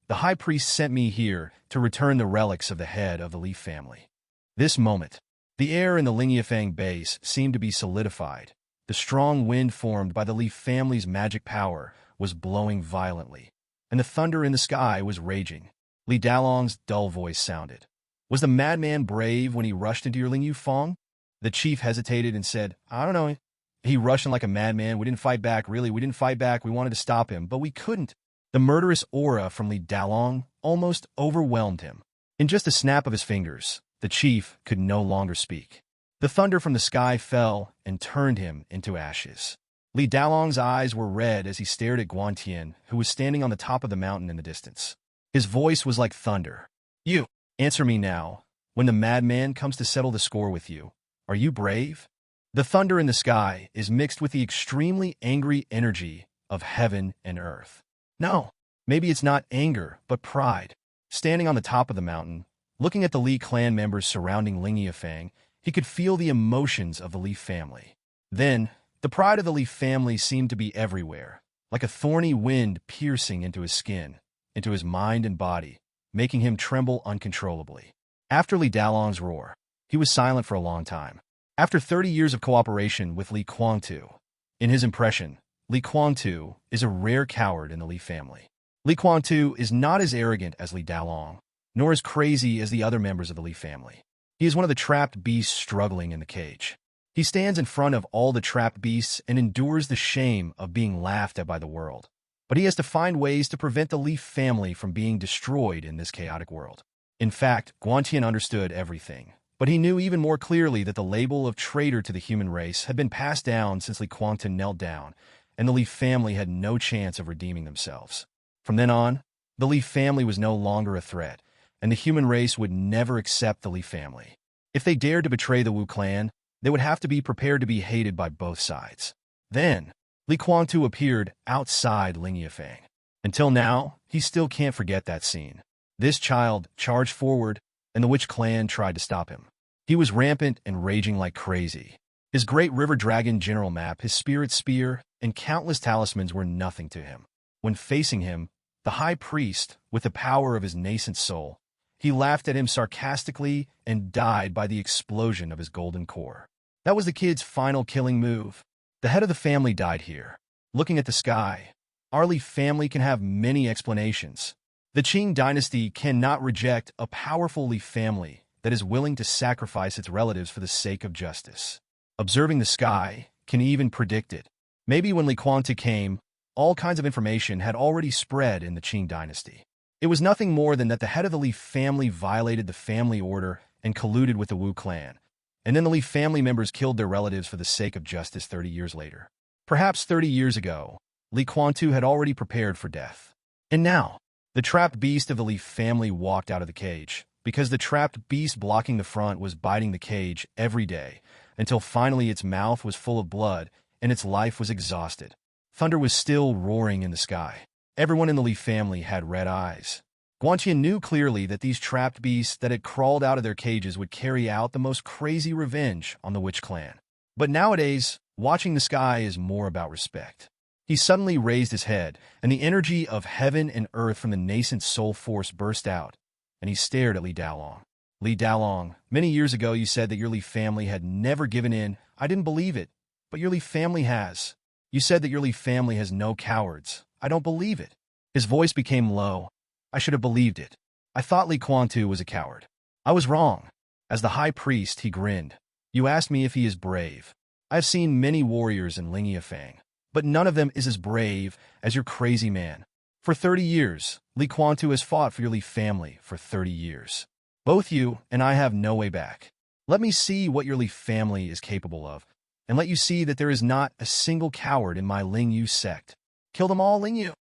The high priest sent me here to return the relics of the head of the Leaf family. This moment, the air in the Lingyafang base seemed to be solidified. The strong wind formed by the Leaf family's magic power was blowing violently, and the thunder in the sky was raging. Li Dalong's dull voice sounded. Was the madman brave when he rushed into your Lingyu Fong? The chief hesitated and said, I don't know. He rushed in like a madman. We didn't fight back. Really, we didn't fight back. We wanted to stop him, but we couldn't. The murderous aura from Li Dalong almost overwhelmed him. In just a snap of his fingers, the chief could no longer speak. The thunder from the sky fell and turned him into ashes. Li Dalong's eyes were red as he stared at Guantian, who was standing on the top of the mountain in the distance. His voice was like thunder. You, answer me now. When the madman comes to settle the score with you, are you brave? The thunder in the sky is mixed with the extremely angry energy of heaven and earth. No, maybe it's not anger, but pride. Standing on the top of the mountain, looking at the Li clan members surrounding Lingyafang, he could feel the emotions of the Li family. Then, the pride of the Li family seemed to be everywhere, like a thorny wind piercing into his skin, into his mind and body, making him tremble uncontrollably. After Li Dalong's roar, he was silent for a long time. After 30 years of cooperation with Li Guangtu, in his impression, Li Guangtu is a rare coward in the Li family. Li Guangtu is not as arrogant as Li Dalong, nor as crazy as the other members of the Li family. He is one of the trapped beasts struggling in the cage. He stands in front of all the trapped beasts and endures the shame of being laughed at by the world. But he has to find ways to prevent the Li family from being destroyed in this chaotic world. In fact, Guantian understood everything, but he knew even more clearly that the label of traitor to the human race had been passed down since Li Guangtu knelt down, and the Li family had no chance of redeeming themselves. From then on, the Li family was no longer a threat, and the human race would never accept the Li family. If they dared to betray the Wu clan, they would have to be prepared to be hated by both sides. Then, Li Guangtu appeared outside Lingyafang. Until now, he still can't forget that scene. This child charged forward, and the witch clan tried to stop him. He was rampant and raging like crazy. His great river dragon general map, his spirit spear, and countless talismans were nothing to him. When facing him, the high priest, with the power of his nascent soul, he laughed at him sarcastically and died by the explosion of his golden core. That was the kid's final killing move. The head of the family died here. Looking at the sky, our Li family can have many explanations. The Qing dynasty cannot reject a powerful Li family that is willing to sacrifice its relatives for the sake of justice. Observing the sky can even predict it. Maybe when Li Guangtu came, all kinds of information had already spread in the Qing dynasty. It was nothing more than that the head of the Li family violated the family order and colluded with the Wu clan, and then the Li family members killed their relatives for the sake of justice 30 years later. Perhaps 30 years ago, Li Guangtu had already prepared for death. And now, the trapped beast of the Li family walked out of the cage, because the trapped beast blocking the front was biting the cage every day, until finally its mouth was full of blood and its life was exhausted. Thunder was still roaring in the sky. Everyone in the Li family had red eyes. Guantian knew clearly that these trapped beasts that had crawled out of their cages would carry out the most crazy revenge on the witch clan. But nowadays, watching the sky is more about respect. He suddenly raised his head, and the energy of heaven and earth from the nascent soul force burst out, and he stared at Li Dalong. Li Dalong, many years ago you said that your Li family had never given in. I didn't believe it, but your Li family has. You said that your Li family has no cowards. I don't believe it. His voice became low. I should have believed it. I thought Li Guangtu was a coward. I was wrong. As the high priest, he grinned. You asked me if he is brave. I have seen many warriors in Lingyafang, but none of them is as brave as your crazy man. For 30 years, Li Guangtu has fought for your Li family for 30 years. Both you and I have no way back. Let me see what your Li family is capable of, and let you see that there is not a single coward in my Lingyu sect. Kill them all, Lingyu.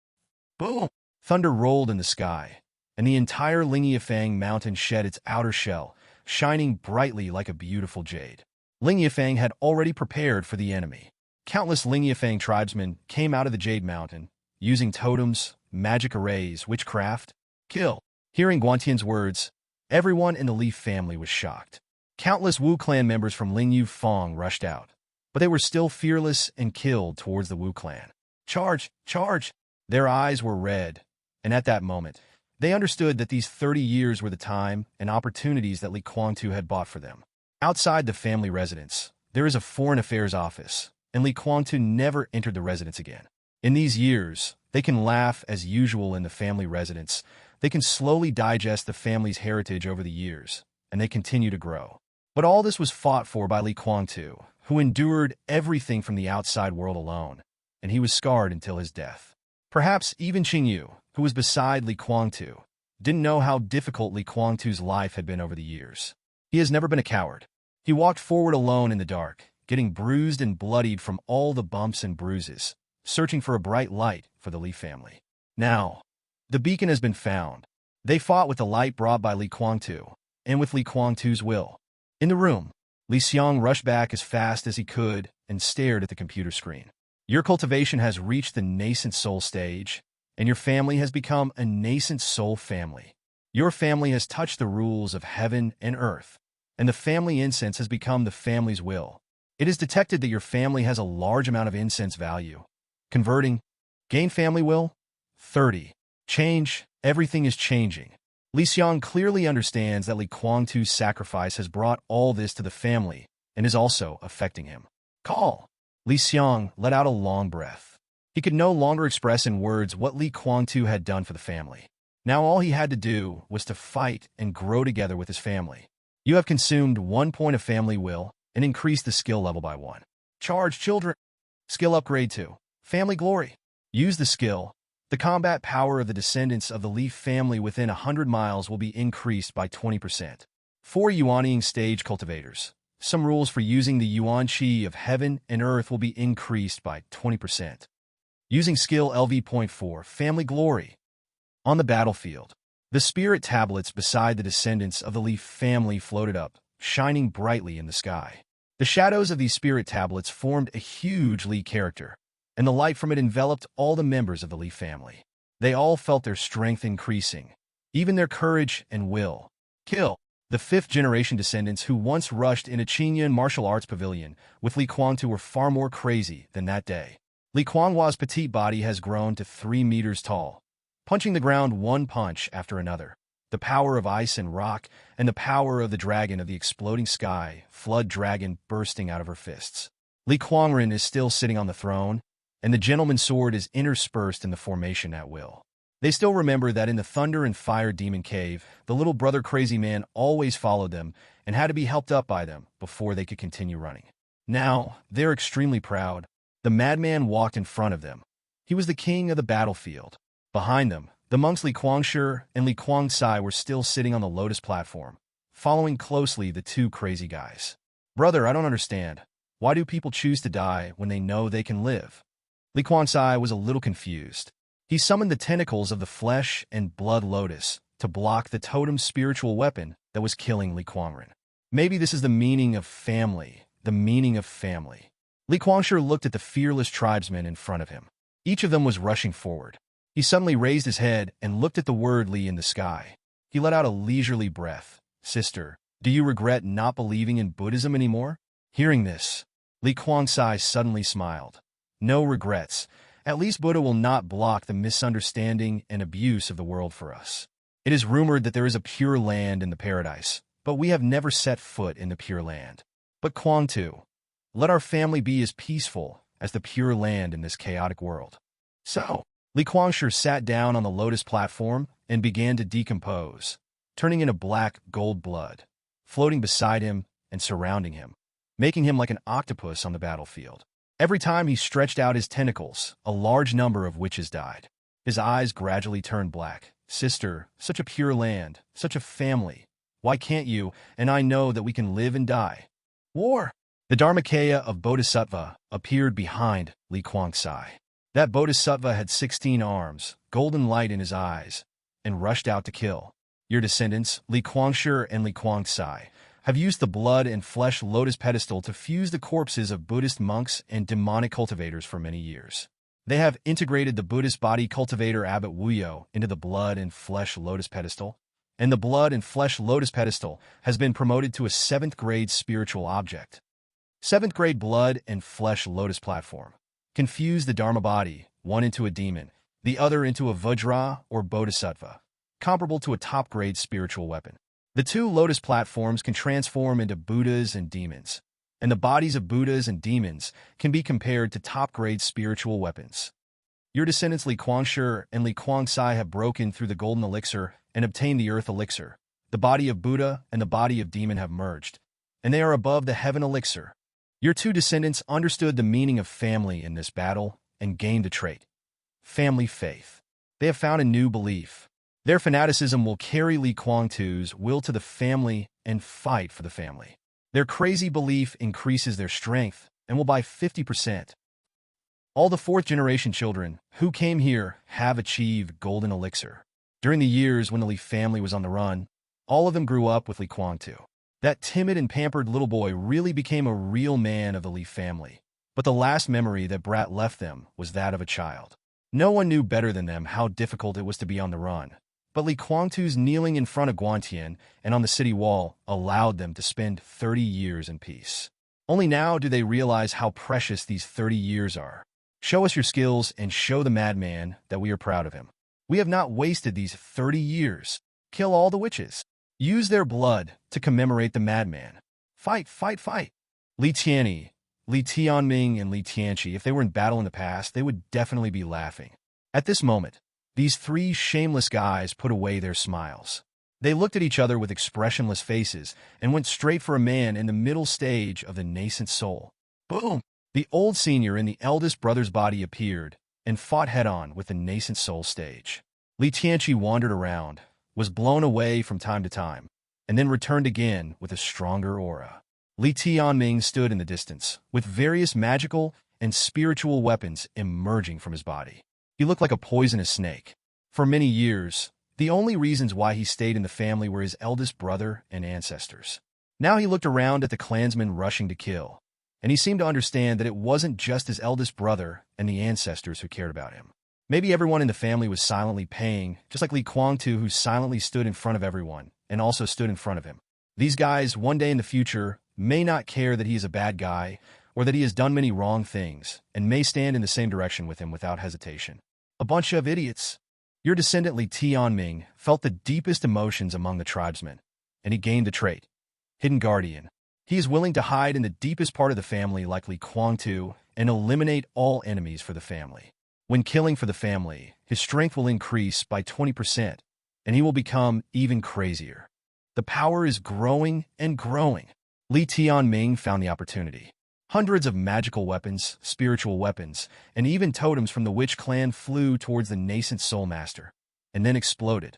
Boom! Thunder rolled in the sky, and the entire Lingyafang mountain shed its outer shell, shining brightly like a beautiful jade. Lingyafang had already prepared for the enemy. Countless Lingyafang tribesmen came out of the Jade Mountain, using totems, magic arrays, witchcraft. Kill! Hearing Guantian's words, everyone in the Li family was shocked. Countless Wu clan members from Lingyu Fong rushed out, but they were still fearless and killed towards the Wu clan. Charge! Charge! Their eyes were red, and at that moment, They understood that these 30 years were the time and opportunities that Li Kuang-tu had bought for them. Outside the family residence, there is a foreign affairs office, and Li Kuang-tu never entered the residence again. In these years, they can laugh as usual in the family residence. They can slowly digest the family's heritage over the years, and they continue to grow. But all this was fought for by Li Kuang-tu, who endured everything from the outside world alone, and he was scarred until his death. Perhaps even Qingyu, who was beside Li Kuang-tu, didn't know how difficult Li Kuang-tu's life had been over the years. He has never been a coward. He walked forward alone in the dark, getting bruised and bloodied from all the bumps and bruises, searching for a bright light for the Li family. Now, the beacon has been found. They fought with the light brought by Li Kuang-tu, and with Li Kuang-tu's will. In the room, Xiang rushed back as fast as he could and stared at the computer screen. Your cultivation has reached the nascent soul stage, and your family has become a nascent soul family. Your family has touched the rules of heaven and earth, and the family incense has become the family's will. It is detected that your family has a large amount of incense value. Converting. Gain family will. 30. Change. Everything is changing. Xiang clearly understands that Li Kuang-tu's sacrifice has brought all this to the family and is also affecting him. Call. Xiang let out a long breath. He could no longer express in words what Li Kuang-tu had done for the family. Now all he had to do was to fight and grow together with his family. You have consumed 1 point of family will and increased the skill level by 1. Charge children. Skill upgrade 2. Family glory. Use the skill. The combat power of the descendants of the Li family within 100 miles will be increased by 20%. 4 Yuanying stage cultivators. Some rules for using the Yuan Qi of heaven and earth will be increased by 20%. Using skill LV.4 Family glory. On the battlefield, the spirit tablets beside the descendants of the Li family floated up, shining brightly in the sky. The shadows of these spirit tablets formed a huge Li character, and the light from it enveloped all the members of the Li family. They all felt their strength increasing, even their courage and will. Kill. The 5th-generation descendants who once rushed in a Qingyun martial arts pavilion with Li Kuang-tu were far more crazy than that day. Li Kuanghua's petite body has grown to 3 meters tall, punching the ground one punch after another. The power of ice and rock, and the power of the dragon of the exploding sky, flood dragon bursting out of her fists. Li Kuangren is still sitting on the throne, and the gentleman's sword is interspersed in the formation at will. They still remember that in the Thunder and Fire Demon Cave, the little brother crazy man always followed them and had to be helped up by them before they could continue running. Now, they're extremely proud. The madman walked in front of them. He was the king of the battlefield. Behind them, the monks Li Kuangshi and Li Kuangsai were still sitting on the lotus platform, following closely the 2 crazy guys. Brother, I don't understand. Why do people choose to die when they know they can live? Li Kuangsai was a little confused. He summoned the tentacles of the flesh and blood lotus to block the totem's spiritual weapon that was killing Li Kuangren. Maybe this is the meaning of family, the meaning of family. Li Kuangshi looked at the fearless tribesmen in front of him. Each of them was rushing forward. He suddenly raised his head and looked at the word Li in the sky. He let out a leisurely breath. Sister, do you regret not believing in Buddhism anymore? Hearing this, Li Kuangsai suddenly smiled. No regrets. At least Buddha will not block the misunderstanding and abuse of the world for us. It is rumored that there is a pure land in the paradise, but we have never set foot in the pure land. But Kuang-tu, let our family be as peaceful as the pure land in this chaotic world. So, Li Kuangshi sat down on the lotus platform and began to decompose, turning into black gold blood, floating beside him and surrounding him, making him like an octopus on the battlefield. Every time he stretched out his tentacles, a large number of witches died. His eyes gradually turned black. Sister, such a pure land, such a family. Why can't you and I know that we can live and die? War! The Dharmakaya of Bodhisattva appeared behind Li Kuangsai. That Bodhisattva had 16 arms, golden light in his eyes, and rushed out to kill. Your descendants, Li Kuangshi and Li Kuangsai, have used the blood and flesh lotus pedestal to fuse the corpses of Buddhist monks and demonic cultivators for many years. They have integrated the Buddhist body cultivator Abbot Wuyo into the blood and flesh lotus pedestal, and the blood and flesh lotus pedestal has been promoted to a 7th grade spiritual object. 7th grade blood and flesh lotus platform. Confuse the Dharma body, one into a demon, the other into a Vajra or Bodhisattva. comparable to a top-grade spiritual weapon. The two lotus platforms can transform into Buddhas and demons, and the bodies of Buddhas and demons can be compared to top-grade spiritual weapons. Your descendants Li Kuangshi and Li Kuangsai have broken through the golden elixir and obtained the earth elixir. The body of Buddha and the body of demon have merged, and they are above the heaven elixir. Your two descendants understood the meaning of family in this battle and gained a trait: family faith. They have found a new belief. Their fanaticism will carry Li Kuangtu's will to the family and fight for the family. Their crazy belief increases their strength and will by 50%. All the fourth-generation children who came here have achieved golden elixir. During the years when the Li family was on the run, all of them grew up with Li Kuangtu. That timid and pampered little boy really became a real man of the Li family. But the last memory that Brat left them was that of a child. No one knew better than them how difficult it was to be on the run. But Li Kuangtu's kneeling in front of Guantian and on the city wall allowed them to spend 30 years in peace. Only now do they realize how precious these 30 years are. Show us your skills and show the madman that we are proud of him. We have not wasted these 30 years. Kill all the witches. Use their blood to commemorate the madman. Fight, fight, fight. Li Tianyi, Li Tianming, and Li Tianqi, if they were in battle in the past, they would definitely be laughing. At this moment, these three shameless guys put away their smiles. They looked at each other with expressionless faces and went straight for a man in the middle stage of the nascent soul. Boom! The old senior in the eldest brother's body appeared and fought head-on with the nascent soul stage. Li Tianqi wandered around, was blown away from time to time, and then returned again with a stronger aura. Li Tianming stood in the distance, with various magical and spiritual weapons emerging from his body. He looked like a poisonous snake. For many years, the only reasons why he stayed in the family were his eldest brother and ancestors. Now he looked around at the clansmen rushing to kill, and he seemed to understand that it wasn't just his eldest brother and the ancestors who cared about him. Maybe everyone in the family was silently paying, just like Li Kuangtu, who silently stood in front of everyone and also stood in front of him. These guys, one day in the future, may not care that he is a bad guy or that he has done many wrong things and may stand in the same direction with him without hesitation. A bunch of idiots. Your descendant Li Tianming felt the deepest emotions among the tribesmen, and he gained the trait: Hidden Guardian. He is willing to hide in the deepest part of the family like Li Kuangtu and eliminate all enemies for the family. When killing for the family, his strength will increase by 20%, and he will become even crazier. The power is growing and growing. Li Tianming found the opportunity. Hundreds of magical weapons, spiritual weapons, and even totems from the witch clan flew towards the nascent soul master, and then exploded.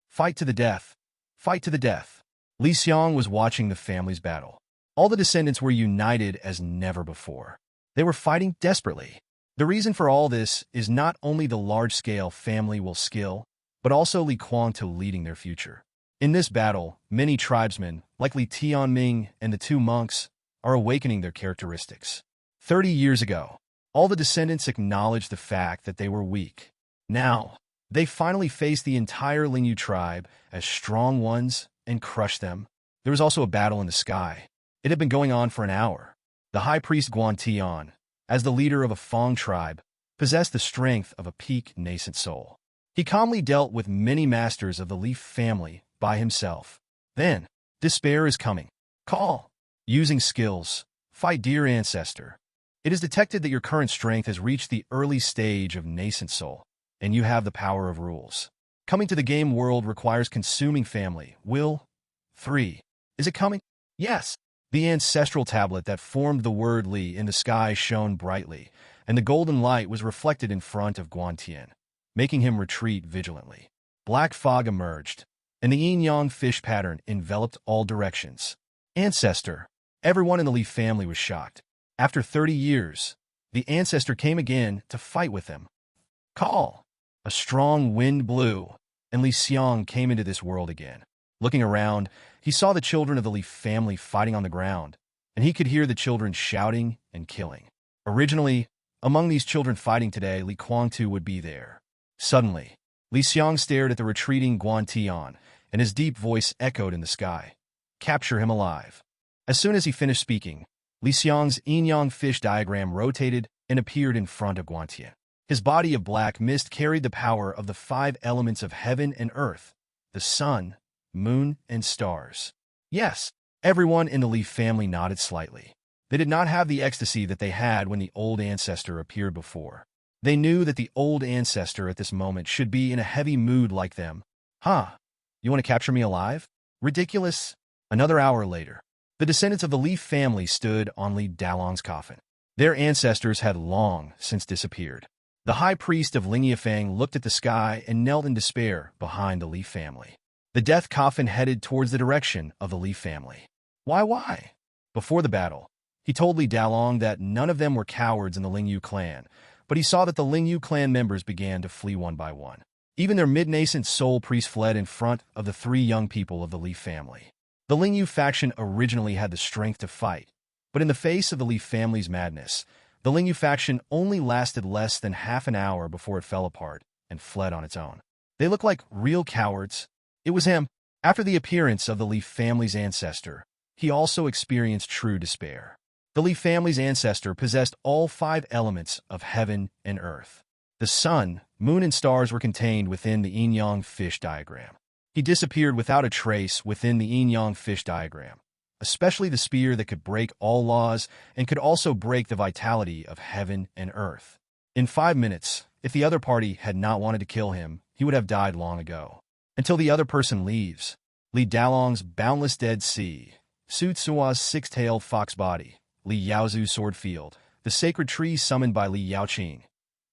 Fight to the death. Fight to the death. Li Xiang was watching the family's battle. All the descendants were united as never before. They were fighting desperately. The reason for all this is not only the large-scale family will skill, but also Li Kuangtu leading their future. In this battle, many tribesmen, like Li Tianming and the two monks, are awakening their characteristics. 30 years ago, all the descendants acknowledged the fact that they were weak. Now, they finally faced the entire Lingyu tribe as strong ones and crushed them. There was also a battle in the sky. It had been going on for an hour. The high priest Guantian, as the leader of a Fang tribe, possessed the strength of a peak nascent soul. He calmly dealt with many masters of the Leaf family by himself. Then, despair is coming. Call. Using skills. Fight, dear ancestor. It is detected that your current strength has reached the early stage of nascent soul, and you have the power of rules. Coming to the game world requires consuming family. Will. 3. Is it coming? Yes. The ancestral tablet that formed the word Li in the sky shone brightly, and the golden light was reflected in front of Guantian, making him retreat vigilantly. Black fog emerged, and the yin-yang fish pattern enveloped all directions. Ancestor. Everyone in the Li family was shocked. After 30 years, the ancestor came again to fight with them. Call. A strong wind blew, and Li Xiang came into this world again. Looking around, he saw the children of the Li family fighting on the ground, and he could hear the children shouting and killing. Originally, among these children fighting today, Li Kuangtu would be there. Suddenly, Li Xiang stared at the retreating Guantian, and his deep voice echoed in the sky. Capture him alive. As soon as he finished speaking, Li Xiang's yin-yang fish diagram rotated and appeared in front of Guantian. His body of black mist carried the power of the 5 elements of heaven and earth, the sun, moon, and stars. Yes, everyone in the Leaf family nodded slightly. They did not have the ecstasy that they had when the old ancestor appeared before. They knew that the old ancestor at this moment should be in a heavy mood like them. Huh? You want to capture me alive? Ridiculous. Another hour later, the descendants of the Leaf family stood on Li Dalong's coffin. Their ancestors had long since disappeared. The high priest of Lingyafang looked at the sky and knelt in despair behind the Leaf family. The death coffin headed towards the direction of the Leaf family. Why? Before the battle, he told Li Dalong that none of them were cowards in the Lingyu clan, but he saw that the Lingyu clan members began to flee one by one. Even their mid-nascent soul priest fled in front of the 3 young people of the Leaf family. The Lingyu faction originally had the strength to fight, but in the face of the Leaf family's madness, the Lingyu faction only lasted less than half an hour before it fell apart and fled on its own. They looked like real cowards. It was him. After the appearance of the Leaf family's ancestor, he also experienced true despair. The Leaf family's ancestor possessed all 5 elements of heaven and earth. The sun, moon, and stars were contained within the yin-yang fish diagram. He disappeared without a trace within the yin-yang fish diagram, especially the spear that could break all laws and could also break the vitality of heaven and earth. In 5 minutes, if the other party had not wanted to kill him, he would have died long ago. Until the other person leaves. Li Dalong's boundless dead sea, Su Tsua's 6-tailed fox body, Li Yaozu's sword field, the sacred tree summoned by Li Yaoqing.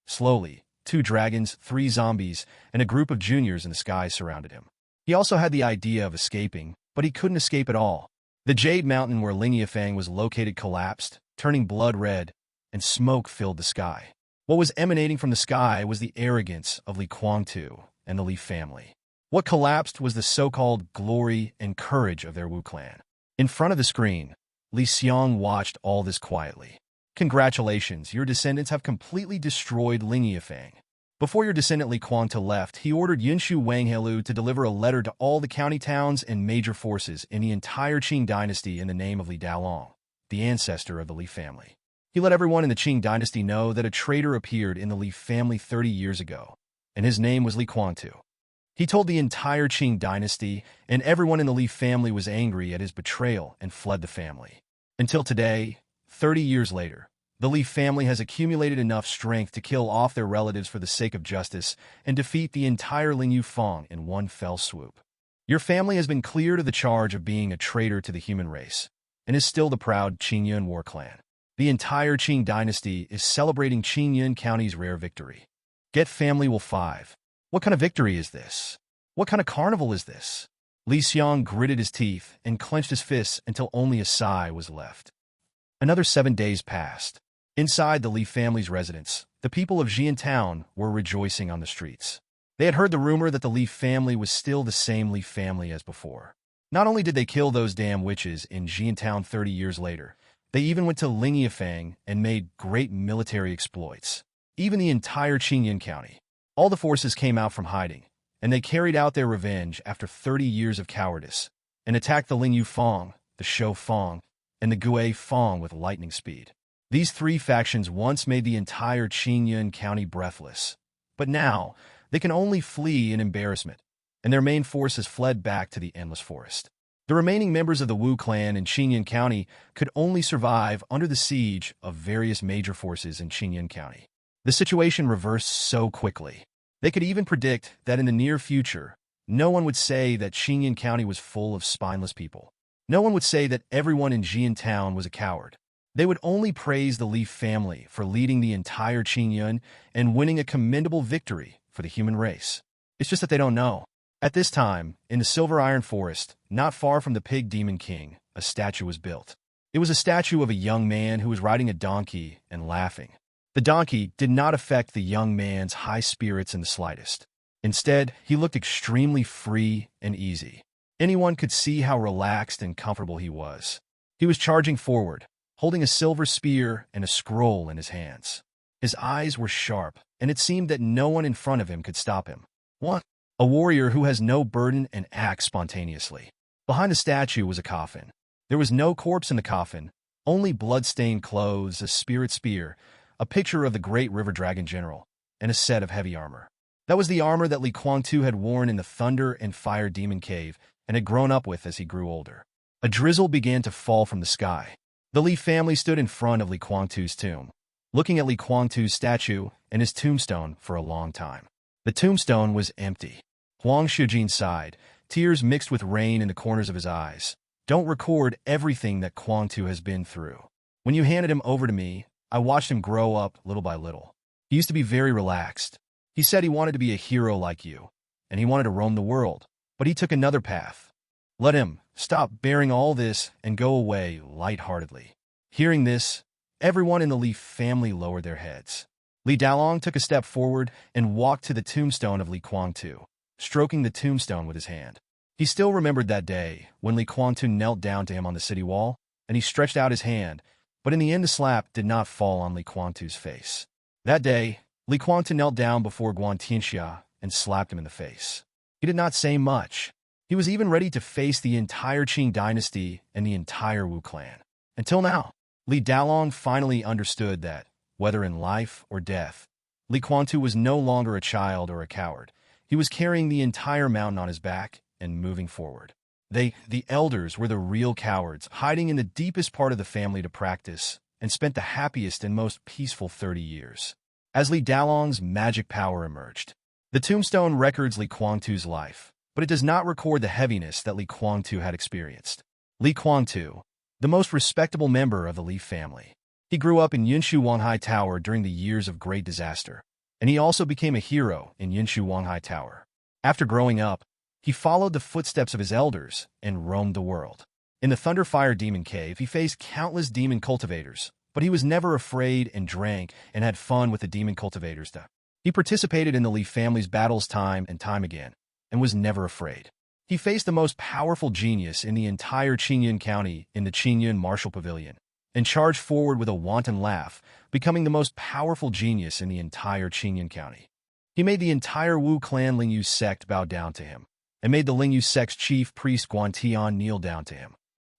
Slowly, 2 dragons, 3 zombies, and a group of juniors in the sky surrounded him. He also had the idea of escaping, but he couldn't escape at all. The Jade Mountain where Lingyafang was located collapsed, turning blood red, and smoke filled the sky. What was emanating from the sky was the arrogance of Li Kuangtu and the Leaf family. What collapsed was the so-called glory and courage of their Wu clan. In front of the screen, Li Xiang watched all this quietly. Congratulations, your descendants have completely destroyed Lingyafang. Before your descendant Li Kuangtu left, he ordered Yunshu Wanghelu to deliver a letter to all the county towns and major forces in the entire Qing dynasty in the name of Li Dalong, the ancestor of the Li family. He let everyone in the Qing dynasty know that a traitor appeared in the Li family 30 years ago, and his name was Li Kuangtu. He told the entire Qing dynasty, and everyone in the Li family was angry at his betrayal and fled the family. Until today, 30 years later, the Li family has accumulated enough strength to kill off their relatives for the sake of justice and defeat the entire Lingyu Fang in one fell swoop. Your family has been cleared of the charge of being a traitor to the human race, and is still the proud Qingyun war clan. The entire Qing dynasty is celebrating Qingyun County's rare victory. Get Family Will 5. What kind of victory is this? What kind of carnival is this? Li Xiang gritted his teeth and clenched his fists until only a sigh was left. Another 7 days passed. Inside the Li family's residence, the people of Xian Town were rejoicing on the streets. They had heard the rumor that the Li family was still the same Li family as before. Not only did they kill those damn witches in Xian Town 30 years later, they even went to Lingyafang and made great military exploits. Even the entire Qingyun County. All the forces came out from hiding, and they carried out their revenge after 30 years of cowardice, and attacked the Lingyu Fang, the Shou Fang, and the Gui Fang with lightning speed. These 3 factions once made the entire Qingyun County breathless, but now they can only flee in embarrassment, and their main force has fled back to the Endless Forest. The remaining members of the Wu clan in Qingyun County could only survive under the siege of various major forces in Qingyun County. The situation reversed so quickly. They could even predict that in the near future, no one would say that Qingyun County was full of spineless people. No one would say that everyone in Xian Town was a coward. They would only praise the Li family for leading the entire Qingyun and winning a commendable victory for the human race. It's just that they don't know. At this time, in the Silver Iron Forest, not far from the Pig Demon King, a statue was built. It was a statue of a young man who was riding a donkey and laughing. The donkey did not affect the young man's high spirits in the slightest. Instead, he looked extremely free and easy. Anyone could see how relaxed and comfortable he was. He was charging forward, holding a silver spear and a scroll in his hands. His eyes were sharp, and it seemed that no one in front of him could stop him. What? A warrior who has no burden and acts spontaneously. Behind the statue was a coffin. There was no corpse in the coffin, only blood-stained clothes, a spirit spear, a picture of the great river dragon general, and a set of heavy armor. That was the armor that Li Kuang-tu had worn in the Thunder and Fire Demon Cave and had grown up with as he grew older. A drizzle began to fall from the sky. The Li family stood in front of Li Kuang-tu's tomb, looking at Li Kuang-tu's statue and his tombstone for a long time. The tombstone was empty. Huang Shujin sighed, tears mixed with rain in the corners of his eyes. Don't record everything that Kuang-tu has been through. When you handed him over to me, I watched him grow up little by little. He used to be very relaxed. He said he wanted to be a hero like you, and he wanted to roam the world, but he took another path. Let him stop bearing all this and go away lightheartedly. Hearing this, everyone in the Li family lowered their heads. Li Dalong took a step forward and walked to the tombstone of Li Kuang-tu, stroking the tombstone with his hand. He still remembered that day when Li Kuang-tu knelt down to him on the city wall, and he stretched out his hand, but in the end the slap did not fall on Li Kuang-tu's face. That day, Li Kuang-tu knelt down before Guan Tianxia and slapped him in the face. He did not say much. He was even ready to face the entire Qing dynasty and the entire Wu clan. Until now, Li Dalong finally understood that, whether in life or death, Li Kuang-tu was no longer a child or a coward. He was carrying the entire mountain on his back and moving forward. The elders, were the real cowards, hiding in the deepest part of the family to practice, and spent the happiest and most peaceful 30 years. As Li Dalong's magic power emerged, the tombstone records Li Kuang-tu's life, but it does not record the heaviness that Li Kuang-tu had experienced. Li Kuang-tu, the most respectable member of the Li family. He grew up in Yinshu Wanghai Tower during the years of great disaster, and he also became a hero in Yinshu Wanghai Tower. After growing up, he followed the footsteps of his elders and roamed the world. In the Thunder Fire Demon Cave, he faced countless demon cultivators, but he was never afraid and drank and had fun with the demon cultivators. He participated in the Li family's battles time and time again, and was never afraid. He faced the most powerful genius in the entire Qingyun County in the Qingyun Martial Pavilion, and charged forward with a wanton laugh, becoming the most powerful genius in the entire Qingyun County. He made the entire Wu clan Lingyu sect bow down to him, and made the Lingyu sect's chief priest Guan Tian kneel down to him.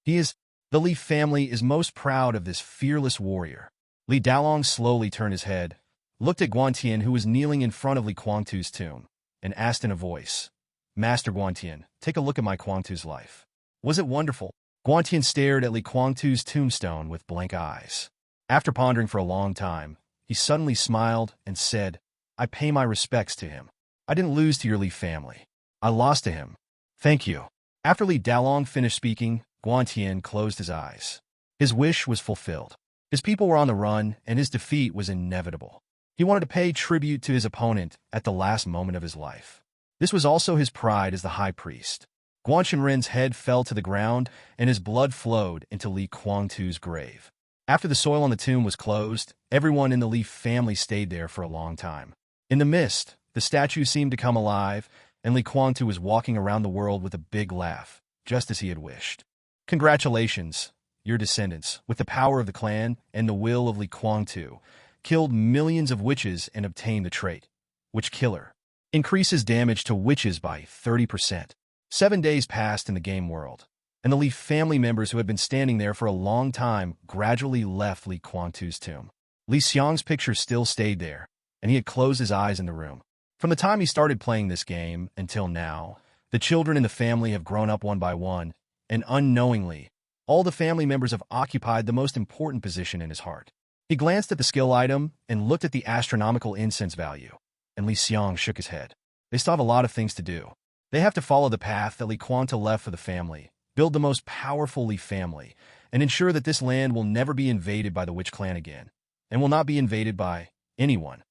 The Li family is most proud of this fearless warrior. Li Dalong slowly turned his head, looked at Guan Tian, who was kneeling in front of Li Kuang-tu's tomb, and asked in a voice, Master Guan Tian, take a look at my Kuang-tu's life. Was it wonderful? Guan Tian stared at Li Kuang-tu's tombstone with blank eyes. After pondering for a long time, he suddenly smiled and said, I pay my respects to him. I didn't lose to your Li family. I lost to him. Thank you. After Li Dalong finished speaking, Guan Tian closed his eyes. His wish was fulfilled. His people were on the run, and his defeat was inevitable. He wanted to pay tribute to his opponent at the last moment of his life. This was also his pride as the high priest. Guan Shenren's head fell to the ground, and his blood flowed into Li Kuang-tu's grave. After the soil on the tomb was closed, everyone in the Li family stayed there for a long time. In the mist, the statue seemed to come alive, and Li Kuang-tu was walking around the world with a big laugh, just as he had wished. Congratulations, your descendants, with the power of the clan and the will of Li Kuang-tu, killed millions of witches and obtained the trait, Witch Killer. Increases damage to witches by 30%. 7 days passed in the game world, and the Li family members who had been standing there for a long time gradually left Li Kuang-tu's tomb. Li Xiang's picture still stayed there, and he had closed his eyes in the room. From the time he started playing this game until now, the children in the family have grown up one by one, and unknowingly, all the family members have occupied the most important position in his heart. He glanced at the skill item and looked at the astronomical incense value, and Li Xiang shook his head. They still have a lot of things to do. They have to follow the path that Li Kuang-tu left for the family, build the most powerful Li family, and ensure that this land will never be invaded by the Witch Clan again, and will not be invaded by anyone.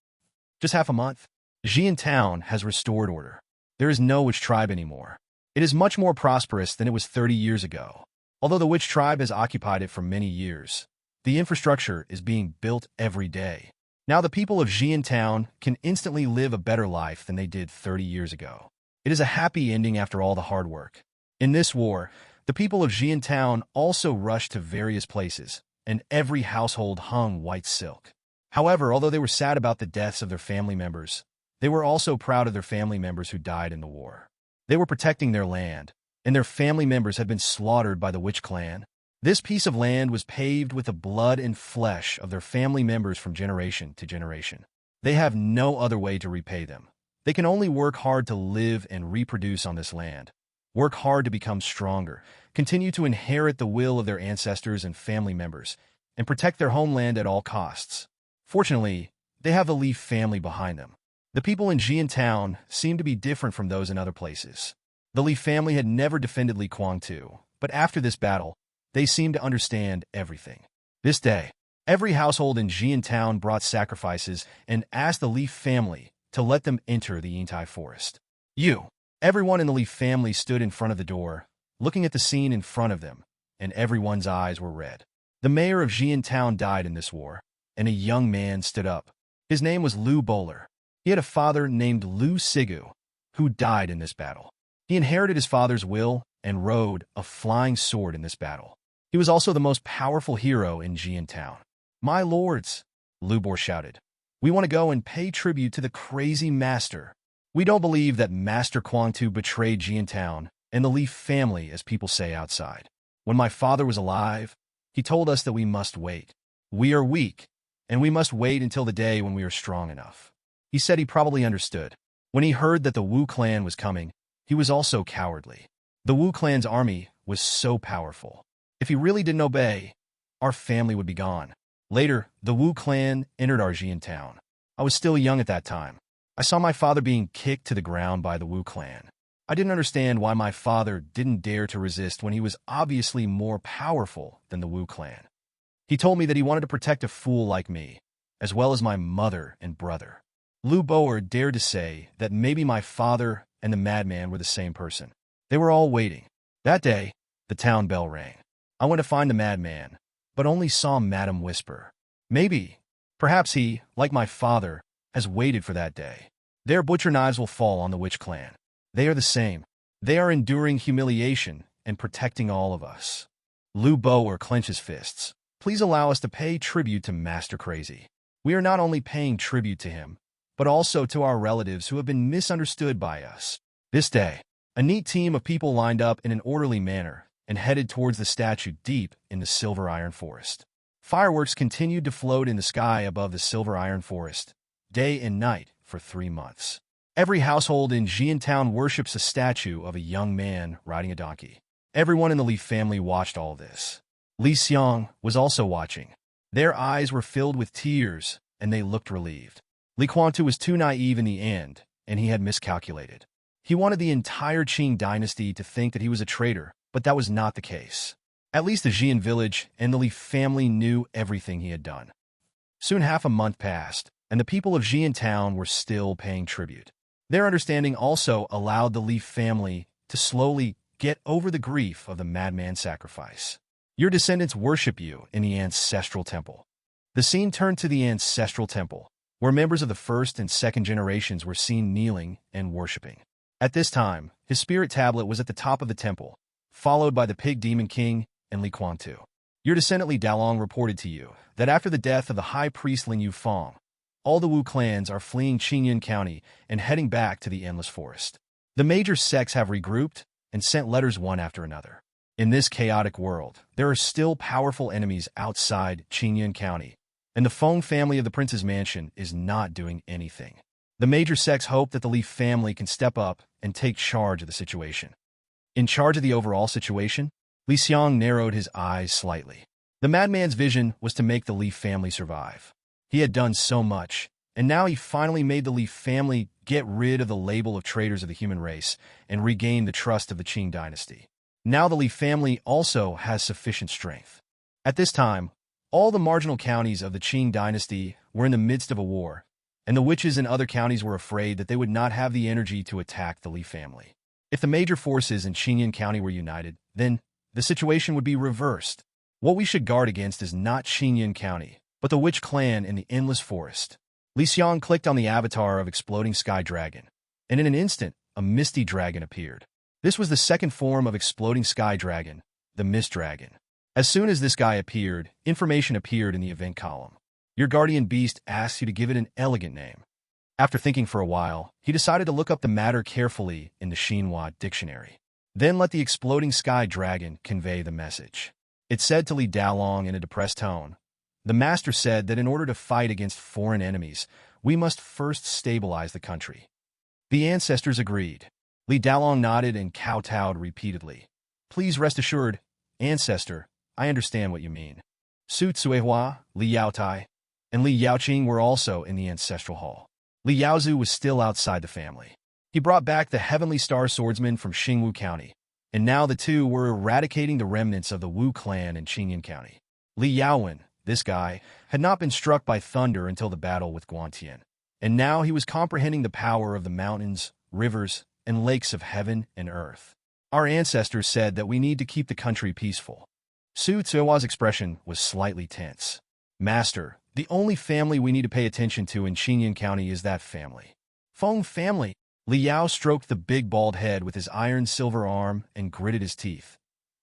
Just half a month, Xian Town has restored order. There is no Witch tribe anymore. It is much more prosperous than it was 30 years ago. Although the Witch tribe has occupied it for many years, the infrastructure is being built every day. Now the people of Xian Town can instantly live a better life than they did 30 years ago. It is a happy ending after all the hard work. In this war, the people of Xian Town also rushed to various places, and every household hung white silk. However, although they were sad about the deaths of their family members, they were also proud of their family members who died in the war. They were protecting their land, and their family members had been slaughtered by the Witch Clan. This piece of land was paved with the blood and flesh of their family members from generation to generation. They have no other way to repay them. They can only work hard to live and reproduce on this land, work hard to become stronger, continue to inherit the will of their ancestors and family members, and protect their homeland at all costs. Fortunately, they have the Leaf family behind them. The people in Xian Town seem to be different from those in other places. The Leaf family had never defended Li Kuang-tu, but after this battle, they seemed to understand everything. This day, every household in Xian Town brought sacrifices and asked the Leaf family to let them enter the Yintai forest. Everyone in the Leaf family stood in front of the door, looking at the scene in front of them, and everyone's eyes were red. The mayor of Xian Town died in this war, and a young man stood up. His name was Lu Bowler. He had a father named Lu Sigu, who died in this battle. He inherited his father's will and rode a flying sword in this battle. He was also the most powerful hero in Xian Town. "My lords," Lu Bor shouted, "we want to go and pay tribute to the crazy master. We don't believe that Master Kuang-tu betrayed Xian Town and the Leaf family, as people say outside. When my father was alive, he told us that we must wait. We are weak, and we must wait until the day when we are strong enough." He said he probably understood. When he heard that the Wu clan was coming, he was also cowardly. The Wu clan's army was so powerful. If he really didn't obey, our family would be gone. Later, the Wu clan entered our Xian Town. I was still young at that time. I saw my father being kicked to the ground by the Wu clan. I didn't understand why my father didn't dare to resist when he was obviously more powerful than the Wu clan. He told me that he wanted to protect a fool like me, as well as my mother and brother. Lu Boer dared to say that maybe my father and the madman were the same person. They were all waiting. That day, the town bell rang. I went to find the madman, but only saw Madam whisper. Perhaps he, like my father, has waited for that day. Their butcher knives will fall on the witch clan. They are the same. They are enduring humiliation and protecting all of us. Lu Boer clenches fists. Please allow us to pay tribute to Master Crazy. We are not only paying tribute to him, but also to our relatives who have been misunderstood by us. This day, a neat team of people lined up in an orderly manner and headed towards the statue deep in the Silver Iron Forest. Fireworks continued to float in the sky above the Silver Iron Forest, day and night for 3 months. Every household in Xian Town worships a statue of a young man riding a donkey. Everyone in the Li family watched all this. Li Xiang was also watching. Their eyes were filled with tears, and they looked relieved. Li Kuang-tu was too naive in the end, and he had miscalculated. He wanted the entire Qing dynasty to think that he was a traitor, but that was not the case. At least the Xian village and the Li family knew everything he had done. Soon half a month passed, and the people of Xian Town were still paying tribute. Their understanding also allowed the Li family to slowly get over the grief of the madman's sacrifice. Your descendants worship you in the ancestral temple. The scene turned to the ancestral temple, where members of the first and second generations were seen kneeling and worshipping. At this time, his spirit tablet was at the top of the temple, followed by the Pig Demon King and Li Kuang-tu. Your descendant Li Dalong reported to you that after the death of the high priest Ling Yufeng, all the Wu clans are fleeing Qingyun County and heading back to the Endless Forest. The major sects have regrouped and sent letters one after another. In this chaotic world, there are still powerful enemies outside Qingyun County, and the Feng family of the prince's mansion is not doing anything. The major sects hope that the Li family can step up and take charge of the situation. In charge of the overall situation, Li Xiang narrowed his eyes slightly. The madman's vision was to make the Li family survive. He had done so much, and now he finally made the Li family get rid of the label of traitors of the human race and regain the trust of the Qing dynasty. Now the Li family also has sufficient strength. At this time, all the marginal counties of the Qing dynasty were in the midst of a war, and the witches in other counties were afraid that they would not have the energy to attack the Li family. If the major forces in Qingyun County were united, then the situation would be reversed. What we should guard against is not Qingyun County, but the witch clan in the Endless Forest. Li Xiang clicked on the avatar of Exploding Sky Dragon, and in an instant, a misty dragon appeared. This was the second form of Exploding Sky Dragon, the Mist Dragon. As soon as this guy appeared, information appeared in the event column. Your guardian beast asks you to give it an elegant name. After thinking for a while, he decided to look up the matter carefully in the Xinhua dictionary. Then let the Exploding Sky Dragon convey the message. It said to Li Dalong in a depressed tone, "The master said that in order to fight against foreign enemies, We must first stabilize the country. The ancestors agreed. Li Dalong nodded and kowtowed repeatedly. Please rest assured, ancestor, I understand what you mean. Su Tsuehua, Li Yaotai, and Li Yaoqing were also in the ancestral hall. Li Yaozu was still outside the family. He brought back the Heavenly Star Swordsman from Xingwu County, and now the two were eradicating the remnants of the Wu clan in Qingyan County. Li Yaowen, this guy, had not been struck by thunder until the battle with Guantian, and now he was comprehending the power of the mountains, rivers, and lakes of heaven and earth. Our ancestors said that we need to keep the country peaceful. Su Tsuehua's expression was slightly tense. Master, the only family we need to pay attention to in Qingyan County is that family. Feng family. Li Yao stroked the big bald head with his iron-silver arm and gritted his teeth.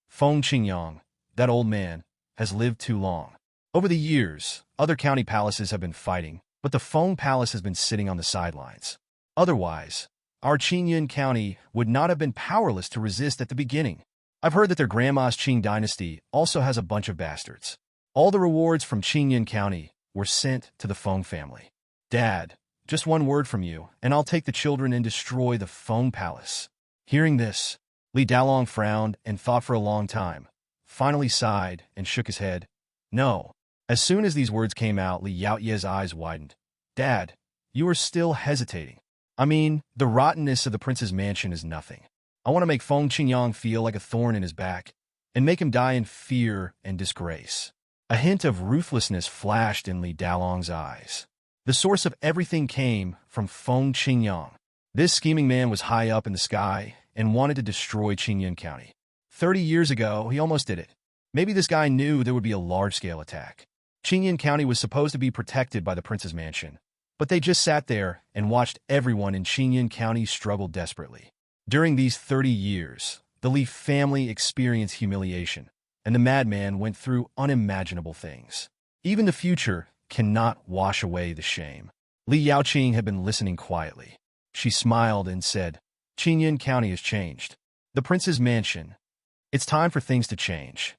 Feng Qingyang, that old man, has lived too long. Over the years, other county palaces have been fighting, but the Feng Palace has been sitting on the sidelines. Otherwise, our Qingyan County would not have been powerless to resist at the beginning. I've heard that their grandma's Qing dynasty also has a bunch of bastards. All the rewards from Qingyan County were sent to the Feng family. Dad, just one word from you, and I'll take the children and destroy the Feng Palace. Hearing this, Li Dalong frowned and thought for a long time, finally sighed and shook his head. No. As soon as these words came out, Li Yaoye's eyes widened. Dad, you are still hesitating. I mean, the rottenness of the prince's mansion is nothing. I want to make Feng Qingyang feel like a thorn in his back, and make him die in fear and disgrace. A hint of ruthlessness flashed in Li Dalong's eyes. The source of everything came from Feng Qingyang. This scheming man was high up in the sky and wanted to destroy Qingyan County. 30 years ago, he almost did it. Maybe this guy knew there would be a large-scale attack. Qingyan County was supposed to be protected by the prince's mansion, but they just sat there and watched everyone in Qingyan County struggle desperately. During these 30 years, the Li family experienced humiliation, and the madman went through unimaginable things. Even the future cannot wash away the shame. Li Yaoqing had been listening quietly. She smiled and said, Qingyan County has changed. The prince's mansion. It's time for things to change.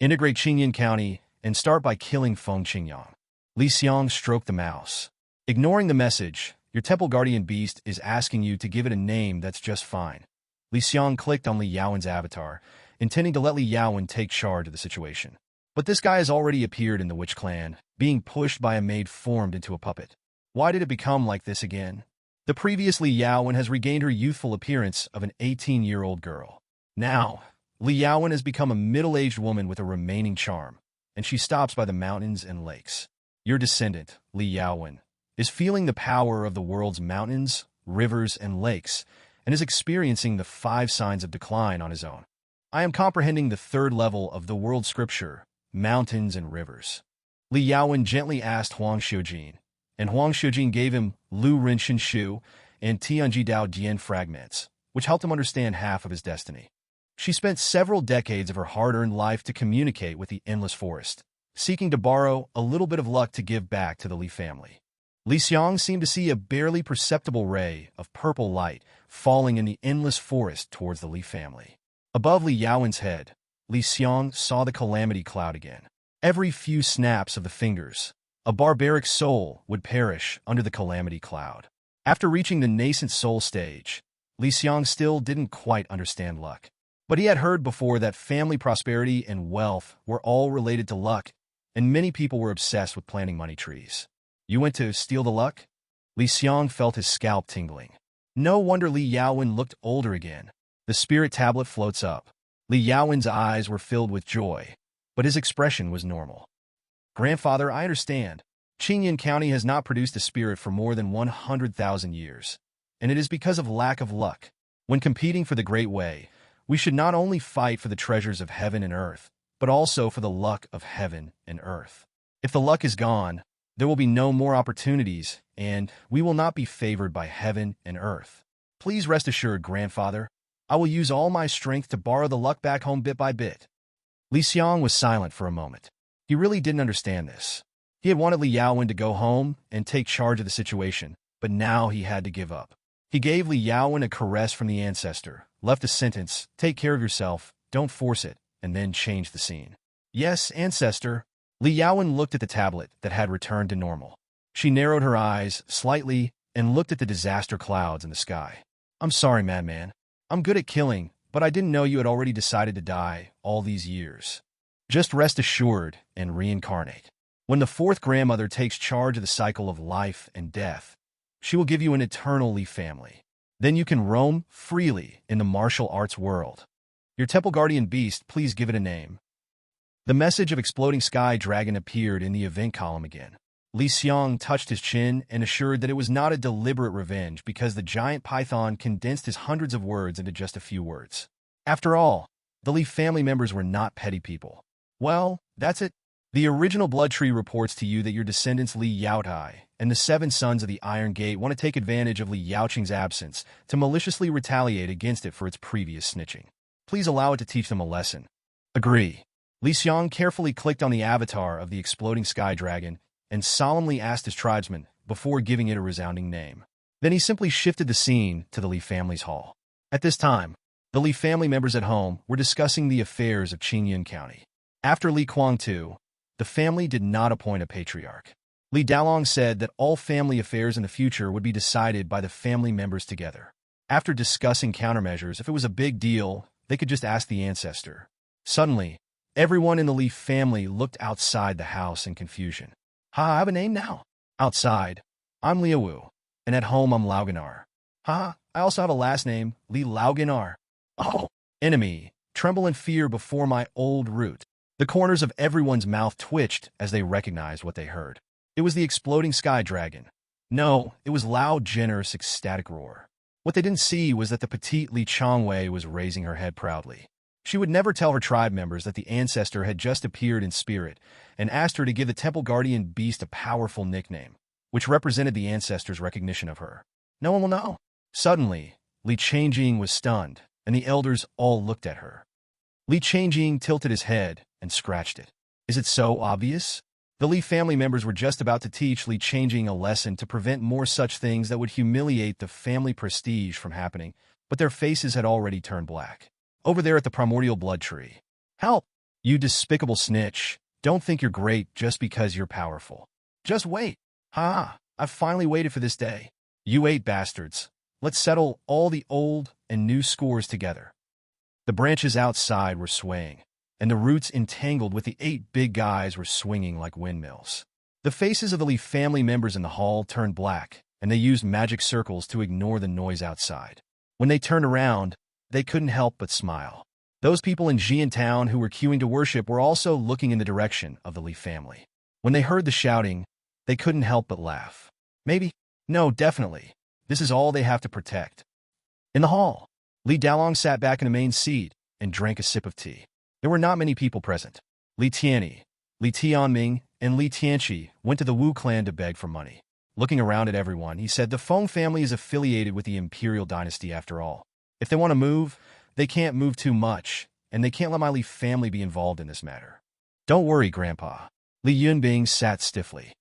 Integrate Qingyan County and start by killing Feng Qingyang. Li Xiang stroked the mouse. Ignoring the message, your temple guardian beast is asking you to give it a name that's just fine. Li Xiang clicked on Li Yaowen's avatar, intending to let Li Yaowen take charge of the situation. But this guy has already appeared in the witch clan, being pushed by a maid formed into a puppet. Why did it become like this again? The previous Li Yaowen has regained her youthful appearance of an 18-year-old girl. Now, Li Yaowen has become a middle-aged woman with a remaining charm, and she stops by the mountains and lakes. Your descendant, Li Yaowen, is feeling the power of the world's mountains, rivers, and lakes, and is experiencing the 5 signs of decline on his own. I am comprehending the 3rd level of the world scripture, mountains and rivers. Li Yaowen gently asked Huang Xiujin, and Huang Xiujin gave him Lu Rinchen Shu and Tianji Dao Dian fragments, which helped him understand half of his destiny. She spent several decades of her hard-earned life to communicate with the endless forest, seeking to borrow a little bit of luck to give back to the Li family. Li Xiang seemed to see a barely perceptible ray of purple light falling in the endless forest towards the Li family. Above Li Yaowen's head, Li Xiang saw the calamity cloud again. Every few snaps of the fingers, a barbaric soul would perish under the calamity cloud. After reaching the nascent soul stage, Li Xiang still didn't quite understand luck. But he had heard before that family prosperity and wealth were all related to luck, and many people were obsessed with planting money trees. You went to steal the luck? Li Xiang felt his scalp tingling. No wonder Li Yaowen looked older again. The spirit tablet floats up. Li Yaowen's eyes were filled with joy, but his expression was normal. Grandfather, I understand. Qingyan County has not produced a spirit for more than 100,000 years, and it is because of lack of luck. When competing for the Great Way, we should not only fight for the treasures of heaven and earth, but also for the luck of heaven and earth. If the luck is gone, there will be no more opportunities, and we will not be favored by heaven and earth. Please rest assured, Grandfather, I will use all my strength to borrow the luck back home bit by bit. Li Xiang was silent for a moment. He really didn't understand this. He had wanted Li Yaowen to go home and take charge of the situation, but now he had to give up. He gave Li Yaowen a caress from the ancestor, left a sentence, "Take care of yourself, don't force it," and then changed the scene. Yes, ancestor. Li Yaowen looked at the tablet that had returned to normal. She narrowed her eyes slightly and looked at the disaster clouds in the sky. I'm sorry, madman. I'm good at killing, but I didn't know you had already decided to die all these years. Just rest assured and reincarnate. When the fourth grandmother takes charge of the cycle of life and death, she will give you an eternal Leaf family. Then you can roam freely in the martial arts world. Your temple guardian beast, please give it a name. The message of Exploding Sky Dragon appeared in the event column again. Xiang touched his chin and assured that it was not a deliberate revenge because the giant python condensed his hundreds of words into just a few words. After all, the Leaf family members were not petty people. Well, that's it. The original blood tree reports to you that your descendants Li Yaotai and the 7 sons of the Iron Gate want to take advantage of Li Yaoqing's absence to maliciously retaliate against it for its previous snitching. Please allow it to teach them a lesson. Agree. Xiang carefully clicked on the avatar of the Exploding Sky Dragon and solemnly asked his tribesmen before giving it a resounding name. Then he simply shifted the scene to the Li family's hall. At this time, the Li family members at home were discussing the affairs of Qingyun County. After Li Kuang II, the family did not appoint a patriarch. Li Dalong said that all family affairs in the future would be decided by the family members together. After discussing countermeasures, if it was a big deal, they could just ask the ancestor. Suddenly, everyone in the Li family looked outside the house in confusion. I have a name now. Outside, I'm Liawu, and at home I'm Lauganar. I also have a last name, Li Lauganar. Oh, enemy, tremble in fear before my old root. The corners of everyone's mouth twitched as they recognized what they heard. It was the Exploding Sky Dragon. No, it was loud, generous, ecstatic roar. What they didn't see was that the petite Li Changwei was raising her head proudly. She would never tell her tribe members that the ancestor had just appeared in spirit and asked her to give the temple guardian beast a powerful nickname, which represented the ancestor's recognition of her. No one will know. Suddenly, Li Changjing was stunned, and the elders all looked at her. Li Changjing tilted his head and scratched it. Is it so obvious? The Li family members were just about to teach Li Changjing a lesson to prevent more such things that would humiliate the family prestige from happening, but their faces had already turned black. Over there at the primordial blood tree. Help! You despicable snitch. Don't think you're great just because you're powerful. Just wait. I've finally waited for this day. You 8 bastards. Let's settle all the old and new scores together. The branches outside were swaying, and the roots entangled with the 8 big guys were swinging like windmills. The faces of the Li family members in the hall turned black, and they used magic circles to ignore the noise outside. When they turned around, they couldn't help but smile. Those people in Xian town who were queuing to worship were also looking in the direction of the Li family. When they heard the shouting, they couldn't help but laugh. Maybe? No, definitely. This is all they have to protect. In the hall, Li Dalong sat back in the main seat and drank a sip of tea. There were not many people present. Li Tianyi, Li Tianming, and Li Tianqi went to the Wu clan to beg for money. Looking around at everyone, he said the Feng family is affiliated with the imperial dynasty after all. If they want to move, they can't move too much, and they can't let my Li family be involved in this matter. Don't worry, Grandpa. Li Yunbing sat stiffly.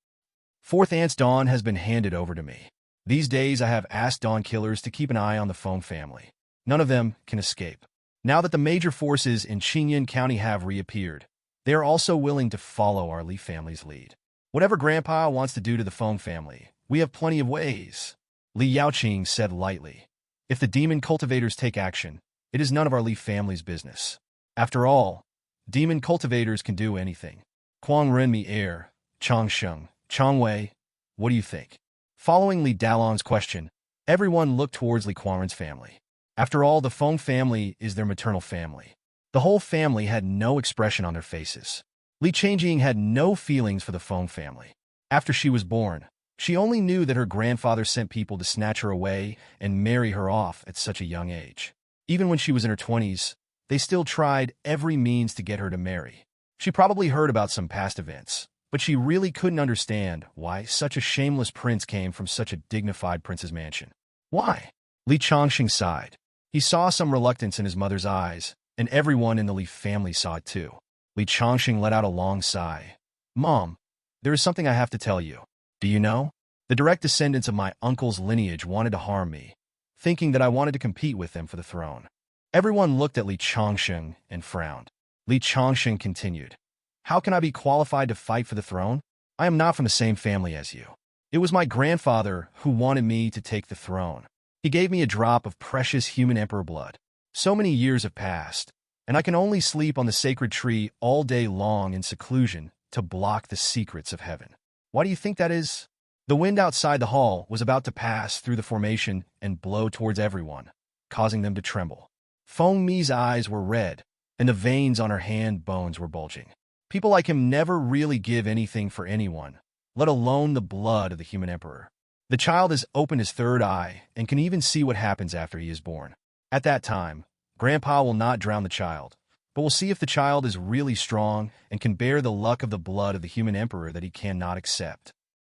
4th Aunt's Dawn has been handed over to me. These days I have asked Dawn killers to keep an eye on the Feng family. None of them can escape. Now that the major forces in Qingyun County have reappeared, they are also willing to follow our Li family's lead. Whatever Grandpa wants to do to the Feng family, we have plenty of ways. Li Yaoqing said lightly. If the demon cultivators take action, it is none of our Li family's business. After all, demon cultivators can do anything. Kuang Renmi Air, Changsheng, Changwei, what do you think? Following Li Dalong's question, everyone looked towards Li Kuangren's family. After all, the Feng family is their maternal family. The whole family had no expression on their faces. Li Changjing had no feelings for the Feng family. After she was born, she only knew that her grandfather sent people to snatch her away and marry her off at such a young age. Even when she was in her 20s, they still tried every means to get her to marry. She probably heard about some past events, but she really couldn't understand why such a shameless prince came from such a dignified prince's mansion. Why? Li Changxing sighed. He saw some reluctance in his mother's eyes, and everyone in the Li family saw it too. Li Changxing let out a long sigh. Mom, there is something I have to tell you. Do you know? The direct descendants of my uncle's lineage wanted to harm me, thinking that I wanted to compete with them for the throne. Everyone looked at Li Changxing and frowned. Li Changxing continued. How can I be qualified to fight for the throne? I am not from the same family as you. It was my grandfather who wanted me to take the throne. He gave me a drop of precious human emperor blood. So many years have passed, and I can only sleep on the sacred tree all day long in seclusion to block the secrets of heaven. Why do you think that is? The wind outside the hall was about to pass through the formation and blow towards everyone, causing them to tremble. Feng Mi's eyes were red, and the veins on her hand bones were bulging. People like him never really give anything for anyone, let alone the blood of the human emperor. The child has opened his third eye and can even see what happens after he is born. At that time, Grandpa will not drown the child, but will see if the child is really strong and can bear the luck of the blood of the human emperor that he cannot accept.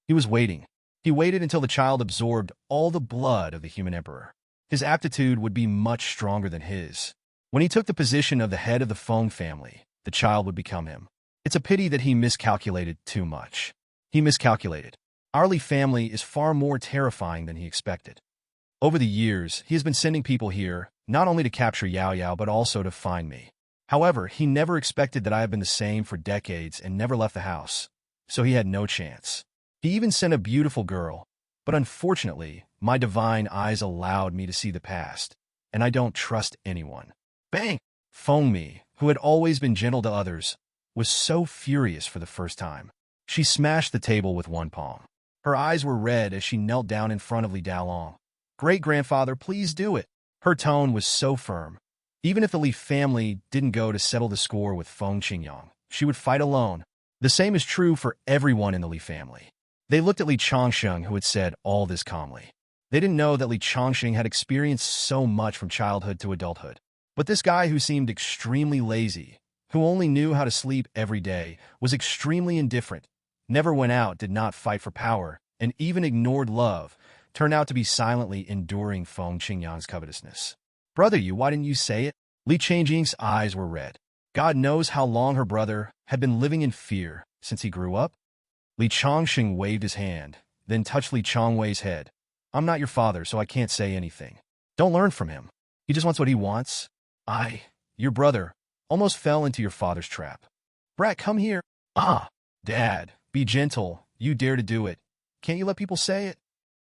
He was waiting. He waited until the child absorbed all the blood of the human emperor. His aptitude would be much stronger than his. When he took the position of the head of the Feng family, the child would become him. It's a pity that he miscalculated too much. He miscalculated. Our Li family is far more terrifying than he expected. Over the years, he has been sending people here, not only to capture Yao Yao but also to find me. However, he never expected that I have been the same for decades and never left the house, so he had no chance. He even sent a beautiful girl, but unfortunately, my divine eyes allowed me to see the past, and I don't trust anyone. Bang! Feng Mi, who had always been gentle to others, was so furious for the first time. She smashed the table with one palm. Her eyes were red as she knelt down in front of Li Dalong. Great-grandfather, please do it. Her tone was so firm. Even if the Li family didn't go to settle the score with Feng Qingyang, she would fight alone. The same is true for everyone in the Li family. They looked at Li Changsheng, who had said all this calmly. They didn't know that Li Changsheng had experienced so much from childhood to adulthood. But this guy who seemed extremely lazy, who only knew how to sleep every day, was extremely indifferent, never went out, did not fight for power, and even ignored love, turned out to be silently enduring Feng Qingyang's covetousness. Brother, why didn't you say it? Li Changjing's eyes were red. God knows how long her brother had been living in fear since he grew up. Li Changsheng waved his hand, then touched Li Changwei's head. I'm not your father, so I can't say anything. Don't learn from him. He just wants what he wants. Your brother, almost fell into your father's trap. Brat, come here. Dad, be gentle. You dare to do it. Can't you let people say it?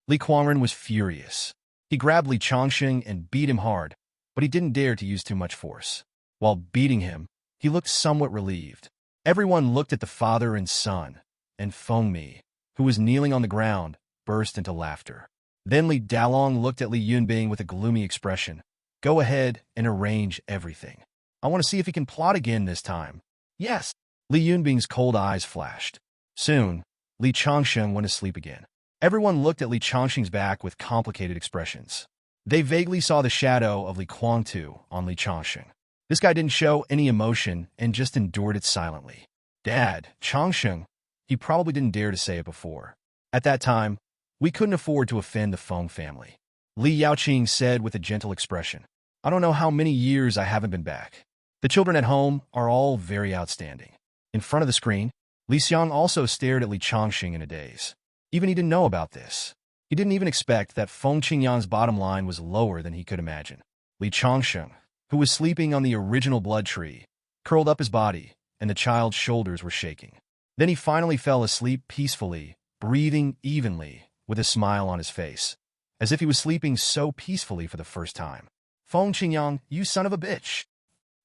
Li Quangren was furious. He grabbed Li Changsheng and beat him hard, but he didn't dare to use too much force. While beating him, he looked somewhat relieved. Everyone looked at the father and son, and Feng Mi, who was kneeling on the ground, burst into laughter. Then Li Dalong looked at Li Yunbing with a gloomy expression. Go ahead and arrange everything. I want to see if he can plot again this time. Yes. Li Yunbing's cold eyes flashed. Soon, Li Changsheng went to sleep again. Everyone looked at Li Changsheng's back with complicated expressions. They vaguely saw the shadow of Li Guangtu on Li Changsheng. This guy didn't show any emotion and just endured it silently. Dad, Changsheng, he probably didn't dare to say it before. At that time, we couldn't afford to offend the Feng family. Li Yaoqing said with a gentle expression. I don't know how many years I haven't been back. The children at home are all very outstanding. In front of the screen, Li Xiang also stared at Li Changsheng in a daze. Even he didn't know about this. He didn't even expect that Feng Qingyang's bottom line was lower than he could imagine. Li Changsheng, who was sleeping on the original blood tree, curled up his body, and the child's shoulders were shaking. Then he finally fell asleep peacefully, breathing evenly, with a smile on his face, as if he was sleeping so peacefully for the first time. Feng Qingyang, you son of a bitch!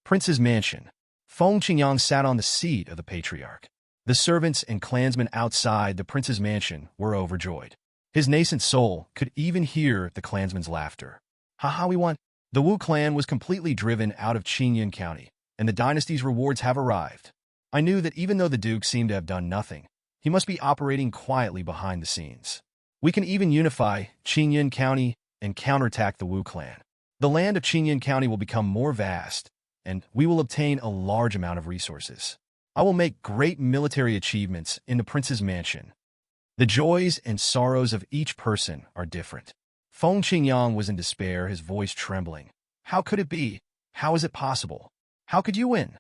Prince's mansion. Feng Qingyang sat on the seat of the patriarch. The servants and clansmen outside the prince's mansion were overjoyed. His nascent soul could even hear the clansmen's laughter. Haha, we won! The Wu clan was completely driven out of Qingyun County, and the dynasty's rewards have arrived. I knew that even though the Duke seemed to have done nothing, he must be operating quietly behind the scenes. We can even unify Qingyun County and counterattack the Wu clan. The land of Qingyun County will become more vast, and we will obtain a large amount of resources. I will make great military achievements in the prince's mansion. The joys and sorrows of each person are different. Feng Qingyang was in despair, his voice trembling. How could it be? How is it possible? How could you win?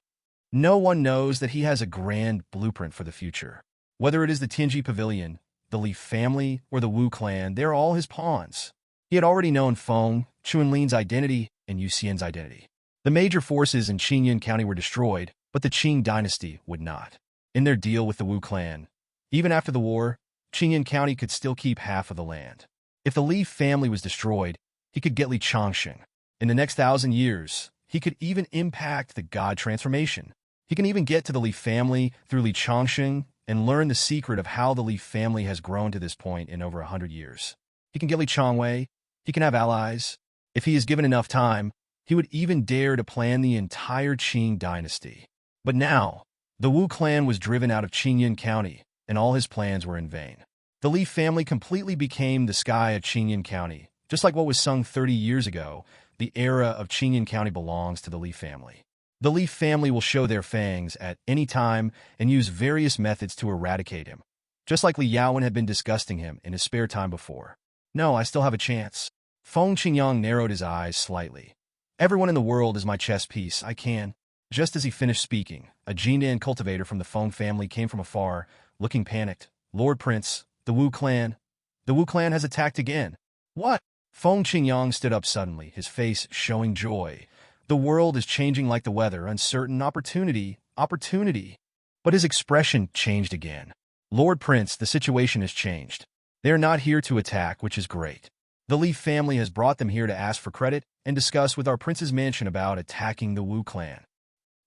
No one knows that he has a grand blueprint for the future. Whether it is the Tianji Pavilion, the Li family, or the Wu clan, they're all his pawns. He had already known Feng Chunlin's identity and Yu Xian's identity. The major forces in Qingyun County were destroyed, but the Qing dynasty would not. In their deal with the Wu clan, even after the war, Qingyan County could still keep half of the land. If the Li family was destroyed, he could get Li Changsheng. In the next 1,000 years, he could even impact the god transformation. He can even get to the Li family through Li Changsheng and learn the secret of how the Li family has grown to this point in over 100 years. He can get Li Changwei. He can have allies. If he is given enough time, he would even dare to plan the entire Qing dynasty. But now, the Wu clan was driven out of Qingyan County, and all his plans were in vain. The Li family completely became the sky of Qingyan County. Just like what was sung 30 years ago, the era of Qingyan County belongs to the Li family. The Li family will show their fangs at any time and use various methods to eradicate him, just like Li Yaowen had been disgusting him in his spare time before. No, I still have a chance. Feng Qingyang narrowed his eyes slightly. Everyone in the world is my chess piece. I can. Just as he finished speaking, a Jindan cultivator from the Feng family came from afar, looking panicked. Lord Prince, the Wu clan. The Wu clan has attacked again. What? Feng Qingyang stood up suddenly, his face showing joy. The world is changing like the weather, uncertain, opportunity. But his expression changed again. Lord Prince, the situation has changed. They are not here to attack, which is great. The Li family has brought them here to ask for credit and discuss with our prince's mansion about attacking the Wu clan.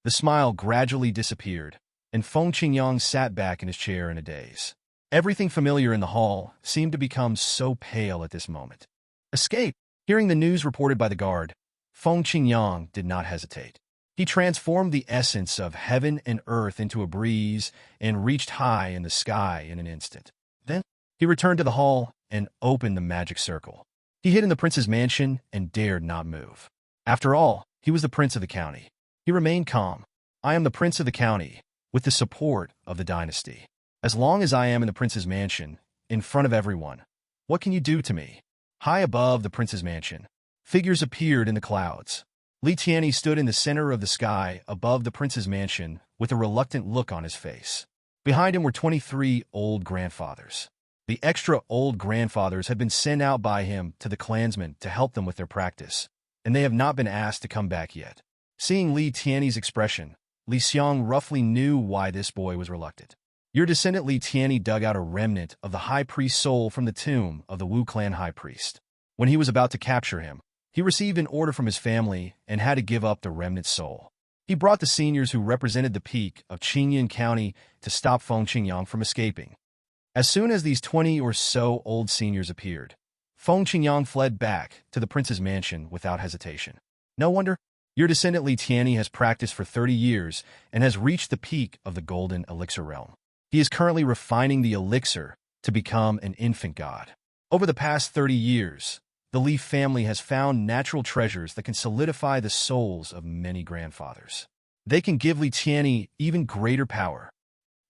The smile gradually disappeared, and Feng Qingyang sat back in his chair in a daze. Everything familiar in the hall seemed to become so pale at this moment. Escape! Hearing the news reported by the guard, Feng Qingyang did not hesitate. He transformed the essence of heaven and earth into a breeze and reached high in the sky in an instant. Then, he returned to the hall and opened the magic circle. He hid in the prince's mansion and dared not move. After all, he was the prince of the county. He remained calm. I am the prince of the county, with the support of the dynasty. As long as I am in the prince's mansion, in front of everyone, what can you do to me? High above the prince's mansion, figures appeared in the clouds. Li Tianyi stood in the center of the sky above the prince's mansion with a reluctant look on his face. Behind him were 23 old grandfathers. The extra old grandfathers had been sent out by him to the clansmen to help them with their practice, and they have not been asked to come back yet. Seeing Li Tianyi's expression, Li Xiang roughly knew why this boy was reluctant. Your descendant Li Tianyi dug out a remnant of the high priest's soul from the tomb of the Wu clan high priest. When he was about to capture him, he received an order from his family and had to give up the remnant soul. He brought the seniors who represented the peak of Qingyan County to stop Feng Qingyang from escaping. As soon as these 20 or so old seniors appeared, Feng Qingyang fled back to the prince's mansion without hesitation. No wonder. Your descendant Li Tianyi has practiced for 30 years and has reached the peak of the golden elixir realm. He is currently refining the elixir to become an infant god. Over the past 30 years, the Li family has found natural treasures that can solidify the souls of many grandfathers. They can give Li Tianyi even greater power.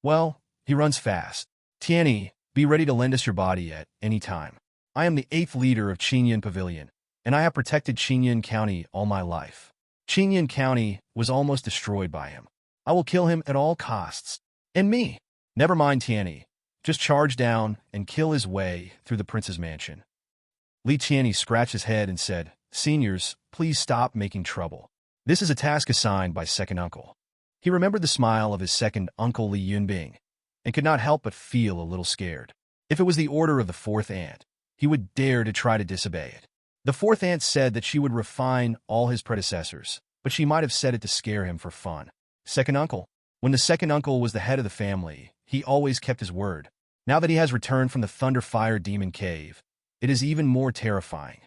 Well, he runs fast. Tianyi, be ready to lend us your body at any time. I am the 8th leader of Qingyan Pavilion, and I have protected Qingyan County all my life. Qingyan County was almost destroyed by him. I will kill him at all costs. And me. Never mind Tianyi. Just charge down and kill his way through the prince's mansion. Li Tianyi scratched his head and said, Seniors, please stop making trouble. This is a task assigned by second uncle. He remembered the smile of his second uncle Li Yunbing, and could not help but feel a little scared. If it was the order of the fourth aunt, he would dare to try to disobey it. The fourth aunt said that she would refine all his predecessors, but she might have said it to scare him for fun. Second uncle. When the second uncle was the head of the family, he always kept his word. Now that he has returned from the Thunder Fire Demon Cave, it is even more terrifying.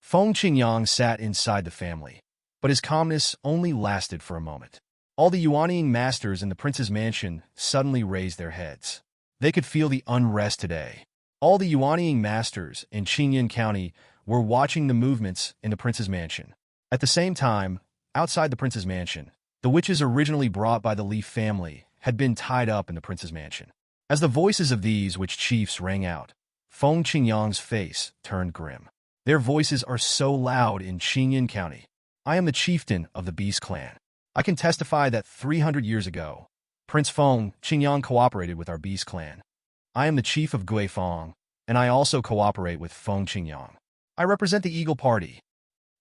Feng Qingyang sat inside the family, but his calmness only lasted for a moment. All the Yuanying masters in the prince's mansion suddenly raised their heads. They could feel the unrest today. All the Yuanying masters in Qingyan County were watching the movements in the prince's mansion. At the same time, outside the prince's mansion, the witches originally brought by the Li family had been tied up in the prince's mansion. As the voices of these witch chiefs rang out, Feng Qingyang's face turned grim. Their voices are so loud in Qingyan County. I am the chieftain of the Beast clan. I can testify that 300 years ago, Prince Feng Qingyang cooperated with our Beast clan. I am the chief of Guifeng, and I also cooperate with Feng Qingyang. I represent the Eagle Party.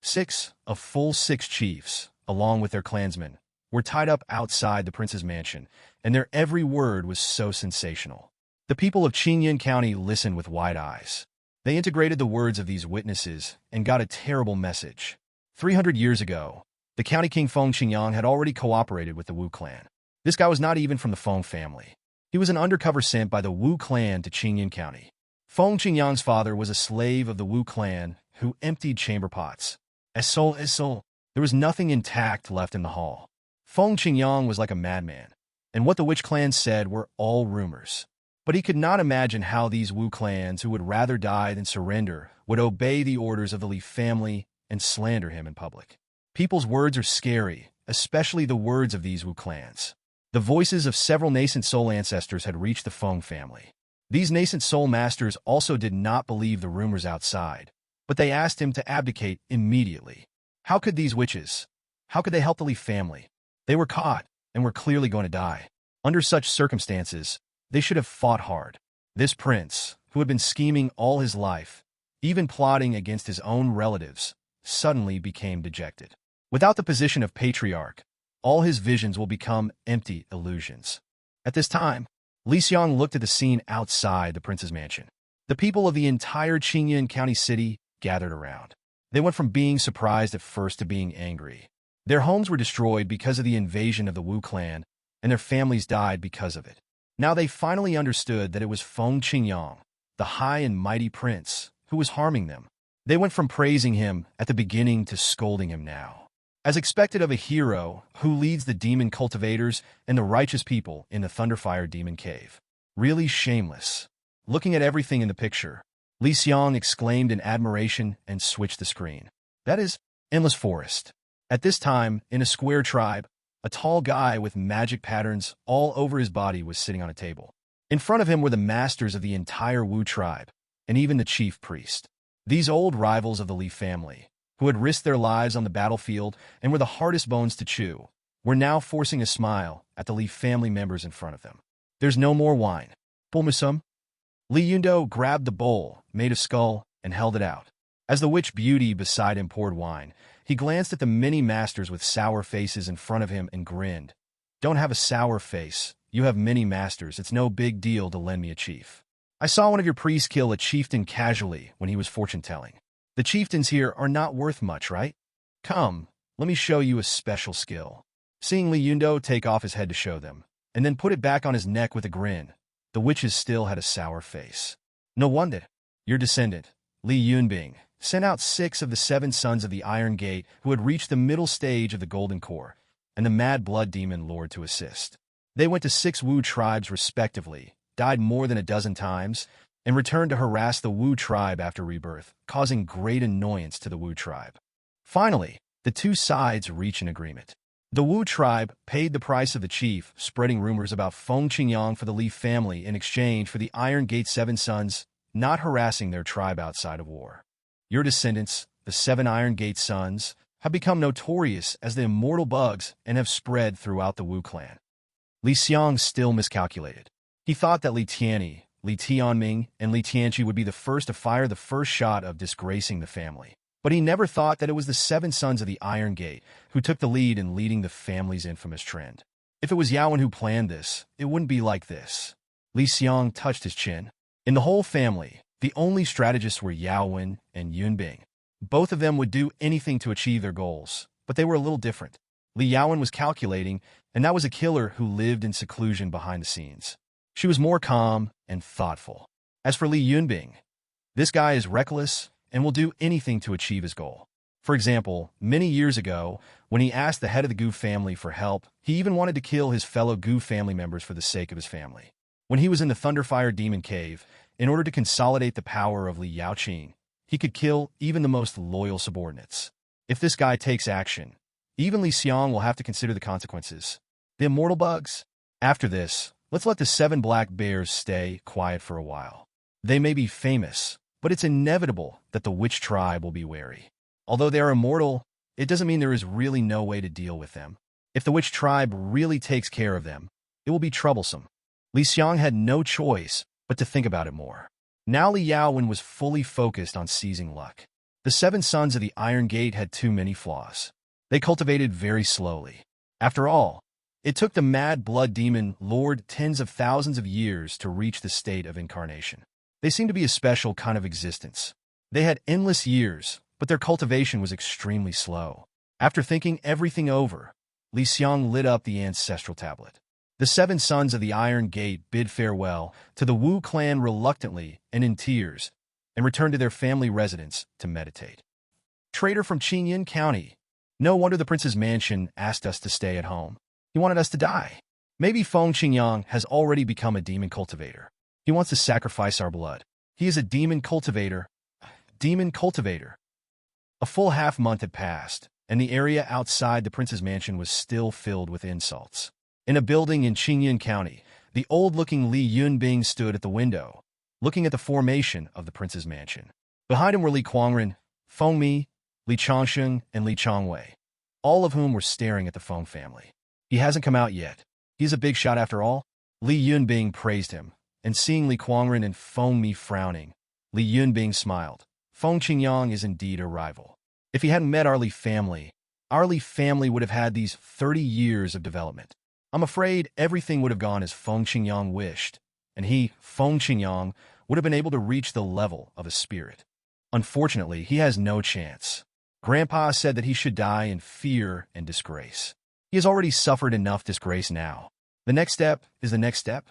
6 of full 6 chiefs, along with their clansmen, were tied up outside the prince's mansion, and their every word was so sensational. The people of Qingyun County listened with wide eyes. They integrated the words of these witnesses and got a terrible message. 300 years ago, the county king Feng Qingyang had already cooperated with the Wu clan. This guy was not even from the Feng family. He was an undercover sent by the Wu clan to Qingyun County. Feng Qingyang's father was a slave of the Wu clan who emptied chamber pots. As soul, there was nothing intact left in the hall. Feng Qingyang was like a madman, and what the witch clan said were all rumors. But he could not imagine how these Wu clans who would rather die than surrender would obey the orders of the Li family and slander him in public. People's words are scary, especially the words of these Wu clans. The voices of several nascent soul ancestors had reached the Feng family. These nascent soul masters also did not believe the rumors outside, but they asked him to abdicate immediately. How could these witches? How could they help the Li family? They were caught and were clearly going to die. Under such circumstances, they should have fought hard. This prince, who had been scheming all his life, even plotting against his own relatives, suddenly became dejected. Without the position of patriarch, all his visions will become empty illusions. At this time, Xiang looked at the scene outside the prince's mansion. The people of the entire Qingyun County city gathered around. They went from being surprised at first to being angry. Their homes were destroyed because of the invasion of the Wu clan, and their families died because of it. Now they finally understood that it was Feng Qingyang, the high and mighty prince, who was harming them. They went from praising him at the beginning to scolding him now. As expected of a hero who leads the demon cultivators and the righteous people in the Thunderfire Demon Cave. Really shameless. Looking at everything in the picture, Xiang exclaimed in admiration and switched the screen. That is, Endless Forest. At this time, in a square tribe, a tall guy with magic patterns all over his body was sitting on a table. In front of him were the masters of the entire Wu tribe, and even the chief priest. These old rivals of the Li family, who had risked their lives on the battlefield and were the hardest bones to chew, were now forcing a smile at the Li family members in front of them. There's no more wine. Bulmusum? Li Yundo grabbed the bowl, made of skull, and held it out. As the witch beauty beside him poured wine, he glanced at the many masters with sour faces in front of him and grinned. Don't have a sour face. You have many masters. It's no big deal to lend me a chief. I saw one of your priests kill a chieftain casually when he was fortune-telling. The chieftains here are not worth much, right? Come, let me show you a special skill. Seeing Li Yundo take off his head to show them, and then put it back on his neck with a grin, the witches still had a sour face. No wonder. Your descendant, Li Yunbing, sent out 6 of the 7 sons of the Iron Gate who had reached the middle stage of the Golden Core, and the Mad Blood Demon Lord to assist. They went to 6 Wu tribes respectively, died more than a dozen times, and returned to harass the Wu tribe after rebirth, causing great annoyance to the Wu tribe. Finally, the 2 sides reached an agreement. The Wu tribe paid the price of the chief, spreading rumors about Feng Qingyang for the Li family in exchange for the Iron Gate 7 sons not harassing their tribe outside of war. Your descendants, the 7 Iron Gate sons, have become notorious as the immortal bugs and have spread throughout the Wu clan. Xiang still miscalculated. He thought that Li Tianyi, Li Tianming, and Li Tianqi would be the first to fire the first shot of disgracing the family. But he never thought that it was the 7 sons of the Iron Gate who took the lead in leading the family's infamous trend. If it was Yaowen who planned this, it wouldn't be like this. Xiang touched his chin. In the whole family, the only strategists were Yaowen and Yunbing. Both of them would do anything to achieve their goals, but they were a little different. Li Yaowen was calculating, and that was a killer who lived in seclusion behind the scenes. She was more calm and thoughtful. As for Li Yunbing, this guy is reckless and will do anything to achieve his goal. For example, many years ago, when he asked the head of the Gu family for help, he even wanted to kill his fellow Gu family members for the sake of his family. When he was in the Thunderfire Demon Cave, in order to consolidate the power of Li Yaoqing, he could kill even the most loyal subordinates. If this guy takes action, even Xiang will have to consider the consequences. The immortal bugs? After this, let's let the 7 black bears stay quiet for a while. They may be famous, but it's inevitable that the witch tribe will be wary. Although they are immortal, it doesn't mean there is really no way to deal with them. If the witch tribe really takes care of them, it will be troublesome. Xiang had no choice but to think about it more. Now Li Yaowen was fully focused on seizing luck. The 7 sons of the Iron Gate had too many flaws. They cultivated very slowly. After all, It took the mad blood demon lord tens of thousands of years to reach the state of incarnation. They seemed to be a special kind of existence. They had endless years, but their cultivation was extremely slow. After thinking everything over, Xiang lit up the ancestral tablet. The 7 sons of the Iron Gate bid farewell to the Wu clan reluctantly and in tears, and returned to their family residence to meditate. Traitor from Qingyun County. No wonder the prince's mansion asked us to stay at home. He wanted us to die. Maybe Feng Qingyang has already become a demon cultivator. He wants to sacrifice our blood. He is a demon cultivator. Demon cultivator. A full half-month had passed, and the area outside the prince's mansion was still filled with insults. In a building in Qingyun County, the old-looking Li Yunbing stood at the window, looking at the formation of the prince's mansion. Behind him were Li Kuangren, Feng Mi, Li Changsheng, and Li Changwei, all of whom were staring at the Feng family. He hasn't come out yet. He's a big shot after all. Li Yunbing praised him, and seeing Li Kuangren and Feng Mi frowning, Li Yunbing smiled. Feng Qingyang is indeed a rival. If he hadn't met our Li family would have had these 30 years of development. I'm afraid everything would have gone as Feng Qingyang wished, and he, Feng Qingyang, would have been able to reach the level of a spirit. Unfortunately, he has no chance. Grandpa said that he should die in fear and disgrace. He has already suffered enough disgrace now. The next step is the next step.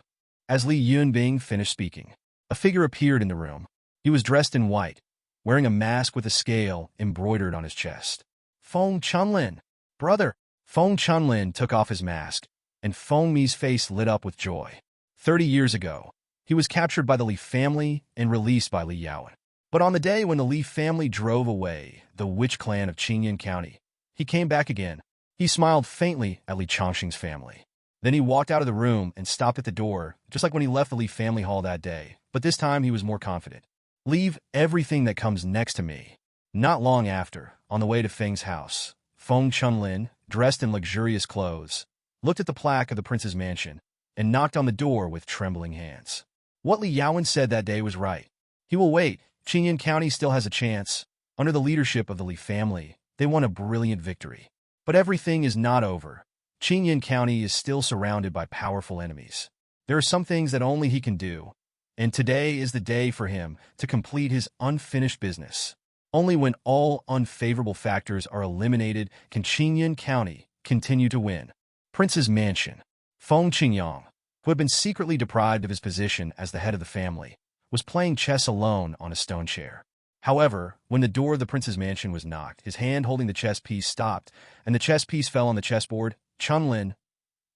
As Li Yunbing finished speaking, a figure appeared in the room. He was dressed in white, wearing a mask with a scale embroidered on his chest. Feng Chunlin, brother! Feng Chunlin took off his mask, and Feng Mi's face lit up with joy. 30 years ago, he was captured by the Li family and released by Li Yaowen. But on the day when the Li family drove away the witch clan of Qingyun County, he came back again. He smiled faintly at Li Changsheng's family. Then he walked out of the room and stopped at the door, just like when he left the Li family hall that day. But this time he was more confident. Leave everything that comes next to me. Not long after, on the way to Feng's house, Feng Chunlin, dressed in luxurious clothes, looked at the plaque of the prince's mansion, and knocked on the door with trembling hands. What Li Yaowen said that day was right. He will wait. Qingyun County still has a chance. Under the leadership of the Li family, they won a brilliant victory. But everything is not over. Qingyun County is still surrounded by powerful enemies. There are some things that only he can do, and today is the day for him to complete his unfinished business. Only when all unfavorable factors are eliminated can Qingyun County continue to win. Prince's mansion. Feng Qingyang, who had been secretly deprived of his position as the head of the family, was playing chess alone on a stone chair. However, when the door of the prince's mansion was knocked, his hand holding the chess piece stopped, and the chess piece fell on the chessboard. Chunlin.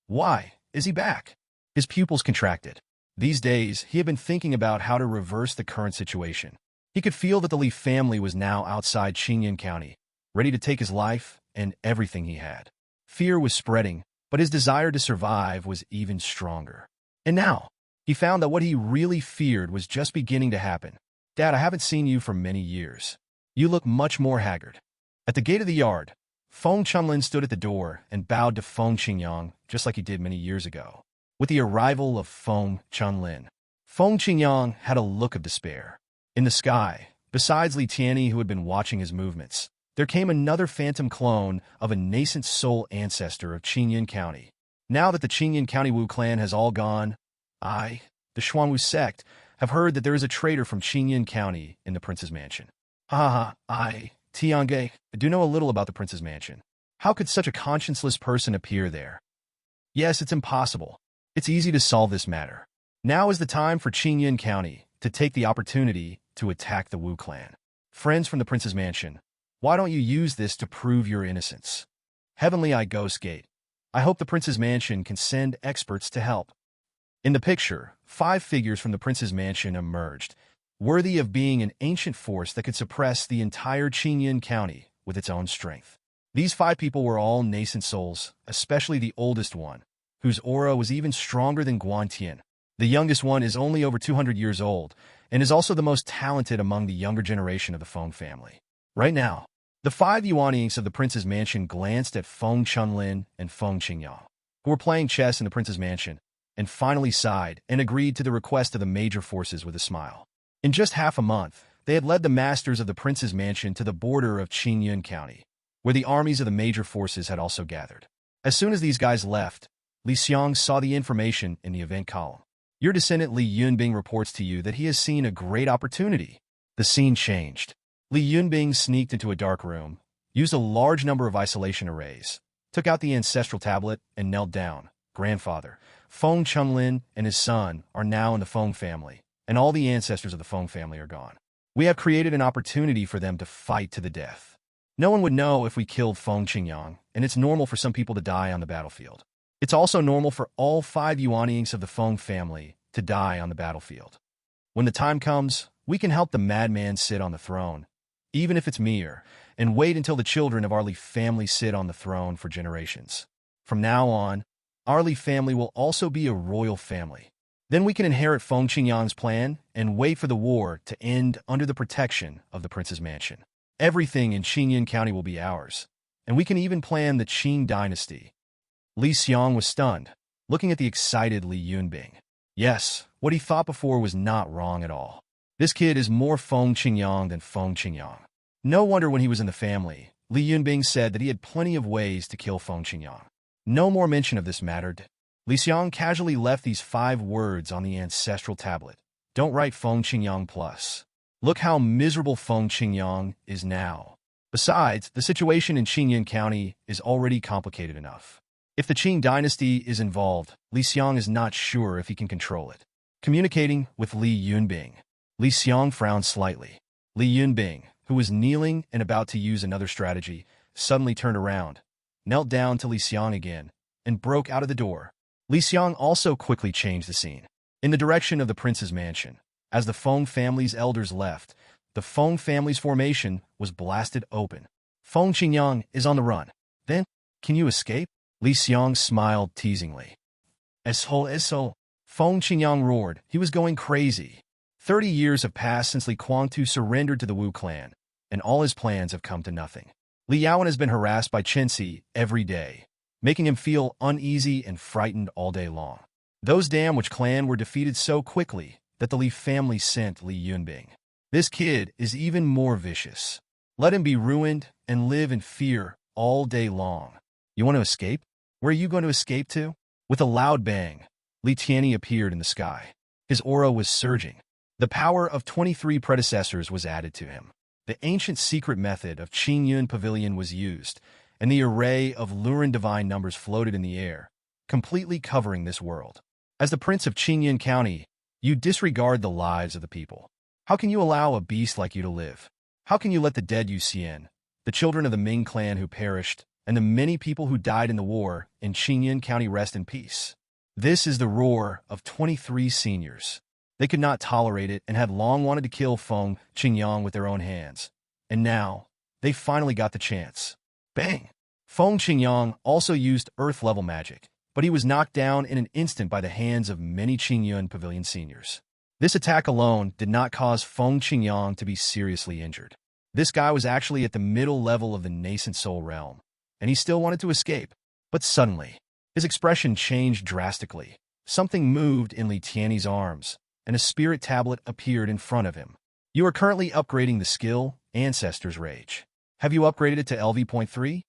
Why? Is he back? His pupils contracted. These days, he had been thinking about how to reverse the current situation. He could feel that the Li family was now outside Qingyun County, ready to take his life and everything he had. Fear was spreading, but his desire to survive was even stronger. And now, he found that what he really feared was just beginning to happen. Dad, I haven't seen you for many years. You look much more haggard. At the gate of the yard, Feng Chunlin stood at the door and bowed to Feng Qingyang just like he did many years ago. With the arrival of Feng Chunlin, Feng Qingyang had a look of despair. In the sky, besides Li Tianyi who had been watching his movements, there came another phantom clone of a nascent soul ancestor of Qingyun County. Now that the Qingyun County Wu clan has all gone, I, the Xuanwu sect, have heard that there is a traitor from Qingyun County in the prince's mansion. Tiange, I do know a little about the prince's mansion. How could such a conscienceless person appear there? Yes, it's impossible. It's easy to solve this matter. Now is the time for Qingyun County to take the opportunity to attack the Wu clan. Friends from the prince's mansion, why don't you use this to prove your innocence? Heavenly Eye Ghost Gate, I hope the prince's mansion can send experts to help. In the picture, 5 figures from the prince's mansion emerged, worthy of being an ancient force that could suppress the entire Qingyun County with its own strength. These 5 people were all nascent souls, especially the oldest one, whose aura was even stronger than Guantian. The youngest one is only over 200 years old, and is also the most talented among the younger generation of the Feng family. Right now, the 5 Yuanyings of the prince's mansion glanced at Feng Chunlin and Feng Qingyang, who were playing chess in the prince's mansion, and finally sighed and agreed to the request of the major forces with a smile. In just half a month, they had led the masters of the prince's mansion to the border of Qingyun County, where the armies of the major forces had also gathered. As soon as these guys left, Li Xiang saw the information in the event column. Your descendant Li Yunbing reports to you that he has seen a great opportunity. The scene changed. Li Yunbing sneaked into a dark room, used a large number of isolation arrays, took out the ancestral tablet, and knelt down. Grandfather, Feng Chunlin and his son are now in the Feng family, and all the ancestors of the Feng family are gone. We have created an opportunity for them to fight to the death. No one would know if we killed Feng Qingyang, and it's normal for some people to die on the battlefield. It's also normal for all 5 Yuanyings of the Feng family to die on the battlefield. When the time comes, we can help the madman sit on the throne, even if it's mere, and wait until the children of our Li family sit on the throne for generations. From now on, our Li family will also be a royal family. Then we can inherit Feng Qingyang's plan and wait for the war to end under the protection of the prince's mansion. Everything in Qingyun County will be ours, and we can even plan the Qing dynasty. Li Xiang was stunned, looking at the excited Li Yunbing. Yes, what he thought before was not wrong at all. This kid is more Feng Qingyang than Feng Qingyang. No wonder when he was in the family, Li Yunbing said that he had plenty of ways to kill Feng Qingyang. No more mention of this mattered. Li Xiang casually left these 5 words on the ancestral tablet. Don't write Feng Qingyang plus. Look how miserable Feng Qingyang is now. Besides, the situation in Qingyun County is already complicated enough. If the Qing dynasty is involved, Li Xiang is not sure if he can control it. Communicating with Li Yunbing, Li Xiang frowned slightly. Li Yunbing, who was kneeling and about to use another strategy, suddenly turned around, knelt down to Li Xiang again, and broke out of the door. Li Xiang also quickly changed the scene. In the direction of the prince's mansion, as the Feng family's elders left, the Feng family's formation was blasted open. Feng Qingyang is on the run. Then, can you escape? Li Xiang smiled teasingly. Eso. Feng Qingyang roared. He was going crazy. 30 years have passed since Li Guangtu surrendered to the Wu clan, and all his plans have come to nothing. Li Yaowen has been harassed by Chenxi every day, making him feel uneasy and frightened all day long. Those damn Witch clan were defeated so quickly that the Li family sent Li Yunbing. This kid is even more vicious. Let him be ruined and live in fear all day long. You want to escape? Where are you going to escape to? With a loud bang, Li Tianyi appeared in the sky. His aura was surging. The power of 23 predecessors was added to him. The ancient secret method of Qingyun Pavilion was used, and the array of lurid divine numbers floated in the air, completely covering this world. As the prince of Qingyun County, you disregard the lives of the people. How can you allow a beast like you to live? How can you let the dead Yuxian, the children of the Ming clan who perished, and the many people who died in the war in Qingyun County rest in peace? This is the roar of 23 seniors. They could not tolerate it and had long wanted to kill Feng Qingyang with their own hands. And now, they finally got the chance. Bang! Feng Qingyang also used earth-level magic, but he was knocked down in an instant by the hands of many Qingyun Pavilion seniors. This attack alone did not cause Feng Qingyang to be seriously injured. This guy was actually at the middle level of the nascent soul realm, and he still wanted to escape. But suddenly, his expression changed drastically. Something moved in Li Tianyi's arms, and a spirit tablet appeared in front of him. You are currently upgrading the skill Ancestor's Rage. Have you upgraded it to LV.3?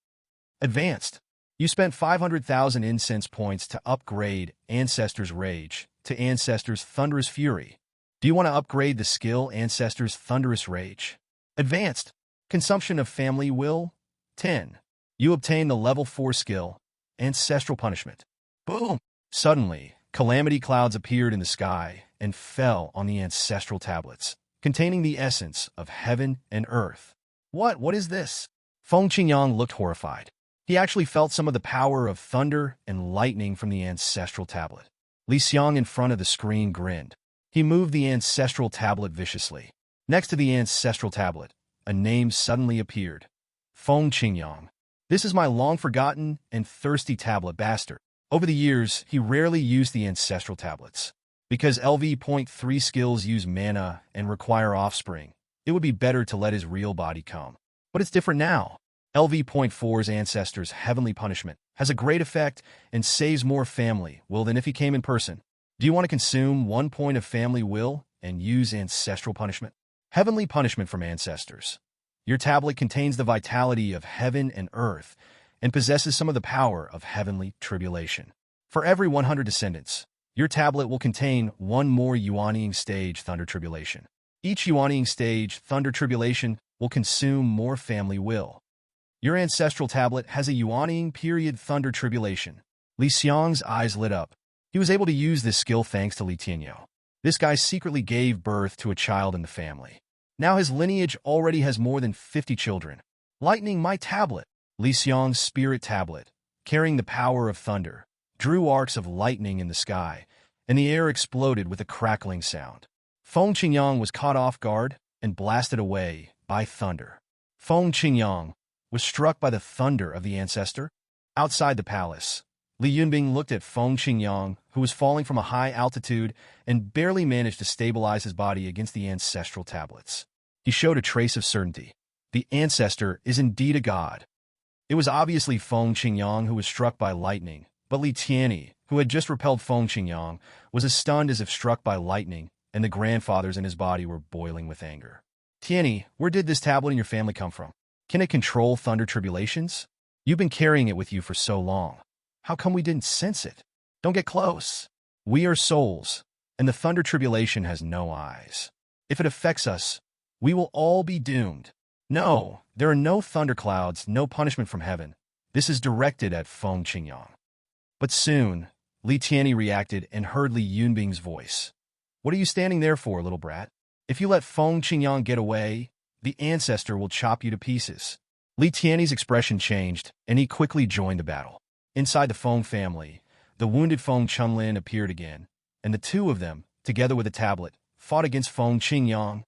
Advanced. You spent 500,000 incense points to upgrade Ancestor's Rage to Ancestor's Thunderous Fury. Do you want to upgrade the skill Ancestor's Thunderous Rage? Advanced. Consumption of Family Will, 10. You obtain the level 4 skill, Ancestral Punishment. Boom! Suddenly, calamity clouds appeared in the sky and fell on the ancestral tablets, containing the essence of heaven and earth. What is this? Feng Qingyang looked horrified. He actually felt some of the power of thunder and lightning from the ancestral tablet. Li Xiang in front of the screen grinned. He moved the ancestral tablet viciously. Next to the ancestral tablet, a name suddenly appeared. Feng Qingyang. This is my long-forgotten and thirsty tablet bastard. Over the years, he rarely used the ancestral tablets. Because LV.3 skills use mana and require offspring, it would be better to let his real body come. But it's different now. LV.4's Ancestor's Heavenly Punishment has a great effect and saves more family will than if he came in person. Do you want to consume 1 point of family will and use Ancestral Punishment? Heavenly Punishment from Ancestors. Your tablet contains the vitality of heaven and earth and possesses some of the power of heavenly tribulation. For every 100 descendants, your tablet will contain one more Yuanying stage Thunder Tribulation. Each Yuanying stage Thunder Tribulation will consume more family will. Your ancestral tablet has a Yuanying period Thunder Tribulation. Li Xiang's eyes lit up. He was able to use this skill thanks to Li Tianyo. This guy secretly gave birth to a child in the family. Now his lineage already has more than 50 children. Lightning my tablet. Li Xiang's spirit tablet, carrying the power of thunder, drew arcs of lightning in the sky, and the air exploded with a crackling sound. Feng Qingyang was caught off guard and blasted away by thunder. Feng Qingyang was struck by the thunder of the ancestor. Outside the palace, Li Yunbing looked at Feng Qingyang, who was falling from a high altitude and barely managed to stabilize his body against the ancestral tablets. He showed a trace of certainty. The ancestor is indeed a god. It was obviously Feng Qingyang who was struck by lightning, but Li Tianyi, who had just repelled Feng Qingyang, was as stunned as if struck by lightning, and the grandfathers in his body were boiling with anger. Tianyi, where did this tablet in your family come from? Can it control thunder tribulations? You've been carrying it with you for so long. How come we didn't sense it? Don't get close. We are souls, and the thunder tribulation has no eyes. If it affects us, we will all be doomed. No, there are no thunderclouds, no punishment from heaven. This is directed at Feng Qingyang. But soon, Li Tianyi reacted and heard Li Yunbing's voice. What are you standing there for, little brat? If you let Feng Qingyang get away, the ancestor will chop you to pieces. Li Tianyi's expression changed, and he quickly joined the battle. Inside the Feng family, the wounded Feng Chunlin appeared again, and the two of them, together with a tablet, fought against Feng Qingyang.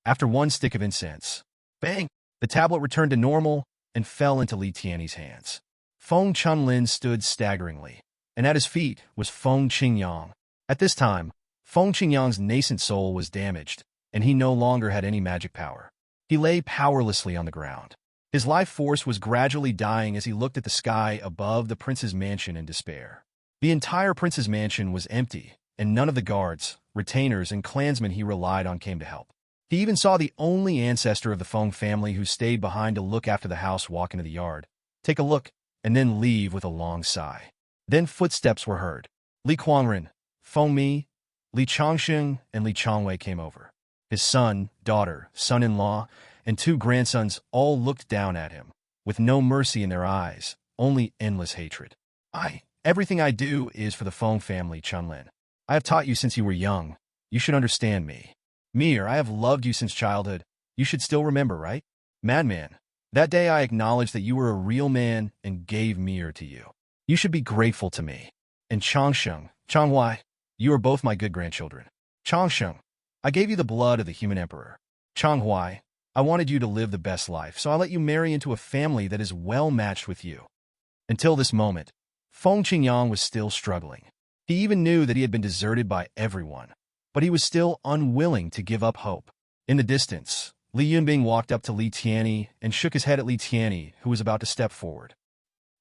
After one stick of incense, bang! The tablet returned to normal and fell into Li Tianyi's hands. Feng Chunlin stood staggeringly, and at his feet was Feng Qingyang. At this time, Feng Qingyang's nascent soul was damaged, and he no longer had any magic power. He lay powerlessly on the ground. His life force was gradually dying as he looked at the sky above the prince's mansion in despair. The entire prince's mansion was empty, and none of the guards, retainers, and clansmen he relied on came to help. He even saw the only ancestor of the Feng family who stayed behind to look after the house walk into the yard, take a look, and then leave with a long sigh. Then footsteps were heard. Li Kuangren, Feng Mi, Li Changsheng, and Li Changwei came over. His son, daughter, son-in-law, and two grandsons all looked down at him, with no mercy in their eyes, only endless hatred. Everything I do is for the Feng family, Chunlin. I have taught you since you were young. You should understand me. Mir, I have loved you since childhood. You should still remember, right? Madman, that day I acknowledged that you were a real man and gave Mir to you. You should be grateful to me. And Changsheng, Changhuai, you are both my good grandchildren. Changsheng, I gave you the blood of the human emperor. Changhuai, I wanted you to live the best life, so I let you marry into a family that is well matched with you. Until this moment, Feng Qingyang was still struggling. He even knew that he had been deserted by everyone, but he was still unwilling to give up hope. In the distance, Li Yunbing walked up to Li Tianyi and shook his head at Li Tianyi, who was about to step forward.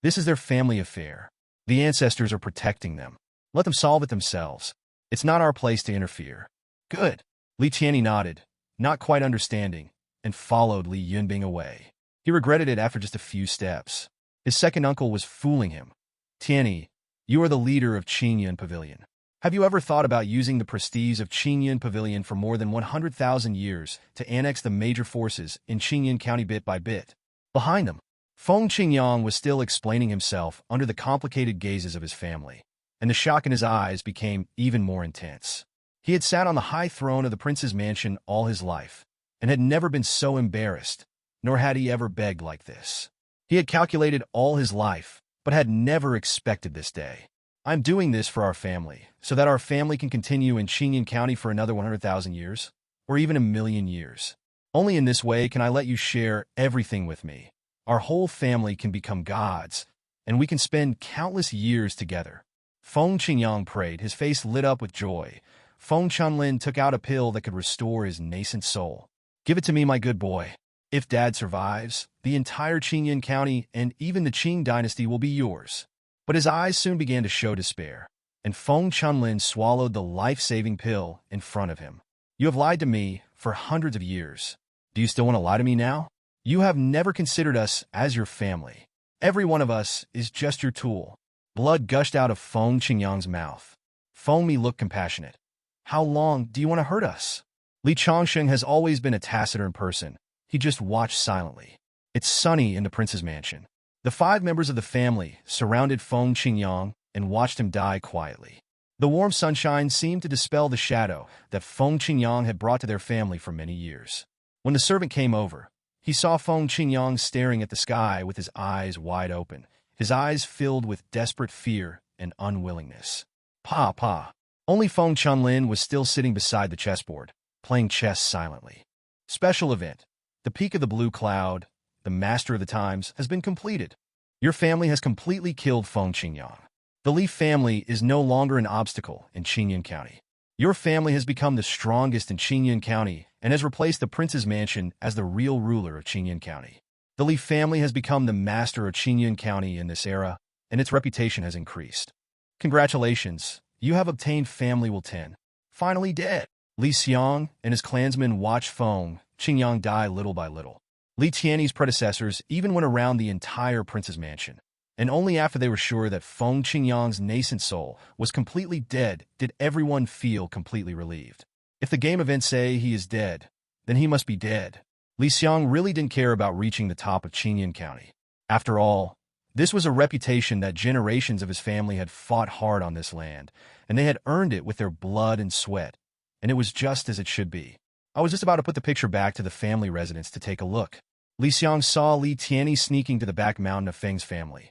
This is their family affair. The ancestors are protecting them. Let them solve it themselves. It's not our place to interfere. Good. Li Tianyi nodded, not quite understanding, and followed Li Yunbing away. He regretted it after just a few steps. His second uncle was fooling him. Tianyi, you are the leader of Qingyun Pavilion. Have you ever thought about using the prestige of Qingyun Pavilion for more than 100,000 years to annex the major forces in Qingyun County bit by bit? Behind them, Feng Qingyang was still explaining himself under the complicated gazes of his family, and the shock in his eyes became even more intense. He had sat on the high throne of the prince's mansion all his life, and had never been so embarrassed, nor had he ever begged like this. He had calculated all his life, but had never expected this day. I'm doing this for our family, so that our family can continue in Qingyun County for another 100,000 years, or even 1,000,000 years. Only in this way can I let you share everything with me. Our whole family can become gods, and we can spend countless years together. Feng Qingyang prayed, his face lit up with joy. Feng Chunlin took out a pill that could restore his nascent soul. Give it to me, my good boy. If Dad survives, the entire Qingyun County and even the Qing dynasty will be yours. But his eyes soon began to show despair, and Feng Chunlin swallowed the life-saving pill in front of him. You have lied to me for hundreds of years. Do you still want to lie to me now? You have never considered us as your family. Every one of us is just your tool. Blood gushed out of Feng Qingyang's mouth. Feng Mi looked compassionate. How long do you want to hurt us? Li Changsheng has always been a taciturn person. He just watched silently. It's sunny in the prince's mansion. The 5 members of the family surrounded Feng Qingyang and watched him die quietly. The warm sunshine seemed to dispel the shadow that Feng Qingyang had brought to their family for many years. When the servant came over, he saw Feng Qingyang staring at the sky with his eyes wide open, his eyes filled with desperate fear and unwillingness. Pa. Only Feng Chunlin was still sitting beside the chessboard, playing chess silently. Special event. The peak of the blue cloud, the master of the times, has been completed. Your family has completely killed Feng Qingyang. The Li family is no longer an obstacle in Qingyun County. Your family has become the strongest in Qingyun County and has replaced the prince's mansion as the real ruler of Qingyun County. The Li family has become the master of Qingyun County in this era, and its reputation has increased. Congratulations, you have obtained family will 10. Finally dead. Li Xiang and his clansmen watched Feng Qingyang die little by little. Li Tianyi's predecessors even went around the entire prince's mansion, and only after they were sure that Feng Qingyang's nascent soul was completely dead did everyone feel completely relieved. If the game events say he is dead, then he must be dead. Li Xiang really didn't care about reaching the top of Qingyun County. After all, this was a reputation that generations of his family had fought hard on this land, and they had earned it with their blood and sweat, and it was just as it should be. I was just about to put the picture back to the family residence to take a look. Li Xiang saw Li Tianyi sneaking to the back mountain of Feng's family.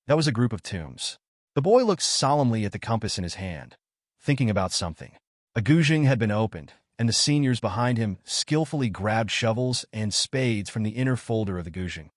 That was a group of tombs. The boy looked solemnly at the compass in his hand, thinking about something. A guzheng had been opened, and the seniors behind him skillfully grabbed shovels and spades from the inner folder of the guzheng.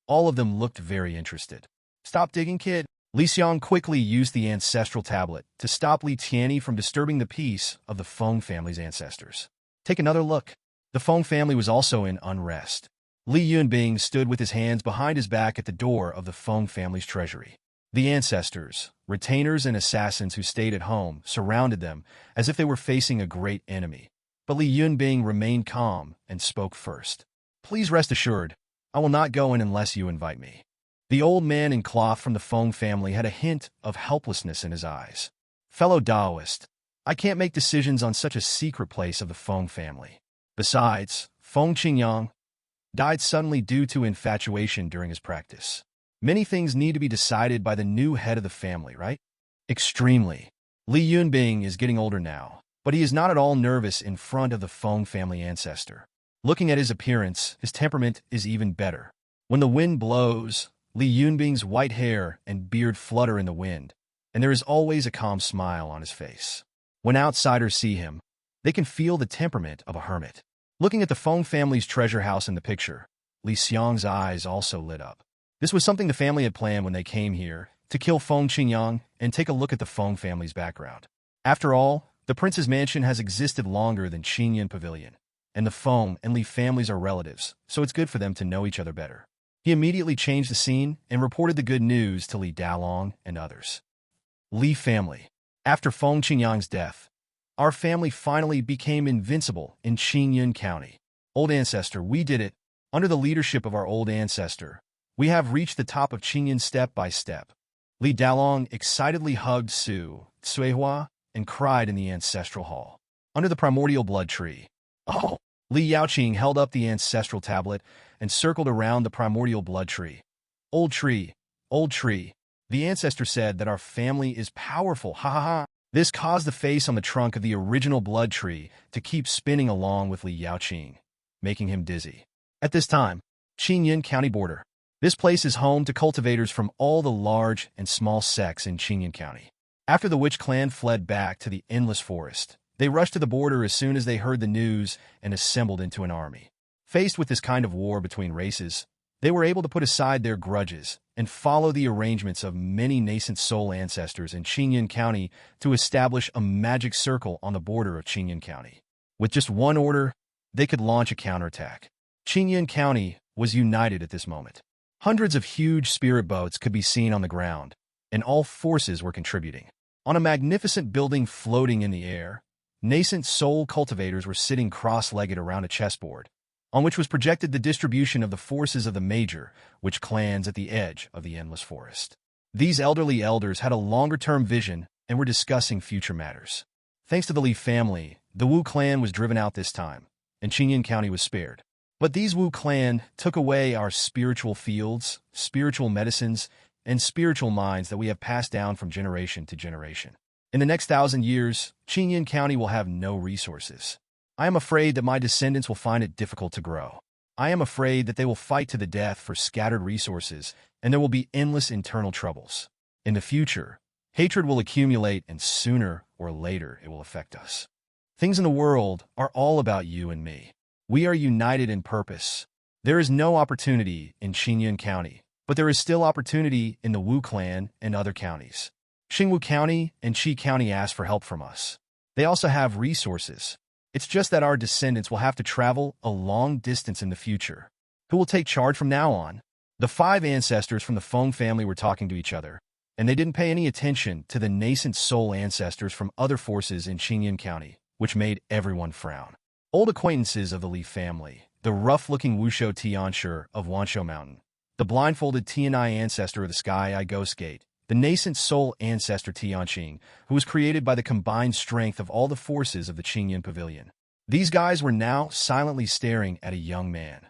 All of them looked very interested. Stop digging, kid. Li Xiang quickly used the ancestral tablet to stop Li Tianyi from disturbing the peace of the Feng family's ancestors. Take another look. The Feng family was also in unrest. Li Yunbing stood with his hands behind his back at the door of the Feng family's treasury. The ancestors, retainers and assassins who stayed at home surrounded them as if they were facing a great enemy. But Li Yunbing remained calm and spoke first. Please rest assured, I will not go in unless you invite me. The old man in cloth from the Feng family had a hint of helplessness in his eyes. Fellow Taoist, I can't make decisions on such a secret place of the Feng family. Besides, Feng Qingyang died suddenly due to infatuation during his practice. Many things need to be decided by the new head of the family, right? Extremely. Li Yunbing is getting older now, but he is not at all nervous in front of the Feng family ancestor. Looking at his appearance, his temperament is even better. When the wind blows, Li Yunbing's white hair and beard flutter in the wind, and there is always a calm smile on his face. When outsiders see him, they can feel the temperament of a hermit. Looking at the Feng family's treasure house in the picture, Li Xiang's eyes also lit up. This was something the family had planned when they came here, to kill Feng Qingyang and take a look at the Feng family's background. After all, the prince's mansion has existed longer than Qingyun Pavilion, and the Feng and Li families are relatives, so it's good for them to know each other better. He immediately changed the scene and reported the good news to Li Dalong and others. Li family. After Feng Qingyang's death, our family finally became invincible in Qingyun County. Old ancestor, we did it. Under the leadership of our old ancestor, we have reached the top of Qingyun step by step. Li Dalong excitedly hugged Su Cuihua and cried in the ancestral hall. Under the primordial blood tree. Oh! Li Yaoqing held up the ancestral tablet and circled around the primordial blood tree. Old tree, old tree. The ancestor said that our family is powerful, ha ha ha. This caused the face on the trunk of the original blood tree to keep spinning along with Li Yaoqing, making him dizzy. At this time, Qingyun County border. This place is home to cultivators from all the large and small sects in Qingyun County. After the witch clan fled back to the endless forest, they rushed to the border as soon as they heard the news and assembled into an army. Faced with this kind of war between races, they were able to put aside their grudges and follow the arrangements of many nascent soul ancestors in Qingyun County to establish a magic circle on the border of Qingyun County. With just one order, they could launch a counterattack. Qingyun County was united at this moment. Hundreds of huge spirit boats could be seen on the ground, and all forces were contributing. On a magnificent building floating in the air, nascent soul cultivators were sitting cross-legged around a chessboard, on which was projected the distribution of the forces of the major, which clans at the edge of the endless forest. These elderly elders had a longer-term vision and were discussing future matters. Thanks to the Li family, the Wu clan was driven out this time, and Qingyan County was spared. But these Wu clan took away our spiritual fields, spiritual medicines, and spiritual minds that we have passed down from generation to generation. In the next 1,000 years, Qingyan County will have no resources. I am afraid that my descendants will find it difficult to grow. I am afraid that they will fight to the death for scattered resources, and there will be endless internal troubles. In the future, hatred will accumulate, and sooner or later it will affect us. Things in the world are all about you and me. We are united in purpose. There is no opportunity in Qingyan County, but there is still opportunity in the Wu clan and other counties. Xingwu County and Qi County asked for help from us. They also have resources. It's just that our descendants will have to travel a long distance in the future. Who will take charge from now on? The 5 ancestors from the Feng family were talking to each other, and they didn't pay any attention to the nascent soul ancestors from other forces in Qingyan County, which made everyone frown. Old acquaintances of the Li family, the rough-looking Wushou Tianshi of Wanshou Mountain, the blindfolded Tianai ancestor of the Sky Eye Ghost Gate, the nascent soul ancestor Tianqing, who was created by the combined strength of all the forces of the Qingyan Pavilion. These guys were now silently staring at a young man,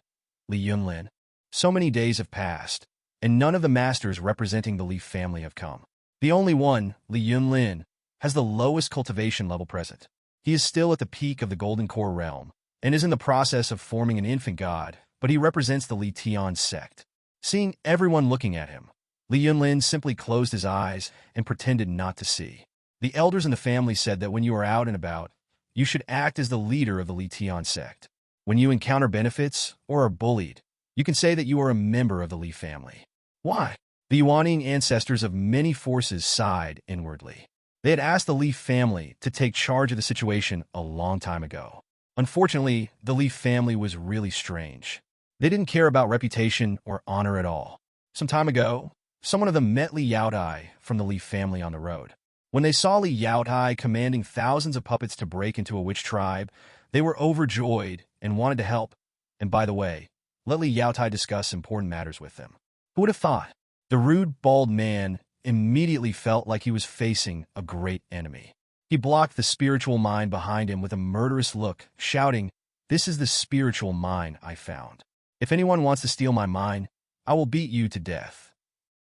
Li Yunlin. So many days have passed, and none of the masters representing the Li family have come. The only one, Li Yunlin, has the lowest cultivation level present. He is still at the peak of the Golden Core realm, and is in the process of forming an infant god, but he represents the Li Tian sect. Seeing everyone looking at him, Li Yunlin simply closed his eyes and pretended not to see. The elders in the family said that when you are out and about, you should act as the leader of the Li Tian sect. When you encounter benefits or are bullied, you can say that you are a member of the Li family. Why? The Yuaning ancestors of many forces sighed inwardly. They had asked the Li family to take charge of the situation a long time ago. Unfortunately, the Li family was really strange. They didn't care about reputation or honor at all. Some time ago, someone of them met Li Yaodai from the Li family on the road. When they saw Li Yaodai commanding thousands of puppets to break into a witch tribe, they were overjoyed and wanted to help. And by the way, let Li Yaodai discuss important matters with them. Who would have thought? The rude, bald man immediately felt like he was facing a great enemy. He blocked the spiritual mind behind him with a murderous look, shouting, "This is the spiritual mind I found. If anyone wants to steal my mind, I will beat you to death."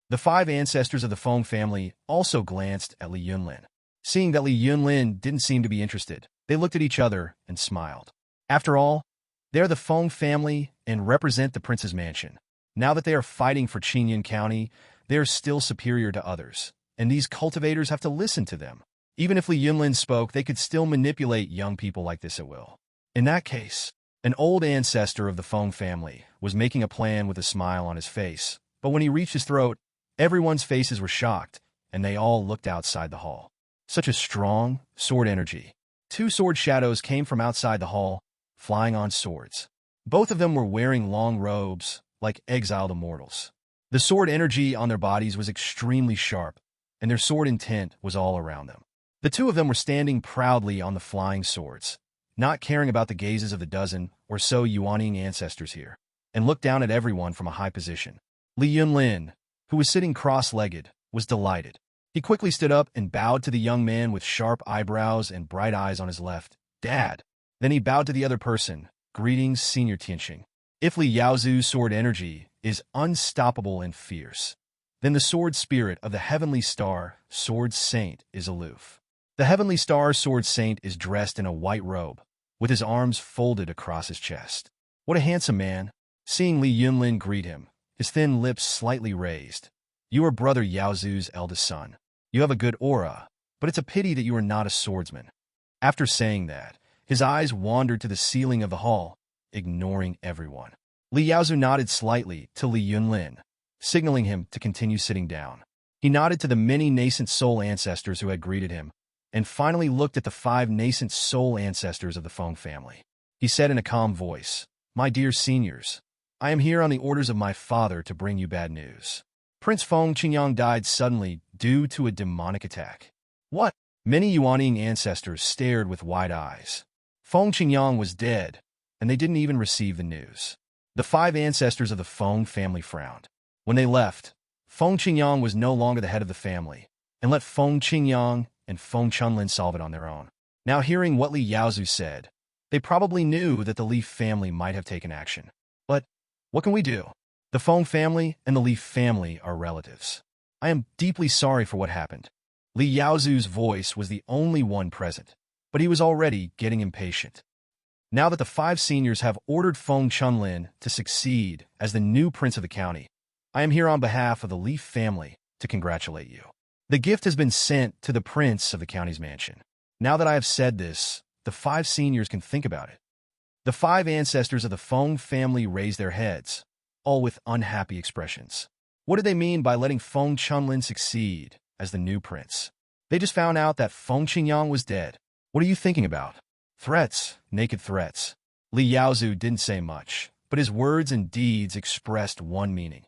The 5 ancestors of the Feng family also glanced at Li Yunlin. Seeing that Li Yunlin didn't seem to be interested, they looked at each other and smiled. After all, they are the Feng family and represent the prince's mansion. Now that they are fighting for Qingyan County, they are still superior to others, and these cultivators have to listen to them. Even if Li Yunlin spoke, they could still manipulate young people like this at will. In that case, an old ancestor of the Feng family was making a plan with a smile on his face, but when he reached his throat, everyone's faces were shocked, and they all looked outside the hall. Such a strong sword energy. 2 sword shadows came from outside the hall, flying on swords. Both of them were wearing long robes, like exiled immortals. The sword energy on their bodies was extremely sharp, and their sword intent was all around them. The 2 of them were standing proudly on the flying swords, not caring about the gazes of the dozen or so Yuaning ancestors here, and looked down at everyone from a high position. Li Yunlin, who was sitting cross-legged, was delighted. He quickly stood up and bowed to the young man with sharp eyebrows and bright eyes on his left. "Dad." Then he bowed to the other person. "Greetings, Senior Tianqing. If Li Yaozu's sword energy is unstoppable and fierce, then the sword spirit of the Heavenly Star Sword Saint is aloof." The Heavenly Star Sword Saint is dressed in a white robe, with his arms folded across his chest. What a handsome man. Seeing Li Yunlin greet him, his thin lips slightly raised. "You are Brother Yaozu's eldest son. You have a good aura, but it's a pity that you are not a swordsman." After saying that, his eyes wandered to the ceiling of the hall, ignoring everyone. Li Yaozu nodded slightly to Li Yunlin, signaling him to continue sitting down. He nodded to the many nascent soul ancestors who had greeted him, and finally looked at the 5 nascent soul ancestors of the Feng family. He said in a calm voice, "My dear seniors, I am here on the orders of my father to bring you bad news. Prince Feng Qingyang died suddenly due to a demonic attack." "What?" Many Yuaning ancestors stared with wide eyes. Feng Qingyang was dead, and they didn't even receive the news. The 5 ancestors of the Feng family frowned. When they left, Feng Qingyang was no longer the head of the family, and let Feng Qingyang and Feng Chunlin solve it on their own. Now hearing what Li Yaozu said, they probably knew that the Li family might have taken action. But what can we do? The Feng family and the Li family are relatives. I am deeply sorry for what happened. Li Yaozu's voice was the only one present, but he was already getting impatient. Now that the 5 seniors have ordered Feng Chunlin to succeed as the new prince of the county, I am here on behalf of the Li family to congratulate you. The gift has been sent to the prince of the county's mansion. Now that I have said this, the 5 seniors can think about it. The 5 ancestors of the Feng family raised their heads, all with unhappy expressions. What did they mean by letting Feng Chunlin succeed as the new prince? They just found out that Feng Qingyang was dead. What are you thinking about? Threats, naked threats. Li Yaozu didn't say much, but his words and deeds expressed one meaning.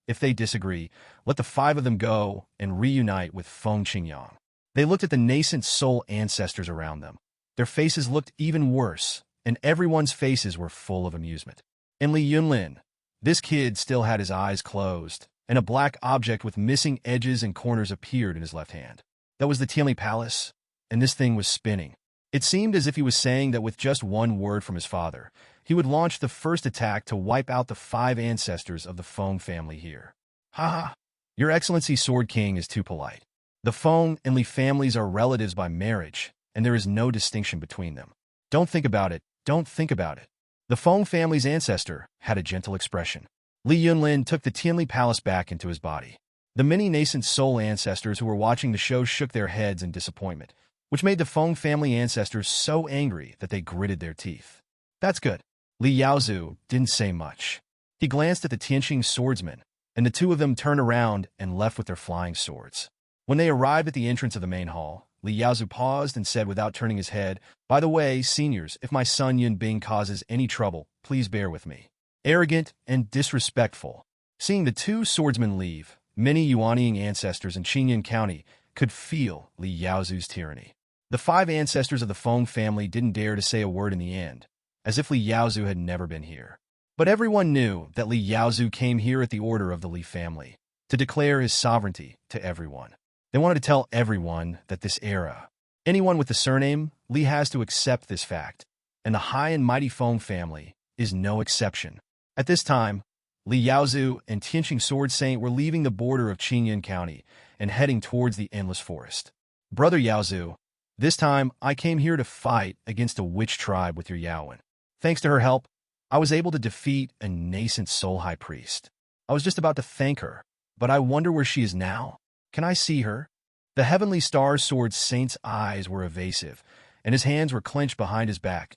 If they disagree, let the 5 of them go and reunite with Feng Qingyang. They looked at the nascent soul ancestors around them. Their faces looked even worse, and everyone's faces were full of amusement. And Li Yunlin, this kid still had his eyes closed, and a black object with missing edges and corners appeared in his left hand. That was the Tianli Palace, and this thing was spinning. It seemed as if he was saying that with just one word from his father, he would launch the first attack to wipe out the 5 ancestors of the Feng family here. Ha ha! Your Excellency Sword King is too polite. The Feng and Li families are relatives by marriage, and there is no distinction between them. Don't think about it. Don't think about it. The Feng family's ancestor had a gentle expression. Li Yunlin took the Tianli Palace back into his body. The many nascent soul ancestors who were watching the show shook their heads in disappointment, which made the Feng family ancestors so angry that they gritted their teeth. That's good. Li Yaozu didn't say much. He glanced at the Tianqing swordsmen, and the 2 of them turned around and left with their flying swords. When they arrived at the entrance of the main hall, Li Yaozu paused and said without turning his head, "By the way, seniors, if my son Yun Bing causes any trouble, please bear with me." Arrogant and disrespectful. Seeing the 2 swordsmen leave, many Yuanying ancestors in Qingyun County could feel Li Yaozu's tyranny. The 5 ancestors of the Feng family didn't dare to say a word in the end, as if Li Yaozu had never been here. But everyone knew that Li Yaozu came here at the order of the Li family, to declare his sovereignty to everyone. They wanted to tell everyone that this era, anyone with the surname Li has to accept this fact, and the high and mighty Feng family is no exception. At this time, Li Yaozu and Tianqing Sword Saint were leaving the border of Qingyun County and heading towards the endless forest. Brother Yaozu, this time I came here to fight against a witch tribe with your Yaowen. Thanks to her help, I was able to defeat a nascent soul high priest. I was just about to thank her, but I wonder where she is now. Can I see her? The Heavenly Star Sword Saint's eyes were evasive, and his hands were clenched behind his back,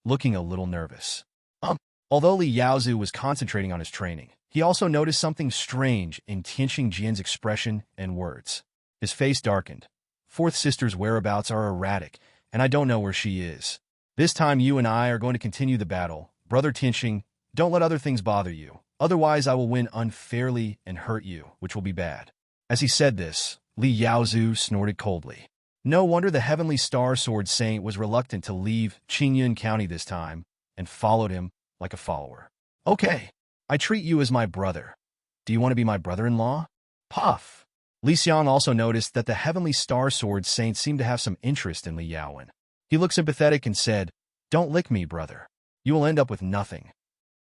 looking a little nervous. Although Li Yaozu was concentrating on his training, he also noticed something strange in Tianqing Jian's expression and words. His face darkened. 4th sister's whereabouts are erratic, and I don't know where she is. This time you and I are going to continue the battle. Brother Tianqing, don't let other things bother you. Otherwise I will win unfairly and hurt you, which will be bad. As he said this, Li Yaozu snorted coldly. No wonder the Heavenly Star Sword Saint was reluctant to leave Qingyun County this time, and followed him like a follower. Okay, I treat you as my brother. Do you want to be my brother-in-law? Puff! Li Xiang also noticed that the Heavenly Star Sword Saint seemed to have some interest in Li Yaowen. He looked sympathetic and said, "Don't lick me, brother. You will end up with nothing.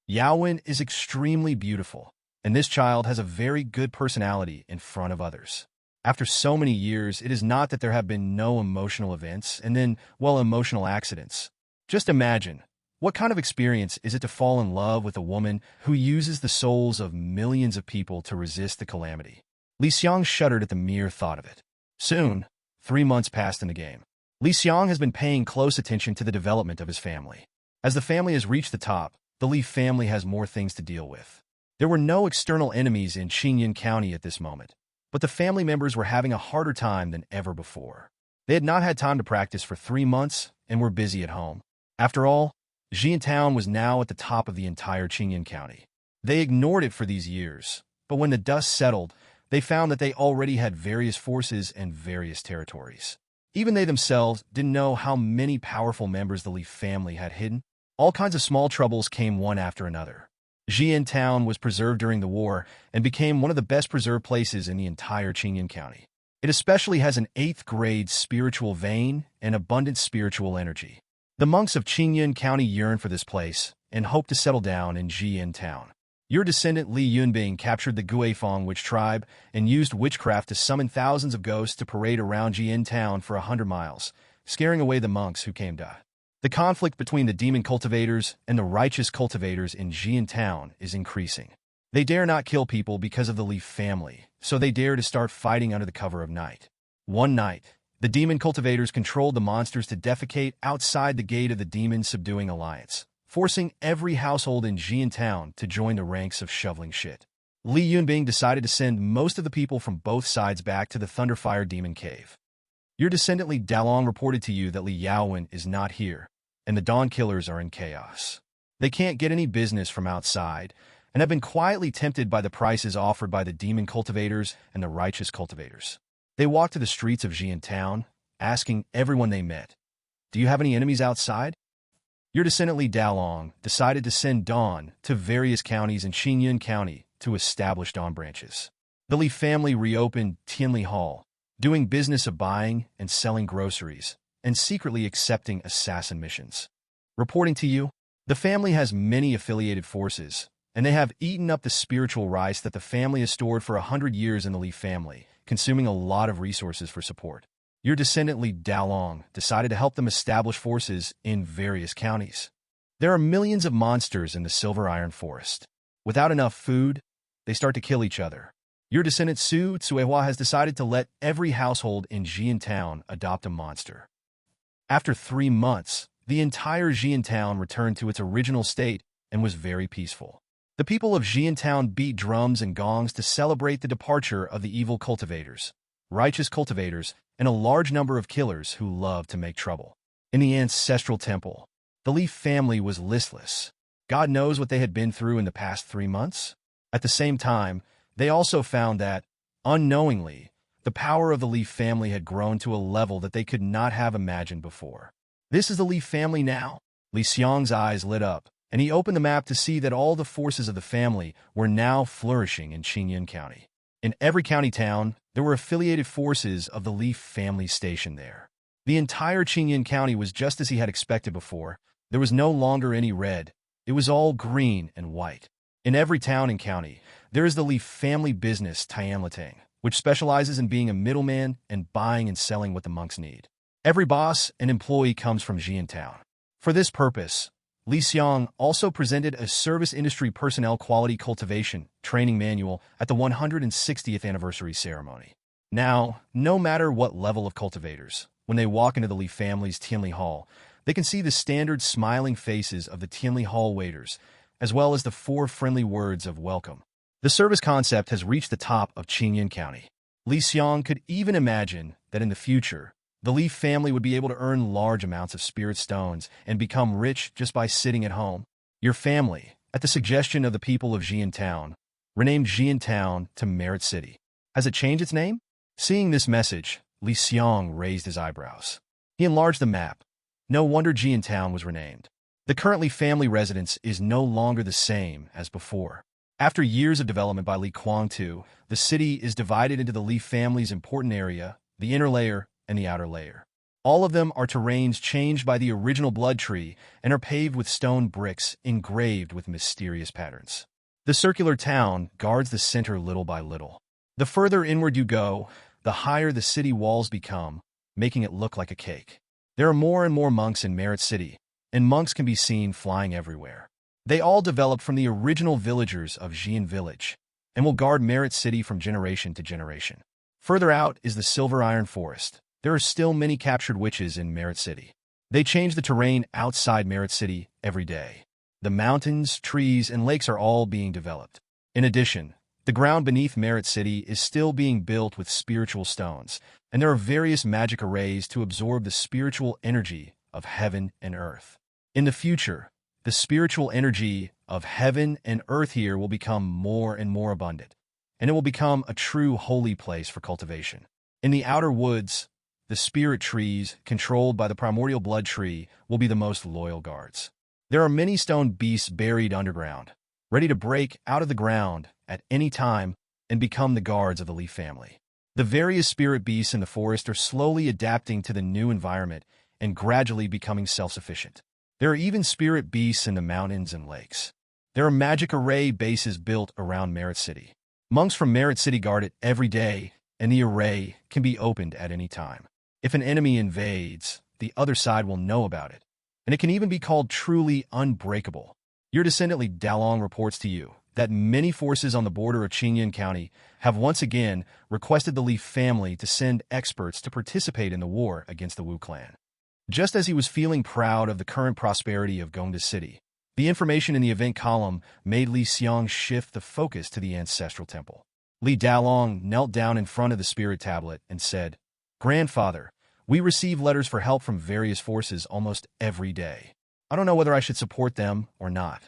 Yaowen is extremely beautiful, and this child has a very good personality in front of others. After so many years, it is not that there have been no emotional events and then, well, emotional accidents. Just imagine, what kind of experience is it to fall in love with a woman who uses the souls of millions of people to resist the calamity?" Li Xiang shuddered at the mere thought of it. Soon, 3 months passed in the game. Li Xiang has been paying close attention to the development of his family. As the family has reached the top, the Li family has more things to deal with. There were no external enemies in Qingyun County at this moment, but the family members were having a harder time than ever before. They had not had time to practice for 3 months and were busy at home. After all, Xian Town was now at the top of the entire Qingyun County. They ignored it for these years, but when the dust settled, they found that they already had various forces and various territories. Even they themselves didn't know how many powerful members the Li family had hidden. All kinds of small troubles came one after another. Xian Town was preserved during the war and became one of the best preserved places in the entire Qingyun County. It especially has an 8th-grade spiritual vein and abundant spiritual energy. The monks of Qingyun County yearn for this place and hope to settle down in Xian Town. Your descendant Li Yunbing captured the Guifeng witch tribe and used witchcraft to summon thousands of ghosts to parade around Xian Town for 100 miles, scaring away the monks who came to. The conflict between the demon cultivators and the righteous cultivators in Xian Town is increasing. They dare not kill people because of the Li family, so they dare to start fighting under the cover of night. One night, the demon cultivators controlled the monsters to defecate outside the gate of the Demon Subduing Alliance, forcing every household in Xian Town to join the ranks of shoveling shit. Li Yunbing decided to send most of the people from both sides back to the Thunderfire Demon Cave. Your descendant Li Dalong reported to you that Li Yaowen is not here, and the Dawn Killers are in chaos. They can't get any business from outside, and have been quietly tempted by the prices offered by the demon cultivators and the righteous cultivators. They walked to the streets of Xian Town, asking everyone they met, "Do you have any enemies outside?" Your descendant Li Dalong decided to send Dawn to various counties in Qingyun County to establish Dawn branches. The Li family reopened Tianli Hall, doing business of buying and selling groceries, and secretly accepting assassin missions. Reporting to you, the family has many affiliated forces, and they have eaten up the spiritual rice that the family has stored for 100 years in the Li family, consuming a lot of resources for support. Your descendant Li Dalong decided to help them establish forces in various counties. There are millions of monsters in the Silver Iron Forest. Without enough food, they start to kill each other. Your descendant Su Tsuehua has decided to let every household in Xian Town adopt a monster. After 3 months, the entire Xian Town returned to its original state and was very peaceful. The people of Xian Town beat drums and gongs to celebrate the departure of the evil cultivators, righteous cultivators, and a large number of killers who love to make trouble. In the ancestral temple, the Li family was listless. God knows what they had been through in the past 3 months. At the same time, they also found that, unknowingly, the power of the Li family had grown to a level that they could not have imagined before. This is the Li family now. Li Xiang's eyes lit up, and he opened the map to see that all the forces of the family were now flourishing in Qingyun County. In every county town, there were affiliated forces of the Li family stationed there. The entire Qingyun County was just as he had expected before. There was no longer any red. It was all green and white. In every town and county, there is the Li family business Tianletang, which specializes in being a middleman and buying and selling what the monks need. Every boss and employee comes from Xian Town. For this purpose, Li Xiang also presented a service industry personnel quality cultivation training manual at the 160th anniversary ceremony. Now, no matter what level of cultivators, when they walk into the Li family's Tianli Hall, they can see the standard smiling faces of the Tianli Hall waiters, as well as the 4 friendly words of welcome. The service concept has reached the top of Qingyun County. Li Xiang could even imagine that in the future, the Li family would be able to earn large amounts of spirit stones and become rich just by sitting at home. Your family, at the suggestion of the people of Xian Town, renamed Xian Town to Merit City. Has it changed its name? Seeing this message, Li Xiang raised his eyebrows. He enlarged the map. No wonder Xian Town was renamed. The current Li family residence is no longer the same as before. After years of development by Li Kuang-tu, the city is divided into the Li family's important area, the inner layer, and the outer layer. All of them are terrains changed by the original blood tree and are paved with stone bricks engraved with mysterious patterns. The circular town guards the center little by little. The further inward you go, the higher the city walls become, making it look like a cake. There are more and more monks in Merit City, and monks can be seen flying everywhere. They all developed from the original villagers of Xian Village, and will guard Merit City from generation to generation. Further out is the Silver Iron Forest. There are still many captured witches in Merit City. They change the terrain outside Merit City every day. The mountains, trees, and lakes are all being developed. In addition, the ground beneath Merit City is still being built with spiritual stones, and there are various magic arrays to absorb the spiritual energy of heaven and earth. In the future, the spiritual energy of heaven and earth here will become more and more abundant, and it will become a true holy place for cultivation. In the outer woods, the spirit trees, controlled by the primordial blood tree, will be the most loyal guards. There are many stone beasts buried underground, ready to break out of the ground at any time and become the guards of the Leaf family. The various spirit beasts in the forest are slowly adapting to the new environment and gradually becoming self-sufficient. There are even spirit beasts in the mountains and lakes. There are magic array bases built around Merit City. Monks from Merit City guard it every day, and the array can be opened at any time. If an enemy invades, the other side will know about it, and it can even be called truly unbreakable. Your descendant Li Dalong reports to you that many forces on the border of Qingyun County have once again requested the Li family to send experts to participate in the war against the Wu clan. Just as he was feeling proud of the current prosperity of Gongda City, the information in the event column made Li Xiang shift the focus to the ancestral temple. Li Dalong knelt down in front of the spirit tablet and said, "Grandfather, we receive letters for help from various forces almost every day. I don't know whether I should support them or not."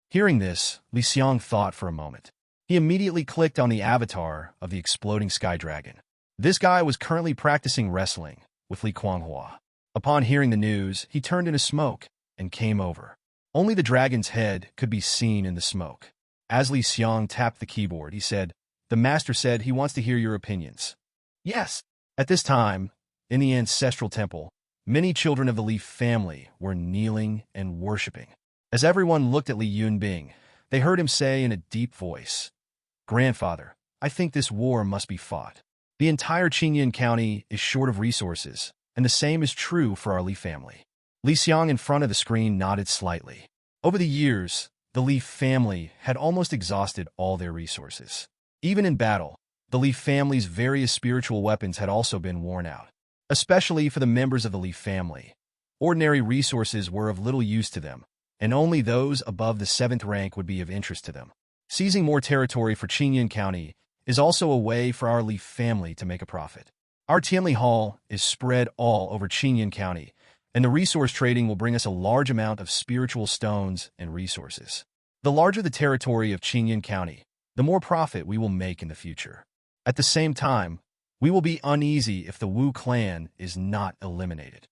Hearing this, Li Xiang thought for a moment. He immediately clicked on the avatar of the exploding sky dragon. This guy was currently practicing wrestling with Li Kuanghua. Upon hearing the news, he turned into smoke and came over. Only the dragon's head could be seen in the smoke. As Li Xiang tapped the keyboard, he said, "The master said he wants to hear your opinions." "Yes." At this time, in the ancestral temple, many children of the Li family were kneeling and worshipping. As everyone looked at Li Yunbing, they heard him say in a deep voice, "Grandfather, I think this war must be fought. The entire Qingyun County is short of resources, and the same is true for our Li family." Li Xiang in front of the screen nodded slightly. Over the years, the Li family had almost exhausted all their resources. Even in battle, the Li family's various spiritual weapons had also been worn out. Especially for the members of the Li family, ordinary resources were of little use to them, and only those above the 7th rank would be of interest to them. Seizing more territory for Qingyun County is also a way for our Li family to make a profit. Our Tianli Hall is spread all over Qingyun County, and the resource trading will bring us a large amount of spiritual stones and resources. The larger the territory of Qingyun County, the more profit we will make in the future. At the same time, we will be uneasy if the Wu clan is not eliminated.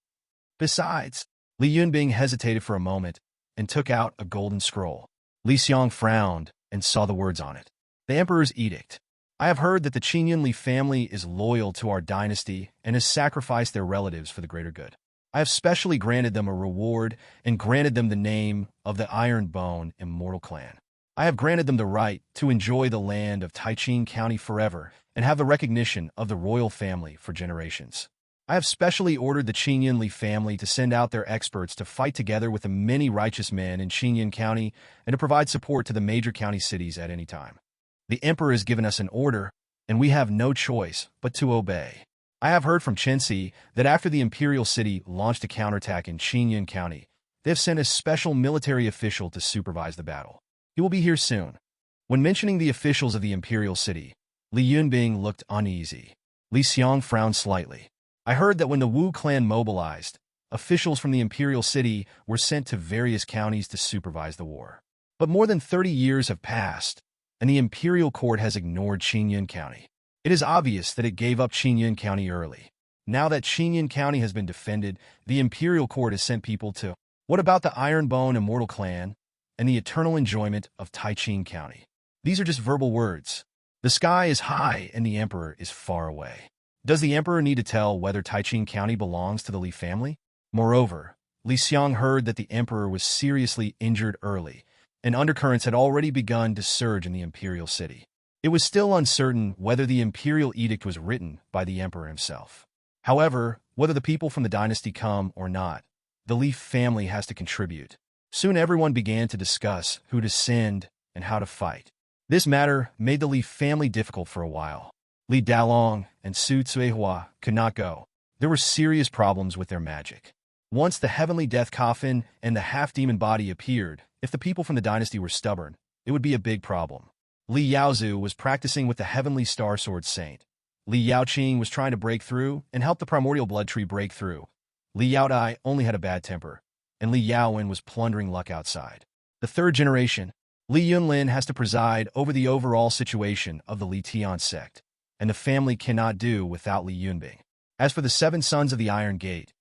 Besides, Li Yunbing hesitated for a moment and took out a golden scroll. Li Xiang frowned and saw the words on it. The Emperor's Edict. I have heard that the Qingyun Li family is loyal to our dynasty and has sacrificed their relatives for the greater good. I have specially granted them a reward and granted them the name of the Iron Bone Immortal clan. I have granted them the right to enjoy the land of Taiqing County forever and have the recognition of the royal family for generations. I have specially ordered the Qingyun Li family to send out their experts to fight together with the many righteous men in Qingyun County and to provide support to the major county cities at any time. The Emperor has given us an order, and we have no choice but to obey. I have heard from Chenxi that after the Imperial City launched a counterattack in Qingyun County, they have sent a special military official to supervise the battle. He will be here soon. When mentioning the officials of the Imperial City, Li Yunbing looked uneasy. Li Xiang frowned slightly. I heard that when the Wu clan mobilized, officials from the Imperial City were sent to various counties to supervise the war. But more than 30 years have passed, and the Imperial Court has ignored Qingyun County. It is obvious that it gave up Qingyun County early. Now that Qingyun County has been defended, the Imperial Court has sent people to. What about the Iron Bone Immortal clan and the eternal enjoyment of Taiqing County? These are just verbal words. The sky is high and the Emperor is far away. Does the Emperor need to tell whether Taiqing County belongs to the Li family? Moreover, Li Xiang heard that the Emperor was seriously injured early, and undercurrents had already begun to surge in the Imperial City. It was still uncertain whether the Imperial Edict was written by the Emperor himself. However, whether the people from the dynasty come or not, the Li family has to contribute. Soon everyone began to discuss who to send and how to fight. This matter made the Li family difficult for a while. Li Dalong and Su Cuihua could not go. There were serious problems with their magic. Once the heavenly death coffin and the half-demon body appeared, if the people from the dynasty were stubborn, it would be a big problem. Li Yaozu was practicing with the heavenly star sword saint. Li Yaoqing was trying to break through and help the primordial blood tree break through. Li Yaodai only had a bad temper, and Li Yaowen was plundering luck outside. The third generation, Li Yunlin, has to preside over the overall situation of the Li Tian sect, and the family cannot do without Li Yunbing. As for the 7 sons of the Iron Gate,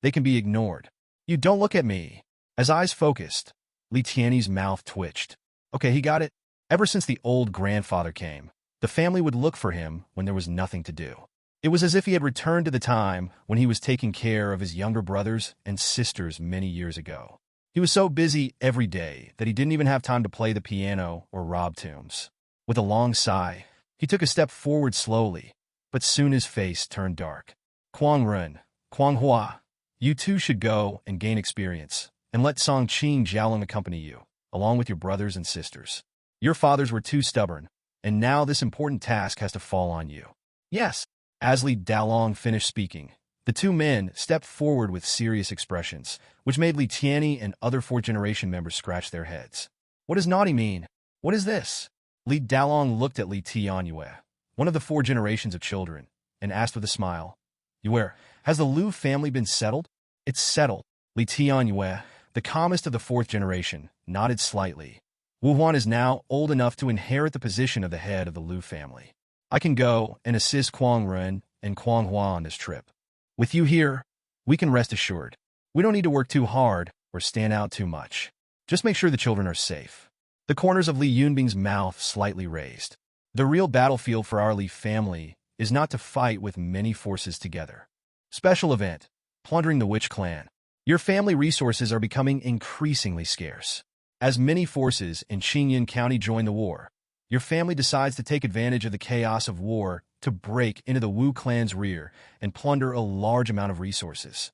they can be ignored. You don't look at me. As eyes focused, Li Tianyi's mouth twitched. Okay, he got it. Ever since the old grandfather came, the family would look for him when there was nothing to do. It was as if he had returned to the time when he was taking care of his younger brothers and sisters many years ago. He was so busy every day that he didn't even have time to play the piano or rob tombs. With a long sigh, he took a step forward slowly, but soon his face turned dark. Kuang Run, Kuang Hua, you two should go and gain experience, and let Song Qing Jiaolong accompany you, along with your brothers and sisters. Your fathers were too stubborn, and now this important task has to fall on you. Yes. As Li Dalong finished speaking, the two men stepped forward with serious expressions, which made Li Tianyi and other fourth-generation members scratch their heads. What does naughty mean? What is this? Li Dalong looked at Li Tianyue, one of the 4 generations of children, and asked with a smile, Yue, has the Liu family been settled? It's settled. Li Tianyue, the calmest of the 4th generation, nodded slightly. Wu Huan is now old enough to inherit the position of the head of the Liu family. I can go and assist Kuang Ren and Kuang Hua on this trip. With you here, we can rest assured. We don't need to work too hard or stand out too much. Just make sure the children are safe. The corners of Li Yunbing's mouth slightly raised. The real battlefield for our Li family is not to fight with many forces together. Special event, plundering the Witch clan. Your family resources are becoming increasingly scarce. As many forces in Qingyan County join the war, your family decides to take advantage of the chaos of war to break into the Wu clan's rear and plunder a large amount of resources.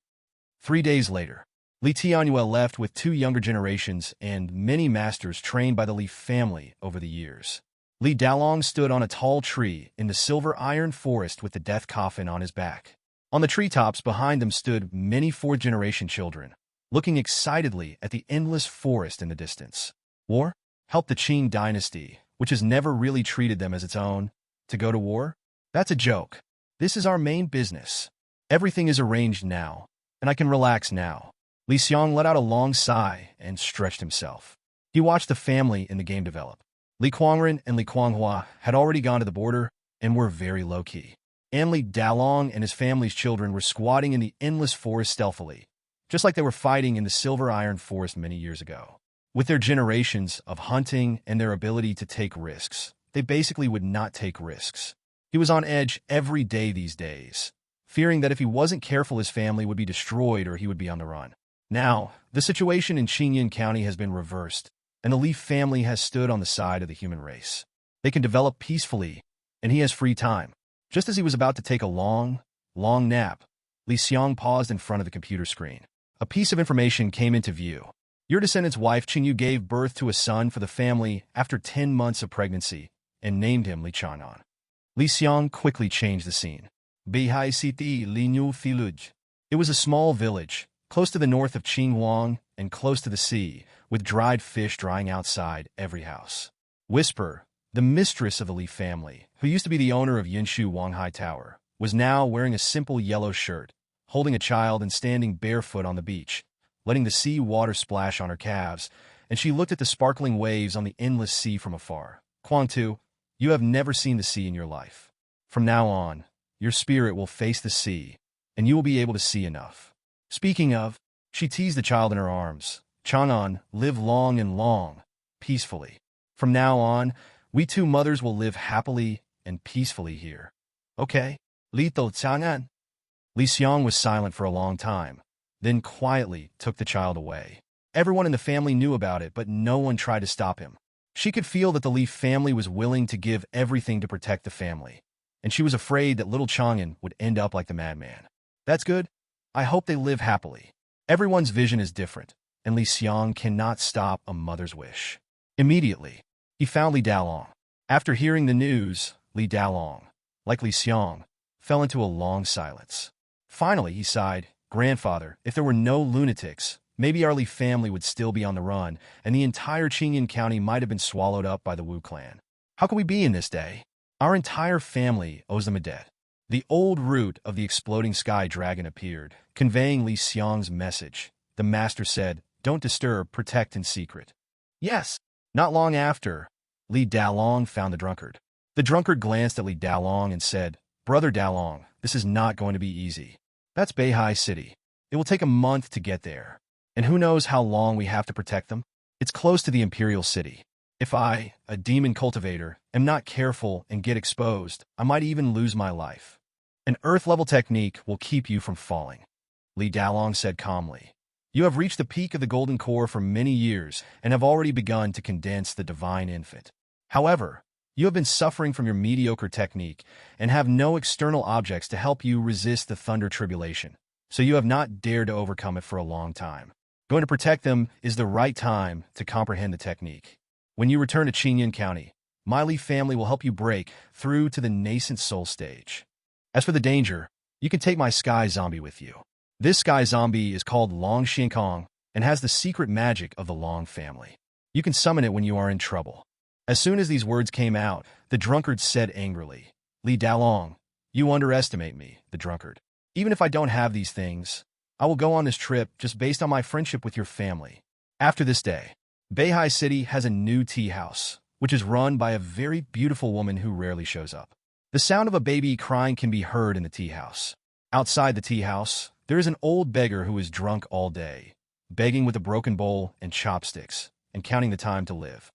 3 days later, Li Tianyue left with 2 younger generations and many masters trained by the Li family over the years. Li Dalong stood on a tall tree in the silver iron forest with the death coffin on his back. On the treetops behind them stood many 4th-generation children, looking excitedly at the endless forest in the distance. War helped the Qing dynasty, which has never really treated them as its own, to go to war? That's a joke. This is our main business. Everything is arranged now, and I can relax now. Li Xiang let out a long sigh and stretched himself. He watched the family in the game develop. Li Kuangren and Li Kuanghua had already gone to the border and were very low-key. And Li Dalong and his family's children were squatting in the endless forest stealthily, just like they were fighting in the silver iron forest many years ago. With their generations of hunting and their ability to take risks, they basically would not take risks. He was on edge every day these days, fearing that if he wasn't careful his family would be destroyed or he would be on the run. Now, the situation in Qingyan County has been reversed, and the Li family has stood on the side of the human race. They can develop peacefully, and he has free time. Just as he was about to take a long nap, Li Xiang paused in front of the computer screen. A piece of information came into view. Your descendant's wife Qingyu gave birth to a son for the family after 10 months of pregnancy and named him Li Chang'an. Li Xiang quickly changed the scene. Beihai Siti Li Nyu Filuj. It was a small village, close to the north of Qinghuang and close to the sea, with dried fish drying outside every house. Whisper, the mistress of the Li family, who used to be the owner of Yinshu Wanghai Tower, was now wearing a simple yellow shirt, holding a child and standing barefoot on the beach, letting the sea water splash on her calves, and she looked at the sparkling waves on the endless sea from afar. Kuang-tu, you have never seen the sea in your life. From now on, your spirit will face the sea, and you will be able to see enough. Speaking of, she teased the child in her arms. Chang'an, live long and long, peacefully. From now on, we 2 mothers will live happily and peacefully here. Okay? Li To Chang'an. Li Xiang was silent for a long time, then quietly took the child away. Everyone in the family knew about it, but no one tried to stop him. She could feel that the Li family was willing to give everything to protect the family, and she was afraid that little Chang'an would end up like the madman. That's good. I hope they live happily. Everyone's vision is different, and Li Xiang cannot stop a mother's wish. Immediately, he found Li Dalong. After hearing the news, Li Dalong, like Li Xiang, fell into a long silence. Finally, he sighed, Grandfather, if there were no lunatics, maybe our Li family would still be on the run, and the entire Qingyan County might have been swallowed up by the Wu clan. How can we be in this day? Our entire family owes them a debt. The old root of the exploding sky dragon appeared, conveying Li Xiang's message. The master said, don't disturb, protect in secret. Yes. Not long after, Li Dalong found the drunkard. The drunkard glanced at Li Dalong and said, Brother Dalong, this is not going to be easy. That's Beihai City. It will take a month to get there. And who knows how long we have to protect them? It's close to the imperial city. If I, a demon cultivator, am not careful and get exposed, I might even lose my life. An Earth-level technique will keep you from falling, Li Dalong said calmly. You have reached the peak of the golden core for many years and have already begun to condense the divine infant. However, you have been suffering from your mediocre technique and have no external objects to help you resist the thunder tribulation, so you have not dared to overcome it for a long time. Going to protect them is the right time to comprehend the technique. When you return to Qingyun County, my Li family will help you break through to the nascent soul stage. As for the danger, you can take my sky zombie with you. This sky zombie is called Long Xiankong and has the secret magic of the Long family. You can summon it when you are in trouble. As soon as these words came out, the drunkard said angrily, Li Dalong, you underestimate me, the drunkard. Even if I don't have these things, I will go on this trip just based on my friendship with your family. After this day, Beihai City has a new tea house, which is run by a very beautiful woman who rarely shows up. The sound of a baby crying can be heard in the tea house. Outside the tea house, there is an old beggar who is drunk all day, begging with a broken bowl and chopsticks, and counting the time to live.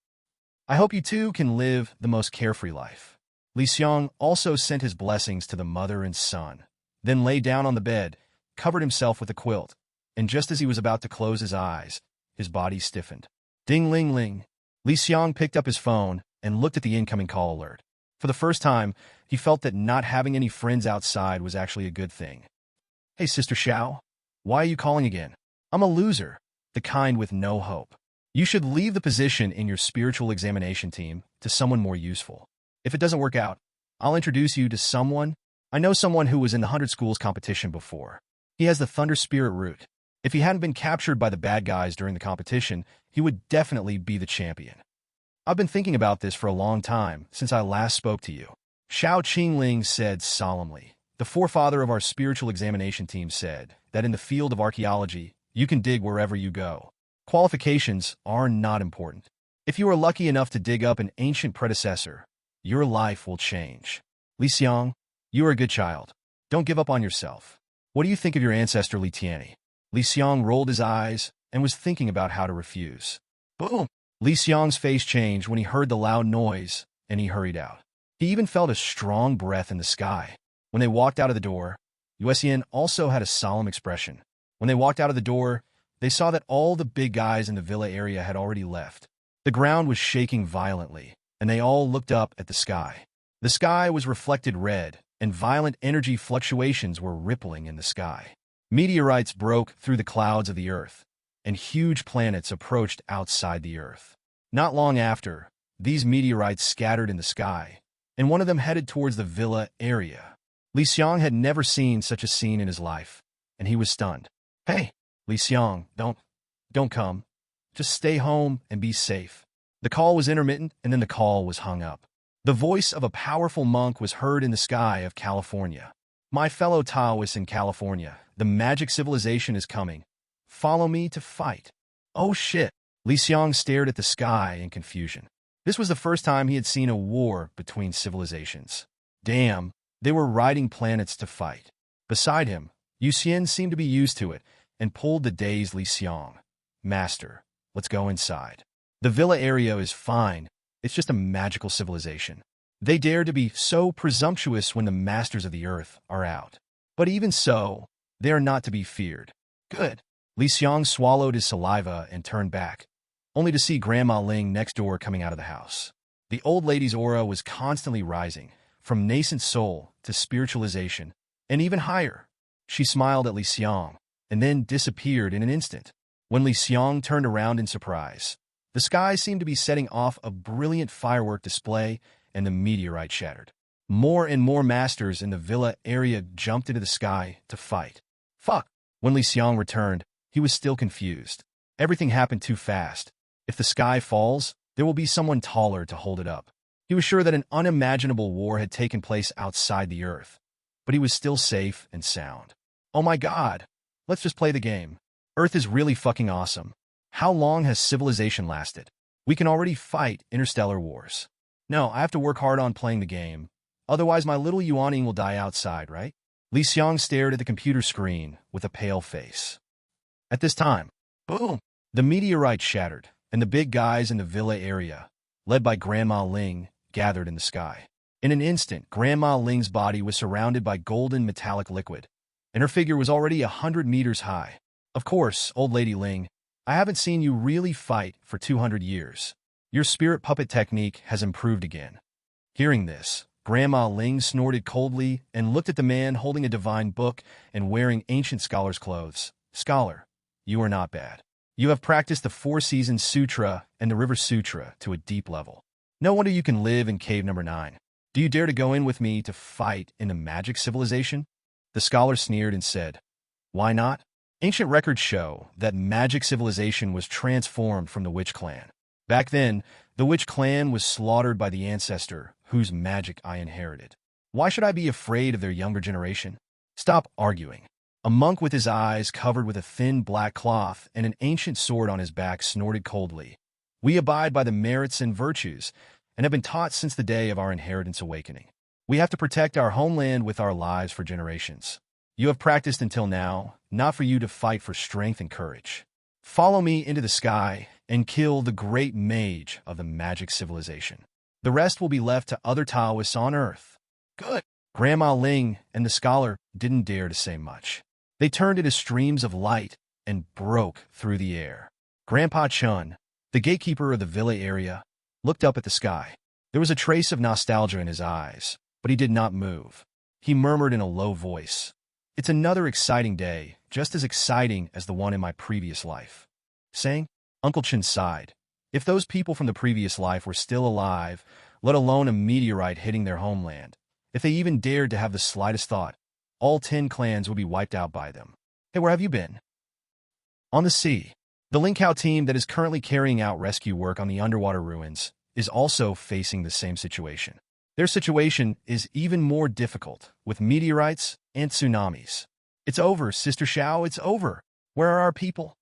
I hope you too can live the most carefree life. Li Xiang also sent his blessings to the mother and son, then lay down on the bed, covered himself with a quilt, and just as he was about to close his eyes, his body stiffened. Ding-ling-ling. Li Xiang picked up his phone and looked at the incoming call alert. For the first time, he felt that not having any friends outside was actually a good thing. Hey, Sister Xiao. Why are you calling again? I'm a loser, the kind with no hope. You should leave the position in your spiritual examination team to someone more useful. If it doesn't work out, I'll introduce you to someone. I know someone who was in the 100 Schools competition before. He has the Thunder Spirit root. If he hadn't been captured by the bad guys during the competition, he would definitely be the champion. I've been thinking about this for a long time, since I last spoke to you. Xiao Qingling said solemnly. The forefather of our spiritual examination team said that in the field of archaeology, you can dig wherever you go. Qualifications are not important. If you are lucky enough to dig up an ancient predecessor, your life will change. Li Xiang, you are a good child. Don't give up on yourself. What do you think of your ancestor Li Tianyi? Li Xiang rolled his eyes and was thinking about how to refuse. Boom! Li Xiang's face changed when he heard the loud noise, and he hurried out. He even felt a strong breath in the sky. When they walked out of the door, Yuesian also had a solemn expression. When they walked out of the door, they saw that all the big guys in the villa area had already left. The ground was shaking violently, and they all looked up at the sky. The sky was reflected red, and violent energy fluctuations were rippling in the sky. Meteorites broke through the clouds of the earth, and huge planets approached outside the earth. Not long after, these meteorites scattered in the sky, and one of them headed towards the villa area. Li Xiang had never seen such a scene in his life, and he was stunned. Hey, Li Xiang, don't come. Just stay home and be safe. The call was intermittent, and then the call was hung up. The voice of a powerful monk was heard in the sky of California. My fellow Taoists in California, the magic civilization is coming. Follow me to fight. Oh shit! Li Xiang stared at the sky in confusion. This was the first time he had seen a war between civilizations. Damn, they were riding planets to fight. Beside him, Yuxian seemed to be used to it and pulled the dazed Li Xiang. Master, let's go inside. The villa area is fine. It's just a magical civilization. They dare to be so presumptuous when the masters of the earth are out. But even so, they are not to be feared. Good. Li Xiang swallowed his saliva and turned back, only to see Grandma Ling next door coming out of the house. The old lady's aura was constantly rising, from nascent soul to spiritualization, and even higher. She smiled at Li Xiang, and then disappeared in an instant. When Li Xiang turned around in surprise, the sky seemed to be setting off a brilliant firework display, and the meteorite shattered. More and more masters in the villa area jumped into the sky to fight. Fuck! When Li Xiang returned, he was still confused. Everything happened too fast. If the sky falls, there will be someone taller to hold it up. He was sure that an unimaginable war had taken place outside the earth, but he was still safe and sound. Oh my god! Let's just play the game. Earth is really fucking awesome. How long has civilization lasted? We can already fight interstellar wars. No, I have to work hard on playing the game. Otherwise my little Yuaning will die outside, right? Li Xiang stared at the computer screen with a pale face. At this time, boom! The meteorite shattered, and the big guys in the villa area, led by Grandma Ling, gathered in the sky. In an instant, Grandma Ling's body was surrounded by golden metallic liquid, and her figure was already 100 meters high. Of course, old lady Ling, I haven't seen you really fight for 200 years. Your spirit puppet technique has improved again. Hearing this, Grandma Ling snorted coldly and looked at the man holding a divine book and wearing ancient scholar's clothes. Scholar, you are not bad. You have practiced the Four Seasons Sutra and the River Sutra to a deep level. No wonder you can live in cave number 9. Do you dare to go in with me to fight in the magic civilization? The scholar sneered and said, Why not? Ancient records show that magic civilization was transformed from the witch clan. Back then, the witch clan was slaughtered by the ancestor whose magic I inherited. Why should I be afraid of their younger generation? Stop arguing. A monk with his eyes covered with a thin black cloth and an ancient sword on his back snorted coldly. We abide by the merits and virtues and have been taught since the day of our inheritance awakening. We have to protect our homeland with our lives for generations. You have practiced until now, not for you to fight for strength and courage. Follow me into the sky and kill the great mage of the magic civilization. The rest will be left to other Taoists on Earth. Good. Grandma Ling and the scholar didn't dare to say much. They turned into streams of light and broke through the air. Grandpa Chun, the gatekeeper of the villa area, looked up at the sky. There was a trace of nostalgia in his eyes, but he did not move. He murmured in a low voice, It's another exciting day, just as exciting as the one in my previous life. Saying, Uncle Chun sighed. If those people from the previous life were still alive, let alone a meteorite hitting their homeland, if they even dared to have the slightest thought, all 10 clans would be wiped out by them. Hey, where have you been? On the sea. The Lingkao team that is currently carrying out rescue work on the underwater ruins is also facing the same situation. Their situation is even more difficult, with meteorites and tsunamis. It's over, Sister Xiao, it's over. Where are our people?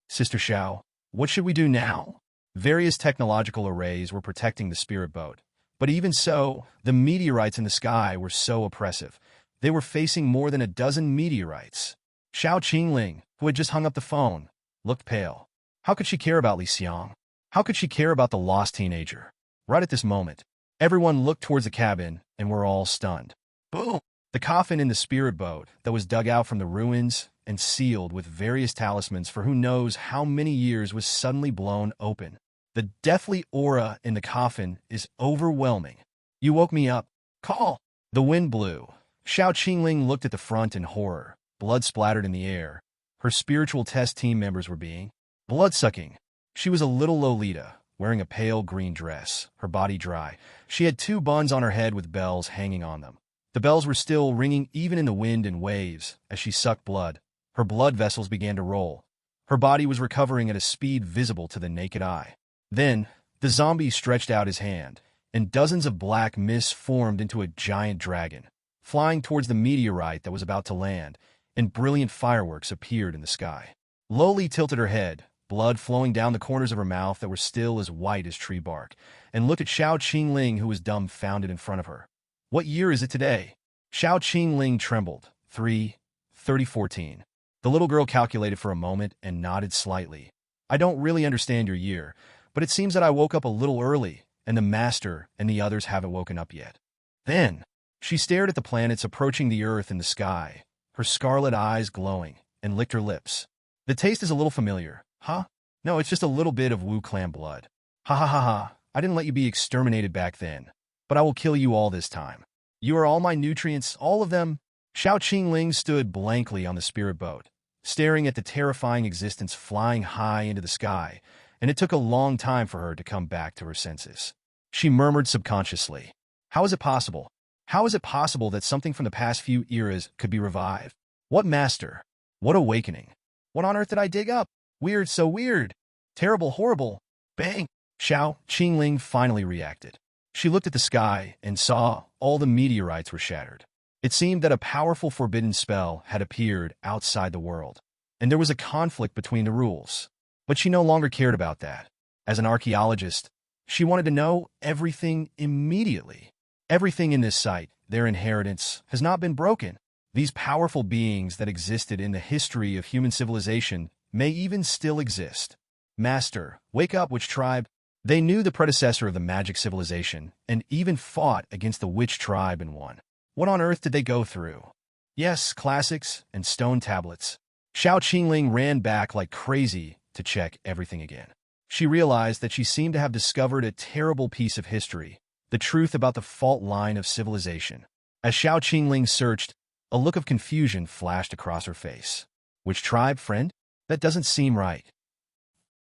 Sister Xiao, what should we do now? Various technological arrays were protecting the spirit boat, but even so, the meteorites in the sky were so oppressive. They were facing more than a dozen meteorites. Xiao Qingling, who had just hung up the phone, looked pale. How could she care about Xiang? How could she care about the lost teenager? Right at this moment, everyone looked towards the cabin and were all stunned. Boom! The coffin in the spirit boat that was dug out from the ruins and sealed with various talismans for who knows how many years was suddenly blown open. The deathly aura in the coffin is overwhelming. You woke me up. Call! The wind blew. Xiao Qingling looked at the front in horror. Blood splattered in the air. Her spiritual test team members were being blood-sucking. She was a little Lolita, wearing a pale green dress, her body dry. She had 2 buns on her head with bells hanging on them. The bells were still ringing even in the wind and waves as she sucked blood. Her blood vessels began to roll. Her body was recovering at a speed visible to the naked eye. Then, the zombie stretched out his hand, and dozens of black mists formed into a giant dragon, flying towards the meteorite that was about to land, and brilliant fireworks appeared in the sky. Loli tilted her head, blood flowing down the corners of her mouth that were still as white as tree bark, and looked at Xiao Qingling, who was dumbfounded in front of her. What year is it today? Xiao Qingling trembled. 3014. The little girl calculated for a moment and nodded slightly. I don't really understand your year, but it seems that I woke up a little early, and the master and the others haven't woken up yet. Then, she stared at the planets approaching the earth in the sky, her scarlet eyes glowing, and licked her lips. The taste is a little familiar. Huh? No, it's just a little bit of Wu clan blood. Ha ha ha ha, I didn't let you be exterminated back then, but I will kill you all this time. You are all my nutrients, all of them. Xiao Qingling stood blankly on the spirit boat, staring at the terrifying existence flying high into the sky, and it took a long time for her to come back to her senses. She murmured subconsciously, How is it possible? How is it possible that something from the past few eras could be revived? What master? What awakening? What on earth did I dig up? Weird, so weird. Terrible, horrible. Bang! Xiao Qingling finally reacted. She looked at the sky and saw all the meteorites were shattered. It seemed that a powerful forbidden spell had appeared outside the world, and there was a conflict between the rules. But she no longer cared about that. As an archaeologist, she wanted to know everything immediately. Everything in this site, their inheritance, has not been broken. These powerful beings that existed in the history of human civilization may even still exist. Master, wake up, which tribe? They knew the predecessor of the magic civilization and even fought against the witch tribe and won. What on earth did they go through? Yes, classics and stone tablets. Xiao Qingling ran back like crazy to check everything again. She realized that she seemed to have discovered a terrible piece of history, the truth about the fault line of civilization. As Xiao Qingling searched, a look of confusion flashed across her face. Which tribe, friend? That doesn't seem right.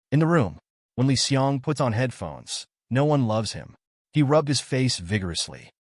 In the room, when Xiang puts on headphones, no one loves him. He rubbed his face vigorously.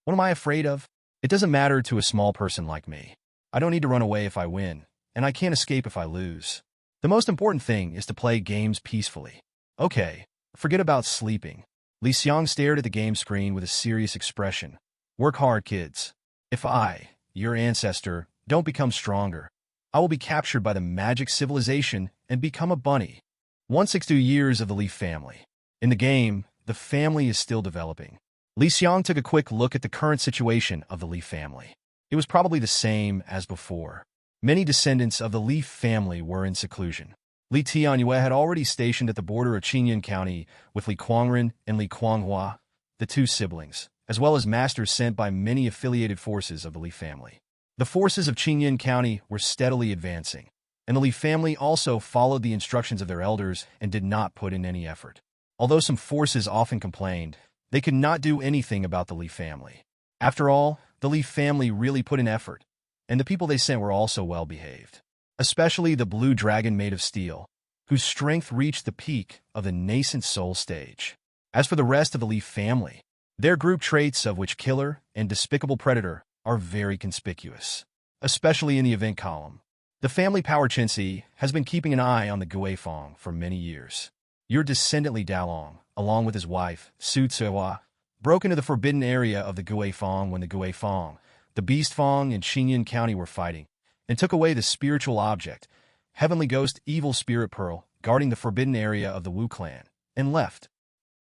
What am I afraid of? It doesn't matter to a small person like me. I don't need to run away if I win, and I can't escape if I lose. The most important thing is to play games peacefully. Okay, forget about sleeping. Xiang stared at the game screen with a serious expression. Work hard, kids. If I, your ancestor, don't become stronger, I will be captured by the magic civilization and become a bunny. 162 years of the Li family. In the game, the family is still developing. Xiang took a quick look at the current situation of the Li family. It was probably the same as before. Many descendants of the Li family were in seclusion. Li Tianyue had already stationed at the border of Qingyun County with Li Kuangren and Li Kuanghua, the two siblings, as well as masters sent by many affiliated forces of the Li family. The forces of Qingyun County were steadily advancing, and the Li family also followed the instructions of their elders and did not put in any effort. Although some forces often complained, they could not do anything about the Li family. After all, the Li family really put in effort, and the people they sent were also well-behaved. Especially the blue dragon made of steel, whose strength reached the peak of the nascent soul stage. As for the rest of the Li family, their group traits of which killer and despicable predator are very conspicuous, especially in the event column. The family power Qinsi has been keeping an eye on the Guifeng for many years. Your descendant Li Dalong, along with his wife, Su Tsuhua, broke into the forbidden area of the Guifeng when the Guifeng, the Beast Feng and Qingyun County were fighting, and took away the spiritual object, Heavenly Ghost Evil Spirit Pearl, guarding the forbidden area of the Wu clan, and left.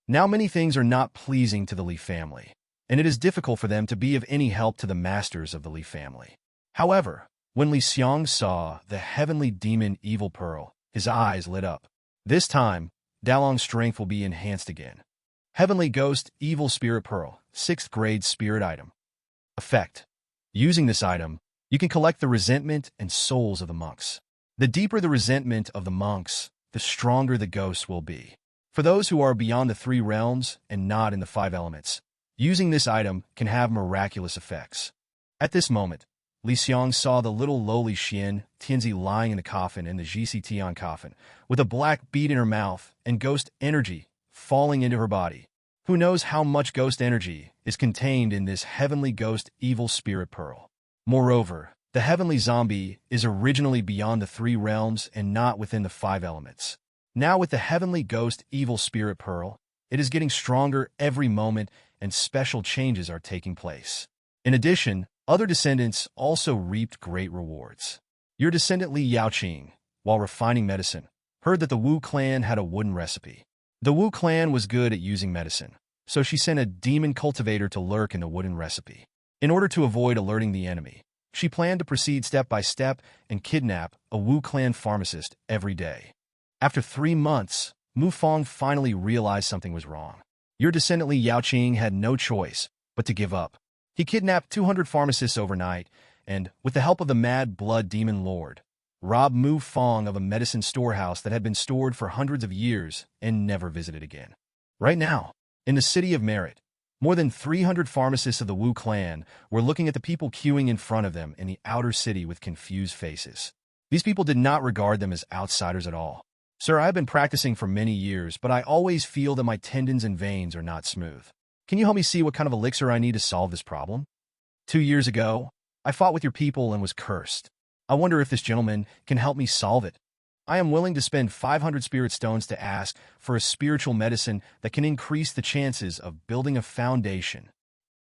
Now many things are not pleasing to the Li family, and it is difficult for them to be of any help to the masters of the Li family. However, when Xiang saw the Heavenly Demon Evil Pearl, his eyes lit up. This time, Dalong's strength will be enhanced again. Heavenly Ghost Evil Spirit Pearl, 6th grade spirit item. Effect. Using this item, you can collect the resentment and souls of the monks. The deeper the resentment of the monks, the stronger the ghosts will be. For those who are beyond the 3 realms and not in the 5 elements, using this item can have miraculous effects. At this moment, Xiang saw the little lowly Xian Tianzi lying in the coffin in the Jisi Tian coffin, with a black bead in her mouth and ghost energy falling into her body. Who knows how much ghost energy is contained in this Heavenly Ghost Evil Spirit Pearl? Moreover, the Heavenly Zombie is originally beyond the 3 realms and not within the 5 elements. Now with the Heavenly Ghost Evil Spirit Pearl, it is getting stronger every moment and special changes are taking place. In addition, other descendants also reaped great rewards. Your descendant Li Yaoqing, while refining medicine, heard that the Wu clan had a wooden recipe. The Wu clan was good at using medicine, so she sent a demon cultivator to lurk in the wooden recipe. In order to avoid alerting the enemy, she planned to proceed step by step and kidnap a Wu clan pharmacist every day. After 3 months, Mu Fong finally realized something was wrong. Your descendant Li Yaoqing had no choice but to give up. He kidnapped 200 pharmacists overnight and, with the help of the Mad Blood Demon Lord, robbed Mu Fong of a medicine storehouse that had been stored for hundreds of years and never visited again. Right now, in the city of Merit, more than 300 pharmacists of the Wu clan were looking at the people queuing in front of them in the outer city with confused faces. These people did not regard them as outsiders at all. Sir, I have been practicing for many years, but I always feel that my tendons and veins are not smooth. Can you help me see what kind of elixir I need to solve this problem? 2 years ago, I fought with your people and was cursed. I wonder if this gentleman can help me solve it. I am willing to spend 500 spirit stones to ask for a spiritual medicine that can increase the chances of building a foundation.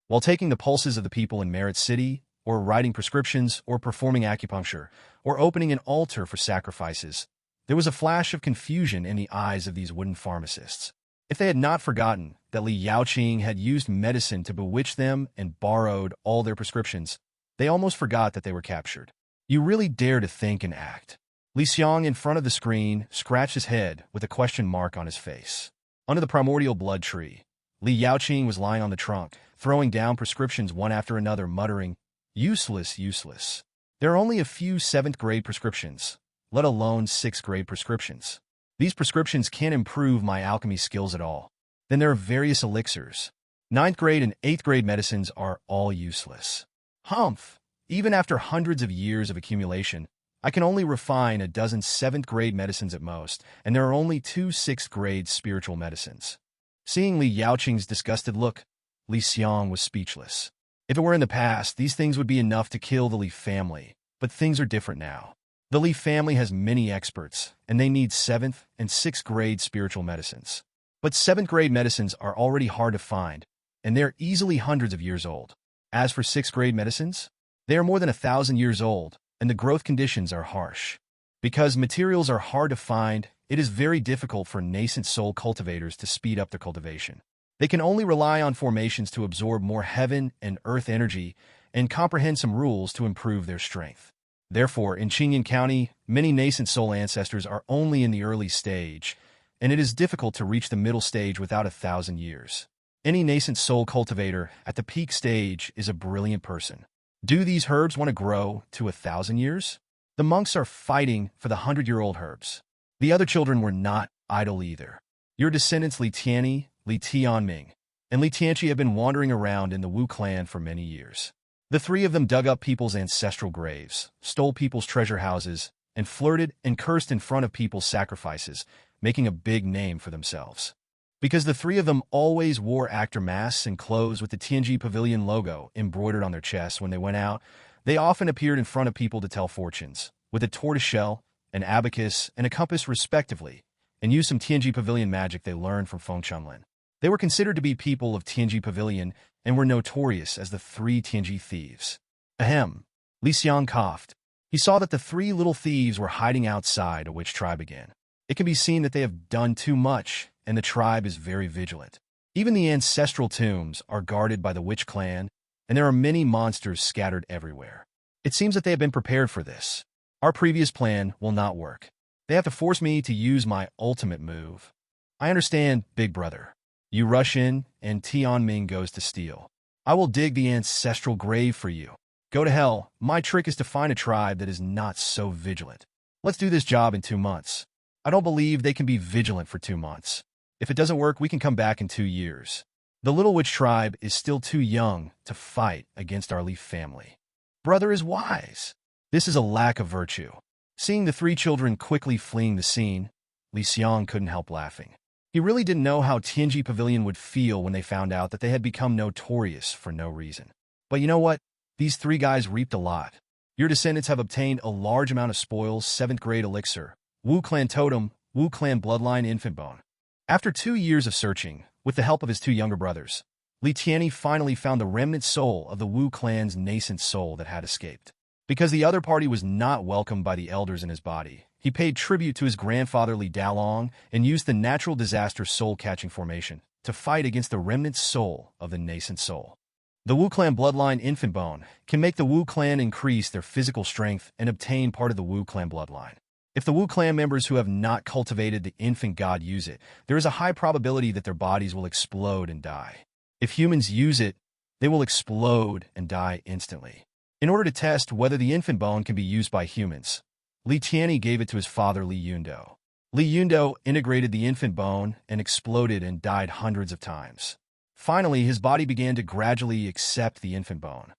While taking the pulses of the people in Merit City, or writing prescriptions, or performing acupuncture, or opening an altar for sacrifices, there was a flash of confusion in the eyes of these wooden pharmacists. If they had not forgotten that Li Yaoqing had used medicine to bewitch them and borrowed all their prescriptions, they almost forgot that they were captured. You really dare to think and act. Xiang, in front of the screen, scratched his head with a question mark on his face. Under the primordial blood tree, Li Yaoqing was lying on the trunk, throwing down prescriptions one after another, muttering, "Useless, useless. There are only a few 7th-grade prescriptions, let alone 6th-grade prescriptions. These prescriptions can't improve my alchemy skills at all. Then there are various elixirs. 9th-grade and 8th-grade medicines are all useless. Humph! Even after hundreds of years of accumulation, I can only refine a dozen 7th-grade medicines at most, and there are only 2 6th-grade spiritual medicines." Seeing Li Yaoqing's disgusted look, Li Xiang was speechless. If it were in the past, these things would be enough to kill the Li family, but things are different now. The Li family has many experts, and they need 7th and 6th-grade spiritual medicines. But 7th-grade medicines are already hard to find, and they're easily hundreds of years old. As for 6th-grade medicines, they are more than 1,000 years old, and the growth conditions are harsh. Because materials are hard to find, it is very difficult for nascent soul cultivators to speed up their cultivation. They can only rely on formations to absorb more heaven and earth energy and comprehend some rules to improve their strength. Therefore, in Qingyan County, many nascent soul ancestors are only in the early stage, and it is difficult to reach the middle stage without 1,000 years. Any nascent soul cultivator at the peak stage is a brilliant person. Do these herbs want to grow to 1,000 years? The monks are fighting for the 100-year-old herbs. The other children were not idle either. Your descendants Li Tianyi, Li Tianming, and Li Tianqi have been wandering around in the Wu clan for many years. The 3 of them dug up people's ancestral graves, stole people's treasure houses, and flirted and cursed in front of people's sacrifices, making a big name for themselves. Because the 3 of them always wore actor masks and clothes with the Tianji Pavilion logo embroidered on their chests when they went out, they often appeared in front of people to tell fortunes, with a tortoiseshell, an abacus, and a compass respectively, and used some Tianji Pavilion magic they learned from Feng Chunlin. They were considered to be people of Tianji Pavilion and were notorious as the 3 Tianji thieves. Ahem. Li Xiang coughed. He saw that the 3 little thieves were hiding outside a witch tribe again. It can be seen that they have done too much, and the tribe is very vigilant. Even the ancestral tombs are guarded by the witch clan, and there are many monsters scattered everywhere. It seems that they have been prepared for this. Our previous plan will not work. They have to force me to use my ultimate move. I understand, big brother. You rush in, and Tianming goes to steal. I will dig the ancestral grave for you. Go to hell. My trick is to find a tribe that is not so vigilant. Let's do this job in 2 months. I don't believe they can be vigilant for 2 months. If it doesn't work, we can come back in 2 years. The Little Witch tribe is still too young to fight against our Leaf family. Brother is wise. This is a lack of virtue. Seeing the 3 children quickly fleeing the scene, Li Xiang couldn't help laughing. He really didn't know how Tianji Pavilion would feel when they found out that they had become notorious for no reason. But you know what? These 3 guys reaped a lot. Your descendants have obtained a large amount of spoils, 7th-grade elixir, Wu clan totem, Wu clan bloodline infant bone. After 2 years of searching, with the help of his 2 younger brothers, Li Tianyi finally found the remnant soul of the Wu clan's nascent soul that had escaped. Because the other party was not welcomed by the elders in his body, he paid tribute to his grandfather Li Dalong and used the natural disaster soul-catching formation to fight against the remnant soul of the nascent soul. The Wu clan bloodline infant bone can make the Wu clan increase their physical strength and obtain part of the Wu clan bloodline. If the Wu clan members who have not cultivated the infant god use it, there is a high probability that their bodies will explode and die. If humans use it, they will explode and die instantly. In order to test whether the infant bone can be used by humans, Li Tianyi gave it to his father Li Yundo. Li Yundo integrated the infant bone and exploded and died hundreds of times. Finally, his body began to gradually accept the infant bone.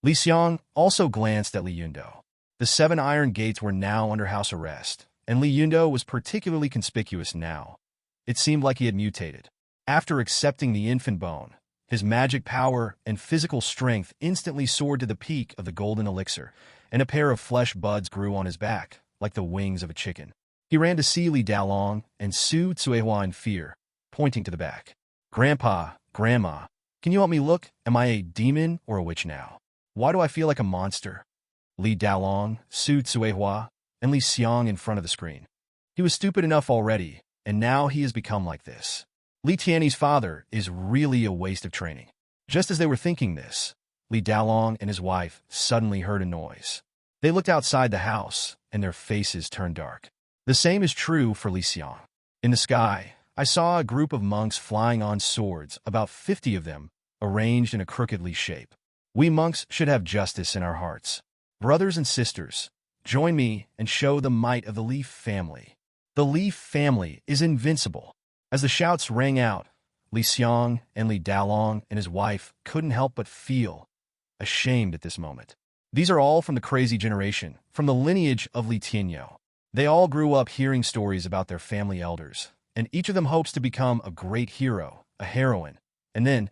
Li Xiang also glanced at Li Yundo. The 7 iron gates were now under house arrest, and Li Yundo was particularly conspicuous now. It seemed like he had mutated. After accepting the infant bone, his magic power and physical strength instantly soared to the peak of the golden elixir, and a pair of flesh buds grew on his back, like the wings of a chicken. He ran to see Li Dalong and Su Tsuehua in fear, pointing to the back. Grandpa, Grandma, can you help me look? Am I a demon or a witch now? Why do I feel like a monster? Li Dalong, Su Tsuehua, and Li Xiang in front of the screen. He was stupid enough already, and now he has become like this. Li Tianyi's father is really a waste of training. Just as they were thinking this, Li Dalong and his wife suddenly heard a noise. They looked outside the house, and their faces turned dark. The same is true for Li Xiang. In the sky, I saw a group of monks flying on swords, about 50 of them, arranged in a crookedly shape. We monks should have justice in our hearts. Brothers and sisters, join me and show the might of the Leaf family. The Leaf family is invincible. As the shouts rang out, Li Xiang and Li Dalong and his wife couldn't help but feel ashamed at this moment. These are all from the crazy generation, from the lineage of Li Tianyu. They all grew up hearing stories about their family elders, and each of them hopes to become a great hero, a heroine, and then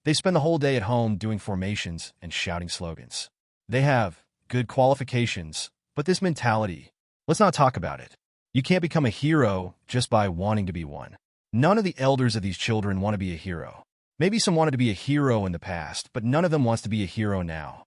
they spend the whole day at home doing formations and shouting slogans. They have good qualifications, but this mentality, let's not talk about it. You can't become a hero just by wanting to be one. None of the elders of these children want to be a hero. Maybe some wanted to be a hero in the past, but none of them wants to be a hero now.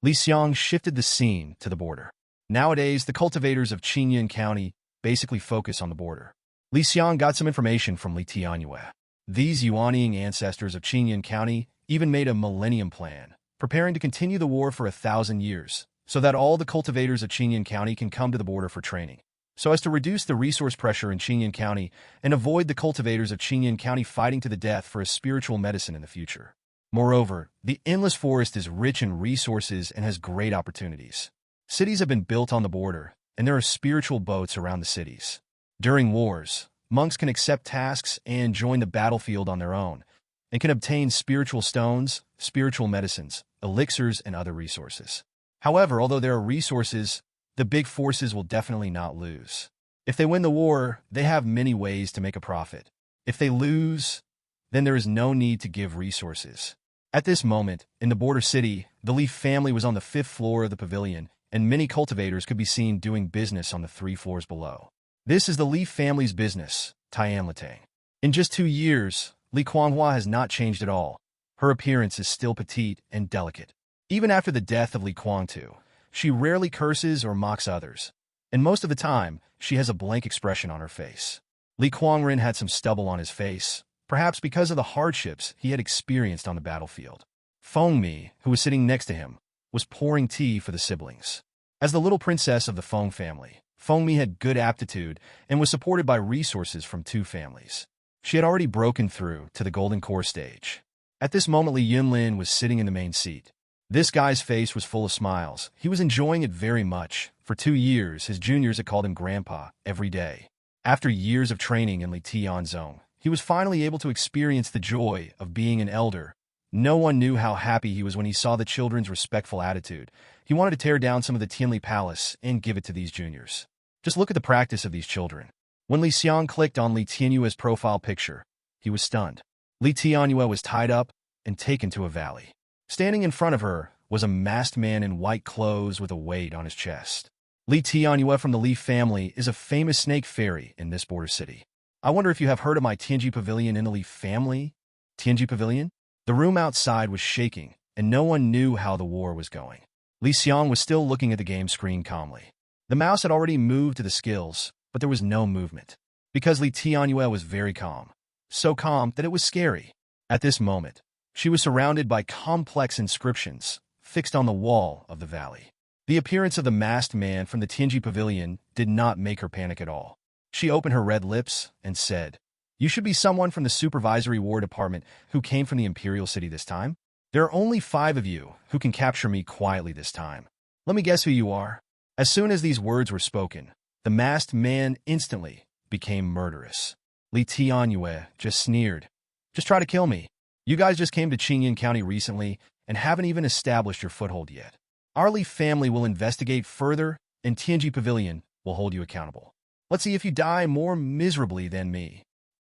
Li Xiang shifted the scene to the border. Nowadays, the cultivators of Qingyun County basically focus on the border. Li Xiang got some information from Li Tianyu. These Yuanying ancestors of Qingyun County even made a millennium plan, preparing to continue the war for 1,000 years, so that all the cultivators of Qingyun County can come to the border for training, so as to reduce the resource pressure in Qingyun County and avoid the cultivators of Qingyun County fighting to the death for a spiritual medicine in the future. Moreover, the endless forest is rich in resources and has great opportunities. Cities have been built on the border, and there are spiritual boats around the cities. During wars, monks can accept tasks and join the battlefield on their own, and can obtain spiritual stones, spiritual medicines, elixirs, and other resources. However, although there are resources, the big forces will definitely not lose. If they win the war, they have many ways to make a profit. If they lose, then there is no need to give resources. At this moment, in the border city, the Leaf family was on the 5th floor of the pavilion, and many cultivators could be seen doing business on the 3 floors below. This is the Leaf family's business, Tianlatang. In just 2 years, Li Kuanghua has not changed at all. Her appearance is still petite and delicate. Even after the death of Li Kuangtu, she rarely curses or mocks others, and most of the time, she has a blank expression on her face. Li Kuangren had some stubble on his face, perhaps because of the hardships he had experienced on the battlefield. Fengmi, who was sitting next to him, was pouring tea for the siblings. As the little princess of the Feng family, Fengmi had good aptitude and was supported by resources from 2 families. She had already broken through to the Golden Core stage. At this moment, Li Yunlin was sitting in the main seat. This guy's face was full of smiles. He was enjoying it very much. For 2 years, his juniors had called him Grandpa every day. After years of training in Li Tianzong, he was finally able to experience the joy of being an elder. No one knew how happy he was when he saw the children's respectful attitude. He wanted to tear down some of the Tianli Palace and give it to these juniors. Just look at the practice of these children. When Li Xiang clicked on Li Tianyue's profile picture, he was stunned. Li Tianyue was tied up and taken to a valley. Standing in front of her was a masked man in white clothes with a weight on his chest. Li Tianyue from the Leaf family is a famous snake fairy in this border city. I wonder if you have heard of my Tianji Pavilion in the Leaf family? Tianji Pavilion? The room outside was shaking, and no one knew how the war was going. Li Xiang was still looking at the game screen calmly. The mouse had already moved to the skills, but there was no movement. Because Li Tianyue was very calm. So calm that it was scary. At this moment, she was surrounded by complex inscriptions fixed on the wall of the valley. The appearance of the masked man from the Tianji Pavilion did not make her panic at all. She opened her red lips and said, "You should be someone from the Supervisory War Department who came from the Imperial City this time. There are only 5 of you who can capture me quietly this time. Let me guess who you are." As soon as these words were spoken, the masked man instantly became murderous. Li Tianyue just sneered. "Just try to kill me. You guys just came to Qingyun County recently and haven't even established your foothold yet. Our Li family will investigate further, and Tianji Pavilion will hold you accountable. Let's see if you die more miserably than me."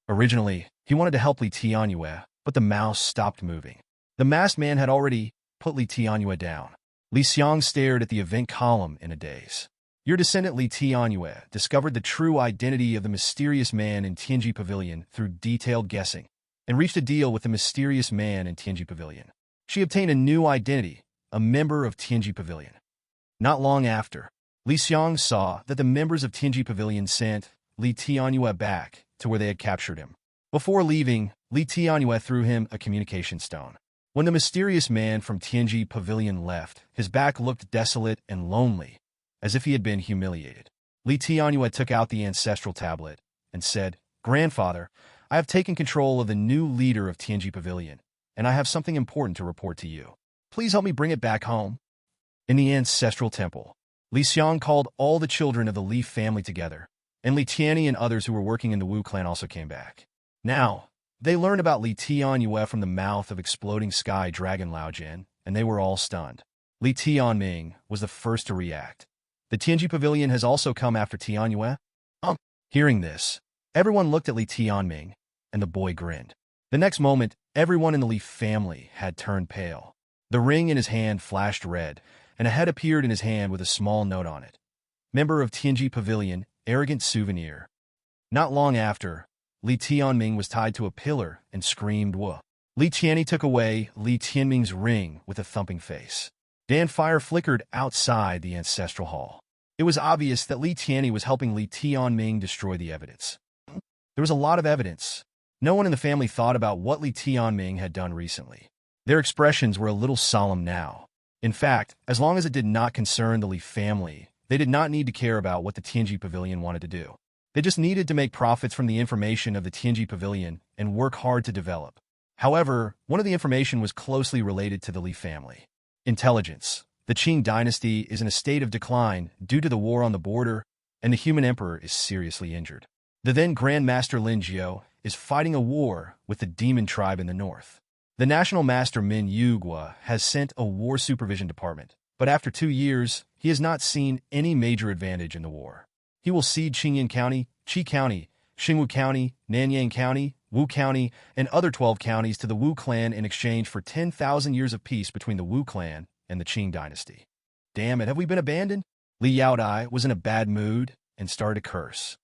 Originally, he wanted to help Li Tianyue, but the mouse stopped moving. The masked man had already put Li Tianyue down. Li Xiang stared at the event column in a daze. Your descendant Li Tianyue discovered the true identity of the mysterious man in Tianji Pavilion through detailed guessing, and reached a deal with the mysterious man in Tianji Pavilion. She obtained a new identity, a member of Tianji Pavilion. Not long after, Li Xiang saw that the members of Tianji Pavilion sent Li Tianyue back to where they had captured him. Before leaving, Li Tianyue threw him a communication stone. When the mysterious man from Tianji Pavilion left, his back looked desolate and lonely, as if he had been humiliated. Li Tianyue took out the ancestral tablet and said, Grandfather, I have taken control of the new leader of Tianji Pavilion, and I have something important to report to you. Please help me bring it back home. In the ancestral temple, Xiang called all the children of the Li family together, and Li Tianyi and others who were working in the Wu clan also came back. Now, they learned about Li Tianyue from the mouth of exploding sky dragon Lao Jin, and they were all stunned. Li Tianming was the first to react. The Tianji Pavilion has also come after Tianyue? Hearing this, everyone looked at Li Tianming, and the boy grinned. The next moment, everyone in the Li family had turned pale. The ring in his hand flashed red, and a head appeared in his hand with a small note on it. Member of Tianji Pavilion, arrogant souvenir. Not long after, Li Tianming was tied to a pillar and screamed "Wuh." Li Tianyi took away Li Tianming's ring with a thumping face. Dan fire flickered outside the ancestral hall. It was obvious that Li Tianyi was helping Li Tianming destroy the evidence. There was a lot of evidence. No one in the family thought about what Li Tianming had done recently. Their expressions were a little solemn now. In fact, as long as it did not concern the Li family, they did not need to care about what the Tianji Pavilion wanted to do. They just needed to make profits from the information of the Tianji Pavilion and work hard to develop. However, one of the information was closely related to the Li family. Intelligence. The Qing dynasty is in a state of decline due to the war on the border, and the human emperor is seriously injured. The then Grand Master Lin Jiao is fighting a war with the demon tribe in the north. The National Master Min Yugua has sent a war supervision department, but after 2 years, he has not seen any major advantage in the war. He will cede Qingyan County, Qi County, Xingwu County, Nanyang County, Wu County, and other 12 counties to the Wu clan in exchange for 10,000 years of peace between the Wu clan and the Qing dynasty. Damn it, have we been abandoned? Li Yaodai was in a bad mood and started to curse.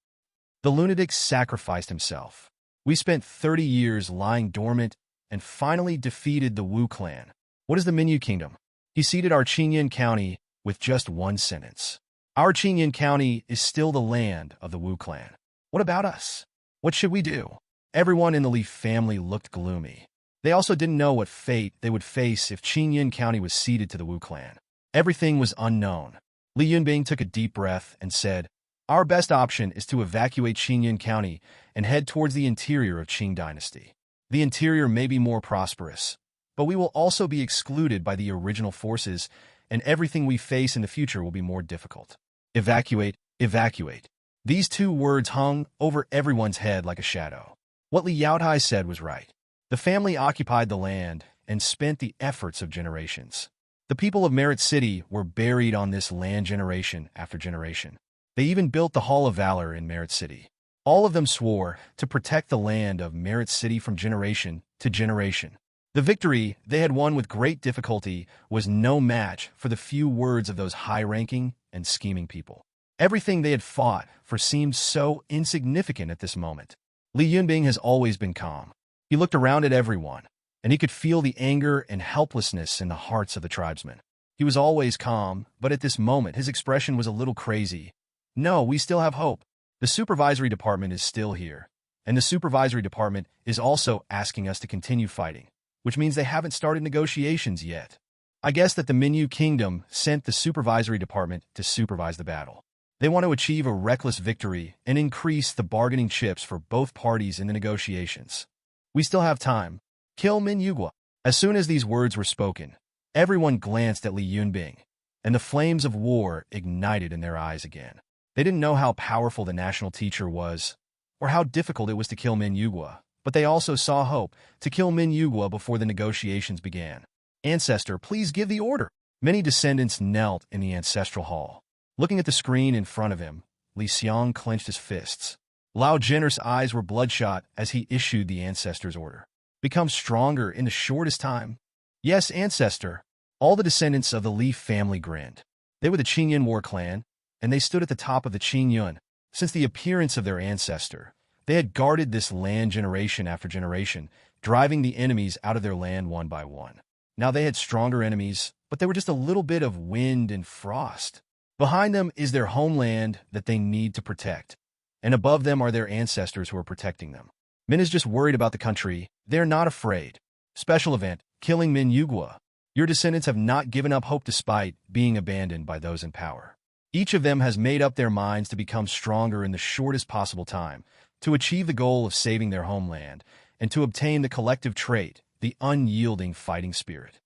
The lunatic sacrificed himself. We spent 30 years lying dormant and finally defeated the Wu clan. What is the Minyu Kingdom? He ceded our Qingyan County with just one sentence. Our Qingyan County is still the land of the Wu clan. What about us? What should we do? Everyone in the Li family looked gloomy. They also didn't know what fate they would face if Qingyan County was ceded to the Wu clan. Everything was unknown. Li Yunbing took a deep breath and said, "Our best option is to evacuate Qingyan County and head towards the interior of Qing dynasty. The interior may be more prosperous, but we will also be excluded by the original forces, and everything we face in the future will be more difficult. Evacuate, evacuate." These 2 words hung over everyone's head like a shadow. What Li Yaodai said was right. The family occupied the land and spent the efforts of generations. The people of Merit City were buried on this land generation after generation. They even built the Hall of Valor in Merit City. All of them swore to protect the land of Merit City from generation to generation. The victory they had won with great difficulty was no match for the few words of those high-ranking and scheming people. Everything they had fought for seemed so insignificant at this moment. Li Yunbing has always been calm. He looked around at everyone, and he could feel the anger and helplessness in the hearts of the tribesmen. He was always calm, but at this moment his expression was a little crazy. "No, we still have hope. The supervisory department is still here, and the supervisory department is also asking us to continue fighting, which means they haven't started negotiations yet. I guess that the Minyu Kingdom sent the supervisory department to supervise the battle. They want to achieve a reckless victory and increase the bargaining chips for both parties in the negotiations. We still have time. Kill Min Yugua." As soon as these words were spoken, everyone glanced at Li Yunbing, and the flames of war ignited in their eyes again. They didn't know how powerful the national teacher was, or how difficult it was to kill Min Yugua, but they also saw hope to kill Min Yugua before the negotiations began. "Ancestor, please give the order." Many descendants knelt in the ancestral hall. Looking at the screen in front of him, Li Xiang clenched his fists. Lao Jinner's eyes were bloodshot as he issued the ancestor's order. "Become stronger in the shortest time." "Yes, ancestor." All the descendants of the Li family grinned. They were the Qingyan war clan, and they stood at the top of the Qingyun. Since the appearance of their ancestor, they had guarded this land generation after generation, driving the enemies out of their land one by one. Now they had stronger enemies, but they were just a little bit of wind and frost. Behind them is their homeland that they need to protect, and above them are their ancestors who are protecting them. Min is just worried about the country. They're not afraid. Special event, killing Min Yugua. Your descendants have not given up hope despite being abandoned by those in power. Each of them has made up their minds to become stronger in the shortest possible time, to achieve the goal of saving their homeland, and to obtain the collective trait, the unyielding fighting spirit.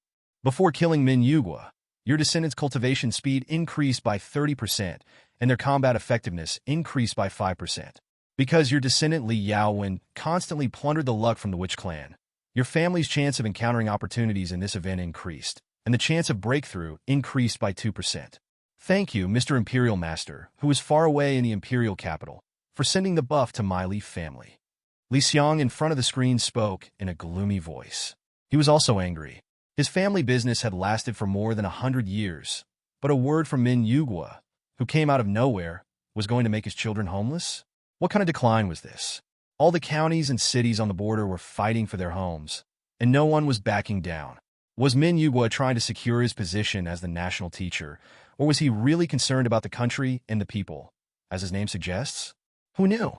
Before killing Min Yugua, your descendants' cultivation speed increased by 30%, and their combat effectiveness increased by 5%. Because your descendant Li Yaowen constantly plundered the luck from the Witch clan, your family's chance of encountering opportunities in this event increased, and the chance of breakthrough increased by 2%. Thank you, Mr. Imperial Master, who is far away in the Imperial capital, for sending the buff to my Leaf family. Li Xiang in front of the screen spoke in a gloomy voice. He was also angry. His family business had lasted for more than 100 years, but a word from Min Yugua, who came out of nowhere, was going to make his children homeless? What kind of decline was this? All the counties and cities on the border were fighting for their homes, and no one was backing down. Was Min Yugua trying to secure his position as the national teacher, or was he really concerned about the country and the people, as his name suggests? Who knew?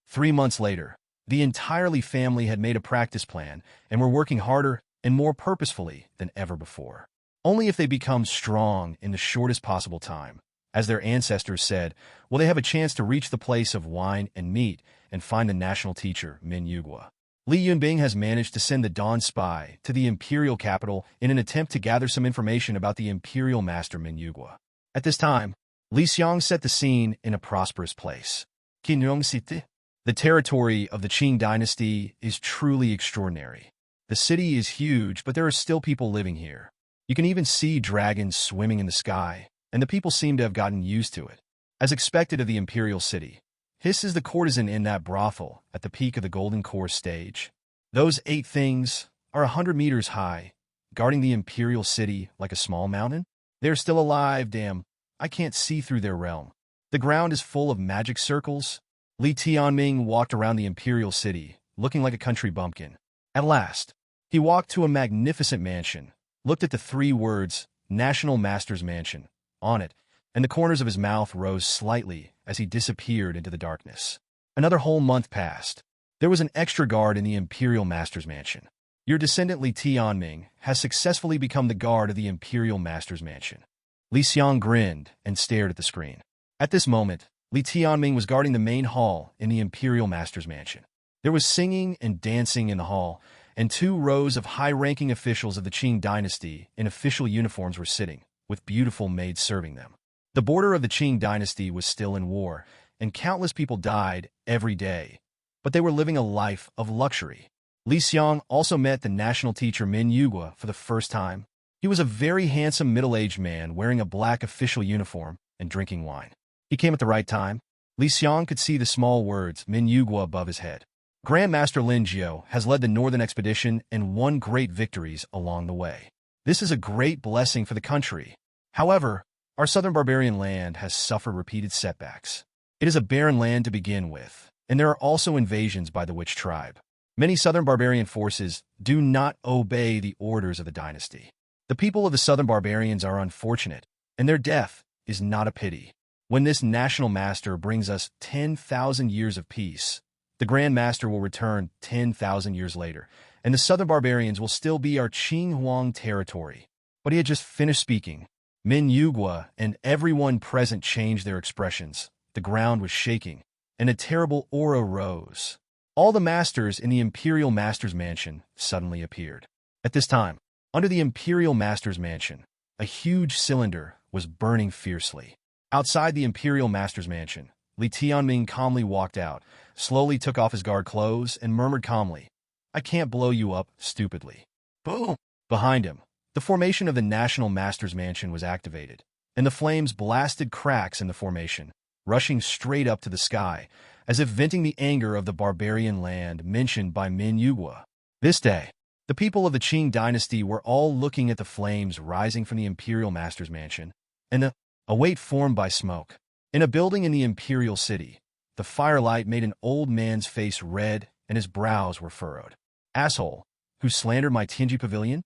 3 months later, the entire Li family had made a practice plan and were working harder and more purposefully than ever before. Only if they become strong in the shortest possible time, as their ancestors said, will they have a chance to reach the place of wine and meat and find the national teacher, Min Yugua. Li Yunbing has managed to send the Dawn spy to the imperial capital in an attempt to gather some information about the imperial master Min Yugua. At this time, Li Xiang set the scene in a prosperous place. Qingyong City. The territory of the Qing dynasty is truly extraordinary. The city is huge, but there are still people living here. You can even see dragons swimming in the sky, and the people seem to have gotten used to it. As expected of the imperial city, Hiss is the courtesan in that brothel at the peak of the Golden Core stage. Those 8 things are 100 meters high, guarding the imperial city like a small mountain. They're still alive, damn. I can't see through their realm. The ground is full of magic circles. Li Tianming walked around the imperial city, looking like a country bumpkin. At last, he walked to a magnificent mansion, looked at the 3 words, National Master's Mansion, on it, and the corners of his mouth rose slightly as he disappeared into the darkness. Another whole month passed. There was an extra guard in the Imperial Master's Mansion. Your descendant Li Tianming has successfully become the guard of the Imperial Master's Mansion. Li Xiang grinned and stared at the screen. At this moment, Li Tianming was guarding the main hall in the Imperial Master's Mansion. There was singing and dancing in the hall, and 2 rows of high-ranking officials of the Qing dynasty in official uniforms were sitting, with beautiful maids serving them. The border of the Qing dynasty was still in war, and countless people died every day, but they were living a life of luxury. Li Xiang also met the national teacher Min Yugua for the first time. He was a very handsome middle-aged man wearing a black official uniform and drinking wine. He came at the right time. Li Xiang could see the small words Min Yugua above his head. Grandmaster Lin Jiao has led the Northern Expedition and won great victories along the way. This is a great blessing for the country. However, our southern barbarian land has suffered repeated setbacks. It is a barren land to begin with, and there are also invasions by the Witch tribe. Many southern barbarian forces do not obey the orders of the dynasty. The people of the southern barbarians are unfortunate, and their death is not a pity. When this national master brings us 10,000 years of peace, the Grand Master will return 10,000 years later, and the southern barbarians will still be our Qing Huang territory. But he had just finished speaking. Min Yugua and everyone present changed their expressions. The ground was shaking, and a terrible aura rose. All the masters in the Imperial Master's Mansion suddenly appeared. At this time, under the Imperial Master's Mansion, a huge cylinder was burning fiercely. Outside the Imperial Master's Mansion, Li Tianming calmly walked out, slowly took off his guard clothes, and murmured calmly, "I can't blow you up stupidly." Boom! Behind him, the formation of the National Master's Mansion was activated, and the flames blasted cracks in the formation, rushing straight up to the sky, as if venting the anger of the barbarian land mentioned by Min Yugua. This day, the people of the Qing dynasty were all looking at the flames rising from the Imperial Master's Mansion, and a weight formed by smoke. In a building in the Imperial City, the firelight made an old man's face red and his brows were furrowed. "Asshole, who slandered my Tianji pavilion?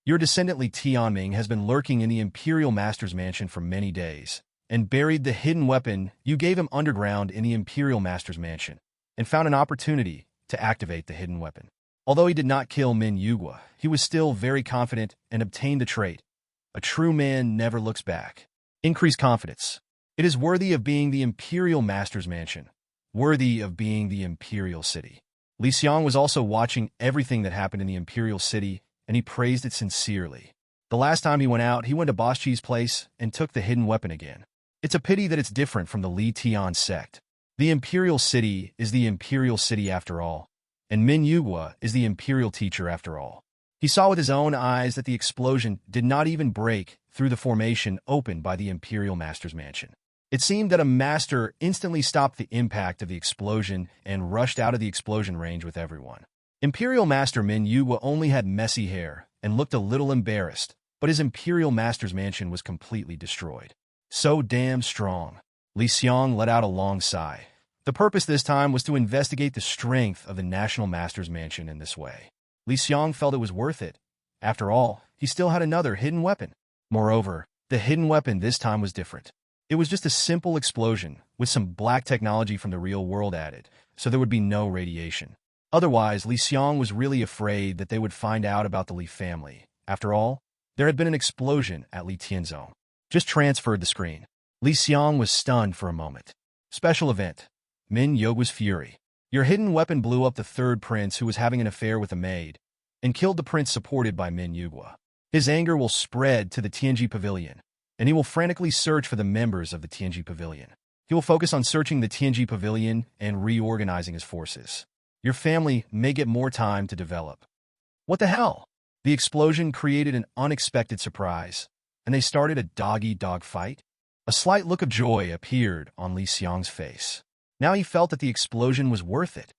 Your descendant Li Tianming has been lurking in the Imperial Master's Mansion for many days, and buried the hidden weapon you gave him underground in the Imperial Master's Mansion, and found an opportunity to activate the hidden weapon. Although he did not kill Min Yugua, he was still very confident and obtained the trait. A true man never looks back. Increase confidence. It is worthy of being the Imperial Master's Mansion. worthy of being the imperial city. Li Xiang was also watching everything that happened in the imperial city, and he praised it sincerely. The last time he went out, he went to Boss Chi's place and took the hidden weapon again. It's a pity that it's different from the Li Tian sect. The imperial city is the imperial city after all, and Min Yugua is the imperial teacher after all. He saw with his own eyes that the explosion did not even break through the formation opened by the imperial master's mansion. It seemed that a master instantly stopped the impact of the explosion and rushed out of the explosion range with everyone. Imperial Master Min Yugua only had messy hair and looked a little embarrassed, but his imperial master's mansion was completely destroyed. So damn strong. Li Xiang let out a long sigh. The purpose this time was to investigate the strength of the national master's mansion in this way. Li Xiang felt it was worth it. After all, he still had another hidden weapon. Moreover, the hidden weapon this time was different. It was just a simple explosion with some black technology from the real world added, so there would be no radiation. Otherwise, Li Xiang was really afraid that they would find out about the Li family. After all, there had been an explosion at Li Tianzhong. Just transferred the screen. Li Xiang was stunned for a moment. Special event. Min Yugua's fury. Your hidden weapon blew up the third prince who was having an affair with a maid, and killed the prince supported by Min Yugua. His anger will spread to the Tianji Pavilion, and he will frantically search for the members of the Tianji Pavilion. He will focus on searching the Tianji Pavilion and reorganizing his forces. Your family may get more time to develop. What the hell? The explosion created an unexpected surprise, and they started a dog-eat-dog fight? A slight look of joy appeared on Li Xiang's face. Now he felt that the explosion was worth it.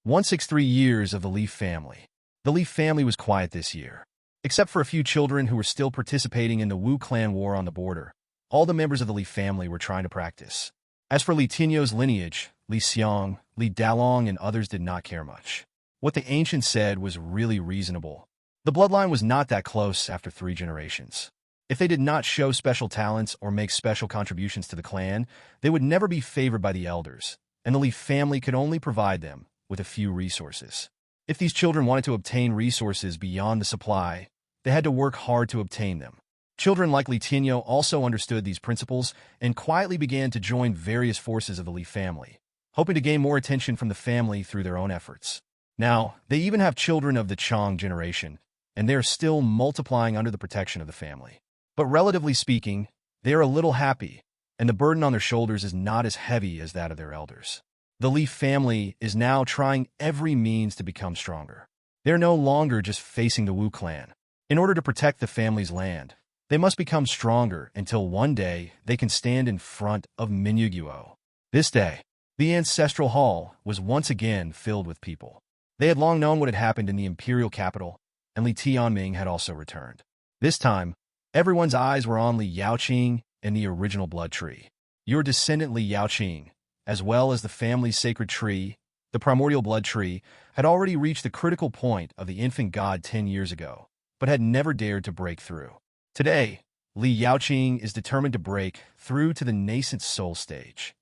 163 years of the Li family. The Li family was quiet this year. Except for a few children who were still participating in the Wu clan war on the border, all the members of the Li family were trying to practice. As for Li Tinyo's lineage, Li Xiang, Li Dalong, and others did not care much. What the ancients said was really reasonable. The bloodline was not that close after 3 generations. If they did not show special talents or make special contributions to the clan, they would never be favored by the elders, and the Li family could only provide them with a few resources. If these children wanted to obtain resources beyond the supply, they had to work hard to obtain them. Children like Li Tinyo also understood these principles and quietly began to join various forces of the Li family, hoping to gain more attention from the family through their own efforts. Now, they even have children of the Xiang generation, and they are still multiplying under the protection of the family. But relatively speaking, they are a little happy, and the burden on their shoulders is not as heavy as that of their elders. The Li family is now trying every means to become stronger. They are no longer just facing the Wu clan. In order to protect the family's land, they must become stronger until one day they can stand in front of Min Yugua. This day, the ancestral hall was once again filled with people. They had long known what had happened in the imperial capital, and Li Tianming had also returned. This time, everyone's eyes were on Li Yaoqing and the original blood tree. Your descendant Li Yaoqing, as well as the family's sacred tree, the primordial blood tree, had already reached the critical point of the infant god 10 years ago, but had never dared to break through. Today, Li Yaoqing is determined to break through to the nascent soul stage.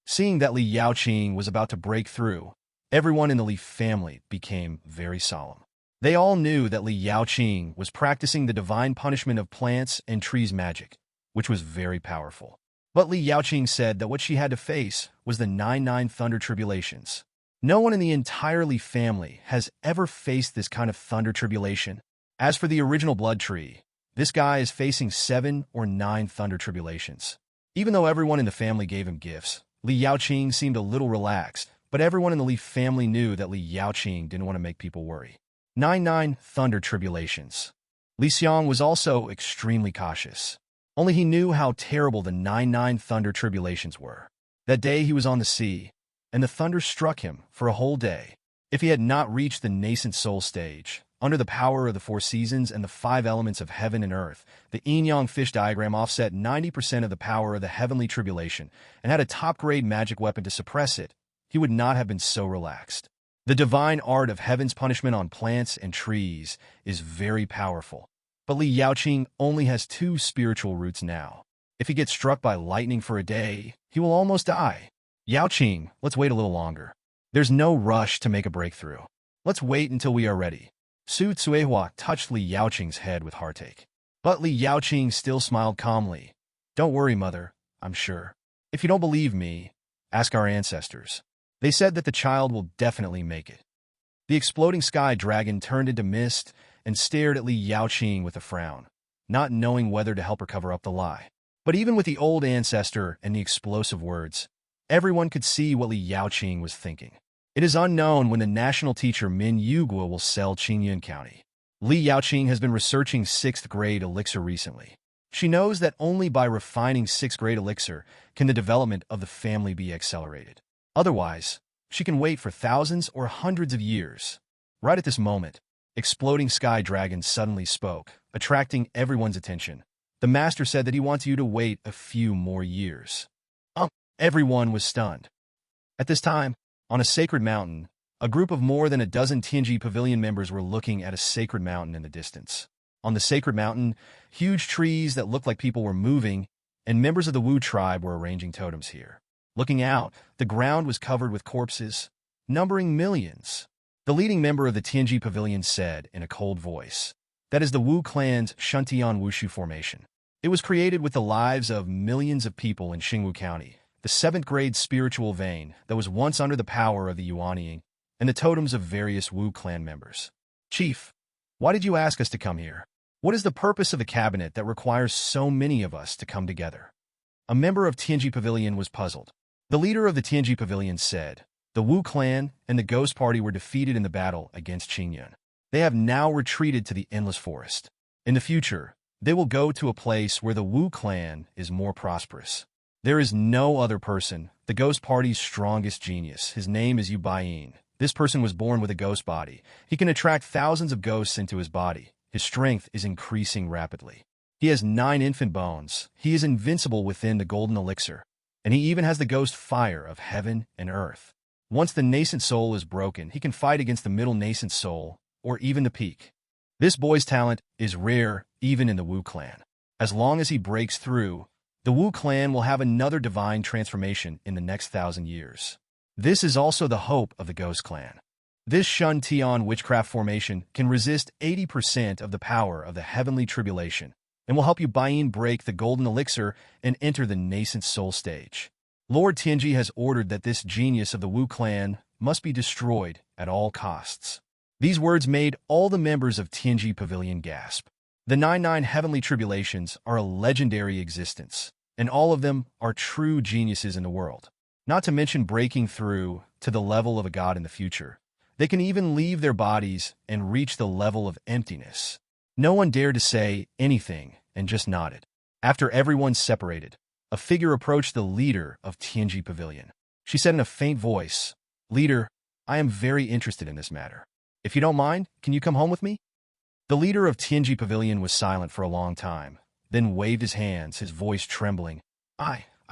Seeing that Li Yaoqing was about to break through, everyone in the Li family became very solemn. They all knew that Li Yaoqing was practicing the divine punishment of plants and trees magic, which was very powerful. But Li Yaoqing said that what she had to face was the 99 thunder tribulations. No one in the entire Li family has ever faced this kind of thunder tribulation. As for the original blood tree, this guy is facing 7 or 9 thunder tribulations. Even though everyone in the family gave him gifts, Li Yaoqing seemed a little relaxed, but everyone in the Li family knew that Li Yaoqing didn't want to make people worry. 9 thunder tribulations. Li Xiang was also extremely cautious. Only he knew how terrible the 9 thunder tribulations were. That day he was on the sea, and the thunder struck him for a whole day. If he had not reached the nascent soul stage, under the power of the 4 seasons and the 5 elements of heaven and earth, the yin-yang fish diagram offset 90% of the power of the heavenly tribulation and had a top-grade magic weapon to suppress it, he would not have been so relaxed. The divine art of heaven's punishment on plants and trees is very powerful. But Li Yaoqing only has 2 spiritual roots now. If he gets struck by lightning for a day, he will almost die. Yaoqing, let's wait a little longer. There's no rush to make a breakthrough. Let's wait until we are ready. Su Tsuehua touched Li Yaoqing's head with heartache. But Li Yaoqing still smiled calmly. Don't worry, mother, I'm sure. If you don't believe me, ask our ancestors. They said that the child will definitely make it. The exploding sky dragon turned into mist and stared at Li Yaoqing with a frown, not knowing whether to help her cover up the lie. But even with the old ancestor and the explosive words, everyone could see what Li Yaoqing was thinking. It is unknown when the national teacher Min Yugua will sell Qingyun County. Li Yaoqing has been researching 6th grade elixir recently. She knows that only by refining 6th grade elixir can the development of the family be accelerated. Otherwise, she can wait for thousands or hundreds of years. Right at this moment, Exploding Sky Dragon suddenly spoke, attracting everyone's attention. The master said that he wants you to wait a few more years. Everyone was stunned. At this time, on a sacred mountain, a group of more than a dozen Tianji Pavilion members were looking at a sacred mountain in the distance. On the sacred mountain, huge trees that looked like people were moving, and members of the Wu tribe were arranging totems here. Looking out, the ground was covered with corpses, numbering millions. The leading member of the Tianji Pavilion said in a cold voice, "That is the Wu clan's Shuntian Wushu formation. It was created with the lives of millions of people in Xingwu County, the 7th grade spiritual vein that was once under the power of the Yuanying and the totems of various Wu clan members. Chief, why did you ask us to come here? What is the purpose of the cabinet that requires so many of us to come together?" A member of Tianji Pavilion was puzzled. The leader of the Tianji Pavilion said, "The Wu clan and the Ghost Party were defeated in the battle against Qingyun. They have now retreated to the Endless Forest. In the future, they will go to a place where the Wu clan is more prosperous. There is no other person, the Ghost Party's strongest genius. His name is Yu Baiyin. This person was born with a ghost body. He can attract thousands of ghosts into his body. His strength is increasing rapidly. He has 9 infant bones. He is invincible within the golden elixir. And he even has the ghost fire of heaven and earth. Once the nascent soul is broken, he can fight against the middle nascent soul, or even the peak. This boy's talent is rare even in the Wu clan. As long as he breaks through, the Wu clan will have another divine transformation in the next 1,000 years. This is also the hope of the Ghost Clan. This Shun Tian witchcraft formation can resist 80% of the power of the heavenly tribulation and will help you Baiyin break the golden elixir and enter the nascent soul stage. Lord Tianji has ordered that this genius of the Wu clan must be destroyed at all costs." These words made all the members of Tianji Pavilion gasp. The 99 heavenly tribulations are a legendary existence, and all of them are true geniuses in the world. Not to mention breaking through to the level of a god in the future. They can even leave their bodies and reach the level of emptiness. No one dared to say anything and just nodded. After everyone separated, a figure approached the leader of Tianji Pavilion. She said in a faint voice, "Leader, I am very interested in this matter. If you don't mind, can you come home with me?" The leader of Tianji Pavilion was silent for a long time, then waved his hands, his voice trembling.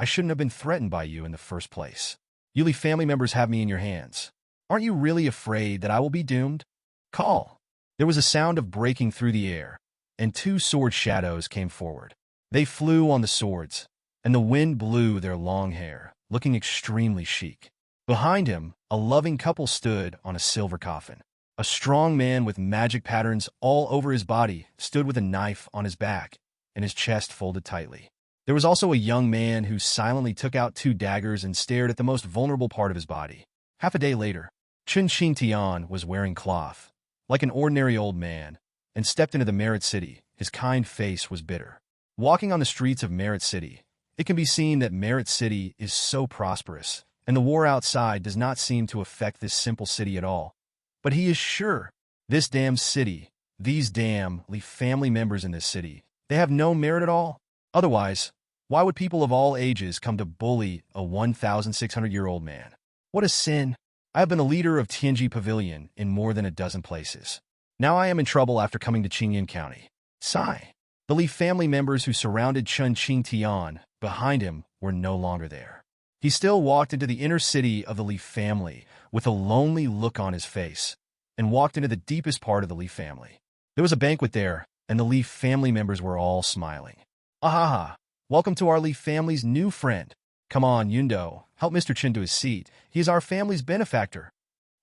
I shouldn't have been threatened by you in the first place. Yuli family members have me in your hands. Aren't you really afraid that I will be doomed? Call." There was a sound of breaking through the air, and 2 sword shadows came forward. They flew on the swords, and the wind blew their long hair, looking extremely chic. Behind him, a loving couple stood on a silver coffin. A strong man with magic patterns all over his body stood with a knife on his back and his chest folded tightly. There was also a young man who silently took out 2 daggers and stared at the most vulnerable part of his body. Half a day later, Chen Xingtian was wearing cloth, like an ordinary old man, and stepped into the Merit City. His kind face was bitter. Walking on the streets of Merit City, it can be seen that Merit City is so prosperous, and the war outside does not seem to affect this simple city at all. But he is sure, this damn city, these damn Li family members in this city, they have no merit at all. Otherwise, why would people of all ages come to bully a 1,600-year-old man? What a sin. I have been the leader of Tianji Pavilion in more than a dozen places. Now I am in trouble after coming to Qingyun County. Sigh. The Li family members who surrounded Chen Xingtian behind him were no longer there. He still walked into the inner city of the Li family with a lonely look on his face and walked into the deepest part of the Li family. There was a banquet there, and the Li family members were all smiling. "Ahaha, welcome to our Li family's new friend. Come on, Yundo, help Mr. Chen to his seat. He is our family's benefactor."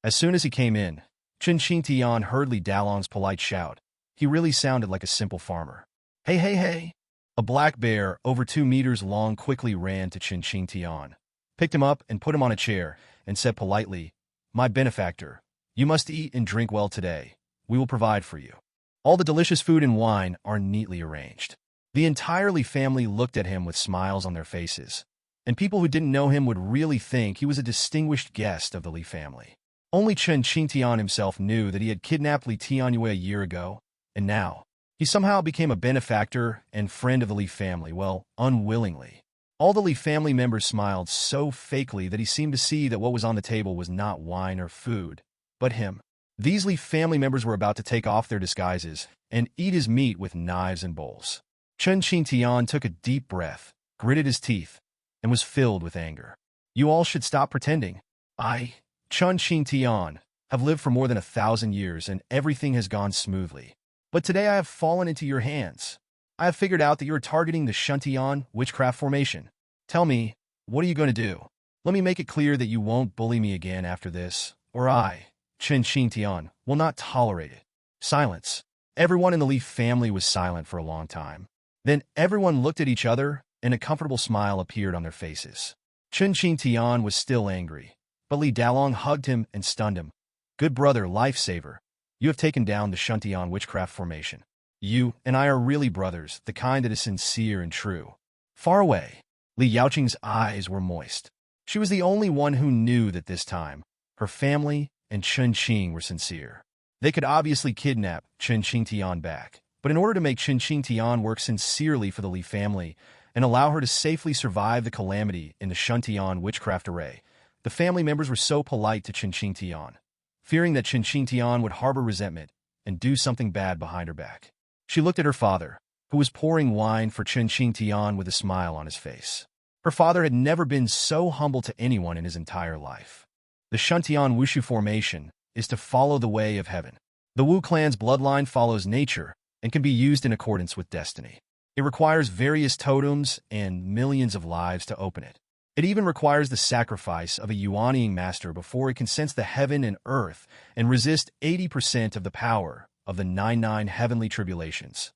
As soon as he came in, Chen Xingtian heard Li Dalong's polite shout. He really sounded like a simple farmer. "Hey, hey, hey!" A black bear over 2 meters long quickly ran to Chen Xingtian, picked him up and put him on a chair, and said politely, "My benefactor, you must eat and drink well today. We will provide for you." All the delicious food and wine are neatly arranged. The entire Li family looked at him with smiles on their faces, and people who didn't know him would really think he was a distinguished guest of the Li family. Only Chen Qingtian himself knew that he had kidnapped Li Tianyue a year ago, and now he somehow became a benefactor and friend of the Li family, well, unwillingly. All the Li family members smiled so fakely that he seemed to see that what was on the table was not wine or food, but him. These Li family members were about to take off their disguises and eat his meat with knives and bowls. Chen Qingtian took a deep breath, gritted his teeth, and was filled with anger. "You all should stop pretending. I, Chen Qingtian, have lived for more than 1,000 years and everything has gone smoothly. But today I have fallen into your hands. I have figured out that you are targeting the Shuntian witchcraft formation. Tell me, what are you going to do? Let me make it clear that you won't bully me again after this, or I, Chen Qingtian, will not tolerate it." Silence. Everyone in the Li family was silent for a long time. Then everyone looked at each other, and a comfortable smile appeared on their faces. Chen Qingtian was still angry, but Li Dalong hugged him and stunned him. "Good brother, lifesaver, you have taken down the Shuntian witchcraft formation. You and I are really brothers, the kind that is sincere and true." Far away, Li Yaoqing's eyes were moist. She was the only one who knew that this time, her family and Chen Qing were sincere. They could obviously kidnap Chen Qingtian back, but in order to make Chen Qingtian work sincerely for the Li family and allow her to safely survive the calamity in the Shuntian witchcraft array, the family members were so polite to Chen Qingtian, fearing that Chen Qingtian would harbor resentment and do something bad behind her back. She looked at her father, who was pouring wine for Chen Qingtian with a smile on his face. Her father had never been so humble to anyone in his entire life. The Shuntian Wushu formation is to follow the way of heaven. The Wu clan's bloodline follows nature and can be used in accordance with destiny. It requires various totems and millions of lives to open it. It even requires the sacrifice of a Yuanying master before it can sense the heaven and earth and resist 80% of the power of the 99 heavenly tribulations.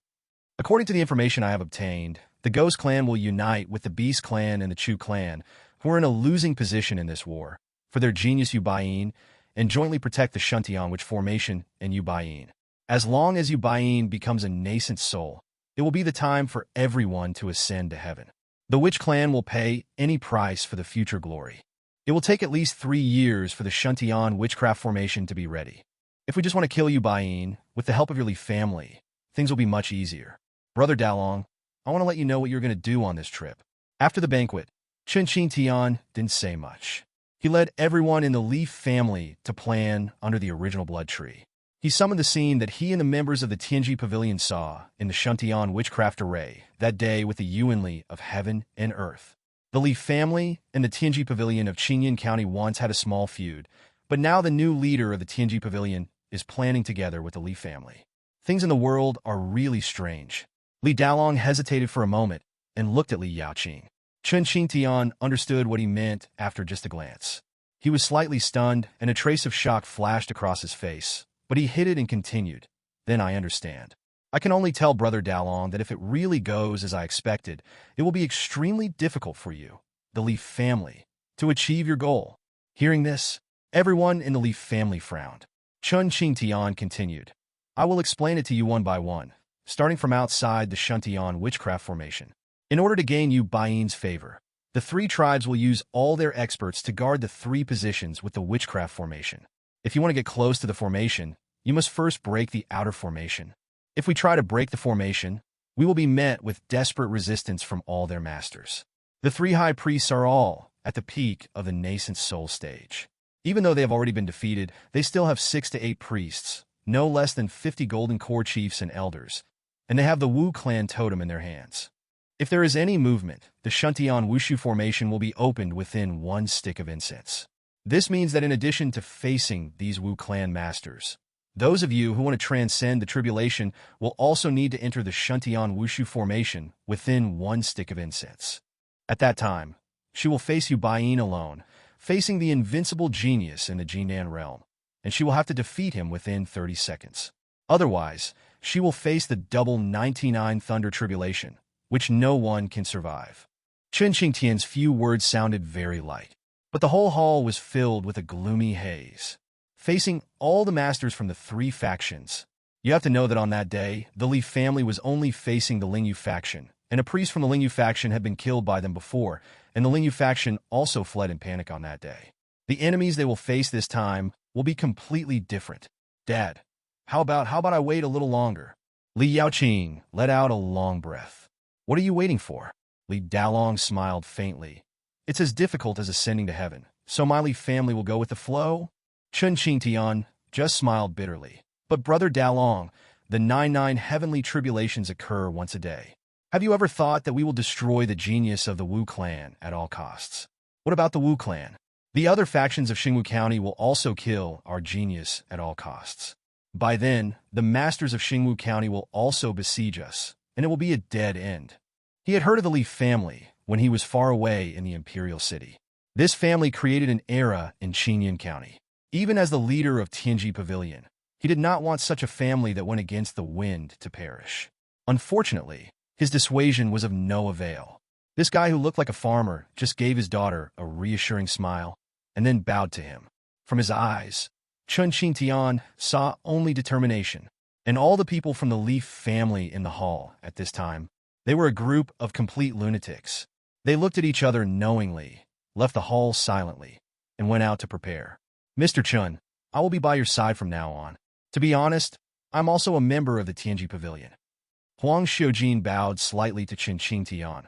According to the information I have obtained, the Ghost clan will unite with the Beast clan and the Chu clan, who are in a losing position in this war, for their genius Yubayin, and jointly protect the Shuntian witch formation and Yubayin. As long as Yubayin becomes a nascent soul, it will be the time for everyone to ascend to heaven. The witch clan will pay any price for the future glory. It will take at least 3 years for the Shuntian witchcraft formation to be ready. If we just want to kill Yubayin, with the help of your Li family, things will be much easier. Brother Dalong, I want to let you know what you're going to do on this trip. After the banquet, Chen Qingtian didn't say much. He led everyone in the Li family to plan under the original blood tree. He summoned the scene that he and the members of the Tianji Pavilion saw in the Shuntian witchcraft array that day with the Yuan Li of heaven and earth. The Li family and the Tianji Pavilion of Qingyan County once had a small feud, but now the new leader of the Tianji Pavilion is planning together with the Li family. Things in the world are really strange. Li Dalong hesitated for a moment and looked at Li Yaoqing. Chen Qingtian understood what he meant after just a glance. He was slightly stunned, and a trace of shock flashed across his face, but he hid it and continued. "Then I understand. I can only tell Brother Dalong that if it really goes as I expected, it will be extremely difficult for you, the Li family, to achieve your goal." Hearing this, everyone in the Li family frowned. Chen Qingtian continued, "I will explain it to you one by one, starting from outside the Shuntian witchcraft formation. In order to gain Yubayin's favor, the 3 tribes will use all their experts to guard the 3 positions with the witchcraft formation. If you want to get close to the formation, you must first break the outer formation. If we try to break the formation, we will be met with desperate resistance from all their masters. The 3 high priests are all at the peak of the nascent soul stage. Even though they have already been defeated, they still have 6 to 8 priests, no less than 50 golden core chiefs and elders, and they have the Wu clan totem in their hands. If there is any movement, the Shuntian Wushu formation will be opened within 1 stick of incense. This means that in addition to facing these Wu clan masters, those of you who want to transcend the tribulation will also need to enter the Shuntian Wushu formation within 1 stick of incense. At that time, she will face Yubayin alone, facing the invincible genius in the Jinan realm, and she will have to defeat him within 30 seconds. Otherwise, she will face the double 99 Thunder Tribulation, which no one can survive." Chen Qingtian's few words sounded very light. But the whole hall was filled with a gloomy haze, facing all the masters from the three factions. You have to know that on that day, the Li family was only facing the Lingyu faction, and a priest from the Lingyu faction had been killed by them before, and the Lingyu faction also fled in panic on that day. The enemies they will face this time will be completely different. Dad, how about I wait a little longer? Li Yaoqing let out a long breath. What are you waiting for? Li Dalong smiled faintly. It's as difficult as ascending to heaven, so my Li family will go with the flow? Chun Qingtian just smiled bitterly. But Brother Dalong, the 99 heavenly tribulations occur once a day. Have you ever thought that we will destroy the genius of the Wu clan at all costs? What about the Wu clan? The other factions of Xingwu County will also kill our genius at all costs. By then, the masters of Xingwu County will also besiege us, and it will be a dead end. He had heard of the Li family when he was far away in the imperial city. This family created an era in Qingyun County. Even as the leader of Tianji Pavilion, he did not want such a family that went against the wind to perish. Unfortunately, his dissuasion was of no avail. This guy who looked like a farmer just gave his daughter a reassuring smile and then bowed to him. From his eyes, Chun Qingtian saw only determination. And all the people from the Li family in the hall at this time, they were a group of complete lunatics. They looked at each other knowingly, left the hall silently, and went out to prepare. Mr. Chun, I will be by your side from now on. To be honest, I'm also a member of the Tianji Pavilion. Huang Xiujin bowed slightly to Chun Qingtian.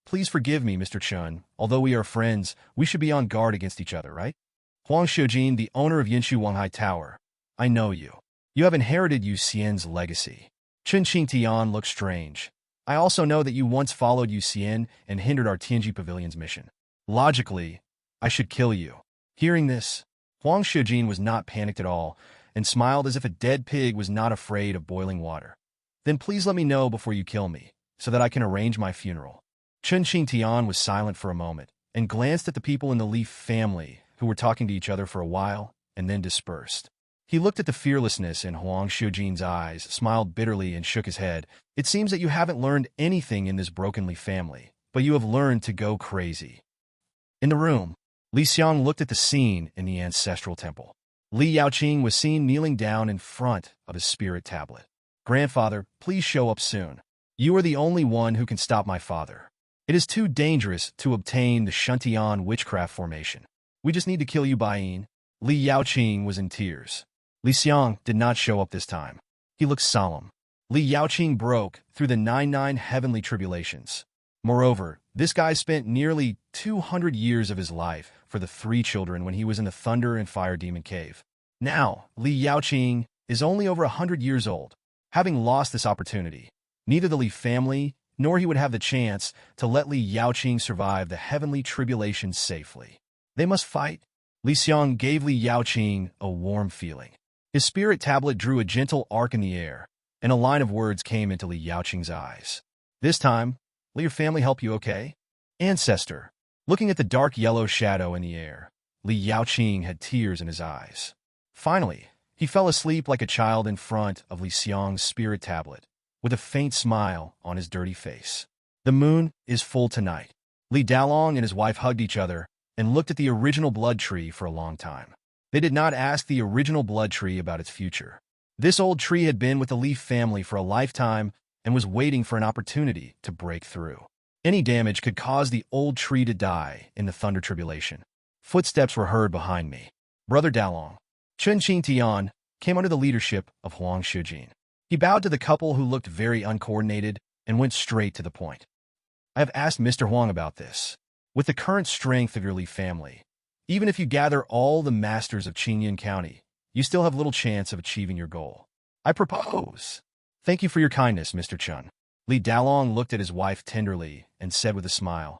Please forgive me, Mr. Chun. Although we are friends, we should be on guard against each other, right? Huang Xiujin, the owner of Yinshu Wanghai Tower. I know you. You have inherited Yu Xian's legacy. Chun Qingtian looked strange. I also know that you once followed Yu Xian and hindered our Tianji Pavilion's mission. Logically, I should kill you. Hearing this, Huang Xiujin was not panicked at all and smiled as if a dead pig was not afraid of boiling water. Then please let me know before you kill me, so that I can arrange my funeral. Chun Qingtian was silent for a moment and glanced at the people in the Li family who were talking to each other for a while and then dispersed. He looked at the fearlessness in Huang Xiujin's eyes, smiled bitterly, and shook his head. It seems that you haven't learned anything in this broken Li family, but you have learned to go crazy. In the room, Li Xiang looked at the scene in the ancestral temple. Li Yaoqing was seen kneeling down in front of his spirit tablet. Grandfather, please show up soon. You are the only one who can stop my father. It is too dangerous to obtain the Shuntian witchcraft formation. We just need to kill you, Baiyin. Li Yaoqing was in tears. Li Xiang did not show up this time. He looked solemn. Li Yaoqing broke through the 99 heavenly tribulations. Moreover, this guy spent nearly 200 years of his life for the three children when he was in the Thunder and Fire Demon Cave. Now, Li Yaoqing is only over 100 years old. Having lost this opportunity, neither the Li family nor he would have the chance to let Li Yaoqing survive the heavenly tribulations safely. They must fight. Li Xiang gave Li Yaoqing a warm feeling. His spirit tablet drew a gentle arc in the air, and a line of words came into Li Yaoqing's eyes. This time, will your family help you, okay? Ancestor. Looking at the dark yellow shadow in the air, Li Yaoqing had tears in his eyes. Finally, he fell asleep like a child in front of Li Xiang's spirit tablet, with a faint smile on his dirty face. The moon is full tonight. Li Dalong and his wife hugged each other and looked at the original blood tree for a long time. They did not ask the original blood tree about its future. This old tree had been with the Li family for a lifetime and was waiting for an opportunity to break through. Any damage could cause the old tree to die in the Thunder Tribulation. Footsteps were heard behind me. Brother Dalong, Chun Qingtian, came under the leadership of Huang Xiujin. He bowed to the couple who looked very uncoordinated and went straight to the point. I have asked Mr. Huang about this. With the current strength of your Li family, even if you gather all the masters of Qingyun County, you still have little chance of achieving your goal. I propose. Thank you for your kindness, Mr. Chun. Li Dalong looked at his wife tenderly and said with a smile,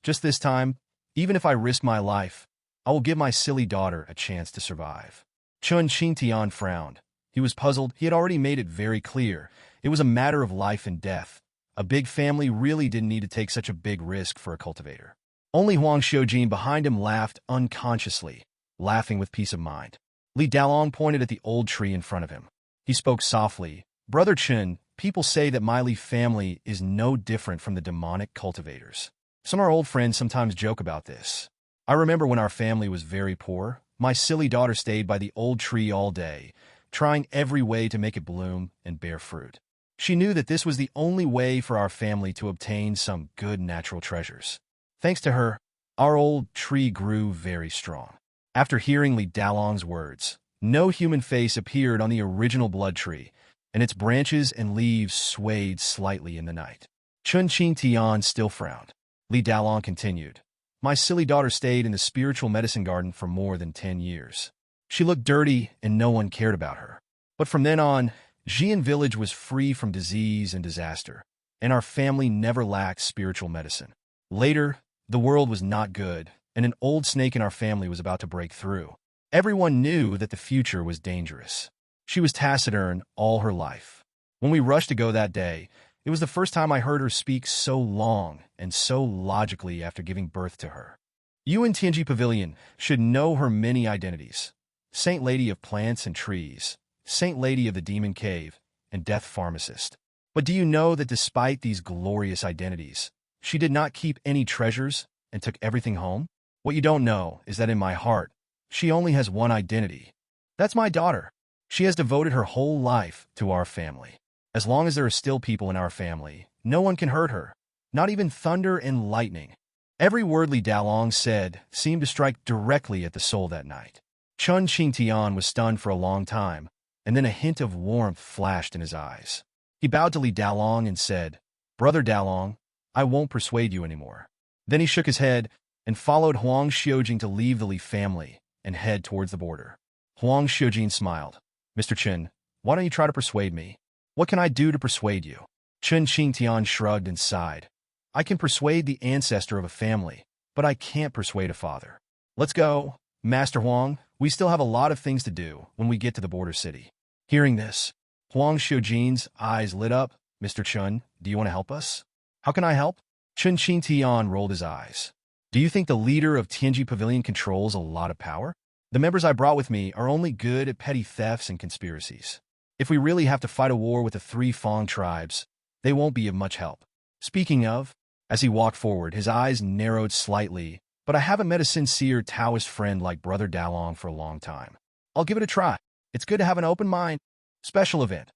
just this time, even if I risk my life, I will give my silly daughter a chance to survive. Chun Qingtian frowned. He was puzzled. He had already made it very clear. It was a matter of life and death. A big family really didn't need to take such a big risk for a cultivator. Only Huang Xiujin behind him laughed unconsciously, laughing with peace of mind. Li Dalong pointed at the old tree in front of him. He spoke softly. Brother Chun, people say that my Li family is no different from the demonic cultivators. Some of our old friends sometimes joke about this. I remember when our family was very poor, my silly daughter stayed by the old tree all day, trying every way to make it bloom and bear fruit. She knew that this was the only way for our family to obtain some good natural treasures. Thanks to her, our old tree grew very strong. After hearing Li Dalong's words, no human face appeared on the original blood tree, and its branches and leaves swayed slightly in the night. Chun Qing Tian still frowned. Li Dalong continued, "My silly daughter stayed in the spiritual medicine garden for more than 10 years. She looked dirty and no one cared about her. But from then on, Xian village was free from disease and disaster, and our family never lacked spiritual medicine. Later, the world was not good, and an old snake in our family was about to break through. Everyone knew that the future was dangerous. She was taciturn all her life. When we rushed to go that day, it was the first time I heard her speak so long and so logically after giving birth to her. You in Tianji Pavilion should know her many identities: Saint Lady of Plants and Trees, Saint Lady of the Demon Cave, and Death Pharmacist. But do you know that despite these glorious identities, she did not keep any treasures and took everything home? What you don't know is that in my heart, she only has one identity. That's my daughter. She has devoted her whole life to our family. As long as there are still people in our family, no one can hurt her, not even thunder and lightning." Every word Li Dalong said seemed to strike directly at the soul that night. Chun Qing Tian was stunned for a long time, and then a hint of warmth flashed in his eyes. He bowed to Li Dalong and said, "Brother Dalong, I won't persuade you anymore." Then he shook his head and followed Huang Xiujing to leave the Li family and head towards the border. Huang Xiujing smiled. "Mr. Chen, why don't you try to persuade me? What can I do to persuade you?" Chun Qing Tian shrugged and sighed. "I can persuade the ancestor of a family, but I can't persuade a father. Let's go, Master Huang. We still have a lot of things to do when we get to the border city." Hearing this, Huang Xiujing's eyes lit up. "Mr. Chun, do you want to help us?" "How can I help?" Chun Qing Tian rolled his eyes. "Do you think the leader of Tianji Pavilion controls a lot of power? The members I brought with me are only good at petty thefts and conspiracies. If we really have to fight a war with the 3 Fang tribes, they won't be of much help. Speaking of," as he walked forward, his eyes narrowed slightly, "but I haven't met a sincere Taoist friend like Brother Dalong for a long time. I'll give it a try. It's good to have an open mind." Special event: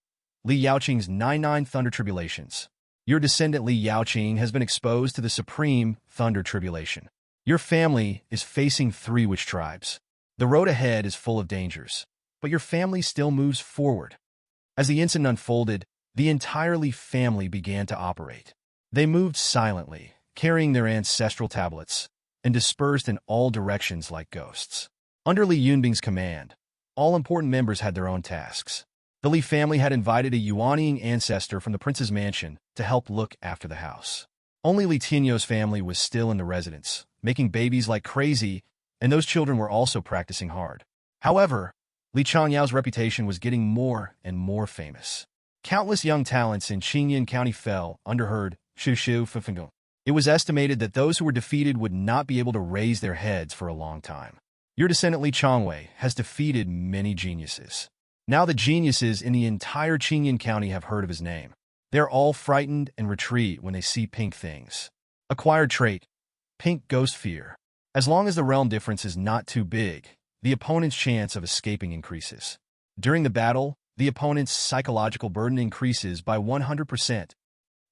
Li Yaoqing's 99 Thunder Tribulations. Your descendant Li Yaoqing has been exposed to the Supreme Thunder Tribulation. Your family is facing 3 witch tribes. The road ahead is full of dangers, but your family still moves forward. As the incident unfolded, the entire Li family began to operate. They moved silently, carrying their ancestral tablets, and dispersed in all directions like ghosts. Under Li Yunbing's command, all important members had their own tasks. The Li family had invited a Yuanying ancestor from the prince's mansion to help look after the house. Only Li Tianyo's family was still in the residence, making babies like crazy, and those children were also practicing hard. However, Li Changyao's reputation was getting more and more famous. Countless young talents in Qingyan County fell under her Shushu Fufengong. It was estimated that those who were defeated would not be able to raise their heads for a long time. Your descendant Li Changwei has defeated many geniuses. Now the geniuses in the entire Qingyan County have heard of his name. They're all frightened and retreat when they see pink things. Acquired trait: Pink Ghost Fear. As long as the realm difference is not too big, the opponent's chance of escaping increases. During the battle, the opponent's psychological burden increases by 100%.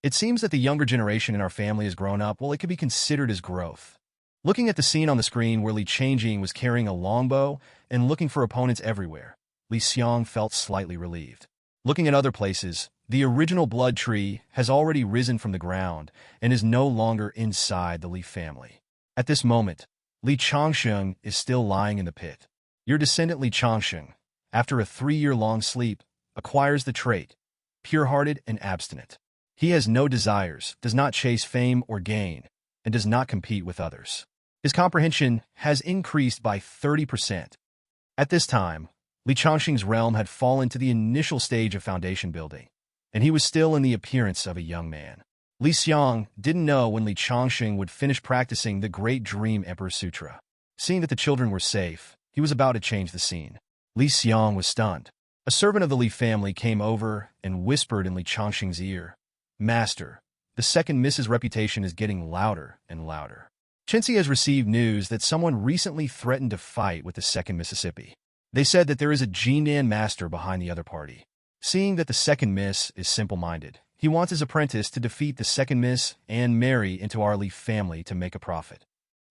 It seems that the younger generation in our family has grown up. Well, it could be considered as growth. Looking at the scene on the screen where Li Changjing was carrying a longbow and looking for opponents everywhere, Li Xiang felt slightly relieved. Looking at other places, the original blood tree has already risen from the ground and is no longer inside the Li family. At this moment, Li Changsheng is still lying in the pit. Your descendant Li Changsheng, after a 3-year-long sleep, acquires the trait, pure-hearted and abstinent. He has no desires, does not chase fame or gain, and does not compete with others. His comprehension has increased by 30%. At this time, Li Changsheng's realm had fallen to the initial stage of foundation building, and he was still in the appearance of a young man. Li Xiang didn't know when Li Changsheng would finish practicing the Great Dream Emperor Sutra. Seeing that the children were safe, he was about to change the scene. Li Xiang was stunned. A servant of the Li family came over and whispered in Li Changsheng's ear, "Master, the second Mrs. reputation is getting louder and louder." Chincy has received news that someone recently threatened to fight with the Second Mississippi. They said that there is a Jinan master behind the other party. Seeing that the Second Miss is simple-minded, he wants his apprentice to defeat the Second Miss and marry into our Leaf family to make a profit.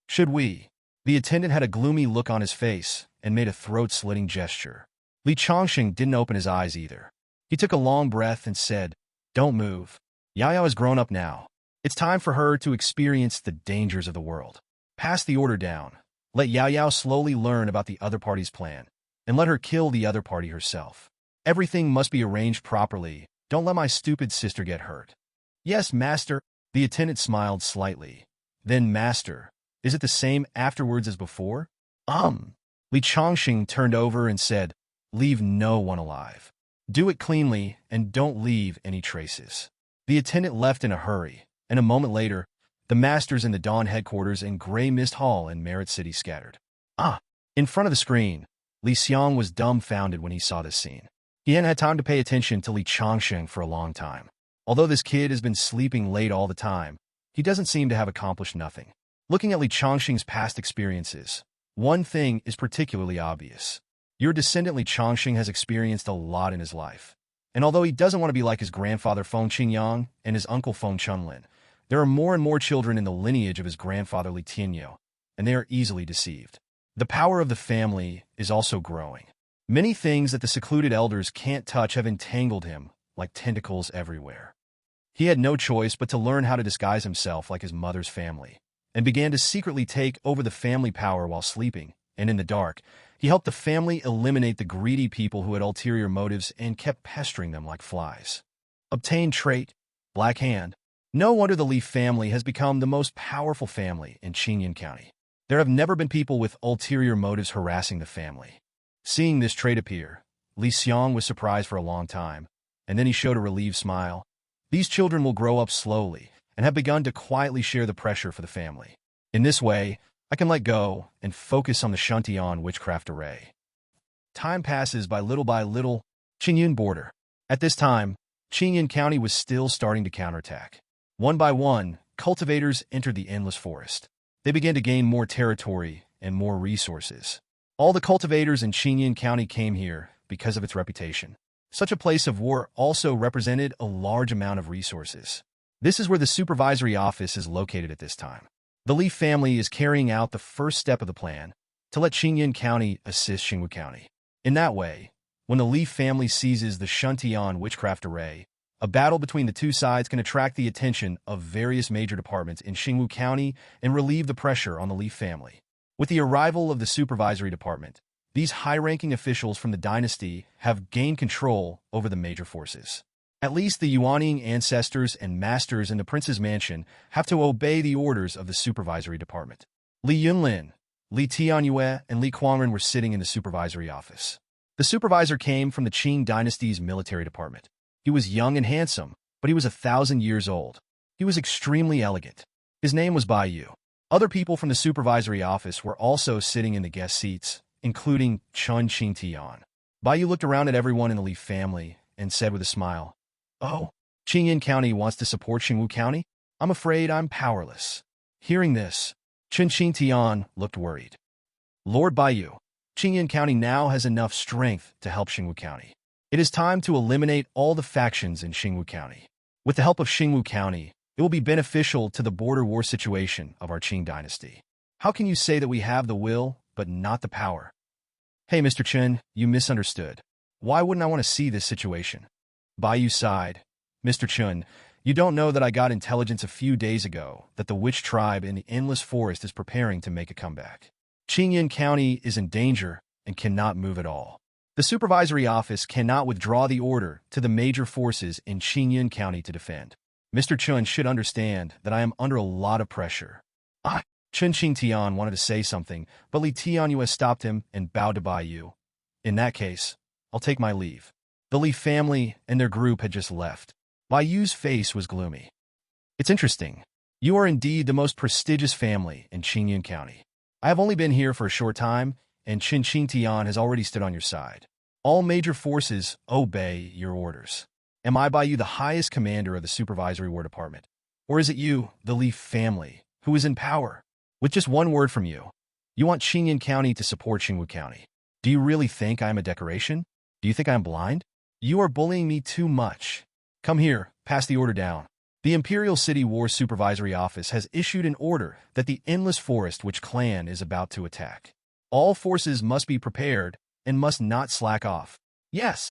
Should we? The attendant had a gloomy look on his face and made a throat-slitting gesture. Li Chongqing didn't open his eyes either. He took a long breath and said, "Don't move. Yao has grown up now. It's time for her to experience the dangers of the world. Pass the order down. Let Yao slowly learn about the other party's plan, and let her kill the other party herself. Everything must be arranged properly. Don't let my stupid sister get hurt." "Yes, master." The attendant smiled slightly. "Then, master, is it the same afterwards as before?" Li Chongqing turned over and said, "Leave no one alive. Do it cleanly and don't leave any traces." The attendant left in a hurry, and a moment later, the masters in the Dawn headquarters in Grey Mist Hall in Merit City scattered. In front of the screen, Xiang was dumbfounded when he saw this scene. He hadn't had time to pay attention to Li Chongqing for a long time. Although this kid has been sleeping late all the time, he doesn't seem to have accomplished nothing. Looking at Li Chongqing's past experiences, one thing is particularly obvious. Your descendant Li Chongqing has experienced a lot in his life. And although he doesn't want to be like his grandfather Feng Qingyang and his uncle Feng Chunlin, there are more and more children in the lineage of his grandfather Li Tianyo, and they are easily deceived. The power of the family is also growing. Many things that the secluded elders can't touch have entangled him like tentacles everywhere. He had no choice but to learn how to disguise himself like his mother's family, and began to secretly take over the family power while sleeping, and in the dark, he helped the family eliminate the greedy people who had ulterior motives and kept pestering them like flies. Obtained trait, Black Hand. No wonder the Leaf family has become the most powerful family in Qingyun County. There have never been people with ulterior motives harassing the family. Seeing this trait appear, Xiang was surprised for a long time, and then he showed a relieved smile. These children will grow up slowly and have begun to quietly share the pressure for the family. In this way, I can let go and focus on the Shuntian witchcraft array. Time passes by little, Qingyun border. At this time, Qingyun County was still starting to counterattack. One by one, cultivators entered the endless forest. They began to gain more territory and more resources. All the cultivators in Qingyun County came here because of its reputation. Such a place of war also represented a large amount of resources. This is where the supervisory office is located at this time. The Leaf family is carrying out the first step of the plan to let Qingyun County assist Xingwu County. In that way, when the Leaf family seizes the Shuntian witchcraft array, a battle between the two sides can attract the attention of various major departments in Xingwu County and relieve the pressure on the Leaf family. With the arrival of the supervisory department, these high-ranking officials from the dynasty have gained control over the major forces. At least the Yuaning ancestors and masters in the prince's mansion have to obey the orders of the supervisory department. Li Yunlin, Li Tianyue, and Li Quangren were sitting in the supervisory office. The supervisor came from the Qing dynasty's military department. He was young and handsome, but he was 1,000 years old. He was extremely elegant. His name was Bai Yu. Other people from the supervisory office were also sitting in the guest seats, including Chun Qingtian. Bai Yu looked around at everyone in the Leaf family and said with a smile, "Oh, Qingyun County wants to support Xingwu County? I'm afraid I'm powerless." Hearing this, Chun Qingtian looked worried. "Lord Bai Yu, Qingyun County now has enough strength to help Xingwu County. It is time to eliminate all the factions in Xingwu County. With the help of Xingwu County, it will be beneficial to the border war situation of our Qing dynasty. How can you say that we have the will, but not the power?" "Hey, Mr. Chen, you misunderstood. Why wouldn't I want to see this situation?" Bai Yu sighed. "Mr. Chen, you don't know that I got intelligence a few days ago that the witch tribe in the Endless Forest is preparing to make a comeback. Qingyun County is in danger and cannot move at all. The supervisory office cannot withdraw the order to the major forces in Qingyun County to defend. Mr. Chun should understand that I am under a lot of pressure." Chun Qingtian wanted to say something, but Li Tianyue stopped him and bowed to Bai Yu. "In that case, I'll take my leave." The Li family and their group had just left. Bai Yu's face was gloomy. "It's interesting. You are indeed the most prestigious family in Qingyun County. I have only been here for a short time, and Chun Qingtian has already stood on your side. All major forces obey your orders. Am I Bai Yu the highest commander of the Supervisory War Department? Or is it you, the Leaf family, who is in power? With just one word from you, you want Qingyan County to support Xingwu County. Do you really think I am a decoration? Do you think I am blind? You are bullying me too much. Come here, pass the order down. The Imperial City War Supervisory Office has issued an order that the Endless Forest Witch Clan is about to attack. All forces must be prepared and must not slack off. Yes.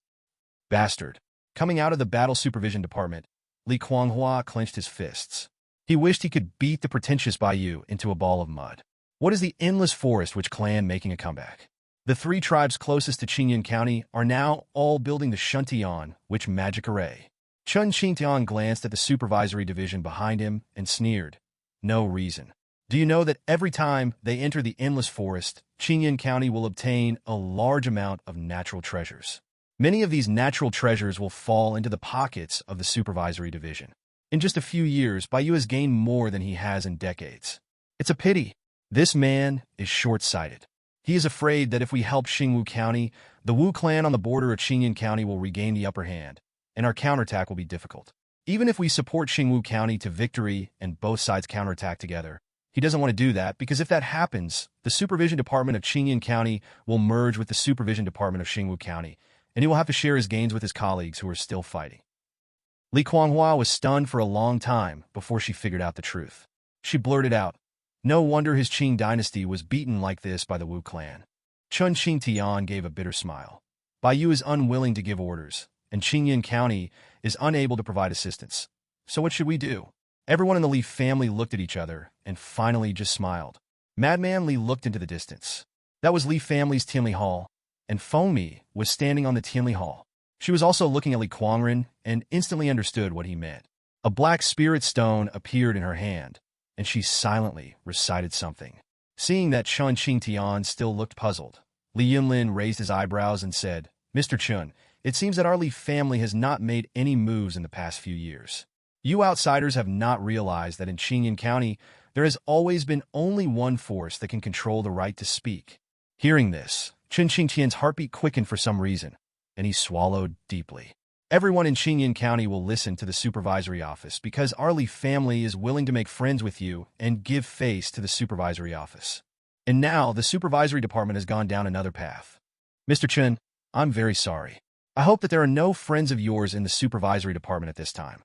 Bastard. Coming out of the Battle Supervision Department, Li Kuanghua clenched his fists. He wished he could beat the pretentious Baiyu into a ball of mud. What is the Endless Forest Witch Clan making a comeback? The three tribes closest to Qingyan County are now all building the Shuntian Witch Magic Array. Chun Xingtian glanced at the supervisory division behind him and sneered. No reason. Do you know that every time they enter the Endless Forest, Qingyan County will obtain a large amount of natural treasures? Many of these natural treasures will fall into the pockets of the supervisory division. In just a few years, Baiyu has gained more than he has in decades. It's a pity. This man is short-sighted. He is afraid that if we help Xingwu County, the Wu clan on the border of Qingyan County will regain the upper hand, and our counterattack will be difficult. Even if we support Xingwu County to victory and both sides counterattack together, he doesn't want to do that because if that happens, the Supervision Department of Qingyan County will merge with the Supervision Department of Xingwu County, and he will have to share his gains with his colleagues who are still fighting. Li Kuanghua was stunned for a long time before she figured out the truth. She blurted out, no wonder his Qing dynasty was beaten like this by the Wu clan. Chun Xingtian gave a bitter smile. Baiyu is unwilling to give orders, and Qingyan County is unable to provide assistance. So what should we do? Everyone in the Li family looked at each other and finally just smiled. Madman Li looked into the distance. That was Li family's Tianli Hall, and Feng Mi was standing on the Tianli Hall. She was also looking at Li Kuangren and instantly understood what he meant. A black spirit stone appeared in her hand, and she silently recited something. Seeing that Chun Xingtian still looked puzzled, Li Yunlin raised his eyebrows and said, Mr. Chun, it seems that our Li family has not made any moves in the past few years. You outsiders have not realized that in Qingyan County, there has always been only one force that can control the right to speak. Hearing this, Chun Xingtian's heartbeat quickened for some reason, and he swallowed deeply. Everyone in Qingyan County will listen to the supervisory office because our Li family is willing to make friends with you and give face to the supervisory office. And now the supervisory department has gone down another path. Mr. Chun, I'm very sorry. I hope that there are no friends of yours in the supervisory department at this time.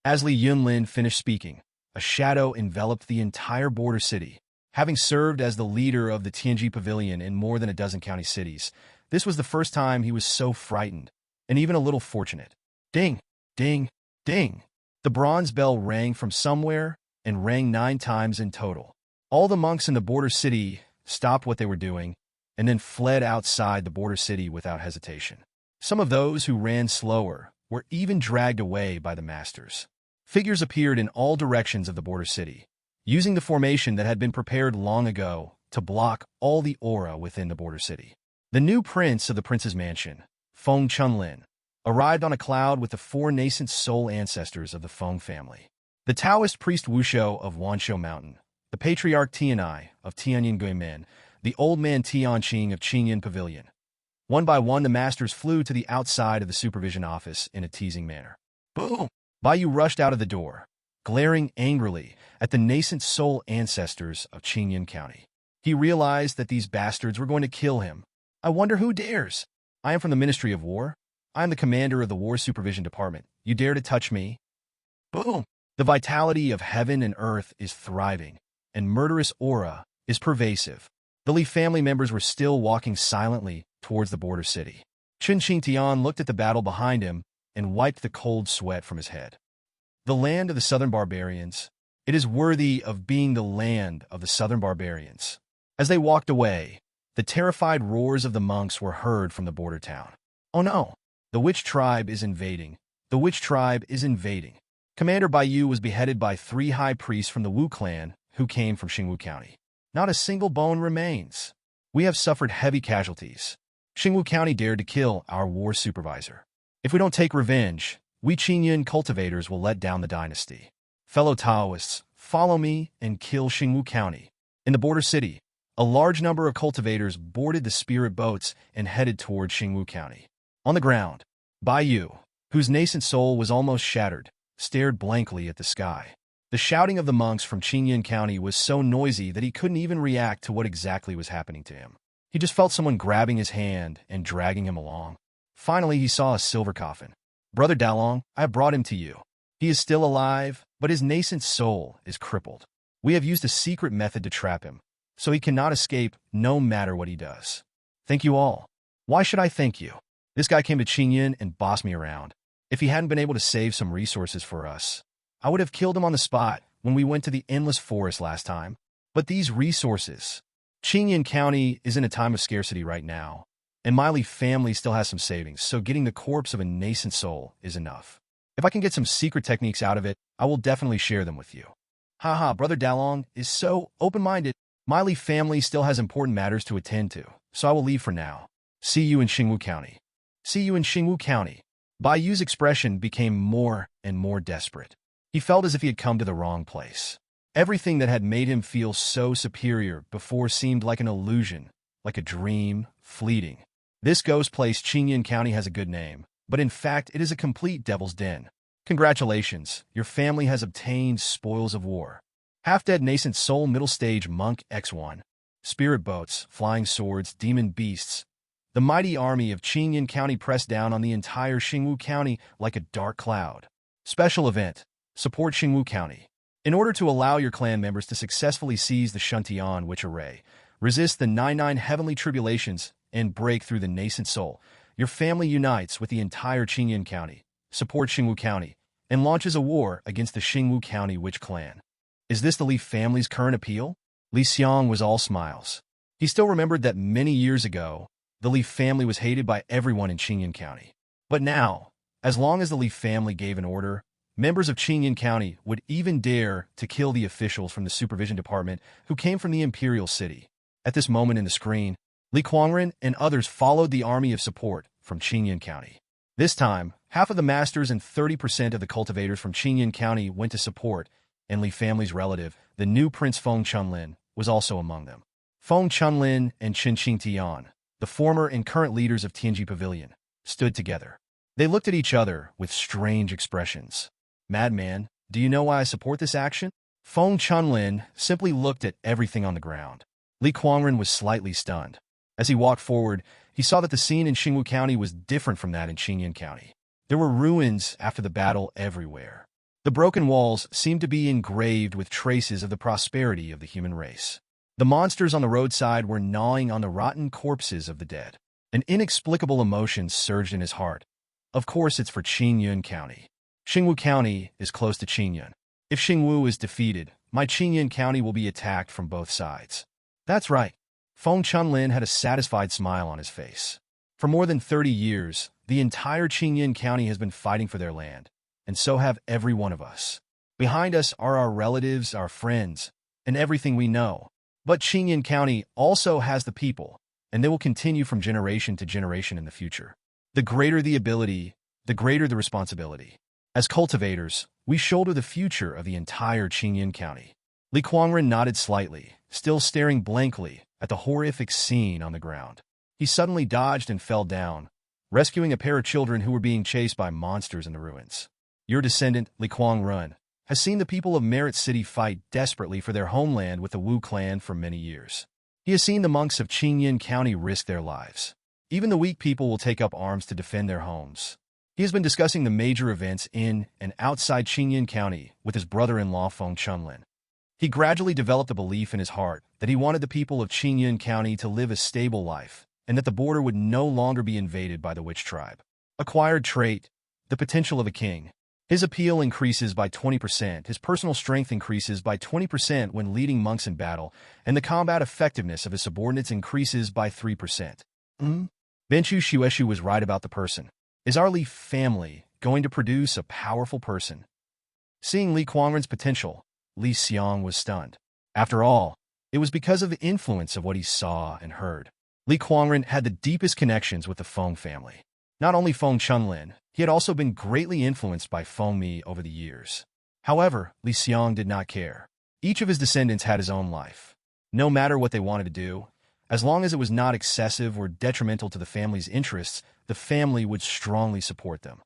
As Li Yunlin finished speaking, a shadow enveloped the entire border city. Having served as the leader of the Tianji Pavilion in more than a dozen county cities, this was the first time he was so frightened, and even a little fortunate. Ding, ding, ding. The bronze bell rang from somewhere and rang 9 times in total. All the monks in the border city stopped what they were doing and then fled outside the border city without hesitation. Some of those who ran slower were even dragged away by the masters. Figures appeared in all directions of the border city, using the formation that had been prepared long ago to block all the aura within the border city. The new prince of the prince's mansion, Feng Chunlin, arrived on a cloud with the 4 nascent soul ancestors of the Feng family. The Taoist priest Wushou of Wanshou Mountain, the patriarch Tianai of Tianyin Guimen, the old man Tianqing of Qingyan Pavilion. One by one, the masters flew to the outside of the supervision office in a teasing manner. Boom! Baiyu rushed out of the door, glaring angrily at the nascent soul ancestors of Qingyan County. He realized that these bastards were going to kill him. I wonder who dares? I am from the Ministry of War. I am the commander of the War Supervision Department. You dare to touch me? Boom! The vitality of heaven and earth is thriving, and murderous aura is pervasive. The Li family members were still walking silently towards the border city. Chun Xingtian looked at the battle behind him and wiped the cold sweat from his head. The land of the southern barbarians. It is worthy of being the land of the southern barbarians. As they walked away, the terrified roars of the monks were heard from the border town. Oh no! The witch tribe is invading. The witch tribe is invading. Commander Baiyu was beheaded by 3 high priests from the Wu clan who came from Xingwu County. Not a single bone remains. We have suffered heavy casualties. Xingwu County dared to kill our war supervisor. If we don't take revenge, we Qingyan cultivators will let down the dynasty. Fellow Taoists, follow me and kill Xingwu County. In the border city, a large number of cultivators boarded the spirit boats and headed toward Xingwu County. On the ground, Baiyu, whose nascent soul was almost shattered, stared blankly at the sky. The shouting of the monks from Qingyan County was so noisy that he couldn't even react to what exactly was happening to him. He just felt someone grabbing his hand and dragging him along. Finally, he saw a silver coffin. "Brother Dalong, I have brought him to you. He is still alive, but his nascent soul is crippled. We have used a secret method to trap him, so he cannot escape no matter what he does. Thank you all." "Why should I thank you? This guy came to Qingyan and bossed me around. If he hadn't been able to save some resources for us, I would have killed him on the spot when we went to the endless forest last time. But these resources... Qingyan County is in a time of scarcity right now, and Miley family still has some savings, so getting the corpse of a nascent soul is enough. If I can get some secret techniques out of it, I will definitely share them with you." Haha, Brother Dalong is so open-minded. Miley family still has important matters to attend to, so I will leave for now. See you in Xingwu County. See you in Xingwu County. Bai Yu's expression became more and more desperate. He felt as if he had come to the wrong place. Everything that had made him feel so superior before seemed like an illusion, like a dream, fleeting. This ghost place Qingyan County has a good name, but in fact it is a complete devil's den. Congratulations, your family has obtained spoils of war. Half-dead nascent soul middle stage monk X1. Spirit boats, flying swords, demon beasts. The mighty army of Qingyan County pressed down on the entire Xingwu County like a dark cloud. Special event. Support Xingwu County. In order to allow your clan members to successfully seize the Shuntian Witch Array, resist the 99 heavenly tribulations, and break through the nascent soul, your family unites with the entire Qingyan County, support Xingwu County, and launches a war against the Xingwu County Witch Clan. Is this the Li family's current appeal? Xiang was all smiles. He still remembered that many years ago, the Li family was hated by everyone in Qingyan County. But now, as long as the Li family gave an order, members of Qingyan County would even dare to kill the officials from the Supervision Department who came from the Imperial City. At this moment in the screen, Li Kuangren and others followed the army of support from Qingyan County. This time, half of the masters and 30% of the cultivators from Qingyan County went to support, and Li family's relative, the new Prince Feng Chunlin, was also among them. Feng Chunlin and Qin Qingtian, the former and current leaders of Tianji Pavilion, stood together. They looked at each other with strange expressions. "Madman, do you know why I support this action?" Feng Chunlin simply looked at everything on the ground. Li Kuangren was slightly stunned. As he walked forward, he saw that the scene in Xingwu County was different from that in Qingyan County. There were ruins after the battle everywhere. The broken walls seemed to be engraved with traces of the prosperity of the human race. The monsters on the roadside were gnawing on the rotten corpses of the dead. An inexplicable emotion surged in his heart. Of course, it's for Qingyan County. Xingwu County is close to Qingyan. If Xingwu is defeated, my Qingyan County will be attacked from both sides. That's right. Feng Chunlin had a satisfied smile on his face. For more than 30 years, the entire Qingyan County has been fighting for their land, and so have every one of us. Behind us are our relatives, our friends, and everything we know. But Qingyan County also has the people, and they will continue from generation to generation in the future. The greater the ability, the greater the responsibility. As cultivators, we shoulder the future of the entire Qingyan County. Li Kuangren nodded slightly, still staring blankly at the horrific scene on the ground. He suddenly dodged and fell down, rescuing a pair of children who were being chased by monsters in the ruins. Your descendant, Li Kuangren, has seen the people of Merit City fight desperately for their homeland with the Wu clan for many years. He has seen the monks of Qingyan County risk their lives. Even the weak people will take up arms to defend their homes. He has been discussing the major events in and outside Qingyan County with his brother-in-law Feng Chunlin. He gradually developed a belief in his heart that he wanted the people of Qingyan County to live a stable life and that the border would no longer be invaded by the witch tribe. Acquired trait, the potential of a king. His appeal increases by 20%, his personal strength increases by 20% when leading monks in battle, and the combat effectiveness of his subordinates increases by 3%. Benshu Shueshu was right about the person. Is our Li family going to produce a powerful person? Seeing Li Kuangren's potential, Li Xiang was stunned. After all, it was because of the influence of what he saw and heard. Li Kuangren had the deepest connections with the Feng family. Not only Feng Chunlin, he had also been greatly influenced by Feng Mi over the years. However, Li Xiang did not care. Each of his descendants had his own life. No matter what they wanted to do, as long as it was not excessive or detrimental to the family's interests, the family would strongly support them.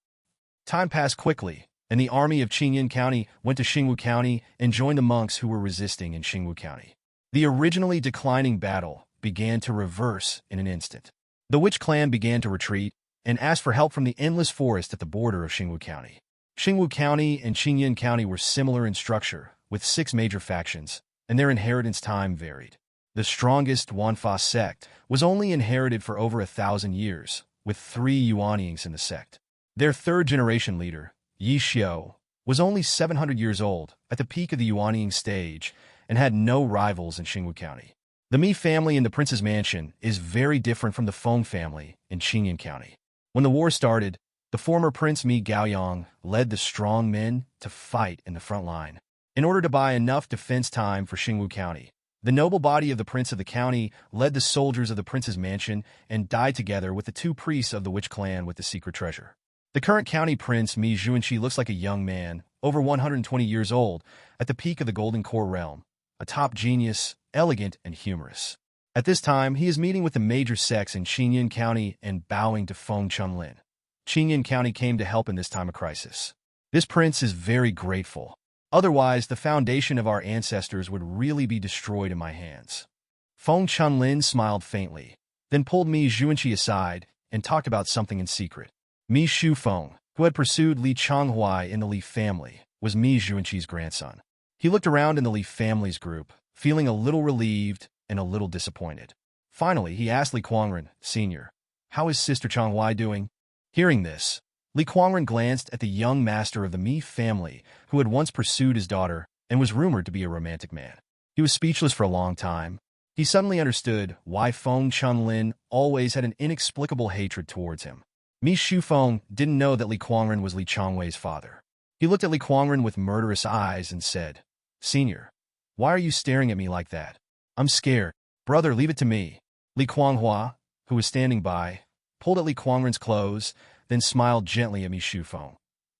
Time passed quickly, and the army of Qingyan County went to Xingwu County and joined the monks who were resisting in Xingwu County. The originally declining battle began to reverse in an instant. The witch clan began to retreat and asked for help from the endless forest at the border of Xingwu County. Xingwu County and Qingyan County were similar in structure, with 6 major factions, and their inheritance time varied. The strongest Wanfa sect was only inherited for over 1,000 years, with 3 Yuanyings in the sect. Their third-generation leader, Yi Xiao, was only 700 years old at the peak of the Yuanying stage and had no rivals in Xingwu County. The Mi family in the Prince's Mansion is very different from the Feng family in Qingyan County. When the war started, the former Prince Mi Gaoyang led the strong men to fight in the front line. In order to buy enough defense time for Xingwu County, the noble body of the Prince of the County led the soldiers of the Prince's Mansion and died together with the 2 priests of the witch clan with the secret treasure. The current county prince Mi Juanqi looks like a young man, over 120 years old, at the peak of the Golden Core realm, a top genius, elegant and humorous. At this time, he is meeting with the major sects in Qingyan County and bowing to Feng Chunlin. Qingyan County came to help in this time of crisis. This prince is very grateful. Otherwise, the foundation of our ancestors would really be destroyed in my hands. Feng Chunlin smiled faintly, then pulled Mi Juanqi aside and talked about something in secret. Mi Shufeng, who had pursued Li Chonghuai in the Li family, was Mi Juanqi's grandson. He looked around in the Li family's group, feeling a little relieved and a little disappointed. Finally, he asked Li Quangren, Sr., "How is Sister Chonghuai doing?" Hearing this, Li Quangren glanced at the young master of the Mi family who had once pursued his daughter and was rumored to be a romantic man. He was speechless for a long time. He suddenly understood why Feng Chunlin always had an inexplicable hatred towards him. Mi Shufeng didn't know that Li Quangren was Li Chongwei's father. He looked at Li Quangren with murderous eyes and said, "Senior, why are you staring at me like that? I'm scared. Brother, leave it to me." Li Quanghua, who was standing by, pulled at Li Quangren's clothes, then smiled gently at Mi Shufeng.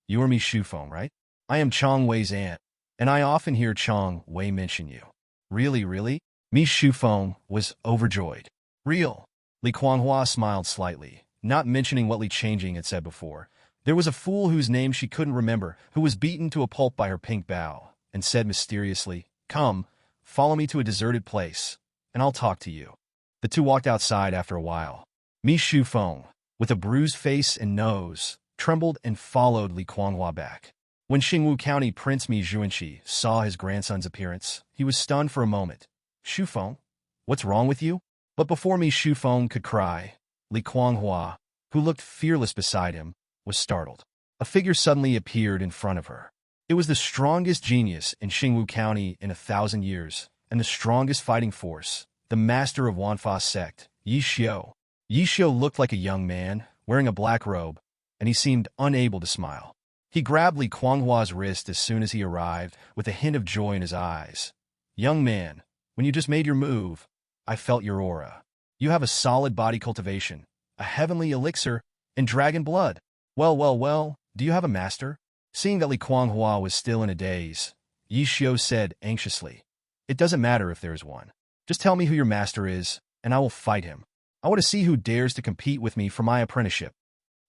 "You are Mi Shufeng, right? I am Chong Wei's aunt, and I often hear Chong Wei mention you." Really? Mi Shufeng was overjoyed. "Real?" Li Quanghua smiled slightly, not mentioning what Li Changjing had said before. There was a fool whose name she couldn't remember, who was beaten to a pulp by her pink bow, and said mysteriously, "Come, follow me to a deserted place, and I'll talk to you." The 2 walked outside after a while. Mi Shufeng, with a bruised face and nose, trembled and followed Li Quanghua back. When Xingwu County Prince Mi Juanqi saw his grandson's appearance, he was stunned for a moment. "Shufeng, what's wrong with you?" But before Mi Shufeng could cry, Li Quanghua, who looked fearless beside him, was startled. A figure suddenly appeared in front of her. It was the strongest genius in Xingwu County in 1,000 years, and the strongest fighting force, the master of Wanfa sect, Yi Xiao. Yi Xiao looked like a young man, wearing a black robe, and he seemed unable to smile. He grabbed Li Quanghua's wrist as soon as he arrived, with a hint of joy in his eyes. "Young man, when you just made your move, I felt your aura. You have a solid body cultivation, a heavenly elixir, and dragon blood. Well, do you have a master?" Seeing that Li Quanghua was still in a daze, Yi Xiao said anxiously, "It doesn't matter if there is one. Just tell me who your master is, and I will fight him. I want to see who dares to compete with me for my apprenticeship."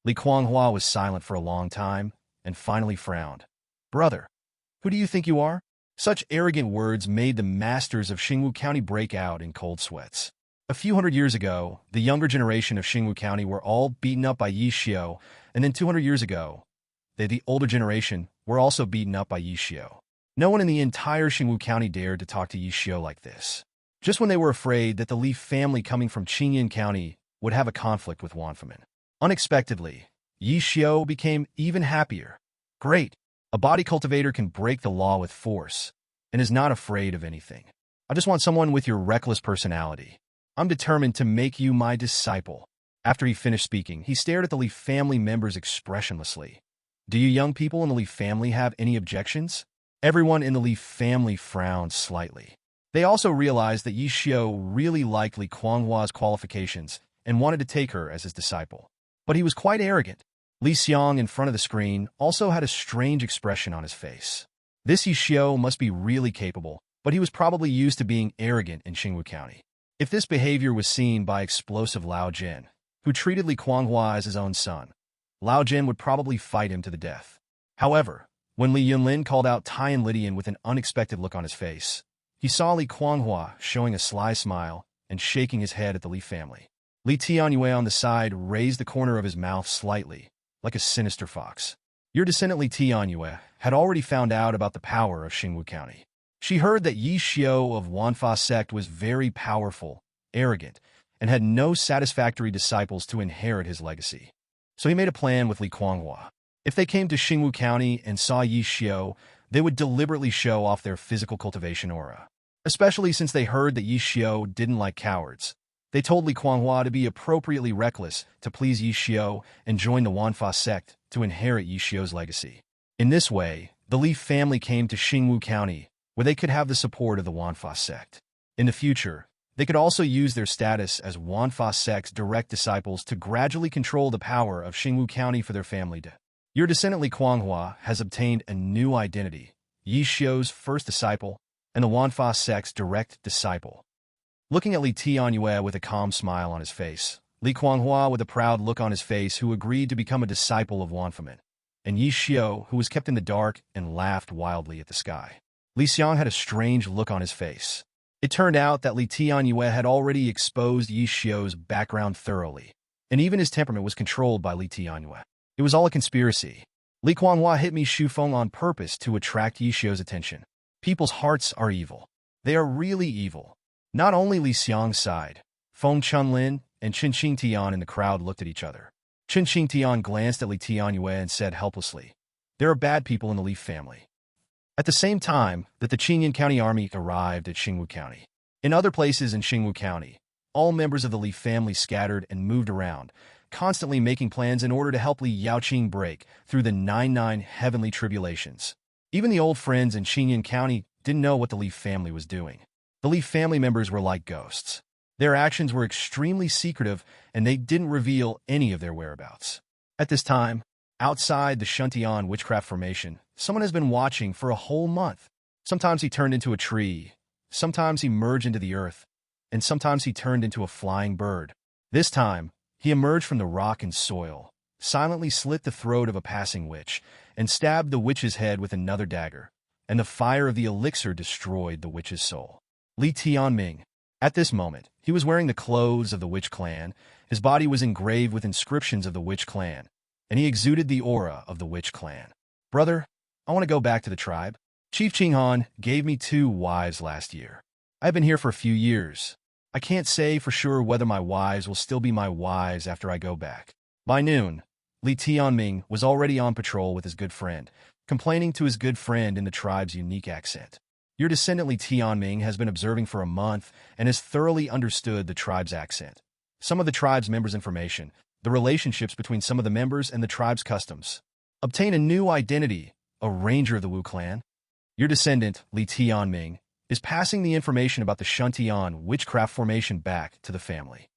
Li Quanghua was silent for a long time, and finally frowned. "Brother, who do you think you are?" Such arrogant words made the masters of Xingwu County break out in cold sweats. A few hundred years ago, the younger generation of Xingwu County were all beaten up by Yi Xiao, and then 200 years ago, the older generation were also beaten up by Yi Xiao. No one in the entire Xingwu County dared to talk to Yi Xiao like this. Just when they were afraid that the Li family coming from Qingyan County would have a conflict with Wanfaman. Unexpectedly, Yi Xiao became even happier. "Great! A body cultivator can break the law with force, and is not afraid of anything. I just want someone with your reckless personality. I'm determined to make you my disciple." After he finished speaking, he stared at the Li family members expressionlessly. "Do you young people in the Li family have any objections?" Everyone in the Li family frowned slightly. They also realized that Yi Xiao really liked Li Quanghua's qualifications and wanted to take her as his disciple. But he was quite arrogant. Li Xiang in front of the screen also had a strange expression on his face. This Yi Xiao must be really capable, but he was probably used to being arrogant in Xingwu County. If this behavior was seen by explosive Lao Jin, who treated Li Quanghua as his own son, Lao Jin would probably fight him to the death. However, When Li Yunlin called out Tian Lydian with an unexpected look on his face, he saw Li Guanghua showing a sly smile and shaking his head at the Li family. Li Tianyue on the side raised the corner of his mouth slightly, like a sinister fox. Your descendant Li Tianyue had already found out about the power of Xingwu County. She heard that Yi Xiao of Wanfa sect was very powerful, arrogant, and had no satisfactory disciples to inherit his legacy. So he made a plan with Li Guanghua. If they came to Xingwu County and saw Yi Xiao, they would deliberately show off their physical cultivation aura. Especially since they heard that Yi Xiao didn't like cowards. They told Li Guanghua to be appropriately reckless to please Yi Xiao and join the Wanfa sect to inherit Yi Xiao's legacy. In this way, the Li family came to Xingwu County, where they could have the support of the Wanfa sect. In the future, they could also use their status as Wanfa sect's direct disciples to gradually control the power of Xingwu County for their family. Your descendant Li Guanghua has obtained a new identity, Yi Xiao's first disciple, and the Wanfa sect's direct disciple. Looking at Li Tianyue with a calm smile on his face, Li Guanghua with a proud look on his face who agreed to become a disciple of Wanfaman, and Yi Xiao who was kept in the dark and laughed wildly at the sky. Li Xiang had a strange look on his face. It turned out that Li Tianyue had already exposed Yi Xiao's background thoroughly, and even his temperament was controlled by Li Tianyue. It was all a conspiracy. Li Guanghua hit Mi Shufeng on purpose to attract Yi Xiao's attention. People's hearts are evil. They are really evil. Not only Li Xiang sighed. Feng Chunlin and Qin Qingtian in the crowd looked at each other. Qin Qingtian glanced at Li Tianyue and said helplessly, "There are bad people in the Li family." At the same time that the Qingyan County Army arrived at Xingwu County. In other places in Xingwu County, all members of the Li family scattered and moved around, constantly making plans in order to help Li Yaoqing break through the 99 heavenly tribulations. Even the old friends in Qingyan County didn't know what the Li family was doing. The Li family members were like ghosts. Their actions were extremely secretive, and they didn't reveal any of their whereabouts. At this time, outside the Shuntian witchcraft formation, someone has been watching for a whole month. Sometimes he turned into a tree, sometimes he merged into the earth, and sometimes he turned into a flying bird. This time, he emerged from the rock and soil, silently slit the throat of a passing witch, and stabbed the witch's head with another dagger, and the fire of the elixir destroyed the witch's soul. Li Tianming. At this moment, he was wearing the clothes of the witch clan, his body was engraved with inscriptions of the witch clan, and he exuded the aura of the witch clan. "Brother, I want to go back to the tribe. Chief Qinghan gave me 2 wives last year. I've been here for a few years. I can't say for sure whether my wives will still be my wives after I go back." By noon, Li Tianming was already on patrol with his good friend, complaining to his good friend in the tribe's unique accent. Your descendant Li Tianming has been observing for a month and has thoroughly understood the tribe's accent, some of the tribe's members' information, the relationships between some of the members and the tribe's customs. Obtain a new identity, a ranger of the Wu clan. Your descendant, Li Tianming, is passing the information about the Shuntian witchcraft formation back to the family.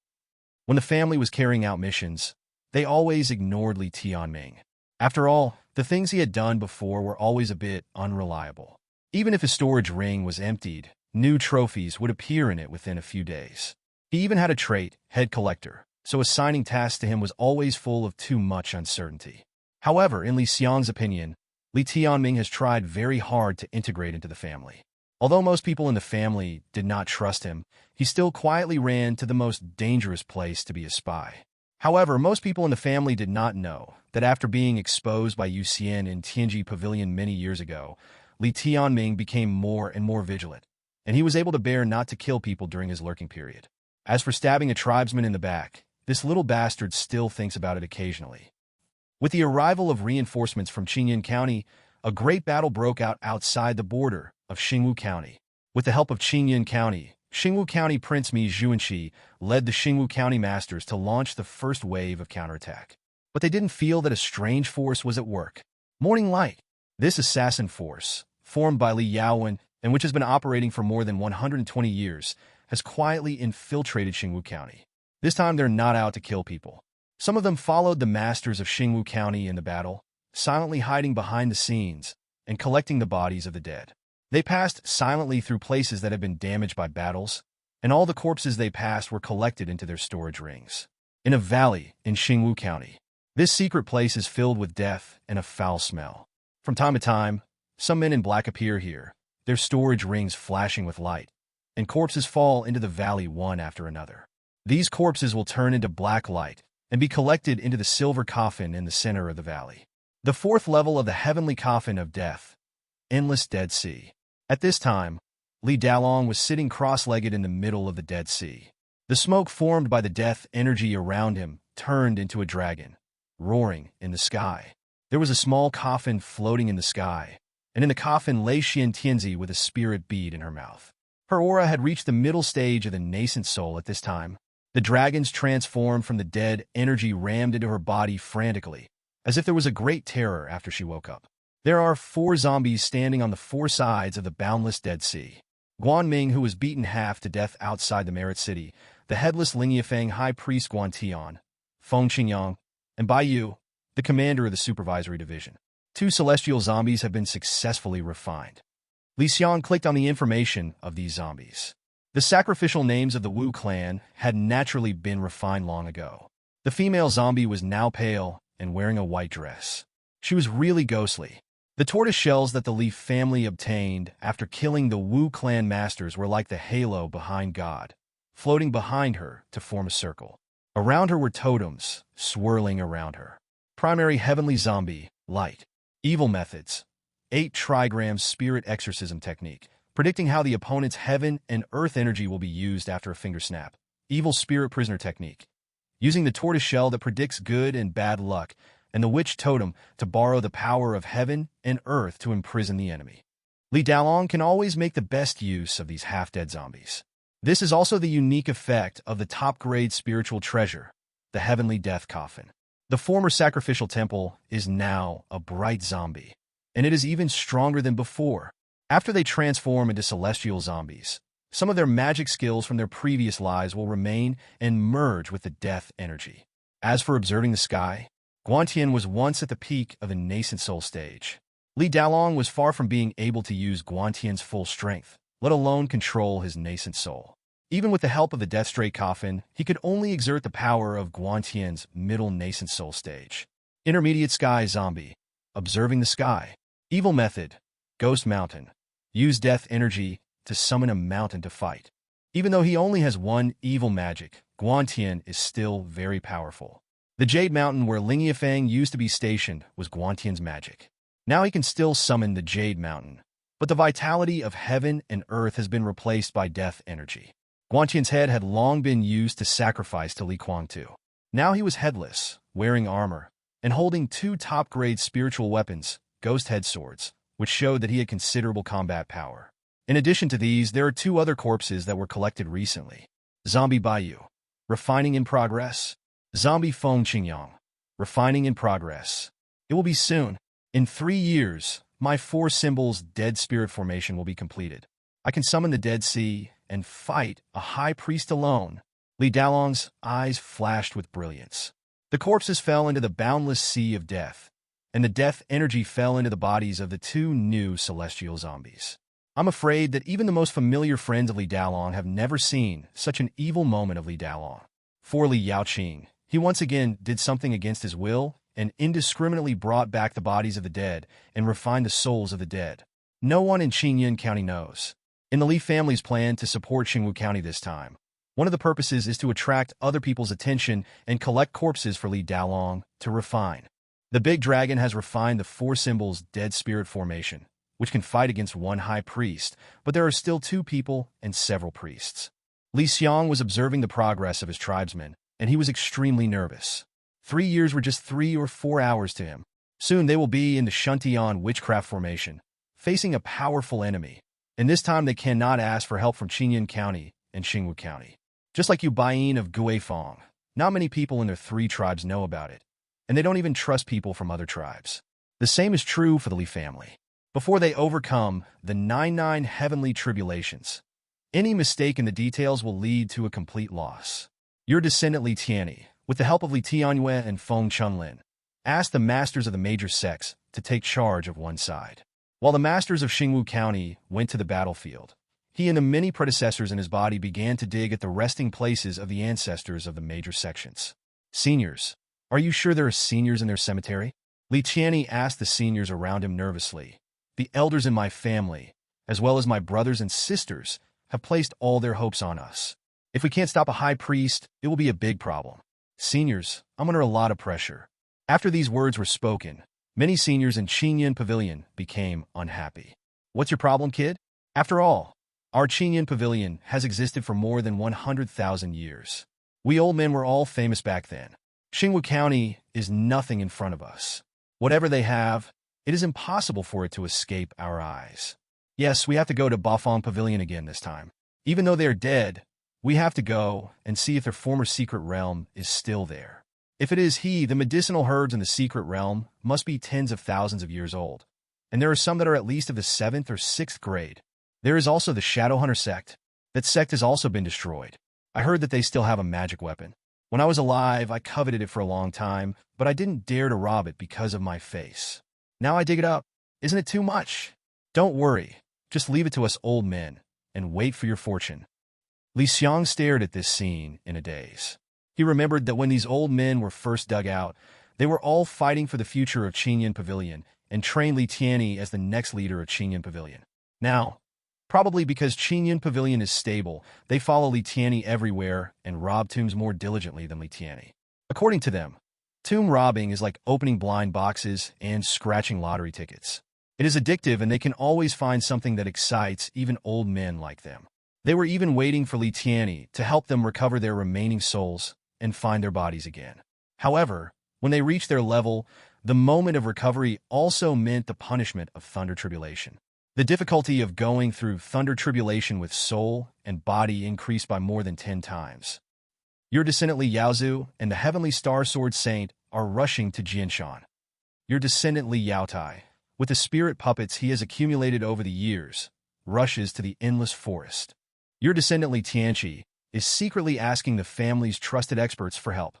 When the family was carrying out missions, they always ignored Li Tianming. After all, the things he had done before were always a bit unreliable. Even if his storage ring was emptied, new trophies would appear in it within a few days. He even had a trait, head collector, so assigning tasks to him was always full of too much uncertainty. However, in Li Xiang's opinion, Li Tianming has tried very hard to integrate into the family. Although most people in the family did not trust him, he still quietly ran to the most dangerous place to be a spy. However, most people in the family did not know that after being exposed by Yu Xian in Tianji Pavilion many years ago, Li Tianming became more and more vigilant, and he was able to bear not to kill people during his lurking period. As for stabbing a tribesman in the back, this little bastard still thinks about it occasionally. With the arrival of reinforcements from Qingyan County, a great battle broke out outside the border of Xingwu County. With the help of Qingyan County, Xingwu County Prince Mi Zhuanqi led the Xingwu County Masters to launch the first wave of counterattack. But they didn't feel that a strange force was at work. Morning Light. This assassin force, formed by Li Yaowen and which has been operating for more than 120 years, has quietly infiltrated Xingwu County. This time they're not out to kill people. Some of them followed the masters of Xingwu County in the battle, silently hiding behind the scenes and collecting the bodies of the dead. They passed silently through places that had been damaged by battles, and all the corpses they passed were collected into their storage rings. In a valley in Xingwu County, this secret place is filled with death and a foul smell. From time to time, some men in black appear here, their storage rings flashing with light, and corpses fall into the valley one after another. These corpses will turn into black light and be collected into the silver coffin in the center of the valley. The fourth level of the heavenly coffin of death, endless Dead Sea. At this time, Li Dalong was sitting cross-legged in the middle of the Dead Sea. The smoke formed by the death energy around him turned into a dragon, roaring in the sky. There was a small coffin floating in the sky, and in the coffin lay Xian Tianzi with a spirit bead in her mouth. Her aura had reached the middle stage of the nascent soul at this time. The dragons transformed from the dead energy rammed into her body frantically, as if there was a great terror after she woke up. There are 4 zombies standing on the 4 sides of the boundless Dead Sea. Guan Ming, who was beaten half to death outside the Merit City, the headless Lingyafeng High Priest Guan Tian, Feng Qingyang, and Bai Yu, the commander of the supervisory division. 2 celestial zombies have been successfully refined. Li Xiang clicked on the information of these zombies. The sacrificial names of the Wu clan had naturally been refined long ago. The female zombie was now pale and wearing a white dress. She was really ghostly. The tortoise shells that the Li family obtained after killing the Wu clan masters were like the halo behind God, floating behind her to form a circle. Around her were totems, swirling around her. Primary heavenly zombie, light. Evil methods. 8 trigrams spirit exorcism technique, predicting how the opponent's heaven and earth energy will be used after a finger snap. Evil spirit prisoner technique. Using the tortoise shell that predicts good and bad luck, and the witch totem to borrow the power of heaven and earth to imprison the enemy. Li Dalong can always make the best use of these half-dead zombies. This is also the unique effect of the top-grade spiritual treasure, the heavenly death coffin. The former sacrificial temple is now a bright zombie, and it is even stronger than before. After they transform into celestial zombies, some of their magic skills from their previous lives will remain and merge with the death energy. As for observing the sky, Guantian was once at the peak of the nascent soul stage. Li Dalong was far from being able to use Guantian's full strength, let alone control his nascent soul. Even with the help of the Death Strait coffin, he could only exert the power of Guantian's middle nascent soul stage. Intermediate sky zombie. Observing the sky. Evil method. Ghost mountain. Use death energy to summon a mountain to fight. Even though he only has 1 evil magic, Guantian is still very powerful. The Jade Mountain where Lingyafeng used to be stationed was Guantian's magic. Now he can still summon the Jade Mountain, but the vitality of heaven and earth has been replaced by death energy. Guantian's head had long been used to sacrifice to Li Kuang-tu. Now he was headless, wearing armor, and holding 2 top-grade spiritual weapons, ghost head swords, which showed that he had considerable combat power. In addition to these, there are 2 other corpses that were collected recently. Zombie Baiyu. Refining in progress. Zombie Feng Qingyang. Refining in progress. It will be soon. In 3 years, my 4 symbols dead spirit formation will be completed. I can summon the Dead Sea and fight a high priest alone. Li Dalong's eyes flashed with brilliance. The corpses fell into the boundless sea of death, and the death energy fell into the bodies of the 2 new celestial zombies. I'm afraid that even the most familiar friends of Li Dalong have never seen such an evil moment of Li Dalong. For Li Yaoqing, he once again did something against his will and indiscriminately brought back the bodies of the dead and refined the souls of the dead. No one in Qingyun County knows. In the Li family's plan to support Xingwu County this time, one of the purposes is to attract other people's attention and collect corpses for Li Dalong to refine. The big dragon has refined the 4 symbols dead spirit formation, which can fight against 1 high priest, but there are still 2 people and several priests. Li Xiang was observing the progress of his tribesmen, and he was extremely nervous. 3 years were just 3 or 4 hours to him. Soon they will be in the Shuntian witchcraft formation, facing a powerful enemy, and this time they cannot ask for help from Qingyun County and Xingwu County. Just like Yu Baiyin of Guifang, not many people in their 3 tribes know about it, and they don't even trust people from other tribes. The same is true for the Li family. Before they overcome the 99 heavenly tribulations, any mistake in the details will lead to a complete loss. Your descendant Li Tianyi, with the help of Li Tianyue and Feng Chunlin, asked the masters of the major sects to take charge of one side. While the masters of Xingwu County went to the battlefield, he and the many predecessors in his body began to dig at the resting places of the ancestors of the major sections. Seniors. Are you sure there are seniors in their cemetery? Li Tianyi asked the seniors around him nervously. The elders in my family, as well as my brothers and sisters, have placed all their hopes on us. If we can't stop a high priest, it will be a big problem. Seniors, I'm under a lot of pressure. After these words were spoken, many seniors in Qingyan Pavilion became unhappy. What's your problem, kid? After all, our Qingyan Pavilion has existed for more than 100,000 years. We old men were all famous back then. Xingwu County is nothing in front of us. Whatever they have, it is impossible for it to escape our eyes. Yes, we have to go to Bafang Pavilion again this time. Even though they are dead, we have to go and see if their former secret realm is still there. If it is the medicinal herbs in the secret realm must be tens of thousands of years old. And there are some that are at least of the 7th or 6th grade. There is also the Shadowhunter sect. That sect has also been destroyed. I heard that they still have a magic weapon. When I was alive, I coveted it for a long time, but I didn't dare to rob it because of my face. Now I dig it up. Isn't it too much? Don't worry. Just leave it to us old men, and wait for your fortune. Li Xiang stared at this scene in a daze. He remembered that when these old men were first dug out, they were all fighting for the future of Qingyan Pavilion and trained Li Tianyi as the next leader of Qingyan Pavilion. Now, probably because Qingyan Pavilion is stable, they follow Li Tianyi everywhere and rob tombs more diligently than Li Tianyi. According to them, tomb robbing is like opening blind boxes and scratching lottery tickets. It is addictive and they can always find something that excites even old men like them. They were even waiting for Li Tianyi to help them recover their remaining souls and find their bodies again. However, when they reached their level, the moment of recovery also meant the punishment of Thunder Tribulation. The difficulty of going through Thunder Tribulation with soul and body increased by more than 10 times. Your descendant Li Yaozu and the Heavenly Star Sword Saint are rushing to Jianshan. Your descendant Li Yaotai, with the spirit puppets he has accumulated over the years, rushes to the endless forest. Your descendant Li Tianqi is secretly asking the family's trusted experts for help.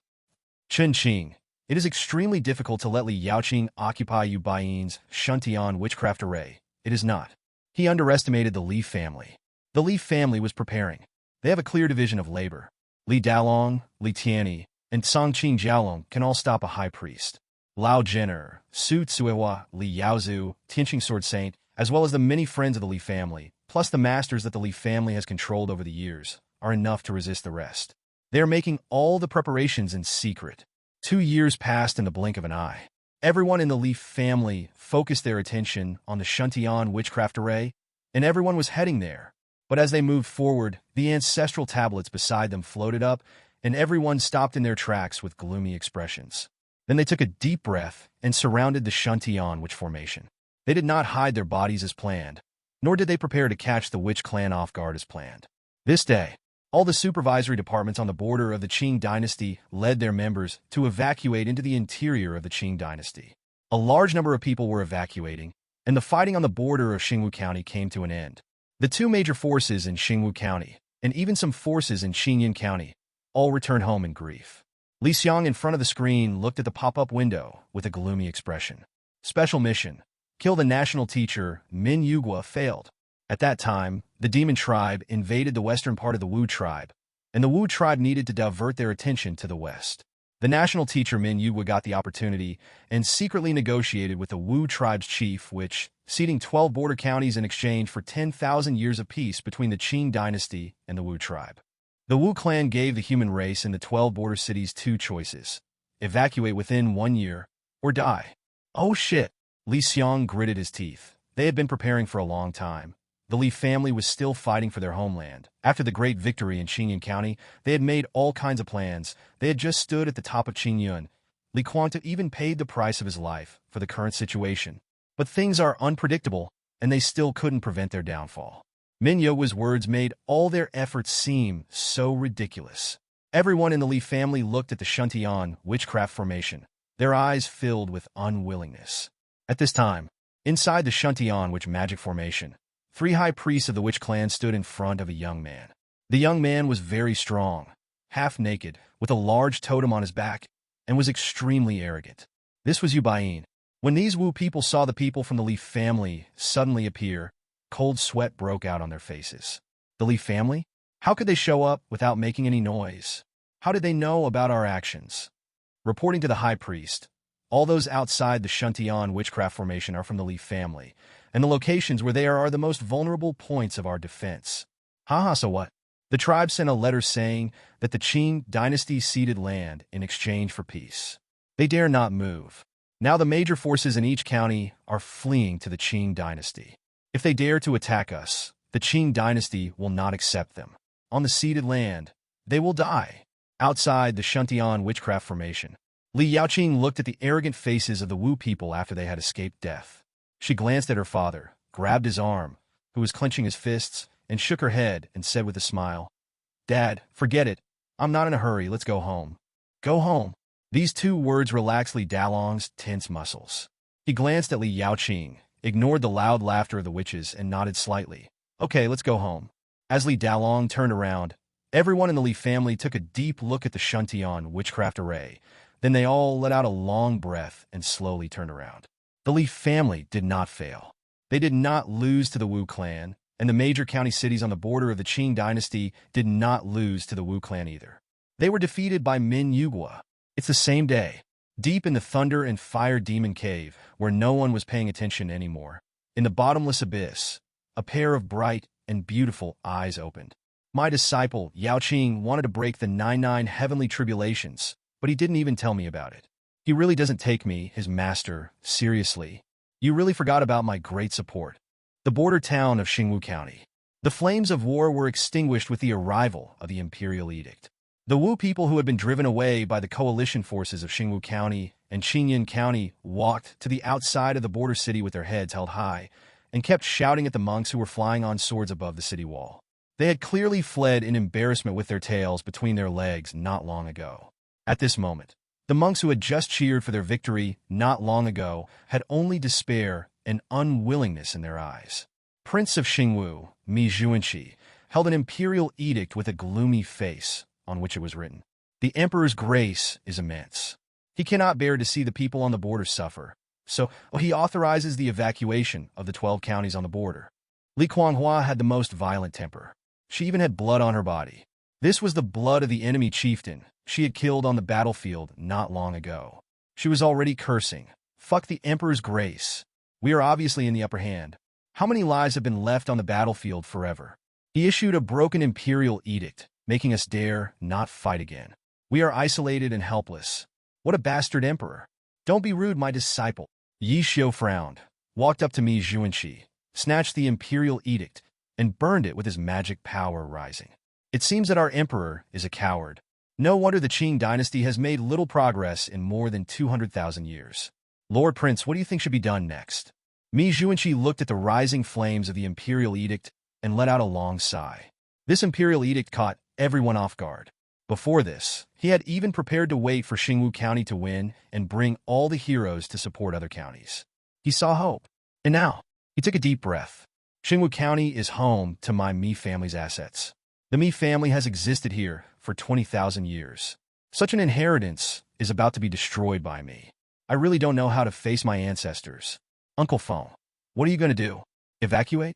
Chen Qing, it is extremely difficult to let Li Yaoqing occupy Yu Baiyin's Shuntian witchcraft array. It is not. He underestimated the Li family. The Li family was preparing. They have a clear division of labor. Li Dalong, Li Tianyi, and Songqing Jiaolong can all stop a high priest. Lao Jenner, Su Tsuewa, Li Yaozu, Tianqing Sword Saint, as well as the many friends of the Li family, plus the masters that the Li family has controlled over the years, are enough to resist the rest. They are making all the preparations in secret. 2 years passed in the blink of an eye. Everyone in the Li family focused their attention on the Shuntian witchcraft array, and everyone was heading there. But as they moved forward, the ancestral tablets beside them floated up, and everyone stopped in their tracks with gloomy expressions. Then they took a deep breath and surrounded the Shuntian witch formation. They did not hide their bodies as planned, nor did they prepare to catch the witch clan off guard as planned. This day, all the supervisory departments on the border of the Qing dynasty led their members to evacuate into the interior of the Qing dynasty. A large number of people were evacuating, and the fighting on the border of Xingwu County came to an end. The 2 major forces in Xingwu County, and even some forces in Qingyan County, all returned home in grief. Li Xiang in front of the screen looked at the pop-up window with a gloomy expression. Special mission. Kill the national teacher, Min Yugua, failed. At that time, the demon tribe invaded the western part of the Wu tribe, and the Wu tribe needed to divert their attention to the west. The national teacher Min Yugua got the opportunity and secretly negotiated with the Wu tribe's chief, which, ceding 12 border counties in exchange for 10,000 years of peace between the Qing dynasty and the Wu tribe. The Wu clan gave the human race in the 12 border cities 2 choices: evacuate within 1 year, or die. Oh shit! Li Xiang gritted his teeth. They had been preparing for a long time. The Li family was still fighting for their homeland. After the great victory in Qingyan County, they had made all kinds of plans. They had just stood at the top of Qingyun. Li Quanto even paid the price of his life for the current situation. But things are unpredictable, and they still couldn't prevent their downfall. Min Yugua's words made all their efforts seem so ridiculous. Everyone in the Li family looked at the Shuntian witchcraft formation, their eyes filled with unwillingness. At this time, inside the Shuntian witch magic formation, 3 high priests of the witch clan stood in front of a young man. The young man was very strong, half naked, with a large totem on his back, and was extremely arrogant. This was Yu Baiyin. When these Wu people saw the people from the Li family suddenly appear, cold sweat broke out on their faces. The Li family? How could they show up without making any noise? How did they know about our actions? Reporting to the high priest, All those outside the Shuntian witchcraft formation are from the Li family, and the locations where they are the most vulnerable points of our defense. Haha, so what? The tribe sent a letter saying that the Qing dynasty ceded land in exchange for peace. They dare not move. Now the major forces in each county are fleeing to the Qing dynasty. If they dare to attack us, the Qing dynasty will not accept them. On the ceded land, they will die. Outside the Shuntian witchcraft formation, Li Yaoqing looked at the arrogant faces of the Wu people after they had escaped death. She glanced at her father, grabbed his arm, who was clenching his fists, and shook her head and said with a smile, "Dad, forget it. I'm not in a hurry. Let's go home." Go home. These two words relaxed Li Dalong's tense muscles. He glanced at Li Yaoqing, ignored the loud laughter of the witches, and nodded slightly. Okay, let's go home. As Li Dalong turned around, everyone in the Li family took a deep look at the Shuntian witchcraft array. Then they all let out a long breath and slowly turned around. The Li family did not fail. They did not lose to the Wu clan, and the major county cities on the border of the Qing dynasty did not lose to the Wu clan either. They were defeated by Min Yugua. It's the same day, deep in the thunder and fire demon cave, where no one was paying attention anymore. In the bottomless abyss, a pair of bright and beautiful eyes opened. My disciple, Yaoqing, wanted to break the 99 heavenly tribulations, but he didn't even tell me about it. He really doesn't take me, his master, seriously. You really forgot about my great support. The border town of Xingwu County. The flames of war were extinguished with the arrival of the imperial edict. The Wu people who had been driven away by the coalition forces of Xingwu County and Qingyan County walked to the outside of the border city with their heads held high and kept shouting at the monks who were flying on swords above the city wall. They had clearly fled in embarrassment with their tails between their legs not long ago. At this moment, the monks who had just cheered for their victory not long ago had only despair and unwillingness in their eyes. Prince of Xingwu, Mi Zhuanqi, held an imperial edict with a gloomy face, on which it was written, "The emperor's grace is immense. He cannot bear to see the people on the border suffer, so he authorizes the evacuation of the 12 counties on the border." Li Kuanghua had the most violent temper. She even had blood on her body. This was the blood of the enemy chieftain she had killed on the battlefield not long ago. She was already cursing. Fuck the emperor's grace. We are obviously in the upper hand. How many lives have been left on the battlefield forever? He issued a broken imperial edict, making us dare not fight again. We are isolated and helpless. What a bastard emperor. Don't be rude, my disciple. Yi Xiu frowned, walked up to Mi Zhuanqi, snatched the imperial edict, and burned it with his magic power rising. It seems that our emperor is a coward. No wonder the Qing dynasty has made little progress in more than 200,000 years. Lord Prince, what do you think should be done next? Mi Zhuanqi looked at the rising flames of the imperial edict and let out a long sigh. This imperial edict caught everyone off guard. Before this, he had even prepared to wait for Xingwu County to win and bring all the heroes to support other counties. He saw hope. And now, he took a deep breath. Xingwu County is home to my Mi family's assets. The Mi family has existed here for 20,000 years. Such an inheritance is about to be destroyed by me. I really don't know how to face my ancestors. Uncle Feng, what are you going to do? Evacuate?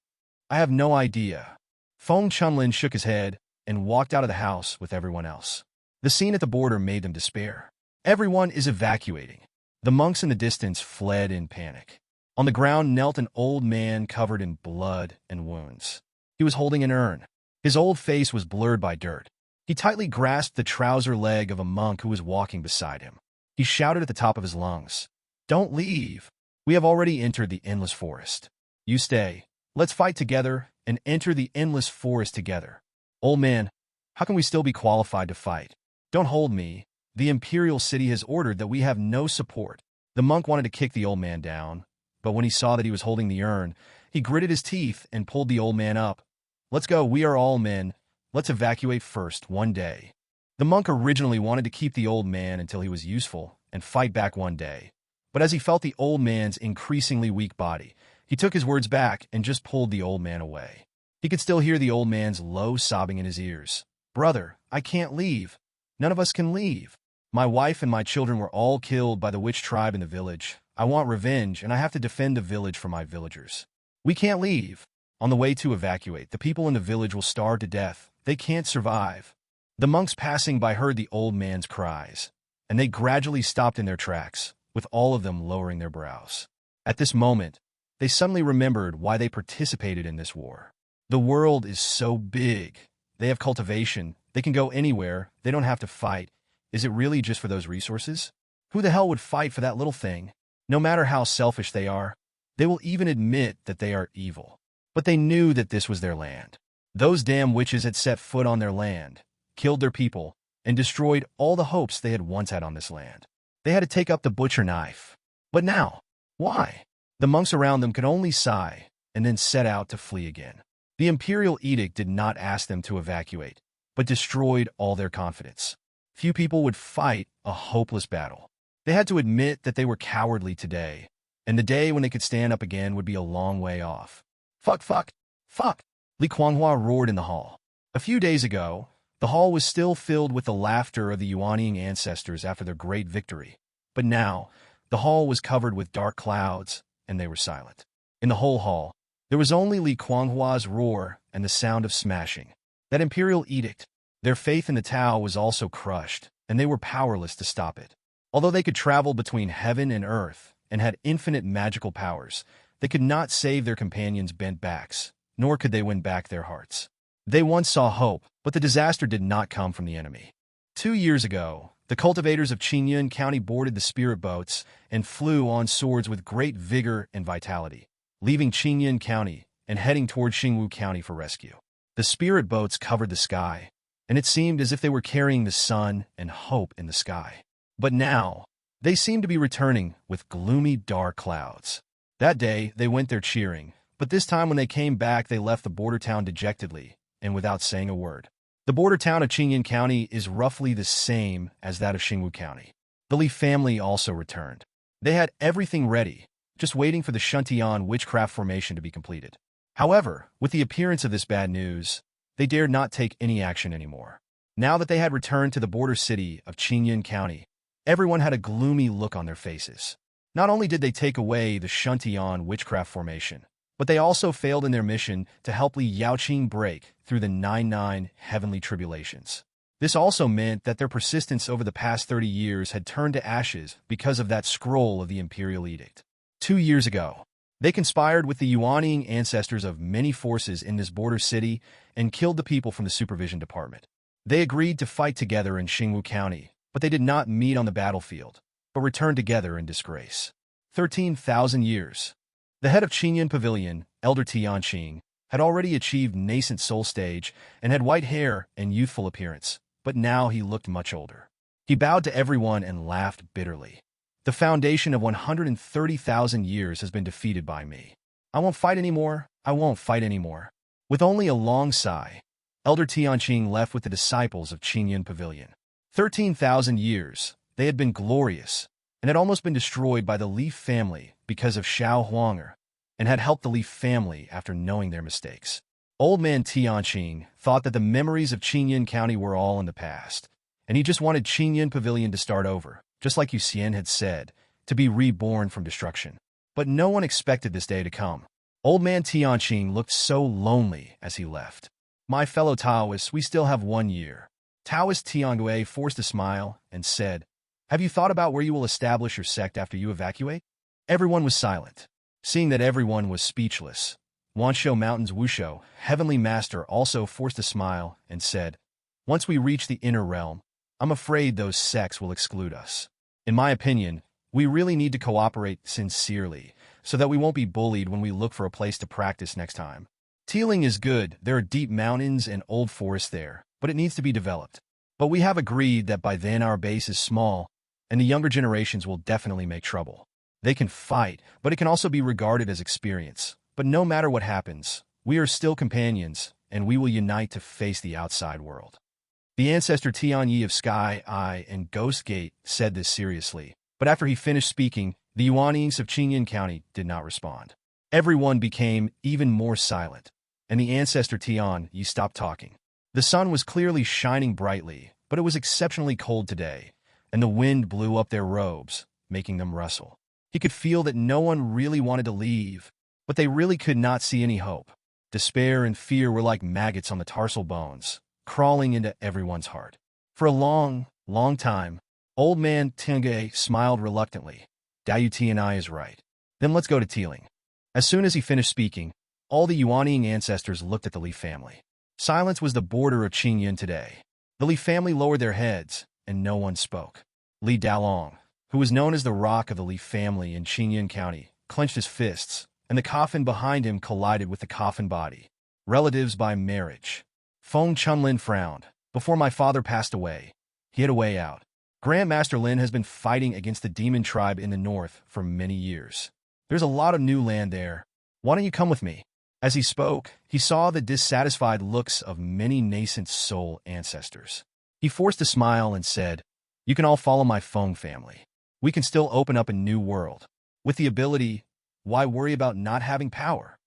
I have no idea. Feng Chunlin shook his head and walked out of the house with everyone else. The scene at the border made them despair. Everyone is evacuating. The monks in the distance fled in panic. On the ground knelt an old man covered in blood and wounds. He was holding an urn. His old face was blurred by dirt. He tightly grasped the trouser leg of a monk who was walking beside him. He shouted at the top of his lungs, "Don't leave. We have already entered the endless forest. You stay. Let's fight together and enter the endless forest together. Old man, how can we still be qualified to fight? Don't hold me. The imperial city has ordered that we have no support." The monk wanted to kick the old man down, but when he saw that he was holding the urn, he gritted his teeth and pulled the old man up. "Let's go. We are all men. Let's evacuate first, one day." The monk originally wanted to keep the old man until he was useful and fight back one day. But as he felt the old man's increasingly weak body, he took his words back and just pulled the old man away. He could still hear the old man's low sobbing in his ears. "Brother, I can't leave. None of us can leave. My wife and my children were all killed by the witch tribe in the village. I want revenge, and I have to defend the village for my villagers. We can't leave." On the way to evacuate, the people in the village will starve to death. They can't survive. The monks passing by heard the old man's cries, and they gradually stopped in their tracks, with all of them lowering their brows. At this moment, they suddenly remembered why they participated in this war. The world is so big. They have cultivation. They can go anywhere. They don't have to fight. Is it really just for those resources? Who the hell would fight for that little thing? No matter how selfish they are, they will even admit that they are evil. But they knew that this was their land. Those damn witches had set foot on their land, killed their people, and destroyed all the hopes they had once had on this land. They had to take up the butcher knife. But now, why? The monks around them could only sigh and then set out to flee again. The imperial edict did not ask them to evacuate, but destroyed all their confidence. Few people would fight a hopeless battle. They had to admit that they were cowardly today, and the day when they could stand up again would be a long way off. Fuck, fuck, fuck! Li Kuanghua roared in the hall. A few days ago, the hall was still filled with the laughter of the Yuanying ancestors after their great victory. But now, the hall was covered with dark clouds, and they were silent. In the whole hall, there was only Li Kuanghua's roar and the sound of smashing. That imperial edict, their faith in the Tao was also crushed, and they were powerless to stop it. Although they could travel between heaven and earth and had infinite magical powers, they could not save their companions' bent backs, nor could they win back their hearts. They once saw hope, but the disaster did not come from the enemy. 2 years ago, the cultivators of Xiang County boarded the spirit boats and flew on swords with great vigor and vitality, leaving Xiang County and heading toward Xingwu County for rescue. The spirit boats covered the sky, and it seemed as if they were carrying the sun and hope in the sky. But now, they seemed to be returning with gloomy dark clouds. That day, they went there cheering, but this time when they came back, they left the border town dejectedly and without saying a word. The border town of Xiang County is roughly the same as that of Xingwu County. The Li family also returned. They had everything ready, just waiting for the Shuntian witchcraft formation to be completed. However, with the appearance of this bad news, they dared not take any action anymore. Now that they had returned to the border city of Xiang County, everyone had a gloomy look on their faces. Not only did they take away the Shuntian witchcraft formation, but they also failed in their mission to help Li Yaoqing break through the 99 heavenly tribulations. This also meant that their persistence over the past 30 years had turned to ashes because of that scroll of the imperial edict. 2 years ago, they conspired with the Yuanying ancestors of many forces in this border city and killed the people from the supervision department. They agreed to fight together in Xingwu County, but they did not meet on the battlefield, but returned together in disgrace. 13,000 years. The head of Qinyan Pavilion, Elder Tianqing, had already achieved nascent soul stage and had white hair and youthful appearance, but now he looked much older. He bowed to everyone and laughed bitterly. The foundation of 130,000 years has been defeated by me. I won't fight anymore. I won't fight anymore. With only a long sigh, Elder Tianqing left with the disciples of Qinyan Pavilion. 13,000 years, they had been glorious, and had almost been destroyed by the Li family because of Xiao Huanger, and had helped the Li family after knowing their mistakes. Old man Tianqing thought that the memories of Xiang County were all in the past, and he just wanted Qinyan Pavilion to start over, just like Xiang had said, to be reborn from destruction. But no one expected this day to come. Old man Tianqing looked so lonely as he left. My fellow Taoists, we still have 1 year. Taoist Tiangue forced a smile and said, have you thought about where you will establish your sect after you evacuate? Everyone was silent. Seeing that everyone was speechless, Wanshou Mountain's Wushou, heavenly master, also forced a smile and said, once we reach the inner realm, I'm afraid those sects will exclude us. In my opinion, we really need to cooperate sincerely so that we won't be bullied when we look for a place to practice next time. Teeling is good, there are deep mountains and old forests there, but it needs to be developed. But we have agreed that by then our base is small, and the younger generations will definitely make trouble. They can fight, but it can also be regarded as experience. But no matter what happens, we are still companions, and we will unite to face the outside world. The ancestor Tianyi of Sky Eye and Ghost Gate said this seriously, but after he finished speaking, the Yuanyings of Xiang County did not respond. Everyone became even more silent, and the ancestor Tianyi stopped talking. The sun was clearly shining brightly, but it was exceptionally cold today, and the wind blew up their robes, making them rustle. He could feel that no one really wanted to leave, but they really could not see any hope. Despair and fear were like maggots on the tarsal bones, crawling into everyone's heart. For a long, long time, old man Tiange smiled reluctantly, Dao Tianai is right. Then let's go to Teeling. As soon as he finished speaking, all the Yuanying ancestors looked at the Li family. Silence was the border of Qingyan today. The Li family lowered their heads, and no one spoke. Li Dalong, who was known as the Rock of the Li family in Qingyan County, clenched his fists, and the coffin behind him collided with the coffin body. Relatives by marriage. Feng Chunlin frowned. Before my father passed away, he had a way out. Grandmaster Lin has been fighting against the demon tribe in the north for many years. There's a lot of new land there. Why don't you come with me? As he spoke, he saw the dissatisfied looks of many nascent soul ancestors. He forced a smile and said, "You can all follow my Feng family. We can still open up a new world. With the ability, why worry about not having power?"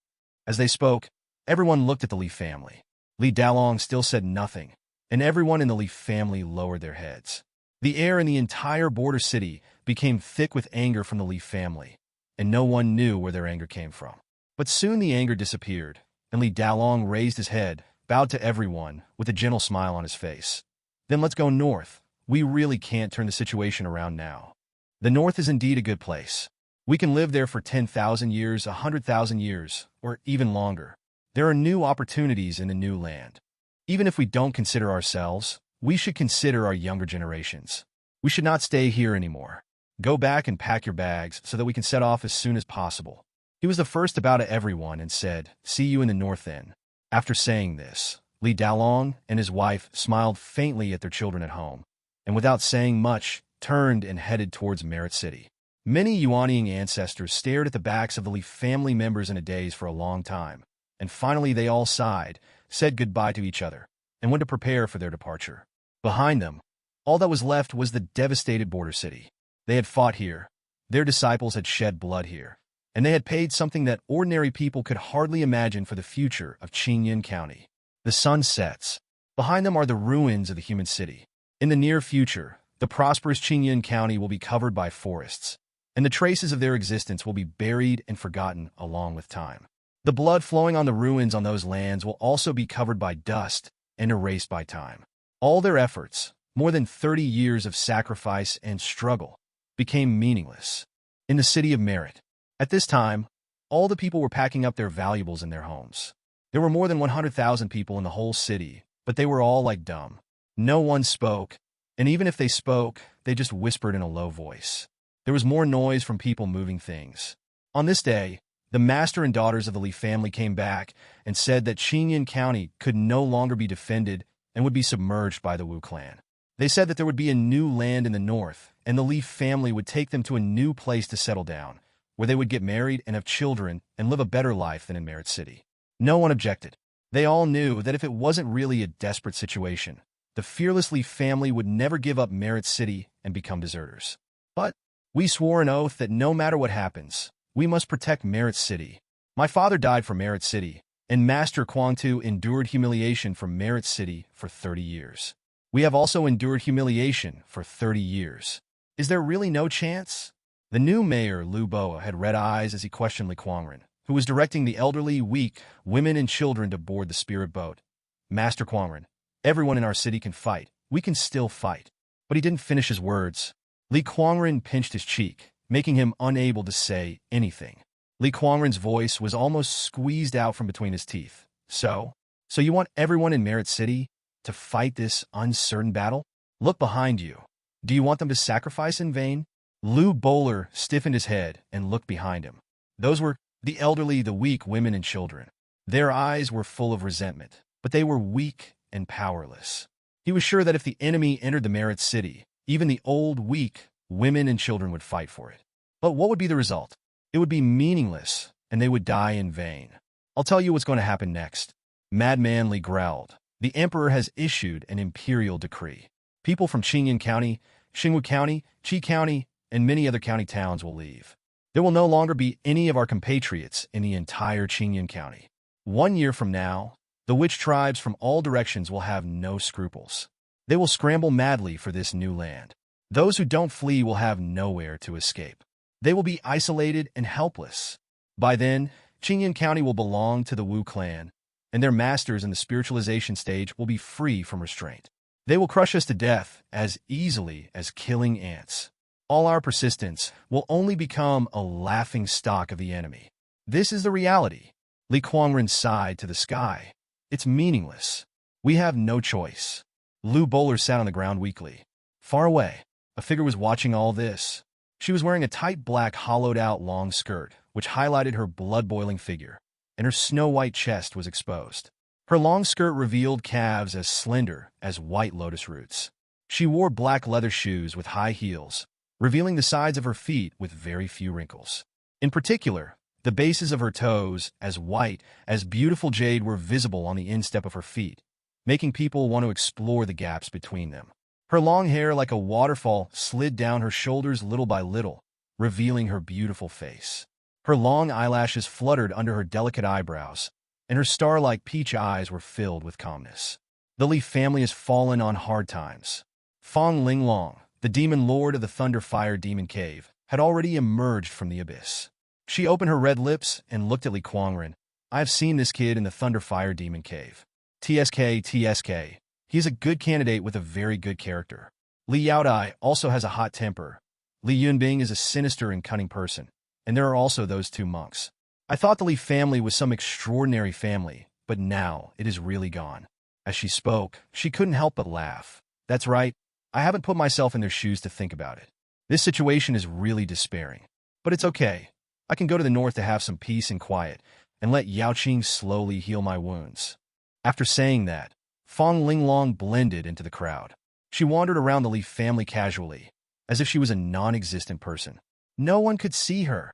As they spoke, everyone looked at the Li family. Li Dalong still said nothing, and everyone in the Li family lowered their heads. The air in the entire border city became thick with anger from the Li family, and no one knew where their anger came from. But soon the anger disappeared, and Li Dalong raised his head, bowed to everyone, with a gentle smile on his face. "Then let's go north. We really can't turn the situation around now. The north is indeed a good place. We can live there for 10,000 years, 100,000 years, or even longer. There are new opportunities in the new land. Even if we don't consider ourselves, we should consider our younger generations. We should not stay here anymore. Go back and pack your bags so that we can set off as soon as possible." He was the first to bow to everyone and said, "See you in the north then." After saying this, Li Dalong and his wife smiled faintly at their children at home, and without saying much, turned and headed towards Merit City. Many Yuanying ancestors stared at the backs of the Li family members in a daze for a long time, and finally they all sighed, said goodbye to each other, and went to prepare for their departure. Behind them, all that was left was the devastated border city. They had fought here, their disciples had shed blood here, and they had paid something that ordinary people could hardly imagine for the future of Qingyan County. The sun sets. Behind them are the ruins of the human city. In the near future, the prosperous Qingyan County will be covered by forests, and the traces of their existence will be buried and forgotten along with time. The blood flowing on the ruins on those lands will also be covered by dust and erased by time. All their efforts, more than 30 years of sacrifice and struggle, became meaningless. In the city of Merit, at this time, all the people were packing up their valuables in their homes. There were more than 100,000 people in the whole city, but they were all like dumb. No one spoke, and even if they spoke, they just whispered in a low voice. There was more noise from people moving things. On this day, the master and daughters of the Li family came back and said that Qingyan County could no longer be defended and would be submerged by the Wu clan. They said that there would be a new land in the north, and the Li family would take them to a new place to settle down, where they would get married and have children and live a better life than in Merit City. No one objected. They all knew that if it wasn't really a desperate situation, the fearless Li family would never give up Merit City and become deserters. But we swore an oath that no matter what happens, we must protect Merit City. My father died for Merit City, and Master Kuangtu endured humiliation from Merit City for 30 years. We have also endured humiliation for 30 years. Is there really no chance? The new mayor, Liu Boa, had red eyes as he questioned Li Kuangren, who was directing the elderly, weak, women and children to board the spirit boat. "Master Kuangren, everyone in our city can fight. We can still fight." But he didn't finish his words. Li Kuangren pinched his cheek, making him unable to say anything. Li Kuangren's voice was almost squeezed out from between his teeth. So you want everyone in Merit City to fight this uncertain battle? Look behind you. Do you want them to sacrifice in vain? Liu Bowler stiffened his head and looked behind him. Those were the elderly, the weak women and children. Their eyes were full of resentment, but they were weak and powerless. He was sure that if the enemy entered the Merit City, even the old, weak women and children would fight for it. But what would be the result? It would be meaningless, and they would die in vain. I'll tell you what's going to happen next. Madman Li growled. The emperor has issued an imperial decree. People from Qingyan County, Xingwu County, Qi County, and many other county towns will leave. There will no longer be any of our compatriots in the entire Qingyan County. 1 year from now, the witch tribes from all directions will have no scruples. They will scramble madly for this new land. Those who don't flee will have nowhere to escape. They will be isolated and helpless. By then, Qingyan County will belong to the Wu clan, and their masters in the spiritualization stage will be free from restraint. They will crush us to death as easily as killing ants. all our persistence will only become a laughing stock of the enemy. This is the reality. Li Kuangren sighed to the sky. It's meaningless. We have no choice. Lu Bowler sat on the ground weakly. Far away, a figure was watching all this. She was wearing a tight black hollowed-out long skirt, which highlighted her blood-boiling figure, and her snow-white chest was exposed. Her long skirt revealed calves as slender as white lotus roots. She wore black leather shoes with high heels, revealing the sides of her feet with very few wrinkles. In particular, the bases of her toes, as white as beautiful jade, were visible on the instep of her feet, making people want to explore the gaps between them. Her long hair, like a waterfall, slid down her shoulders little by little, revealing her beautiful face. Her long eyelashes fluttered under her delicate eyebrows, and her star-like peach eyes were filled with calmness. The Li family has fallen on hard times. Fang Linglong, the demon lord of the Thunder Fire Demon Cave, had already emerged from the abyss. She opened her red lips and looked at Li Kuangren. I have seen this kid in the Thunder Fire Demon Cave. TSK. He's a good candidate with a very good character. Li Yaodai also has a hot temper. Li Yunbing is a sinister and cunning person. And there are also those two monks. I thought the Li family was some extraordinary family, but now it is really gone. As she spoke, she couldn't help but laugh. That's right. I haven't put myself in their shoes to think about it. This situation is really despairing. But it's okay. I can go to the north to have some peace and quiet, and let Yaoqing slowly heal my wounds. After saying that, Fang Linglong blended into the crowd. She wandered around the Li family casually, as if she was a non-existent person. No one could see her.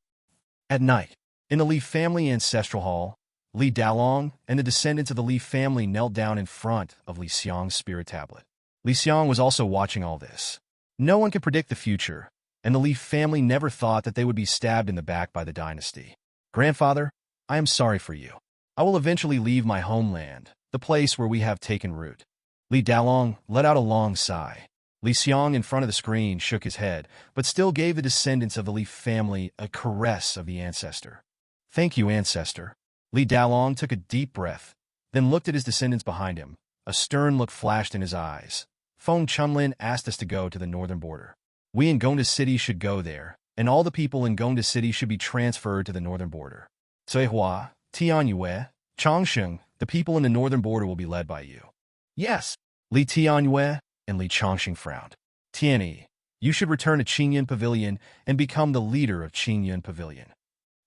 At night, in the Li family ancestral hall, Li Dalong and the descendants of the Li family knelt down in front of Li Xiang's spirit tablet. Li Xiang was also watching all this. No one could predict the future, and the Li family never thought that they would be stabbed in the back by the dynasty. Grandfather, I am sorry for you. I will eventually leave my homeland, the place where we have taken root. Li Dalong let out a long sigh. Li Xiang in front of the screen shook his head, but still gave the descendants of the Li family a caress of the ancestor. Thank you, ancestor. Li Dalong took a deep breath, then looked at his descendants behind him. A stern look flashed in his eyes. Feng Chunlin asked us to go to the northern border. We in Gonda City should go there, and all the people in Gonda City should be transferred to the northern border. Cuihua, Tianyue, Changsheng, the people in the northern border will be led by you. Yes, Li Tianyue and Li Changsheng frowned. Tianyi, you should return to Qingyun Pavilion and become the leader of Qingyun Pavilion.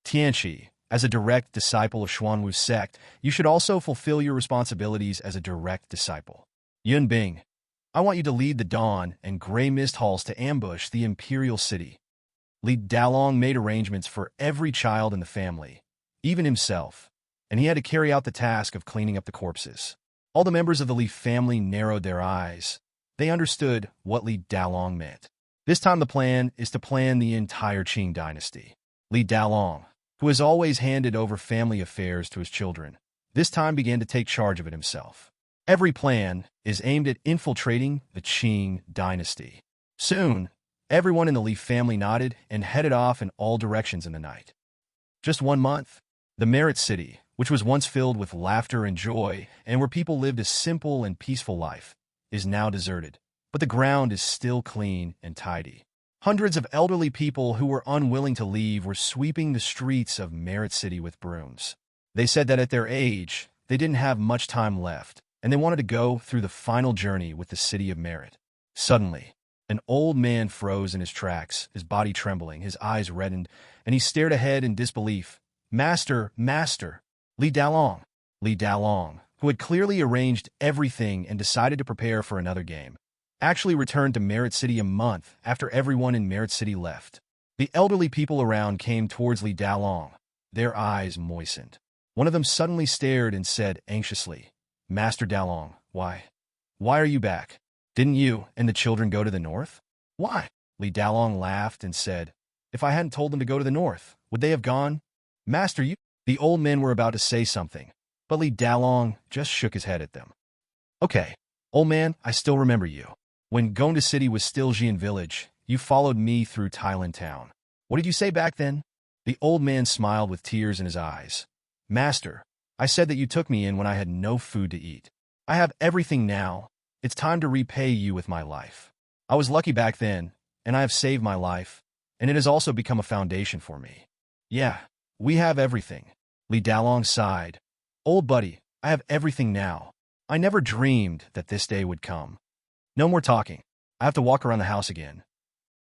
Tianchi, as a direct disciple of Xuanwu's sect, you should also fulfill your responsibilities as a direct disciple. Yunbing, I want you to lead the Dawn and Gray Mist Halls to ambush the Imperial City. Li Dalong made arrangements for every child in the family, even himself, and he had to carry out the task of cleaning up the corpses. All the members of the Li family narrowed their eyes. They understood what Li Dalong meant. This time the plan is to plan the entire Qing dynasty. Li Dalong, who has always handed over family affairs to his children, this time began to take charge of it himself. Every plan is aimed at infiltrating the Qing dynasty. Soon, everyone in the Li family nodded and headed off in all directions in the night. Just 1 month, the Merit City, which was once filled with laughter and joy and where people lived a simple and peaceful life, is now deserted, but the ground is still clean and tidy. Hundreds of elderly people who were unwilling to leave were sweeping the streets of Merit City with brooms. They said that at their age, they didn't have much time left, and they wanted to go through the final journey with the city of Merit. Suddenly, an old man froze in his tracks, his body trembling, his eyes reddened, and he stared ahead in disbelief. Master! Li Dalong, who had clearly arranged everything and decided to prepare for another game, actually returned to Merit City a month after everyone in Merit City left. The elderly people around came towards Li Dalong, their eyes moistened. One of them suddenly stared and said anxiously, Master Dalong, why are you back? Didn't you and the children go to the north? Why? Li Dalong laughed and said, if I hadn't told them to go to the north, would they have gone? Master, you... The old men were about to say something, but Li Dalong just shook his head at them. Okay, old man, I still remember you. When Gonda City was still Xian Village, you followed me through Thailand Town. What did you say back then? The old man smiled with tears in his eyes. Master, I said that you took me in when I had no food to eat. I have everything now. It's time to repay you with my life. I was lucky back then, and I have saved my life, and it has also become a foundation for me. Yeah, we have everything. Li Dalong sighed. Old buddy, I have everything now. I never dreamed that this day would come. No more talking. I have to walk around the house again.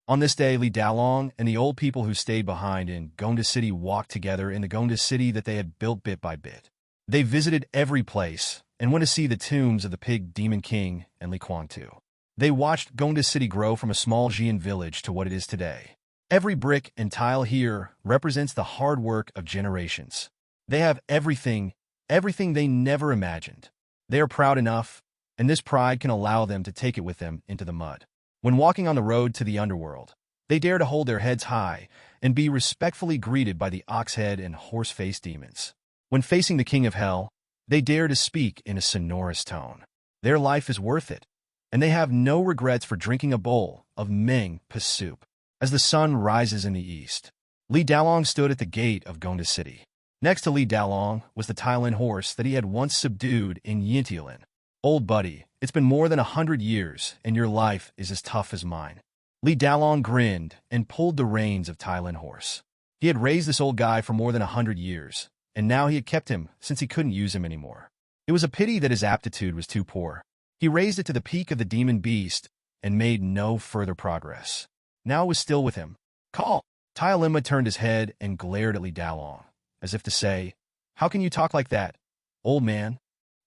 On this day, Li Dalong and the old people who stayed behind in Gonda City walked together in the Gonda City that they had built bit by bit. They visited every place and went to see the tombs of the Pig Demon King and Li Kuang too. They watched Gonda City grow from a small Xian village to what it is today. Every brick and tile here represents the hard work of generations. They have everything they never imagined. They are proud enough, and this pride can allow them to take it with them into the mud. When walking on the road to the underworld, they dare to hold their heads high and be respectfully greeted by the ox-head and horse-faced demons. When facing the king of hell, they dare to speak in a sonorous tone. Their life is worth it, and they have no regrets for drinking a bowl of Meng Pa soup. As the sun rises in the east, Li Dalong stood at the gate of Gonda City. Next to Li Dalong was the Thailand horse that he had once subdued in Yintialan. Old buddy, it's been more than 100 years, and your life is as tough as mine. Li Dalong grinned and pulled the reins of Thailand horse. He had raised this old guy for more than 100 years, and now he had kept him since he couldn't use him anymore. It was a pity that his aptitude was too poor. He raised it to the peak of the demon beast and made no further progress. Now it was still with him. Call! Tyalima turned his head and glared at Li Dalong, as if to say, "How can you talk like that, old man?"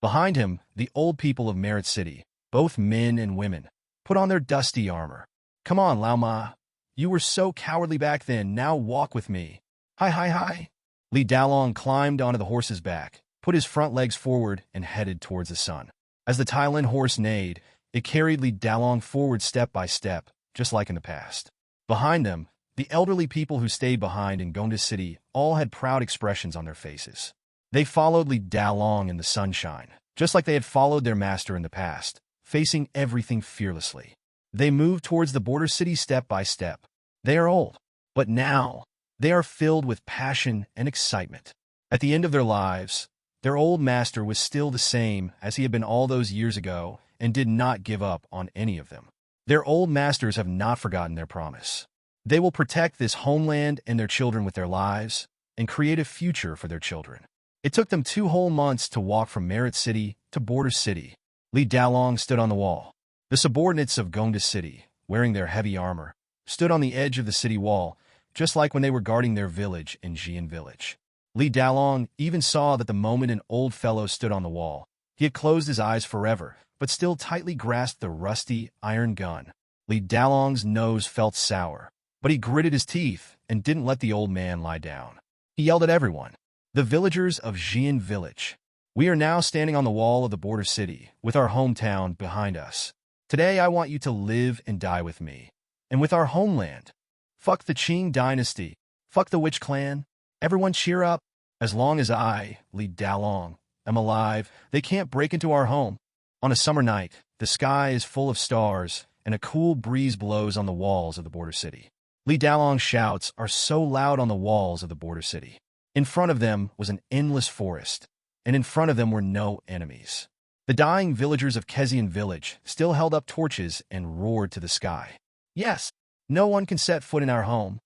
Behind him, the old people of Merit City, both men and women, put on their dusty armor. "Come on, Lao Ma. You were so cowardly back then, now walk with me." "Hi, hi, hi." Li Dalong climbed onto the horse's back, put his front legs forward, and headed towards the sun. As the Thailand horse neighed, it carried Li Dalong forward step by step, just like in the past. Behind them, the elderly people who stayed behind in Gonda City all had proud expressions on their faces. They followed Li Dalong in the sunshine, just like they had followed their master in the past, facing everything fearlessly. They moved towards the border city step by step. They are old, but now they are filled with passion and excitement. At the end of their lives, their old master was still the same as he had been all those years ago and did not give up on any of them. Their old masters have not forgotten their promise. They will protect this homeland and their children with their lives and create a future for their children. It took them 2 whole months to walk from Merit City to Border City. Li Dalong stood on the wall. The subordinates of Gonda City, wearing their heavy armor, stood on the edge of the city wall, just like when they were guarding their village in Xian Village. Li Dalong even saw that the moment an old fellow stood on the wall, he had closed his eyes forever, but still tightly grasped the rusty iron gun. Li Dalong's nose felt sour, but he gritted his teeth and didn't let the old man lie down. He yelled at everyone. The villagers of Xian Village. We are now standing on the wall of the border city, with our hometown behind us. Today I want you to live and die with me, and with our homeland. Fuck the Qing dynasty. Fuck the witch clan. Everyone cheer up. As long as I, Li Dalong, am alive, they can't break into our home. On a summer night, the sky is full of stars, and a cool breeze blows on the walls of the border city. Li Dalong's shouts are so loud on the walls of the border city. In front of them was an endless forest, and in front of them were no enemies. The dying villagers of Xian Village still held up torches and roared to the sky. Yes, no one can set foot in our home.